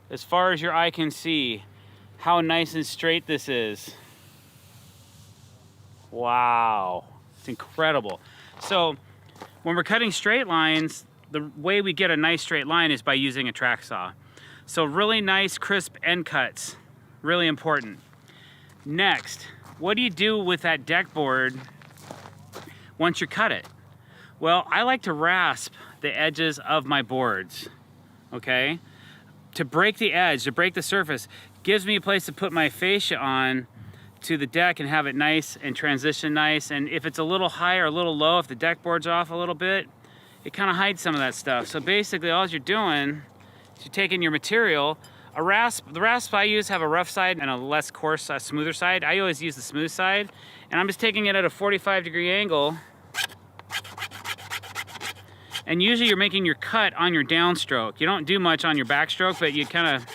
[SPEAKER 2] as far as your eye can see, how nice and straight this is. Wow, it's incredible. So when we're cutting straight lines, the way we get a nice straight line is by using a track saw. So really nice, crisp end cuts, really important. Next, what do you do with that deck board once you cut it? Well, I like to rasp the edges of my boards, okay? To break the edge, to break the surface, gives me a place to put my fascia on to the deck and have it nice and transition nice. And if it's a little high or a little low, if the deck board's off a little bit, it kind of hides some of that stuff. So basically all you're doing is you're taking your material, the rasp I use have a rough side and a less coarse, smoother side. I always use the smooth side, and I'm just taking it at a 45-degree angle. And usually you're making your cut on your downstroke. You don't do much on your backstroke, but you kind of,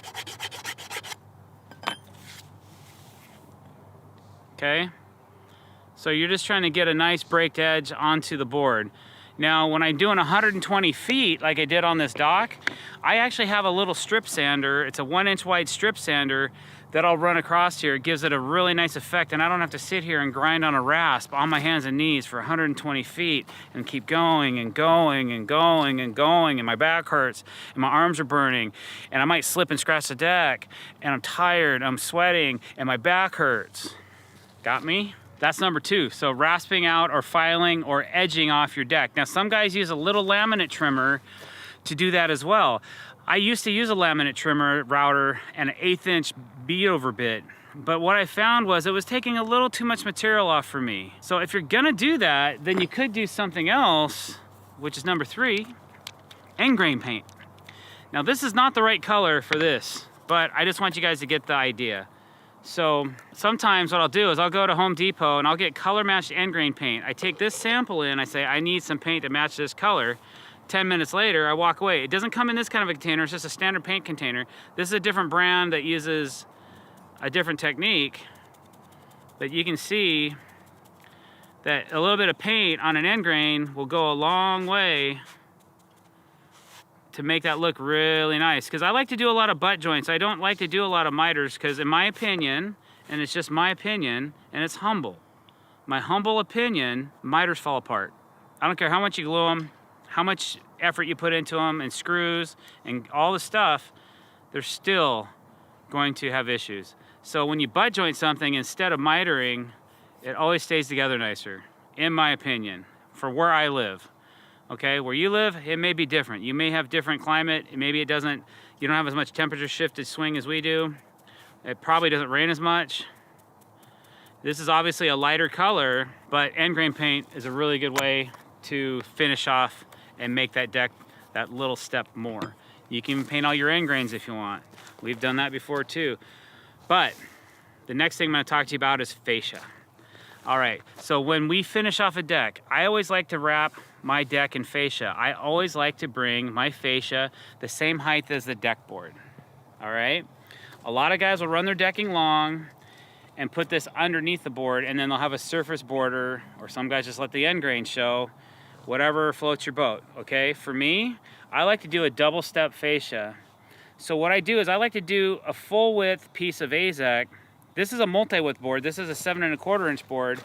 [SPEAKER 2] okay? So you're just trying to get a nice braked edge onto the board. Now, when I'm doing 120 feet, like I did on this dock, I actually have a little strip sander. It's a 1-inch wide strip sander that I'll run across here. It gives it a really nice effect, and I don't have to sit here and grind on a rasp on my hands and knees for 120 feet and keep going and going and going and going, and my back hurts, and my arms are burning, and I might slip and scratch the deck, and I'm tired, I'm sweating, and my back hurts. Got me? That's number 2. So rasping out or filing or edging off your deck. Now some guys use a little laminate trimmer to do that as well. I used to use a laminate trimmer router and an 1/8-inch bead over bit. But what I found was it was taking a little too much material off for me. So if you're gonna do that, then you could do something else, which is number 3, end grain paint. Now this is not the right color for this, but I just want you guys to get the idea. So sometimes what I'll do is I'll go to Home Depot and I'll get color matched end grain paint. I take this sample in, I say I need some paint to match this color. 10 minutes later, I walk away. It doesn't come in this kind of a container, it's just a standard paint container. This is a different brand that uses a different technique, but you can see that a little bit of paint on an end grain will go a long way to make that look really nice. Because I like to do a lot of butt joints. I don't like to do a lot of miters because in my opinion, and it's just my opinion, and it's humble, my humble opinion, miters fall apart. I don't care how much you glue them, how much effort you put into them, and screws, and all the stuff, they're still going to have issues. So when you butt joint something, instead of mitering, it always stays together nicer, in my opinion, for where I live. Okay, where you live, it may be different. You may have different climate. Maybe it doesn't, you don't have as much temperature shifted swing as we do. It probably doesn't rain as much. This is obviously a lighter color, but end grain paint is a really good way to finish off and make that deck that little step more.
[SPEAKER 1] You can paint all your end grains if you want. We've done that before too. But the next thing I'm gonna talk to you about is fascia. All right, so when we finish off a deck, I always like to wrap my deck in fascia. I always like to bring my fascia the same height as the deck board, all right? A lot of guys will run their decking long and put this underneath the board, and then they'll have a surface border, or some guys just let the end grain show, whatever floats your boat, okay? For me, I like to do a double step fascia. So what I do is I like to do a full width piece of AZEK. This is a multi-width board. This is a 7 1/4 inch board.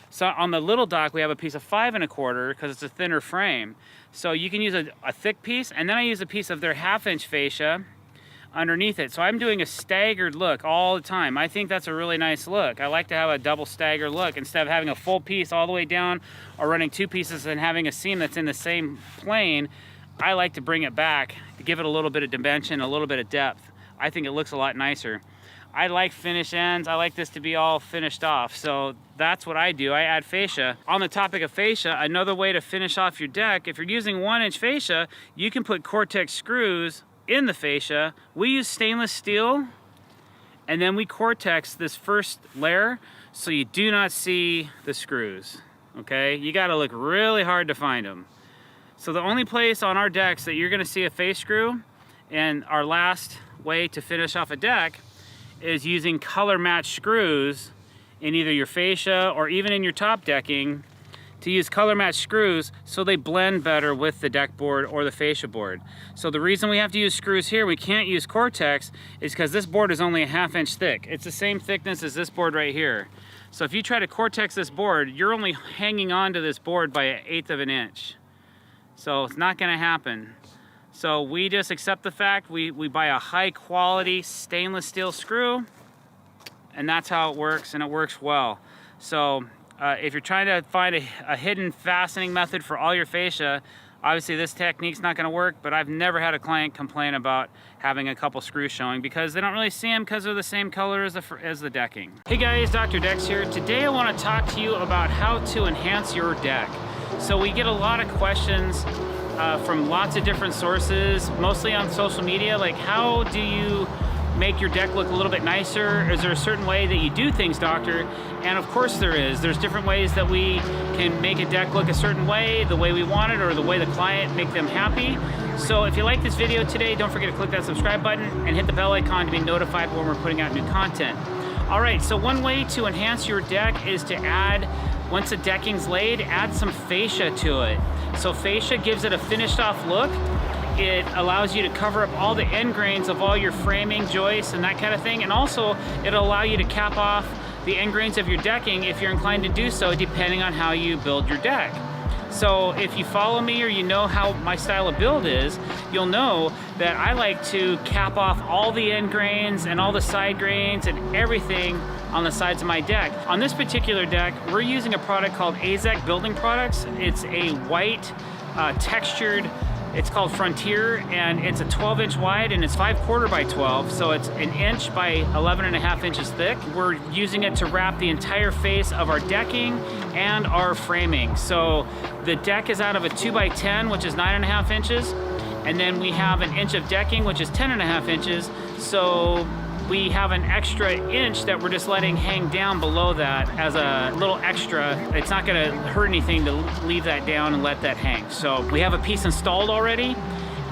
[SPEAKER 1] So on the little dock, we have a piece of 5 1/4 because it's a thinner frame. So you can use a thick piece, and then I use a piece of their 1/2 inch fascia underneath it. So I'm doing a staggered look all the time. I think that's a really nice look. I like to have a double stagger look instead of having a full piece all the way down or running 2 pieces and having a seam that's in the same plane. I like to bring it back to give it a little bit of dimension, a little bit of depth. I think it looks a lot nicer. I like finish ends. I like this to be all finished off. So that's what I do. I add fascia. On the topic of fascia, another way to finish off your deck, if you're using 1 inch fascia, you can put cortex screws in the fascia. We use stainless steel, and then we cortex this first layer so you do not see the screws, okay? You gotta look really hard to find them. So the only place on our decks that you're gonna see a face screw, and our last way to finish off a deck, is using color matched screws in either your fascia or even in your top decking, to use color matched screws so they blend better with the deck board or the fascia board. So the reason we have to use screws here, we can't use cortex, is because this board is only a 1/2 inch thick. It's the same thickness as this board right here. So if you try to cortex this board, you're only hanging on to this board by 1/8 of an inch. So it's not gonna happen. So we just accept the fact we buy a high quality stainless steel screw, and that's how it works, and it works well. So if you're trying to find a hidden fastening method for all your fascia, obviously this technique's not gonna work, but I've never had a client complain about having a couple screws showing because they don't really see them because they're the same color as the decking. Hey guys, Dr. Decks here. Today I wanna talk to you about how to enhance your deck. So we get a lot of questions from lots of different sources, mostly on social media, like how do you make your deck look a little bit nicer? Is there a certain way that you do things, doctor? And of course there is. There's different ways that we can make a deck look a certain way, the way we want it, or the way the client make them happy. So if you like this video today, don't forget to click that subscribe button and hit the bell icon to be notified when we're putting out new content. All right, so one way to enhance your deck is to add, once the decking's laid, add some fascia to it. So fascia gives it a finished off look. It allows you to cover up all the end grains of all your framing, joists, and that kind of thing. And also, it'll allow you to cap off the end grains of your decking if you're inclined to do so, depending on how you build your deck. So if you follow me or you know how my style of build is, you'll know that I like to cap off all the end grains and all the side grains and everything on the sides of my deck. On this particular deck, we're using a product called AZEK Building Products. It's a white textured, it's called Frontier, and it's a 12 inch wide and it's 5/4 by 12. So it's 1 inch by 11.5 inches thick. We're using it to wrap the entire face of our decking and our framing. So the deck is out of a 2x10, which is 9.5 inches. And then we have 1 inch of decking, which is 10.5 inches. So we have an extra inch that we're just letting hang down below that as a little extra. It's not gonna hurt anything to leave that down and let that hang. So we have a piece installed already,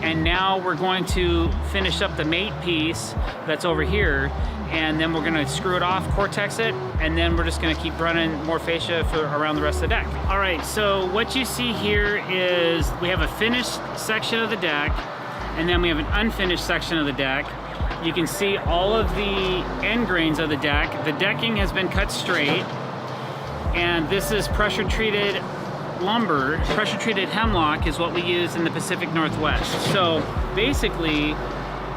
[SPEAKER 1] and now we're going to finish up the mate piece that's over here, and then we're gonna screw it off, cortex it, and then we're just gonna keep running more fascia for around the rest of the deck. All right, so what you see here is we have a finished section of the deck, and then we have an unfinished section of the deck. You can see all of the end grains of the deck. The decking has been cut straight, and this is pressure treated lumber. Pressure treated hemlock is what we use in the Pacific Northwest. So basically,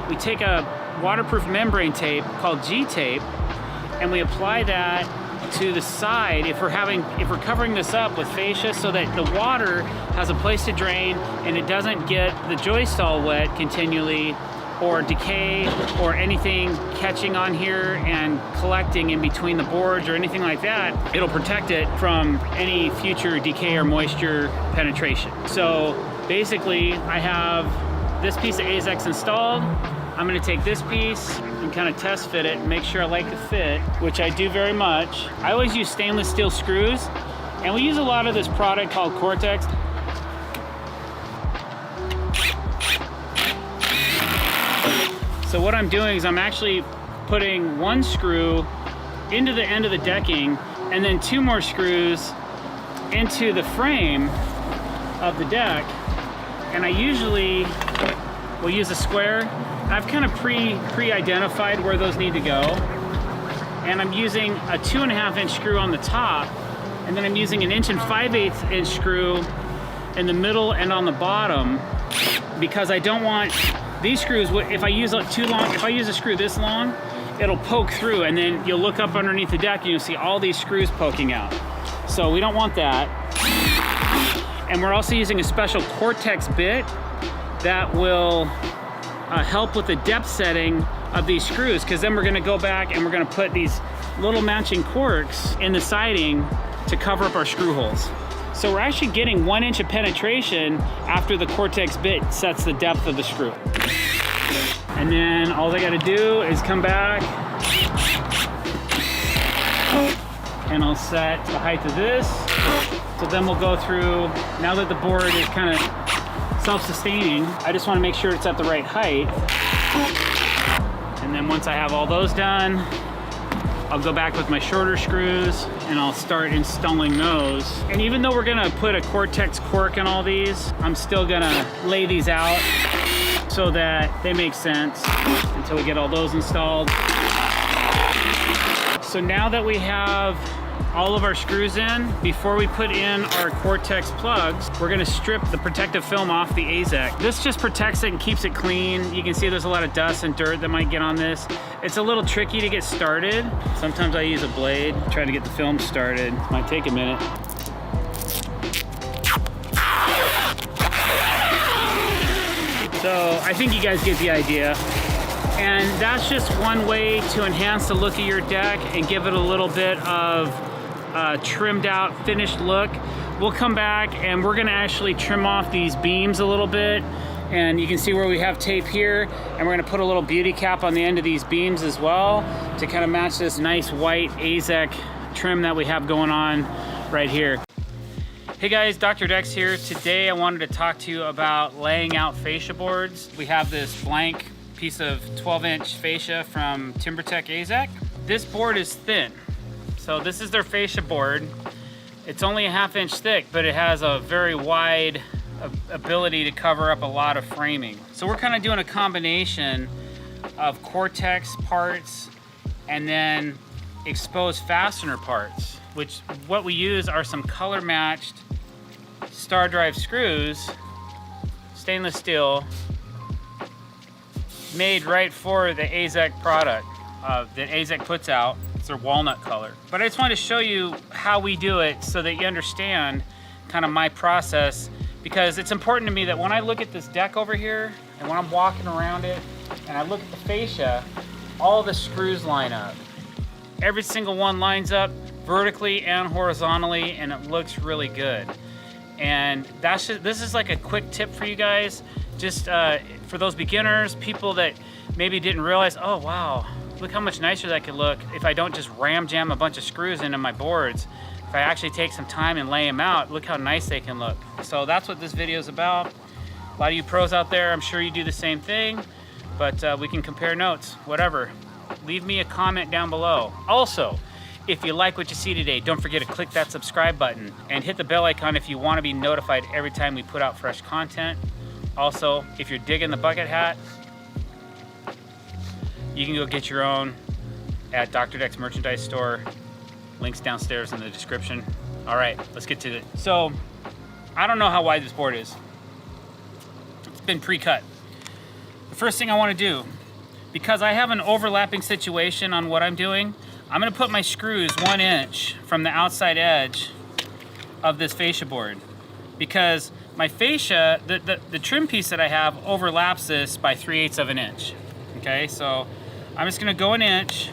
[SPEAKER 1] we take a waterproof membrane tape called G-tape, and we apply that to the side if we're covering this up with fascia so that the water has a place to drain and it doesn't get the joist all wet continually, or decay, or anything catching on here and collecting in between the boards or anything like that. It'll protect it from any future decay or moisture penetration. So basically I have
[SPEAKER 2] this piece of AZEK's installed, I'm gonna take this piece and kind of test fit it and make sure I like the fit, which I do very much. I always use stainless steel screws, and we use a lot of this product called Cortex. So what I'm doing is I'm actually putting one screw into the end of the decking and then 2 more screws into the frame of the deck. And I usually will use a square. I've kind of pre-identified where those need to go. And I'm using a 2.5 inch screw on the top, and then I'm using an 1 5/8 inch screw in the middle and on the bottom, because I don't want these screws, if I use a screw this long, it'll poke through, and then you'll look up underneath the deck and you'll see all these screws poking out. So we don't want that. And we're also using a special Cortex bit that will help with the depth setting of these screws, because then we're gonna go back and we're gonna put these little matching corks in the siding to cover up our screw holes. So we're actually getting 1 inch of penetration after the Cortex bit sets the depth of the screw. And then all I gotta do is come back and I'll set the height of this. So then we'll go through, now that the board is kind of self-sustaining, I just want to make sure it's at the right height. And then once I have all those done, I'll go back with my shorter screws and I'll start installing those. And even though we're gonna put a Cortex cork in all these, I'm still gonna lay these out so that they make sense until we get all those installed. So now that we have all of our screws in, before we put in our Cortex plugs, we're gonna strip the protective film off the AZEK. This just protects it and keeps it clean. You can see there's a lot of dust and dirt that might get on this. It's a little tricky to get started. Sometimes I use a blade, try to get the film started. Might take a minute. So I think you guys get the idea. And that's just one way to enhance the look of your deck and give it a little bit of trimmed out, finished look. We'll come back and we're gonna actually trim off these beams a little bit. And you can see where we have tape here, and we're gonna put a little beauty cap on the end of these beams as well to kind of match this nice white AZEK trim that we have going on right here. Hey guys, Dr. Dex here. Today I wanted to talk to you about laying out fascia boards. We have this blank piece of 12-inch fascia from TimberTech AZEK. This board is thin. So this is their fascia board. It's only a 1/2 inch thick, but it has a very wide ability to cover up a lot of framing. So we're kind of doing a combination of Cortex parts and then exposed fastener parts, which what we use are some color matched star drive screws, stainless steel, made right for the AZEK product that AZEK puts out. It's their walnut color. But I just wanted to show you how we do it so that you understand kind of my process, because it's important to me that when I look at this deck over here and when I'm walking around it and I look at the fascia, all the screws line up. Every single one lines up vertically and horizontally, and it looks really good. And that's just, this is like a quick tip for you guys, just for those beginners, people that maybe didn't realize, oh wow, look how much nicer that could look if I don't just ram jam a bunch of screws into my boards. If I actually take some time and lay them out, look how nice they can look. So that's what this video is about. A lot of you pros out there, I'm sure you do the same thing, but we can compare notes, whatever. Leave me a comment down below. Also, if you like what you see today, don't forget to click that subscribe button and hit the bell icon if you want to be notified every time we put out fresh content. Also, if you're digging the bucket hat, you can go get your own at Dr. Dex merchandise store. Links downstairs in the description. All right, let's get to it. So, I don't know how wide this board is. It's been pre-cut. The first thing I want to do, because I have an overlapping situation on what I'm doing, I'm gonna put my screws 1 inch from the outside edge of this fascia board, because my fascia, the trim piece that I have overlaps this by 3/8 of an inch. Okay, so I'm just gonna go 1 inch,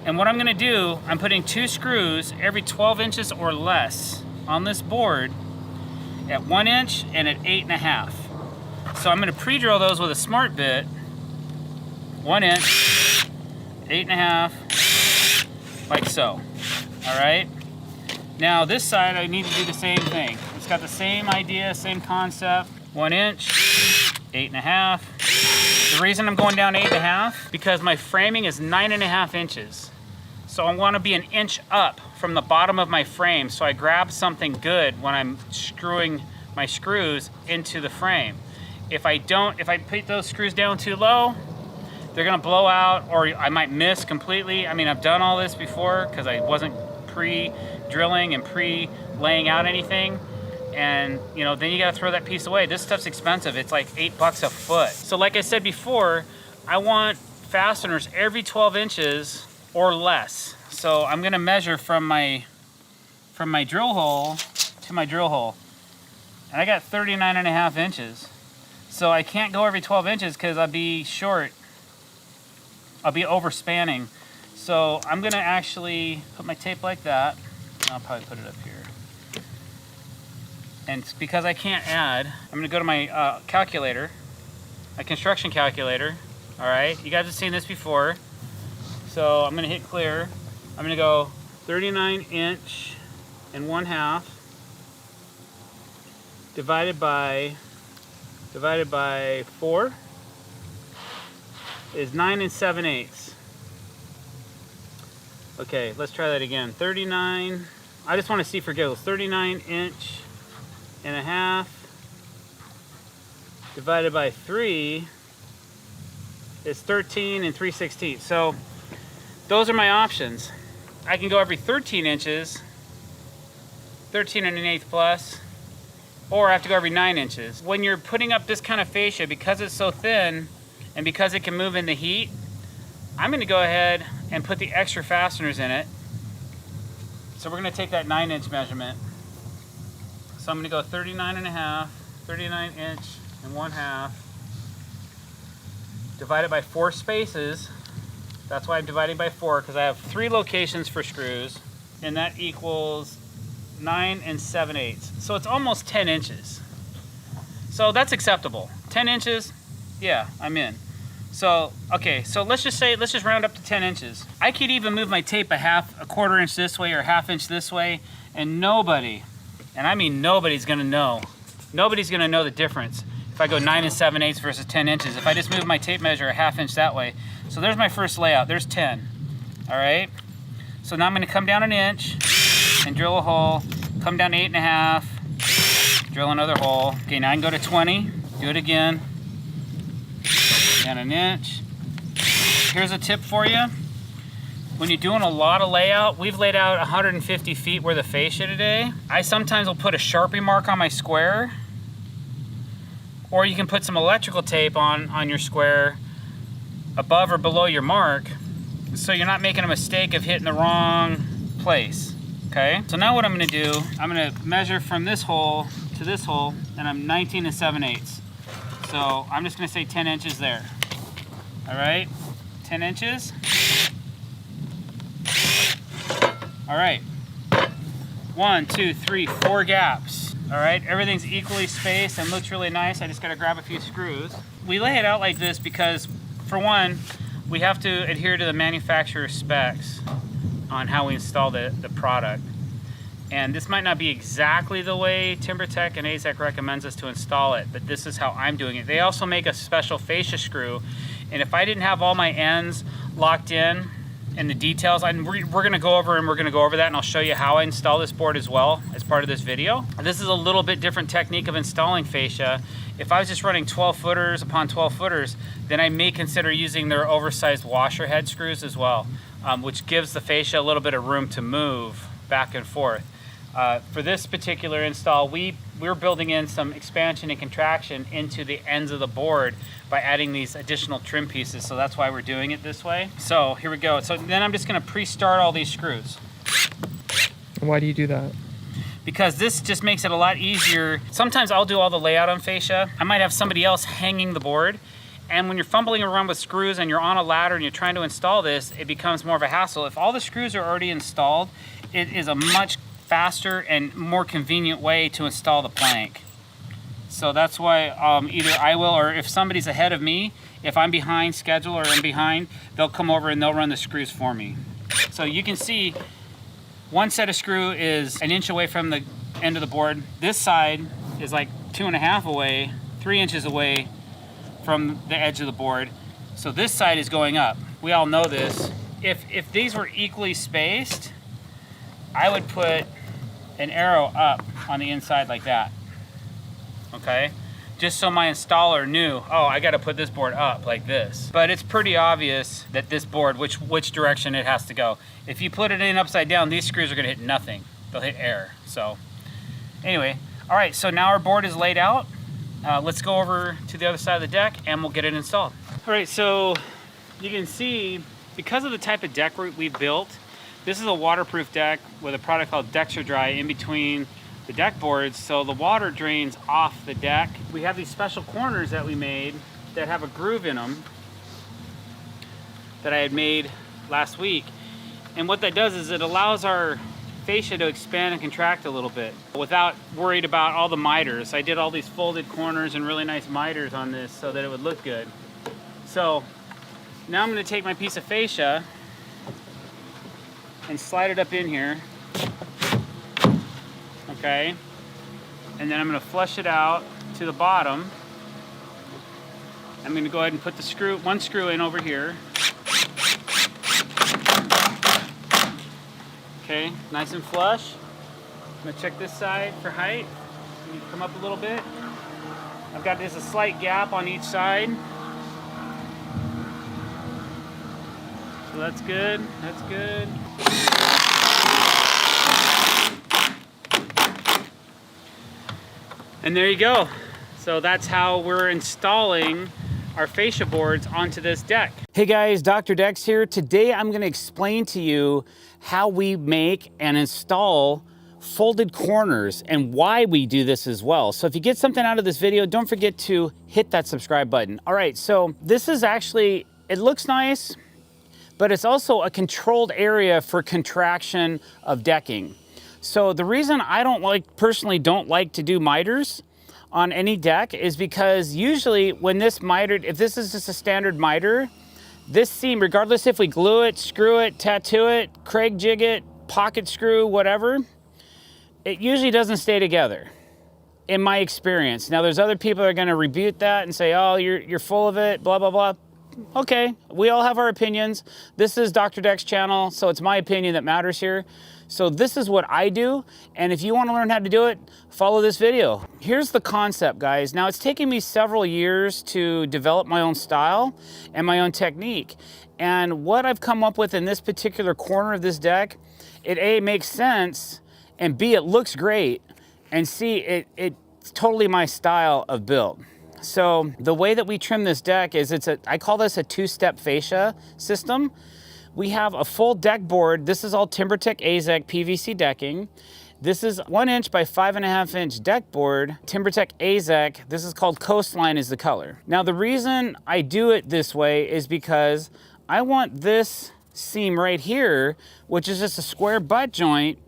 [SPEAKER 2] and what I'm gonna do, I'm putting 2 screws every 12 inches or less on this board at 1 inch and at 8.5. So I'm gonna pre-drill those with a smart bit. 1 inch, 8.5, like so. All right. Now this side, I need to do the same thing. It's got the same idea, same concept. 1 inch, 8.5. The reason I'm going down 8.5, because my framing is 9.5 inches. So I want to be an inch up from the bottom of my frame, so I grab something good when I'm screwing my screws into the frame. If I put those screws down too low, they're gonna blow out, or I might miss completely. I mean, I've done all this before because I wasn't pre-drilling and pre-laying out anything. And you know, then you gotta throw that piece away. This stuff's expensive. It's like $8 a foot. So like I said before, I want fasteners every 12 inches or less. So I'm gonna measure from my drill hole to my drill hole. And I got 39.5 inches. So I can't go every 12 inches because I'll be short. I'll be overspanning. So I'm gonna actually put my tape like that. I'll probably put it up here. And because I can't add, I'm gonna go to my calculator, my construction calculator. All right, you guys have seen this before. So I'm gonna hit clear. I'm gonna go 39 inch and 1/2 divided by 4 is 9 7/8. Okay, let's try that again. 39, I just want to see for giggles. 39 inch and 1/2 divided by 3 is 13 3/16. So those are my options. I can go every 13 inches, 13 1/8 plus, or I have to go every 9 inches. When you're putting up this kind of fascia, because it's so thin and because it can move in the heat, I'm gonna go ahead and put the extra fasteners in it. So we're gonna take that 9 inch measurement. So I'm gonna go 39.5, 39 inch and 1/2, divided by 4 spaces. That's why I'm dividing by 4, because I have 3 locations for screws, and that equals 9 7/8. So it's almost 10 inches. So that's acceptable. 10 inches, yeah, I'm in. So, okay, so let's just round up to 10 inches. I could even move my tape a 1/4 inch this way or 1/2 inch this way, and nobody, and I mean nobody's gonna know. Nobody's gonna know the difference if I go 9 7/8 versus 10 inches. If I just move my tape measure a 1/2 inch that way. So there's my first layout, there's 10, all right? So now I'm gonna come down 1 inch and drill a hole, come down 8.5, drill another hole. Okay, now I can go to 20, do it again. Down 1 inch. Here's a tip for you. When you're doing a lot of layout, we've laid out 150 feet worth of fascia today. I sometimes will put a Sharpie mark on my square, or you can put some electrical tape on your square above or below your mark, so you're not making a mistake of hitting the wrong place, okay? So now what I'm gonna do, I'm gonna measure from this hole to this hole, and I'm 19 7/8. So I'm just gonna say 10 inches there. All right, 10 inches. All right, 1, 2, 3, 4 gaps. All right, everything's equally spaced and looks really nice. I just gotta grab a few screws. We lay it out like this because, for one, we have to adhere to the manufacturer's specs on how we install the product. And this might not be exactly the way TimberTech and AZEK recommends us to install it, but this is how I'm doing it. They also make a special fascia screw, and if I didn't have all my ends locked in and the details, we're gonna go over that, and I'll show you how I install this board as well as part of this video. This is a little bit different technique of installing fascia. If I was just running 12 footers upon 12 footers, then I may consider using their oversized washer head screws as well, which gives the fascia a little bit of room to move back and forth. For this particular install, we're building in some expansion and contraction into the ends of the board by adding these additional trim pieces, so that's why we're doing it this way. So here we go. So then I'm just gonna pre-start all these screws.
[SPEAKER 3] Why do you do that?
[SPEAKER 2] Because this just makes it a lot easier. Sometimes I'll do all the layout on fascia. I might have somebody else hanging the board, and when you're fumbling around with screws and you're on a ladder and you're trying to install this, it becomes more of a hassle. If all the screws are already installed, it is a much faster and more convenient way to install the plank. So that's why either I will, or if somebody's ahead of me, if I'm behind schedule or I'm behind, they'll come over and they'll run the screws for me. So you can see one set of screw is 1 inch away from the end of the board. This side is like 2.5 away, 3 inches away from the edge of the board. So this side is going up. We all know this. If these were equally spaced, I would put an arrow up on the inside like that, okay? Just so my installer knew, oh, I gotta put this board up like this. But it's pretty obvious that this board, which direction it has to go. If you put it in upside down, these screws are gonna hit nothing. They'll hit air, so. Anyway, all right, so now our board is laid out. Let's go over to the other side of the deck and we'll get it installed. All right, so you can see, because of the type of deck we've built, this is a waterproof deck with a product called Dextra-Dry in between the deck boards, so the water drains off the deck. We have these special corners that we made that have a groove in them that I had made last week. And what that does is it allows our fascia to expand and contract a little bit without worried about all the miters. I did all these folded corners and really nice miters on this so that it would look good. So now I'm going to take my piece of fascia and slide it up in here, okay? And then I'm going to flush it out to the bottom. I'm going to go ahead and put the one screw in over here. Okay, nice and flush. I'm going to check this side for height. You need to come up a little bit. I've got just a slight gap on each side. So that's good, that's good. And there you go. So that's how we're installing our fascia boards onto this deck. Hey guys, Dr. Decks here. Today I'm going to explain to you how we make and install folded corners and why we do this as well. So if you get something out of this video, don't forget to hit that subscribe button. All right, so this is actually, it looks nice, but it's also a controlled area for contraction of decking. So the reason I personally don't like to do miters on any deck is because usually when this mitered, if this is just a standard miter, this seam, regardless if we glue it, screw it, tattoo it, Craig jig it, pocket screw, whatever, it usually doesn't stay together, in my experience. Now there's other people that are gonna rebuke that and say, oh, you're full of it, blah, blah, blah. Okay, we all have our opinions. This is Dr. Deck's channel, so it's my opinion that matters here. So this is what I do, and if you want to learn how to do it, follow this video. Here's the concept, guys. Now, it's taken me several years to develop my own style and my own technique. And what I've come up with in this particular corner of this deck, it A, makes sense, and B, it looks great, and C, it's totally my style of build. So the way that we trim this deck is I call this a two-step fascia system. We have a full deck board. This is all TimberTech AZEK PVC decking. This is 1 inch by 5.5 inch deck board, TimberTech AZEK. This is called Coastline is the color. Now the reason I do it this way is because I want this seam right here, which is just a square butt joint,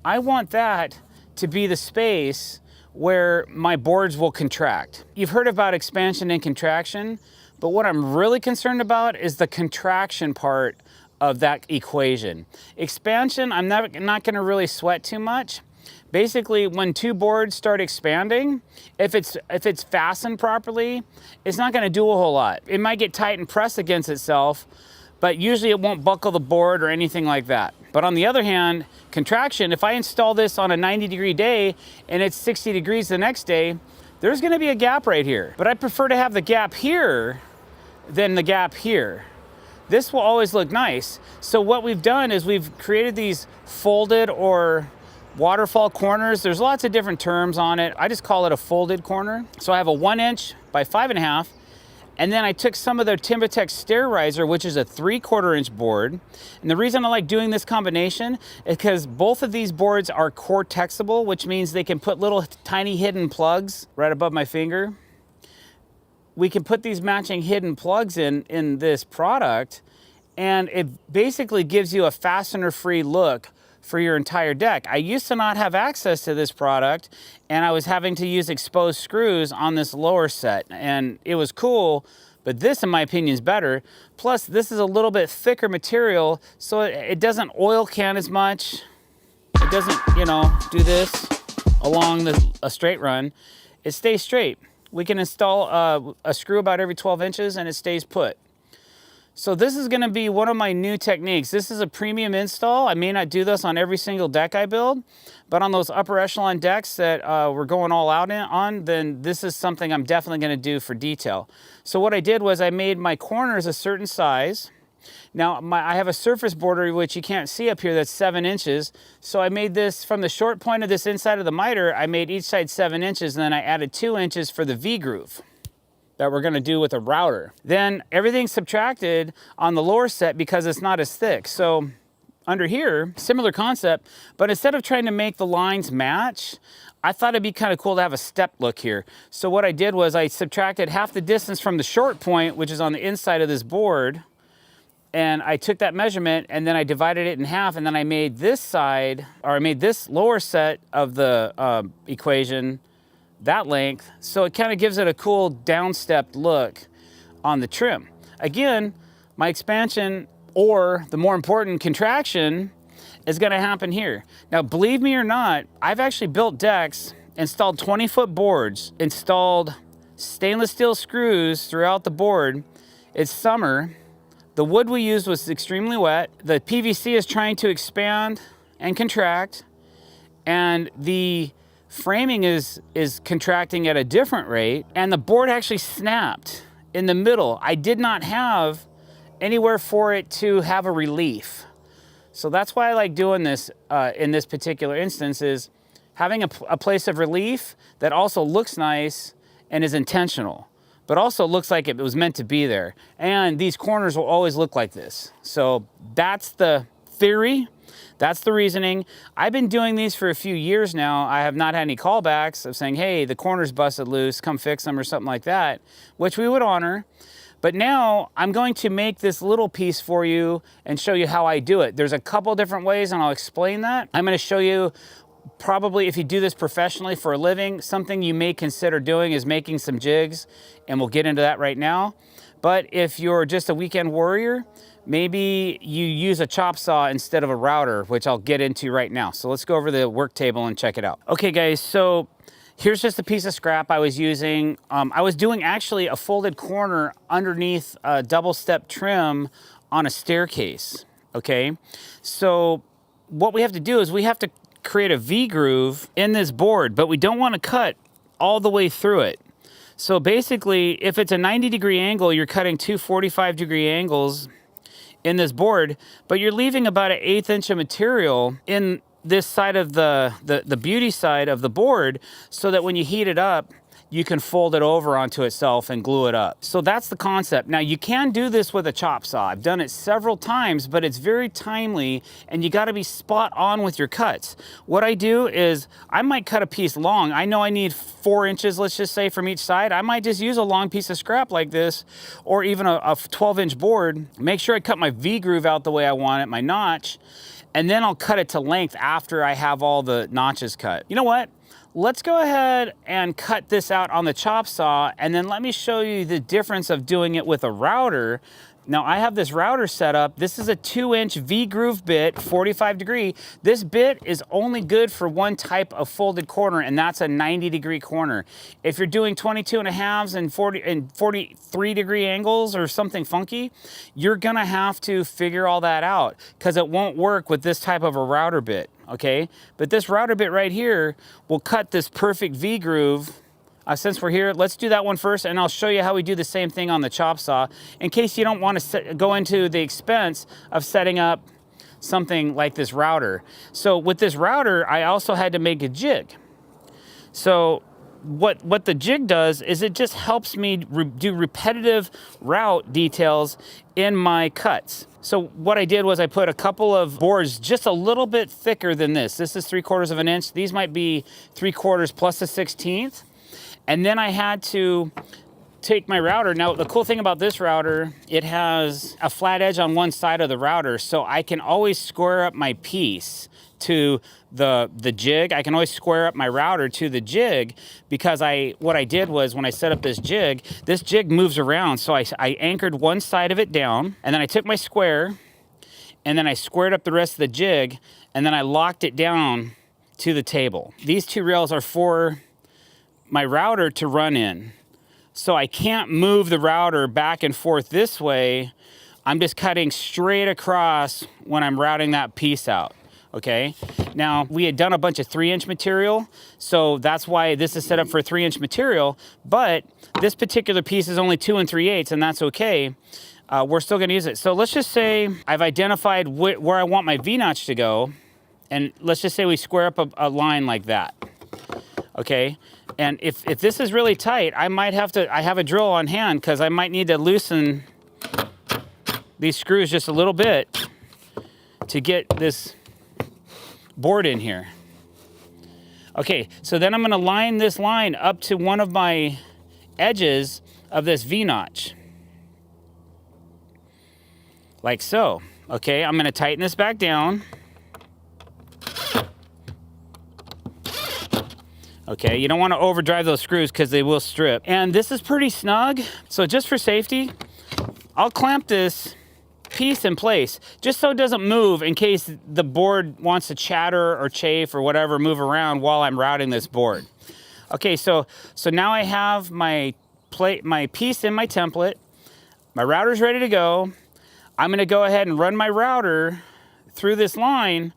[SPEAKER 2] I want that to be the space where my boards will contract. You've heard about expansion and contraction, but what I'm really concerned about is the contraction part of that equation. Expansion, I'm not gonna really sweat too much. Basically, when two boards start expanding, if it's fastened properly, it's not gonna do a whole lot. It might get tight and press against itself, but usually it won't buckle the board or anything like that. But on the other hand, contraction, if I install this on a 90-degree day and it's 60 degrees the next day, there's gonna be a gap right here. But I prefer to have the gap here than the gap here. This will always look nice. So what we've done is we've created these folded or waterfall corners. There's lots of different terms on it. I just call it a folded corner. So I have a 1 inch by 5.5, and then I took some of the TimberTech Stair riser, which is a 3/4 inch board. And the reason I like doing this combination is because both of these boards are cortexable, which means they can put little tiny hidden plugs right above my finger. We can put these matching hidden plugs in this product, and it basically gives you a fastener-free look for your entire deck. I used to not have access to this product, and I was having to use exposed screws on this lower set, and it was cool, but this, in my opinion, is better. Plus, this is a little bit thicker material, so it doesn't oil can as much. It doesn't, you know, do this along a straight run. It stays straight. We can install a screw about every 12 inches and it stays put. So this is gonna be one of my new techniques. This is a premium install. I may not do this on every single deck I build, but on those upper echelon decks that we're going all out on, then this is something I'm definitely gonna do for detail. So what I did was I made my corners a certain size. Now, I have a surface border, which you can't see up here, that's 7 inches. So I made this from the short point of this inside of the miter, I made each side 7 inches, and then I added 2 inches for the V-groove that we're gonna do with a router. Then everything's subtracted on the lower set because it's not as thick. So under here, similar concept, but instead of trying to make the lines match, I thought it'd be kind of cool to have a step look here. So what I did was I subtracted half the distance from the short point, which is on the inside of this board, and I took that measurement and then I divided it in half, and then I made this side, or I made this lower set of the equation that length, so it kind of gives it a cool downstepped look on the trim. Again, my expansion, or the more important contraction, is gonna happen here. Now, believe me or not, I've actually built decks, installed 20-foot boards, installed stainless steel screws throughout the board. It's summer. The wood we used was extremely wet. The PVC is trying to expand and contract, and the framing is contracting at a different rate, and the board actually snapped in the middle. I did not have anywhere for it to have a relief. So that's why I like doing this in this particular instance, is having a place of relief that also looks nice and is intentional, but also looks like it was meant to be there. And these corners will always look like this. So that's the theory. That's the reasoning. I've been doing these for a few years now. I have not had any callbacks of saying, hey, the corner's busted loose, come fix them or something like that, which we would honor. But now I'm going to make this little piece for you and show you how I do it. There's a couple different ways, and I'll explain that. I'm gonna show you, probably if you do this professionally for a living, something you may consider doing is making some jigs, and we'll get into that right now. But if you're just a weekend warrior, maybe you use a chop saw instead of a router, which I'll get into right now. So let's go over the work table and check it out. Okay guys, so here's just a piece of scrap I was using. I was doing actually a folded corner underneath a double step trim on a staircase, okay? So what we have to do is we have to create a V-groove in this board, but we don't want to cut all the way through it. So basically, if it's a 90-degree angle, you're cutting two 45-degree angles in this board, but you're leaving about an 1/8 inch of material in this side of the beauty side of the board, so that when you heat it up, you can fold it over onto itself and glue it up. So that's the concept. Now you can do this with a chop saw. I've done it several times, but it's very timely and you gotta be spot on with your cuts. What I do is I might cut a piece long. I know I need 4 inches, let's just say, from each side. I might just use a long piece of scrap like this, or even a 12-inch board. Make sure I cut my V-groove out the way I want it, my notch, and then I'll cut it to length after I have all the notches cut. You know what? Let's go ahead and cut this out on the chop saw, and then let me show you the difference of doing it with a router. Now I have this router set up. This is a 2-inch V-groove bit, 45 degree. This bit is only good for one type of folded corner, and that's a 90-degree corner. If you're doing 22.5s and 43-degree angles or something funky, you're gonna have to figure all that out, because it won't work with this type of a router bit, okay? But this router bit right here will cut this perfect V-groove. Since we're here, let's do that one first, and I'll show you how we do the same thing on the chop saw, in case you don't want to go into the expense of setting up something like this router. So with this router, I also had to make a jig. So what the jig does is it just helps me do repetitive route details in my cuts. So what I did was I put a couple of boards just a little bit thicker than this. This is 3/4 of an inch. These might be 3/4 plus a 1/16. And then I had to take my router. Now, the cool thing about this router, it has a flat edge on one side of the router, so I can always square up my piece to the jig. I can always square up my router to the jig because what I did was when I set up this jig moves around. So I anchored one side of it down, and then I took my square, and then I squared up the rest of the jig, and then I locked it down to the table. These two rails are for my router to run in. So I can't move the router back and forth this way. I'm just cutting straight across when I'm routing that piece out. Okay, now we had done a bunch of 3-inch material, so that's why this is set up for 3-inch material, but this particular piece is only 2 3/8, and that's okay. We're still gonna use it. So let's just say I've identified where I want my V-notch to go, and let's just say we square up a line like that, okay? And if this is really tight, I have a drill on hand because I might need to loosen these screws just a little bit to get this board in here. Okay, so then I'm gonna line this line up to one of my edges of this V-notch. Like so. Okay, I'm gonna tighten this back down. Okay, you don't wanna overdrive those screws because they will strip. And this is pretty snug, so just for safety, I'll clamp this piece in place just so it doesn't move in case the board wants to chatter or chafe or whatever, move around while I'm routing this board. Okay, so now I have my piece in my template. My router's ready to go. I'm gonna go ahead and run my router through this line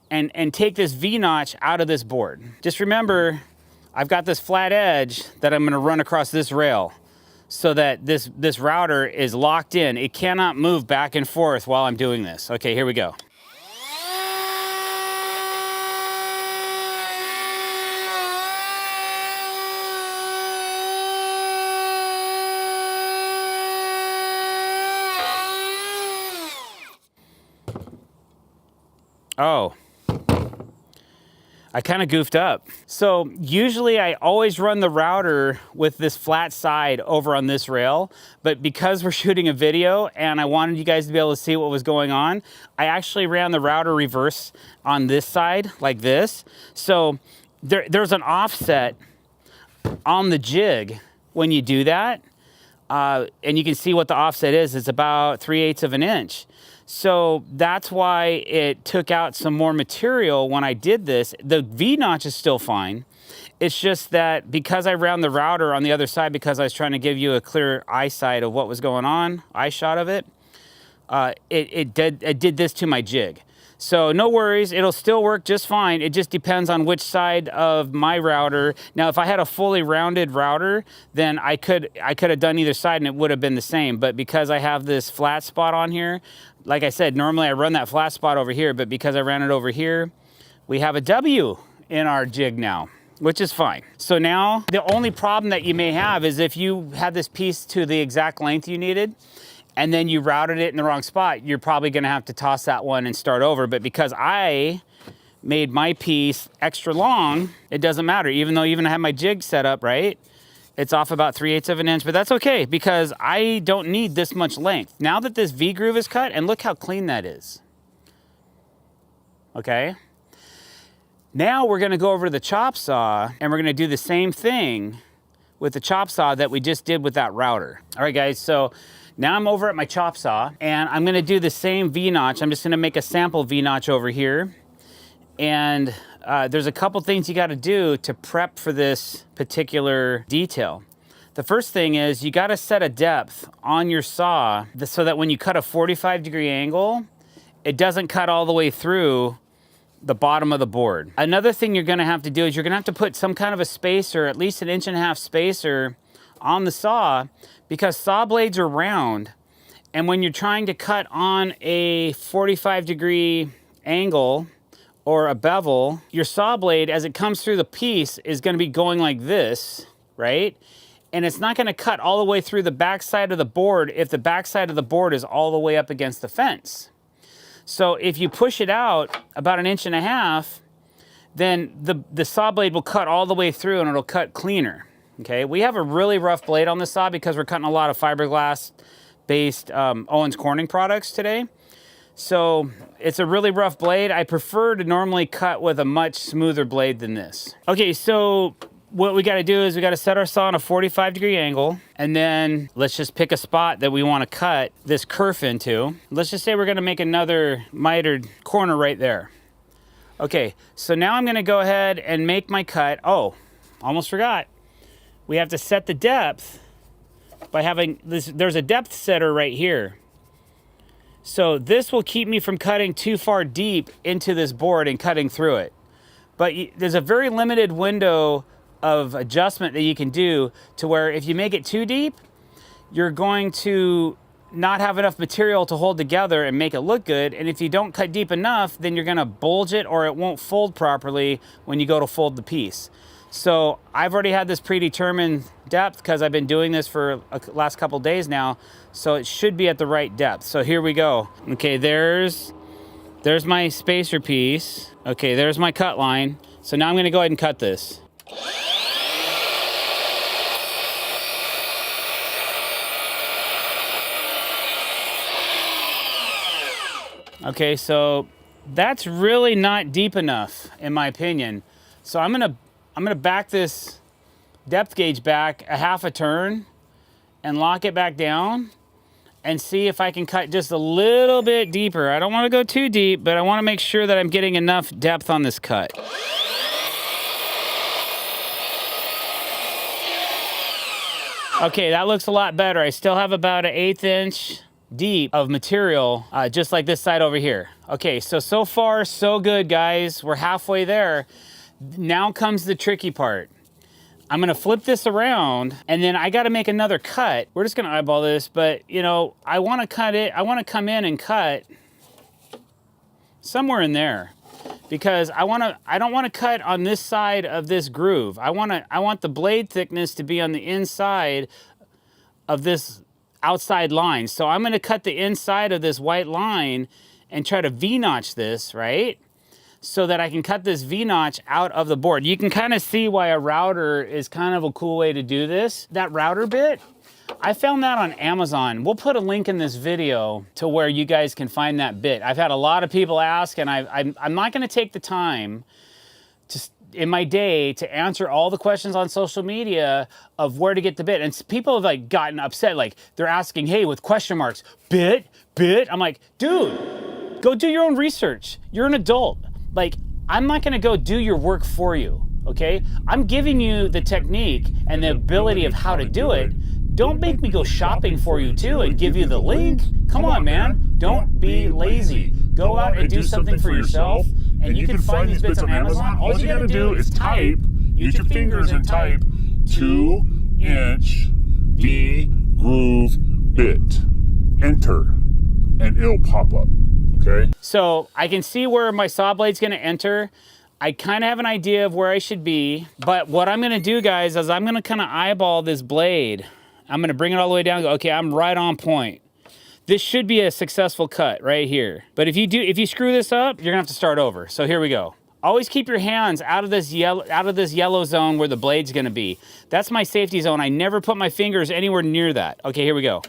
[SPEAKER 2] and take this V-notch out of this board. Just remember, I've got this flat edge that I'm gonna run across this rail, so that this router is locked in. It cannot move back and forth while I'm doing this. Okay, here we go. Oh. I kind of goofed up. So usually I always run the router with this flat side over on this rail, but because we're shooting a video and I wanted you guys to be able to see what was going on, I actually ran the router reverse on this side like this. So there's an offset on the jig when you do that. And you can see what the offset is. It's about 3/8 of an inch. So that's why it took out some more material when I did this. The V-notch is still fine. It's just that because I ran the router on the other side, because I was trying to give you a clear eyesight of what was going on, eye shot of it, it did this to my jig. So no worries, it'll still work just fine. It just depends on which side of my router. Now, if I had a fully rounded router, then I could have done either side and it would have been the same. But because I have this flat spot on here, like I said, normally I run that flat spot over here, but because I ran it over here, we have a W in our jig now, which is fine. So now the only problem that you may have is if you had this piece to the exact length you needed, and then you routed it in the wrong spot, you're probably gonna have to toss that one and start over. But because I made my piece extra long, it doesn't matter. Even though I have my jig set up, right? It's off about 3/8 of an inch, but that's okay because I don't need this much length. Now that this V groove is cut, and look how clean that is. Okay? Now we're gonna go over to the chop saw and we're gonna do the same thing with the chop saw that we just did with that router. All right, guys, so now I'm over at my chop saw and I'm gonna do the same V-notch. I'm just gonna make a sample V-notch over here. And there's a couple things you gotta do to prep for this particular detail. The first thing is you gotta set a depth on your saw so that when you cut a 45-degree angle, it doesn't cut all the way through the bottom of the board. Another thing you're gonna have to do is you're gonna have to put some kind of a spacer, at least 1.5 inch spacer on the saw, because saw blades are round. And when you're trying to cut on a 45-degree angle or a bevel, your saw blade, as it comes through the piece, is gonna be going like this, right? And it's not gonna cut all the way through the back side of the board if the back side of the board is all the way up against the fence. So if you push it out about 1.5 inches, then the saw blade will cut all the way through and it'll cut cleaner, Okay, we have a really rough blade on this saw because we're cutting a lot of fiberglass-based Owens Corning products today. So it's a really rough blade. I prefer to normally cut with a much smoother blade than this. Okay, so what we gotta do is we gotta set our saw on a 45-degree angle, and then let's just pick a spot that we wanna cut this kerf into. Let's just say we're gonna make another mitered corner right there. Okay, so now I'm gonna go ahead and make my cut. Oh, almost forgot. We have to set the depth by having this. There's a depth setter right here. So this will keep me from cutting too far deep into this board and cutting through it. But there's a very limited window of adjustment that you can do to where if you make it too deep, you're going to not have enough material to hold together and make it look good. And if you don't cut deep enough, then you're gonna bulge it or it won't fold properly when you go to fold the piece. So I've already had this predetermined depth because I've been doing this for the last couple days now. So it should be at the right depth. So here we go. Okay, there's my spacer piece. Okay, there's my cut line. So now I'm gonna go ahead and cut this. Okay, so that's really not deep enough in my opinion. So I'm gonna back this depth gauge back a half a turn and lock it back down and see if I can cut just a little bit deeper. I don't want to go too deep, but I want to make sure that I'm getting enough depth on this cut. Okay, that looks a lot better. I still have about an 1/8 inch deep of material, just like this side over here. Okay, so far so good, guys. We're halfway there. Now comes the tricky part. I'm gonna flip this around and then I gotta make another cut. We're just gonna eyeball this, but you know, I wanna cut it, I wanna come in and cut somewhere in there because I don't wanna cut on this side of this groove. I want the blade thickness to be on the inside of this outside line. So I'm gonna cut the inside of this white line and try to V-notch this, right? So that I can cut this V-notch out of the board. You can kind of see why a router is kind of a cool way to do this. That router bit, I found that on Amazon. We'll put a link in this video to where you guys can find that bit. I've had a lot of people ask, and I'm not gonna take the time in my day to answer all the questions on social media of where to get the bit. And people have like gotten upset, like they're asking, hey, with question marks, bit? I'm like, dude, go do your own research. You're an adult. Like, I'm not gonna go do your work for you, okay? I'm giving you the technique and the ability of how to do it. Don't make me go shopping for you too and give you the link. Come on, man. Don't be lazy. Go out and do something for yourself. And you can find these bits on Amazon. All you gotta do is type, use your fingers and type 2-inch V-groove bit. Enter, and it'll pop up. Okay. So I can see where my saw blade's gonna enter. I kind of have an idea of where I should be, but what I'm gonna do, guys, is I'm gonna kind of eyeball this blade. I'm gonna bring it all the way down and go, okay, I'm right on point. This should be a successful cut right here. But if you screw this up, you're gonna have to start over. So here we go. Always keep your hands out of this yellow zone where the blade's gonna be. That's my safety zone. I never put my fingers anywhere near that. Okay, here we go.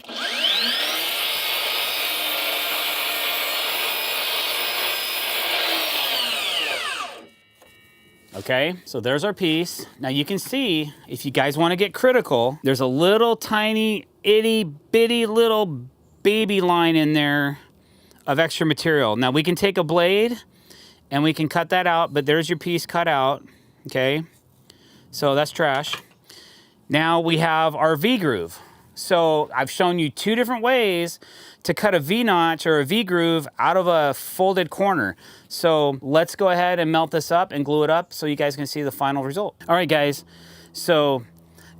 [SPEAKER 2] Okay, so there's our piece. Now you can see, if you guys want to get critical, there's a little tiny, itty bitty little baby line in there of extra material. Now we can take a blade and we can cut that out, but there's your piece cut out, okay? So that's trash. Now we have our V-groove. So I've shown you two different ways to cut a V-notch or a V-groove out of a folded corner. So let's go ahead and melt this up and glue it up so you guys can see the final result. All right, guys. So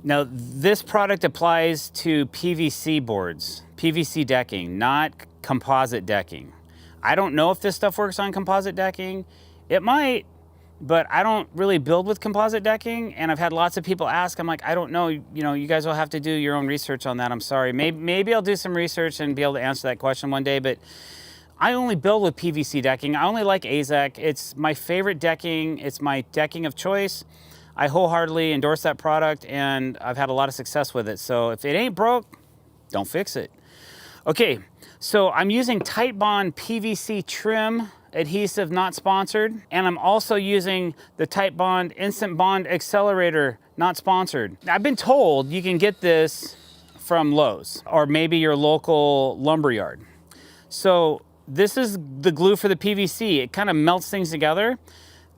[SPEAKER 2] now this product applies to PVC boards, PVC decking, not composite decking. I don't know if this stuff works on composite decking. It might, but I don't really build with composite decking, and I've had lots of people ask. I'm like, I don't know, you know, you guys will have to do your own research on that. I'm sorry. Maybe I'll do some research and be able to answer that question one day, but I only build with PVC decking. I only like AZEK. It's my favorite decking. It's my decking of choice. I wholeheartedly endorse that product, and I've had a lot of success with it. So if it ain't broke, don't fix it. Okay, so I'm using Titebond PVC trim adhesive, not sponsored, and I'm also using the Titebond Instant Bond Accelerator, not sponsored. I've been told you can get this from Lowe's or maybe your local lumberyard. So this is the glue for the PVC. It kind of melts things together.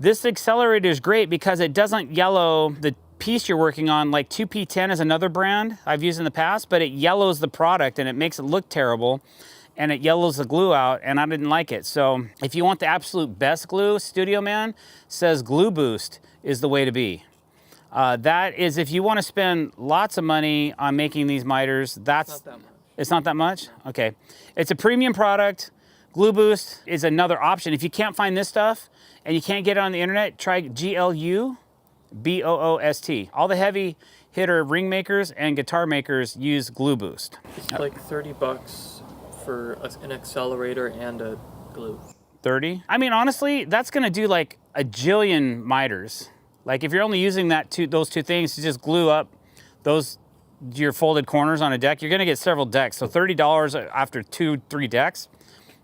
[SPEAKER 2] This accelerator is great because it doesn't yellow the piece you're working on. Like 2P10 is another brand I've used in the past, but it yellows the product and it makes it look terrible, and it yellows the glue out, and I didn't like it. So if you want the absolute best glue, Studio Man says Glue Boost is the way to be. That is, if you want to spend lots of money on making these miters, that's... Not that much. It's not that much? Okay. It's a premium product. Glue Boost is another option. If you can't find this stuff and you can't get it on the internet, try GLUBOOST. All the heavy hitter ring makers and guitar makers use Glue Boost.
[SPEAKER 3] It's like $30 for an accelerator and a glue.
[SPEAKER 2] 30? I mean, honestly, that's gonna do like a jillion miters. Like if you're only using those two things to just glue up your folded corners on a deck, you're gonna get several decks. So $30 after 2-3 decks,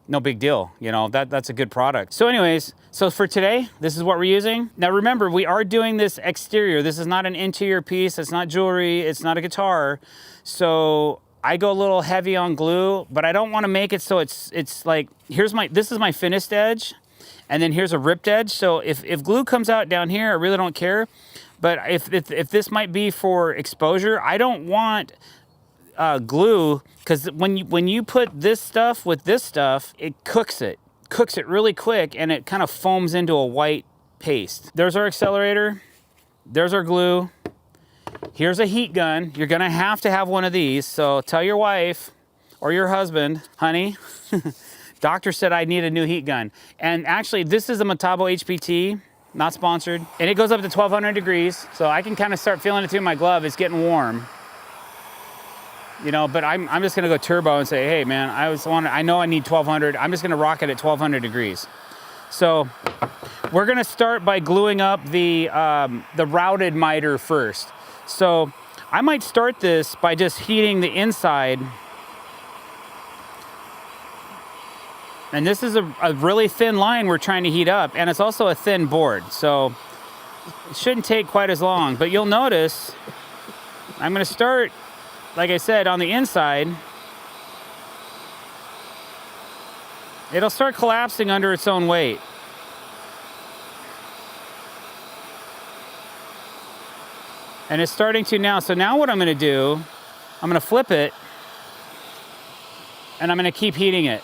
[SPEAKER 2] no big deal. You know, that's a good product. So anyways, so for today, this is what we're using. Now remember, we are doing this exterior. This is not an interior piece. It's not jewelry. It's not a guitar. So I go a little heavy on glue, but I don't want to make it so it's like, this is my finished edge, and then here's a ripped edge. So if glue comes out down here, I really don't care. But if this might be for exposure, I don't want glue, because when you put this stuff with this stuff, it cooks it really quick, and it kind of foams into a white paste. There's our accelerator. There's our glue. Here's a heat gun. You're gonna have to have one of these. So tell your wife or your husband, honey, doctor said I need a new heat gun. And actually, this is a Metabo HPT, not sponsored. And it goes up to 1200 degrees. So I can kind of start feeling it through my glove. It's getting warm. You know, but I'm just gonna go turbo and say, hey man, I know I need 1200. I'm just gonna rock it at 1200 degrees. So we're gonna start by gluing up the routed miter first. So I might start this by just heating the inside. And this is a really thin line we're trying to heat up, and it's also a thin board. So it shouldn't take quite as long, but you'll notice I'm gonna start, like I said, on the inside. It'll start collapsing under its own weight. And it's starting to now. So now what I'm gonna do, I'm gonna flip it, and I'm gonna keep heating it.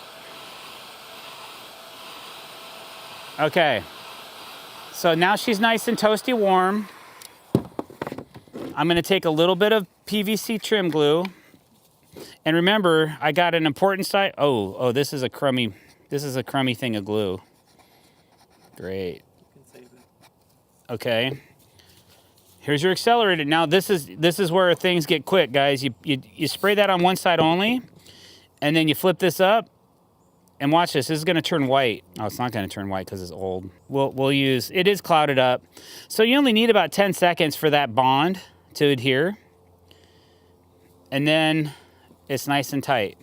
[SPEAKER 2] Okay. So now she's nice and toasty warm. I'm gonna take a little bit of PVC trim glue. And remember, I got an important side. Oh, this is a crummy thing of glue. Great.
[SPEAKER 3] You can save it.
[SPEAKER 2] Okay. Here's your accelerator. Now this is where things get quick, guys. You spray that on one side only, and then you flip this up, and watch this. This is gonna turn white. Oh, it's not gonna turn white because it's old. We'll use, it is clouded up. So you only need about 10 seconds for that bond to adhere. And then it's nice and tight.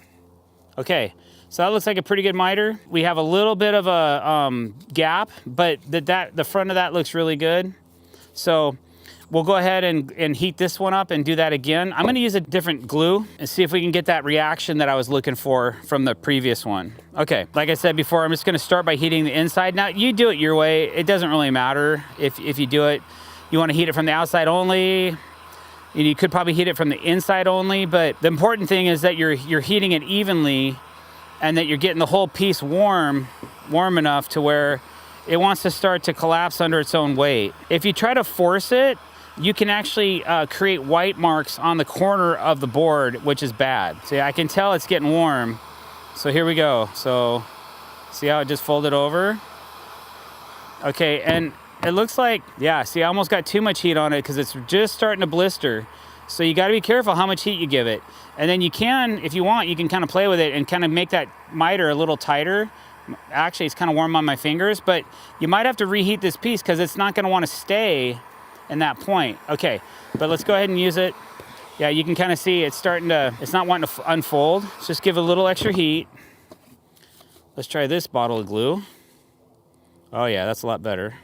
[SPEAKER 2] Okay, so that looks like a pretty good miter. We have a little bit of a gap, but the front of that looks really good. So we'll go ahead and heat this one up and do that again. I'm gonna use a different glue and see if we can get that reaction that I was looking for from the previous one. Okay, like I said before, I'm just gonna start by heating the inside. Now, you do it your way. It doesn't really matter if you do it. You wanna heat it from the outside only. You could probably heat it from the inside only, but the important thing is that you're heating it evenly and that you're getting the whole piece warm enough to where it wants to start to collapse under its own weight. If you try to force it, you can actually create white marks on the corner of the board, which is bad. See, I can tell it's getting warm. So here we go. So see how it just folded over? Okay, and it looks like, yeah, see, I almost got too much heat on it because it's just starting to blister. So you gotta be careful how much heat you give it. And then you can, if you want, you can kind of play with it and kind of make that miter a little tighter. Actually, it's kind of warm on my fingers, but you might have to reheat this piece because it's not gonna wanna stay and that point. Okay, but let's go ahead and use it. Yeah, you can kind of see it's starting to, it's not wanting to unfold. Let's just give it a little extra heat. Let's try this bottle of glue. Oh yeah, that's a lot better.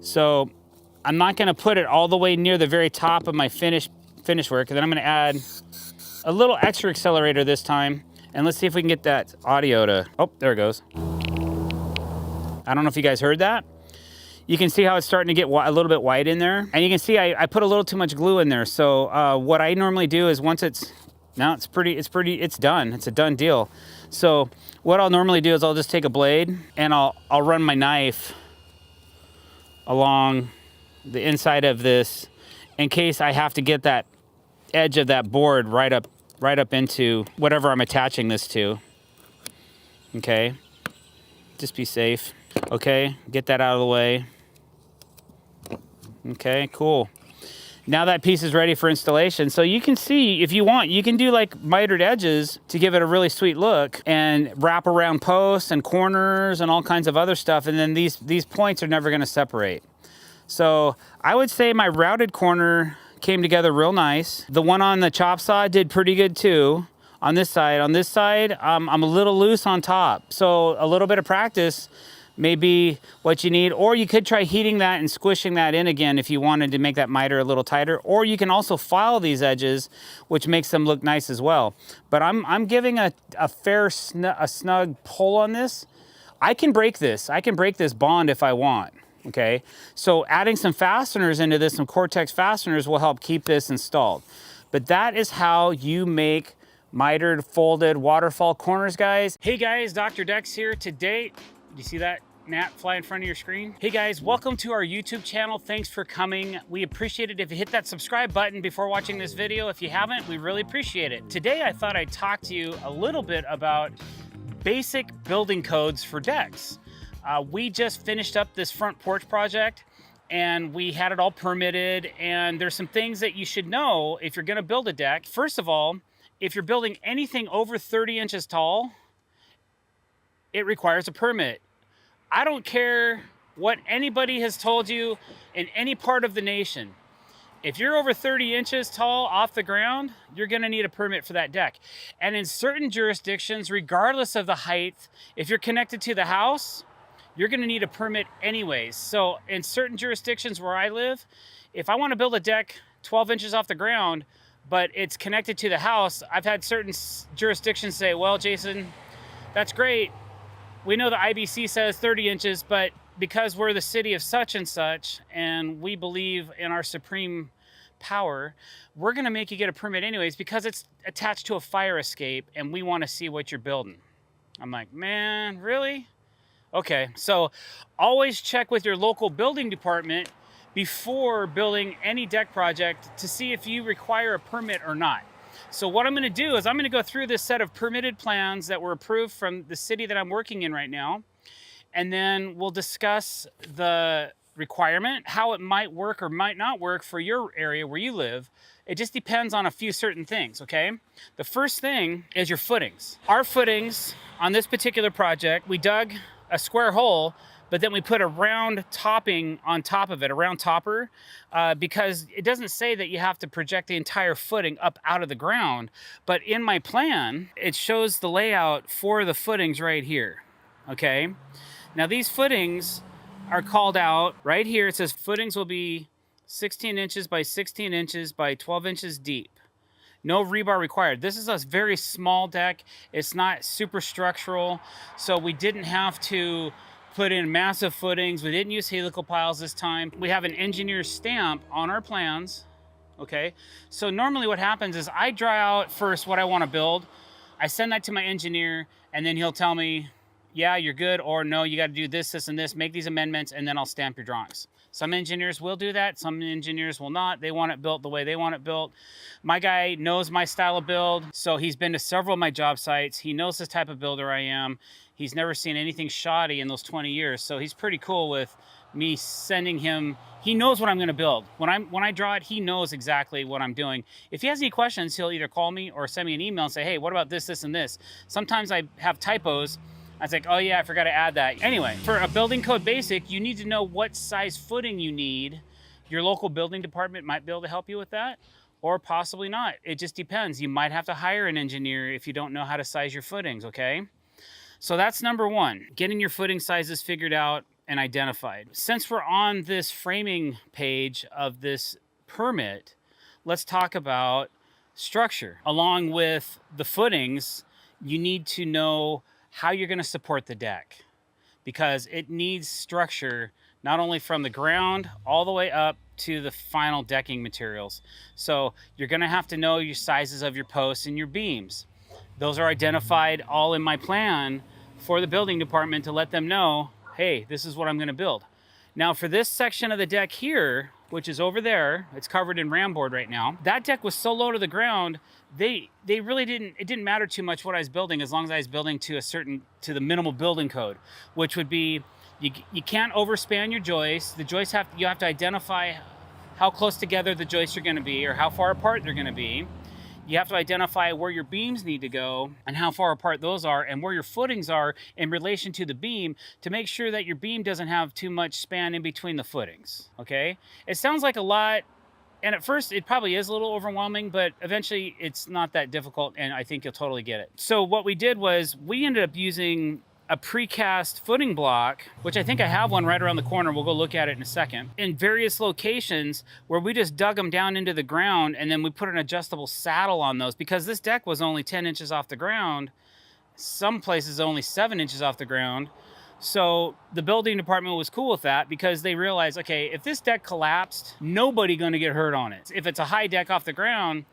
[SPEAKER 2] So I'm not gonna put it all the way near the very top of my finish work, and then I'm gonna add a little extra accelerator this time, and let's see if we can get that audio to, oh, there it goes. I don't know if you guys heard that. You can see how it's starting to get a little bit white in there. And you can see I put a little too much glue in there. So what I normally do is once it's done. It's a done deal. So what I'll normally do is I'll just take a blade and I'll run my knife along the inside of this in case I have to get that edge of that board right up into whatever I'm attaching this to. Okay, just be safe. Okay, get that out of the way. Okay, cool. Now that piece is ready for installation. So you can see, if you want, you can do like mitered edges to give it a really sweet look and wrap around posts and corners and all kinds of other stuff. And then these points are never gonna separate. So I would say my routed corner came together real nice. The one on the chop saw did pretty good too. On this side, I'm a little loose on top. So a little bit of practice may be what you need, or you could try heating that and squishing that in again if you wanted to make that miter a little tighter, or you can also file these edges, which makes them look nice as well. But I'm giving a snug pull on this. I can break this bond if I want, okay? So adding some fasteners into this, some Cortex fasteners, will help keep this installed. But that is how you make mitered, folded waterfall corners, guys. Hey guys, drdecks here. Today, do you see that gnat fly in front of your screen? Hey guys, welcome to our YouTube channel. Thanks for coming. We appreciate it if you hit that subscribe button before watching this video. If you haven't, we really appreciate it. Today, I thought I'd talk to you a little bit about basic building codes for decks. We just finished up this front porch project and we had it all permitted, and there's some things that you should know if you're gonna build a deck. First of all, if you're building anything over 30 inches tall, it requires a permit. I don't care what anybody has told you in any part of the nation. If you're over 30 inches tall off the ground, you're gonna need a permit for that deck. And in certain jurisdictions, regardless of the height, if you're connected to the house, you're gonna need a permit anyways. So in certain jurisdictions where I live, if I wanna build a deck 12 inches off the ground, but it's connected to the house, I've had certain jurisdictions say, well, Jason, that's great. We know the IBC says 30 inches, but because we're the city of such and such, and we believe in our supreme power, we're gonna make you get a permit anyways because it's attached to a fire escape and we wanna see what you're building. I'm like, man, really? Okay, so always check with your local building department before building any deck project to see if you require a permit or not. So what I'm gonna do is I'm gonna go through this set of permitted plans that were approved from the city that I'm working in right now, and then we'll discuss the requirement, how it might work or might not work for your area where you live. It just depends on a few certain things, okay? The first thing is your footings. Our footings on this particular project, we dug a square hole, but then we put a round topping on top of it, a round topper, because it doesn't say that you have to project the entire footing up out of the ground. But in my plan, it shows the layout for the footings right here, okay? Now these footings are called out right here. It says footings will be 16 inches by 16 inches by 12 inches deep. No rebar required. This is a very small deck. It's not super structural, so we didn't have to put in massive footings. We didn't use helical piles this time. We have an engineer's stamp on our plans, okay? So normally what happens is I draw out first what I want to build. I send that to my engineer, and then he'll tell me, yeah, you're good, or no, you got to do this, this, and this, make these amendments, and then I'll stamp your drawings. Some engineers will do that, some engineers will not. They want it built the way they want it built. My guy knows my style of build, so he's been to several of my job sites. He knows this type of builder I am. He's never seen anything shoddy in those 20 years, so he's pretty cool with me sending him. He knows what I'm gonna build. When I draw it, he knows exactly what I'm doing. If he has any questions, he'll either call me or send me an email and say, hey, what about this, this, and this? Sometimes I have typos. I was like, oh yeah, I forgot to add that. Anyway, for a building code basic, you need to know what size footing you need Your local building department might be able to help you with that, or possibly not. It just depends. You might have to hire an engineer if you don't know how to size your footings, okay? So that's number one, getting your footing sizes figured out and identified. Since we're on this framing page of this permit, let's talk about structure. Along with the footings, you need to know how you're gonna support the deck, because it needs structure not only from the ground all the way up to the final decking materials. So you're gonna have to know your sizes of your posts and your beams. Those are identified all in my plan for the building department to let them know, hey, this is what I'm gonna build. Now for this section of the deck here, which is over there, it's covered in ram board right now. That deck was so low to the ground, it didn't matter too much what I was building as long as I was building to the minimal building code, which would be, you can't overspan your joists. The joists you have to identify how close together the joists are gonna be or how far apart they're gonna be. You have to identify where your beams need to go and how far apart those are and where your footings are in relation to the beam to make sure that your beam doesn't have too much span in between the footings, okay? It sounds like a lot, and at first it probably is a little overwhelming, but eventually it's not that difficult and I think you'll totally get it. So what we did was we ended up using a precast footing block, which I think I have one right around the corner. We'll go look at it in a second. In various locations where we just dug them down into the ground and then we put an adjustable saddle on those because this deck was only 10 inches off the ground. Some places only 7 inches off the ground. So the building department was cool with that because they realized, okay, if this deck collapsed, nobody gonna get hurt on it. If it's a high deck off the ground,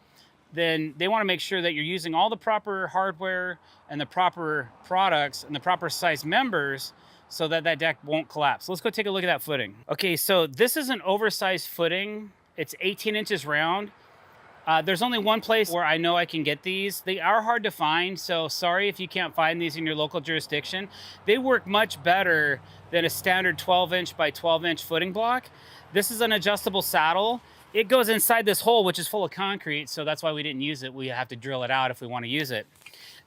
[SPEAKER 2] then they want to make sure that you're using all the proper hardware and the proper products and the proper size members so that that deck won't collapse. Let's go take a look at that footing. Okay, so this is an oversized footing. It's 18 inches round. There's only one place where I know I can get these. They are hard to find, so sorry if you can't find these in your local jurisdiction. They work much better than a standard 12-inch by 12-inch footing block. This is an adjustable saddle. It goes inside this hole, which is full of concrete, so that's why we didn't use it. We have to drill it out if we want to use it.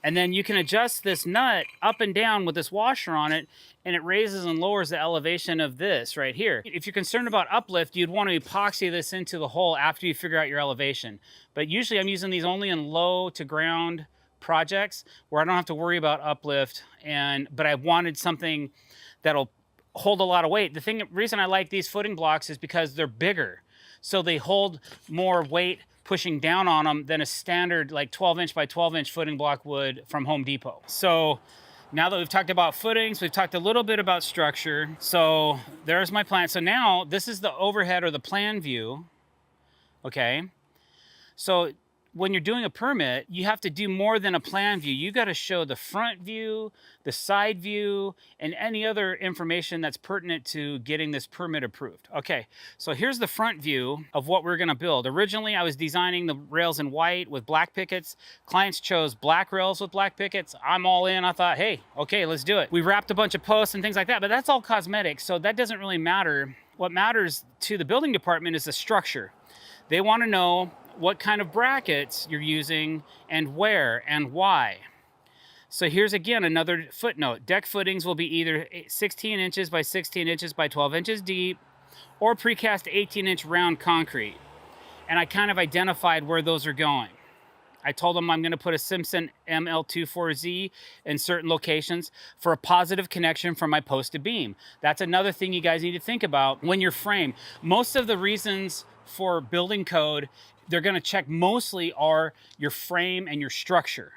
[SPEAKER 2] And then you can adjust this nut up and down with this washer on it, and it raises and lowers the elevation of this right here. If you're concerned about uplift, you'd want to epoxy this into the hole after you figure out your elevation. But usually I'm using these only in low to ground projects where I don't have to worry about uplift, but I wanted something that'll hold a lot of weight. The reason I like these footing blocks is because they're bigger. So they hold more weight pushing down on them than a standard like 12-inch by 12-inch footing block would from Home Depot. So now that we've talked about footings, we've talked a little bit about structure. So there's my plan. So now this is the overhead or the plan view, okay? So when you're doing a permit, you have to do more than a plan view. You got to show the front view, the side view, and any other information that's pertinent to getting this permit approved. Okay, so here's the front view of what we're gonna build. Originally, I was designing the rails in white with black pickets. Clients chose black rails with black pickets. I'm all in. I thought, hey, okay, let's do it. We wrapped a bunch of posts and things like that, but that's all cosmetic, so that doesn't really matter. What matters to the building department is the structure. They wanna know what kind of brackets you're using and where and why. So here's again another footnote. Deck footings will be either 16 inches by 16 inches by 12 inches deep or precast 18-inch round concrete. And I kind of identified where those are going. I told them I'm going to put a Simpson ML24Z in certain locations for a positive connection from my post to beam. That's another thing you guys need to think about when you're framed. Most of the reasons for building code they're going to check mostly are your frame and your structure.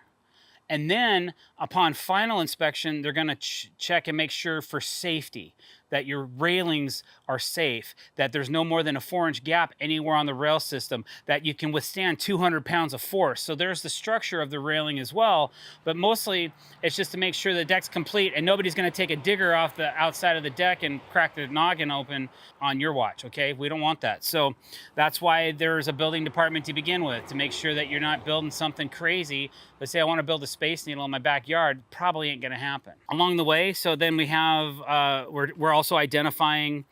[SPEAKER 2] And then upon final inspection, they're going to check and make sure for safety that your railings are safe, that there's no more than a 4-inch gap anywhere on the rail system, that you can withstand 200 pounds of force. So there's the structure of the railing as well, but mostly it's just to make sure the deck's complete and nobody's gonna take a digger off the outside of the deck and crack their noggin open on your watch, okay? We don't want that. So that's why there's a building department to begin with, to make sure that you're not building something crazy. Let's say I wanna build a Space Needle in my backyard, probably ain't gonna happen. Along the way, so then we have, we're also identifying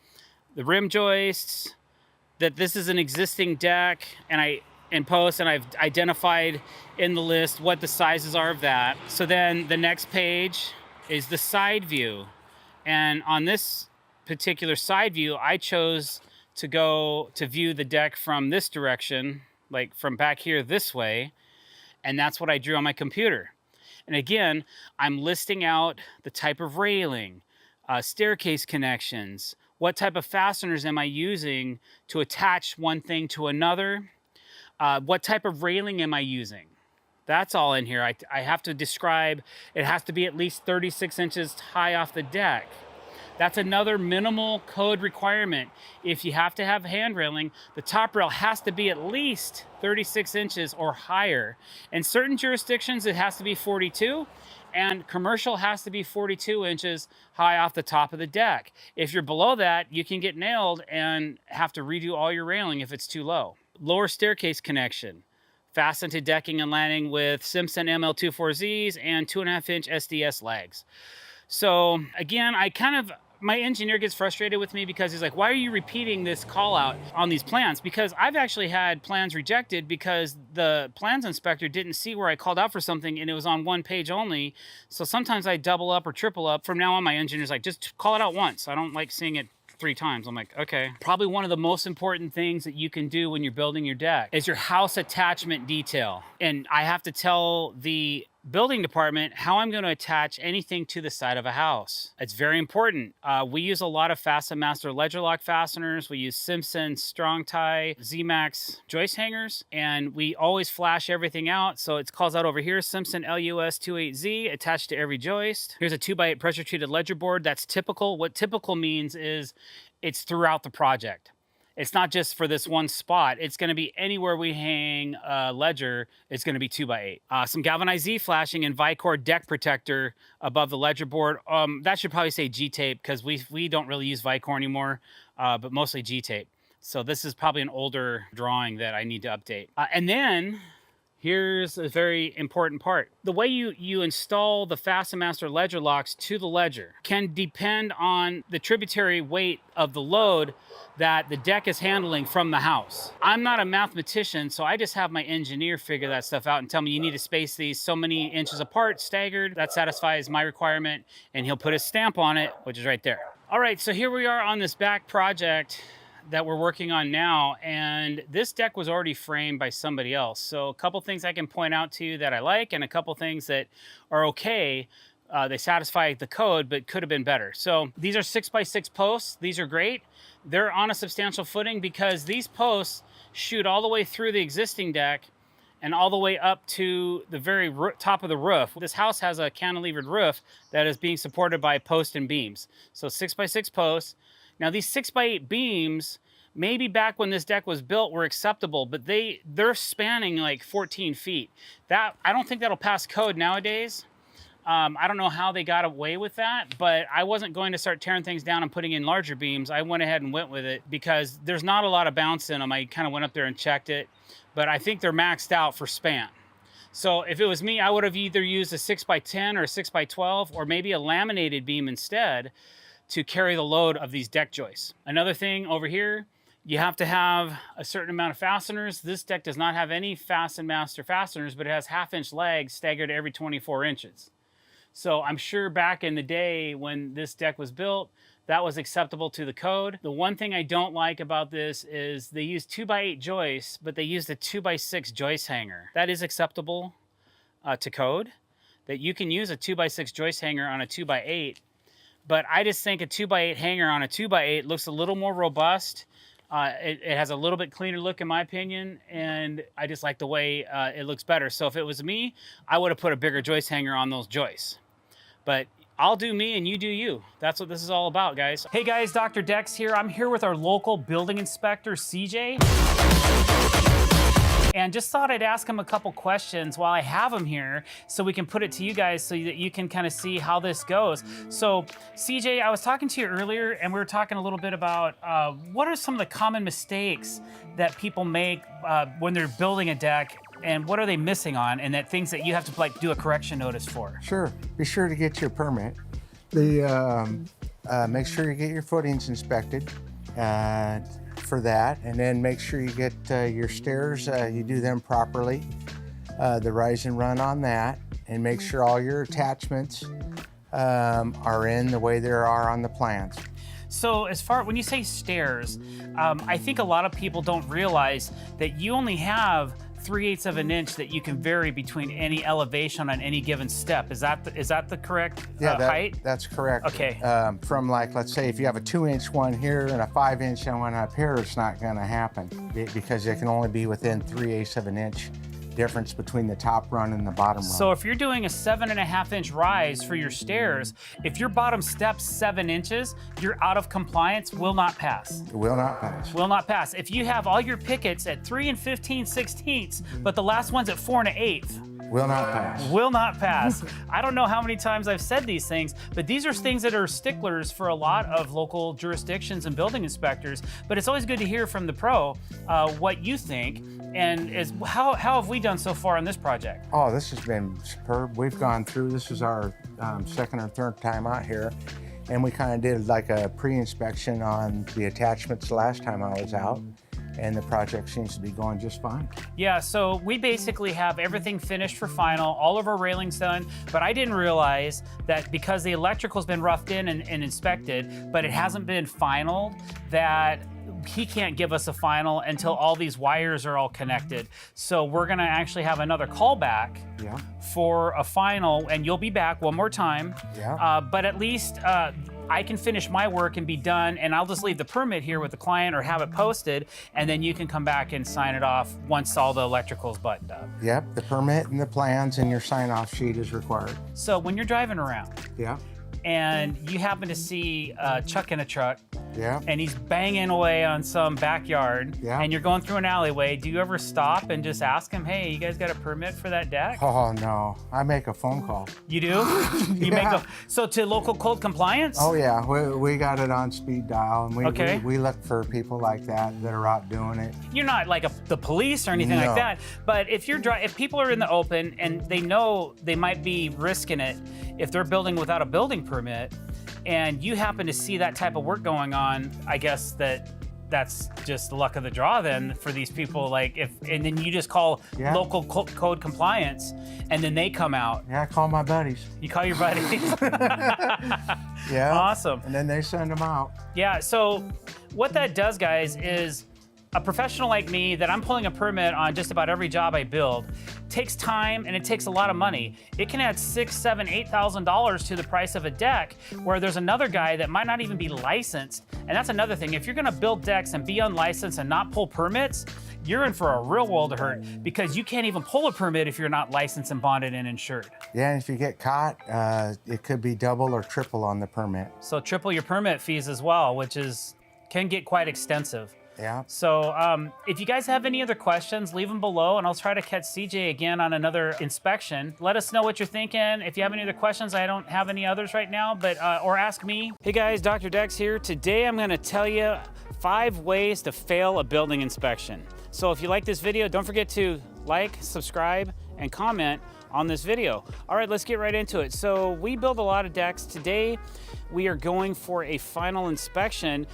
[SPEAKER 2] the rim joists, that this is an existing deck, and I've identified in the list what the sizes are of that. So then the next page is the side view. And on this particular side view, I chose to go to view the deck from this direction, like from back here this way, and that's what I drew on my computer. And again, I'm listing out the type of railing, staircase connections, what type of fasteners am I using to attach one thing to another, what type of railing am I using. That's all in here. I have to describe, it has to be at least 36 inches high off the deck. That's another minimal code requirement. If you have to have hand railing, the top rail has to be at least 36 inches or higher. In certain jurisdictions, it has to be 42, and commercial has to be 42 inches high off the top of the deck. If you're below that, you can get nailed and have to redo all your railing if it's too low. Lower staircase connection. Fasten to decking and landing with Simpson ML24Zs and 2.5-inch SDS legs. So again, my engineer gets frustrated with me because he's like, why are you repeating this call out on these plans? Because I've actually had plans rejected because the plans inspector didn't see where I called out for something and it was on one page only. So sometimes I double up or triple up. From now on, my engineer's like, just call it out once. I don't like seeing it 3 times. I'm like, okay. Probably one of the most important things that you can do when you're building your deck is your house attachment detail. And I have to tell the building department how I'm going to attach anything to the side of a house. It's very important. We use a lot of FastenMaster ledger lock fasteners. We use Simpson strong tie Z-Max joist hangers, and we always flash everything out. So it calls out over here, Simpson LUS 28Z attached to every joist. Here's a 2x8 pressure treated ledger board. That's typical. What typical means is it's throughout the project. It's not just for this one spot. It's going to be anywhere we hang a ledger. It's going to be 2x8. Some galvanized Z flashing and Vicor deck protector above the ledger board. That should probably say G-tape because we don't really use Vicor anymore, but mostly G-tape. So this is probably an older drawing that I need to update. And then here's a very important part. The way you install the FastenMaster ledger locks to the ledger can depend on the tributary weight of the load that the deck is handling from the house. I'm not a mathematician, so I just have my engineer figure that stuff out and tell me you need to space these so many inches apart, staggered. That satisfies my requirement, and he'll put his stamp on it, which is right there. All right, so here we are on this back project that we're working on now, and this deck was already framed by somebody else. So a couple things I can point out to you that I like, and a couple things that are okay. They satisfy the code, but could have been better. So these are 6x6 posts. These are great. They're on a substantial footing because these posts shoot all the way through the existing deck and all the way up to the very top of the roof. This house has a cantilevered roof that is being supported by posts and beams. So 6x6 posts. Now these 6x8 beams, maybe back when this deck was built, were acceptable, but they're spanning like 14 feet. I don't think that'll pass code nowadays. I don't know how they got away with that, but I wasn't going to start tearing things down and putting in larger beams. I went ahead and went with it because there's not a lot of bounce in them. I kind of went up there and checked it, but I think they're maxed out for span. So if it was me, I would have either used a 6x10 or a 6x12 or maybe a laminated beam instead to carry the load of these deck joists. Another thing over here, you have to have a certain amount of fasteners. This deck does not have any FastenMaster fasteners, but it has 1/2-inch legs staggered every 24 inches. So I'm sure back in the day when this deck was built, that was acceptable to the code. The one thing I don't like about this is they use 2x8 joists, but they used a 2x6 joist hanger. That is acceptable to code, that you can use a 2x6 joist hanger on a 2x8, but I just think a 2x8 hanger on a 2x8 looks a little more robust. It has a little bit cleaner look in my opinion, and I just like the way it looks better. So if it was me, I would have put a bigger joist hanger on those joists. But I'll do me and you do you. That's what this is all about, guys. Hey guys, Dr. Dex here. I'm here with our local building inspector, CJ. And just thought I'd ask him a couple questions while I have him here so we can put it to you guys so that you can kind of see how this goes. So CJ, I was talking to you earlier and we were talking a little bit about what are some of the common mistakes that people make when they're building a deck, and what are they missing on, and that things that you have to like do a correction notice for?
[SPEAKER 4] Sure, be sure to get your permit. Make sure you get your footings inspected for that, and then make sure you get your stairs, you do them properly, the rise and run on that, and make sure all your attachments are in the way there are on the plans.
[SPEAKER 2] So as far, when you say stairs, I think a lot of people don't realize that you only have 3/8 of an inch that you can vary between any elevation on any given step. Is that the correct height?
[SPEAKER 4] That's correct.
[SPEAKER 2] Okay.
[SPEAKER 4] From like, let's say if you have a 2-inch one here and a 5-inch one up here, it's not gonna happen because it can only be within 3/8 of an inch difference between the top run and the bottom run.
[SPEAKER 2] So if you're doing a 7.5-inch rise for your stairs, if your bottom step's 7 inches, you're out of compliance, will not pass.
[SPEAKER 4] Will not pass.
[SPEAKER 2] Will not pass. If you have all your pickets at 3 15/16, but the last one's at 4 1/8,
[SPEAKER 4] Will not pass.
[SPEAKER 2] will not pass. I don't know how many times I've said these things, but these are things that are sticklers for a lot of local jurisdictions and building inspectors. But it's always good to hear from the pro what you think, and how have we done so far on this project?
[SPEAKER 4] Oh, this has been superb. We've gone through, this is our second or third time out here, and we kind of did like a pre-inspection on the attachments last time I was out, and the project seems to be going just fine.
[SPEAKER 2] Yeah, so we basically have everything finished for final, all of our railings done, but I didn't realize that because the electrical's been roughed in and inspected, but it hasn't been finaled, that he can't give us a final until all these wires are all connected. So we're gonna actually have another callback for a final, and you'll be back one more time.
[SPEAKER 4] Yeah.
[SPEAKER 2] But at least I can finish my work and be done, and I'll just leave the permit here with the client or have it posted, and then you can come back and sign it off once all the electrical's buttoned up.
[SPEAKER 4] Yep, the permit and the plans and your sign-off sheet is required.
[SPEAKER 2] So when you're driving around
[SPEAKER 4] Yeah.
[SPEAKER 2] and you happen to see Chuck in a truck,
[SPEAKER 4] Yeah.
[SPEAKER 2] and he's banging away on some backyard, and you're going through an alleyway, do you ever stop and just ask him, hey, you guys got a permit for that deck?
[SPEAKER 4] Oh, no. I make a phone call.
[SPEAKER 2] You do? You make so to local code compliance?
[SPEAKER 4] Oh, yeah. We got it on speed dial, and we look for people like that are out doing it.
[SPEAKER 2] You're not like the police or anything like that, but if people are in the open and they know they might be risking it if they're building without a building permit, and you happen to see that type of work going on, I guess that's just the luck of the draw then for these people. Like and then you just call local code compliance, and then they come out.
[SPEAKER 4] Yeah, I call my buddies.
[SPEAKER 2] You call your buddies.
[SPEAKER 4] Yeah.
[SPEAKER 2] Awesome.
[SPEAKER 4] And then they send them out.
[SPEAKER 2] Yeah. So what that does, guys, is a professional like me that I'm pulling a permit on just about every job I build takes time and it takes a lot of money. It can add $6,000, $7,000, $8,000 to the price of a deck, where there's another guy that might not even be licensed. And that's another thing. If you're gonna build decks and be unlicensed and not pull permits, you're in for a real world of hurt, because you can't even pull a permit if you're not licensed and bonded and insured.
[SPEAKER 4] Yeah, and if you get caught, it could be double or triple on the permit.
[SPEAKER 2] So triple your permit fees as well, which can get quite extensive.
[SPEAKER 4] Yeah.
[SPEAKER 2] So if you guys have any other questions, leave them below, and I'll try to catch CJ again on another inspection. Let us know what you're thinking. If you have any other questions, I don't have any others right now, but or ask me. Hey guys, Dr. Dex here. Today I'm gonna tell you 5 ways to fail a building inspection. So if you like this video, don't forget to like, subscribe, and comment on this video. All right, let's get right into it. So we build a lot of decks. Today we are going for a final inspection.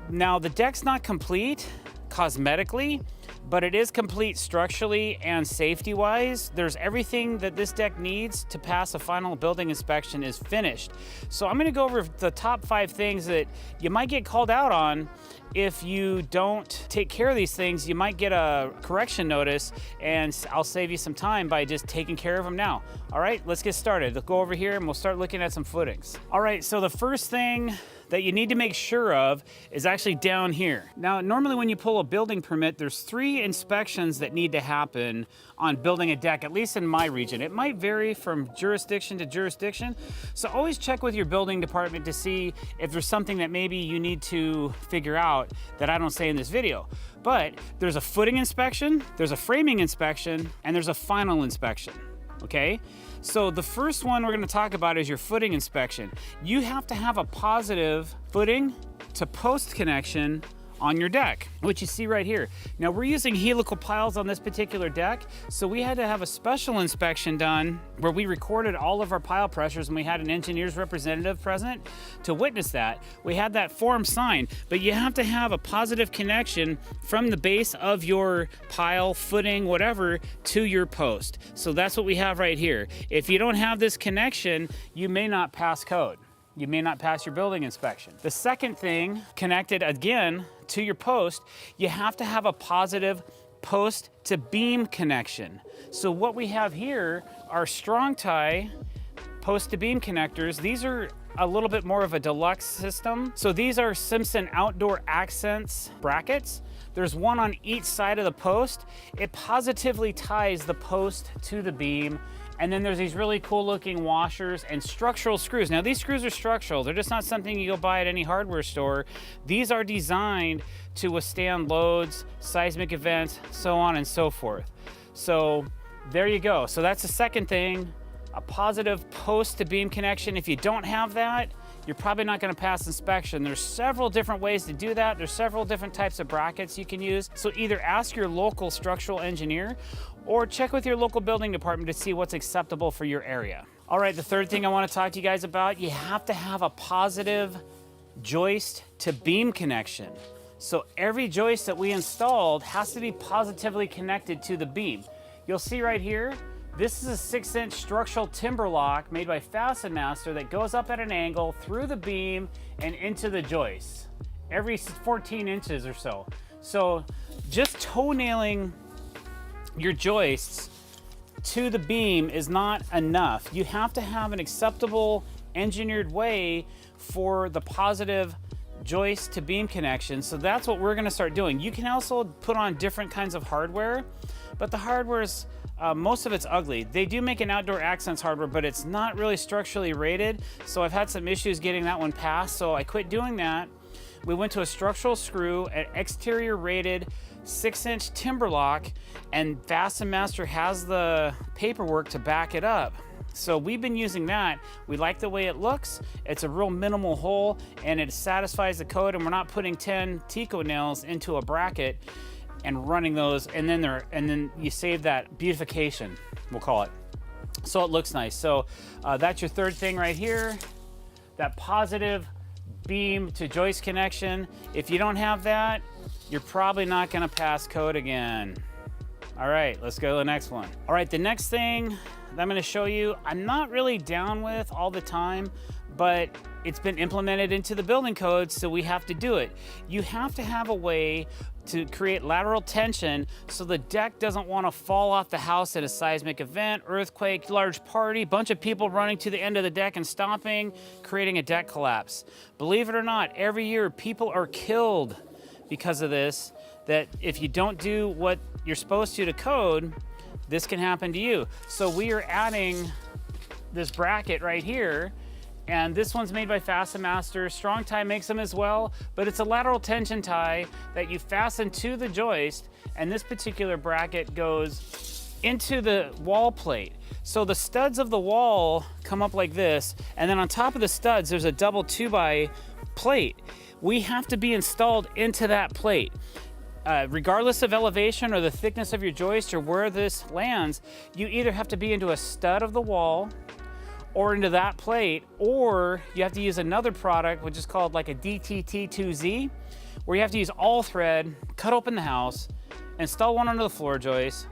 [SPEAKER 2] Now, the deck's not complete cosmetically, but it is complete structurally and safety-wise. There's everything that this deck needs to pass a final building inspection is finished. So I'm gonna go over the top 5 things that you might get called out on. If you don't take care of these things, you might get a correction notice, and I'll save you some time by just taking care of them now. All right, let's get started. Let's go over here and we'll start looking at some footings. All right, so the first thing that you need to make sure of is actually down here. Now, normally when you pull a building permit, there's 3 inspections that need to happen on building a deck, at least in my region. It might vary from jurisdiction to jurisdiction. So always check with your building department to see if there's something that maybe you need to figure out that I don't say in this video. But there's a footing inspection, there's a framing inspection, and there's a final inspection, okay? So the first one we're gonna talk about is your footing inspection. You have to have a positive footing to post connection on your deck, which you see right here. Now we're using helical piles on this particular deck, so we had to have a special inspection done where we recorded all of our pile pressures, and we had an engineer's representative present to witness that. We had that form signed, but you have to have a positive connection from the base of your pile, footing, whatever, to your post. So that's what we have right here. If you don't have this connection, you may not pass code. you may not pass your building inspection. The second thing, connected again to your post, you have to have a positive post to beam connection. So what we have here are strong tie post to beam connectors. These are a little bit more of a deluxe system. So these are Simpson Outdoor Accents brackets. There's one on each side of the post. It positively ties the post to the beam. And then there's these really cool looking washers and structural screws. Now these screws are structural. They're just not something you go buy at any hardware store. These are designed to withstand loads, seismic events, so on and so forth. So there you go. So that's the second thing, a positive post to beam connection. If you don't have that, you're probably not going to pass inspection. There's several different ways to do that. There's several different types of brackets you can use. So either ask your local structural engineer or check with your local building department to see what's acceptable for your area. All right, the third thing I want to talk to you guys about, you have to have a positive joist to beam connection. So every joist that we installed has to be positively connected to the beam. You'll see right here, this is a 6-inch structural timber lock made by Fasten Master that goes up at an angle through the beam and into the joist, every 14 inches or so. So just toenailing your joists to the beam is not enough. You have to have an acceptable engineered way for the positive joist to beam connection. So that's what we're gonna start doing. You can also put on different kinds of hardware, but the hardware's most of it's ugly. They do make an Outdoor Accents hardware, but it's not really structurally rated. So I've had some issues getting that one passed, so I quit doing that. We went to a structural screw, an exterior rated 6-inch timber lock, and Fasten Master has the paperwork to back it up. So we've been using that. We like the way it looks. It's a real minimal hole and it satisfies the code, and we're not putting 10 Tico nails into a bracket and running those, and then you save that beautification, we'll call it. So it looks nice. So that's your third thing right here, that positive beam to joist connection. If you don't have that, you're probably not gonna pass code again. All right, let's go to the next one. All right, the next thing that I'm gonna show you, I'm not really down with all the time, but it's been implemented into the building code, so we have to do it. You have to have a way to create lateral tension so the deck doesn't want to fall off the house at a seismic event, earthquake, large party, bunch of people running to the end of the deck and stomping, creating a deck collapse. Believe it or not, every year people are killed because of this, that if you don't do what you're supposed to code, this can happen to you. So we are adding this bracket right here, and this one's made by Fasten Master. Strong Tie makes them as well, but it's a lateral tension tie that you fasten to the joist, and this particular bracket goes into the wall plate. So the studs of the wall come up like this, and then on top of the studs, there's a double 2x plate. We have to be installed into that plate. Regardless of elevation or the thickness of your joist or where this lands, you either have to be into a stud of the wall or into that plate, or you have to use another product, which is called like a DTT2Z, where you have to use all thread, cut open the house, install one under the floor joist,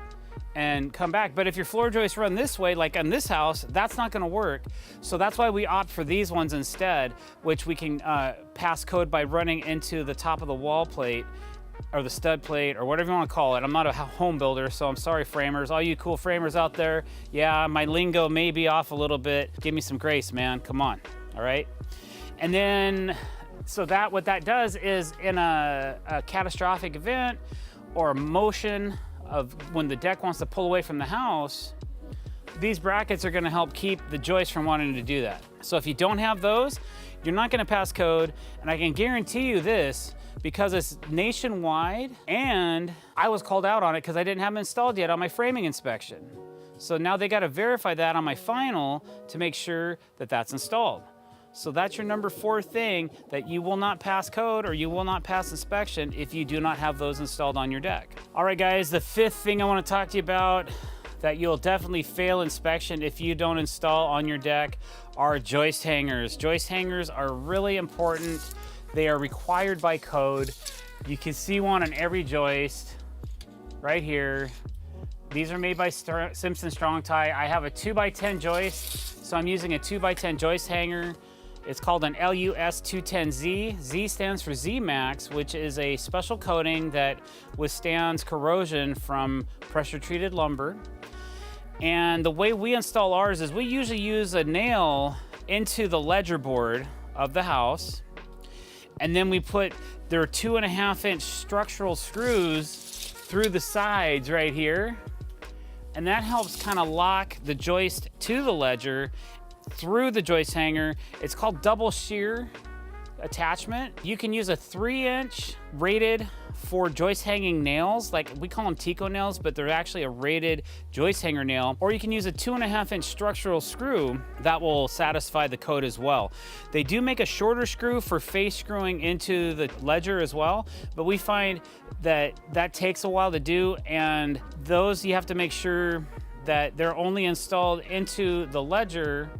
[SPEAKER 2] and come back. But if your floor joists run this way, like on this house, that's not gonna work. So that's why we opt for these ones instead, which we can pass code by running into the top of the wall plate or the stud plate or whatever you want to call it. I'm not a home builder, so I'm sorry, framers. All you cool framers out there, yeah, my lingo may be off a little bit. Give me some grace, man. Come on. All right. And then, so that what that does is in a catastrophic event or a motion of when the deck wants to pull away from the house, these brackets are going to help keep the joist from wanting to do that. So if you don't have those, you're not going to pass code. And I can guarantee you this, because it's nationwide, and I was called out on it because I didn't have them installed yet on my framing inspection. So now they got to verify that on my final to make sure that that's installed. So that's your number 4 thing, that you will not pass code or you will not pass inspection if you do not have those installed on your deck. All right, guys, the 5th thing I want to talk to you about that you'll definitely fail inspection if you don't install on your deck are joist hangers. Joist hangers are really important. They are required by code. You can see one on every joist right here. These are made by Simpson Strong Tie. I have a 2x10 joist, so I'm using a 2x10 joist hanger. It's called an LUS 210Z. Z stands for Z-Max, which is a special coating that withstands corrosion from pressure-treated lumber. And the way we install ours is we usually use a nail into the ledger board of the house, and then we put their 2.5-inch structural screws through the sides right here, and that helps kind of lock the joist to the ledger through the joist hanger. It's called double shear attachment. You can use a 3-inch rated for joist hanging nails, like we call them Tico nails, but they're actually a rated joist hanger nail, or you can use a 2.5-inch structural screw that will satisfy the code as well. They do make a shorter screw for face screwing into the ledger as well, but we find that that takes a while to do, and those you have to make sure that they're only installed into the ledger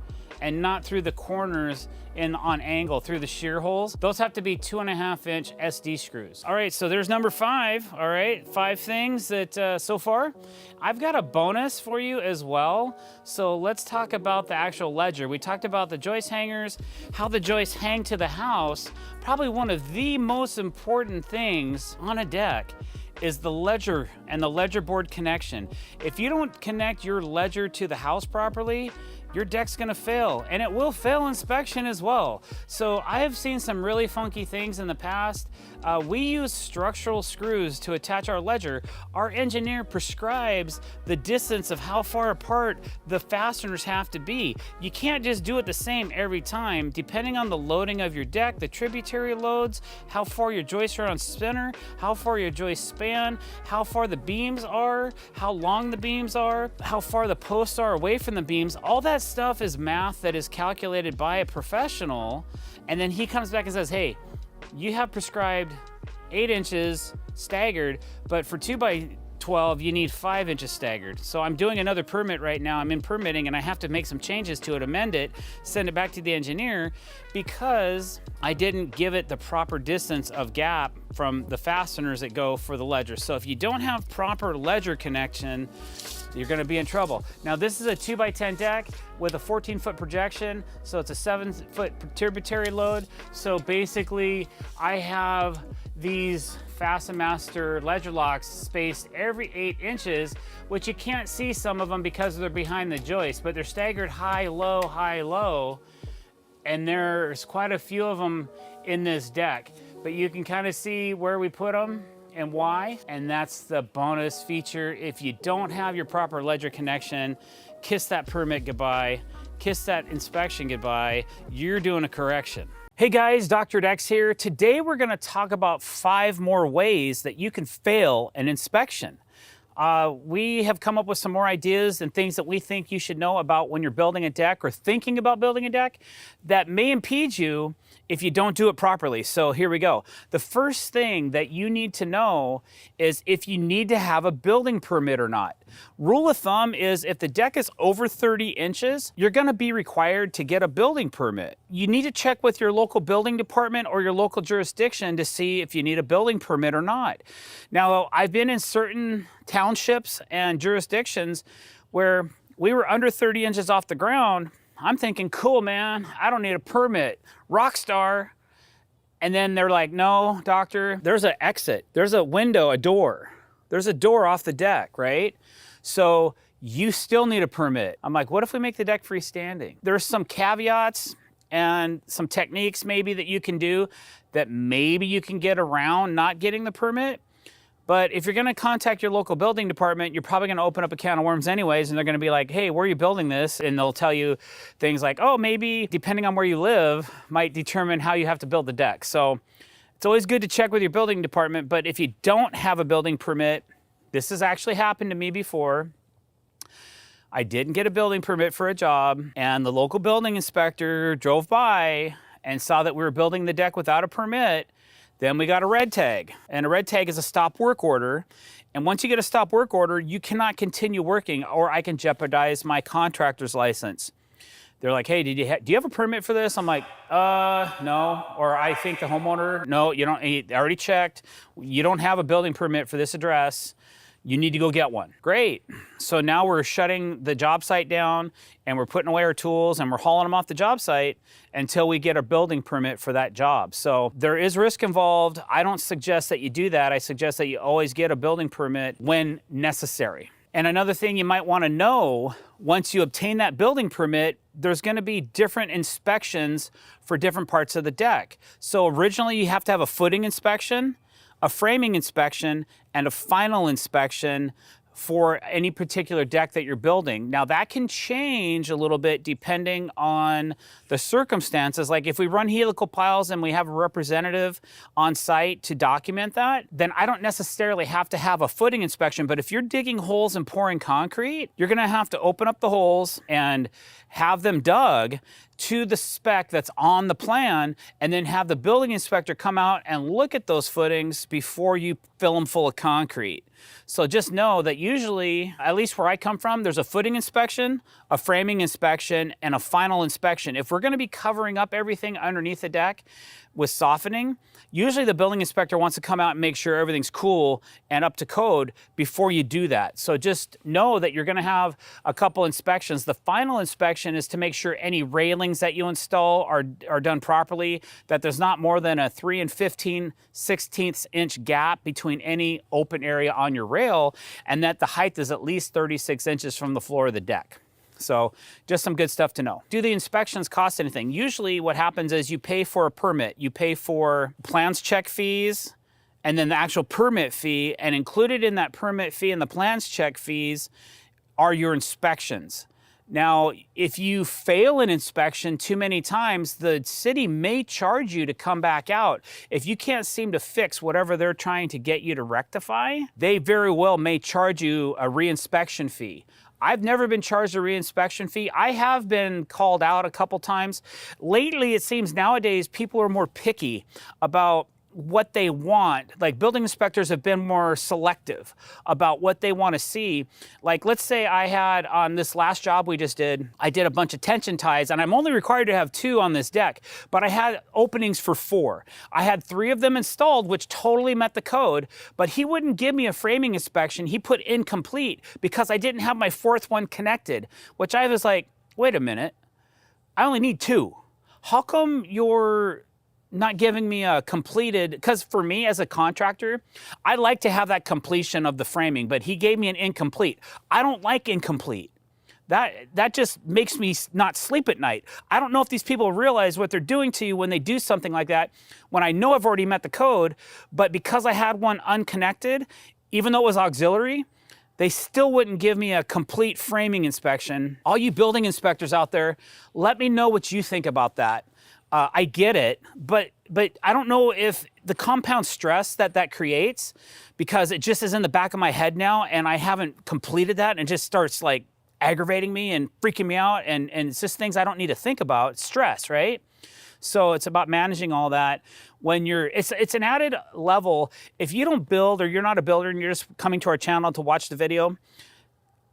[SPEAKER 2] and not through the corners and on angle through the shear holes. Those have to be 2.5-inch SD screws. All right, so there's number 5. All right, 5 things that so far. I've got a bonus for you as well. So let's talk about the actual ledger. We talked about the joist hangers, how the joists hang to the house. Probably one of the most important things on a deck is the ledger and the ledger board connection. If you don't connect your ledger to the house properly, your deck's gonna fail, and it will fail inspection as well. So I have seen some really funky things in the past. We use structural screws to attach our ledger. Our engineer prescribes the distance of how far apart the fasteners have to be. You can't just do it the same every time. Depending on the loading of your deck, the tributary loads, how far your joists are on center, how far your joists span, how far the beams are, how long the beams are, how far the posts are away from the beams, all that stuff is math that is calculated by a professional, and then he comes back and says, hey, you have prescribed 8 inches staggered, but for 2x12 you need 5 inches staggered. So I'm doing another permit right now. I'm in permitting and I have to make some changes to it, amend it, send it back to the engineer, because I didn't give it the proper distance of gap from the fasteners that go for the ledger. So if you don't have proper ledger connection, you're gonna be in trouble. Now this is a 2x10 deck with a 14-foot projection, so it's a 7-foot tributary load. So basically, I have these FastenMaster ledger locks spaced every 8 inches, which you can't see some of them because they're behind the joist, but they're staggered high, low, and there's quite a few of them in this deck. But you can kind of see where we put them and why, and that's the bonus feature. If you don't have your proper ledger connection, kiss that permit goodbye, kiss that inspection goodbye, you're doing a correction. Hey guys, drdecks here. Today we're gonna talk about 5 more ways that you can fail an inspection. We have come up with some more ideas and things that we think you should know about when you're building a deck or thinking about building a deck that may impede you if you don't do it properly. So here we go. The first thing that you need to know is if you need to have a building permit or not. Rule of thumb is if the deck is over 30 inches, you're gonna be required to get a building permit. You need to check with your local building department or your local jurisdiction to see if you need a building permit or not. Now, I've been in certain townships and jurisdictions where we were under 30 inches off the ground. I'm thinking, cool, man, I don't need a permit. Rock star. And then they're like, no, doctor, there's an exit. There's a window, a door. There's a door off the deck, right? So you still need a permit. I'm like, what if we make the deck freestanding? There's some caveats and some techniques maybe that you can do that maybe you can get around not getting the permit. But if you're gonna contact your local building department, you're probably gonna open up a can of worms anyways, and they're gonna be like, hey, where are you building this? And they'll tell you things like, oh, maybe depending on where you live might determine how you have to build the deck. So it's always good to check with your building department, but if you don't have a building permit, this has actually happened to me before. I didn't get a building permit for a job, and the local building inspector drove by and saw that we were building the deck without a permit. Then we got a red tag, and a red tag is a stop work order. And once you get a stop work order, you cannot continue working, or I can jeopardize my contractor's license. They're like, hey, do you have a permit for this? I'm like, no. Or I think the homeowner, no, you don't, I already checked. You don't have a building permit for this address. You need to go get one. Great. So now we're shutting the job site down and we're putting away our tools and we're hauling them off the job site until we get a building permit for that job. So there is risk involved. I don't suggest that you do that. I suggest that you always get a building permit when necessary. And another thing you might want to know, once you obtain that building permit, there's going to be different inspections for different parts of the deck. So originally you have to have a footing inspection, a framing inspection, and a final inspection for any particular deck that you're building. Now that can change a little bit depending on the circumstances. Like if we run helical piles and we have a representative on site to document that, then I don't necessarily have to have a footing inspection. But if you're digging holes and pouring concrete, you're gonna have to open up the holes and have them dug to the spec that's on the plan, and then have the building inspector come out and look at those footings before you fill them full of concrete. So just know that usually, at least where I come from, there's a footing inspection, a framing inspection, and a final inspection. If we're gonna be covering up everything underneath the deck with softening, usually the building inspector wants to come out and make sure everything's cool and up to code before you do that. So just know that you're gonna have a couple inspections. The final inspection is to make sure any railings that you install are done properly, that there's not more than a 3 15/16 inch gap between any open area on your rail, and that the height is at least 36 inches from the floor of the deck. So just some good stuff to know. Do the inspections cost anything? Usually what happens is you pay for a permit, you pay for plans check fees, and then the actual permit fee, and included in that permit fee and the plans check fees are your inspections. Now, if you fail an inspection too many times, the city may charge you to come back out. If you can't seem to fix whatever they're trying to get you to rectify, they very well may charge you a reinspection fee. I've never been charged a reinspection fee. I have been called out a couple times. Lately, it seems nowadays people are more picky about what they want. Like building inspectors have been more selective about what they want to see. Like let's say I had on this last job we just did, I did a bunch of tension ties and I'm only required to have 2 on this deck, but I had openings for 4. I had 3 of them installed, which totally met the code, but he wouldn't give me a framing inspection. He put incomplete because I didn't have my 4th one connected, which I was like, wait a minute, I only need 2. How come you're not giving me a completed, because for me as a contractor, I like to have that completion of the framing, but he gave me an incomplete. I don't like incomplete. That just makes me not sleep at night. I don't know if these people realize what they're doing to you when they do something like that, when I know I've already met the code, but because I had one unconnected, even though it was auxiliary, they still wouldn't give me a complete framing inspection. All you building inspectors out there, let me know what you think about that. I get it, but I don't know if the compound stress that creates, because it just is in the back of my head now and I haven't completed that, and it just starts like aggravating me and freaking me out, and it's just things I don't need to think about. It's stress, right? So it's about managing all that. When it's an added level. If you don't build, or you're not a builder and you're just coming to our channel to watch the video,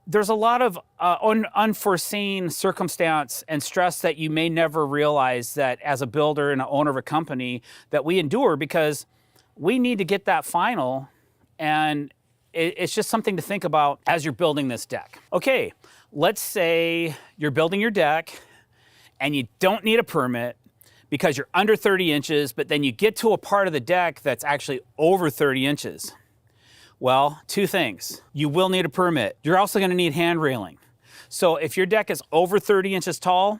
[SPEAKER 2] there's a lot of unforeseen circumstance and stress that you may never realize that as a builder and an owner of a company that we endure, because we need to get that final, and it's just something to think about as you're building this deck. Okay, let's say you're building your deck and you don't need a permit because you're under 30 inches, but then you get to a part of the deck that's actually over 30 inches. Well, 2 things. You will need a permit. You're also gonna need hand railing. So if your deck is over 30 inches tall,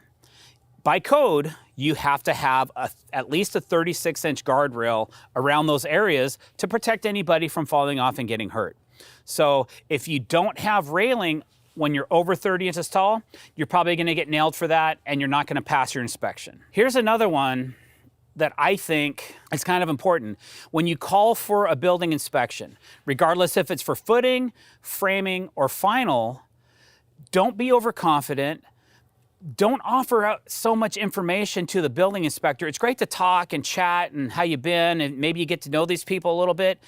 [SPEAKER 2] by code, you have to have at least a 36-inch guardrail around those areas to protect anybody from falling off and getting hurt. So if you don't have railing when you're over 30 inches tall, you're probably gonna get nailed for that, and you're not gonna pass your inspection. Here's another one that I think is kind of important. When you call for a building inspection, regardless if it's for footing, framing, or final, don't be overconfident. Don't offer out so much information to the building inspector. It's great to talk and chat and how you been, and maybe you get to know these people a little bit,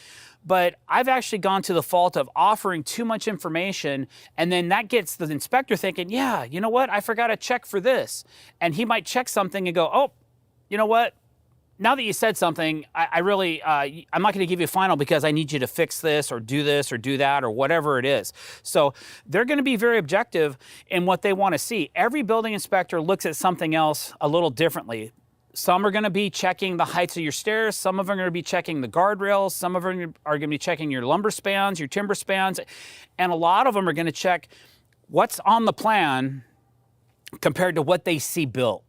[SPEAKER 2] but I've actually gone to the fault of offering too much information, and then that gets the inspector thinking, yeah, you know what, I forgot to check for this. And he might check something and go, oh, you know what? now that you said something, I really, I'm not going to give you a final because I need you to fix this or do that or whatever it is. So they're going to be very objective in what they want to see. Every building inspector looks at something else a little differently. Some are going to be checking the heights of your stairs. Some of them are going to be checking the guardrails. Some of them are going to be checking your lumber spans, your timber spans. And a lot of them are going to check what's on the plan compared to what they see built.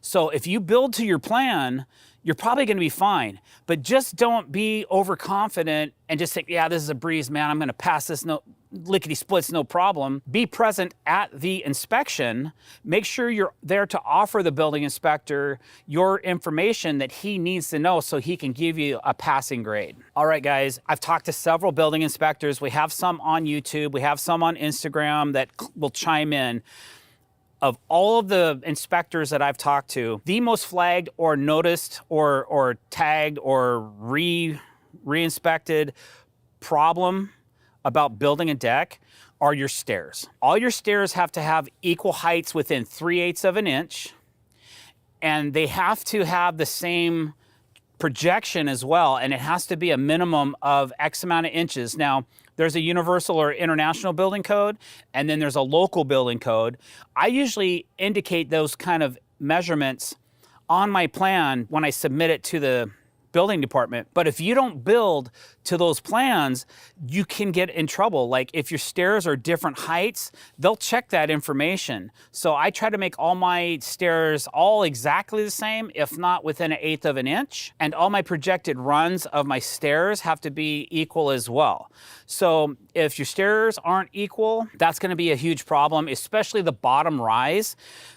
[SPEAKER 2] So if you build to your plan, you're probably going to be fine. But just don't be overconfident and just think, yeah, this is a breeze, man. I'm going to pass this, no lickety splits, no problem. Be present at the inspection. Make sure you're there to offer the building inspector your information that he needs to know so he can give you a passing grade. All right, guys, I've talked to several building inspectors. We have some on YouTube. We have some on Instagram that will chime in. Of all of the inspectors that I've talked to, the most flagged or noticed or tagged or re-inspected problem about building a deck are your stairs. All your stairs have to have equal heights within 3/8 of an inch, and they have to have the same projection as well, and it has to be a minimum of X amount of inches. Now, there's a universal or international building code, and then there's a local building code. I usually indicate those kind of measurements on my plan when I submit it to the building department. But if you don't build to those plans, you can get in trouble. Like if your stairs are different heights, they'll check that information. So I try to make all my stairs all exactly the same, if not within 1/8 of an inch. And all my projected runs of my stairs have to be equal as well. So if your stairs aren't equal, that's going to be a huge problem, especially the bottom rise.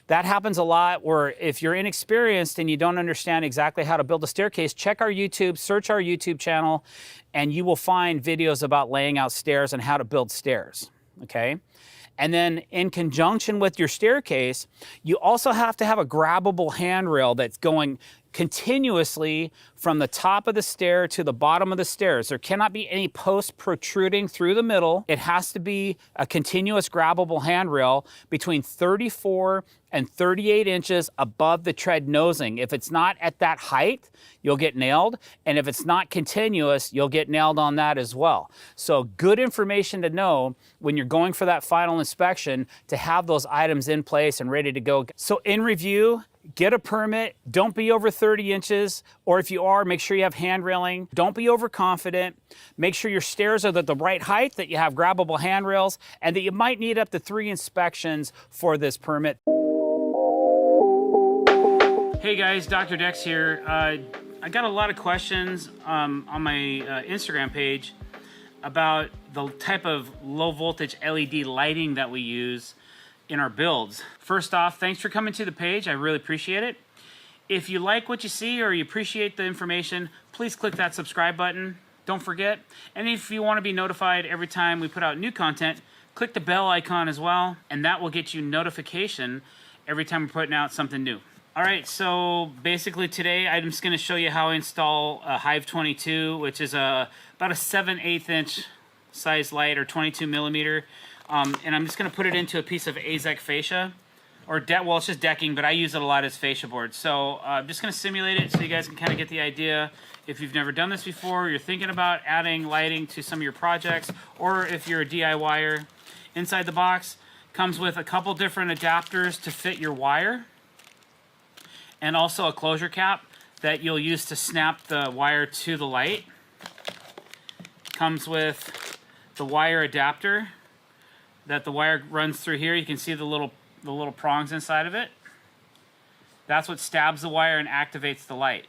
[SPEAKER 2] That happens a lot where if you're inexperienced and you don't understand exactly how to build a staircase, check our YouTube, search our YouTube channel, and you will find videos about laying out stairs and how to build stairs, okay? And then in conjunction with your staircase, you also have to have a grabbable handrail that's going continuously from the top of the stair to the bottom of the stairs. There cannot be any posts protruding through the middle. It has to be a continuous grabbable handrail between 34 and 38 inches above the tread nosing. If it's not at that height, you'll get nailed. And if it's not continuous, you'll get nailed on that as well. So good information to know when you're going for that final inspection to have those items in place and ready to go. So in review, get a permit, don't be over 30 inches, or if you are, make sure you have hand railing. Don't be overconfident. Make sure your stairs are the right height, that you have grabbable handrails, and that you might need up to 3 inspections for this permit. Hey guys, drdecks here. I got a lot of questions on my Instagram page about the type of low voltage LED lighting that we use in our builds. First off, thanks for coming to the page. I really appreciate it. If you like what you see or you appreciate the information, please click that subscribe button. Don't forget. And if you want to be notified every time we put out new content, click the bell icon as well, and that will get you notification every time we're putting out something new. All right, so basically today I'm just going to show you how I install a Hive 22, which is about a 7/8 inch size light, or 22 millimeter. And I'm just going to put it into a piece of AZEK fascia, or well, it's just decking, but I use it a lot as fascia board. So I'm just going to simulate it so you guys can kind of get the idea. If you've never done this before, you're thinking about adding lighting to some of your projects, or if you're a DIYer. Inside the box comes with a couple different adapters to fit your wire, and also a closure cap that you'll use to snap the wire to the light. Comes with the wire adapter that the wire runs through here. You can see the little prongs inside of it. That's what stabs the wire and activates the light.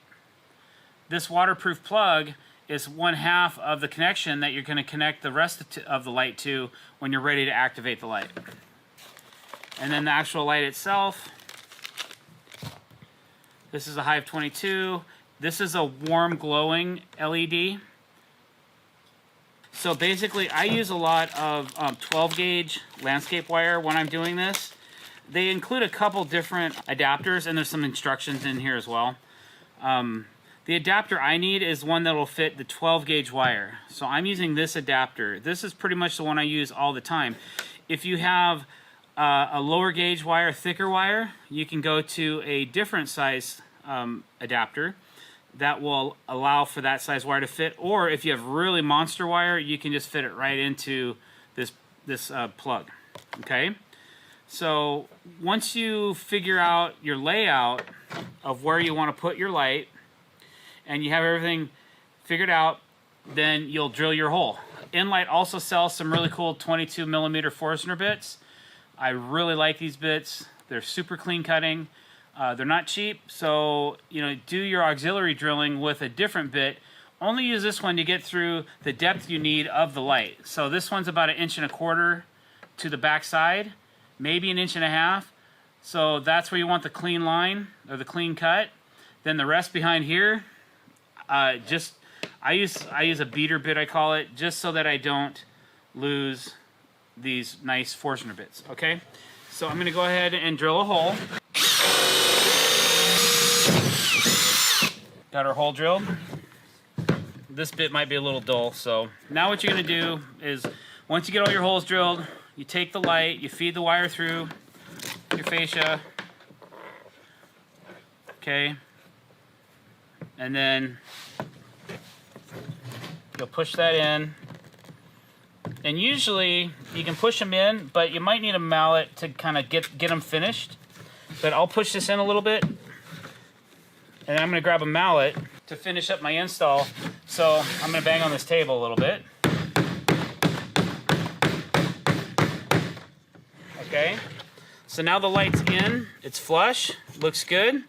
[SPEAKER 2] This waterproof plug is 1/2 of the connection that you're going to connect the rest of the light to when you're ready to activate the light. And then the actual light itself. This is a Hive 22. This is a warm glowing LED. So basically, I use a lot of 12 gauge landscape wire when I'm doing this. They include a couple different adapters, and there's some instructions in here as well. The adapter I need is one that will fit the 12 gauge wire. So I'm using this adapter. This is pretty much the one I use all the time. If you have a lower gauge wire, thicker wire, you can go to a different size adapter that will allow for that size wire to fit, or if you have really monster wire, you can just fit it right into this plug. Okay, so once you figure out your layout of where you want to put your light and you have everything figured out, then you'll drill your hole. Inlight also sells some really cool 22 millimeter Forstner bits. I really like these bits. They're super clean cutting. They're not cheap, so do your auxiliary drilling with a different bit. Only use this one to get through the depth you need of the light. So this one's about 1.25 inches to the back side, maybe 1.5 inches. So that's where you want the clean line or the clean cut. Then the rest behind here, I use a beater bit, I call it, just so that I don't lose these nice Forstner bits. Okay, so I'm going to go ahead and drill a hole. Got our hole drilled. This bit might be a little dull, so now what you're going to do is, once you get all your holes drilled, you take the light, you feed the wire through your fascia, okay, and then you'll push that in. And usually you can push them in, but you might need a mallet to kind of get them finished. But I'll push this in a little bit, and I'm going to grab a mallet to finish up my install. So I'm going to bang on this table a little bit. Okay, so now the light's in, it's flush, looks good.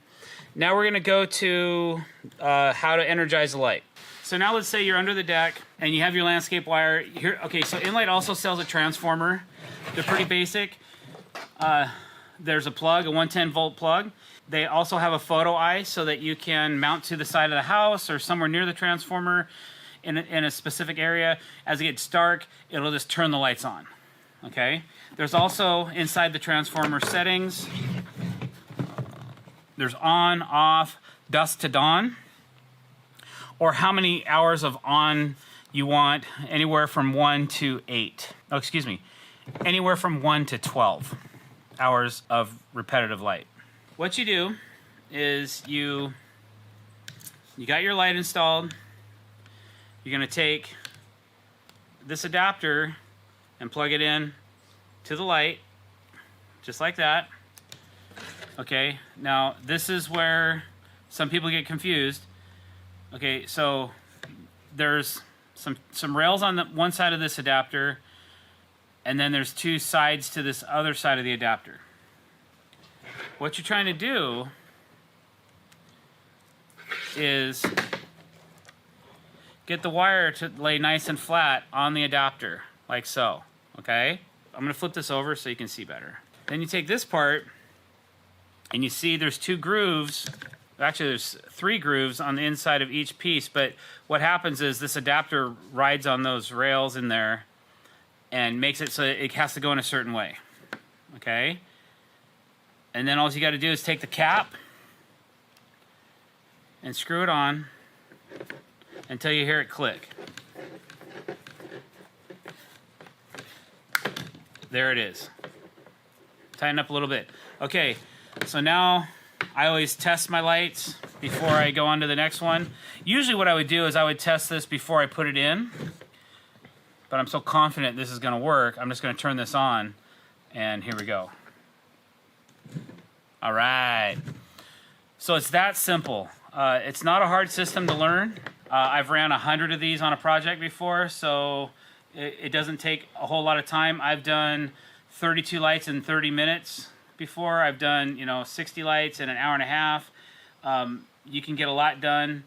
[SPEAKER 2] Now we're going to go to how to energize the light. So now let's say you're under the deck and you have your landscape wire here. Okay, so Inlight also sells a transformer. They're pretty basic. There's a plug, a 110 volt plug. They also have a photo eye so that you can mount to the side of the house or somewhere near the transformer in a specific area. As it gets dark, it'll just turn the lights on. Okay. There's also inside the transformer settings. There's on, off, dusk to dawn, or how many hours of on you want, anywhere from 1 to 8. Oh, excuse me, anywhere from 1 to 12 hours of repetitive light. What you do is you got your light installed. You're going to take this adapter and plug it in to the light, just like that. Okay, now this is where some people get confused. Okay, so there's some rails on the one side of this adapter, and then there's two sides to this other side of the adapter. What you're trying to do is get the wire to lay nice and flat on the adapter, like so, okay? I'm gonna flip this over so you can see better. Then you take this part, and you see there's two grooves. Actually, there's 3 grooves on the inside of each piece, but what happens is this adapter rides on those rails in there and makes it so it has to go in a certain way, okay? And then all you got to do is take the cap and screw it on until you hear it click. There it is. Tighten up a little bit. Okay, so now I always test my lights before I go on to the next one. Usually what I would do is I would test this before I put it in, but I'm so confident this is going to work, I'm just going to turn this on, and here we go. All right. So it's that simple. It's not a hard system to learn. I've ran 100 of these on a project before, so it doesn't take a whole lot of time. I've done 32 lights in 30 minutes before. I've done 60 lights in an hour and a half. You can get a lot done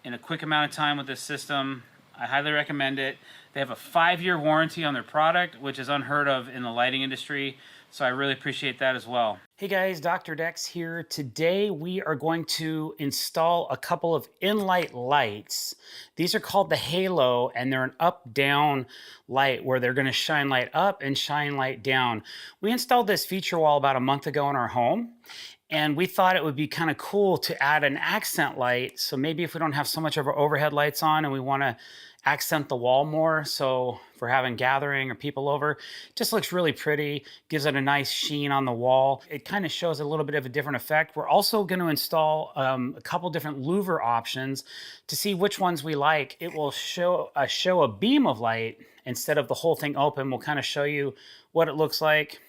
[SPEAKER 2] in a quick amount of time with this system. I highly recommend it. They have a 5-year warranty on their product, which is unheard of in the lighting industry, so I really appreciate that as well. Hey guys, drdecks here. Today we are going to install a couple of Inlight lights. These are called the Halo, and they're an up-down light where they're going to shine light up and shine light down. We installed this feature wall about a month ago in our home, And we thought it would be kind of cool to add an accent light. So maybe if we don't have so much of our overhead lights on and we want to accent the wall more, so if we're having gathering or people over, it just looks really pretty, gives it a nice sheen on the wall. It kind of shows a little bit of a different effect. We're also going to install a couple different louver options to see which ones we like. It will show a beam of light instead of the whole thing open. We'll kind of show you what it looks like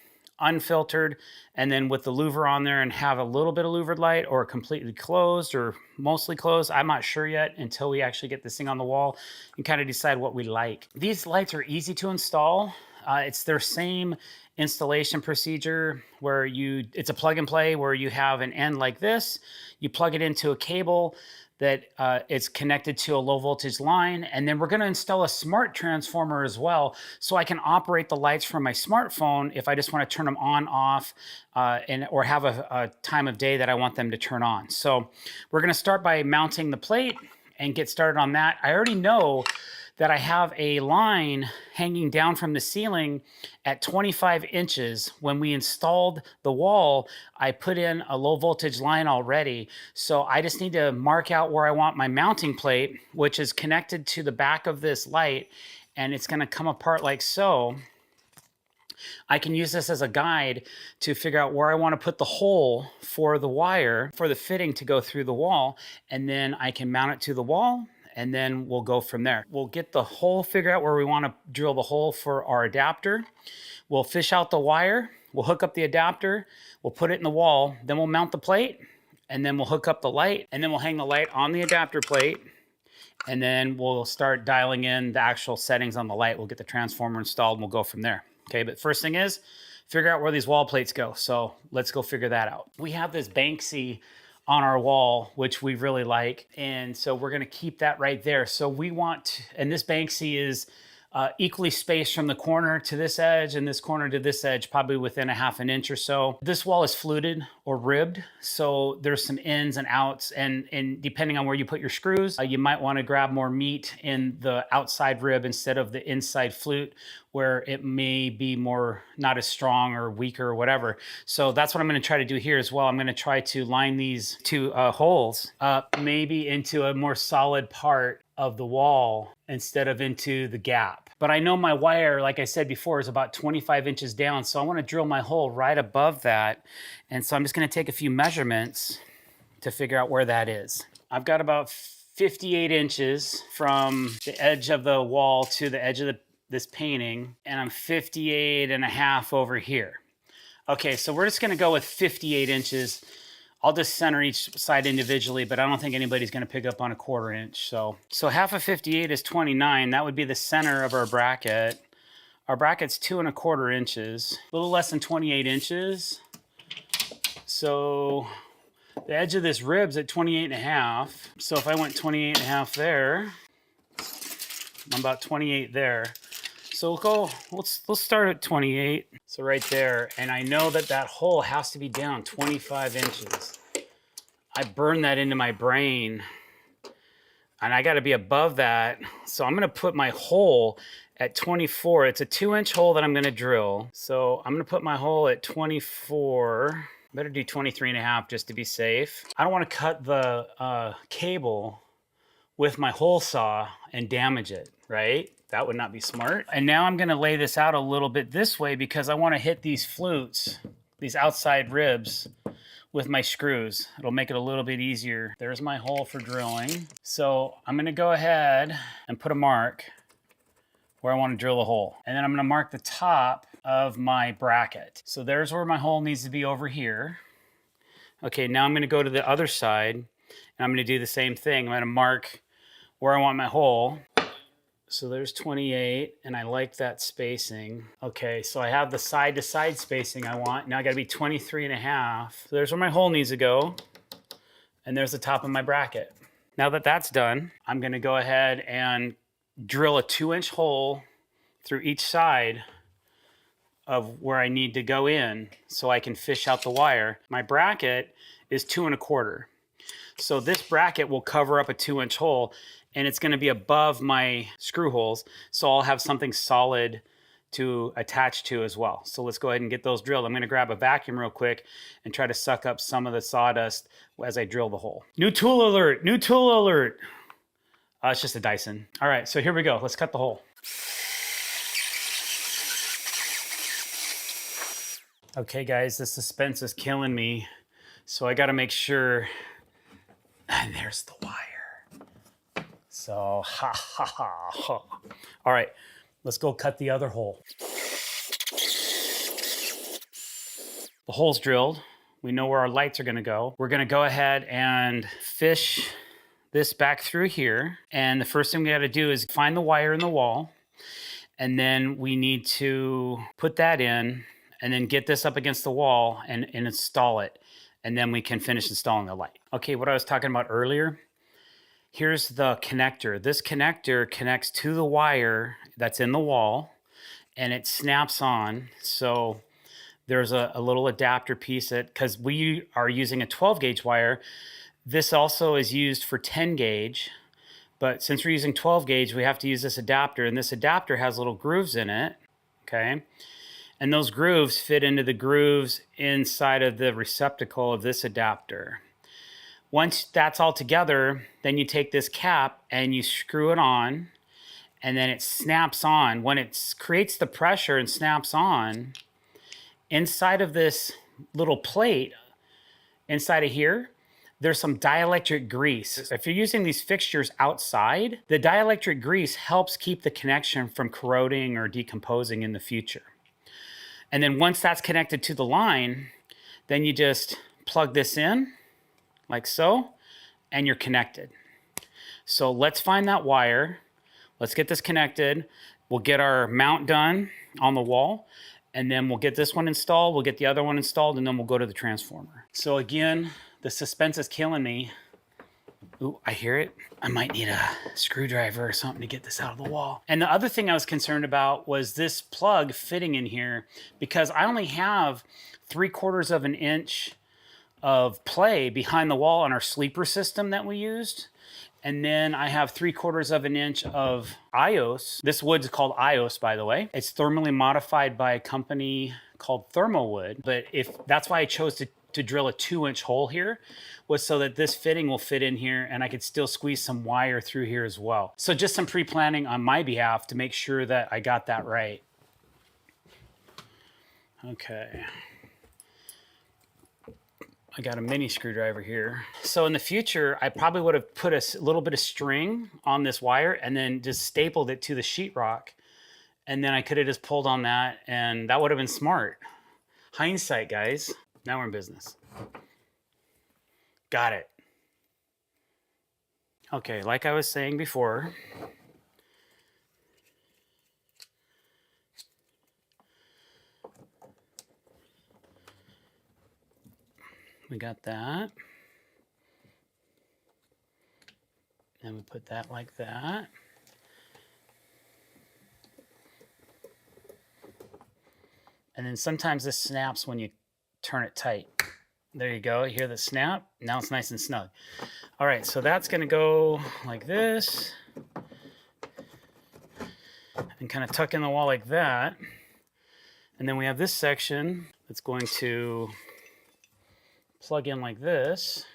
[SPEAKER 2] unfiltered, and then with the louver on there, and have a little bit of louvered light or completely closed or mostly closed. I'm not sure yet until we actually get this thing on the wall and kind of decide what we like. These lights are easy to install. It's their same installation procedure where it's a plug and play where you have an end like this, you plug it into a cable that it's connected to a low voltage line. And then we're gonna install a smart transformer as well, so I can operate the lights from my smartphone if I just wanna turn them on, off, or have a time of day that I want them to turn on. So we're gonna start by mounting the plate and get started on that. I already know that I have a line hanging down from the ceiling at 25 inches. When we installed the wall, I put in a low voltage line already. So I just need to mark out where I want my mounting plate, which is connected to the back of this light, and it's gonna come apart like so. I can use this as a guide to figure out where I want to put the hole for the wire, for the fitting to go through the wall, and then I can mount it to the wall, and then we'll go from there. We'll get the hole, figure out where we want to drill the hole for our adapter. We'll fish out the wire, we'll hook up the adapter, we'll put it in the wall, then we'll mount the plate, and then we'll hook up the light, and then we'll hang the light on the adapter plate, and then we'll start dialing in the actual settings on the light. We'll get the transformer installed and we'll go from there. Okay, but first thing is, figure out where these wall plates go. So let's go figure that out. We have this Banksy on our wall, which we really like. And so we're gonna keep that right there. So we want, and this Banksy is equally spaced from the corner to this edge and this corner to this edge, probably within a half an inch or so. This wall is fluted or ribbed, so there's some ins and outs, and depending on where you put your screws, you might want to grab more meat in the outside rib instead of the inside flute, where it may be more not as strong or weaker or whatever. So that's what I'm going to try to do here as well. I'm going to try to line these two holes up maybe into a more solid part of the wall instead of into the gap. But I know my wire, like I said before, is about 25 inches down, so I want to drill my hole right above that. And so I'm just going to take a few measurements to figure out where that is. I've got about 58 inches from the edge of the wall to the edge of this painting, and I'm 58 and a half over here. Okay, so we're just going to go with 58 inches. I'll just center each side individually, but I don't think anybody's going to pick up on a 1/4 inch. So half of 58 is 29. That would be the center of our bracket. Our bracket's 2 1/4 inches, a little less than 28 inches. So the edge of this rib's at 28 and a half. So if I went 28 and a half there, I'm about 28 there. So let's start at 28. So right there, and I know that that hole has to be down 25 inches. I burned that into my brain, and I gotta be above that. So I'm gonna put my hole at 24. It's a 2-inch hole that I'm gonna drill. So I'm gonna put my hole at 24. Better do 23 and a half just to be safe. I don't wanna cut the cable with my hole saw and damage it, right? That would not be smart. And now I'm gonna lay this out a little bit this way because I wanna hit these flutes, these outside ribs, with my screws. It'll make it a little bit easier. There's my hole for drilling. So I'm gonna go ahead and put a mark where I wanna drill a hole. And then I'm gonna mark the top of my bracket. So there's where my hole needs to be over here. Okay, now I'm gonna go to the other side and I'm gonna do the same thing. I'm gonna mark where I want my hole. So there's 28, and I like that spacing. Okay, so I have the side-to-side spacing I want. Now I gotta be 23 and a half. So there's where my hole needs to go, and there's the top of my bracket. Now that that's done, I'm gonna go ahead and drill a 2-inch hole through each side of where I need to go in so I can fish out the wire. My bracket is 2 1/4. So this bracket will cover up a 2-inch hole, and it's going to be above my screw holes, so I'll have something solid to attach to as well. So let's go ahead and get those drilled. I'm gonna grab a vacuum real quick and try to suck up some of the sawdust as I drill the hole. New tool alert, new tool alert. It's just a Dyson. All right, so here we go. Let's cut the hole. Okay guys, the suspense is killing me. So I gotta make sure, and there's the wire. So, ha ha ha ha. All right, let's go cut the other hole. The hole's drilled. We know where our lights are gonna go. We're gonna go ahead and fish this back through here. And the first thing we gotta do is find the wire in the wall. And then we need to put that in and then get this up against the wall and install it. And then we can finish installing the light. Okay, what I was talking about earlier, here's the connector. This connector connects to the wire that's in the wall and it snaps on. So there's a little adapter piece that, because we are using a 12 gauge wire, this also is used for 10 gauge. But since we're using 12 gauge, we have to use this adapter, and this adapter has little grooves in it, okay? And those grooves fit into the grooves inside of the receptacle of this adapter. Once that's all together, then you take this cap and you screw it on, and then it snaps on. When it creates the pressure and snaps on, inside of this little plate, inside of here, there's some dielectric grease. If you're using these fixtures outside, the dielectric grease helps keep the connection from corroding or decomposing in the future. And then once that's connected to the line, then you just plug this in like so, and you're connected. So let's find that wire. Let's get this connected. We'll get our mount done on the wall, and then we'll get this one installed. We'll get the other one installed, and then we'll go to the transformer. So again, the suspense is killing me. Ooh, I hear it. I might need a screwdriver or something to get this out of the wall. And the other thing I was concerned about was this plug fitting in here, because I only have 3/4 of an inch of play behind the wall on our sleeper system that we used. And then I have 3/4 of an inch of IOS. This wood's called IOS, by the way. It's thermally modified by a company called Thermowood. But if that's why I chose to drill a 2-inch hole here, was so that this fitting will fit in here and I could still squeeze some wire through here as well. So just some pre-planning on my behalf to make sure that I got that right. Okay. I got a mini screwdriver here. So in the future, I probably would have put a little bit of string on this wire and then just stapled it to the sheetrock. And then I could have just pulled on that, and that would have been smart. Hindsight, guys. Now we're in business. Got it. Okay, like I was saying before, we got that. Then we put that like that. And then sometimes this snaps when you turn it tight. There you go. You hear the snap? Now it's nice and snug. All right, so that's going to go like this. And kind of tuck in the wall like that. And then we have this section that's going to plug in like this.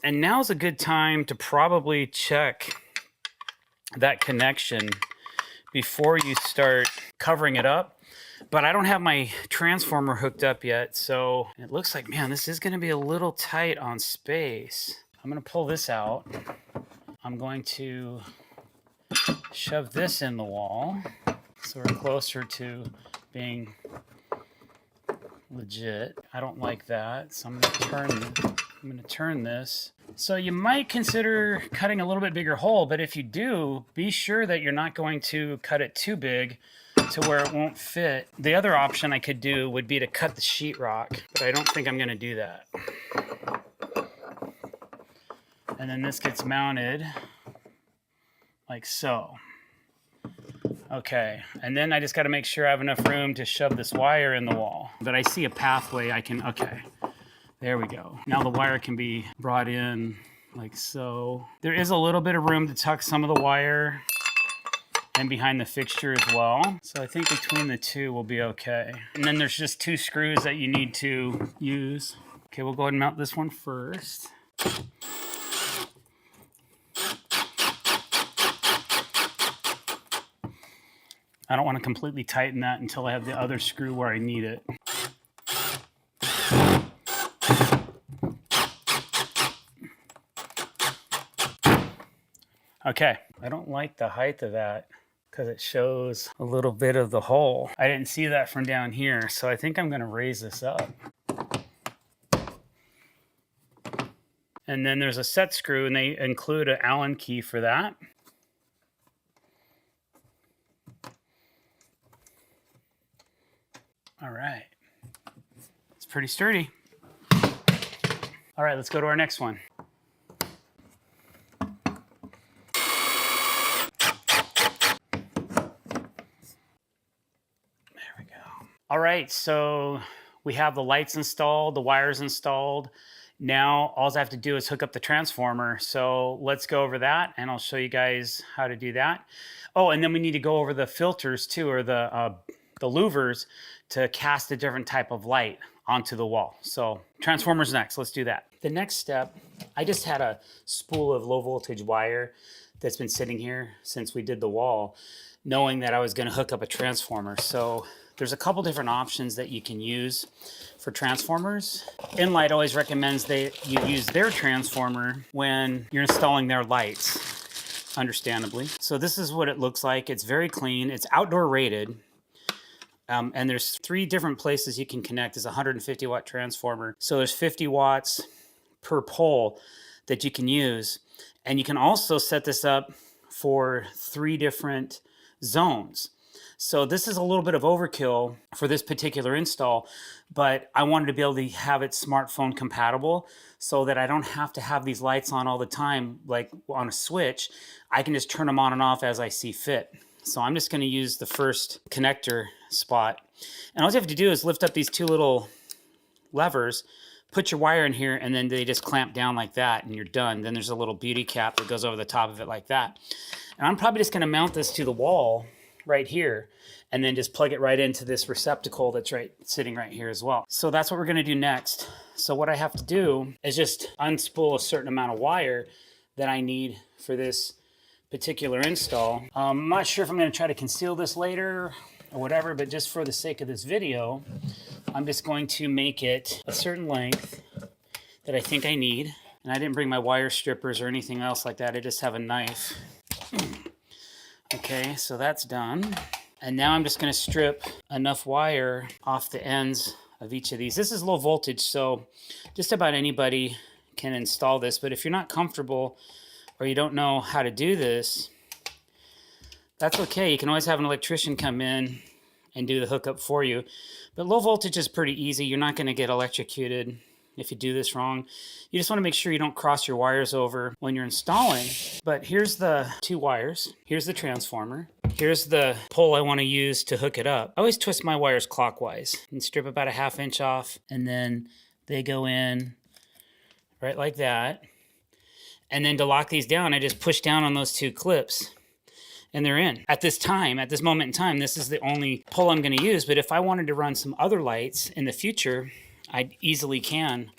[SPEAKER 2] And now's a good time to probably check that connection before you start covering it up. But I don't have my transformer hooked up yet, so it looks like, man, this is going to be a little tight on space. I'm going to pull this out. I'm going to shove this in the wall so we're closer to being legit. I don't like that, so I'm going to turn this. So you might consider cutting a little bit bigger hole, but if you do, be sure that you're not going to cut it too big to where it won't fit. The other option I could do would be to cut the sheetrock, but I don't think I'm going to do that. And then this gets mounted like so. Okay, and then I just got to make sure I have enough room to shove this wire in the wall. But I see a pathway I can, okay, there we go. Now the wire can be brought in like so. There is a little bit of room to tuck some of the wire and behind the fixture as well. So I think between the two will be okay. And then there's just 2 screws that you need to use. Okay, we'll go ahead and mount this one first. I don't want to completely tighten that until I have the other screw where I need it. Okay, I don't like the height of that because it shows a little bit of the hole. I didn't see that from down here, so I think I'm going to raise this up. And then there's a set screw, and they include an Allen key for that. All right, it's pretty sturdy. All right, let's go to our next one. All right, so we have the lights installed, the wires installed. Now all I have to do is hook up the transformer. So let's go over that and I'll show you guys how to do that. Oh, and then we need to go over the filters too, or the louvers to cast a different type of light onto the wall. So transformers next, let's do that. The next step, I just had a spool of low voltage wire that's been sitting here since we did the wall, knowing that I was gonna hook up a transformer. So there's a couple different options that you can use for transformers. Inlight always recommends that you use their transformer when you're installing their lights, understandably. So this is what it looks like. It's very clean. It's outdoor rated. And there's 3 different places you can connect. It's a 150 watt transformer. So there's 50 watts per pole that you can use. And you can also set this up for 3 different zones. So this is a little bit of overkill for this particular install, but I wanted to be able to have it smartphone compatible so that I don't have to have these lights on all the time, like on a switch. I can just turn them on and off as I see fit. So I'm just going to use the first connector spot. And all you have to do is lift up these 2 little levers, put your wire in here, and then they just clamp down like that and you're done. Then there's a little beauty cap that goes over the top of it like that. And I'm probably just going to mount this to the wall right here and then just plug it right into this receptacle that's sitting right here as well. So that's what we're going to do next. So what I have to do is just unspool a certain amount of wire that I need for this particular install. I'm not sure if I'm going to try to conceal this later or whatever, but just for the sake of this video, I'm just going to make it a certain length that I think I need. And I didn't bring my wire strippers or anything else like that. I just have a knife. Okay, so that's done. And now I'm just going to strip enough wire off the ends of each of these. This is low voltage, so just about anybody can install this. But if you're not comfortable or you don't know how to do this, that's okay. You can always have an electrician come in and do the hookup for you. But low voltage is pretty easy. You're not going to get electrocuted if you do this wrong. You just want to make sure you don't cross your wires over when you're installing. But here's the 2 wires. Here's the transformer. Here's the pole I want to use to hook it up. I always twist my wires clockwise and strip about a 1/2 inch off, and then they go in right like that. And then to lock these down, I just push down on those 2 clips and they're in. At this moment in time, this is the only pole I'm going to use. But if I wanted to run some other lights in the future, I easily can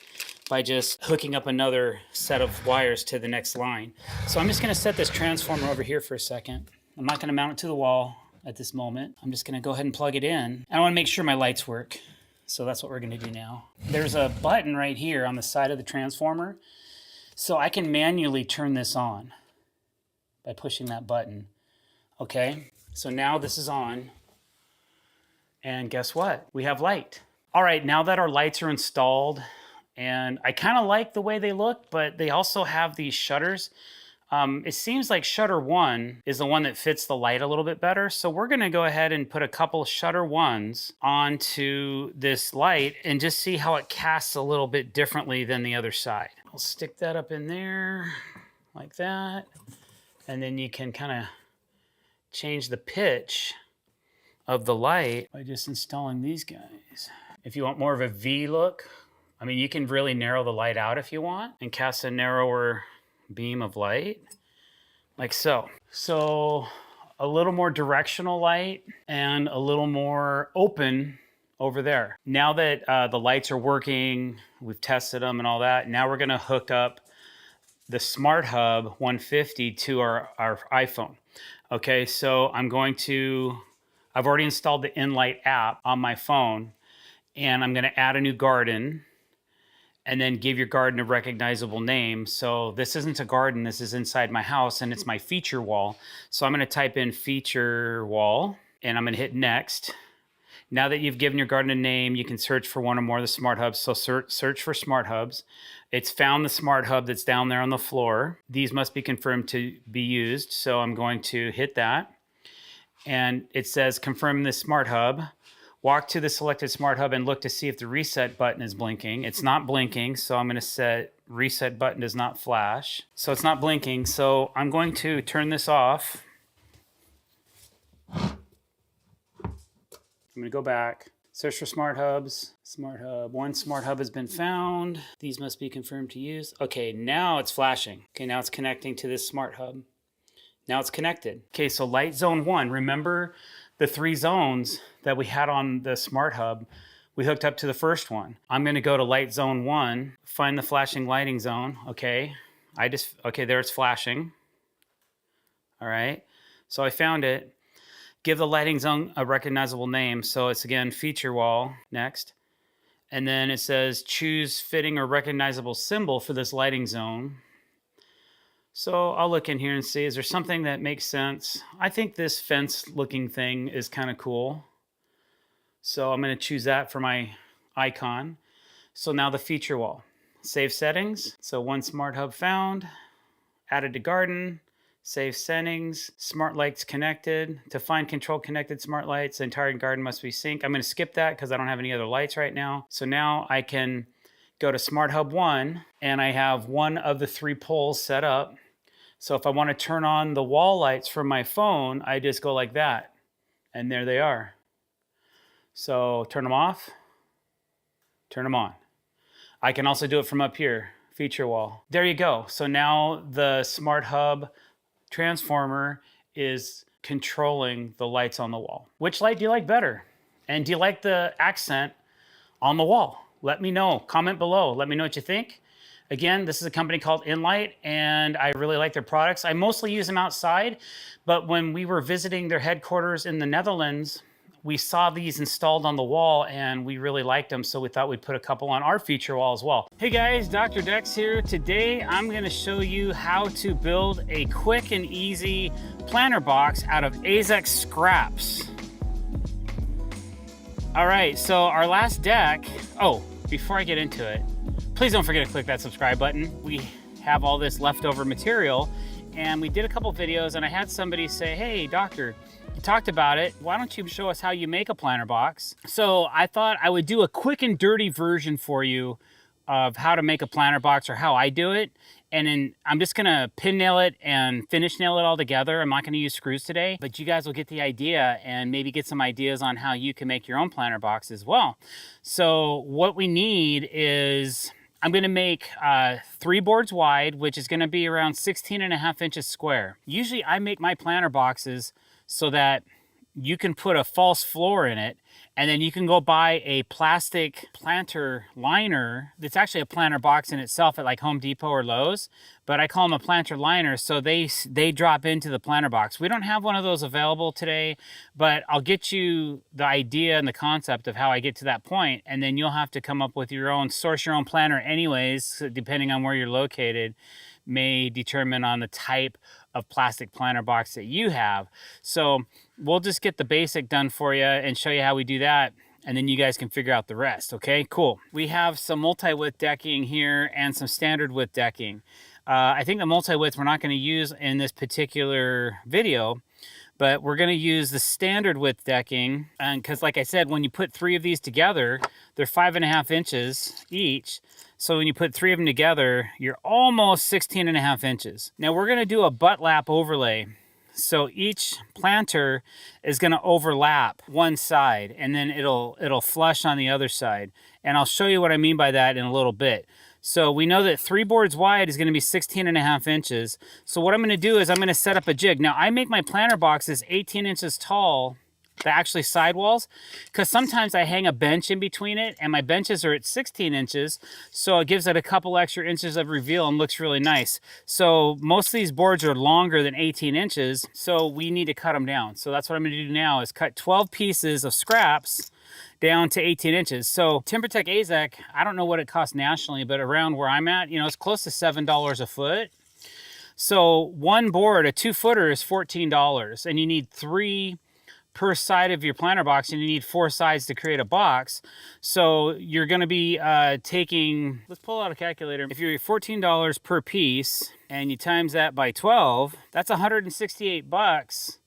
[SPEAKER 2] by just hooking up another set of wires to the next line. So I'm just going to set this transformer over here for a second. I'm not going to mount it to the wall at this moment. I'm just going to go ahead and plug it in. And I want to make sure my lights work. So that's what we're going to do now. There's a button right here on the side of the transformer. So I can manually turn this on by pushing that button. Okay, so now this is on. And guess what? We have light. All right, now that our lights are installed, and I kind of like the way they look, but they also have these shutters. It seems like shutter 1 is the one that fits the light a little bit better. So we're gonna go ahead and put a couple shutter 1s onto this light and just see how it casts a little bit differently than the other side. I'll stick that up in there like that. And then you can kind of change the pitch of the light by just installing these guys. If you want more of a V look, I mean, you can really narrow the light out if you want and cast a narrower beam of light, like so. So a little more directional light and a little more open over there. Now that the lights are working, we've tested them and all that, now we're gonna hook up the Smart Hub 150 to our iPhone. Okay, so I've already installed the InLight app on my phone, and I'm gonna add a new garden and then give your garden a recognizable name. So this isn't a garden, this is inside my house, and it's my feature wall. So I'm gonna type in feature wall, and I'm gonna hit next. Now that you've given your garden a name, you can search for one or more of the Smart Hubs. So search for Smart Hubs. It's found the Smart Hub that's down there on the floor. These must be confirmed to be used. So I'm going to hit that. And it says confirm this Smart Hub. Walk to the selected Smart Hub and look to see if the reset button is blinking. It's not blinking, so I'm going to set reset button does not flash. So it's not blinking, so I'm going to turn this off. I'm going to go back, search for Smart Hubs. Smart Hub, one Smart Hub has been found. These must be confirmed to use. Okay, now it's flashing. Okay, now it's connecting to this Smart Hub. Now it's connected. Okay, so light zone 1, remember the 3 zones that we had on the Smart Hub, we hooked up to the first one. I'm gonna go to light zone 1, find the flashing lighting zone. Okay, okay, there it's flashing. All right, so I found it. Give the lighting zone a recognizable name. So it's again, feature wall, next. And then it says choose fitting or recognizable symbol for this lighting zone. So I'll look in here and see, is there something that makes sense? I think this fence looking thing is kind of cool. So I'm gonna choose that for my icon. So now the feature wall, save settings. So one Smart Hub found, added to garden, save settings, smart lights connected. To find control connected smart lights, the entire garden must be synced. I'm gonna skip that because I don't have any other lights right now. So now I can go to Smart Hub 1 and I have one of the 3 poles set up. So if I want to turn on the wall lights from my phone, I just go like that and there they are. So turn them off, turn them on. I can also do it from up here, feature wall. There you go. So now the Smart Hub transformer is controlling the lights on the wall. Which light do you like better? And do you like the accent on the wall? Let me know, comment below. Let me know what you think. Again, this is a company called InLight, and I really like their products. I mostly use them outside, but when we were visiting their headquarters in the Netherlands, we saw these installed on the wall and we really liked them, so we thought we'd put a couple on our feature wall as well. Hey guys, drdecks here. Today I'm gonna show you how to build a quick and easy planter box out of AZEK scraps. All right, so our last deck, oh, before I get into it, please don't forget to click that subscribe button. We have all this leftover material and we did a couple videos and I had somebody say, hey doctor, you talked about it. Why don't you show us how you make a planter box? So I thought I would do a quick and dirty version for you of how to make a planter box or how I do it. And then I'm just gonna pin nail it and finish nail it all together. I'm not gonna use screws today, but you guys will get the idea and maybe get some ideas on how you can make your own planter box as well. So what we need is, I'm gonna make 3 boards wide, which is gonna be around 16.5 inches square. Usually I make my planter boxes so that you can put a false floor in it and then you can go buy a plastic planter liner that's actually a planter box in itself at like Home Depot or Lowe's, but I call them a planter liner, so they drop into the planter box. We don't have one of those available today, but I'll get you the idea and the concept of how I get to that point, and then you'll have to come up with your own, source your own planter anyways, depending on where you're located, may determine on the type of plastic planter box that you have. So we'll just get the basic done for you and show you how we do that, and then you guys can figure out the rest. Okay, cool. We have some multi-width decking here and some standard width decking. I think the multi-width we're not going to use in this particular video, but we're going to use the standard width decking, and because like I said, when you put 3 of these together, they're 5.5 inches each. So when you put 3 of them together, you're almost 16.5 inches. Now we're going to do a butt lap overlay. So each planter is going to overlap one side and then it'll flush on the other side. And I'll show you what I mean by that in a little bit. So we know that 3 boards wide is going to be 16.5 inches. So what I'm going to do is I'm going to set up a jig. Now I make my planter boxes 18 inches tall, the actually sidewalls, because sometimes I hang a bench in between it, and my benches are at 16 inches, so it gives it a couple extra inches of reveal and looks really nice. So most of these boards are longer than 18 inches, so we need to cut them down. So that's what I'm going to do now, is cut 12 pieces of scraps down to 18 inches. So TimberTech AZEK, I don't know what it costs nationally, but around where I'm at, you know, it's close to $7 a foot. So one board, a 2-footer, is $14, and you need 3 per side of your planter box, and you need 4 sides to create a box. So you're going to be taking, let's pull out a calculator. If you're $14 per piece and you times that by 12, that's $168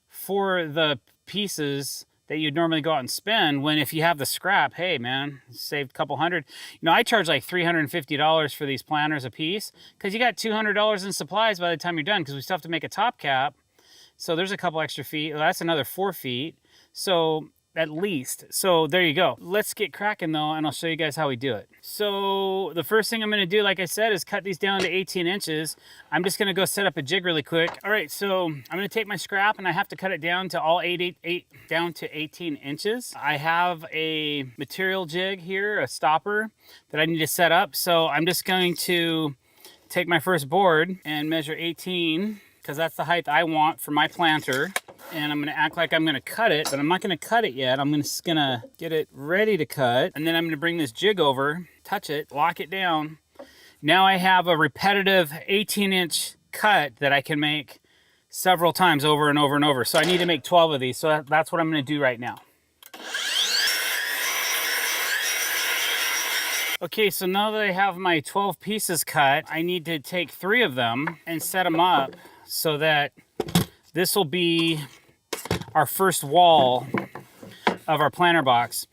[SPEAKER 2] for the pieces that you'd normally go out and spend, when if you have the scrap, hey man, saved a couple hundred. You know, I charge like $350 for these planters a piece, because you got $200 in supplies by the time you're done, because we still have to make a top cap. So there's a couple extra feet. Well, that's another 4 feet. So at least. So there you go. Let's get cracking though, and I'll show you guys how we do it. So the first thing I'm gonna do, like I said, is cut these down to 18 inches. I'm just gonna go set up a jig really quick. All right, so I'm gonna take my scrap and I have to cut it down to all down to 18 inches. I have a material jig here, a stopper that I need to set up. So I'm just going to take my first board and measure 18, because that's the height I want for my planter. And I'm gonna act like I'm gonna cut it, but I'm not gonna cut it yet. I'm just gonna get it ready to cut. And then I'm gonna bring this jig over, touch it, lock it down. Now I have a repetitive 18-inch cut that I can make several times over and over and over. So I need to make 12 of these. So that's what I'm gonna do right now. Okay, so now that I have my 12 pieces cut, I need to take 3 of them and set them up so that this will be our first wall of our planter box.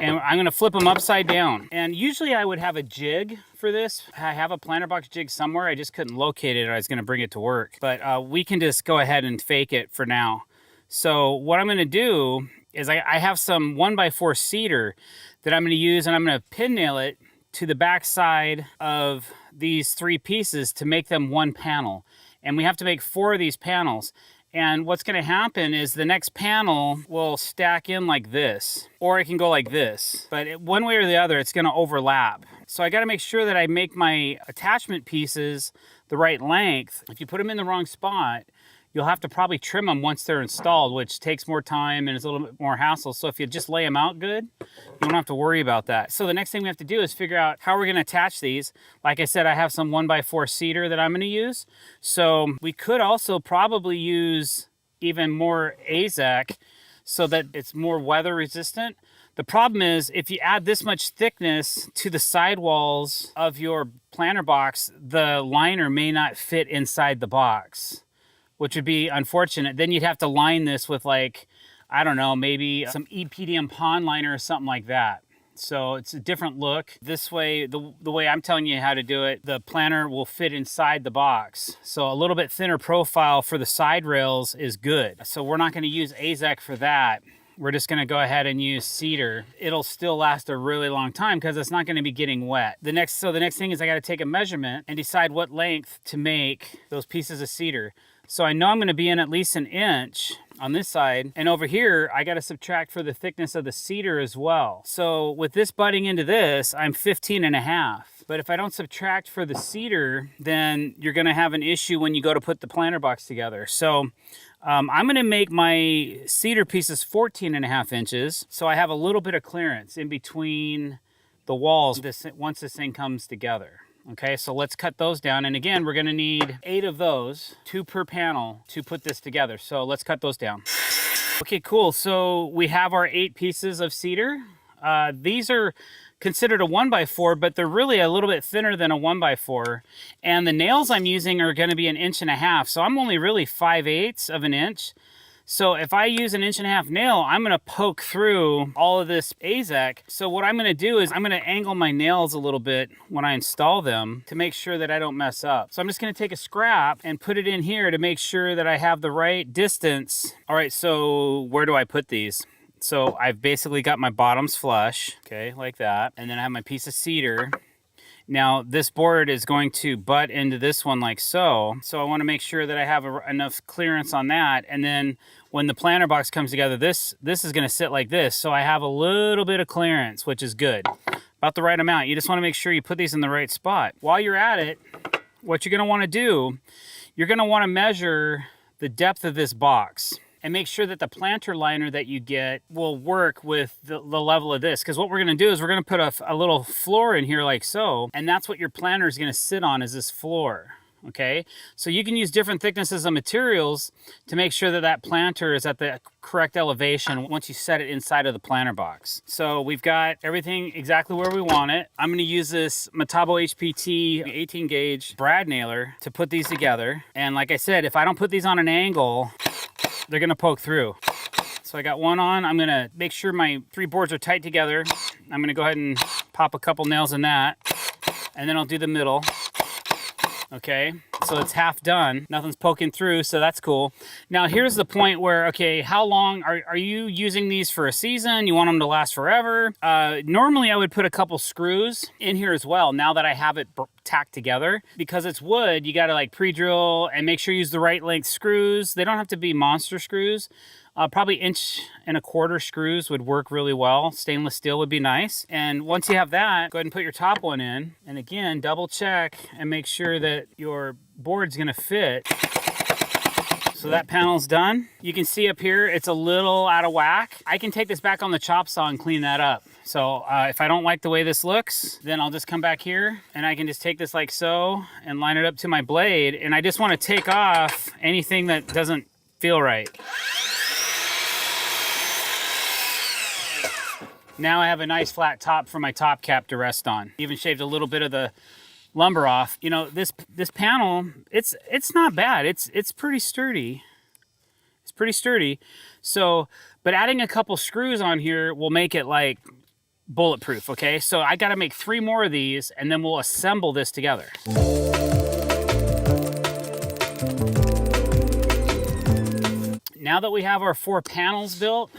[SPEAKER 2] And I'm gonna flip them upside down. And usually I would have a jig for this. I have a planter box jig somewhere. I just couldn't locate it, or I was gonna bring it to work. But we can just go ahead and fake it for now. So what I'm gonna do is I have some 1x4 cedar that I'm gonna use, and I'm gonna pin nail it to the back side of these 3 pieces to make them one panel. And we have to make 4 of these panels. And what's gonna happen is the next panel will stack in like this, or it can go like this. But one way or the other, it's gonna overlap. So I gotta make sure that I make my attachment pieces the right length. If you put them in the wrong spot, you'll have to probably trim them once they're installed, which takes more time and is a little bit more hassle. So if you just lay them out good, you don't have to worry about that. So the next thing we have to do is figure out how we're gonna attach these. Like I said, I have some 1x4 cedar that I'm gonna use. So we could also probably use even more AZEK so that it's more weather resistant. The problem is, if you add this much thickness to the sidewalls of your planter box, the liner may not fit inside the box, which would be unfortunate. Then you'd have to line this with, like, I don't know, maybe some EPDM pond liner or something like that. So it's a different look. This way, the way I'm telling you how to do it, the planter will fit inside the box. So a little bit thinner profile for the side rails is good. So we're not gonna use AZEK for that. We're just gonna go ahead and use cedar. It'll still last a really long time because it's not gonna be getting wet. The next thing is I gotta take a measurement and decide what length to make those pieces of cedar. So I know I'm gonna be in at least 1 inch on this side. And over here, I gotta subtract for the thickness of the cedar as well. So with this butting into this, I'm 15.5. But if I don't subtract for the cedar, then you're gonna have an issue when you go to put the planter box together. So I'm gonna make my cedar pieces 14.5 inches. So I have a little bit of clearance in between the walls once this thing comes together. Okay, so let's cut those down. And again, we're gonna need 8 of those, 2 per panel, to put this together. So let's cut those down. Okay, cool. So we have our 8 pieces of cedar. These are considered a 1x4, but they're really a little bit thinner than a 1x4. And the nails I'm using are gonna be 1.5 inches. So I'm only really 5/8 of an inch. So if I use 1.5 inch nail, I'm gonna poke through all of this AZEK. So what I'm gonna do is I'm gonna angle my nails a little bit when I install them to make sure that I don't mess up. So I'm just gonna take a scrap and put it in here to make sure that I have the right distance. All right, so where do I put these? So I've basically got my bottoms flush, okay, like that. And then I have my piece of cedar. Now this board is going to butt into this one like so. So I want to make sure that I have enough clearance on that. And then when the planter box comes together, this is going to sit like this. So I have a little bit of clearance, which is good. About the right amount. You just want to make sure you put these in the right spot. While you're at it, what you're going to want to do, you're going to want to measure the depth of this box and make sure that the planter liner that you get will work with the level of this. Because what we're going to do is we're going to put a little floor in here like so, and that's what your planter is going to sit on, is this floor. Okay, so you can use different thicknesses of materials to make sure that that planter is at the correct elevation once you set it inside of the planter box. So we've got everything exactly where we want it. I'm going to use this Metabo HPT 18 gauge brad nailer to put these together. And like I said, if I don't put these on an angle, they're going to poke through. So I got one on. I'm going to make sure my 3 boards are tight together. I'm going to go ahead and pop a couple nails in that, and then I'll do the middle. Okay, so it's half done. Nothing's poking through, so that's cool. Now here's the point where, okay, how long are you using these for a season? You want them to last forever? Normally I would put a couple screws in here as well, now that I have it tacked together. Because it's wood, you gotta like pre-drill and make sure you use the right length screws. They don't have to be monster screws. Probably 1.25 inch screws would work really well. Stainless steel would be nice. And once you have that, go ahead and put your top one in. And again, double check and make sure that your board's gonna fit. So that panel's done. You can see up here, it's a little out of whack. I can take this back on the chop saw and clean that up. So if I don't like the way this looks, then I'll just come back here and I can just take this like so and line it up to my blade. And I just wanna take off anything that doesn't feel right. Now I have a nice flat top for my top cap to rest on. Even shaved a little bit of the lumber off. You know, this panel, it's not bad. It's pretty sturdy. It's pretty sturdy. So, but adding a couple screws on here will make it like bulletproof, okay? So I gotta make 3 more of these and then we'll assemble this together. Now that we have our 4 panels built,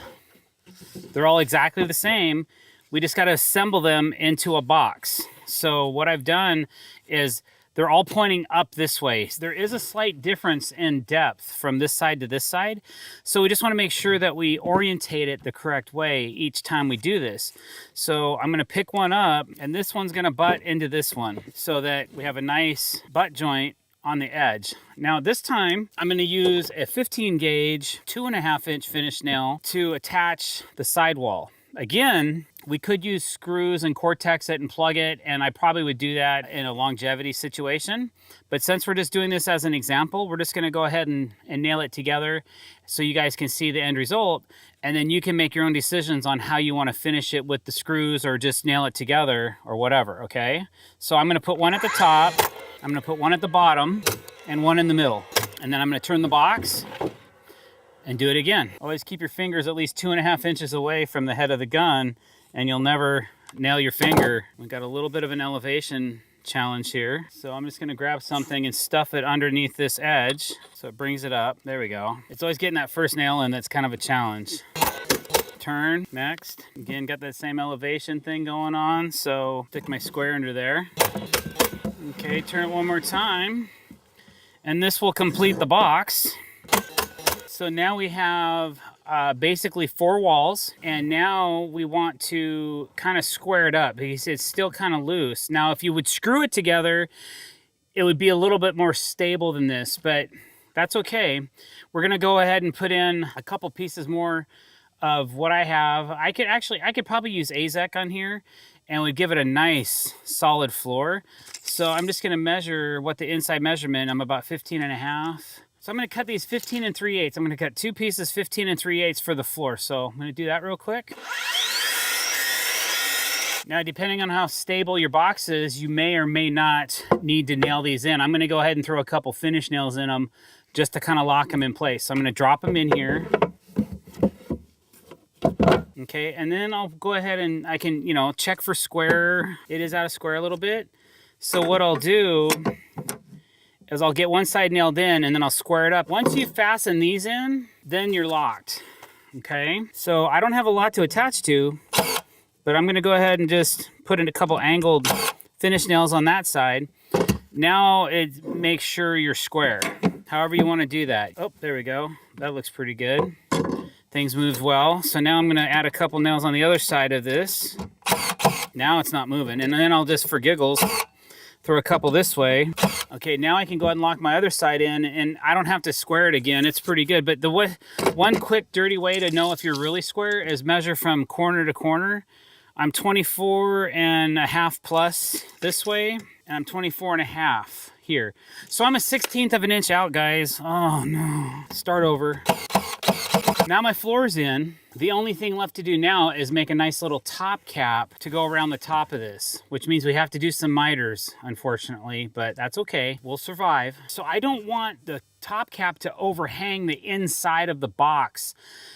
[SPEAKER 2] they're all exactly the same. We just got to assemble them into a box. So what I've done is they're all pointing up this way. There is a slight difference in depth from this side to this side. So we just want to make sure that we orientate it the correct way each time we do this. So I'm going to pick one up, and this one's going to butt into this one so that we have a nice butt joint on the edge. Now this time I'm going to use a 15 gauge 2.5 inch finish nail to attach the sidewall. Again, we could use screws and cortex it and plug it, and I probably would do that in a longevity situation. But since we're just doing this as an example, we're just going to go ahead and nail it together so you guys can see the end result, and then you can make your own decisions on how you want to finish it with the screws or just nail it together or whatever, okay? So I'm going to put one at the top, I'm going to put one at the bottom, and one in the middle. And then I'm going to turn the box and do it again. Always keep your fingers at least 2.5 inches away from the head of the gun, and you'll never nail your finger. We've got a little bit of an elevation challenge here. So I'm just gonna grab something and stuff it underneath this edge so it brings it up. There we go. It's always getting that first nail in that's kind of a challenge. Turn, next. Again, got that same elevation thing going on, so stick my square under there. Okay, turn it one more time, and this will complete the box. So now we have basically 4 walls, and now we want to kind of square it up because it's still kind of loose. Now if you would screw it together, it would be a little bit more stable than this, but that's okay. We're gonna go ahead and put in a couple pieces more of what I have. I could probably use AZEK on here and would give it a nice solid floor. So I'm just gonna measure what the inside measurement, I'm about 15.5. So I'm gonna cut these 15 3/8. I'm gonna cut 2 pieces 15 3/8 for the floor. So I'm gonna do that real quick. Now, depending on how stable your box is, you may or may not need to nail these in. I'm gonna go ahead and throw a couple finish nails in them just to kind of lock them in place. So I'm gonna drop them in here. Okay, and then I'll go ahead and I can, check for square. It is out of square a little bit. So what I'll do is I'll get one side nailed in and then I'll square it up. Once you fasten these in, then you're locked, okay? So I don't have a lot to attach to, but I'm gonna go ahead and just put in a couple angled finish nails on that side. Now it makes sure you're square. However you want to do that. Oh, there we go. That looks pretty good. Things moved well. So now I'm going to add a couple nails on the other side of this. Now it's not moving. And then I'll just, for giggles, throw a couple this way. Okay, now I can go ahead and lock my other side in, and I don't have to square it again. It's pretty good. But the one quick dirty way to know if you're really square is measure from corner to corner. I'm 24.5 plus this way, and I'm 24.5 here. So I'm a 1/16 of an inch out, guys. Oh no, start over. Now my floor's in. The only thing left to do now is make a nice little top cap to go around the top of this, which means we have to do some miters, unfortunately, but that's okay. We'll survive. So I don't want the top cap to overhang the inside of the box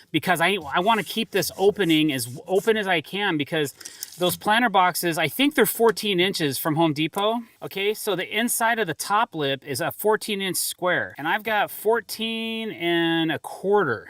[SPEAKER 2] because I want to keep this opening as open as I can, because those planter boxes, I think they're 14 inches from Home Depot. Okay, so the inside of the top lip is a 14-inch square, and I've got 14.25.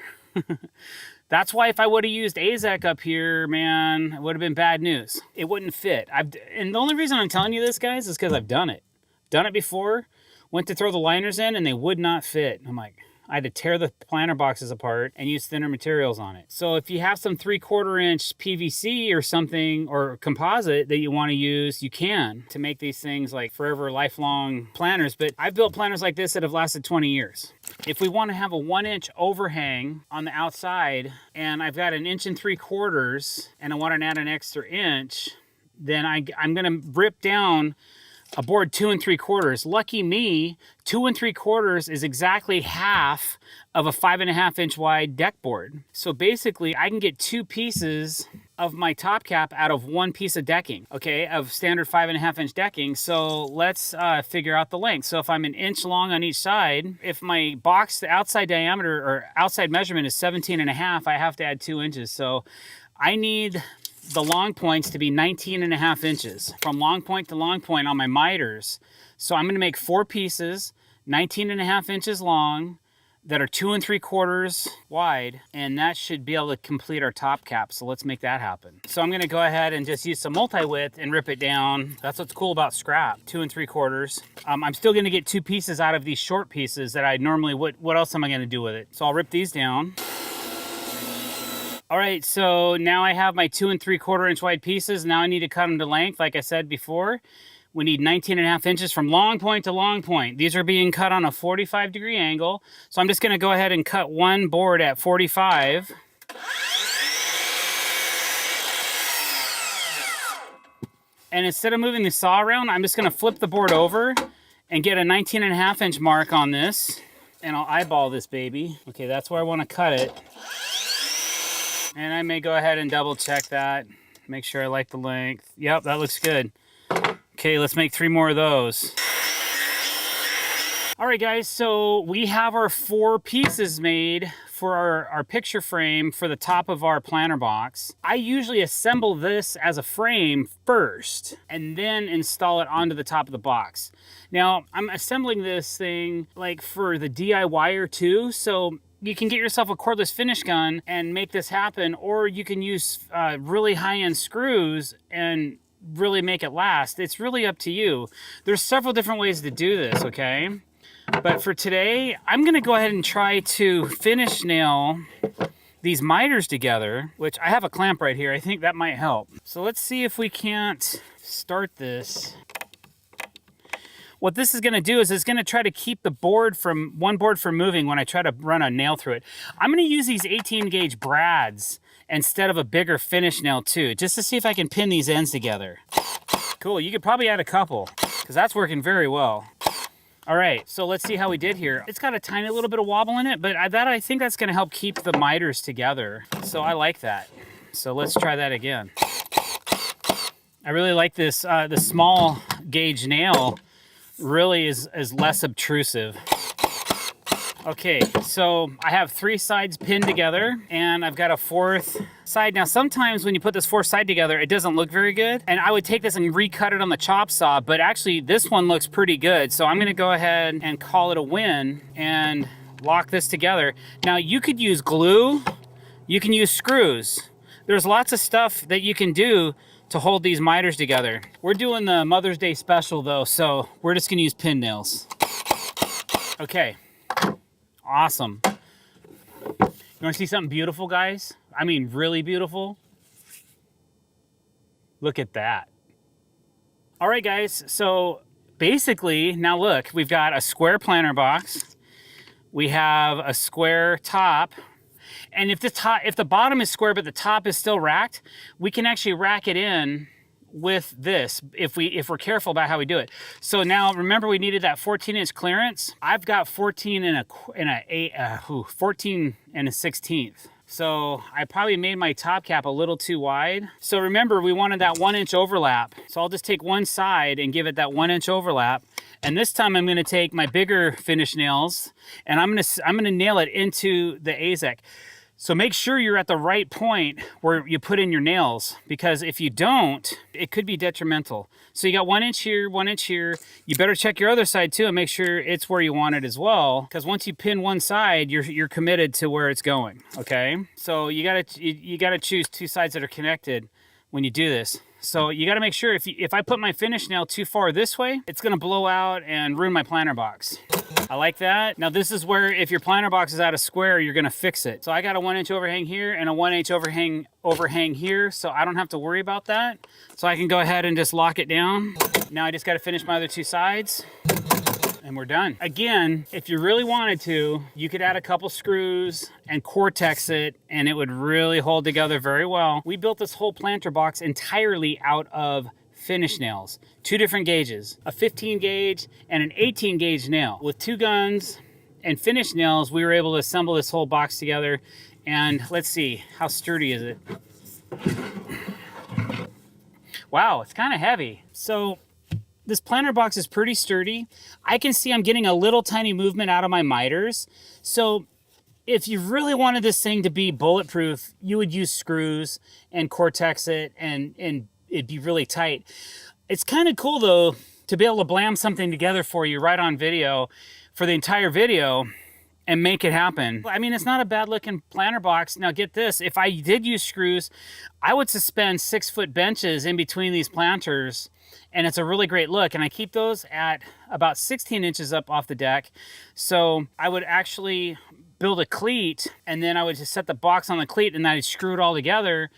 [SPEAKER 2] That's why if I would have used AZEK up here, man, it would have been bad news. It wouldn't fit. And the only reason I'm telling you this, guys, is because I've done it. Done it before. Went to throw the liners in, and they would not fit. I'm like, I had to tear the planter boxes apart and use thinner materials on it. So if you have some 3/4 inch PVC or something, or composite that you want to use, you can, to make these things like forever, lifelong planters. But I've built planters like this that have lasted 20 years. If we want to have a 1-inch overhang on the outside, and I've got 1 3/4 inches, and I want to add an extra inch, then I'm going to rip down a board 2 3/4. Lucky me, 2 3/4 is exactly half of a 5.5 inch wide deck board. So basically I can get 2 pieces of my top cap out of 1 piece of decking, okay, of standard 5.5 inch decking. So let's figure out the length. So if I'm 1 inch long on each side, if my box, the outside diameter or outside measurement is 17.5, I have to add 2 inches. So I need the long points to be 19.5 inches from long point to long point on my miters. So I'm going to make 4 pieces, 19.5 inches long, that are 2 3/4 wide, and that should be able to complete our top cap. So let's make that happen. So I'm going to go ahead and just use some multi-width and rip it down. That's what's cool about scrap, 2 3/4. I'm still going to get 2 pieces out of these short pieces that I normally would. What else am I going to do with it? So I'll rip these down. All right, so now I have my 2 3/4 inch wide pieces. Now I need to cut them to length. Like I said before, we need 19.5 inches from long point to long point. These are being cut on a 45-degree angle. So I'm just gonna go ahead and cut one board at 45. And instead of moving the saw around, I'm just gonna flip the board over and get a 19.5 inch mark on this. And I'll eyeball this baby. Okay, that's where I wanna cut it. And I may go ahead and double check that. Make sure I like the length. Yep, that looks good. Okay, let's make 3 more of those. All right, guys, so we have our 4 pieces made for our picture frame for the top of our planter box. I usually assemble this as a frame first and then install it onto the top of the box. Now, I'm assembling this thing like for the DIYer too, so you can get yourself a cordless finish gun and make this happen, or you can use really high-end screws and really make it last. It's really up to you. There's several different ways to do this, okay? But for today, I'm gonna go ahead and try to finish nail these miters together, which I have a clamp right here. I think that might help. So let's see if we can't start this. What this is gonna do is it's gonna try to keep the board from, one board from moving when I try to run a nail through it. I'm gonna use these 18 gauge brads instead of a bigger finish nail too, just to see if I can pin these ends together. Cool, you could probably add a couple, because that's working very well. All right, so let's see how we did here. It's got a tiny little bit of wobble in it, but I think that's gonna help keep the miters together. So I like that. So let's try that again. I really like this, the small gauge nail really is less obtrusive. Okay, so I have 3 sides pinned together and I've got a 4th side. Now sometimes when you put this 4th side together, it doesn't look very good. And I would take this and recut it on the chop saw, but actually this one looks pretty good. So I'm gonna go ahead and call it a win and lock this together. Now you could use glue, you can use screws. There's lots of stuff that you can do to hold these miters together. We're doing the Mother's Day special though, so we're just gonna use pin nails. Okay, awesome. You wanna see something beautiful, guys? I mean, really beautiful? Look at that. All right, guys, so basically, now look, we've got a square planter box. We have a square top. And if the bottom is square but the top is still racked, we can actually rack it in with this if we're careful about how we do it. So now remember we needed that 14-inch clearance. I've got 14 and a 16th. So I probably made my top cap a little too wide. So remember we wanted that 1-inch overlap. So I'll just take one side and give it that 1-inch overlap. And this time I'm gonna take my bigger finish nails and I'm gonna nail it into the AZEK. So make sure you're at the right point where you put in your nails, because if you don't, it could be detrimental. So you got 1 inch here, 1 inch here. You better check your other side too and make sure it's where you want it as well, because once you pin one side, you're committed to where it's going, okay? So you gotta choose two sides that are connected when you do this. So you gotta make sure if I put my finish nail too far this way, it's gonna blow out and ruin my planter box. I like that. Now this is where if your planter box is out of square, you're gonna fix it. So I got a 1-inch overhang here and a 1-inch overhang here, so I don't have to worry about that. So I can go ahead and just lock it down. Now I just gotta finish my other two sides and we're done. Again, if you really wanted to, you could add a couple screws and cortex it and it would really hold together very well. We built this whole planter box entirely out of finish nails, 2 different gauges, a 15 gauge and an 18 gauge nail. With 2 guns and finish nails, we were able to assemble this whole box together. And let's see, how sturdy is it? Wow, it's kind of heavy. So this planter box is pretty sturdy. I can see I'm getting a little tiny movement out of my miters. So if you really wanted this thing to be bulletproof, you would use screws and cortex it and it'd be really tight. It's kind of cool though to be able to blam something together for you right on video for the entire video and make it happen. I mean, it's not a bad looking planter box. Now get this, if I did use screws, I would suspend 6-foot benches in between these planters and it's a really great look. And I keep those at about 16 inches up off the deck. So I would actually build a cleat and then I would just set the box on the cleat and then I'd screw it all together.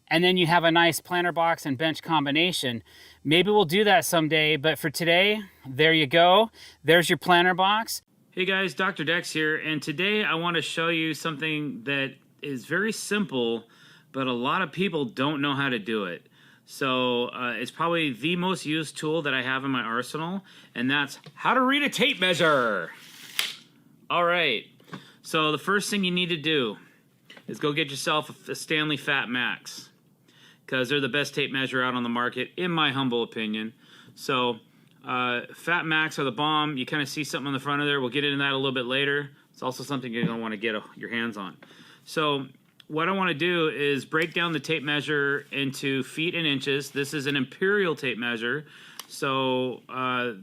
[SPEAKER 2] And then you have a nice planter box and bench combination. Maybe we'll do that someday, but for today, there you go. There's your planter box. Hey guys, Dr. Dex here, and today I want to show you something that is very simple, but a lot of people don't know how to do it. So it's probably the most used tool that I have in my arsenal, and that's how to read a tape measure. All right, so the first thing you need to do is go get yourself a Stanley Fat Max, because they're the best tape measure out on the market, in my humble opinion. So Fat Max are the bomb. You kind of see something on the front of there. We'll get into that a little bit later. It's also something you're going to want to get your hands on. So what I want to do is break down the tape measure into feet and inches. This is an imperial tape measure, so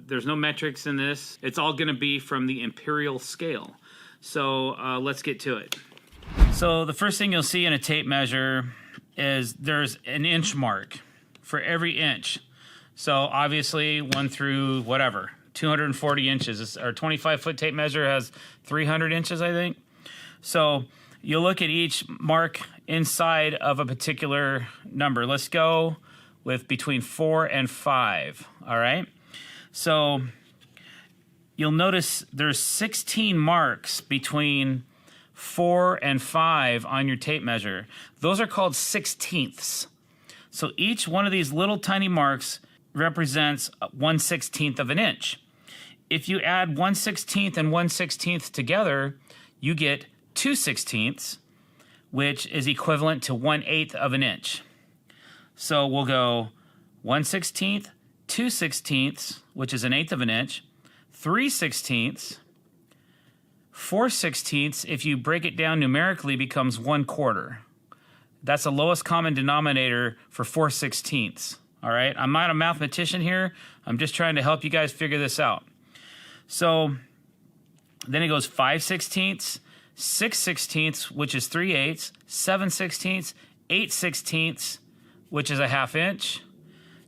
[SPEAKER 2] there's no metrics in this. It's all going to be from the imperial scale. So let's get to it. So the first thing you'll see in a tape measure is there's an inch mark for every inch. So obviously 1 through whatever, 240 inches. Our 25-foot tape measure has 300 inches, I think. So you'll look at each mark inside of a particular number. Let's go with between 4 and 5, all right? So you'll notice there's 16 marks between 4 and 5 on your tape measure. Those are called 16ths. So each one of these little tiny marks represents 1/16 of an inch. If you add 1/16 and 1/16 together, you get 2/16, which is equivalent to 1/8 of an inch. So we'll go 1/16, 2/16, which is 1/8 of an inch, 3/16, 4/16, if you break it down numerically, becomes 1/4. That's the lowest common denominator for 4/16. All right, I'm not a mathematician here. I'm just trying to help you guys figure this out. So then it goes 5/16, 6/16, which is 3/8, 7/16, 8/16, which is a 1/2 inch,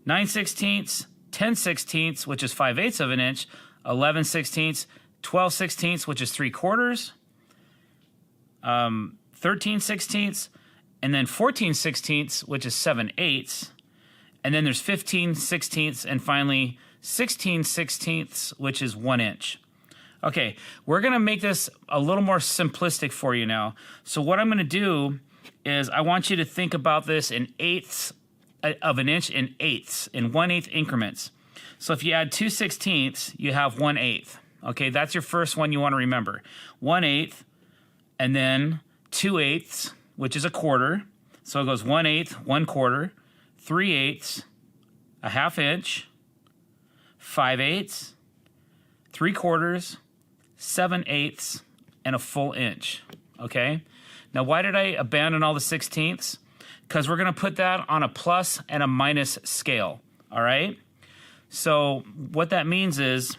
[SPEAKER 2] 9/16, 10/16, which is 5/8 of an inch, 11/16, 12/16, which is 3/4, 13/16, and then 14/16, which is 7/8, and then there's 15/16, and finally 16/16, which is 1 inch. Okay, we're gonna make this a little more simplistic for you now. So what I'm gonna do is I want you to think about this in eighths of an inch, in eighths, in 1/8 increments. So if you add 2/16, you have 1/8. Okay, that's your first one you wanna remember. 1/8, and then 2/8, which is a quarter. So it goes 1/8, 1/4, 3/8, a 1/2 inch, 5/8, 3/4, 7/8, and a full inch. Okay? Now, why did I abandon all the 16ths? Because we're going to put that on a plus and a minus scale. All right? So what that means is,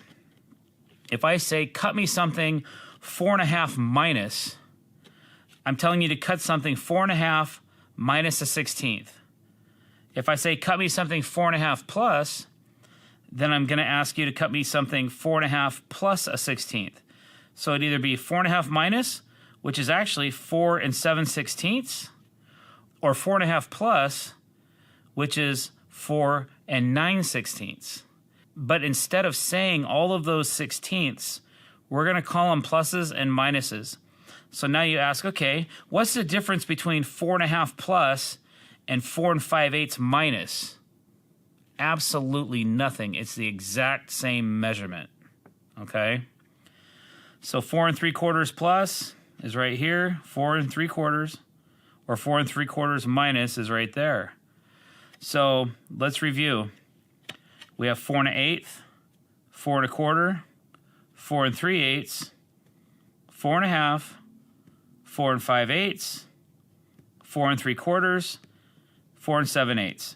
[SPEAKER 2] if I say cut me something 4.5 minus, I'm telling you to cut something 4.5 minus a 16th. If I say cut me something 4.5 plus, then I'm going to ask you to cut me something 4.5 plus a 16th. So it'd either be 4.5 minus, which is actually 4 7/16, or 4.5 plus, which is 4 9/16. But instead of saying all of those 16ths, we're going to call them pluses and minuses. So now you ask, okay, what's the difference between 4.5 plus and 4 5/8 minus? Absolutely nothing. It's the exact same measurement. Okay? So 4 3/4 plus is right here. 4 3/4, or 4 3/4 minus is right there. So let's review. We have 4 1/8, 4 1/4, 4 3/8, 4 1/2, 4 5/8, 4 3/4, 4 7/8.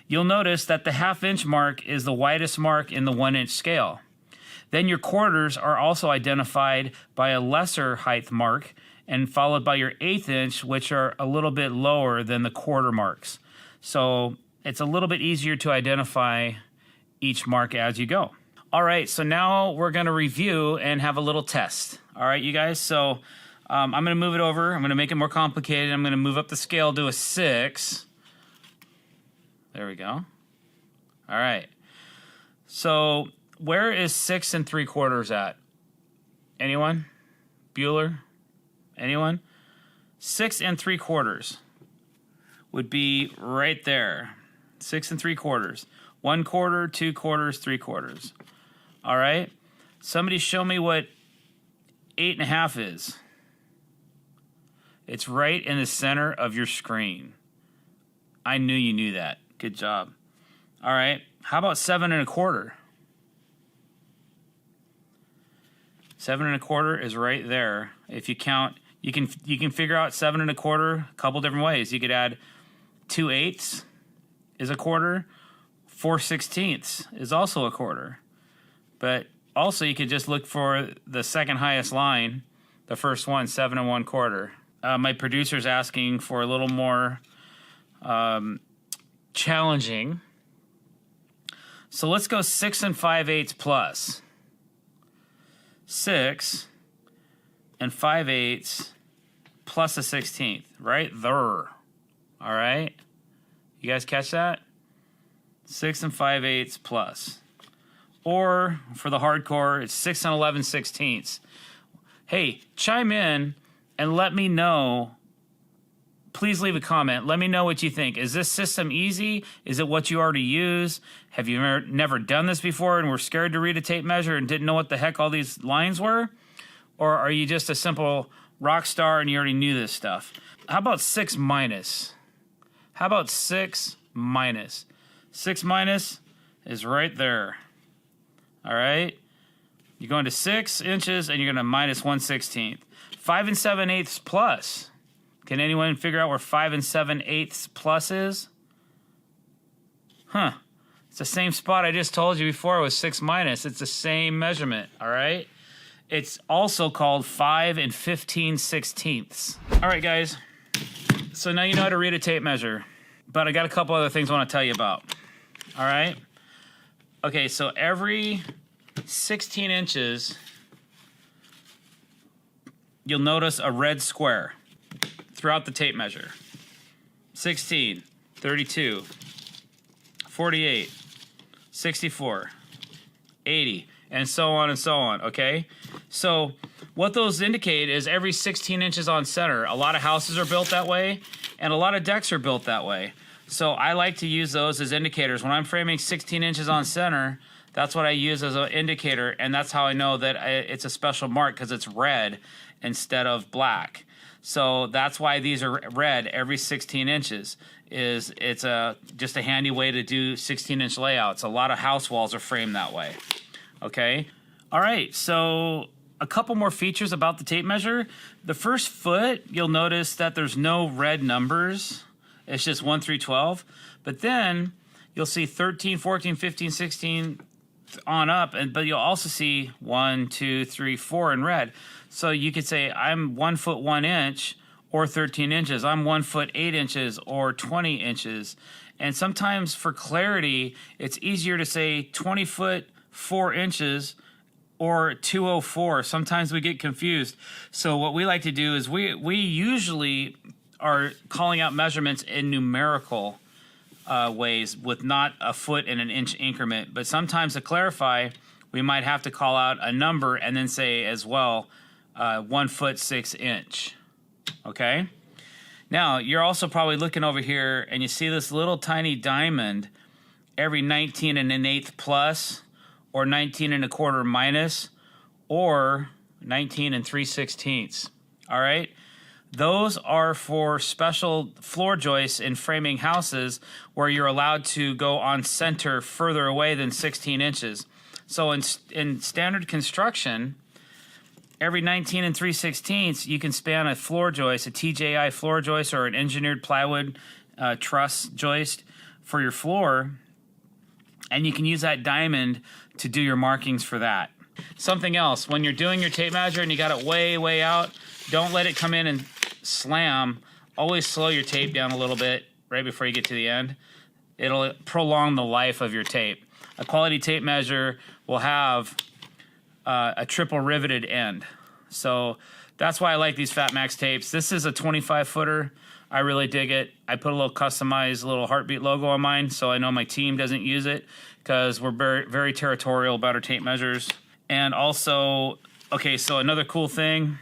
[SPEAKER 2] You'll notice that the 1/2 inch mark is the widest mark in the 1 inch scale. Then your quarters are also identified by a lesser height mark, and followed by your 1/8 inch, which are a little bit lower than the quarter marks. So it's a little bit easier to identify each mark as you go. All right, so now we're gonna review and have a little test. All right, you guys, so I'm gonna move it over. I'm gonna make it more complicated. I'm gonna move up the scale to a 6. There we go. All right. So where is 6 3/4 at? Anyone? Bueller? Anyone? 6 3/4 would be right there. 6 3/4. 1/4, 2/4, 3/4. All right. Somebody show me what 8 1/2 is. It's right in the center of your screen. I knew you knew that. Good job. All right. How about 7 1/4? 7 1/4 is right there. If you count, you can figure out 7 1/4 a couple different ways. You could add 2/8 is a quarter. 4/16 is also a quarter. But also you could just look for the second highest line, the first one, 7 1/4. My producer's asking for a little more challenging. So let's go 6 5/8 plus. 6 5/8 plus a 16th, right there. All right? You guys catch that? 6 5/8 plus. Or, for the hardcore, it's 6 11/16. Hey, chime in and let me know. Please leave a comment. Let me know what you think. Is this system easy? Is it what you already use? Have you never done this before and were scared to read a tape measure and didn't know what the heck all these lines were? Or are you just a simple rock star and you already knew this stuff? How about 6 minus? How about 6 minus? 6 minus is right there. All right? You're going to 6 inches and you're going to minus 1/16. 5 7/8 plus. Can anyone figure out where 5 7/8 plus is? Huh. It's the same spot I just told you before with 6 minus. It's the same measurement, all right? It's also called 5 15/16. All right, guys. So now you know how to read a tape measure. but I got a couple other things I want to tell you about. All right. Okay, so every 16 inches, you'll notice a red square throughout the tape measure. 16, 32, 48, 64, 80, and so on, okay? So what those indicate is every 16 inches on center. A lot of houses are built that way, and a lot of decks are built that way. So I like to use those as indicators. When I'm framing 16 inches on center, that's what I use as an indicator, and that's how I know that it's a special mark, because it's red instead of black. So that's why these are red every 16 inches. It's just a handy way to do 16-inch layouts. A lot of house walls are framed that way. Okay? All right, so a couple more features about the tape measure. The first foot, you'll notice that there's no red numbers. It's just 1 through 12. But then you'll see 13, 14, 15, 16 on up, but you'll also see 1, 2, 3, 4 in red. So you could say I'm 1 foot 1 inch or 13 inches. I'm 1 foot 8 inches or 20 inches. And sometimes for clarity, it's easier to say 20 foot 4 inches or 204. Sometimes we get confused. So what we like to do is we usually are calling out measurements in numerical ways with not a foot and an inch increment. But sometimes to clarify, we might have to call out a number and then say as well 1 foot 6 inch. Okay? Now, you're also probably looking over here and you see this little tiny diamond every 19 1/8 plus, or 19 1/4 minus, or 19 3/16. All right? Those are for special floor joists in framing houses where you're allowed to go on center further away than 16 inches. So in standard construction, every 19 3/16 you can span a floor joist, a TJI floor joist, or an engineered plywood truss joist for your floor, and you can use that diamond to do your markings for that. Something else, when you're doing your tape measure and you got it way out, don't let it come in and slam. Always slow your tape down a little bit right before you get to the end. It'll prolong the life of your tape. A quality tape measure will have a triple riveted end. So that's why I like these FatMax tapes. This is a 25 footer. I really dig it. I put a little customized little heartbeat logo on mine so I know my team doesn't use it, because we're very, very territorial about our tape measures. And also, okay, so another cool thing,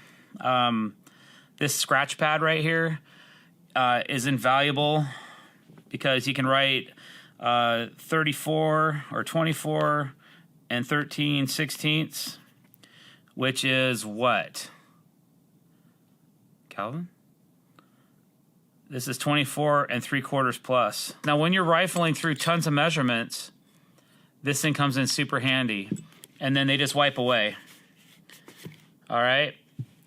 [SPEAKER 2] this scratch pad right here is invaluable because you can write 34 or 24 and 13/16, which is what? Calvin? This is 24 3/4 plus. Now, when you're rifling through tons of measurements, this thing comes in super handy, and then they just wipe away. All right?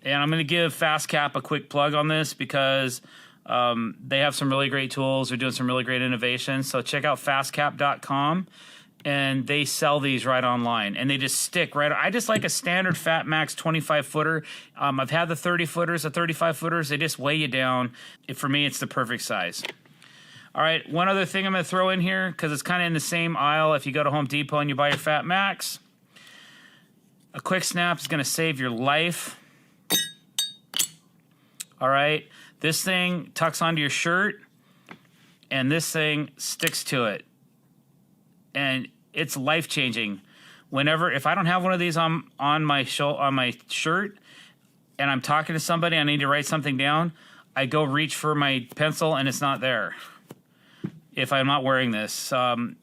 [SPEAKER 2] And I'm going to give FastCap a quick plug on this because they have some really great tools. They're doing some really great innovations. So check out fastcap.com, and they sell these right online. And they just stick right. I just like a standard FatMax 25 footer. I've had the 30 footers, the 35 footers. They just weigh you down. For me, it's the perfect size. All right, one other thing I'm going to throw in here, because it's kind of in the same aisle if you go to Home Depot and you buy your FatMax. A quick snap is going to save your life. All right, this thing tucks onto your shirt, and this thing sticks to it, and it's life-changing. If I don't have one of these on my shirt, and I'm talking to somebody, I need to write something down, I go reach for my pencil, and it's not there. If I'm not wearing this,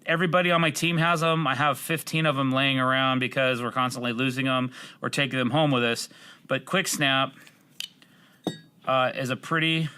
[SPEAKER 2] everybody on my team has them. I have 15 of them laying around because we're constantly losing them or taking them home with us. But Quick Snap is a pretty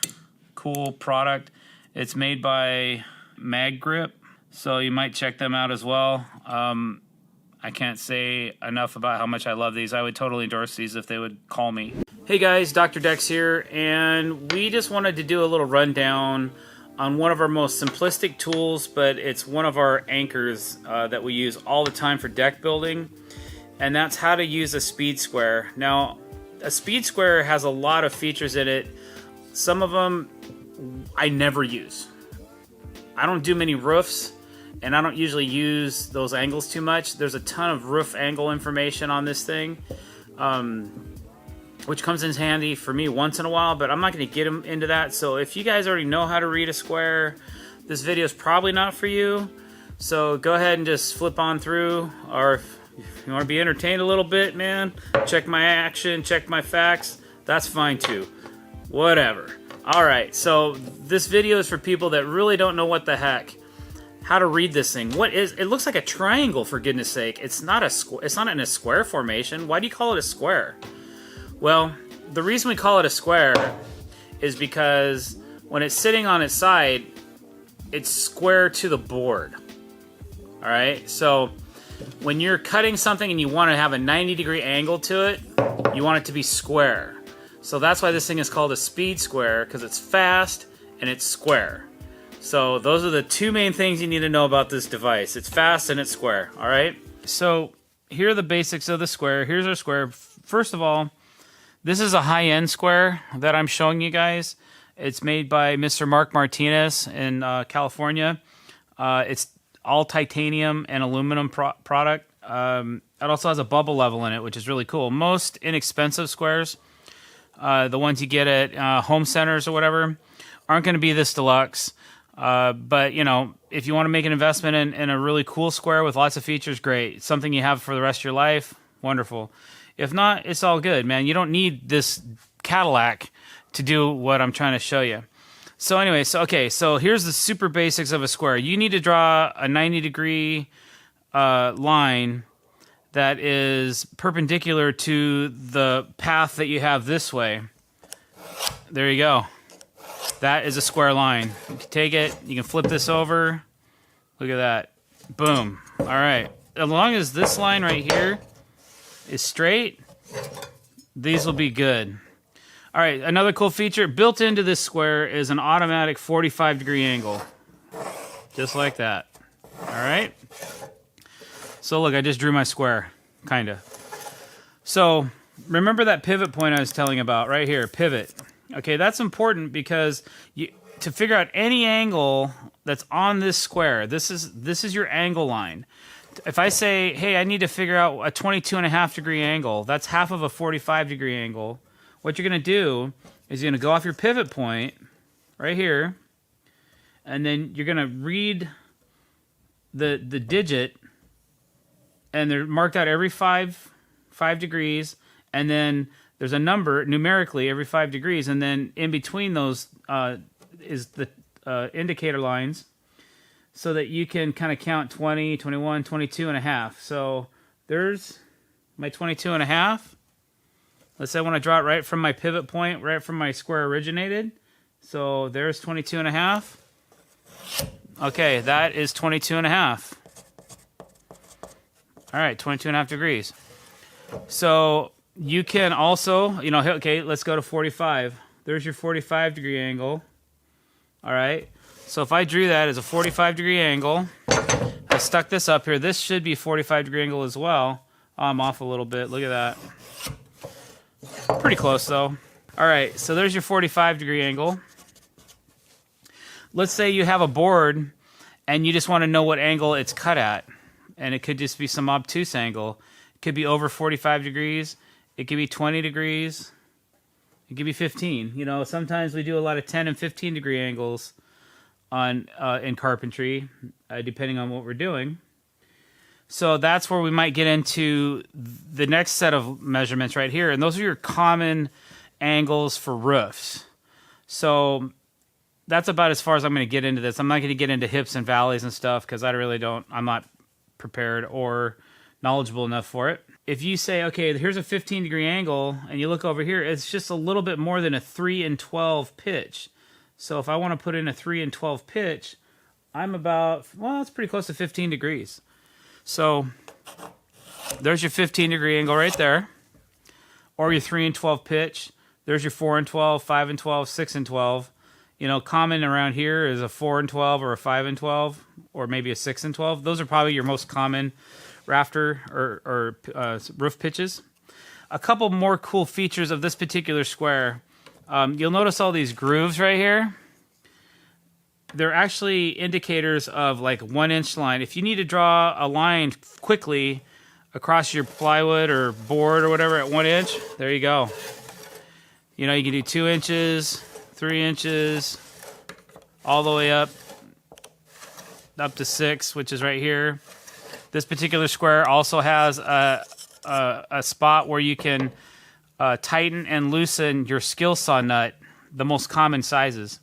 [SPEAKER 2] cool product. It's made by Mag Grip, so you might check them out as well. I can't say enough about how much I love these. I would totally endorse these if they would call me. Hey guys, Dr. Decks here, and we just wanted to do a little rundown on one of our most simplistic tools, but it's one of our anchors that we use all the time for deck building, and that's how to use a speed square. Now, a speed square has a lot of features in it. Some of them I never use. I don't do many roofs, and I don't usually use those angles too much. There's a ton of roof angle information on this thing, which comes in handy for me once in a while, but I'm not going to get into that. So if you guys already know how to read a square, this video is probably not for you. So go ahead and just flip on through, or if you want to be entertained a little bit, man, check my action, check my facts, that's fine too. Whatever. All right, so this video is for people that really don't know what the heck, how to read this thing. What is, it looks like a triangle, for goodness sake. It's not it's not in a square formation. Why do you call it a square? Well, the reason we call it a square is because when it's sitting on its side, it's square to the board. All right, so when you're cutting something and you want to have a 90-degree angle to it, you want it to be square. So that's why this thing is called a speed square, because it's fast and it's square. So those are the two main things you need to know about this device. It's fast and it's square, all right? So here are the basics of the square. Here's our square. First of all, this is a high-end square that I'm showing you guys. It's made by Mr. Mark Martinez in California. It's all titanium and aluminum product. It also has a bubble level in it, which is really cool. Most inexpensive squares, the ones you get at home centers or whatever, aren't going to be this deluxe. But, you know, if you want to make an investment in a really cool square with lots of features, great. Something you have for the rest of your life, wonderful. If not, it's all good, man. You don't need this Cadillac to do what I'm trying to show you. So anyway, so here's the super basics of a square. You need to draw a 90-degree line that is perpendicular to the path that you have this way. There you go. That is a square line. You can take it, you can flip this over. Look at that. Boom. All right. As long as this line right here is straight, these will be good. All right, another cool feature built into this square is an automatic 45-degree angle. Just like that. All right? So look, I just drew my square, kind of. So remember that pivot point I was telling about right here, pivot. Okay, that's important because to figure out any angle that's on this square, this is your angle line. If I say, hey, I need to figure out a 22.5-degree angle, that's half of a 45-degree angle. What you're going to do is you're going to go off your pivot point right here, and then you're going to read the digit, and they're marked out every 5 degrees, and then there's a number numerically every 5 degrees, and then in between those is the indicator lines, so that you can kind of count 20, 21, 22 and a half. So there's my 22 and a half. Let's say I want to draw it right from my pivot point, right from my square originated. So there's 22 and a half. Okay, that is 22 and a half. All right, 22 and a half degrees. So you can also, you know, okay, let's go to 45. There's your 45-degree angle. All right. So if I drew that as a 45-degree angle, I stuck this up here. This should be a 45-degree angle as well. Oh, I'm off a little bit. Look at that. Pretty close, though. All right, so there's your 45-degree angle. Let's say you have a board, and you just want to know what angle it's cut at. And it could just be some obtuse angle. It could be over 45 degrees. It could be 20 degrees. It could be 15. You know, sometimes we do a lot of 10 and 15-degree angles on in carpentry, depending on what we're doing. So that's where we might get into the next set of measurements right here. And those are your common angles for roofs. So that's about as far as I'm going to get into this. I'm not going to get into hips and valleys and stuff because I'm not prepared or knowledgeable enough for it. If you say, okay, here's a 15-degree angle, and you look over here, it's just a little bit more than a 3 and 12 pitch. So if I want to put in a 3 and 12 pitch, I'm about, well, it's pretty close to 15 degrees. So there's your 15-degree angle right there. Or your 3 and 12 pitch. There's your 4 and 12, 5 and 12, 6 and 12. You know, common around here is a 4 and 12 or a 5 and 12 or maybe a 6 and 12. Those are probably your most common rafter or roof pitches. A couple more cool features of this particular square. You'll notice all these grooves right here. they're actually indicators of like 1 inch line. If you need to draw a line quickly across your plywood or board or whatever at 1 inch, there you go. You know, you can do 2 inches, 3 inches, all the way up to 6, which is right here. This particular square also has a spot where you can tighten and loosen your skill saw nut, the most common sizes.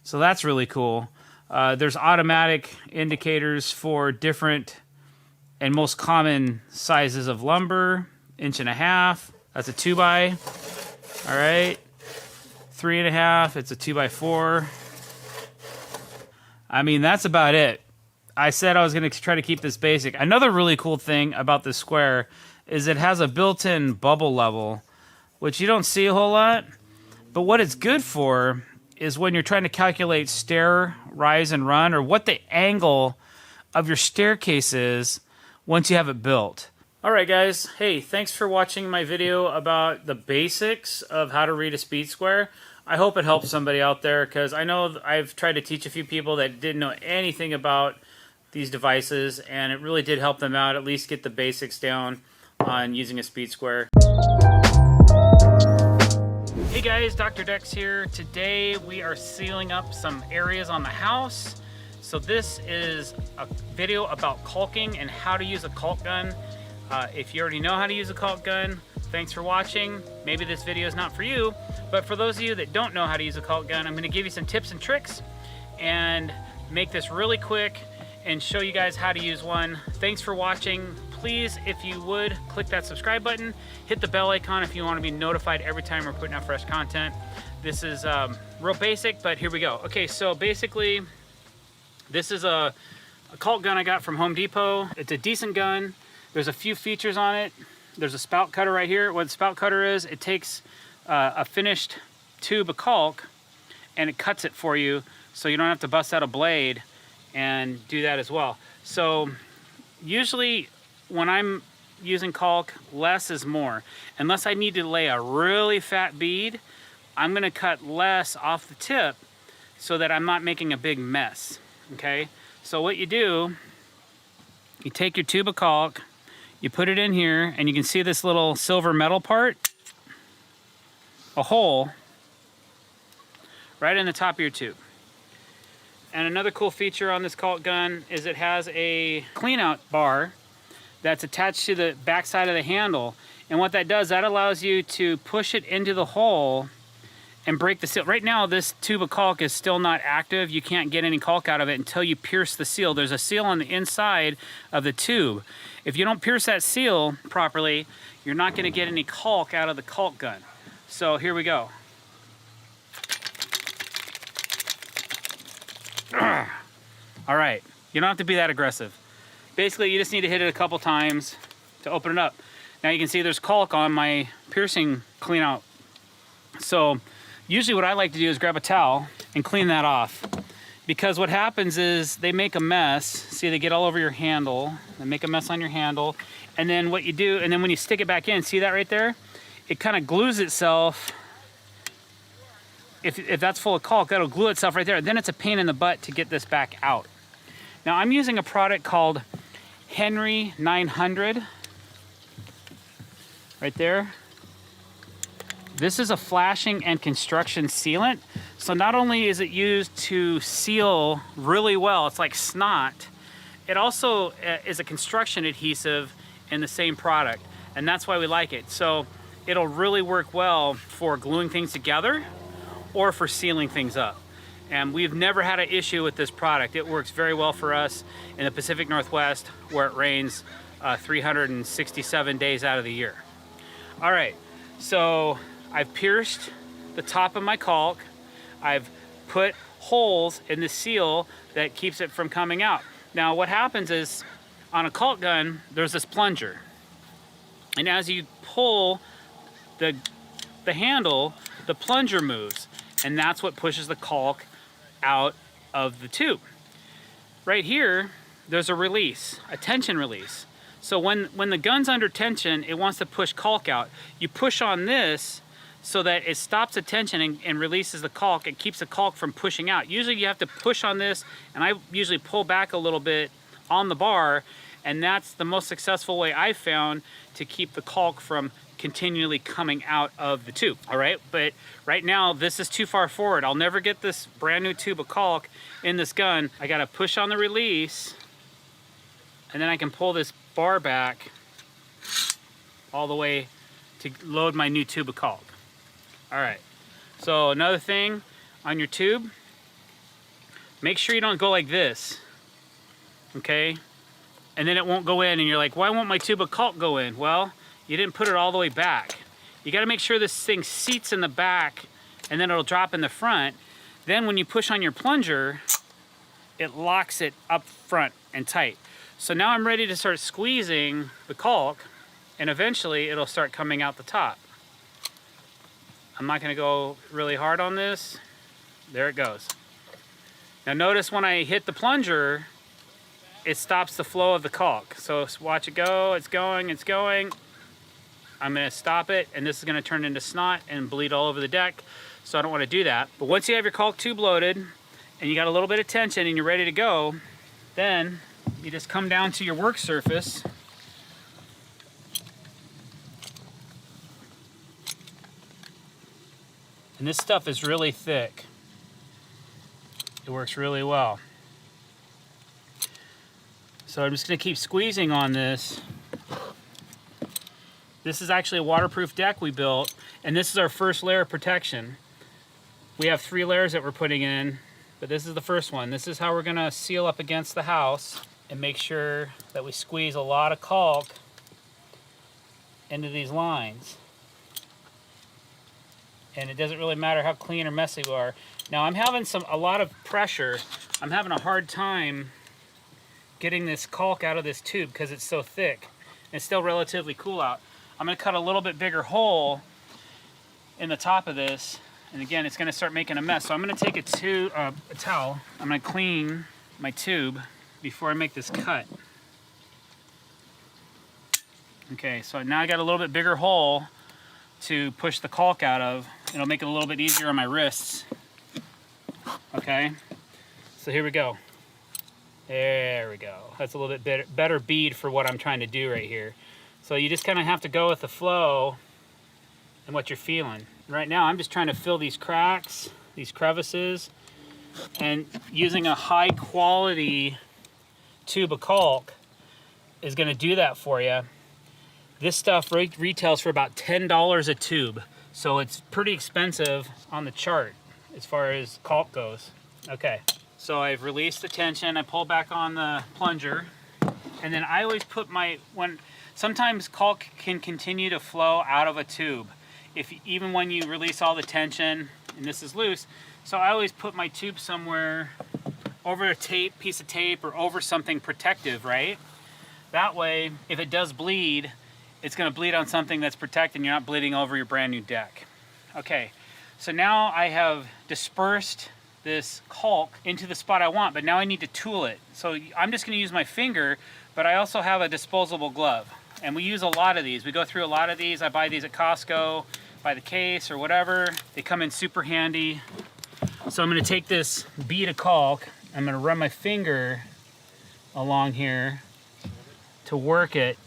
[SPEAKER 2] So that's really cool. There's automatic indicators for different and most common sizes of lumber. 1.5 inch, that's a 2x. All right, 3.5, it's a 2x4. I mean, that's about it. I said I was going to try to keep this basic. Another really cool thing about this square is it has a built-in bubble level, which you don't see a whole lot. But what it's good for is when you're trying to calculate stair rise and run, or what the angle of your staircase is once you have it built. All right, guys. Hey, thanks for watching my video about the basics of how to read a speed square. I hope it helps somebody out there, because I know I've tried to teach a few people that didn't know anything about these devices, and it really did help them out, at least get the basics down on using a speed square. Hey guys, drdecks here. Today we are sealing up some areas on the house. So this is a video about caulking and how to use a caulk gun. If you already know how to use a caulk gun, thanks for watching. Maybe this video is not for you, but for those of you that don't know how to use a caulk gun, I'm going to give you some tips and tricks and make this really quick and show you guys how to use one. Thanks for watching. Please, if you would, click that subscribe button, hit the bell icon if you want to be notified every time we're putting out fresh content. This is real basic, but here we go. Okay, so basically, this is a caulk gun I got from Home Depot. It's a decent gun. There's a few features on it. There's a spout cutter right here. What the spout cutter is, it takes a finished tube of caulk and it cuts it for you, so you don't have to bust out a blade and do that as well. So usually when I'm using caulk, less is more. Unless I need to lay a really fat bead, I'm gonna cut less off the tip so that I'm not making a big mess, okay? So what you do, you take your tube of caulk, you put it in here, and you can see this little silver metal part, a hole right in the top of your tube. And another cool feature on this caulk gun is it has a clean out bar that's attached to the back side of the handle. And what that does, that allows you to push it into the hole and break the seal. Right now, this tube of caulk is still not active. You can't get any caulk out of it until you pierce the seal. There's a seal on the inside of the tube. If you don't pierce that seal properly, you're not gonna get any caulk out of the caulk gun. So here we go. All right, you don't have to be that aggressive. Basically, you just need to hit it a couple times to open it up. Now you can see there's caulk on my piercing clean out. So usually what I like to do is grab a towel and clean that off, because what happens is they make a mess. See, they get all over your handle. They make a mess on your handle. And then what you do, and then when you stick it back in, see that right there? It kind of glues itself. If that's full of caulk, that'll glue itself right there. Then it's a pain in the butt to get this back out. Now I'm using a product called Henry 900, right there. This is a flashing and construction sealant. So not only is it used to seal really well, it's like snot, it also is a construction adhesive in the same product. And that's why we like it. So it'll really work well for gluing things together or for sealing things up. And we've never had an issue with this product. It works very well for us in the Pacific Northwest, where it rains 367 days out of the year. All right, so I've pierced the top of my caulk. I've put holes in the seal that keeps it from coming out. Now what happens is, on a caulk gun, there's this plunger. And as you pull the handle, the plunger moves. And that's what pushes the caulk out of the tube. Right here, there's a release, a tension release. So when the gun's under tension, it wants to push caulk out. You push on this
[SPEAKER 1] so that it stops the tension and releases the caulk. It keeps the caulk from pushing out. Usually you have to push on this, and I usually pull back a little bit on the bar, and that's the most successful way I've found to keep the caulk from continually coming out of the tube. All right, but right now this is too far forward. I'll never get this brand new tube of caulk in this gun. I gotta push on the release, and then I can pull this bar back all the way to load my new tube of caulk. All right, so another thing on your tube, make sure you don't go like this, okay? And then it won't go in, and you're like, why won't my tube of caulk go in? Well, you didn't put it all the way back. You gotta make sure this thing seats in the back, and then it'll drop in the front. Then when you push on your plunger, it locks it up front and tight. So now I'm ready to start squeezing the caulk, and eventually it'll start coming out the top. I'm not gonna go really hard on this. There it goes. Now notice when I hit the plunger, it stops the flow of the caulk. So watch it go, it's going, it's going. I'm gonna stop it, and this is gonna turn into snot and bleed all over the deck, so I don't wanna do that. But once you have your caulk tube loaded, and you got a little bit of tension and you're ready to go, then you just come down to your work surface, and this stuff is really thick. It works really well. So I'm just gonna keep squeezing on this. This is actually a waterproof deck we built, and this is our first layer of protection. We have 3 layers that we're putting in, but this is the first one. This is how we're gonna seal up against the house and make sure that we squeeze a lot of caulk into these lines. And it doesn't really matter how clean or messy we are. Now I'm having a lot of pressure. I'm having a hard time getting this caulk out of this tube because it's so thick. It's still relatively cool out. I'm gonna cut a little bit bigger hole in the top of this, and again, it's gonna start making a mess. So I'm gonna take a towel. I'm gonna clean my tube before I make this cut. Okay, so now I got a little bit bigger hole to push the caulk out of. It'll make it a little bit easier on my wrists. Okay, so here we go. There we go. That's a little bit better bead for what I'm trying to do right here. So you just kind of have to go with the flow and what you're feeling. Right now I'm just trying to fill these cracks, these crevices, and using a high quality tube of caulk is going to do that for you. This stuff retails for about $10 a tube, so it's pretty expensive on the chart as far as caulk goes. Okay, so I've released the tension, I pull back on the plunger, and then I always put sometimes caulk can continue to flow out of a tube, even when you release all the tension and this is loose. So I always put my tube somewhere over a piece of tape or over something protective, right? That way, if it does bleed, it's gonna bleed on something that's protected and you're not bleeding over your brand new deck. Okay, so now I have dispersed this caulk into the spot I want, but now I need to tool it. So I'm just gonna use my finger, but I also have a disposable glove. And we use a lot of these. We go through a lot of these. I buy these at Costco, by the case or whatever. They come in super handy. So I'm gonna take this bead of caulk, I'm gonna run my finger along here to work it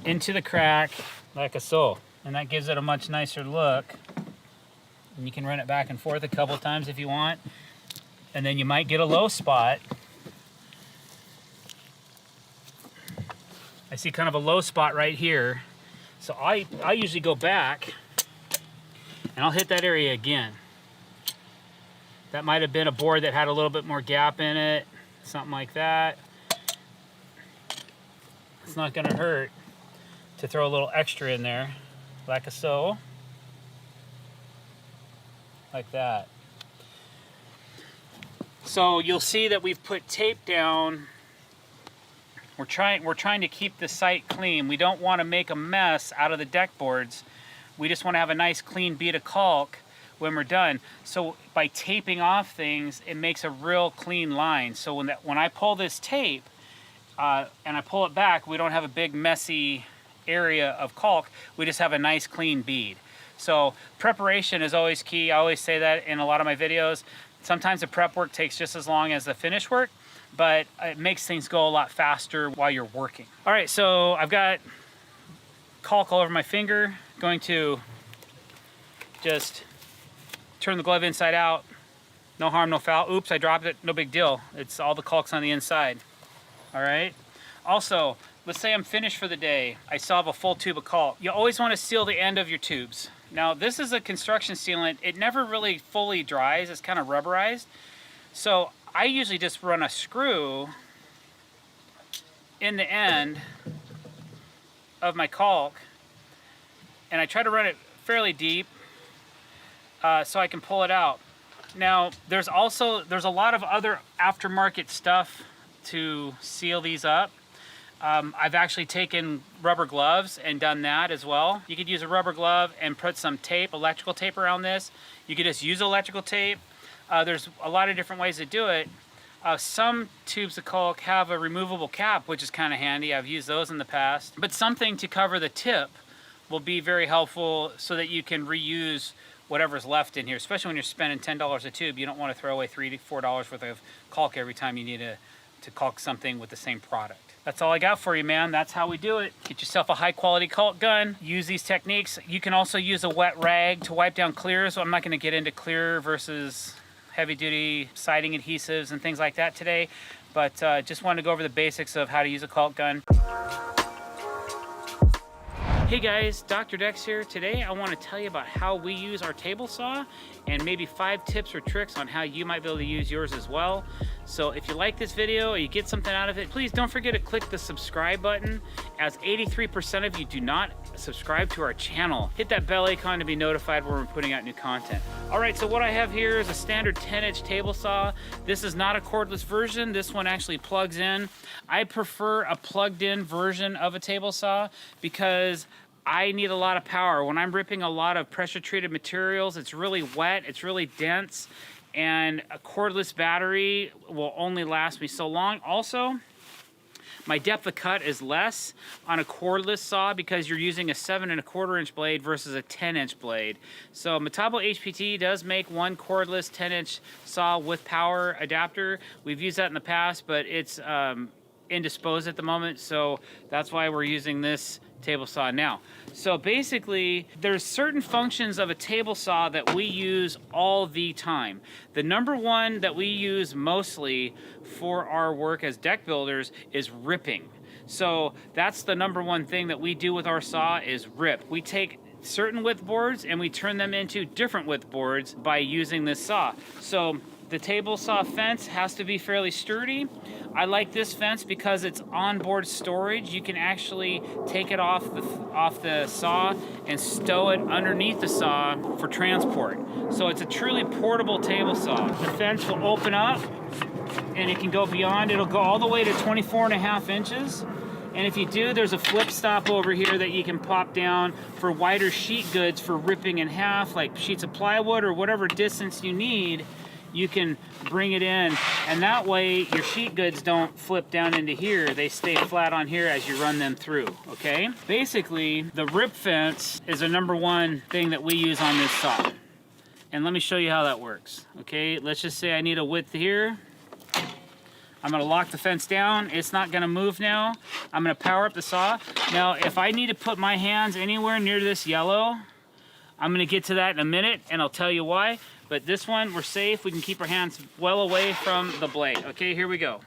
[SPEAKER 1] into the crack like so. And that gives it a much nicer look. And you can run it back and forth a couple times if you want. And then you might get a low spot. I see kind of a low spot right here. So I usually go back and I'll hit that area again. That might have been a board that had a little bit more gap in it, something like that. It's not gonna hurt to throw a little extra in there, like so. Like that. So you'll see that we've put tape down. We're trying to keep the site clean. We don't want to make a mess out of the deck boards. We just want to have a nice clean bead of caulk when we're done. So by taping off things, it makes a real clean line. So when I pull this tape and I pull it back, we don't have a big messy
[SPEAKER 2] area of caulk, we just have a nice clean bead. So preparation is always key. I always say that in a lot of my videos. Sometimes the prep work takes just as long as the finish work, but it makes things go a lot faster while you're working. All right, so I've got caulk all over my finger. Going to just turn the glove inside out. No harm, no foul. Oops, I dropped it. No big deal. It's all the caulk's on the inside. All right. Also, let's say I'm finished for the day. I still have a full tube of caulk. You always want to seal the end of your tubes. Now, this is a construction sealant. It never really fully dries. It's kind of rubberized. So I usually just run a screw in the end of my caulk, and I try to run it fairly deep so I can pull it out. Now, there's a lot of other aftermarket stuff to seal these up. I've actually taken rubber gloves and done that as well. You could use a rubber glove and put some tape, electrical tape around this. You could just use electrical tape. There's a lot of different ways to do it. Some tubes of caulk have a removable cap, which is kind of handy. I've used those in the past. But something to cover the tip will be very helpful so that you can reuse whatever's left in here, especially when you're spending $10 a tube. You don't want to throw away $3 to $4 worth of caulk every time you need to caulk something with the same product. That's all I got for you, man. That's how we do it. Get yourself a high quality caulk gun. Use these techniques. You can also use a wet rag to wipe down clears. I'm not going to get into clear versus heavy duty siding adhesives and things like that today, but just wanted to go over the basics of how to use a caulk gun. Hey guys, Dr. Dex here. Today I want to tell you about how we use our table saw and maybe 5 tips or tricks on how you might be able to use yours as well. So if you like this video or you get something out of it, please don't forget to click the subscribe button, as 83% of you do not subscribe to our channel. Hit that bell icon to be notified when we're putting out new content. All right, so what I have here is a standard 10-inch table saw. This is not a cordless version. This one actually plugs in. I prefer a plugged-in version of a table saw because I need a lot of power. When I'm ripping a lot of pressure-treated materials, it's really wet, it's really dense, and a cordless battery will only last me so long. Also, my depth of cut is less on a cordless saw because you're using a 7¼ inch blade versus a 10-inch blade. So Metabo HPT does make one cordless 10-inch saw with power adapter. We've used that in the past, but it's indisposed at the moment, so that's why we're using this table saw now. So basically, there's certain functions of a table saw that we use all the time. The number one that we use mostly for our work as deck builders is ripping. So that's the number one thing that we do with our saw is rip. We take certain width boards and we turn them into different width boards by using this saw. So the table saw fence has to be fairly sturdy. I like this fence because it's onboard storage. You can actually take it off the saw and stow it underneath the saw for transport. So it's a truly portable table saw. The fence will open up and it can go beyond. It'll go all the way to 24½ inches. And if you do, there's a flip stop over here that you can pop down for wider sheet goods for ripping in half, like sheets of plywood or whatever distance you need. You can bring it in, and that way your sheet goods don't flip down into here. They stay flat on here as you run them through, okay? Basically, the rip fence is the number one thing that we use on this saw. And let me show you how that works, okay? Let's just say I need a width here. I'm gonna lock the fence down. It's not gonna move now. I'm gonna power up the saw. Now, if I need to put my hands anywhere near this yellow, I'm gonna get to that in a minute, and I'll tell you why. But this one, we're safe. We can keep our hands well away from the blade. Okay, here we go.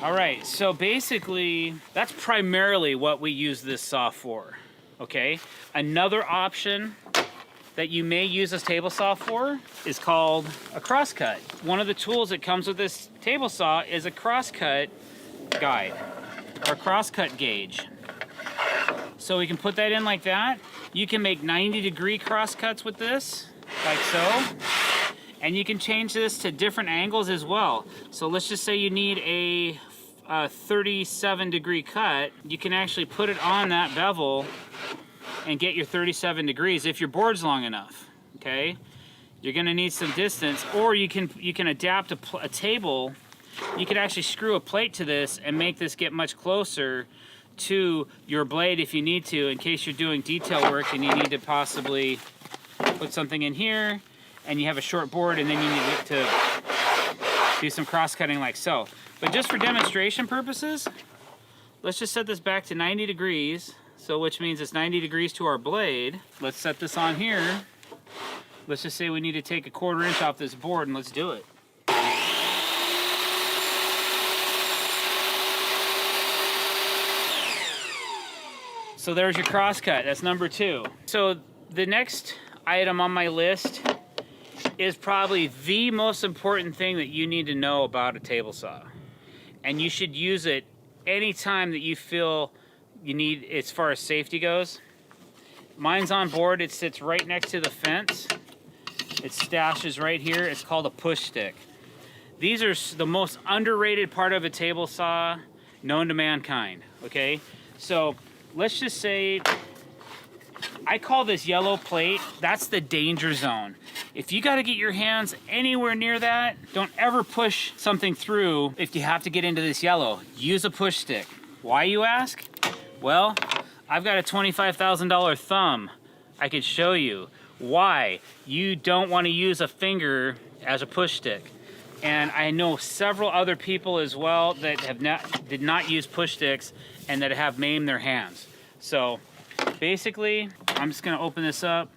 [SPEAKER 2] All right, so basically, that's primarily what we use this saw for, okay? Another option that you may use this table saw for is called a crosscut. One of the tools that comes with this table saw is a crosscut guide or crosscut gauge. So we can put that in like that. You can make 90-degree crosscuts with this, like so. And you can change this to different angles as well. So let's just say you need a 37-degree cut. You can actually put it on that bevel and get your 37 degrees if your board's long enough, okay? you're gonna need some distance, or you can adapt a table. You could actually screw a plate to this and make this get much closer to your blade if you need to, in case you're doing detail work and you need to possibly put something in here and you have a short board and then you need to do some cross-cutting like so. But just for demonstration purposes, let's just set this back to 90 degrees, so which means it's 90 degrees to our blade. Let's set this on here. Let's just say we need to take a 1/4 inch off this board, and let's do it. So there's your crosscut, that's number 2. So the next item on my list is probably the most important thing that you need to know about a table saw. And you should use it anytime that you feel you need, as far as safety goes. Mine's on board, it sits right next to the fence. It stashes right here, it's called a push stick. These are the most underrated part of a table saw known to mankind, okay? So let's just say, I call this yellow plate, that's the danger zone. If you gotta get your hands anywhere near that, don't ever push something through if you have to get into this yellow. Use a push stick. Why, you ask? Well, I've got a $25,000 thumb. I could show you why you don't wanna use a finger as a push stick. And I know several other people as well that did not use push sticks and that have maimed their hands. So basically, I'm just gonna open this up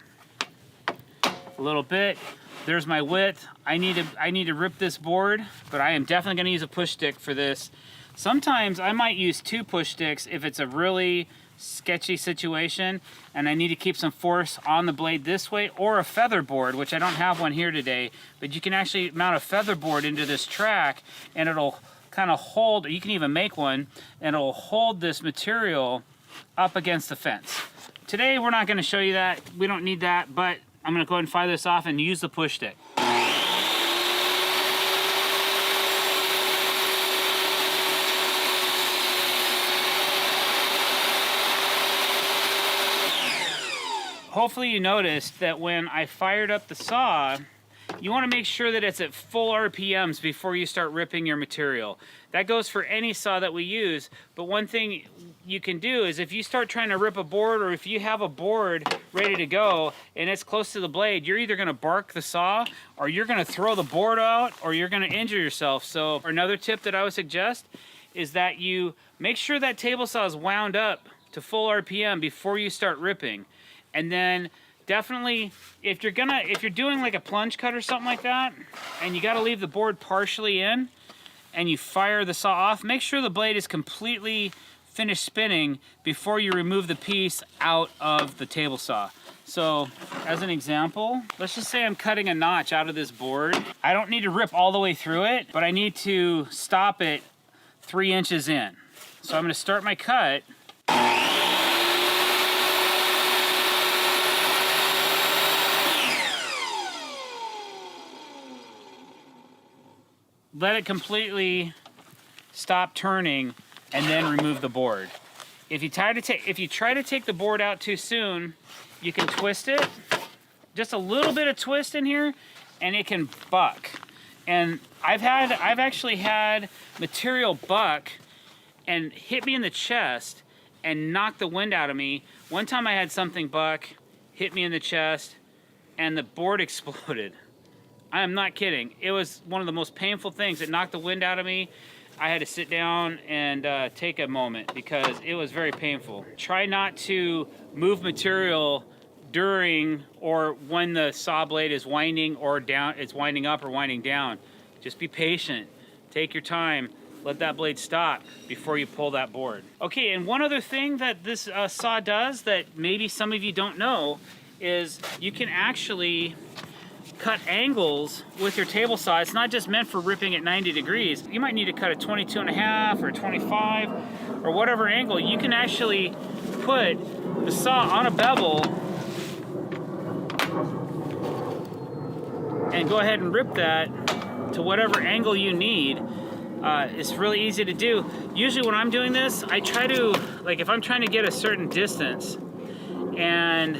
[SPEAKER 2] a little bit. There's my width. I need to rip this board, but I am definitely gonna use a push stick for this. Sometimes I might use 2 push sticks if it's a really sketchy situation and I need to keep some force on the blade this way, or a feather board, which I don't have one here today, but you can actually mount a feather board into this track and it'll kind of hold, or you can even make one, and it'll hold this material up against the fence. Today we're not going to show you that, we don't need that, but I'm going to go ahead and fire this off and use the push stick. Hopefully you noticed that when I fired up the saw, you want to make sure that it's at full RPMs before you start ripping your material. That goes for any saw that we use, but one thing you can do is if you start trying to rip a board, or if you have a board ready to go and it's close to the blade, you're either going to bark the saw, or you're going to throw the board out, or you're going to injure yourself. So another tip that I would suggest is that you make sure that table saw is wound up to full RPM before you start ripping. And then definitely, if you're doing like a plunge cut or something like that, and you got to leave the board partially in, and you fire the saw off, make sure the blade is completely finished spinning before you remove the piece out of the table saw. So, as an example, let's just say I'm cutting a notch out of this board. I don't need to rip all the way through it, but I need to stop it 3 inches in. So I'm going to start my cut. Let it completely stop turning and then remove the board. If you try to take the board out too soon, you can twist it. Just a little bit of twist in here and it can buck. And I've actually had material buck and hit me in the chest and knock the wind out of me. One time I had something buck, hit me in the chest, and the board exploded. I am not kidding. It was one of the most painful things. It knocked the wind out of me. I had to sit down and take a moment because it was very painful. Try not to move material during or when the saw blade is winding or down, it's winding up or winding down. Just be patient. Take your time. Let that blade stop before you pull that board. Okay, and one other thing that this saw does that maybe some of you don't know is you can actually cut angles with your table saw. It's not just meant for ripping at 90 degrees. You might need to cut a 22.5 or 25 or whatever angle. You can actually put the saw on a bevel and go ahead and rip that to whatever angle you need. It's really easy to do. Usually when I'm doing this, I try to, like if I'm trying to get a certain distance and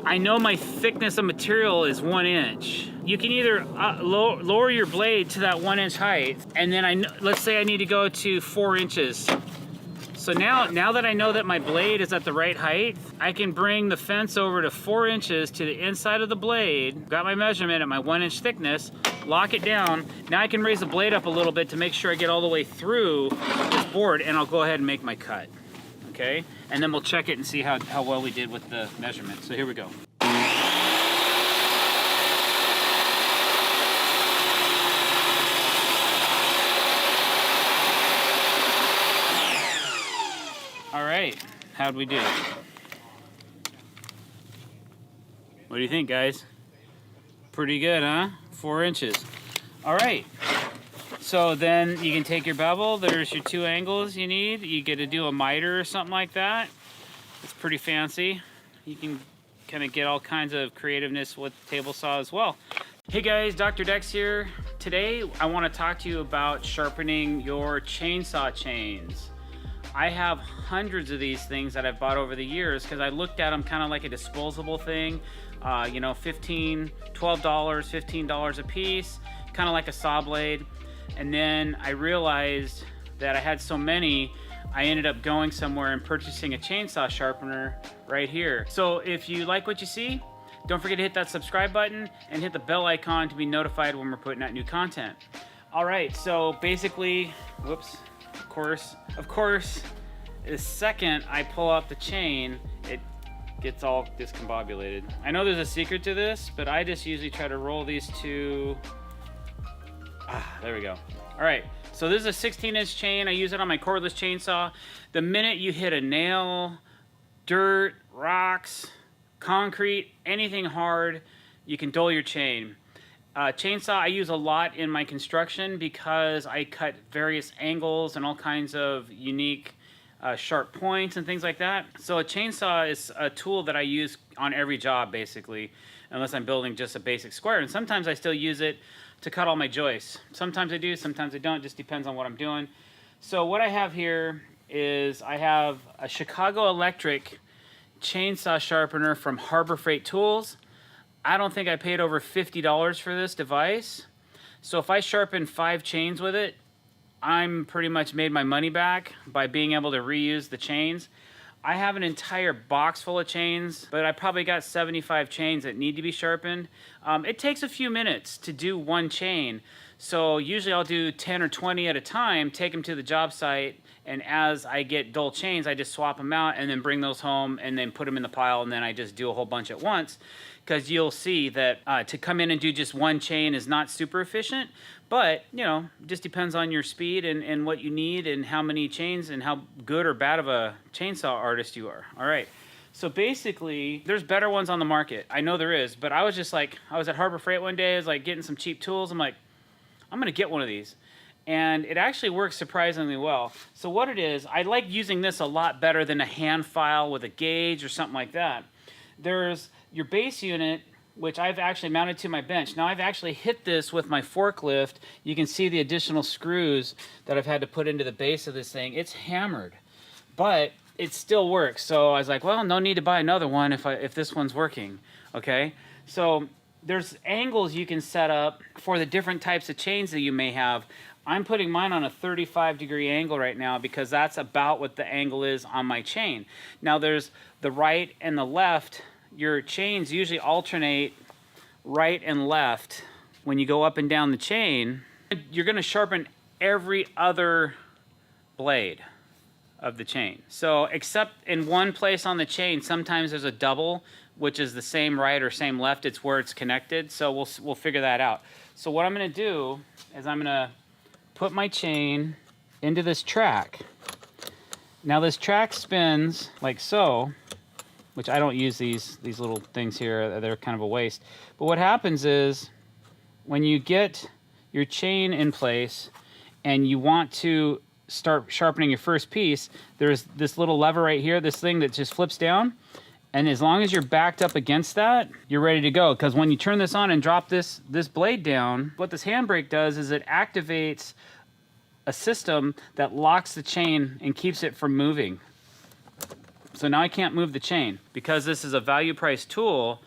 [SPEAKER 2] I know my thickness of material is 1 inch. You can either lower your blade to that 1 inch height, and then let's say I need to go to 4 inches. So now that I know that my blade is at the right height, I can bring the fence over to 4 inches to the inside of the blade, got my measurement at my 1 inch thickness, lock it down. Now I can raise the blade up a little bit to make sure I get all the way through this board, and I'll go ahead and make my cut, okay? And then we'll check it and see how well we did with the measurement. So here we go. All right, how'd we do? What do you think, guys? Pretty good, huh? 4 inches. All right, so then you can take your bevel. There's your 2 angles you need. You get to do a miter or something like that. It's pretty fancy. You can kind of get all kinds of creativeness with the table saw as well. Hey guys, drdecks here. Today I want to talk to you about sharpening your chainsaw chains. I have hundreds of these things that I've bought over the years because I looked at them kind of like a disposable thing. You know, $12, $15 a piece, kind of like a saw blade. And then I realized that I had so many, I ended up going somewhere and purchasing a chainsaw sharpener right here. So if you like what you see, don't forget to hit that subscribe button and hit the bell icon to be notified when we're putting out new content. All right, so basically, whoops. Of course, the second I pull out the chain, it gets all discombobulated. I know there's a secret to this, but I just usually try to roll these two. There we go. All right, so this is a 16-inch chain. I use it on my cordless chainsaw. The minute you hit a nail, dirt, rocks, concrete, anything hard, you can dull your chain. Chainsaw I use a lot in my construction because I cut various angles and all kinds of unique sharp points and things like that. So a chainsaw is a tool that I use on every job basically, unless I'm building just a basic square. And sometimes I still use it to cut all my joists. Sometimes I do, sometimes I don't, just depends on what I'm doing. So what I have here is I have a Chicago Electric chainsaw sharpener from Harbor Freight Tools. I don't think I paid over $50 for this device. So if I sharpen 5 chains with it, I'm pretty much made my money back by being able to reuse the chains. I have an entire box full of chains, but I probably got 75 chains that need to be sharpened. It takes a few minutes to do 1 chain. So usually I'll do 10 or 20 at a time, take them to the job site, and as I get dull chains, I just swap them out and then bring those home and then put them in the pile, and then I just do a whole bunch at once. Because you'll see that to come in and do just 1 chain is not super efficient, but you know, just depends on your speed and what you need and how many chains and how good or bad of a chainsaw artist you are. All right, so basically there's better ones on the market. I know there is, but I was just like, I was at Harbor Freight one day, I was like getting some cheap tools. I'm like, I'm gonna get one of these. And it actually works surprisingly well. So what it is, I like using this a lot better than a hand file with a gauge or something like that. There's your base unit, which I've actually mounted to my bench. Now I've actually hit this with my forklift. You can see the additional screws that I've had to put into the base of this thing. It's hammered, but it still works. So I was like, well, no need to buy another one if this one's working, okay? So there's angles you can set up for the different types of chains that you may have. I'm putting mine on a 35-degree angle right now because that's about what the angle is on my chain. Now there's the right and the left. Your chains usually alternate right and left. When you go up and down the chain, you're going to sharpen every other blade of the chain. So except in one place on the chain, sometimes there's a double, which is the same right or same left. It's where it's connected. So we'll figure that out. So what I'm going to do is I'm going to put my chain into this track. Now this track spins like so, which I don't use these little things here. They're kind of a waste. But what happens is when you get your chain in place and you want to start sharpening your first piece, there's this little lever right here, this thing that just flips down. And as long as you're backed up against that, you're ready to go. Because when you turn this on and drop this blade down, what this handbrake does is it activates a system that locks the chain and keeps it from moving. So now I can't move the chain. Because this is a value price tool,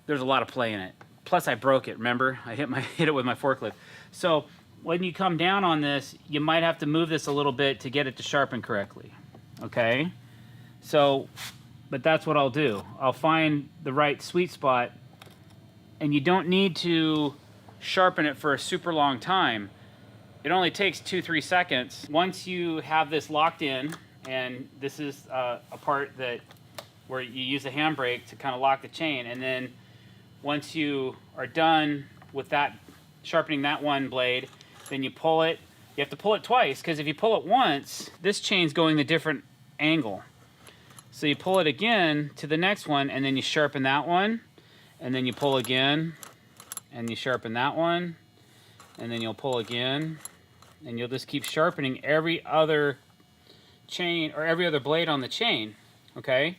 [SPEAKER 2] there's a lot of play in it. Plus I broke it, remember? I hit it with my forklift. So when you come down on this, you might have to move this a little bit to get it to sharpen correctly, okay? So, but that's what I'll do. I'll find the right sweet spot, and you don't need to sharpen it for a super long time. It only takes 2-3 seconds. Once you have this locked in, and this is a part that where you use a handbrake to kind of lock the chain, and then once you are done with that, sharpening that one blade, then you pull it. You have to pull it twice, because if you pull it once, this chain's going the different angle. So you pull it again to the next one, and then you sharpen that one, and then you pull again, and you sharpen that one, and then you'll pull again, and you'll just keep sharpening every other chain, or every other blade on the chain, okay?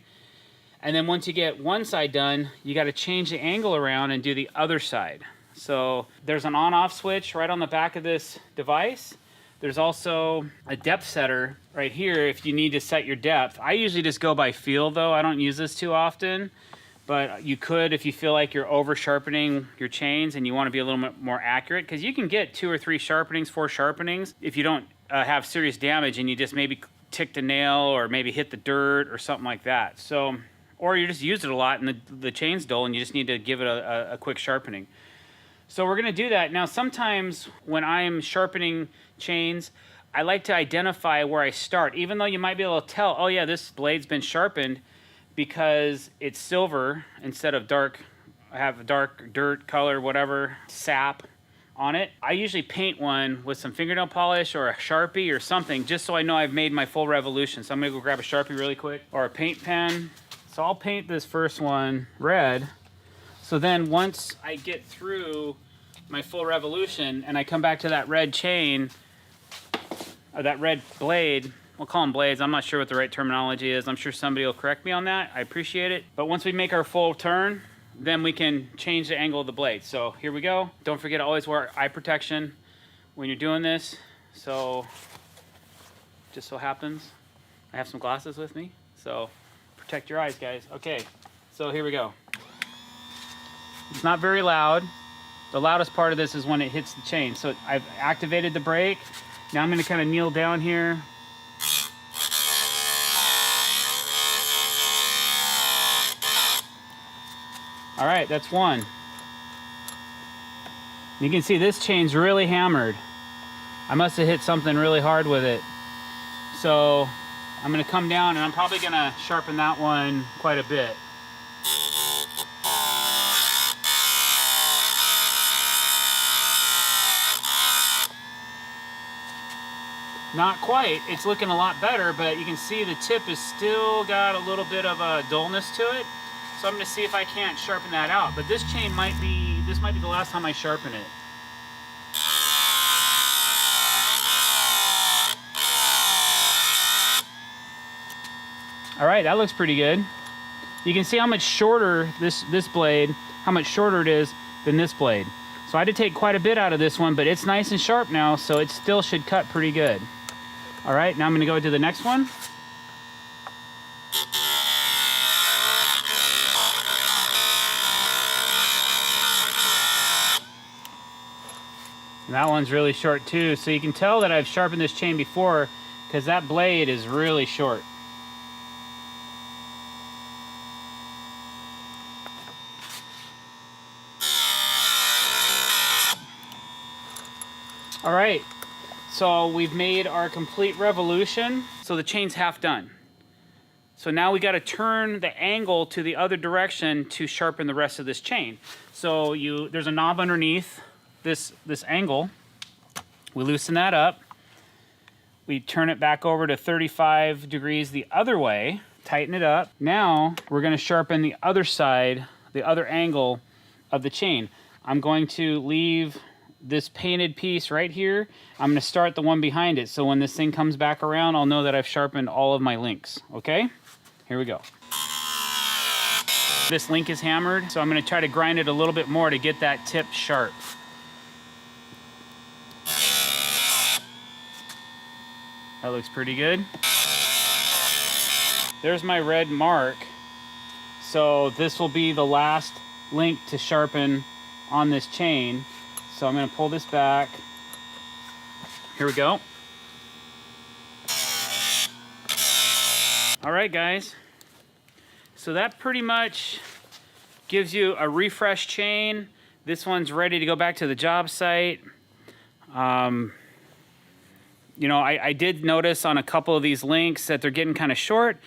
[SPEAKER 2] And then once you get one side done, you got to change the angle around and do the other side. So there's an on-off switch right on the back of this device. There's also a depth setter right here if you need to set your depth. I usually just go by feel though. I don't use this too often, but you could if you feel like you're over sharpening your chains and you want to be a little bit more accurate, because you can get 2 or 3 sharpenings, 4 sharpenings if you don't have serious damage and you just maybe ticked a nail or maybe hit the dirt or something like that. So, or you just used it a lot and the chain's dull and you just need to give it a quick sharpening. So we're gonna do that. Now sometimes when I'm sharpening chains, I like to identify where I start, even though you might be able to tell, oh yeah, this blade's been sharpened because it's silver instead of dark. I have a dark dirt color, whatever, sap on it. I usually paint one with some fingernail polish or a Sharpie or something, just so I know I've made my full revolution. So I'm gonna go grab a Sharpie really quick, or a paint pen. So I'll paint this first one red. So then once I get through my full revolution and I come back to that red chain, or that red blade, we'll call them blades, I'm not sure what the right terminology is. I'm sure somebody will correct me on that. I appreciate it. But once we make our full turn, then we can change the angle of the blade. So here we go. Don't forget to always wear eye protection when you're doing this. So just so happens, I have some glasses with me. So protect your eyes, guys. Okay, so here we go. It's not very loud. The loudest part of this is when it hits the chain. So I've activated the brake. Now I'm gonna kind of kneel down here. All right, that's one. You can see this chain's really hammered. I must have hit something really hard with it. So I'm gonna come down and I'm probably gonna sharpen that one quite a bit. Not quite, it's looking a lot better, but you can see the tip has still got a little bit of a dullness to it. So I'm gonna see if I can't sharpen that out. But this chain might be, this might be the last time I sharpen it. All right, that looks pretty good. You can see how much shorter this blade, how much shorter it is than this blade. So I had to take quite a bit out of this one, but it's nice and sharp now, so it still should cut pretty good. All right, now I'm gonna go to the next one. And that one's really short too, so you can tell that I've sharpened this chain before because that blade is really short. All right, so we've made our complete revolution. So the chain's half done. So now we got to turn the angle to the other direction to sharpen the rest of this chain. So there's a knob underneath this angle. We loosen that up. We turn it back over to 35 degrees the other way, tighten it up. Now we're going to sharpen the other side, the other angle of the chain. I'm going to leave this painted piece right here. I'm going to start the one behind it, so when this thing comes back around, I'll know that I've sharpened all of my links. Okay, here we go. This link is hammered, so I'm going to try to grind it a little bit more to get that tip sharp. That looks pretty good. there's my red mark. So this will be the last link to sharpen on this chain. So I'm gonna pull this back. Here we go. All right, guys. So that pretty much gives you a refresh chain. This one's ready to go back to the job site. You know, I did notice on a couple of these links that they're getting kind of short.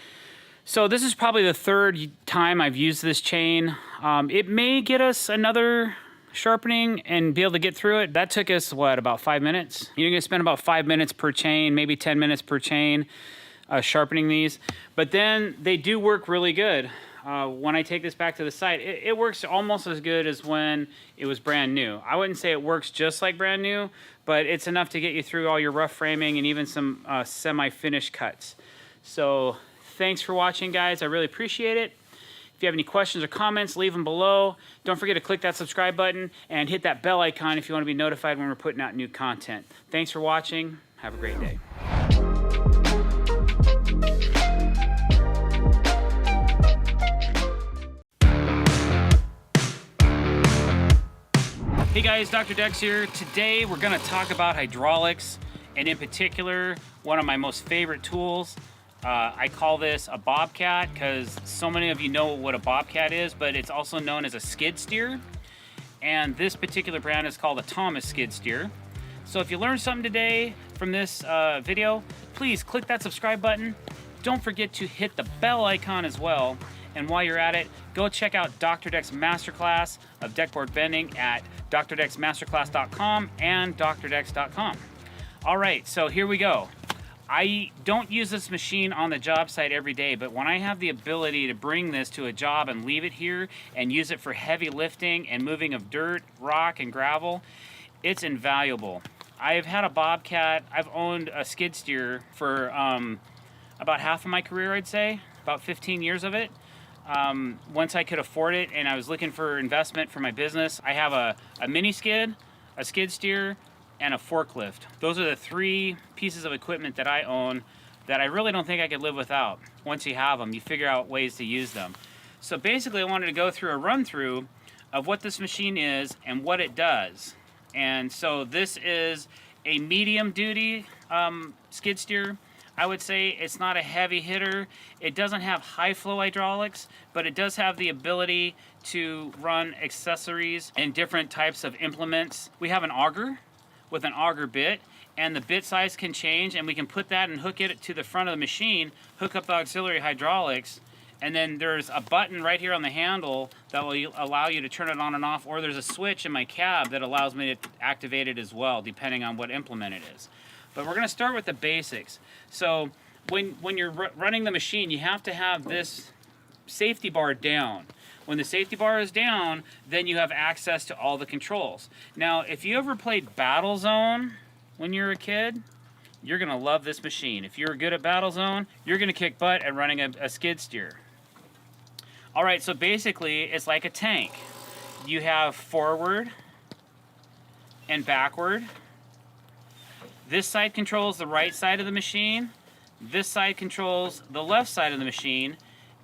[SPEAKER 2] So this is probably the third time I've used this chain. It may get us another sharpening and be able to get through it. That took us, what, about 5 minutes? You're gonna spend about 5 minutes per chain, maybe 10 minutes per chain sharpening these. But then they do work really good. When I take this back to the site, it works almost as good as when it was brand new. I wouldn't say it works just like brand new, but it's enough to get you through all your rough framing and even some semi-finished cuts. So thanks for watching, guys. I really appreciate it. If you have any questions or comments, leave them below. Don't forget to click that subscribe button and hit that bell icon if you want to be notified when we're putting out new content. Thanks for watching. Have a great day. Hey guys, Dr. Decks here. Today we're going to talk about hydraulics, and in particular, one of my most favorite tools. I call this a bobcat because so many of you know what a bobcat is, but it's also known as a skid steer. And this particular brand is called a Thomas skid steer. So if you learned something today from this video, please click that subscribe button. Don't forget to hit the bell icon as well. And while you're at it, go check out Dr. Deck's Masterclass of deckboard bending at drdecks.masterclass.com and drdecks.com. All right, so here we go. I don't use this machine on the job site every day, but when I have the ability to bring this to a job and leave it here and use it for heavy lifting and moving of dirt, rock, and gravel, it's invaluable. I've had a bobcat. I've owned a skid steer for about half of my career, I'd say, about 15 years of it. Once I could afford it and I was looking for investment for my business, I have a mini skid, a skid steer, and a forklift. Those are the three pieces of equipment that I own that I really don't think I could live without. Once you have them, you figure out ways to use them. So basically I wanted to go through a run through of what this machine is and what it does. And so this is a medium duty skid steer. I would say it's not a heavy hitter. It doesn't have high flow hydraulics, but it does have the ability to run accessories and different types of implements. We have an auger with an auger bit, and the bit size can change, and we can put that and hook it to the front of the machine, hook up the auxiliary hydraulics, and then there's a button right here on the handle that will allow you to turn it on and off, or there's a switch in my cab that allows me to activate it as well, depending on what implement it is. But we're going to start with the basics. So when you're running the machine, you have to have this safety bar down. When the safety bar is down, then you have access to all the controls. Now, if you ever played Battle Zone when you were a kid, you're going to love this machine. If you're good at Battle Zone, you're going to kick butt at running a skid steer. All right, so basically, it's like a tank. You have forward and backward. This side controls the right side of the machine. This side controls the left side of the machine.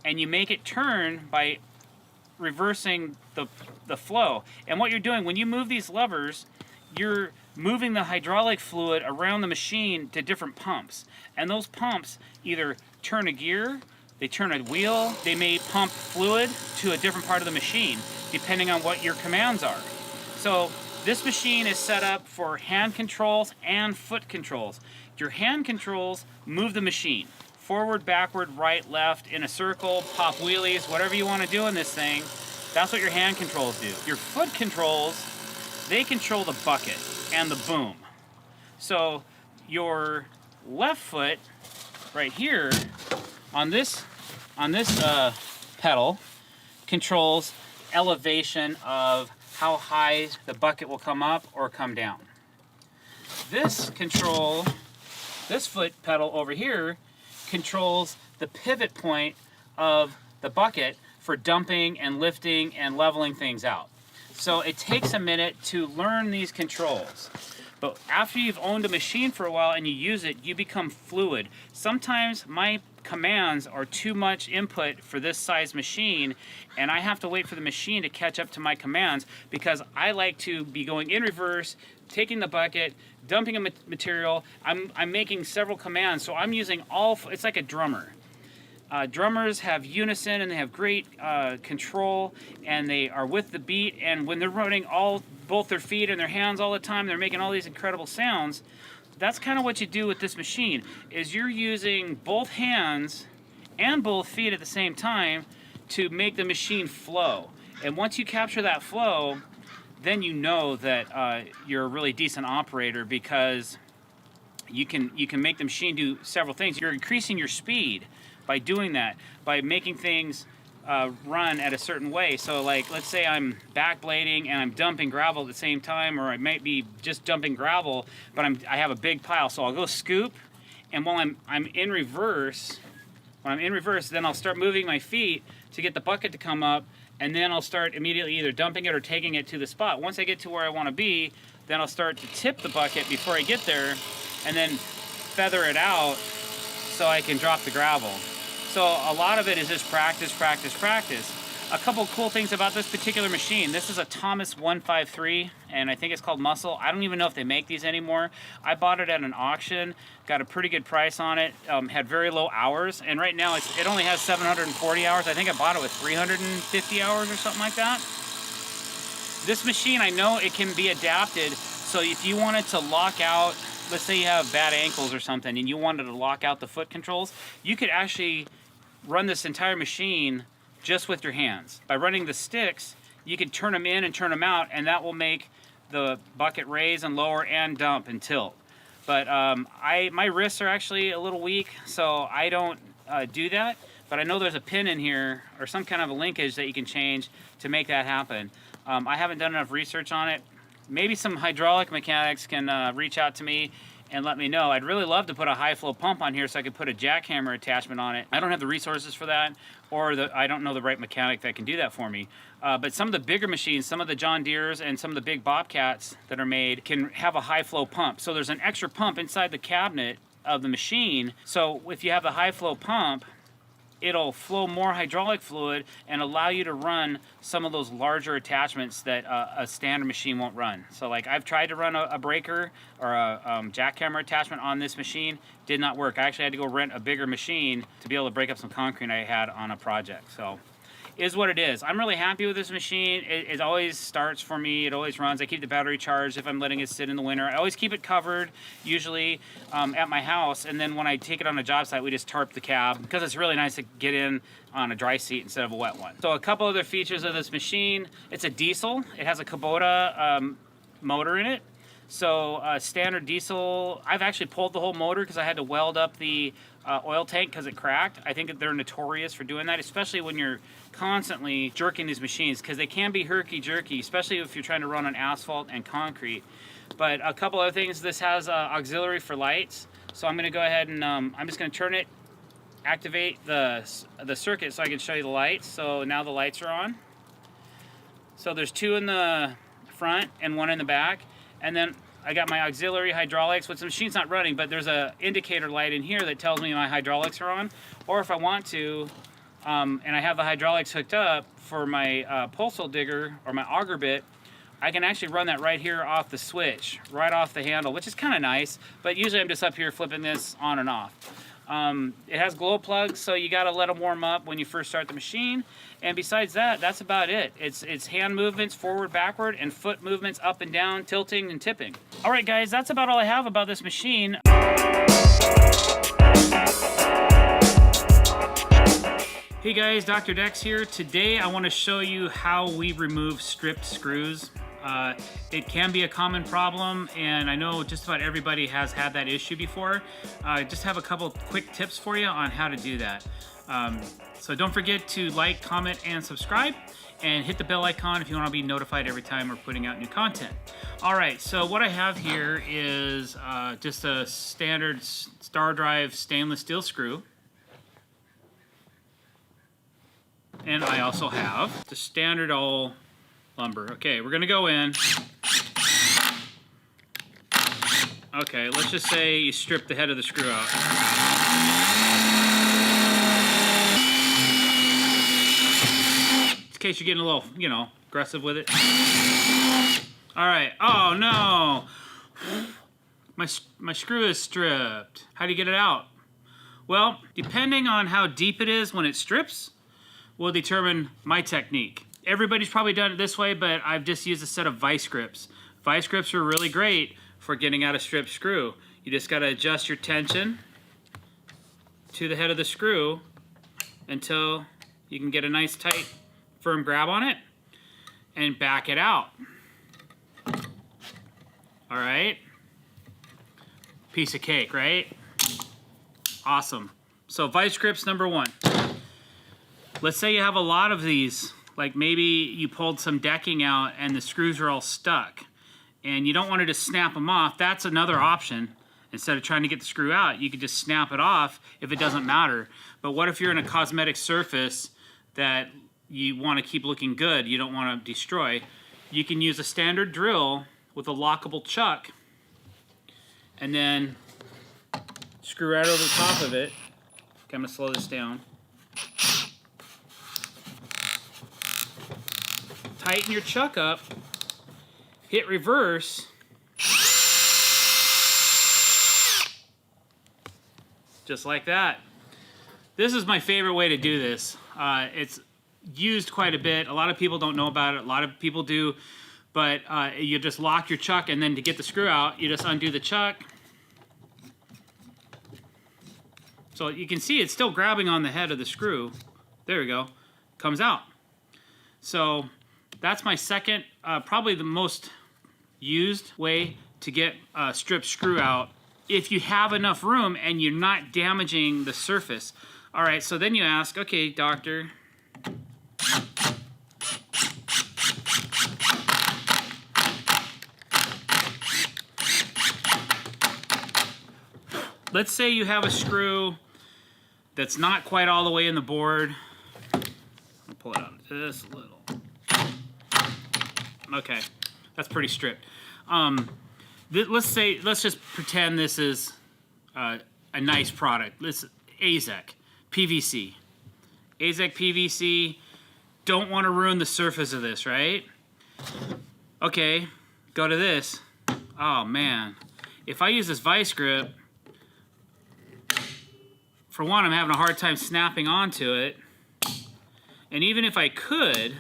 [SPEAKER 2] And you make it turn by reversing the flow. And what you're doing, when you move these levers, you're moving the hydraulic fluid around the machine to different pumps. And those pumps either turn a gear, they turn a wheel, they may pump fluid to a different part of the machine, depending on what your commands are. So this machine is set up for hand controls and foot controls. Your hand controls move the machine. Forward, backward, right, left, in a circle, pop wheelies, whatever you want to do in this thing, that's what your hand controls do. Your foot controls, they control the bucket and the boom. So your left foot right here on this pedal controls elevation of how high the bucket will come up or come down. This foot pedal over here controls the pivot point of the bucket for dumping and lifting and leveling things out. So it takes a minute to learn these controls. But after you've owned a machine for a while and you use it, you become fluid. Sometimes my commands are too much input for this size machine, and I have to wait for the machine to catch up to my commands because I like to be going in reverse, taking the bucket, dumping a material. I'm making several commands, so I'm using it's like a drummer. Drummers have unison and they have great control, and they are with the beat, and when they're running both their feet and their hands all the time, they're making all these incredible sounds. That's kind of what you do with this machine, is you're using both hands and both feet at the same time to make the machine flow. And once you capture that flow, then you know that you're a really decent operator, because you can make the machine do several things. You're increasing your speed by doing that, by making things run at a certain way. So like, let's say I'm backblading and I'm dumping gravel at the same time, or I might be just dumping gravel, but I have a big pile. So I'll go scoop, and while I'm in reverse, then I'll start moving my feet to get the bucket to come up, and then I'll start immediately either dumping it or taking it to the spot. Once I get to where I want to be, then I'll start to tip the bucket before I get there, and then feather it out so I can drop the gravel. So a lot of it is just practice, practice, practice. A couple cool things about this particular machine. This is a Thomas 153, and I think it's called Muscle. I don't even know if they make these anymore. I bought it at an auction, got a pretty good price on it, had very low hours, and right now it only has 740 hours. I think I bought it with 350 hours or something like that. This machine, I know it can be adapted, so if you wanted to lock out, let's say you have bad ankles or something and you wanted to lock out the foot controls, you could actually run this entire machine just with your hands. By running the sticks, you can turn them in and turn them out, and that will make the bucket raise and lower and dump and tilt. But my wrists are actually a little weak, so I don't do that. But I know there's a pin in here or some kind of a linkage that you can change to make that happen. I haven't done enough research on it. Maybe some hydraulic mechanics can reach out to me and let me know. I'd really love to put a high flow pump on here so I could put a jackhammer attachment on it. I don't have the resources for that, or I don't know the right mechanic that can do that for me. But some of the bigger machines, some of the John Deeres and some of the big Bobcats that are made can have a high flow pump. So there's an extra pump inside the cabinet of the machine. So if you have the high flow pump, it'll flow more hydraulic fluid and allow you to run some of those larger attachments that a standard machine won't run. So like, I've tried to run a breaker or a jackhammer attachment on this machine, did not work. I actually had to go rent a bigger machine to be able to break up some concrete I had on a project. So is what it is. I'm really happy with this machine. It always starts for me. It always runs. I keep the battery charged if I'm letting it sit in the winter. I always keep it covered, usually at my house. And then when I take it on a job site, we just tarp the cab because it's really nice to get in on a dry seat instead of a wet one. So a couple other features of this machine. It's a diesel. It has a Kubota motor in it. So standard diesel, I've actually pulled the whole motor because I had to weld up the oil tank because it cracked. I think that they're notorious for doing that, especially when you're constantly jerking these machines, because they can be herky-jerky, especially if you're trying to run on asphalt and concrete. But a couple other things, this has auxiliary for lights. So I'm going to go ahead and I'm just going to turn it, activate the circuit so I can show you the lights. So now the lights are on. So there's two in the front and one in the back. And then I got my auxiliary hydraulics, which the machine's not running, but there's a indicator light in here that tells me my hydraulics are on. Or if I want to, and I have the hydraulics hooked up for my pulse hole digger or my auger bit, I can actually run that right here off the switch, right off the handle, which is kind of nice, but usually I'm just up here flipping this on and off. It has glow plugs, so you got to let them warm up when you first start the machine. And besides that, that's about it. It's hand movements, forward, backward, and foot movements up and down, tilting and tipping. All right, guys, that's about all I have about this machine. Hey guys, Dr. Dex here. Today I want to show you how we remove stripped screws. It can be a common problem, and I know just about everybody has had that issue before. I just have a couple quick tips for you on how to do that. So don't forget to like, comment, and subscribe, and hit the bell icon if you want to be notified every time we're putting out new content. All right, so what I have here is just a standard star drive stainless steel screw. And I also have the standard old lumber. Okay, we're gonna go in. Okay, let's just say you strip the head of the screw out. case you're getting a little, you know, aggressive with it. All right. Oh no, my screw is stripped. How do you get it out? Well, depending on how deep it is when it strips, will determine my technique. Everybody's probably done it this way, but I've just used a set of vice grips. Vice grips are really great for getting out a stripped screw. You just gotta adjust your tension to the head of the screw until you can get a nice tight firm grab on it and back it out. All right, piece of cake, right? Awesome. So vice grips number one. Let's say you have a lot of these, like maybe you pulled some decking out and the screws are all stuck and you don't want to just snap them off. That's another option. Instead of trying to get the screw out, you could just snap it off if it doesn't matter. But what if you're in a cosmetic surface that you want to keep looking good, you don't want to destroy? You can use a standard drill with a lockable chuck and then screw right over the top of it. Okay, I'm gonna slow this down. Tighten your chuck up, hit reverse, just like that. This is my favorite way to do this. It's used quite a bit. A lot of people don't know about it. A lot of people do, but you just lock your chuck, and then to get the screw out, you just undo the chuck. So you can see it's still grabbing on the head of the screw. There we go. Comes out. So that's my second, probably the most used way to get a stripped screw out if you have enough room and you're not damaging the surface. All right, so then you ask, okay, doctor, let's say you have a screw that's not quite all the way in the board. I'll pull it out just a little. Okay, that's pretty stripped. Let's just pretend this is a nice product. This AZEK PVC. AZEK PVC. Don't want to ruin the surface of this, right? Okay, go to this. Oh man, if I use this vice grip, for one, I'm having a hard time snapping onto it. And even if I could,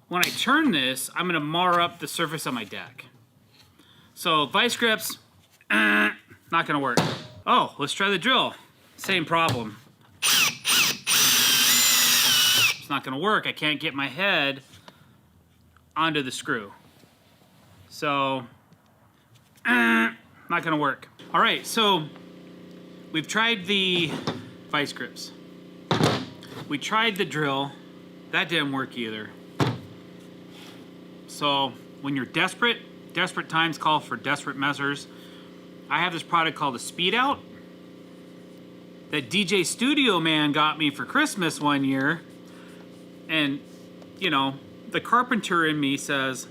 [SPEAKER 2] when I turn this, I'm gonna mar up the surface of my deck. So vice grips, not gonna work. Oh, let's try the drill. Same problem. It's not gonna work. I can't get my head onto the screw. So, not gonna work. All right, so we've tried the vice grips. We tried the drill. That didn't work either. So when you're desperate times call for desperate measures. I have this product called a Speed Out that DJ Studio Man got me for Christmas one year. And, you know, the carpenter in me says,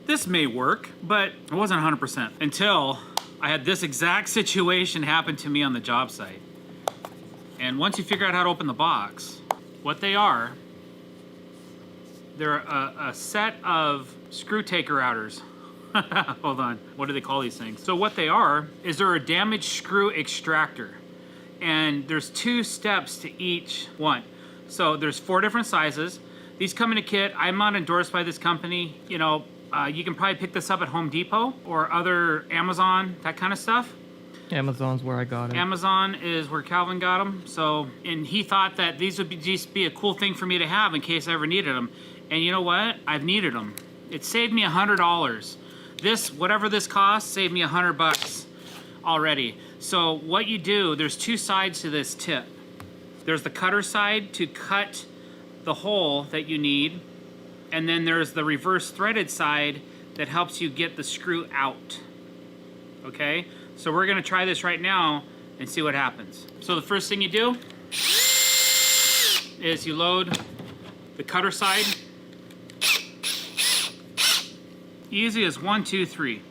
[SPEAKER 2] this may work, but it wasn't 100% until I had this exact situation happen to me on the job site. And once you figure out how to open the box, what they are, they're a set of screw taker outers. Hold on, what do they call these things? So what they are is they're a damaged screw extractor. And there's 2 steps to each one. So there's 4 different sizes. These come in a kit. I'm not endorsed by this company. You know, you can probably pick this up at Home Depot or other Amazon, that kind of stuff.
[SPEAKER 3] Amazon's where I got it.
[SPEAKER 2] Amazon is where Calvin got them. So, and he thought that these would just be a cool thing for me to have in case I ever needed them. And you know what? I've needed them. It saved me $100. This, whatever this costs, saved me $100 already. So what you do, there's 2 sides to this tip. There's the cutter side to cut the hole that you need. And then there's the reverse threaded side that helps you get the screw out. Okay? So we're gonna try this right now and see what happens. So the first thing you do is you load the cutter side. Easy as 1, 2, 3.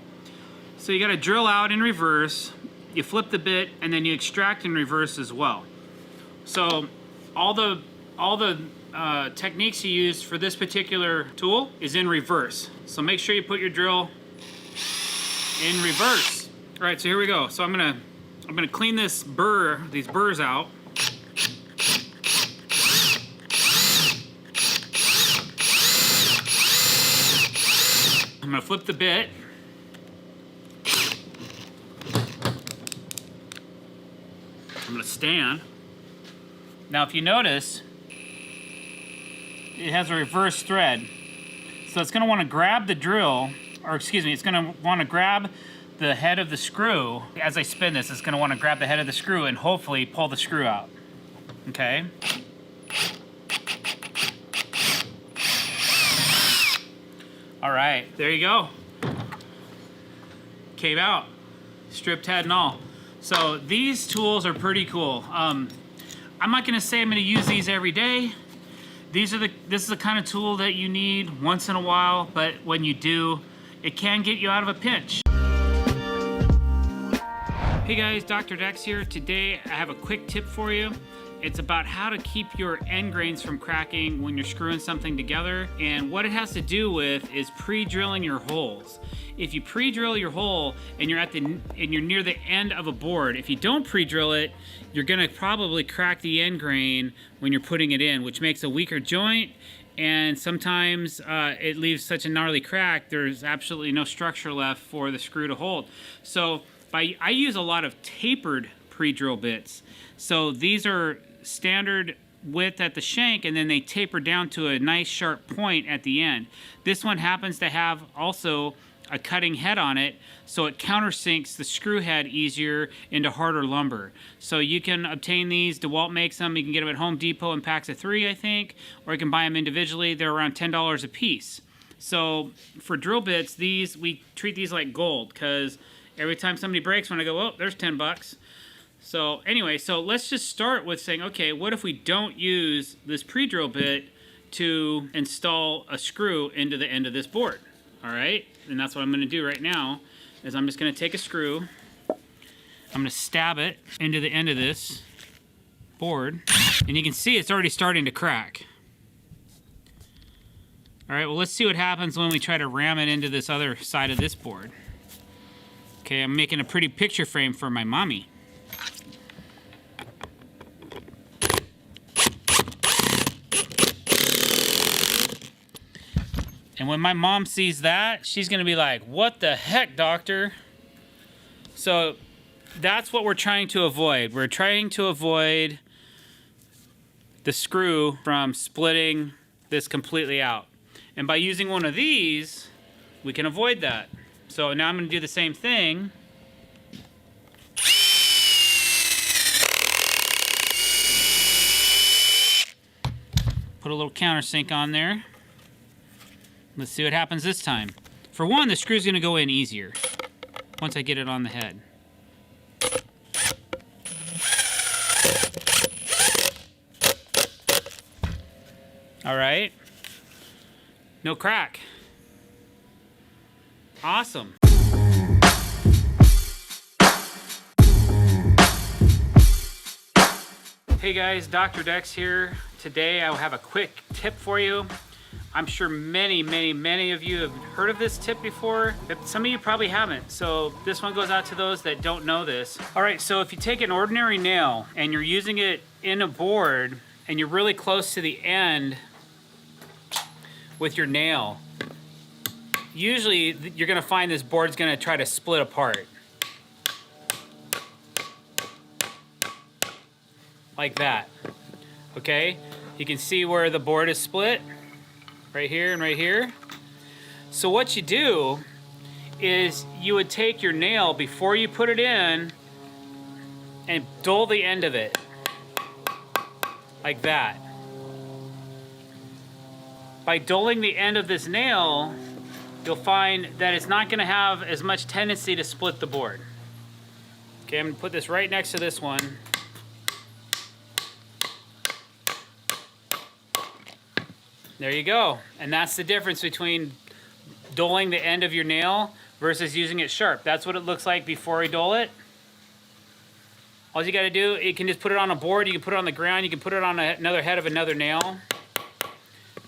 [SPEAKER 2] So you gotta drill out in reverse, you flip the bit, and then you extract in reverse as well. So all the
[SPEAKER 1] techniques to use for this particular tool is in reverse. So make sure you put your drill in reverse. All right, so here we go. So I'm gonna clean these burrs out. I'm gonna flip the bit. I'm gonna stand. Now if you notice, it has a reverse thread. So it's gonna wanna grab the drill, or excuse me, it's gonna wanna grab the head of the screw. As I spin this, it's gonna wanna grab the head of the screw and hopefully pull the screw out, okay? All right, there you go. Came out, stripped head and all. So these tools are pretty cool. I'm not gonna say I'm gonna use these every day. This is the kind of tool that you need once in a while, but when you do, it can get you out of a pinch. Hey guys, drdecks here. Today I have a quick tip for you. It's about how to keep your end grains from cracking when you're screwing something together. And what it has to do with is pre-drilling your holes. If you pre-drill your hole and you're near the end of a board, if you don't pre-drill it, you're gonna probably crack the end grain when you're putting it in, which makes a weaker joint. And sometimes it leaves such a gnarly crack, there's absolutely no structure left for the screw to hold. So I use a lot of tapered pre-drill bits. So these are standard width at the shank, and then they taper down to a nice sharp point at the end. This one happens to have also a cutting head on it, so it countersinks the screw head easier into harder lumber. So you can obtain these. DeWalt makes them. You can get them at Home Depot in packs of 3, I think, or you can buy them individually. They're around $10 a piece. So for drill bits, we treat these like gold, because every time somebody breaks one, I go, oh, there's 10 bucks. So anyway, so let's just start with saying, okay, what if we don't use this pre-drill bit to install a screw into the end of this board? All right, and that's what I'm gonna do right now, is I'm just gonna take a screw, I'm gonna stab it into the end of this board, and you can see it's already starting to crack. All right, well, let's see what happens when we try to ram it into this other side of this board. Okay, I'm making a pretty picture frame for my mommy. And when my mom sees that, she's gonna be like, what the heck, doctor? So that's what we're trying to avoid. We're trying to avoid the screw from splitting this completely out. And by using one of these, we can avoid that. So now I'm gonna do the same thing. Put a little countersink on there. Let's see what happens this time. For one, the screw's gonna go in easier once I get it on the head. All right, no crack. Awesome. Hey guys, drdecks here. Today I have a quick tip for you. I'm sure many of you have heard of this tip before. Some of you probably haven't, so this one goes out to those that don't know this. All right, so if you take an ordinary nail and you're using it in a board and you're really close to the end with your nail, usually you're gonna find this board's gonna try to split apart. Like that, okay? You can see where the board is split. Right here and right here. So what you do is you would take your nail before you put it in and dull the end of it. Like that. By dulling the end of this nail, you'll find that it's not gonna have as much tendency to split the board. Okay, I'm gonna put this right next to this one. There you go. And that's the difference between dulling the end of your nail versus using it sharp. That's what it looks like before I dull it. All you gotta do, you can just put it on a board, you can put it on the ground, you can put it on another head of another nail.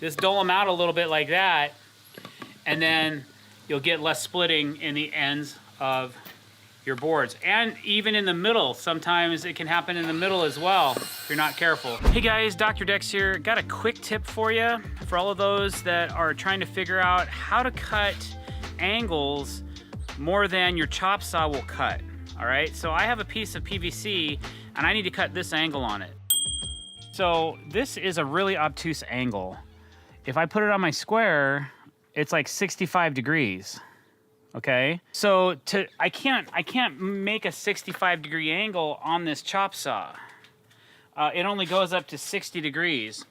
[SPEAKER 1] Just dole them out a little bit like that, and then you'll get less splitting in the ends of your boards. And even in the middle, sometimes it can happen in the middle as well if you're not careful. Hey guys, Dr. Decks here. Got a quick tip for you for all of those that are trying to figure out how to cut angles more than your chop saw will cut. All right, so I have a piece of PVC and I need to cut this angle on it. So this is a really obtuse angle. If I put it on my square, it's like 65 degrees. Okay, so I can't make a 65-degree angle on this chop saw. It only goes up to 60 degrees.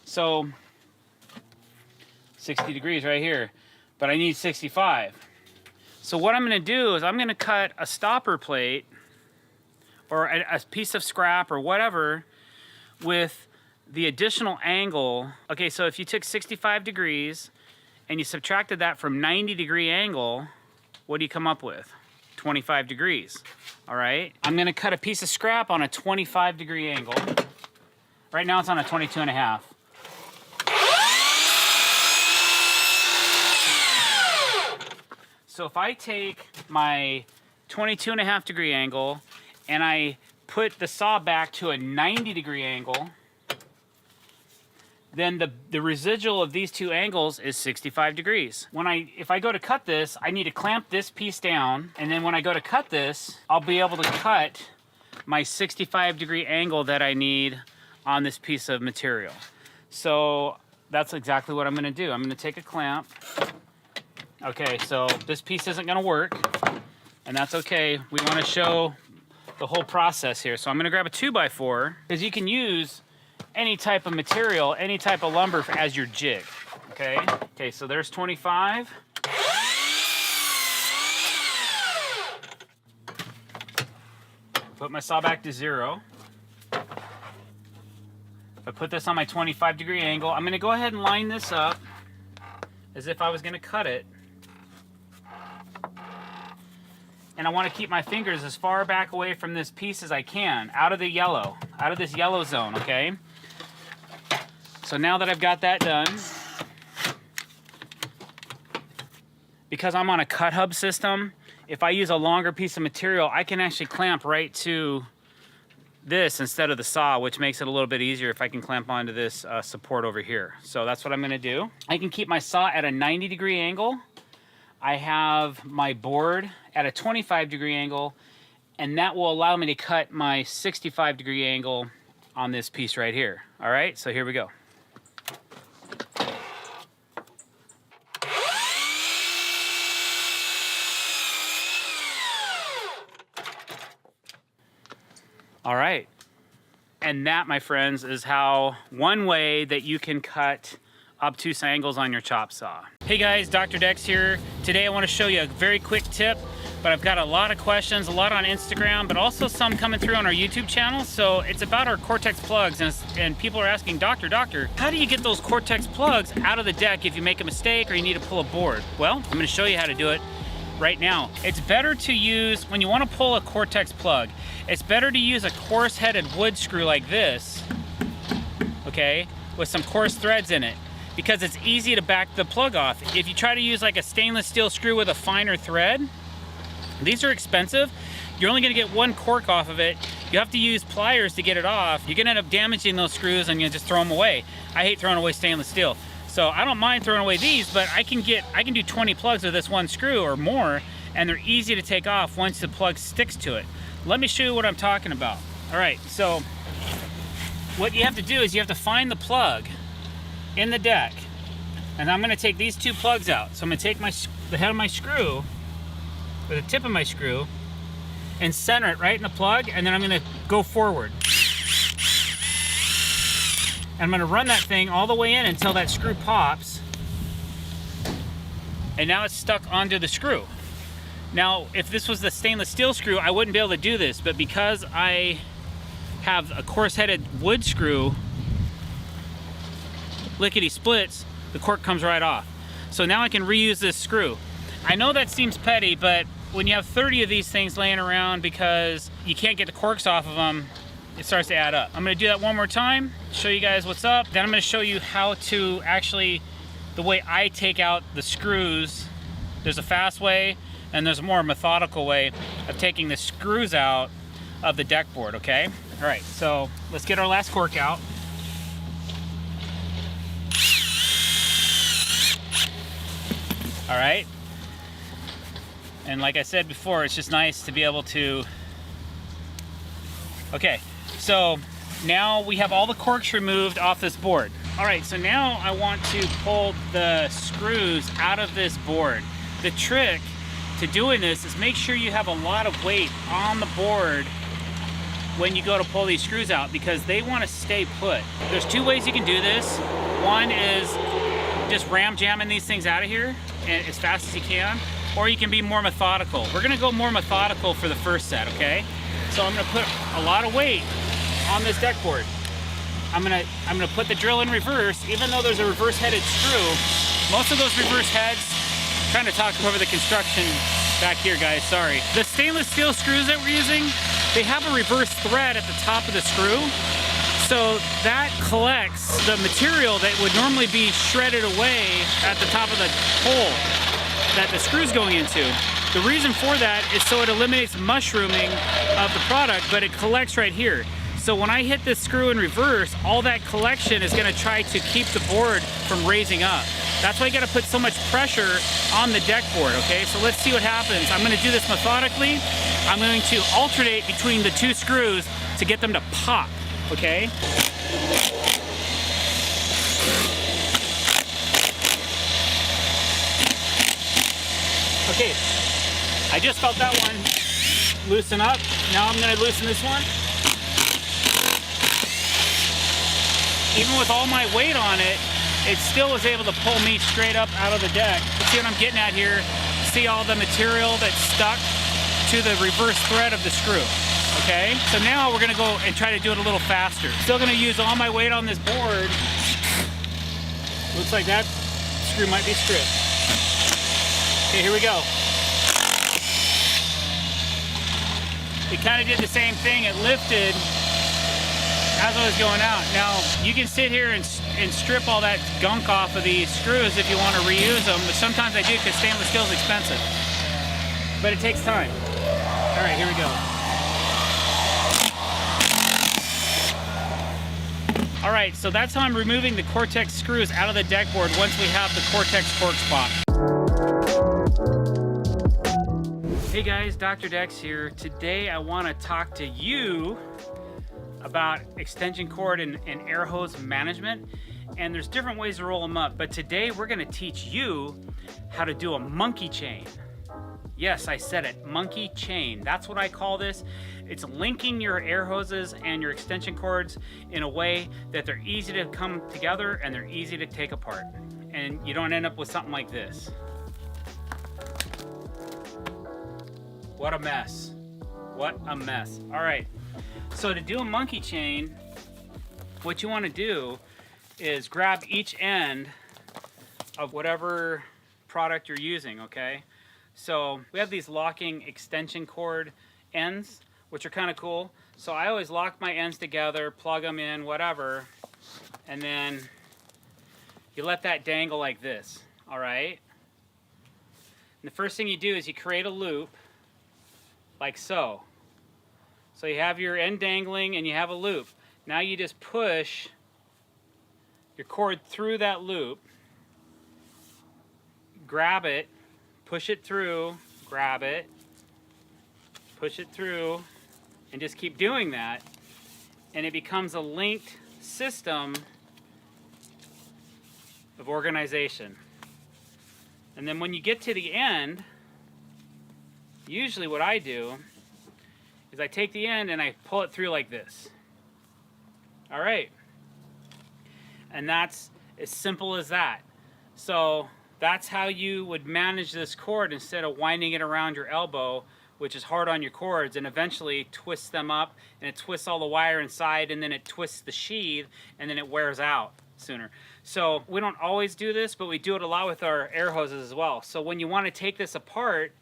[SPEAKER 1] So 60 degrees right here, but I need 65. So what I'm gonna do is I'm gonna cut a stopper plate or a piece of scrap or whatever with the additional angle. Okay, so if you took 65 degrees and you subtracted that from 90-degree angle, what do you come up with? 25 degrees, all right? I'm gonna cut a piece of scrap on a 25-degree angle. Right now it's on a 22.5. So if I take my 22.5-degree angle and I put the saw back to a 90-degree angle, then the residual of these two angles is 65 degrees. If I go to cut this, I need to clamp this piece down, and then when I go to cut this, I'll be able to cut my 65-degree angle that I need on this piece of material. So that's exactly what I'm gonna do. I'm gonna take a clamp. Okay, so this piece isn't gonna work, and that's okay. We wanna show the whole process here. So I'm gonna grab a 2x4, because you can use any type of material, any type of lumber as your jig, okay? Okay, so there's 25. Put my saw back to 0. If I put this on my 25-degree angle, I'm gonna go ahead and line this up as if I was gonna cut it. And I wanna keep my fingers as far back away from this piece as I can, out of the yellow, out of this yellow zone, okay? So now that I've got that done, because I'm on a cut hub system, if I use a longer piece of material, I can actually clamp right to this instead of the saw, which makes it a little bit easier if I can clamp onto this support over here. So that's what I'm gonna do. I can keep my saw at a 90-degree angle. I have my board at a 25-degree angle, and that will allow me to cut my 65-degree angle on this piece right here. All right, so here we go. All right, and that, my friends, is how one way that you can cut obtuse angles on your chop saw. Hey guys, Dr. Decks here. Today I want to show you a very quick tip, but I've got a lot of questions, a lot on Instagram, but also some coming through on our YouTube channel. So it's about our Cortex plugs, and people are asking, Doctor, how do you get those Cortex plugs out of the deck if you make a mistake or you need to pull a board? Well, I'm gonna show you how to do it right now. It's better to use, when you want to pull a Cortex plug, it's better to use a coarse-headed wood screw like this, okay, with some coarse threads in it, because it's easy to back the plug off. If you try to use like a stainless steel screw with a finer thread, these are expensive. You're only gonna get one cork off of it. You have to use pliers to get it off. You're gonna end up damaging those screws and you just throw them away. I hate throwing away stainless steel. So I don't mind throwing away these, but I can do 20 plugs with this one screw or more, and they're easy to take off once the plug sticks to it. Let me show you what I'm talking about. All right, so what you have to do is you have to find the plug in the deck, and I'm gonna take these two plugs out. So I'm gonna take the head of my screw, or the tip of my screw, and center it right in the plug, and then I'm gonna go forward. And I'm gonna run that thing all the way in until that screw pops. And now it's stuck onto the screw. Now, if this was the stainless steel screw, I wouldn't be able to do this, but because I have a coarse-headed wood screw, lickety splits, the cork comes right off. So now I can reuse this screw. I know that seems petty, but when you have 30 of these things laying around because you can't get the corks off of them,
[SPEAKER 2] it starts to add up. I'm gonna do that one more time, show you guys what's up. Then I'm gonna show you how to actually, the way I take out the screws. There's a fast way and there's a more methodical way of taking the screws out of the deck board, okay? All right, so let's get our last cork out. All right. And like I said before, it's just nice to be able to, okay, so now we have all the corks removed off this board. All right, so now I want to pull the screws out of this board. The trick to doing this is make sure you have a lot of weight on the board when you go to pull these screws out, because they want to stay put. There's two ways you can do this. One is just ram jamming these things out of here and as fast as you can, or you can be more methodical. We're gonna go more methodical for the first set, okay? So I'm gonna put a lot of weight on this deck board. I'm gonna put the drill in reverse, even though there's a reverse headed screw. Most of those reverse heads, trying to talk over the construction back here, guys, sorry. The stainless steel screws that we're using, they have a reverse thread at the top of the screw. So that collects the material that would normally be shredded away at the top of the hole that the screw's going into. The reason for that is so it eliminates mushrooming of the product, but it collects right here. So when I hit this screw in reverse, all that collection is gonna try to keep the board from raising up. That's why you gotta put so much pressure on the deck board, okay? So let's see what happens. I'm gonna do this methodically. I'm going to alternate between the two screws to get them to pop, okay? Okay, I just felt that one loosen up. Now I'm gonna loosen this one. Even with all my weight on it, it still was able to pull me straight up out of the deck. See what I'm getting at here? See all the material that's stuck to the reverse thread of the screw, okay? So now we're gonna go and try to do it a little faster. Still gonna use all my weight on this board. Looks like that screw might be stripped. Okay, here we go. It kind of did the same thing. It lifted as I was going out. Now, you can sit here and strip all that gunk off of these screws if you want to reuse them, but sometimes I do because stainless steel is expensive. But it takes time. All right, here we go. All right, so that's how I'm removing the cortex screws out of the deck board once we have the cortex cork spot. Hey guys, Dr. Dex here. Today I want to talk to you about extension cord and air hose management. And there's different ways to roll them up, but today we're going to teach you how to do a monkey chain. Yes, I said it, monkey chain. That's what I call this. It's linking your air hoses and your extension cords in a way that they're easy to come together and they're easy to take apart. And you don't end up with something like this. What a mess. What a mess. All right, so to do a monkey chain, what you want to do is grab each end of whatever product you're using, okay? So we have these locking extension cord ends, which are kind of cool. So I always lock my ends together, plug them in, whatever, and then you let that dangle like this, all right? And the first thing you do is you create a loop, like so. So you have your end dangling and you have a loop. Now you just push your cord through that loop, grab it, push it through, grab it, push it through, and just keep doing that. And it becomes a linked system of organization. And then when you get to the end, usually what I do is I take the end and I pull it through like this. All right. And that's as simple as that. So that's how you would manage this cord instead of winding it around your elbow, which is hard on your cords, and eventually twists them up, and it twists all the wire inside, and then it twists the sheath, and then it wears out sooner. So we don't always do this, but we do it a lot with our air hoses as well. So when you want to take this apart,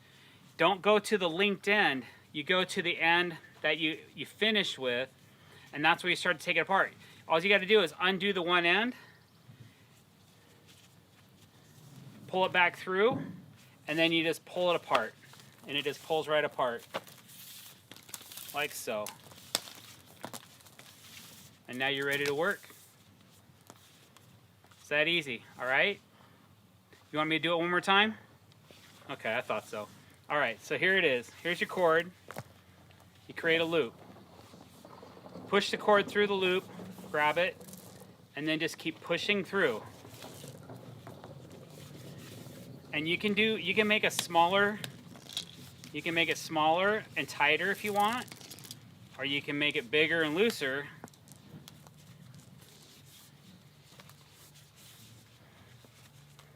[SPEAKER 2] don't go to the linked end. You go to the end that you finish with,
[SPEAKER 1] And that's where you start to take it apart. All you got to do is undo the one end, pull it back through, and then you just pull it apart. And it just pulls right apart. Like so. And now you're ready to work. It's that easy, all right? You want me to do it one more time? Okay, I thought so. All right, so here it is. Here's your cord. You create a loop. Push the cord through the loop, grab it, and then just keep pushing through. And you can make it smaller. You can make it smaller and tighter if you want, or you can make it bigger and looser.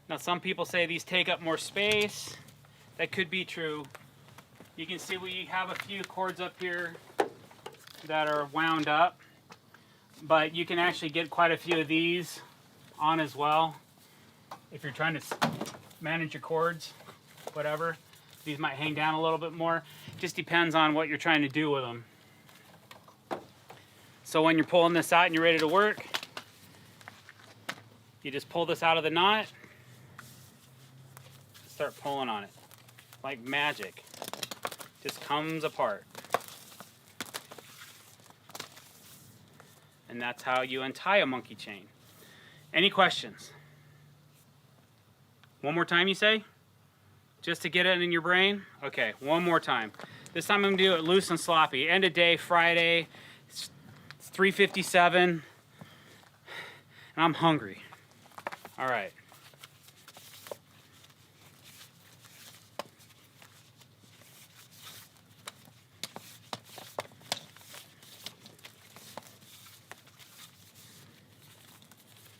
[SPEAKER 1] Now some people say these take up more space. That could be true. You can see we have a few cords up here that are wound up, but you can actually get quite a few of these on as well. If you're trying to manage your cords, whatever. These might hang down a little bit more. Just depends on what you're trying to do with them. So when you're pulling this out and you're ready to work, you just pull this out of the knot, start pulling on it. Like magic. Just comes apart. And that's how you untie a monkey chain. Any questions? One more time, you say? Just to get it in your brain? Okay, one more time. This time I'm gonna do it loose and sloppy. End of day, Friday, it's 3:57, and I'm hungry. All right.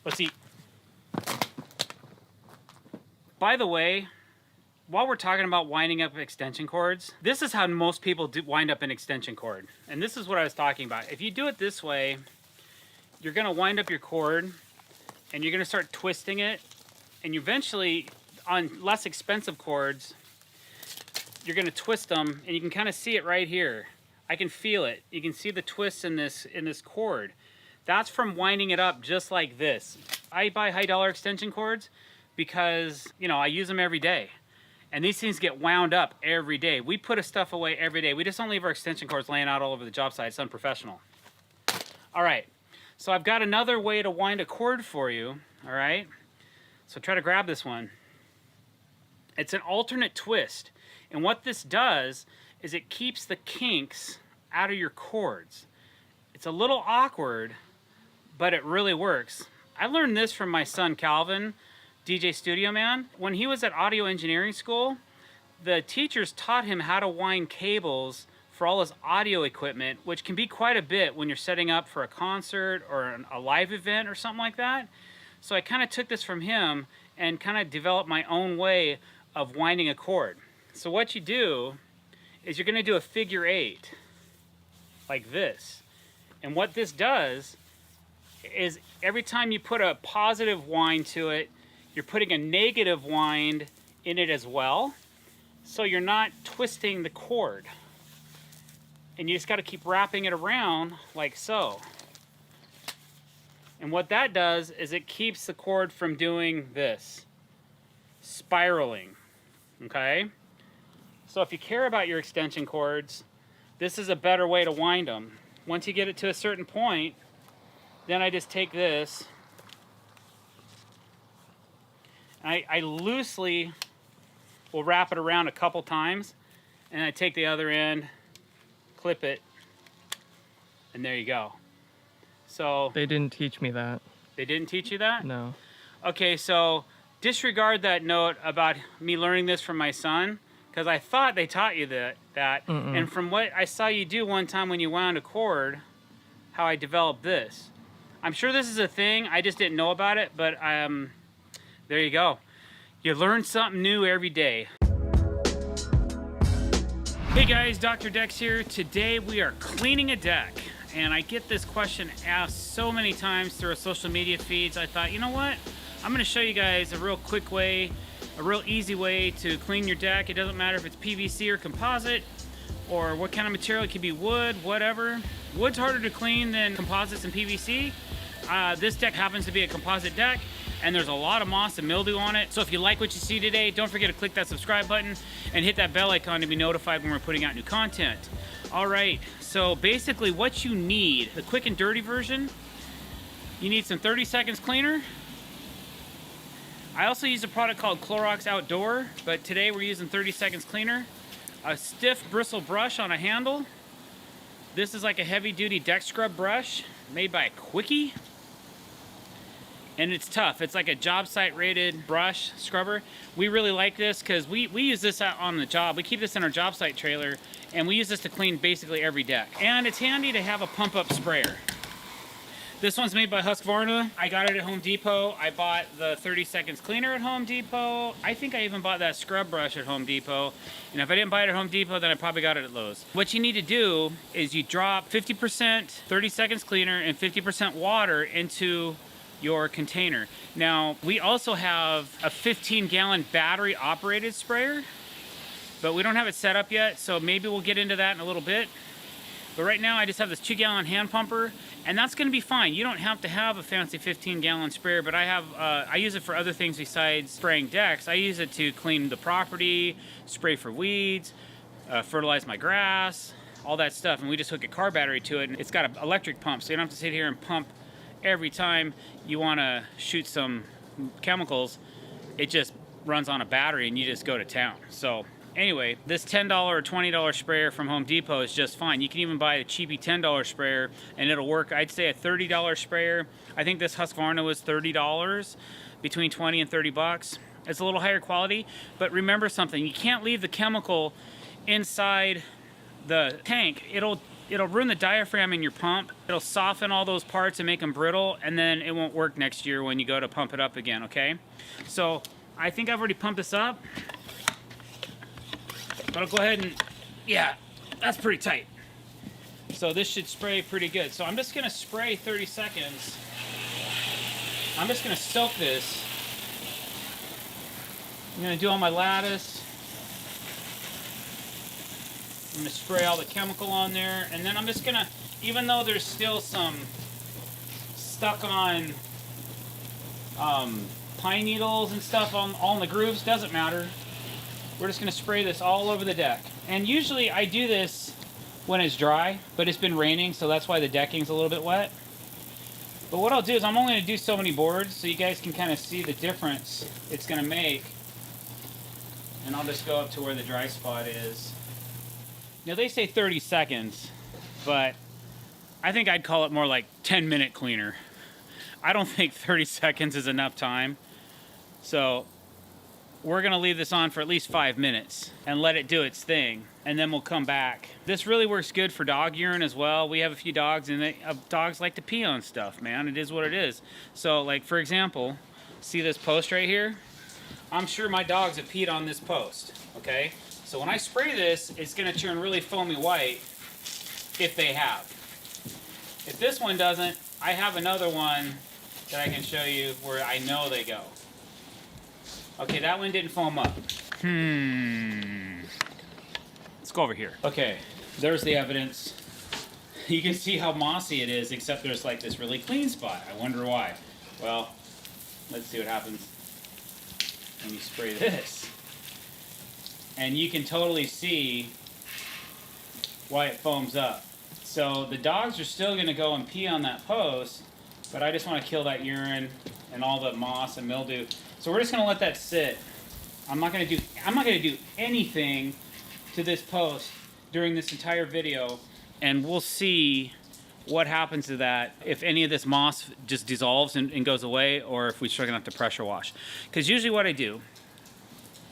[SPEAKER 1] Let's eat. By the way, while we're talking about winding up extension cords, this is how most people wind up an extension cord. And this is what I was talking about. If you do it this way, you're gonna wind up your cord and you're gonna start twisting it. And you eventually, on less expensive cords, you're gonna twist them, and you can kind of see it right here. I can feel it. You can see the twist in this cord. That's from winding it up just like this. I buy high dollar extension cords because, you know, I use them every day. And these things get wound up every day. We put stuff away every day. We just don't leave our extension cords laying out all over the job site. It's unprofessional. All right, so I've got another way to wind a cord for you, all right? So try to grab this one. It's an alternate twist. And what this does is it keeps the kinks out of your cords. It's a little awkward, but it really works. I learned this from my son, Calvin, DJ Studio Man. When he was at audio engineering school, the teachers taught him how to wind cables for all his audio equipment, which can be quite a bit when you're setting up for a concert or a live event or something like that. So I kind of took this from him and kind of developed my own way of winding a cord. So what you do is you're gonna do a figure 8, like this. And what this does is every time you put a positive wind to it, you're putting a negative wind in it as well. So you're not twisting the cord. And you just gotta keep wrapping it around like so. And what that does is it keeps the cord from doing this, spiraling, okay? So if you care about your extension cords, this is a better way to wind them. Once you get it to a certain point, then I just take this, I loosely will wrap it around a couple times, and I take the other end, clip it, and there you go. So
[SPEAKER 3] They didn't teach me that.
[SPEAKER 1] They didn't teach you that?
[SPEAKER 3] No.
[SPEAKER 1] Okay, so disregard that note about me learning this from my son, because I thought they taught you that. And from what I saw you do one time when you wound a cord, how I developed this. I'm sure this is a thing, I just didn't know about it, but there you go. You learn something new every day. Hey guys, Dr. Decks here. Today we are cleaning a deck. And I get this question asked so many times through our social media feeds. I thought, you know what? I'm gonna show you guys a real quick way, a real easy way to clean your deck. It doesn't matter if it's PVC or composite. or what kind of material. It could be wood, whatever. Wood's harder to clean than composites and PVC. This deck happens to be a composite deck, and there's a lot of moss and mildew on it. So if you like what you see today, don't forget to click that subscribe button and hit that bell icon to be notified when we're putting out new content. All right, so basically what you need, the quick and dirty version, you need some 30 seconds cleaner. I also use a product called Clorox Outdoor, but today we're using 30 seconds cleaner. A stiff bristle brush on a handle. This is like a heavy duty deck scrub brush made by a Quickie. And it's tough. It's like a job site rated brush scrubber. We really like this because we use this out on the job. We keep this in our job site trailer, and we use this to clean basically every deck. And it's handy to have a pump up sprayer. This one's made by Husqvarna. I got it at Home Depot. I bought the 30 seconds cleaner at Home Depot. I think I even bought that scrub brush at Home Depot. And if I didn't buy it at Home Depot, then I probably got it at Lowe's. What you need to do is you drop 50% 30 seconds cleaner and 50% water into your container. Now, we also have a 15-gallon battery operated sprayer, but we don't have it set up yet, so maybe we'll get into that in a little bit. But right now I just have this 2-gallon hand pumper, and that's gonna be fine. You don't have to have a fancy 15-gallon sprayer, but I use it for other things besides spraying decks. I use it to clean the property, spray for weeds, fertilize my grass, all that stuff. And we just hook a car battery to it, and it's got an electric pump, so you don't have to sit here and pump every time you wanna shoot some chemicals. It just runs on a battery and you just go to town. So anyway, this $10 or $20 sprayer from Home Depot is just fine. You can even buy a cheapy $10 sprayer and it'll work. I'd say a $30 sprayer. I think this Husqvarna was $30, between 20 and 30 bucks. It's a little higher quality, but remember something, you can't leave the chemical inside the tank. It'll ruin the diaphragm in your pump. It'll soften all those parts and make them brittle, and then it won't work next year when you go to pump it up again, okay? So I think I've already pumped this up. But I'll go ahead and, yeah, that's pretty tight. So this should spray pretty good. So I'm just gonna spray 30 seconds. I'm just gonna soak this. I'm gonna do all my lattice. I'm gonna spray all the chemical on there. And then I'm just gonna, even though there's still some stuck on pine needles and stuff all in the grooves, doesn't matter. We're just gonna spray this all over the deck. And usually I do this when it's dry, but it's been raining, so that's why the decking's a little bit wet. But what I'll do is I'm only gonna do so many boards so you guys can kind of see the difference it's gonna make. And I'll just go up to where the dry spot is. Now they say 30 seconds, but I think I'd call it more like 10-minute cleaner. I don't think 30 seconds is enough time. So we're gonna leave this on for at least 5 minutes and let it do its thing, and then we'll come back. This really works good for dog urine as well. We have a few dogs, and dogs like to pee on stuff, man. It is what it is. So, like, for example, see this post right here? I'm sure my dogs have peed on this post, okay? So when I spray this, it's gonna turn really foamy white if they have. If this one doesn't, I have another one that I can show you where I know they go. Okay, that one didn't foam up. Let's go over here. Okay, there's the evidence. You can see how mossy it is, except there's like this really clean spot. I wonder why. Well, let's see what happens when you spray this. And you can totally see why it foams up. So the dogs are still gonna go and pee on that post, but I just wanna kill that urine and all the moss and mildew. So we're just gonna let that sit. I'm not gonna do anything to this post during this entire video, and we'll see what happens to that, if any of this moss just dissolves and goes away, or if we start gonna have to pressure wash. Because usually what I do,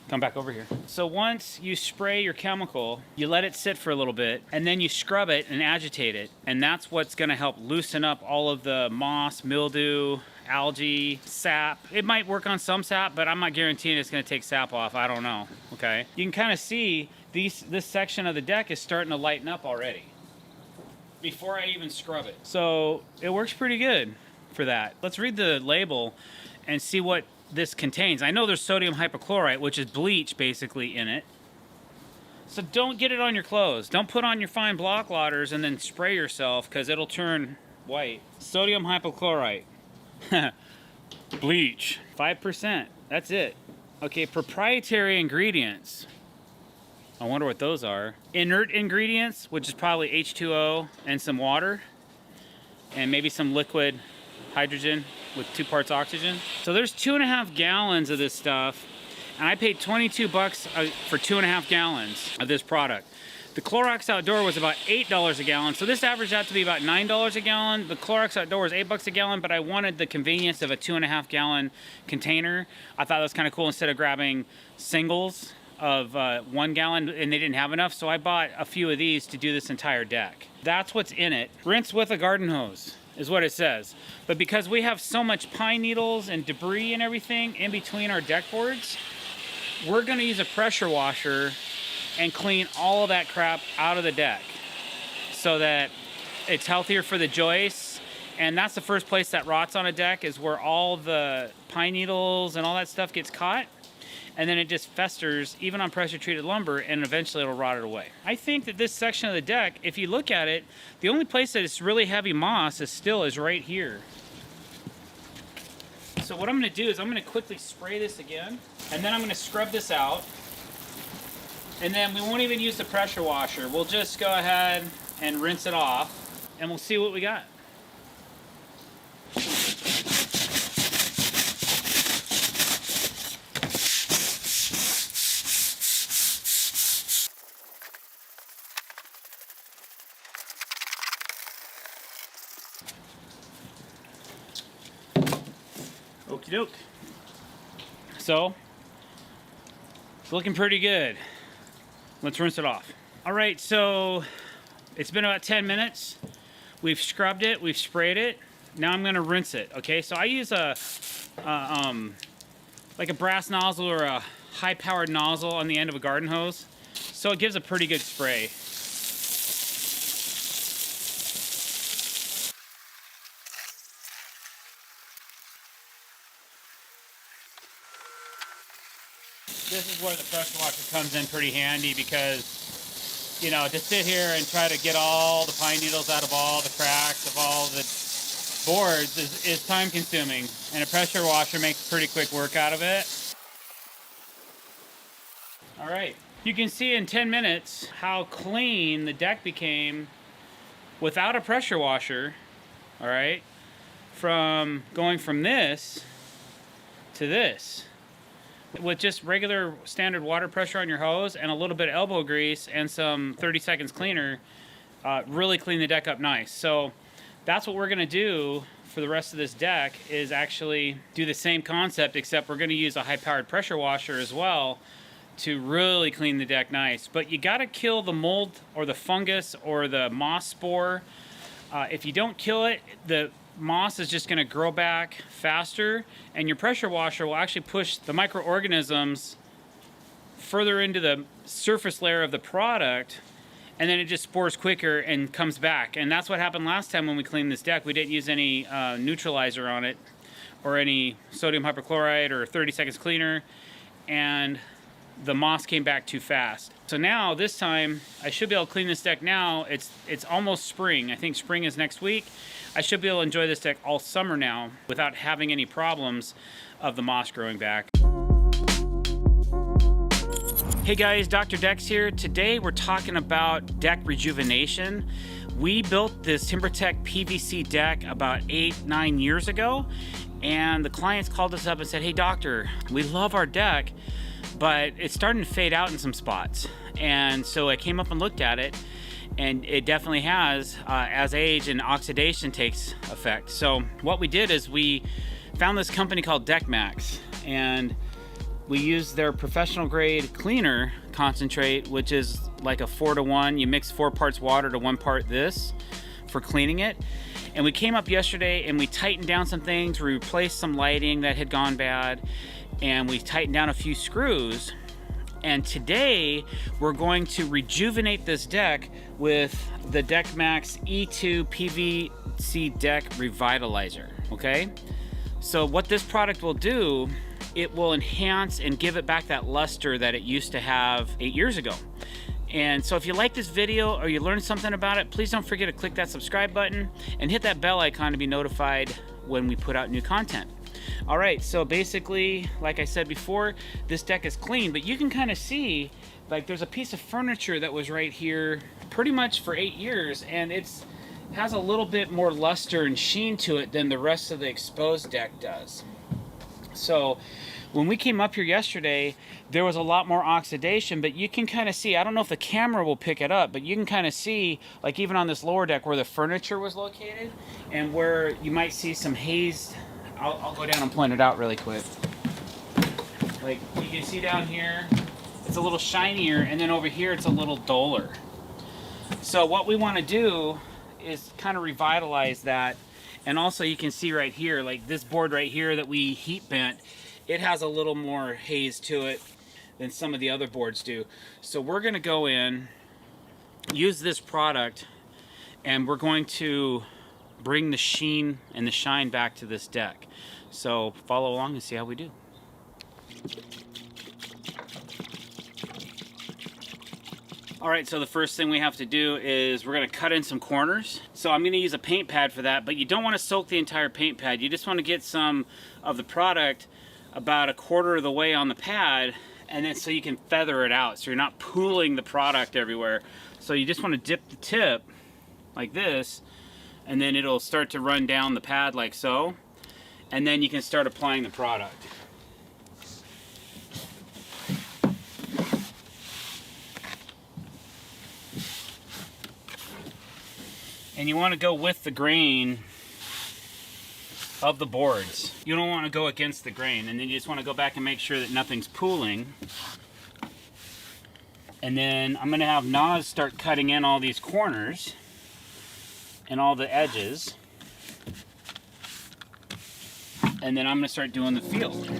[SPEAKER 1] come back over here. So once you spray your chemical, you let it sit for a little bit, and then you scrub it and agitate it, and that's what's gonna help loosen up all of the moss, mildew, algae, sap. It might work on some sap, but I'm not guaranteeing it's gonna take sap off. I don't know, okay? You can kind of see this section of the deck is starting to lighten up already before I even scrub it. So it works pretty good for that. Let's read the label and see what this contains. I know there's sodium hypochlorite, which is bleach basically in it.
[SPEAKER 2] So don't get it on your clothes. Don't put on your fine block loaders and then spray yourself, because it'll turn white. Sodium hypochlorite. Bleach. 5%. That's it. Okay, proprietary ingredients. I wonder what those are. Inert ingredients, which is probably H2O and some water, and maybe some liquid hydrogen with 2 parts oxygen. So there's 2.5 gallons of this stuff, and I paid 22 bucks for 2.5 gallons of this product. The Clorox Outdoor was about $8 a gallon, so this averaged out to be about $9 a gallon. The Clorox Outdoor was 8 bucks a gallon, but I wanted the convenience of a 2.5 gallon container. I thought that was kind of cool instead of grabbing singles of 1 gallon, and they didn't have enough, so I bought a few of these to do this entire deck. That's what's in it. Rinse with a garden hose is what it says. But because we have so much pine needles and debris and everything in between our deck boards, we're gonna use a pressure washer and clean all of that crap out of the deck so that it's healthier for the joists. And that's the first place that rots on a deck, is where all the pine needles and all that stuff gets caught. And then it just festers, even on pressure treated lumber, and eventually it'll rot it away. I think that this section of the deck, if you look at it, the only place that it's really heavy moss is right here. So what I'm gonna do is I'm gonna quickly spray this again, and then I'm gonna scrub this out. And then we won't even use the pressure washer. We'll just go ahead and rinse it off, and we'll see what we got. Okie doke. So, it's looking pretty good. Let's rinse it off. All right, so it's been about 10 minutes. We've scrubbed it, we've sprayed it. Now I'm gonna rinse it, okay? So I use like a brass nozzle or a high-powered nozzle on the end of a garden hose. So it gives a pretty good spray. This is where the pressure washer comes in pretty handy, because, you know, to sit here and try to get all the pine needles out of all the cracks of all the boards is time consuming, and a pressure washer makes pretty quick work out of it. All right, you can see in 10 minutes how clean the deck became without a pressure washer. All right, from going from this to this, with just regular standard water pressure on your hose and a little bit of elbow grease and some 30 seconds cleaner, really clean the deck up nice. So that's what we're gonna do for the rest of this deck, is actually do the same concept, except we're gonna use a high-powered pressure washer as well to really clean the deck nice. But you gotta kill the mold or the fungus or the moss spore. If you don't kill it, the moss is just going to grow back faster, and your pressure washer will actually push the microorganisms further into the surface layer of the product, and then it just spores quicker and comes back. And that's what happened last time when we cleaned this deck. We didn't use any neutralizer on it or any sodium hypochlorite or 30 seconds cleaner, and the moss came back too fast. So now this time I should be able to clean this deck now. It's almost spring. I think spring is next week. I should be able to enjoy this deck all summer now without having any problems of the moss growing back. Hey guys, Dr. Decks here. Today we're talking about deck rejuvenation. We built this TimberTech PVC deck about 8-9 years ago, and the clients called us up and said, hey doctor, we love our deck, but it's starting to fade out in some spots. And so I came up and looked at it, and it definitely has as age and oxidation takes effect. So what we did is we found this company called DeckMax, and we used their professional grade cleaner concentrate, which is like a 4-to-1. You mix 4 parts water to 1 part this for cleaning it. And we came up yesterday and we tightened down some things. We replaced some lighting that had gone bad, and we tightened down a few screws. And today we're going to rejuvenate this deck with the DeckMax E2 PVC Deck Revitalizer, okay? So what this product will do, it will enhance and give it back that luster that it used to have 8 years ago.
[SPEAKER 1] And so if you like this video or you learned something about it, please don't forget to click that subscribe button and hit that bell icon to be notified when we put out new content. All right, so basically, like I said before, this deck is clean, but you can kind of see, like, there's a piece of furniture that was right here pretty much for 8 years, and it's has a little bit more luster and sheen to it than the rest of the exposed deck does. So when we came up here yesterday, there was a lot more oxidation, but you can kind of see, I don't know if the camera will pick it up, but you can kind of see, like even on this lower deck where the furniture was located and where you might see some haze. I'll go down and point it out really quick. Like you can see down here, it's a little shinier, and then over here it's a little duller. So what we want to do is kind of revitalize that. And also you can see right here, like this board right here that we heat bent, it has a little more haze to it than some of the other boards do. So we're going to go in, use this product, and we're going to bring the sheen and the shine back to this deck. So follow along and see how we do. All right, so the first thing we have to do is we're gonna cut in some corners. So I'm gonna use a paint pad for that, but you don't wanna soak the entire paint pad. You just wanna get some of the product about 1/4 of the way on the pad, and then so you can feather it out, so you're not pooling the product everywhere. So you just wanna dip the tip like this, and then it'll start to run down the pad like so, and then you can start applying the product. And you want to go with the grain of the boards. You don't want to go against the grain, and then you just want to go back and make sure that nothing's pooling. And then I'm going to have Naz start cutting in all these corners and all the edges. And then I'm going to start doing the field.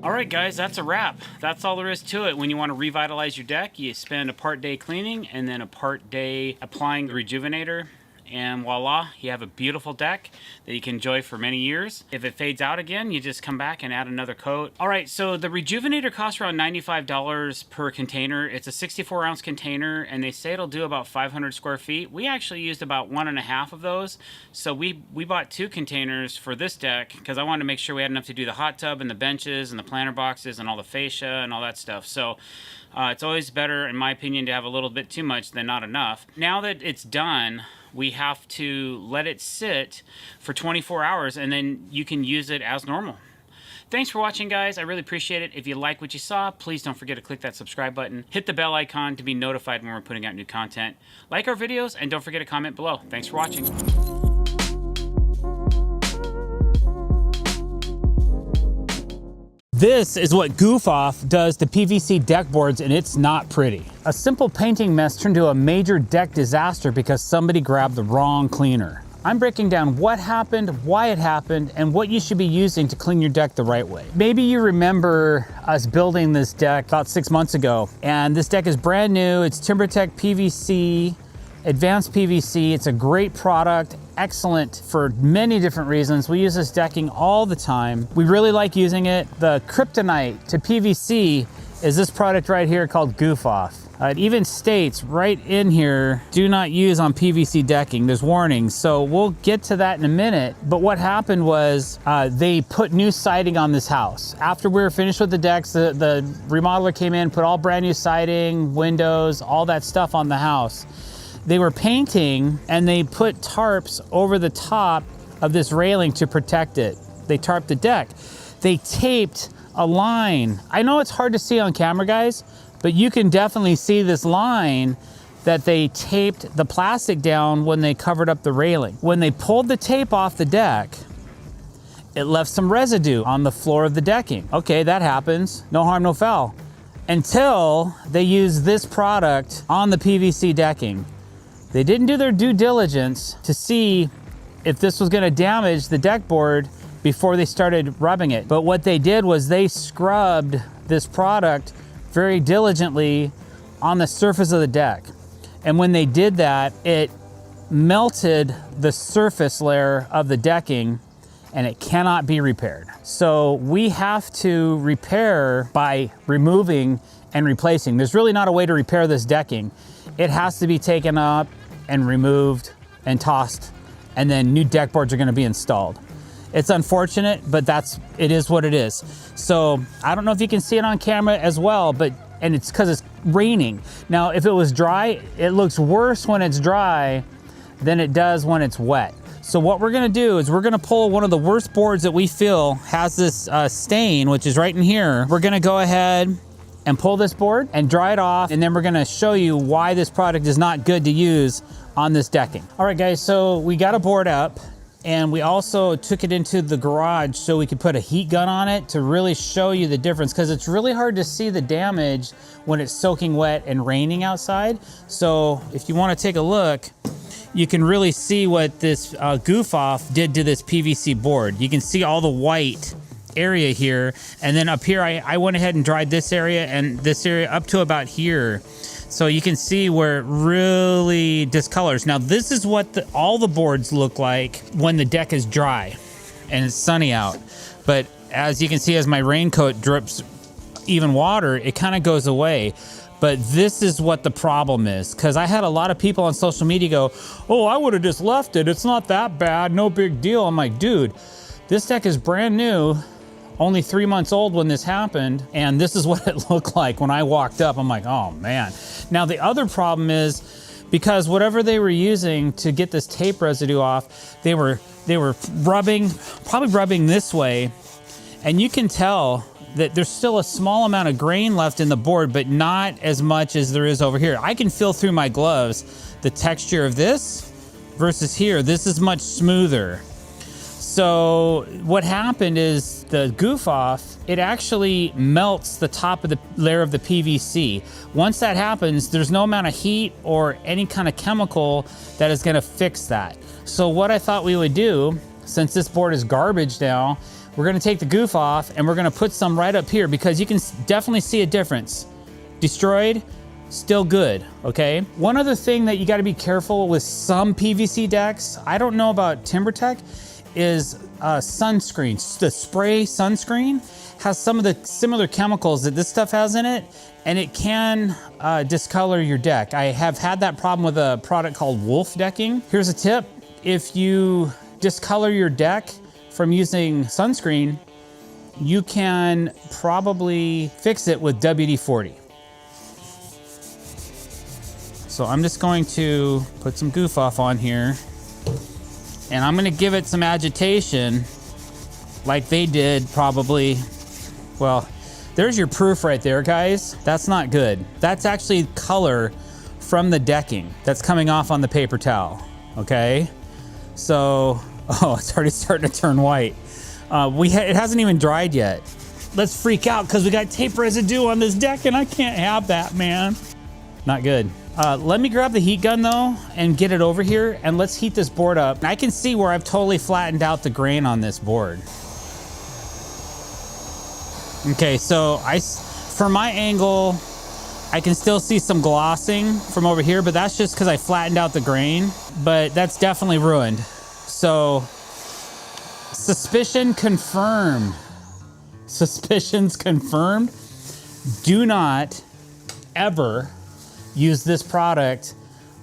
[SPEAKER 1] Alright guys, that's a wrap. That's all there is to it. When you want to revitalize your deck, you spend a part day cleaning and then a part day applying the rejuvenator, and voila, you have a beautiful deck that you can enjoy for many years. If it fades out again, you just come back and add another coat. Alright, so the rejuvenator costs around $95 per container. It's a 64-ounce container, and they say it'll do about 500 square feet. We actually used about 1.5 of those, so we bought 2 containers for this deck because I wanted to make sure we had enough to do the hot tub and the benches and the planter boxes and all the fascia and all that stuff. So it's always better, in my opinion, to have a little bit too much than not enough. Now that it's done, we have to let it sit for 24 hours and then you can use it as normal. Thanks for watching, guys. I really appreciate it. If you like what you saw, please don't forget to click that subscribe button. Hit the bell icon to be notified when we're putting out new content. Like our videos and don't forget to comment below. Thanks for watching.
[SPEAKER 2] This is what Goof Off does to PVC deck boards, and it's not pretty. A simple painting mess turned into a major deck disaster because somebody grabbed the wrong cleaner. I'm breaking down what happened, why it happened, and what you should be using to clean your deck the right way. Maybe you remember us building this deck about 6 months ago, and this deck is brand new. It's TimberTech PVC, advanced PVC. It's a great product, excellent for many different reasons. We use this decking all the time. We really like using it. The kryptonite to PVC is this product right here called Goof Off. It even states right in here, do not use on PVC decking. There's warnings, so we'll get to that in a minute. But what happened was they put new siding on this house. After we were finished with the decks, the remodeler came in, put all brand new siding, windows, all that stuff on the house. They were painting and they put tarps over the top of this railing to protect it. They tarped the deck. They taped a line. I know it's hard to see on camera, guys, but you can definitely see this line that they taped the plastic down when they covered up the railing. When they pulled the tape off the deck, it left some residue on the floor of the decking. Okay, that happens. No harm, no foul. Until they used this product on the PVC decking. They didn't do their due diligence to see if this was gonna damage the deck board before they started rubbing it. But what they did was they scrubbed this product very diligently on the surface of the deck. And when they did that, it melted the surface layer of the decking and it cannot be repaired. So we have to repair by removing and replacing. There's really not a way to repair this decking. It has to be taken up and removed and tossed, and then new deck boards are gonna be installed. It's unfortunate, but it is what it is. So I don't know if you can see it on camera as well, and it's because it's raining. Now, if it was dry, it looks worse when it's dry than it does when it's wet. So what we're gonna do is we're gonna pull one of the worst boards that we feel has this stain, which is right in here. We're gonna go ahead and pull this board and dry it off, and then we're gonna show you why this product is not good to use on this decking. All right, guys, so we got a board up, and we also took it into the garage so we could put a heat gun on it to really show you the difference, because it's really hard to see the damage when it's soaking wet and raining outside. So if you wanna take a look, you can really see what this Goof Off did to this PVC board. You can see all the white area here, and then up here I went ahead and dried this area and this area up to about here, so you can see where it really discolors. Now this is what all the boards look like when the deck is dry and it's sunny out, but as you can see, as my raincoat drips even water, it kind of goes away. But this is what the problem is, because I had a lot of people on social media go, oh, I would have just left it, it's not that bad, no big deal. I'm like, dude, this deck is brand new, only 3 months old when this happened, and this is what it looked like when I walked up. I'm like, oh man. Now the other problem is, because whatever they were using to get this tape residue off, they were probably rubbing this way, and you can tell that there's still a small amount of grain left in the board, but not as much as there is over here. I can feel through my gloves the texture of this versus here. This is much smoother. So what happened is the Goof Off, it actually melts the top of the layer of the PVC. Once that happens, there's no amount of heat or any kind of chemical that is gonna fix that. So what I thought we would do, since this board is garbage now, we're gonna take the Goof Off and we're gonna put some right up here, because you can definitely see a difference. Destroyed, still good, okay? One other thing that you gotta be careful with some PVC decks, I don't know about TimberTech, is sunscreen. The spray sunscreen has some of the similar chemicals that this stuff has in it, and it can discolor your deck. I have had that problem with a product called Wolf Decking. Here's a tip. If you discolor your deck from using sunscreen, you can probably fix it with WD-40. So I'm just going to put some Goof Off on here, and I'm gonna give it some agitation like they did probably. Well, there's your proof right there, guys. That's not good. That's actually color from the decking that's coming off on the paper towel, okay? So, oh, it's already starting to turn white. It hasn't even dried yet. let's freak out because we got tape residue on this deck and I can't have that, man. Not good. Let me grab the heat gun though and get it over here and let's heat this board up. I can see where I've totally flattened out the grain on this board. Okay, so from my angle, I can still see some glossing from over here, but that's just because I flattened out the grain, but that's definitely ruined. So, suspicion confirmed. Suspicions confirmed. Do not ever use this product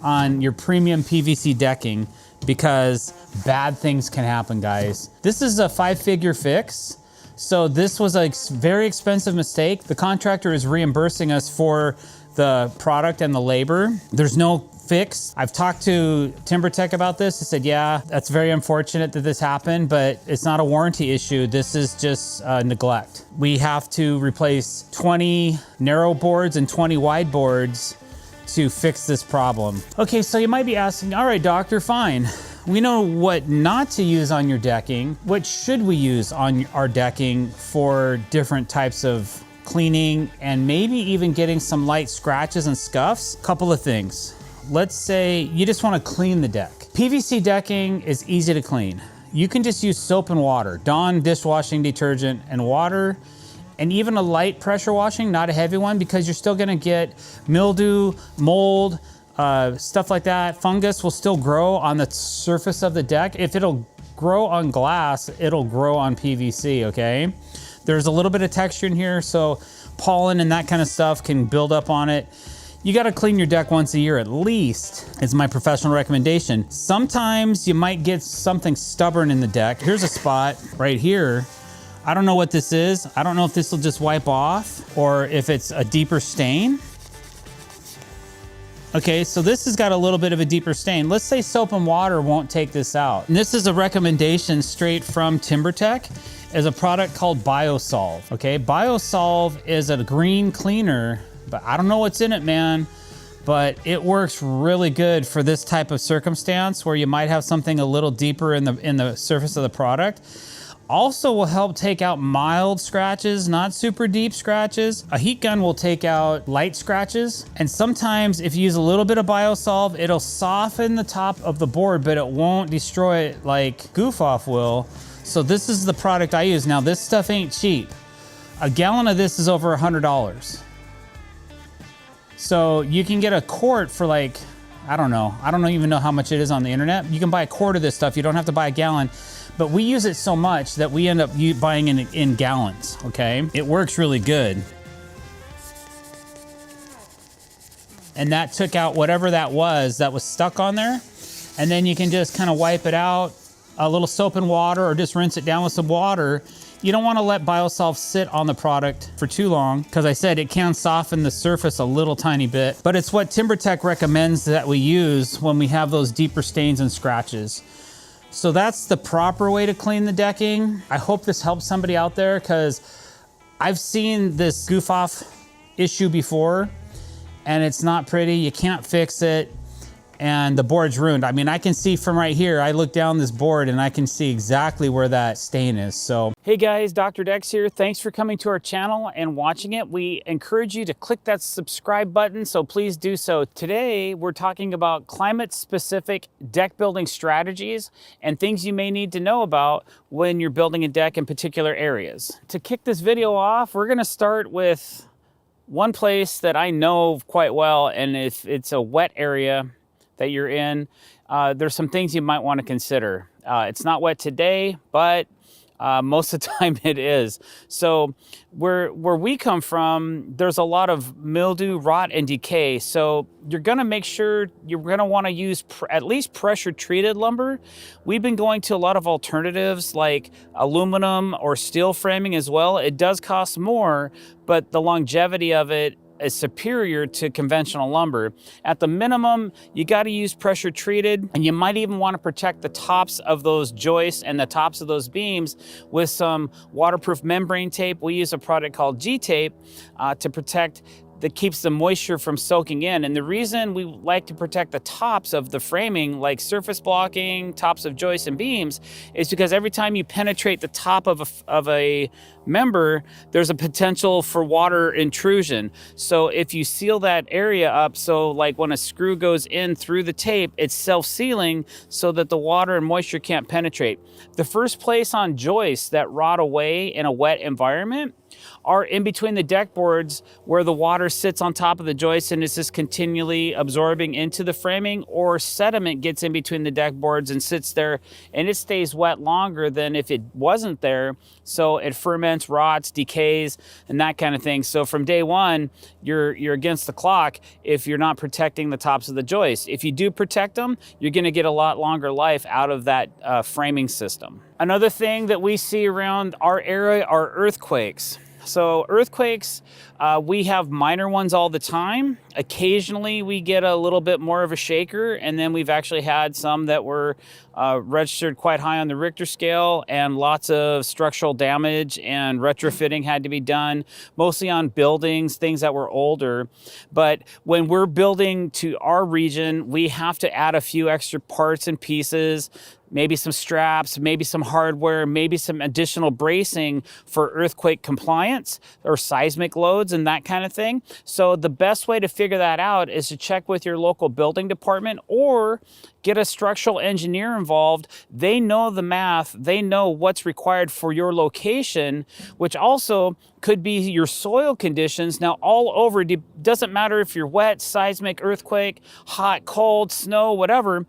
[SPEAKER 2] on your premium PVC decking because bad things can happen, guys. This is a 5-figure fix. So this was a very expensive mistake. The contractor is reimbursing us for the product and the labor. There's no fix. I've talked to TimberTech about this. He said, yeah, that's very unfortunate that this happened, but it's not a warranty issue. This is just neglect. We have to replace 20 narrow boards and 20 wide boards to fix this problem. Okay, so you might be asking, all right, doctor, fine. We know what not to use on your decking. What should we use on our decking for different types of cleaning and maybe even getting some light scratches and scuffs? Couple of things. Let's say you just want to clean the deck. PVC decking is easy to clean. You can just use soap and water, Dawn dishwashing detergent and water, and even a light pressure washing, not a heavy one, because you're still gonna get mildew, mold, stuff like that. Fungus will still grow on the surface of the deck. If it'll grow on glass, it'll grow on PVC, okay? There's a little bit of texture in here, so pollen and that kind of stuff can build up on it. You gotta clean your deck once a year at least, is my professional recommendation. Sometimes you might get something stubborn in the deck. Here's a spot right here. I don't know what this is. I don't know if this will just wipe off or if it's a deeper stain. Okay, so this has got a little bit of a deeper stain. Let's say soap and water won't take this out. And this is a recommendation straight from TimberTech, is a product called Biosolve, okay? Biosolve is a green cleaner, but I don't know what's in it, man, but it works really good for this type of circumstance where you might have something a little deeper in the surface of the product. Also will help take out mild scratches, not super deep scratches. A heat gun will take out light scratches. And sometimes if you use a little bit of Biosolve, it'll soften the top of the board, but it won't destroy it like Goof Off will. So this is the product I use. Now this stuff ain't cheap. A gallon of this is over $100. So you can get a quart for like, I don't know. I don't even know how much it is on the internet. You can buy a quart of this stuff. You don't have to buy a gallon. But we use it so much that we end up buying it in gallons, okay? It works really good. And that took out whatever that was stuck on there. And then you can just kind of wipe it out, a little soap and water, or just rinse it down with some water. You don't want to let Biosolve sit on the product for too long, because I said it can soften the surface a little tiny bit, but it's what TimberTech recommends that we use when we have those deeper stains and scratches. So that's the proper way to clean the decking. I hope this helps somebody out there, because I've seen this goof off issue before and it's not pretty. You can't fix it and the board's ruined. I mean, I can see from right here, I look down this board and I can see exactly where that stain is. So, hey guys, Dr. Decks here. Thanks for coming to our channel and watching it. We encourage you to click that subscribe button, so please do so. Today, we're talking about climate-specific deck building strategies and things you may need to know about when you're building a deck in particular areas. To kick this video off, we're gonna start with one place that I know quite well, and if it's a wet area that you're in, there's some things you might want to consider. It's not wet today, but most of the time it is. So where we come from, there's a lot of mildew, rot, and decay. So you're gonna make sure you're gonna wanna use at least pressure treated lumber. We've been going to a lot of alternatives like aluminum or steel framing as well. It does cost more, but the longevity of it is superior to conventional lumber. At the minimum, you got to use pressure treated, and you might even want to protect the tops of those joists and the tops of those beams with some waterproof membrane tape. We use a product called G-tape to protect that keeps the moisture from soaking in. And the reason we like to protect the tops of the framing, like surface blocking, tops of joists and beams, is because every time you penetrate the top of a member, there's a potential for water intrusion. So if you seal that area up, so like when a screw goes in through the tape, it's self-sealing so that the water and moisture can't penetrate. The first place on joists that rot away in a wet environment are in between the deck boards, where the water sits on top of the joist and is just continually absorbing into the framing, or sediment gets in between the deck boards and sits there, and it stays wet longer than if it wasn't there. So it ferments, rots, decays, and that kind of thing. So from day one, you're against the clock if you're not protecting the tops of the joist. If you do protect them, you're going to get a lot longer life out of that framing system. Another thing that we see around our area are earthquakes. So earthquakes, we have minor ones all the time. Occasionally we get a little bit more of a shaker, and then we've actually had some that were registered quite high on the Richter scale, and lots of structural damage and retrofitting had to be done, mostly on buildings, things that were older. But when we're building to our region, we have to add a few extra parts and pieces, maybe some straps, maybe some hardware, maybe some additional bracing for earthquake compliance or seismic loads and that kind of thing. So the best way to figure that out is to check with your local building department, or get a structural engineer involved. They know the math, they know what's required for your location, which also could be your soil conditions. Now all over, it doesn't matter if you're wet, seismic, earthquake, hot, cold, snow, whatever,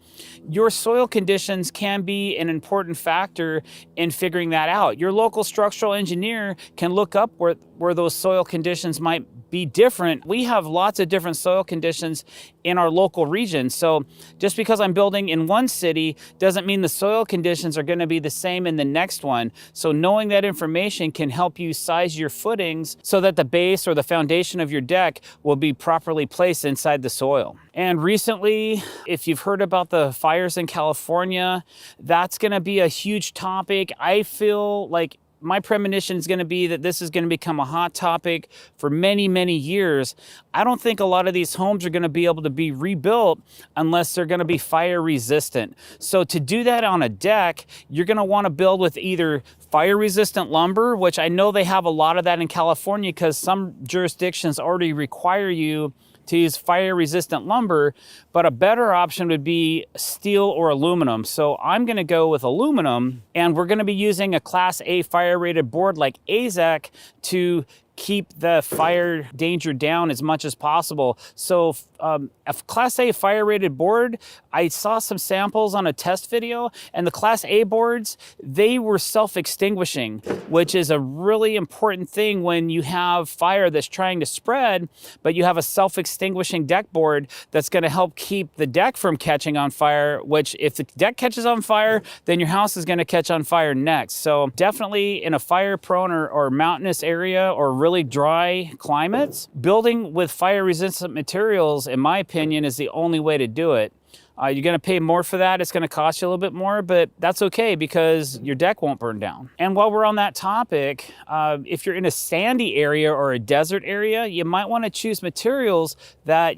[SPEAKER 2] your soil conditions can be an important factor in figuring that out. Your local structural engineer can look up where those soil conditions might be different. We have lots of different soil conditions in our local region. So just because I'm building in one city doesn't mean the soil conditions are going to be the same in the next one. So knowing that information can help you size your footings so that the base or the foundation of your deck will be properly placed inside the soil. And recently, if you've heard about the fires in California, that's going to be a huge topic. I feel like my premonition is going to be that this is going to become a hot topic for many, many years. I don't think a lot of these homes are going to be able to be rebuilt unless they're going to be fire resistant. So to do that on a deck, you're going to want to build with either fire resistant lumber, which I know they have a lot of that in California because some jurisdictions already require you to use fire resistant lumber, but a better option would be steel or aluminum. So I'm gonna go with aluminum, and we're gonna be using a Class A fire rated board like AZEK to keep the fire danger down as much as possible. So a Class A fire rated board, I saw some samples on a test video, and the Class A boards, they were self-extinguishing, which is a really important thing when you have fire that's trying to spread, but you have a self-extinguishing deck board that's gonna help keep the deck from catching on fire, which if the deck catches on fire, then your house is gonna catch on fire next. So definitely in a fire prone or mountainous area or really dry climates, building with fire resistant materials, in my opinion, is the only way to do it. You're going to pay more for that. It's going to cost you a little bit more, but that's okay because your deck won't burn down. And while we're on that topic, if you're in a sandy area or a desert area, you might want to choose materials that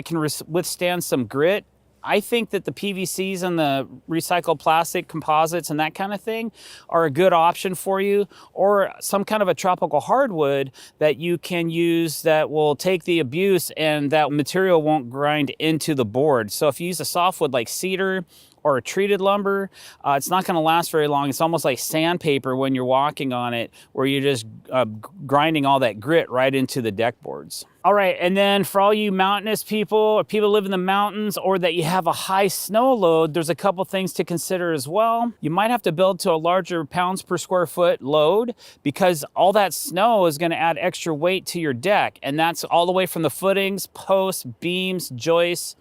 [SPEAKER 2] can withstand some grit. I think that the PVCs and the recycled plastic composites and that kind of thing are a good option for you, or some kind of a tropical hardwood that you can use that will take the abuse and that material won't grind into the board. So if you use a softwood like cedar or a treated lumber, it's not gonna last very long. It's almost like sandpaper when you're walking on it, where you're just grinding all that grit right into the deck boards. All right, and then for all you mountainous people or people who live in the mountains or that you have a high snow load, there's a couple things to consider as well. You might have to build to a larger pounds per square foot load because all that snow is gonna add extra weight to your deck, and that's all the way from the footings, posts, beams, joists,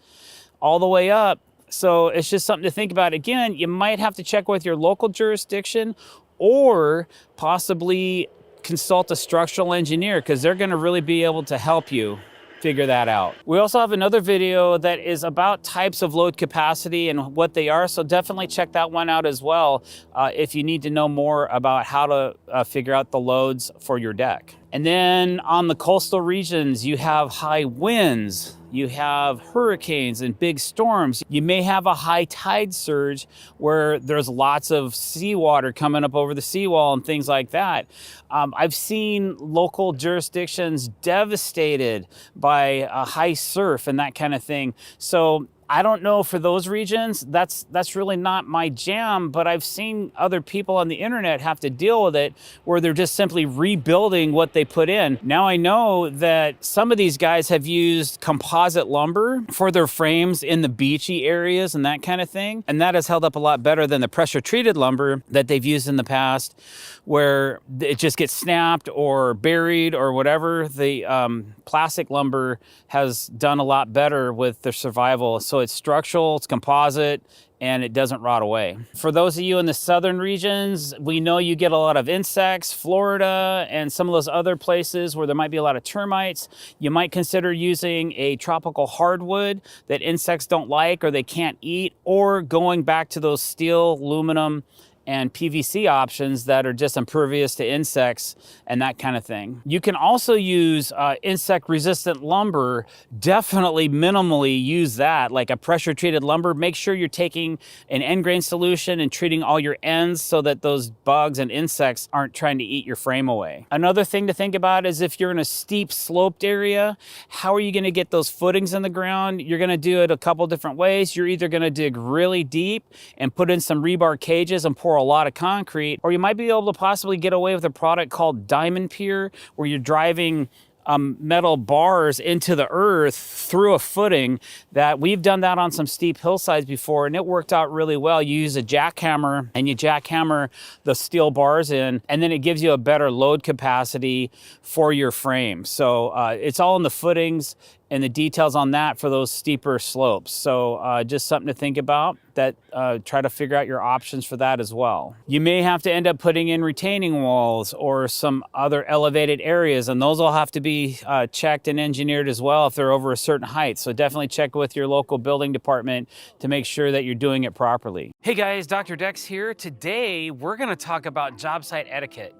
[SPEAKER 2] all the way up. So it's just something to think about. Again, you might have to check with your local jurisdiction or possibly consult a structural engineer because they're going to really be able to help you figure that out. We also have another video that is about types of load capacity and what they are, so definitely check that one out as well if you need to know more about how to figure out the loads for your deck. And then on the coastal regions, you have high winds, you have hurricanes and big storms. You may have a high tide surge where there's lots of seawater coming up over the seawall and things like that. I've seen local jurisdictions devastated by high surf and that kind of thing. So I don't know for those regions, that's really not my jam, but I've seen other people on the internet have to deal with it where they're just simply rebuilding what they put in. Now I know that some of these guys have used composite lumber for their frames in the beachy areas and that kind of thing. And that has held up a lot better than the pressure treated lumber that they've used in the past, where it just gets snapped or buried or whatever. The plastic lumber has done a lot better with their survival. So it's structural, it's composite, and it doesn't rot away. For those of you in the southern regions, we know you get a lot of insects, Florida, and some of those other places where there might be a lot of termites. You might consider using a tropical hardwood that insects don't like or they can't eat, or going back to those steel, aluminum, and PVC options that are just impervious to insects and that kind of thing. You can also use insect resistant lumber. Definitely minimally use that, like a pressure treated lumber. Make sure you're taking an end grain solution and treating all your ends so that those bugs and insects aren't trying to eat your frame away. Another thing to think about is if you're in a steep sloped area, how are you gonna get those footings in the ground? You're gonna do it a couple different ways. You're either gonna dig really deep and put in some rebar cages and pour a lot of concrete, or you might be able to possibly get away with a product called diamond pier, where you're driving metal bars into the earth through a footing. That we've done that on some steep hillsides before, and it worked out really well. You use a jackhammer and you jackhammer the steel bars in, and then it gives you a better load capacity for your frame. So it's all in the footings and the details on that for those steeper slopes. So just something to think about, that try to figure out your options for that as well. You may have to end up putting in retaining walls or some other elevated areas, and those will have to be checked and engineered as well if they're over a certain height. So definitely check with your local building department to make sure that you're doing it properly. Hey guys, Dr. Dex here. Today we're gonna talk about job site etiquette.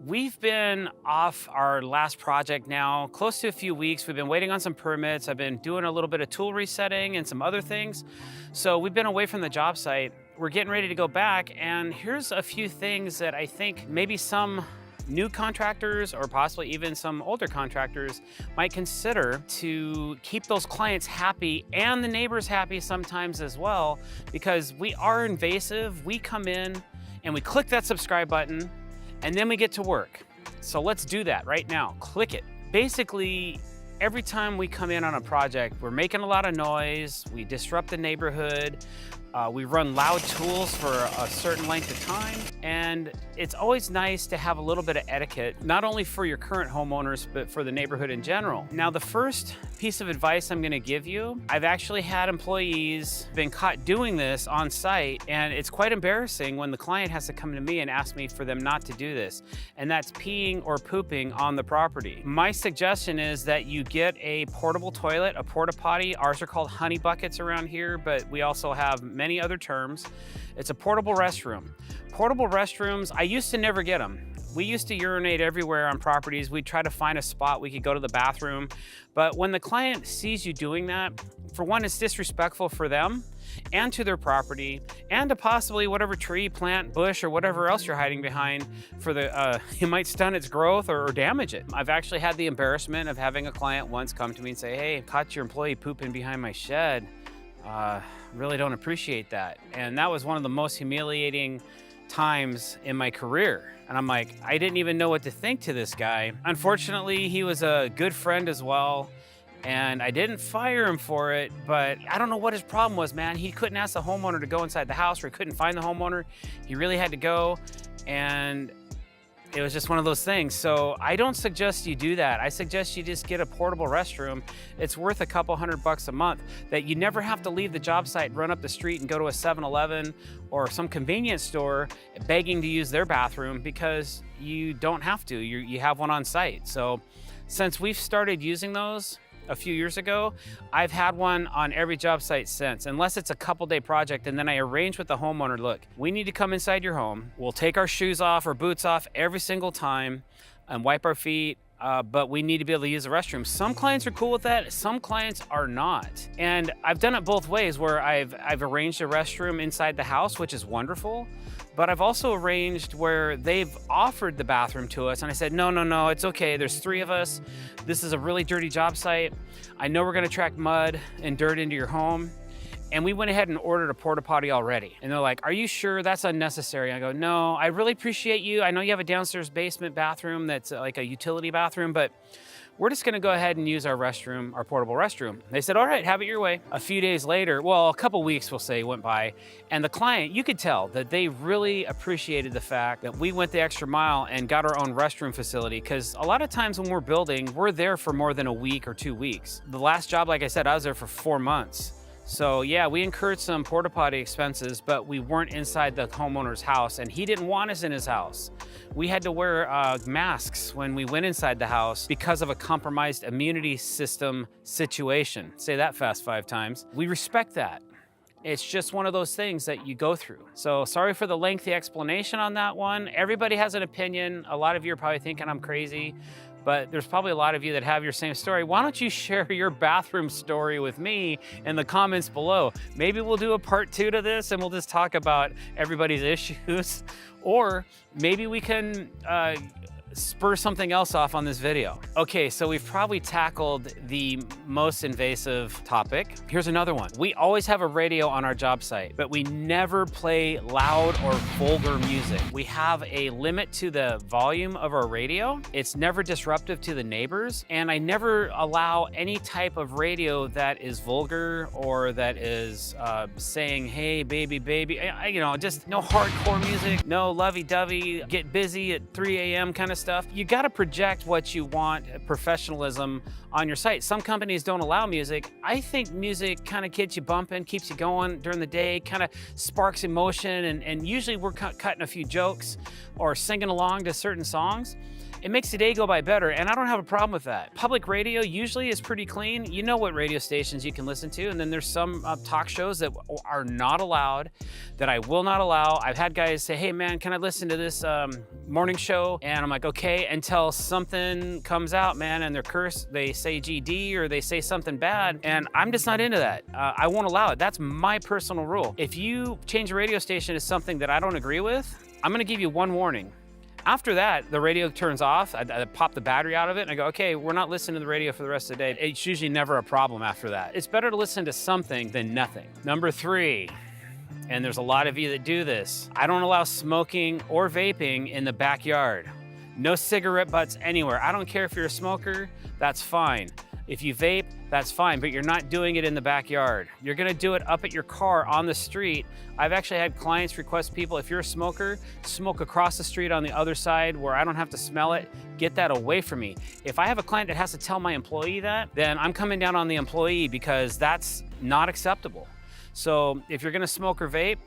[SPEAKER 2] We've been off our last project now close to a few weeks. We've been waiting on some permits. I've been doing a little bit of tool resetting and some other things. So we've been away from the job site. We're getting ready to go back, and here's a few things that I think maybe some new contractors or possibly even some older contractors might consider to keep those clients happy and the neighbors happy sometimes as well, because we are invasive. We come in and we click that subscribe button, and then we get to work. So let's do that right now. Click it. Basically, every time we come in on a project, we're making a lot of noise, we disrupt the neighborhood, we run loud tools for a certain length of time, and it's always nice to have a little bit of etiquette, not only for your current homeowners, but for the neighborhood in general. Now, the first piece of advice I'm gonna give you, I've actually had employees been caught doing this on site, and it's quite embarrassing when the client has to come to me and ask me for them not to do this, and that's peeing or pooping on the property. My suggestion is that you get a portable toilet, a porta potty. Ours are called honey buckets around here, but we also have many other terms. It's a portable restroom. Portable restrooms, I used to never get them. We used to urinate everywhere on properties. We'd try to find a spot we could go to the bathroom. But when the client sees you doing that, for one, it's disrespectful for them and to their property, and to possibly whatever tree, plant, bush, or whatever else you're hiding behind for the, you might stun its growth or damage it. I've actually had the embarrassment of having a client once come to me and say, hey, caught your employee pooping behind my shed. Really don't appreciate that. And that was one of the most humiliating times in my career. And I'm like, I didn't even know what to think to this guy. Unfortunately, he was a good friend as well, and I didn't fire him for it, but I don't know what his problem was, man. He couldn't ask the homeowner to go inside the house, or he couldn't find the homeowner. He really had to go, and it was just one of those things. So I don't suggest you do that. I suggest you just get a portable restroom. It's worth a couple $100 a month that you never have to leave the job site, run up the street and go to a 7-Eleven or some convenience store begging to use their bathroom, because you don't have to. You have one on site. So since we've started using those a few years ago, I've had one on every job site since, unless it's a couple day project, and then I arrange with the homeowner, look, we need to come inside your home. We'll take our shoes off or boots off every single time. and wipe our feet, but we need to be able to use the restroom. Some clients are cool with that, some clients are not. And I've done it both ways, where I've arranged a restroom inside the house, which is wonderful, but I've also arranged where they've offered the bathroom to us, and I said, no, it's okay, there's 3 of us. This is a really dirty job site. I know we're gonna track mud and dirt into your home. And we went ahead and ordered a porta potty already. And they're like, are you sure that's unnecessary? I go, no, I really appreciate you. I know you have a downstairs basement bathroom that's like a utility bathroom, but we're just gonna go ahead and use our restroom, our portable restroom. They said, all right, have it your way. A few days later, well, a couple weeks we'll say went by, and the client, you could tell that they really appreciated the fact that we went the extra mile and got our own restroom facility, because a lot of times when we're building, we're there for more than a week or 2 weeks. The last job, like I said, I was there for 4 months. So yeah, we incurred some porta potty expenses, but we weren't inside the homeowner's house, and he didn't want us in his house. We had to wear masks when we went inside the house because of a compromised immunity system situation. Say that fast 5 times. We respect that. It's just one of those things that you go through. So sorry for the lengthy explanation on that one. Everybody has an opinion. A lot of you are probably thinking I'm crazy, but there's probably a lot of you that have your same story. Why don't you share your bathroom story with me in the comments below? Maybe we'll do a part 2 to this and we'll just talk about everybody's issues. Or maybe we can spur something else off on this video. Okay, so we've probably tackled the most invasive topic. Here's another one. We always have a radio on our job site, but we never play loud or vulgar music. We have a limit to the volume of our radio. It's never disruptive to the neighbors, and I never allow any type of radio that is vulgar or that is saying, hey, baby, you know, just no hardcore music, no lovey-dovey, get busy at 3 a.m. kind of stuff. You got to project what you want, professionalism on your site. Some companies don't allow music. I think music kind of gets you bumping, keeps you going during the day, kind of sparks emotion, and usually we're cutting a few jokes or singing along to certain songs. It makes the day go by better, and I don't have a problem with that. Public radio usually is pretty clean. You know what radio stations you can listen to, and then there's some talk shows that are not allowed, that I will not allow. I've had guys say, hey man, can I listen to this morning show? And I'm like, okay, until something comes out, man, and they're cursed, they say GD or they say something bad, and I'm just not into that. I won't allow it. That's my personal rule. If you change a radio station to something that I don't agree with, I'm gonna give you one warning. After that, the radio turns off, I pop the battery out of it, and I go, okay, we're not listening to the radio for the rest of the day. It's usually never a problem after that. It's better to listen to something than nothing. Number 3, and there's a lot of you that do this, I don't allow smoking or vaping in the backyard. No cigarette butts anywhere. I don't care if you're a smoker, that's fine. If you vape, that's fine, but you're not doing it in the backyard. You're gonna do it up at your car on the street. I've actually had clients request people, if you're a smoker, smoke across the street on the other side where I don't have to smell it. Get that away from me. If I have a client that has to tell my employee that, then I'm coming down on the employee because that's not acceptable. So if you're gonna smoke or vape,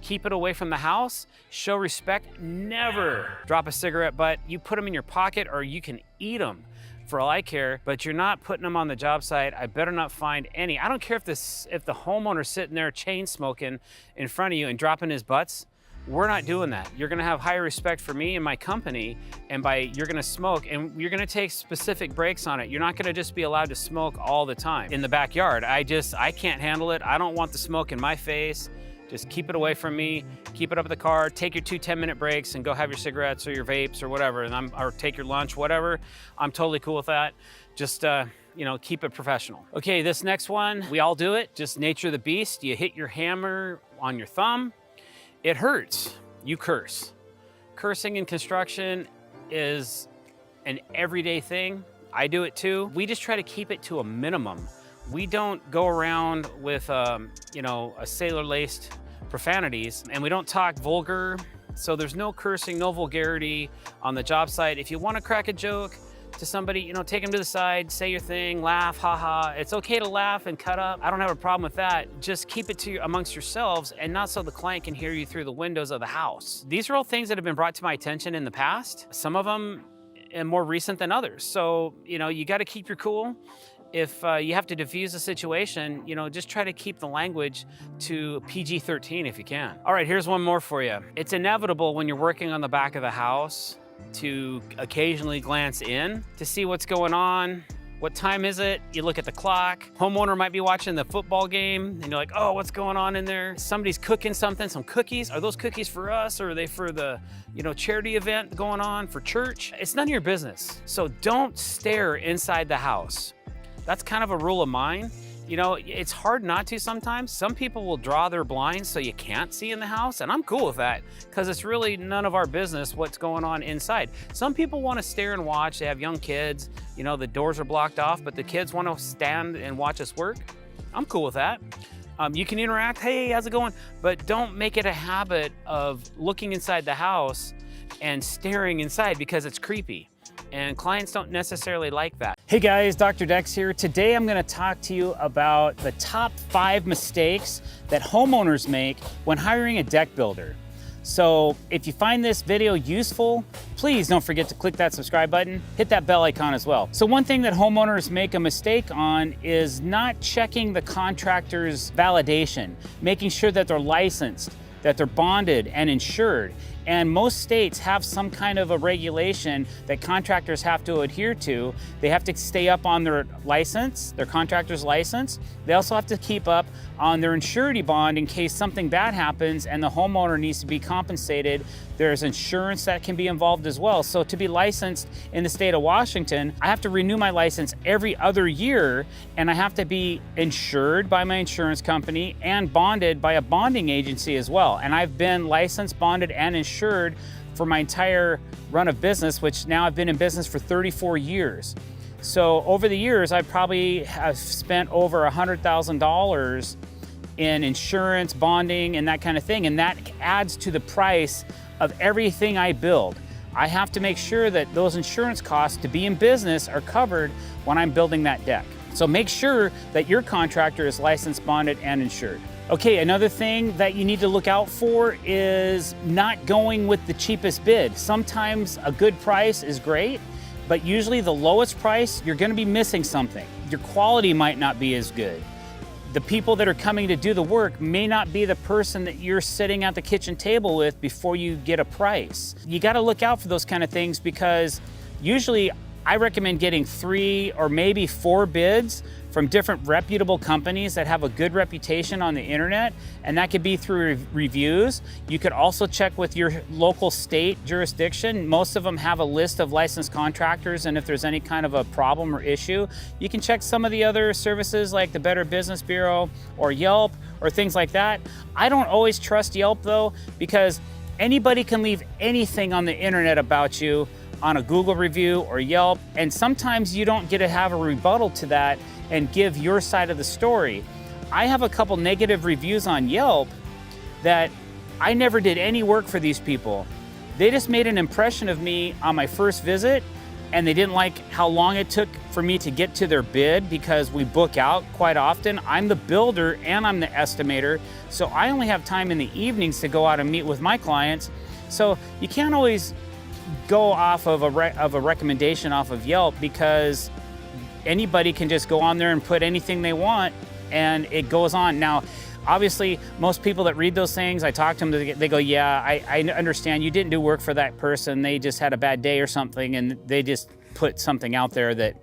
[SPEAKER 2] keep it away from the house, show respect, never drop a cigarette butt. You put them in your pocket or you can eat them. For all I care, but you're not putting them on the job site. I better not find any. I don't care if the homeowner's sitting there chain smoking in front of you and dropping his butts. We're not doing that. You're gonna have higher respect for me and my company, and you're gonna smoke, and you're gonna take specific breaks on it. You're not gonna just be allowed to smoke all the time in the backyard. I can't handle it. I don't want the smoke in my face. Just keep it away from me, keep it up at the car, take your 2 10-minute breaks and go have your cigarettes or your vapes or whatever, or take your lunch, whatever. I'm totally cool with that. Just, you know, keep it professional. Okay, this next one, we all do it, just nature of the beast. You hit your hammer on your thumb, it hurts, you curse. Cursing in construction is an everyday thing. I do it too. We just try to keep it to a minimum. We don't go around with, you know, a sailor-laced profanities, and we don't talk vulgar. So there's no cursing, no vulgarity on the job site. If you want to crack a joke to somebody, you know, take them to the side, say your thing, laugh, haha. It's okay to laugh and cut up. I don't have a problem with that. Just keep it to amongst yourselves and not so the client can hear you through the windows of the house. These are all things that have been brought to my attention in the past. Some of them more recent than others. So, you know, you got to keep your cool. If you have to diffuse a situation, you know, just try to keep the language to PG-13 if you can. All right, here's one more for you. It's inevitable when you're working on the back of the house to occasionally glance in to see what's going on. What time is it? You look at the clock. Homeowner might be watching the football game and you're like, oh, what's going on in there? Somebody's cooking something, some cookies. Are those cookies for us or are they for the, charity event going on for church? It's none of your business. So don't stare inside the house. That's kind of a rule of mine. It's hard not to sometimes. Some people will draw their blinds so you can't see in the house, and I'm cool with that because it's really none of our business what's going on inside. Some people want to stare and watch. They have young kids, the doors are blocked off, but the kids want to stand and watch us work. I'm cool with that. You can interact, hey, how's it going? But don't make it a habit of looking inside the house and staring inside because it's creepy. And clients don't necessarily like that. Hey guys, Dr. Decks here. Today I'm gonna talk to you about the top 5 mistakes that homeowners make when hiring a deck builder. So if you find this video useful, please don't forget to click that subscribe button, hit that bell icon as well. So one thing that homeowners make a mistake on is not checking the contractor's validation, making sure that they're licensed, that they're bonded and insured. And most states have some kind of a regulation that contractors have to adhere to. They have to stay up on their license, their contractor's license. They also have to keep up on their insurance bond in case something bad happens and the homeowner needs to be compensated. There's insurance that can be involved as well. So to be licensed in the state of Washington, I have to renew my license every other year, and I have to be insured by my insurance company and bonded by a bonding agency as well. And I've been licensed, bonded, and insured for my entire run of business, which now I've been in business for 34 years. So over the years, I probably have spent over $100,000 in insurance, bonding, and that kind of thing. And that adds to the price of everything I build. I have to make sure that those insurance costs to be in business are covered when I'm building that deck. So make sure that your contractor is licensed, bonded, and insured. Okay, another thing that you need to look out for is not going with the cheapest bid. Sometimes a good price is great, but usually the lowest price, you're gonna be missing something. Your quality might not be as good. The people that are coming to do the work may not be the person that you're sitting at the kitchen table with before you get a price. You gotta look out for those kind of things because usually I recommend getting 3 or maybe 4 bids from different reputable companies that have a good reputation on the internet, and that could be through reviews. You could also check with your local state jurisdiction. Most of them have a list of licensed contractors, and if there's any kind of a problem or issue, you can check some of the other services like the Better Business Bureau or Yelp or things like that. I don't always trust Yelp though, because anybody can leave anything on the internet about you on a Google review or Yelp, and sometimes you don't get to have a rebuttal to that and give your side of the story. I have a couple negative reviews on Yelp that I never did any work for these people. They just made an impression of me on my first visit, and they didn't like how long it took for me to get to their bid because we book out quite often. I'm the builder and I'm the estimator, so I only have time in the evenings to go out and meet with my clients. So you can't always go off of a recommendation off of Yelp because anybody can just go on there and put anything they want and it goes on. Now, obviously, most people that read those things, I talk to them, they go, yeah, I understand you didn't do work for that person. They just had a bad day or something and they just put something out there that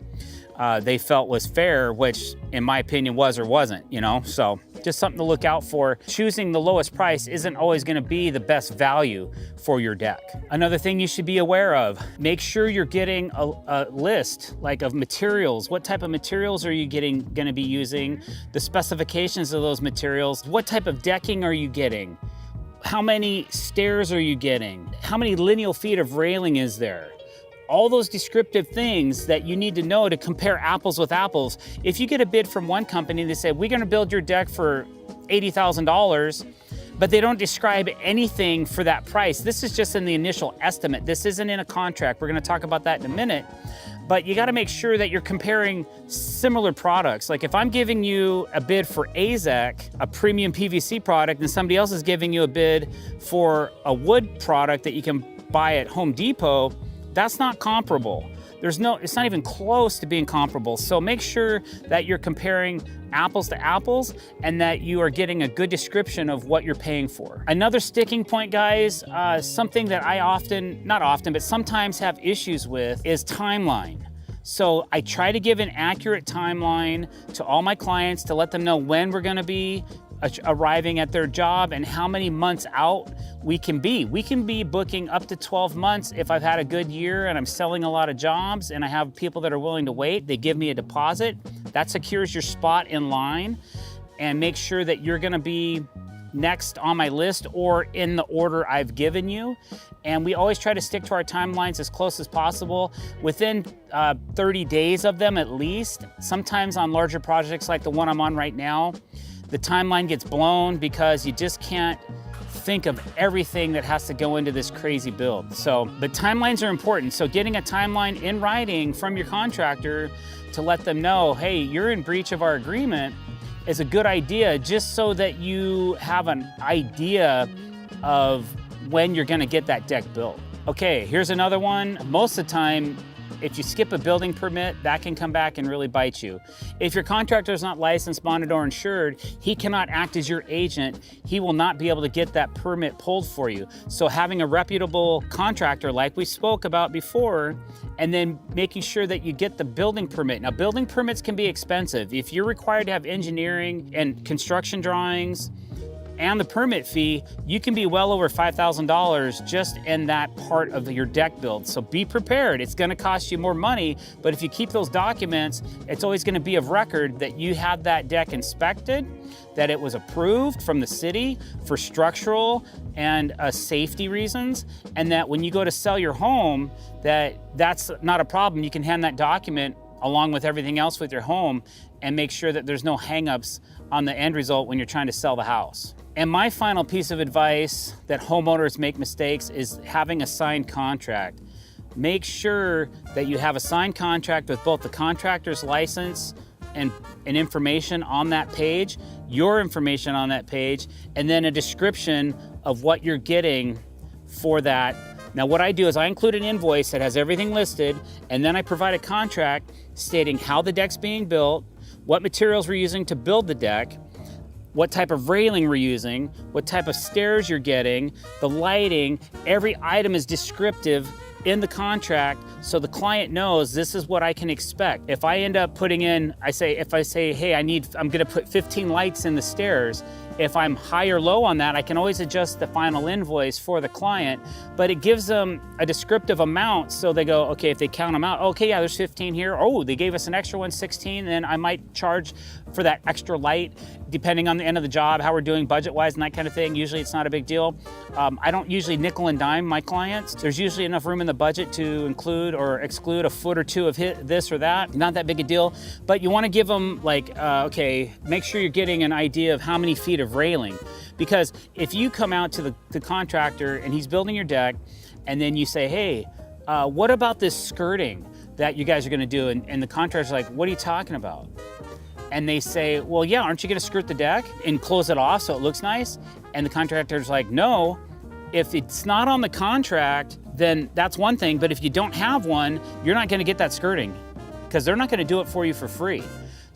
[SPEAKER 2] they felt was fair, which in my opinion was or wasn't, So just something to look out for. Choosing the lowest price isn't always gonna be the best value for your deck. Another thing you should be aware of, make sure you're getting a list of materials. What type of materials are you gonna be using? The specifications of those materials. What type of decking are you getting? How many stairs are you getting? How many lineal feet of railing is there? All those descriptive things that you need to know to compare apples with apples. If you get a bid from one company and they say, we're gonna build your deck for $80,000, but they don't describe anything for that price. This is just in the initial estimate. This isn't in a contract. We're gonna talk about that in a minute. But you gotta make sure that you're comparing similar products. Like if I'm giving you a bid for AZEK, a premium PVC product, and somebody else is giving you a bid for a wood product that you can buy at Home Depot, that's not comparable. it's not even close to being comparable. So make sure that you're comparing apples to apples and that you are getting a good description of what you're paying for. Another sticking point, guys, something that I not often, but sometimes have issues with is timeline. So I try to give an accurate timeline to all my clients to let them know when we're gonna be arriving at their job and how many months out we can be. We can be booking up to 12 months if I've had a good year and I'm selling a lot of jobs and I have people that are willing to wait. They give me a deposit. That secures your spot in line and make sure that you're gonna be next on my list or in the order I've given you. And we always try to stick to our timelines as close as possible, within 30 days of them at least. Sometimes on larger projects like the one I'm on right now, the timeline gets blown because you just can't think of everything that has to go into this crazy build. So, but timelines are important. So getting a timeline in writing from your contractor to let them know, hey, you're in breach of our agreement, is a good idea, just so that you have an idea of when you're gonna get that deck built. Okay, here's another one. Most of the time, if you skip a building permit, that can come back and really bite you. If your contractor is not licensed, bonded, or insured, he cannot act as your agent. He will not be able to get that permit pulled for you. So having a reputable contractor like we spoke about before, and then making sure that you get the building permit. Now, building permits can be expensive. If you're required to have engineering and construction drawings and the permit fee, you can be well over $5,000 just in that part of your deck build. So be prepared. It's gonna cost you more money, but if you keep those documents, it's always gonna be of record that you had that deck inspected, that it was approved from the city for structural and safety reasons, and that when you go to sell your home, that's not a problem. You can hand that document along with everything else with your home and make sure that there's no hangups on the end result when you're trying to sell the house. And my final piece of advice that homeowners make mistakes is having a signed contract. Make sure that you have a signed contract with both the contractor's license and information on that page, your information on that page, and then a description of what you're getting for that. Now, what I do is I include an invoice that has everything listed, and then I provide a contract stating how the deck's being built, what materials we're using to build the deck, what type of railing we're using, what type of stairs you're getting, the lighting. Every item is descriptive in the contract so the client knows this is what I can expect. If I end up putting in, if I say, hey, I'm gonna put 15 lights in the stairs, if I'm high or low on that, I can always adjust the final invoice for the client, but it gives them a descriptive amount so they go, okay, if they count them out, okay, yeah, there's 15 here. Oh, they gave us an extra one, 16, then I might charge for that extra light, depending on the end of the job, how we're doing budget-wise and that kind of thing. Usually it's not a big deal. I don't usually nickel and dime my clients. There's usually enough room in the budget to include or exclude a foot or two of this or that. Not that big a deal, but you wanna give them okay, make sure you're getting an idea of how many feet of railing. Because if you come out to the contractor and he's building your deck, and then you say, hey, what about this skirting that you guys are gonna do? And the contractor's like, what are you talking about? And they say, well, yeah, aren't you gonna skirt the deck and close it off so it looks nice? And the contractor's like, no, if it's not on the contract, then that's one thing, but if you don't have one, you're not gonna get that skirting because they're not gonna do it for you for free.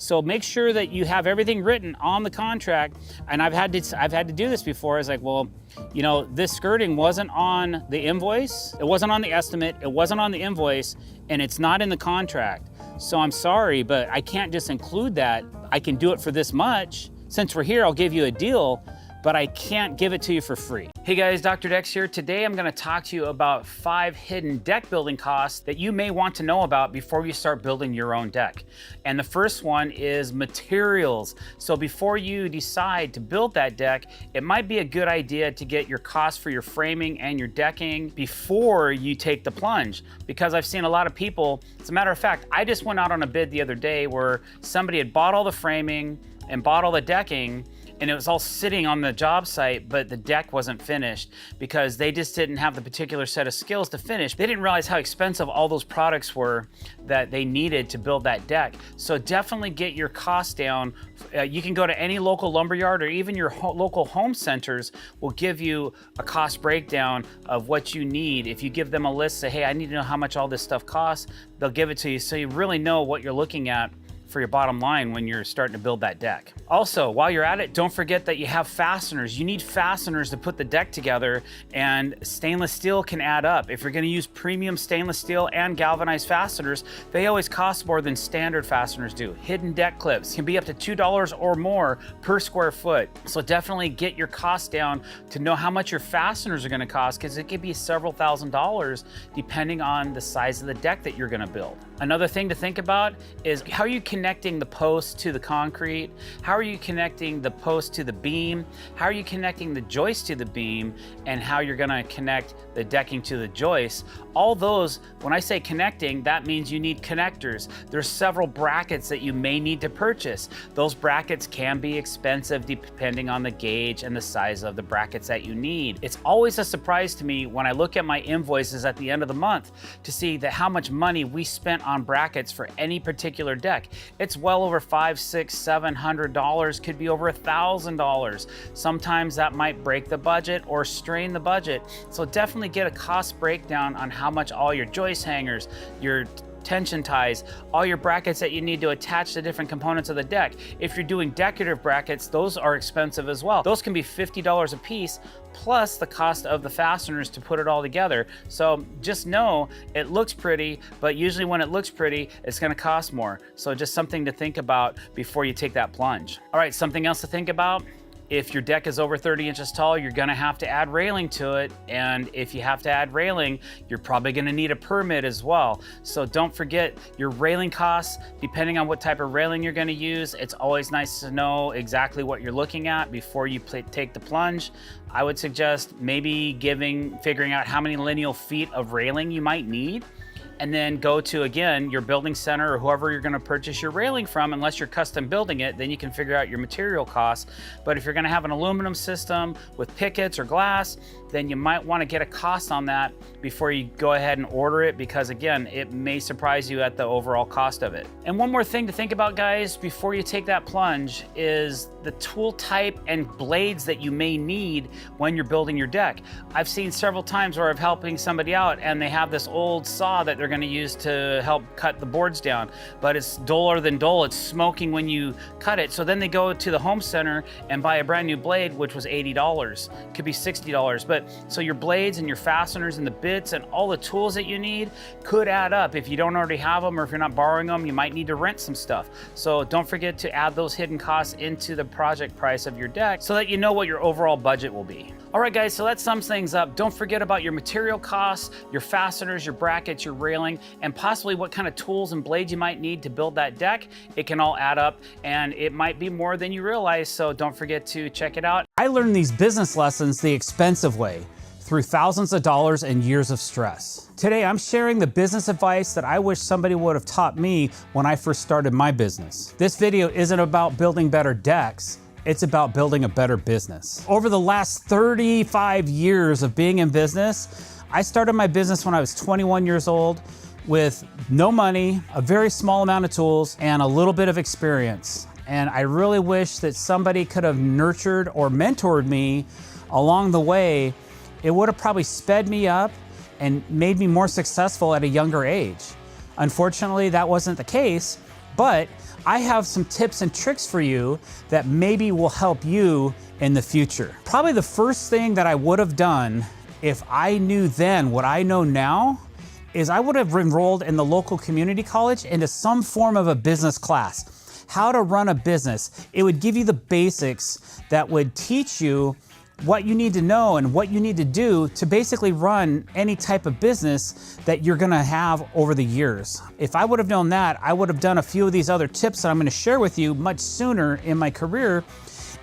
[SPEAKER 2] So make sure that you have everything written on the contract. And I've had to do this before. It's like, well, you know, this skirting wasn't on the invoice, it wasn't on the estimate, it wasn't on the invoice, and it's not in the contract. So I'm sorry, but I can't just include that. I can do it for this much. Since we're here, I'll give you a deal, but I can't give it to you for free. Hey guys, Dr. Decks here. Today I'm gonna talk to you about 5 hidden deck building costs that you may want to know about before you start building your own deck. And the first one is materials. So before you decide to build that deck, it might be a good idea to get your costs for your framing and your decking before you take the plunge. Because I've seen a lot of people, as a matter of fact, I just went out on a bid the other day where somebody had bought all the framing and bought all the decking, and it was all sitting on the job site, but the deck wasn't finished because they just didn't have the particular set of skills to finish. They didn't realize how expensive all those products were that they needed to build that deck. So definitely get your costs down. You can go to any local lumberyard, or even your local home centers will give you a cost breakdown of what you need. If you give them a list, say, hey, I need to know how much all this stuff costs, they'll give it to you so you really know what you're looking at for your bottom line when you're starting to build that deck. Also, while you're at it, don't forget that you have fasteners. You need fasteners to put the deck together, and stainless steel can add up. If you're gonna use premium stainless steel and galvanized fasteners, they always cost more than standard fasteners do. Hidden deck clips can be up to $2 or more per square foot. So definitely get your costs down to know how much your fasteners are gonna cost, because it could be several $1,000s depending on the size of the deck that you're gonna build. Another thing to think about is how are you connecting the post to the concrete? How are you connecting the post to the beam? How are you connecting the joist to the beam? And how you're gonna connect the decking to the joist? All those, when I say connecting, that means you need connectors. There's several brackets that you may need to purchase. Those brackets can be expensive depending on the gauge and the size of the brackets that you need. It's always a surprise to me when I look at my invoices at the end of the month to see that how much money we spent on brackets for any particular deck. It's well over $500, $600, $700, could be over $1,000. Sometimes that might break the budget or strain the budget. So definitely get a cost breakdown on how much all your joist hangers, your tension ties, all your brackets that you need to attach to different components of the deck. If you're doing decorative brackets, those are expensive as well. Those can be $50 a piece, plus the cost of the fasteners to put it all together. So just know it looks pretty, but usually when it looks pretty, it's gonna cost more. So just something to think about before you take that plunge. All right, something else to think about. If your deck is over 30 inches tall, you're gonna have to add railing to it. And if you have to add railing, you're probably gonna need a permit as well. So don't forget your railing costs, depending on what type of railing you're gonna use. It's always nice to know exactly what you're looking at before you take the plunge. I would suggest maybe figuring out how many lineal feet of railing you might need, and then go to, again, your building center or whoever you're gonna purchase your railing from. Unless you're custom building it, then you can figure out your material costs. But if you're gonna have an aluminum system with pickets or glass, then you might wanna get a cost on that before you go ahead and order it, because again, it may surprise you at the overall cost of it. And one more thing to think about, guys, before you take that plunge is the tool type and blades that you may need when you're building your deck. I've seen several times where I'm helping somebody out and they have this old saw that they're gonna use to help cut the boards down, but it's duller than dull. It's smoking when you cut it. So then they go to the home center and buy a brand new blade, which was $80, could be $60. But so your blades and your fasteners and the bits and all the tools that you need could add up. If you don't already have them, or if you're not borrowing them, you might need to rent some stuff. So don't forget to add those hidden costs into the project price of your deck so that you know what your overall budget will be. All right, guys, so that sums things up. Don't forget about your material costs, your fasteners, your brackets, your railing, and possibly what kind of tools and blades you might need to build that deck. It can all add up, and it might be more than you realize, so don't forget to check it out.
[SPEAKER 5] I learned these business lessons the expensive way, through thousands of dollars and years of stress. Today, I'm sharing the business advice that I wish somebody would have taught me when I first started my business. This video isn't about building better decks, it's about building a better business. Over the last 35 years of being in business, I started my business when I was 21 years old with no money, a very small amount of tools, and a little bit of experience. And I really wish that somebody could have nurtured or mentored me along the way. It would have probably sped me up and made me more successful at a younger age. Unfortunately, that wasn't the case, but I have some tips and tricks for you that maybe will help you in the future. Probably the first thing that I would have done if I knew then what I know now is I would have enrolled in the local community college into some form of a business class. How to run a business. It would give you the basics that would teach you what you need to know and what you need to do to basically run any type of business that you're gonna have over the years. If I would have known that, I would have done a few of these other tips that I'm gonna share with you much sooner in my career.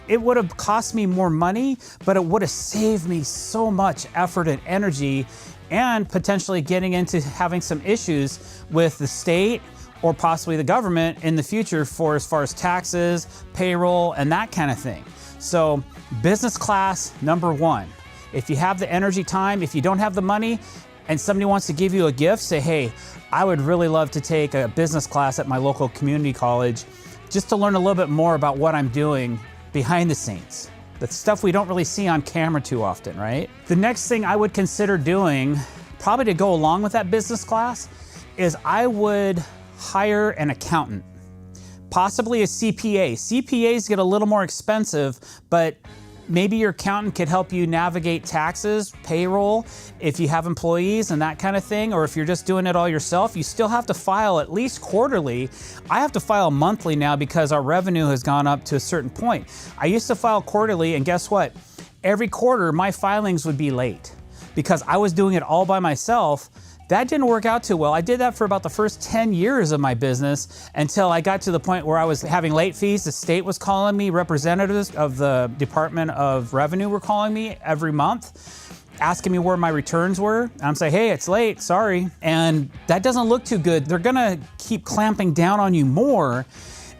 [SPEAKER 5] It would have cost me more money, but it would have saved me so much effort and energy, and potentially getting into having some issues with the state or possibly the government in the future for as far as taxes, payroll, and that kind of thing. So business class, number one. If you have the energy, time, if you don't have the money and somebody wants to give you a gift, say, hey, I would really love to take a business class at my local community college just to learn a little bit more about what I'm doing behind the scenes. The stuff we don't really see on camera too often, right? The next thing I would consider doing, probably to go along with that business class, is I would hire an accountant, possibly a CPA. CPAs get a little more expensive, but maybe your accountant could help you navigate taxes, payroll, if you have employees and that kind of thing, or if you're just doing it all yourself, you still have to file at least quarterly. I have to file monthly now because our revenue has gone up to a certain point. I used to file quarterly, and guess what? Every quarter, my filings would be late because I was doing it all by myself. That didn't work out too well. I did that for about the first 10 years of my business until I got to the point where I was having late fees. The state was calling me, representatives of the Department of Revenue were calling me every month, asking me where my returns were. And I'm saying, hey, it's late, sorry. And that doesn't look too good. They're gonna keep clamping down on you more.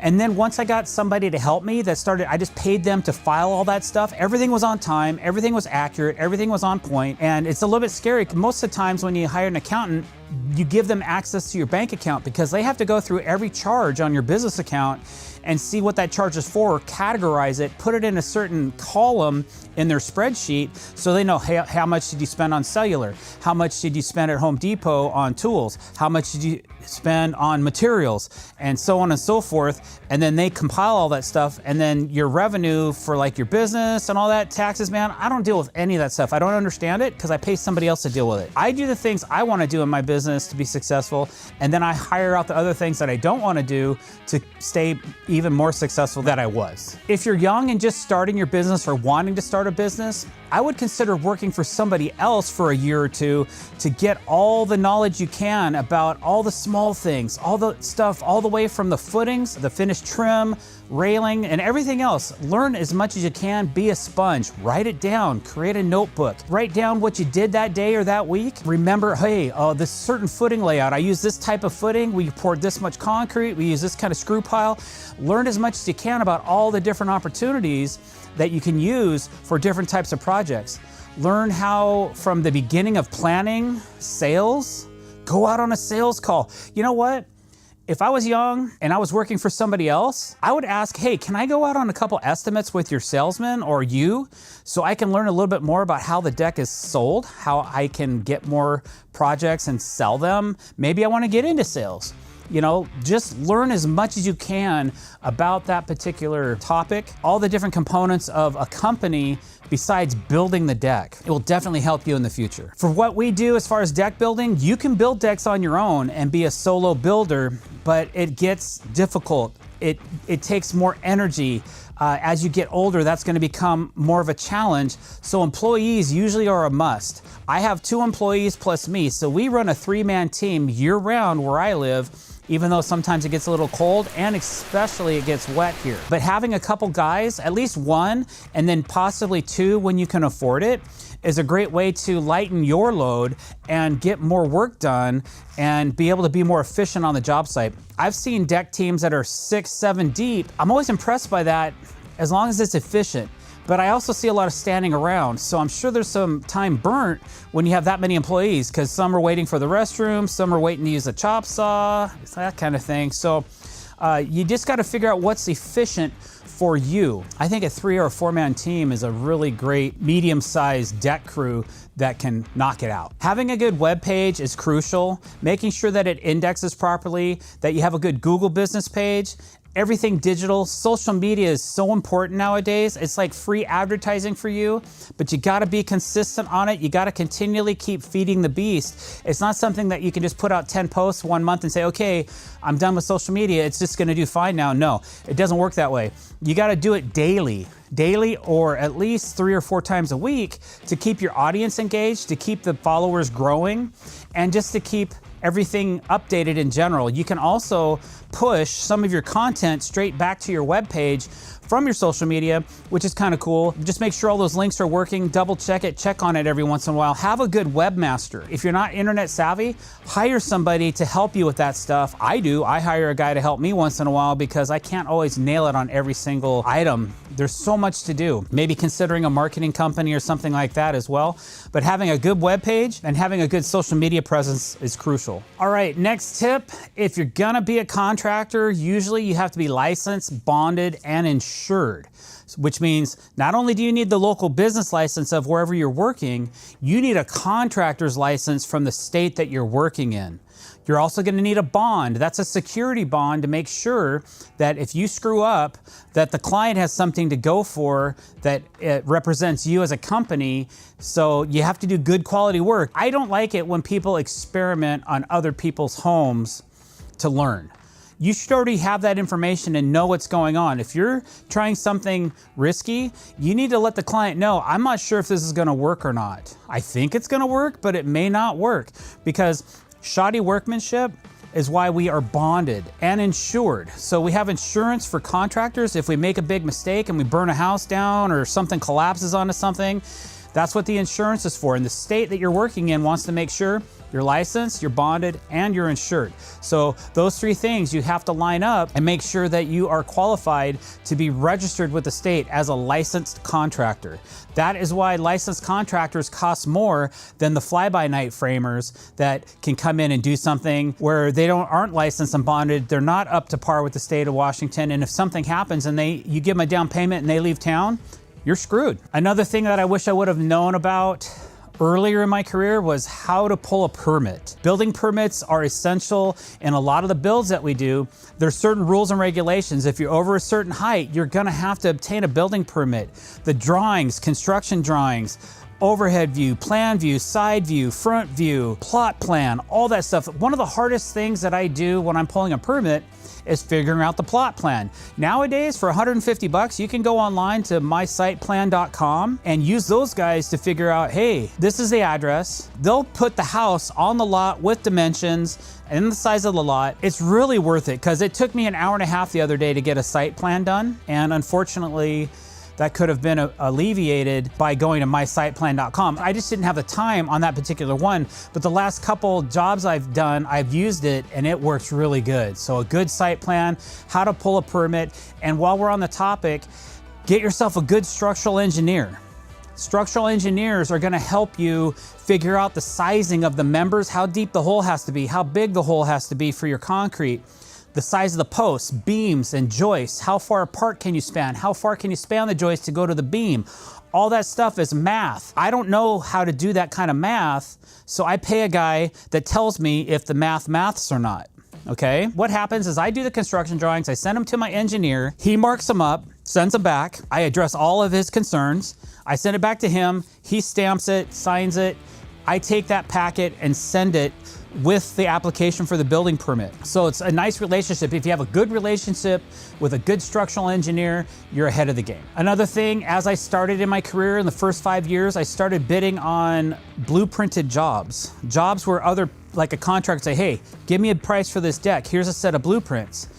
[SPEAKER 5] And then once I got somebody to help me I just paid them to file all that stuff. Everything was on time, everything was accurate, everything was on point. And it's a little bit scary. Most of the times when you hire an accountant, you give them access to your bank account because they have to go through every charge on your business account and see what that charge is for, categorize it, put it in a certain column in their spreadsheet so they know, hey, how much did you spend on cellular? How much did you spend at Home Depot on tools? How much did you spend on materials? And so on and so forth. And then they compile all that stuff, and then your revenue for like your business and all that, taxes, man, I don't deal with any of that stuff. I don't understand it because I pay somebody else to deal with it. I do the things I want to do in my business to be successful, and then I hire out the other things that I don't want to do to stay even more successful than I was. If you're young and just starting your business or wanting to start a business, I would consider working for somebody else for a year or two to get all the knowledge you can about all the small things, all the stuff, all the way from the footings, the finished trim, railing, and everything else. Learn as much as you can, be a sponge, write it down, create a notebook, write down what you did that day or that week. Remember, hey, this certain footing layout, I use this type of footing, we poured this much concrete, we use this kind of screw pile. Learn as much as you can about all the different opportunities that you can use for different types of projects. Learn how, from the beginning of planning, sales, go out on a sales call. You know what? If I was young and I was working for somebody else, I would ask, hey, can I go out on a couple estimates with your salesman or you so I can learn a little bit more about how the deck is sold, how I can get more projects and sell them? Maybe I want to get into sales. You know, just learn as much as you can about that particular topic, all the different components of a company besides building the deck. It will definitely help you in the future. For what we do as far as deck building, you can build decks on your own and be a solo builder, but it gets difficult. It takes more energy. As you get older, that's going to become more of a challenge. So employees usually are a must. I have 2 employees plus me, so we run a 3-man team year round where I live, even though sometimes it gets a little cold and especially it gets wet here. But having a couple guys, at least 1, and then possibly 2 when you can afford it, is a great way to lighten your load and get more work done and be able to be more efficient on the job site. I've seen deck teams that are 6, 7 deep. I'm always impressed by that as long as it's efficient. But I also see a lot of standing around, so I'm sure there's some time burnt when you have that many employees, because some are waiting for the restroom, some are waiting to use a chop saw, that kind of thing. So you just got to figure out what's efficient for you. I think a 3 or 4-man team is a really great medium-sized deck crew that can knock it out. Having a good web page is crucial, making sure that it indexes properly, that you have a good Google business page. Everything digital. Social media is so important nowadays. It's like free advertising for you, but you gotta be consistent on it. You gotta continually keep feeding the beast. It's not something that you can just put out 10 posts one month and say, okay, I'm done with social media, it's just gonna do fine now. No, it doesn't work that way. You gotta do it daily, or at least 3 or 4 times a week to keep your audience engaged, to keep the followers growing, and just to keep everything updated in general. You can also push some of your content straight back to your webpage from your social media, which is kind of cool. Just make sure all those links are working, double check it, check on it every once in a while. Have a good webmaster. If you're not internet savvy, hire somebody to help you with that stuff. I do. I hire a guy to help me once in a while because I can't always nail it on every single item There's so much to do. Maybe considering a marketing company or something like that as well. But having a good web page and having a good social media presence is crucial. All right, next tip. If you're gonna be a contractor, usually you have to be licensed, bonded, and insured. Which means not only do you need the local business license of wherever you're working, you need a contractor's license from the state that you're working in. You're also going to need a bond. That's a security bond to make sure that if you screw up, that the client has something to go for, that it represents you as a company. So you have to do good quality work. I don't like it when people experiment on other people's homes to learn. You should already have that information and know what's going on. If you're trying something risky, you need to let the client know, I'm not sure if this is gonna work or not. I think it's gonna work, but it may not work, because shoddy workmanship is why we are bonded and insured. So we have insurance for contractors. If we make a big mistake and we burn a house down or something collapses onto something, that's what the insurance is for. And the state that you're working in wants to make sure you're licensed, you're bonded, and you're insured. So those three things you have to line up and make sure that you are qualified to be registered with the state as a licensed contractor. That is why licensed contractors cost more than the fly-by-night framers that can come in and do something where they aren't licensed and bonded. They're not up to par with the state of Washington. And if something happens and you give them a down payment and they leave town, you're screwed. Another thing that I wish I would have known about earlier in my career was how to pull a permit. Building permits are essential in a lot of the builds that we do. There's certain rules and regulations. If you're over a certain height, you're gonna have to obtain a building permit. The drawings, construction drawings, overhead view, plan view, side view, front view, plot plan, all that stuff. One of the hardest things that I do when I'm pulling a permit is figuring out the plot plan. Nowadays, for 150 bucks, you can go online to mysiteplan.com and use those guys to figure out, hey, this is the address. They'll put the house on the lot with dimensions and the size of the lot. It's really worth it, because it took me an hour and a half the other day to get a site plan done. And unfortunately, that could have been alleviated by going to mysiteplan.com. I just didn't have the time on that particular one, but the last couple jobs I've done, I've used it and it works really good. So a good site plan, how to pull a permit, and while we're on the topic, get yourself a good structural engineer. Structural engineers are gonna help you figure out the sizing of the members, how deep the hole has to be, how big the hole has to be for your concrete, the size of the posts, beams, and joists. How far apart can you span? How far can you span the joist to go to the beam? All that stuff is math. I don't know how to do that kind of math, so I pay a guy that tells me if the maths or not, okay? What happens is I do the construction drawings, I send them to my engineer, he marks them up, sends them back, I address all of his concerns, I send it back to him, he stamps it, signs it, I take that packet and send it with the application for the building permit. So it's a nice relationship. If you have a good relationship with a good structural engineer, you're ahead of the game. Another thing, as I started in my career in the first 5 years, I started bidding on blueprinted jobs. Jobs where like a contractor say, hey, give me a price for this deck. Here's a set of blueprints.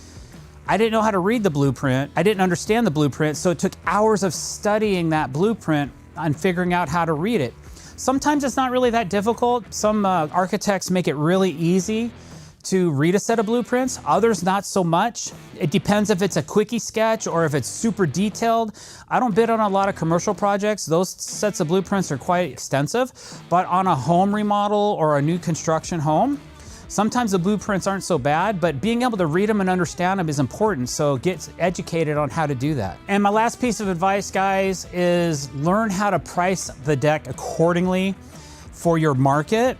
[SPEAKER 5] I didn't know how to read the blueprint. I didn't understand the blueprint. So it took hours of studying that blueprint and figuring out how to read it. Sometimes it's not really that difficult. Some architects make it really easy to read a set of blueprints, others not so much. It depends if it's a quickie sketch or if it's super detailed. I don't bid on a lot of commercial projects. Those sets of blueprints are quite extensive, but on a home remodel or a new construction home, sometimes the blueprints aren't so bad, but being able to read them and understand them is important, so get educated on how to do that. And my last piece of advice, guys, is learn how to price the deck accordingly for your market,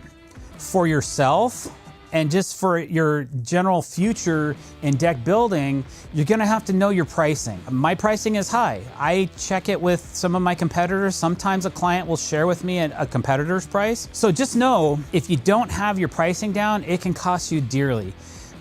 [SPEAKER 5] for yourself, and just for your general future in deck building. You're gonna have to know your pricing. My pricing is high. I check it with some of my competitors. Sometimes a client will share with me a competitor's price. So just know, if you don't have your pricing down, it can cost you dearly.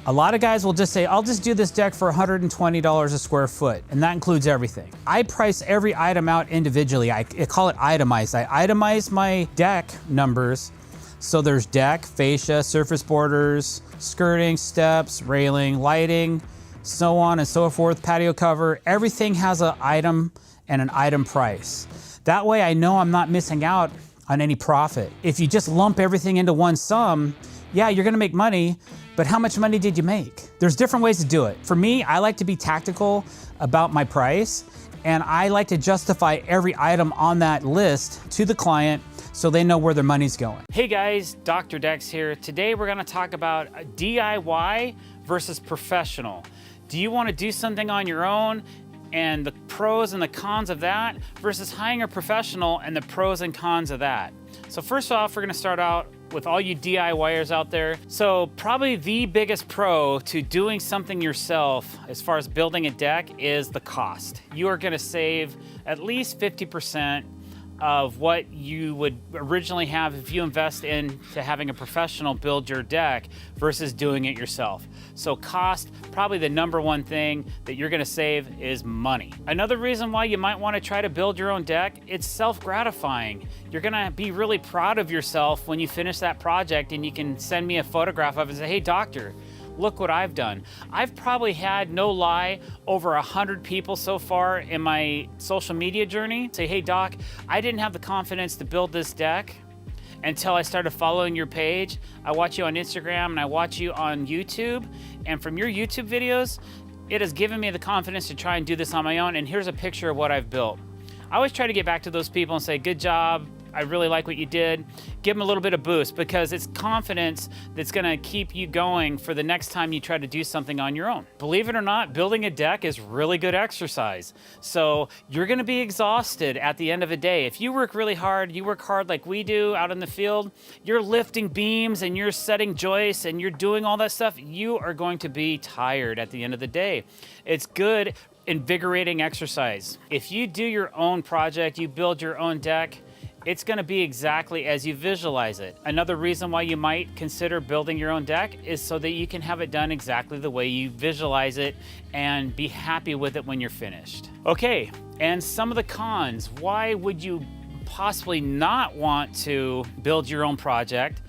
[SPEAKER 5] A lot of guys will just say, I'll just do this deck for $120 a square foot, and that includes everything. I price every item out individually. I call it itemized. I itemize my deck numbers. So there's deck, fascia, surface borders, skirting, steps, railing, lighting, so on and so forth, patio cover. Everything has an item and an item price. That way I know I'm not missing out on any profit. If you just lump everything into one sum, yeah, you're gonna make money, but how much money did you make? There's different ways to do it. For me, I like to be tactical about my price, And I like to justify every item on that list to the client so they know where their money's going.
[SPEAKER 2] Hey guys, drdecks here. Today we're gonna talk about DIY versus professional. Do you wanna do something on your own and the pros and the cons of that versus hiring a professional and the pros and cons of that? So first off, we're gonna start out with all you DIYers out there. So probably the biggest pro to doing something yourself as far as building a deck is the cost. You are gonna save at least 50% of what you would originally have if you invest into having a professional build your deck versus doing it yourself. So cost, probably the number one thing that you're gonna save is money. Another reason why you might wanna try to build your own deck, it's self-gratifying. You're gonna be really proud of yourself when you finish that project and you can send me a photograph of it and say, hey doctor, look what I've done. I've probably had, no lie, over 100 people so far in my social media journey say, hey doc, I didn't have the confidence to build this deck until I started following your page. I watch you on Instagram and I watch you on YouTube. And from your YouTube videos, it has given me the confidence to try and do this on my own. And here's a picture of what I've built. I always try to get back to those people and say, good job. I really like what you did. Give them a little bit of boost because it's confidence that's gonna keep you going for the next time you try to do something on your own. Believe it or not, building a deck is really good exercise. So you're gonna be exhausted at the end of a day. If you work really hard, you work hard like we do out in the field, you're lifting beams and you're setting joists and you're doing all that stuff, you are going to be tired at the end of the day. It's good, invigorating exercise. If you do your own project, you build your own deck, it's gonna be exactly as you visualize it. Another reason why you might consider building your own deck is so that you can have it done exactly the way you visualize it and be happy with it when you're finished. Okay, and some of the cons. Why would you possibly not want to build your own project?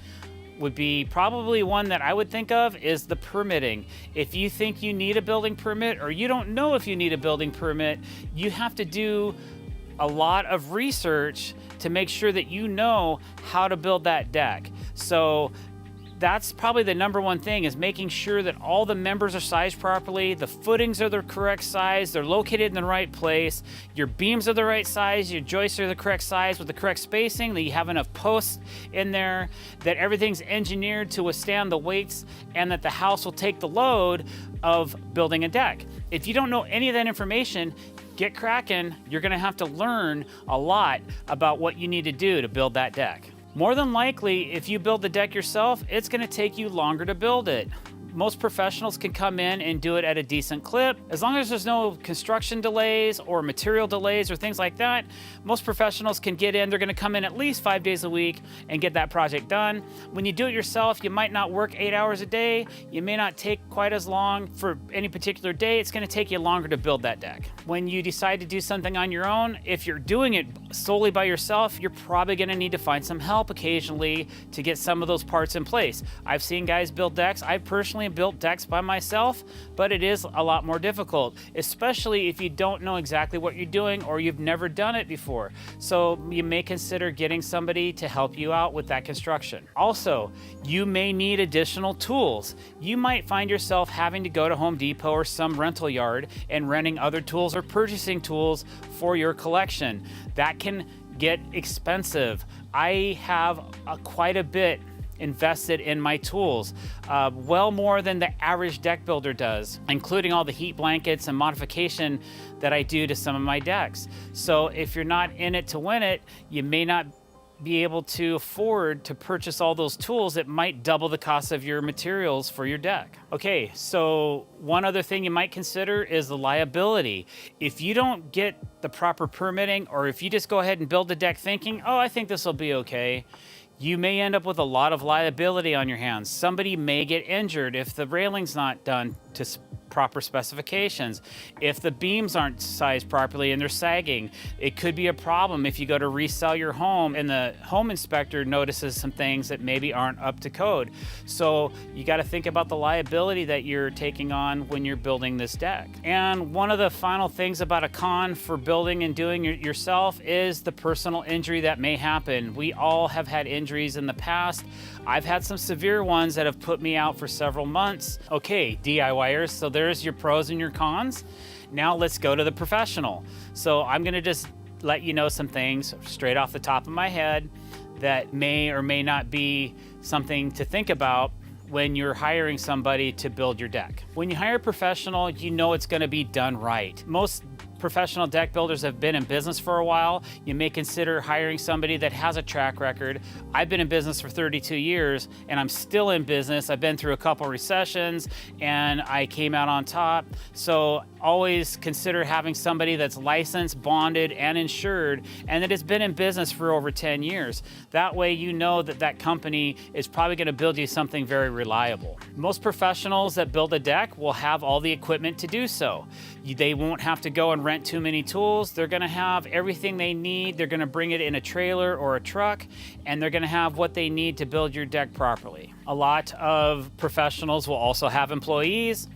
[SPEAKER 2] Would be probably one that I would think of is the permitting. If you think you need a building permit or you don't know if you need a building permit, you have to do a lot of research to make sure that you know how to build that deck. So that's probably the number one thing, is making sure that all the members are sized properly, the footings are the correct size, they're located in the right place, your beams are the right size, your joists are the correct size with the correct spacing, that you have enough posts in there, that everything's engineered to withstand the weights, and that the house will take the load of building a deck. If you don't know any of that information, get cracking. You're gonna have to learn a lot about what you need to do to build that deck. More than likely, if you build the deck yourself, it's gonna take you longer to build it. Most professionals can come in and do it at a decent clip. As long as there's no construction delays or material delays or things like that, most professionals can get in. They're gonna come in at least 5 days a week and get that project done. When you do it yourself, you might not work 8 hours a day. You may not take quite as long for any particular day. It's gonna take you longer to build that deck. When you decide to do something on your own, if you're doing it solely by yourself, you're probably gonna need to find some help occasionally to get some of those parts in place. I've seen guys build decks. I've personally built decks by myself, but it is a lot more difficult, especially if you don't know exactly what you're doing or you've never done it before. So you may consider getting somebody to help you out with that construction. Also, you may need additional tools. You might find yourself having to go to Home Depot or some rental yard and renting other tools or purchasing tools for your collection. That can get expensive. I have quite a bit invested in my tools, well more than the average deck builder does, including all the heat blankets and modification that I do to some of my decks. So if you're not in it to win it, you may not be able to afford to purchase all those tools. It might double the cost of your materials for your deck. Okay, so one other thing you might consider is the liability. If you don't get the proper permitting, or if you just go ahead and build the deck thinking, oh, I think this will be okay, you may end up with a lot of liability on your hands. Somebody may get injured if the railing's not done to proper specifications. If the beams aren't sized properly and they're sagging, it could be a problem if you go to resell your home and the home inspector notices some things that maybe aren't up to code. So you got to think about the liability that you're taking on when you're building this deck. And one of the final things about a con for building and doing it yourself is the personal injury that may happen. We all have had injuries in the past. I've had some severe ones that have put me out for several months. Okay, DIYers, so there's your pros and your cons. Now let's go to the professional. So I'm gonna just let you know some things straight off the top of my head that may or may not be something to think about when you're hiring somebody to build your deck. When you hire a professional, you know it's gonna be done right. Most professional deck builders have been in business for a while. You may consider hiring somebody that has a track record. I've been in business for 32 years and I'm still in business. I've been through a couple recessions and I came out on top. So always consider having somebody that's licensed, bonded, and insured, and that has been in business for over 10 years. That way you know that that company is probably gonna build you something very reliable. Most professionals that build a deck will have all the equipment to do so. They won't have to go and rent too many tools. They're gonna have everything they need. They're gonna bring it in a trailer or a truck, and they're gonna have what they need to build your deck properly. A lot of professionals will also have employees,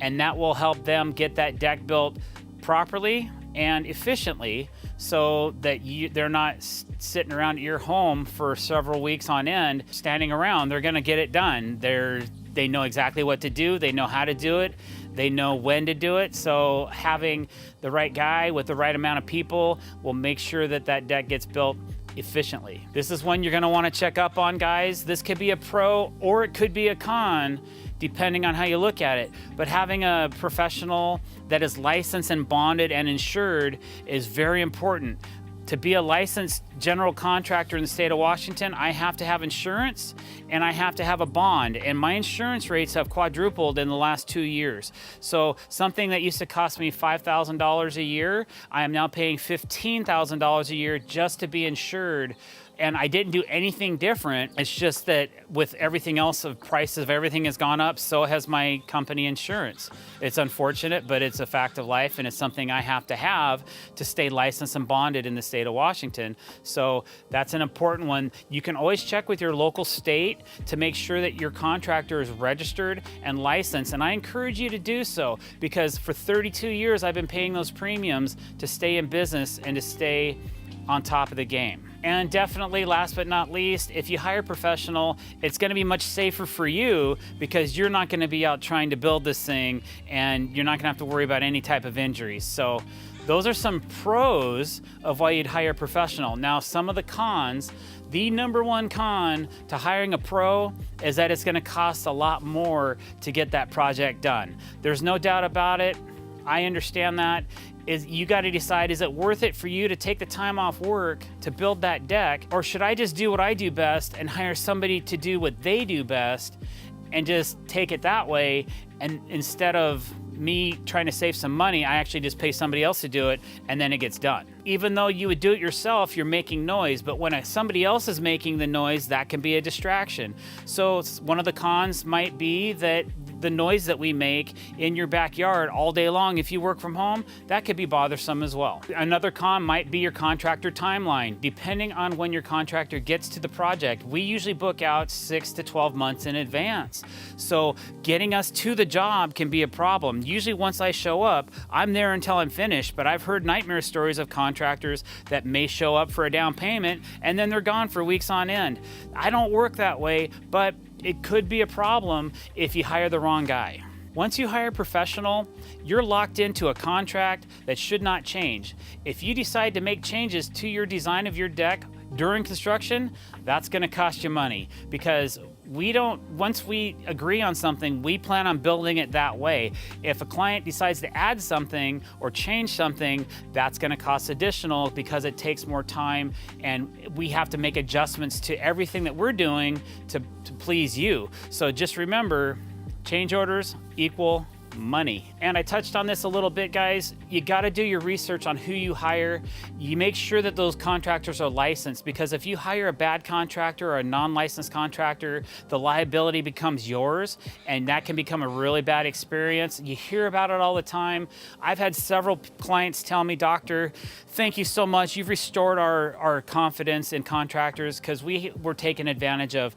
[SPEAKER 2] and that will help them get that deck built properly and efficiently so that they're not sitting around at your home for several weeks on end, standing around. They're gonna get it done. They know exactly what to do. They know how to do it. They know when to do it. So having the right guy with the right amount of people will make sure that that deck gets built efficiently. This is one you're gonna wanna check up on, guys. This could be a pro or it could be a con, depending on how you look at it. But having a professional that is licensed and bonded and insured is very important. To be a licensed general contractor in the state of Washington, I have to have insurance and I have to have a bond. And my insurance rates have quadrupled in the last 2 years. So something that used to cost me $5,000 a year, I am now paying $15,000 a year just to be insured. And I didn't do anything different. It's just that with everything else, the price of everything has gone up, so has my company insurance. It's unfortunate, but it's a fact of life, and it's something I have to stay licensed and bonded in the state of Washington. So that's an important one. You can always check with your local state to make sure that your contractor is registered and licensed, and I encourage you to do so, because for 32 years I've been paying those premiums to stay in business and to stay on top of the game. And definitely, last but not least, if you hire a professional, it's gonna be much safer for you because you're not gonna be out trying to build this thing and you're not gonna have to worry about any type of injuries. So those are some pros of why you'd hire a professional. Now, some of the cons, the number one con to hiring a pro is that it's gonna cost a lot more to get that project done. There's no doubt about it. I understand that. You got to decide, is it worth it for you to take the time off work to build that deck, or should I just do what I do best and hire somebody to do what they do best and just take it that way, and instead of me trying to save some money, I actually just pay somebody else to do it and then it gets done. Even though you would do it yourself, you're making noise, but when somebody else is making the noise, that can be a distraction. So one of the cons might be that the noise that we make in your backyard all day long, if you work from home, that could be bothersome as well. Another con might be your contractor timeline. Depending on when your contractor gets to the project, we usually book out 6 to 12 months in advance. So getting us to the job can be a problem. Usually once I show up, I'm there until I'm finished, but I've heard nightmare stories of contractors that may show up for a down payment and then they're gone for weeks on end. I don't work that way, but it could be a problem if you hire the wrong guy. Once you hire a professional, you're locked into a contract that should not change. If you decide to make changes to your design of your deck during construction, that's gonna cost you money, because once we agree on something, we plan on building it that way. If a client decides to add something or change something, that's gonna cost additional because it takes more time and we have to make adjustments to everything that we're doing to please you. So just remember, change orders equal money. And I touched on this a little bit, guys. You got to do your research on who you hire. You make sure that those contractors are licensed, because if you hire a bad contractor or a non-licensed contractor, the liability becomes yours, and that can become a really bad experience. You hear about it all the time. I've had several clients tell me, "Doctor, thank you so much. You've restored our confidence in contractors, because we were taken advantage of.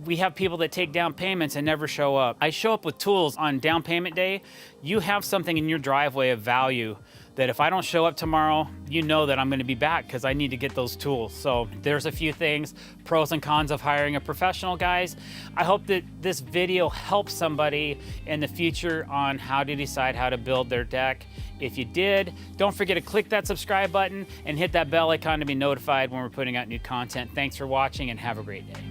[SPEAKER 2] We have people that take down payments and never show up. I show up with tools on down payment day, driveway, you have something in your driveway of value that if I don't show up tomorrow, you know that I'm gonna be back because I need to get those tools. So there's a few things, pros and cons of hiring a professional, guys. I hope that this video helps somebody in the future on how to decide how to build their deck. If you did, don't forget to click that subscribe button and hit that bell icon to be notified when we're putting out new content. Thanks for watching and have a great day.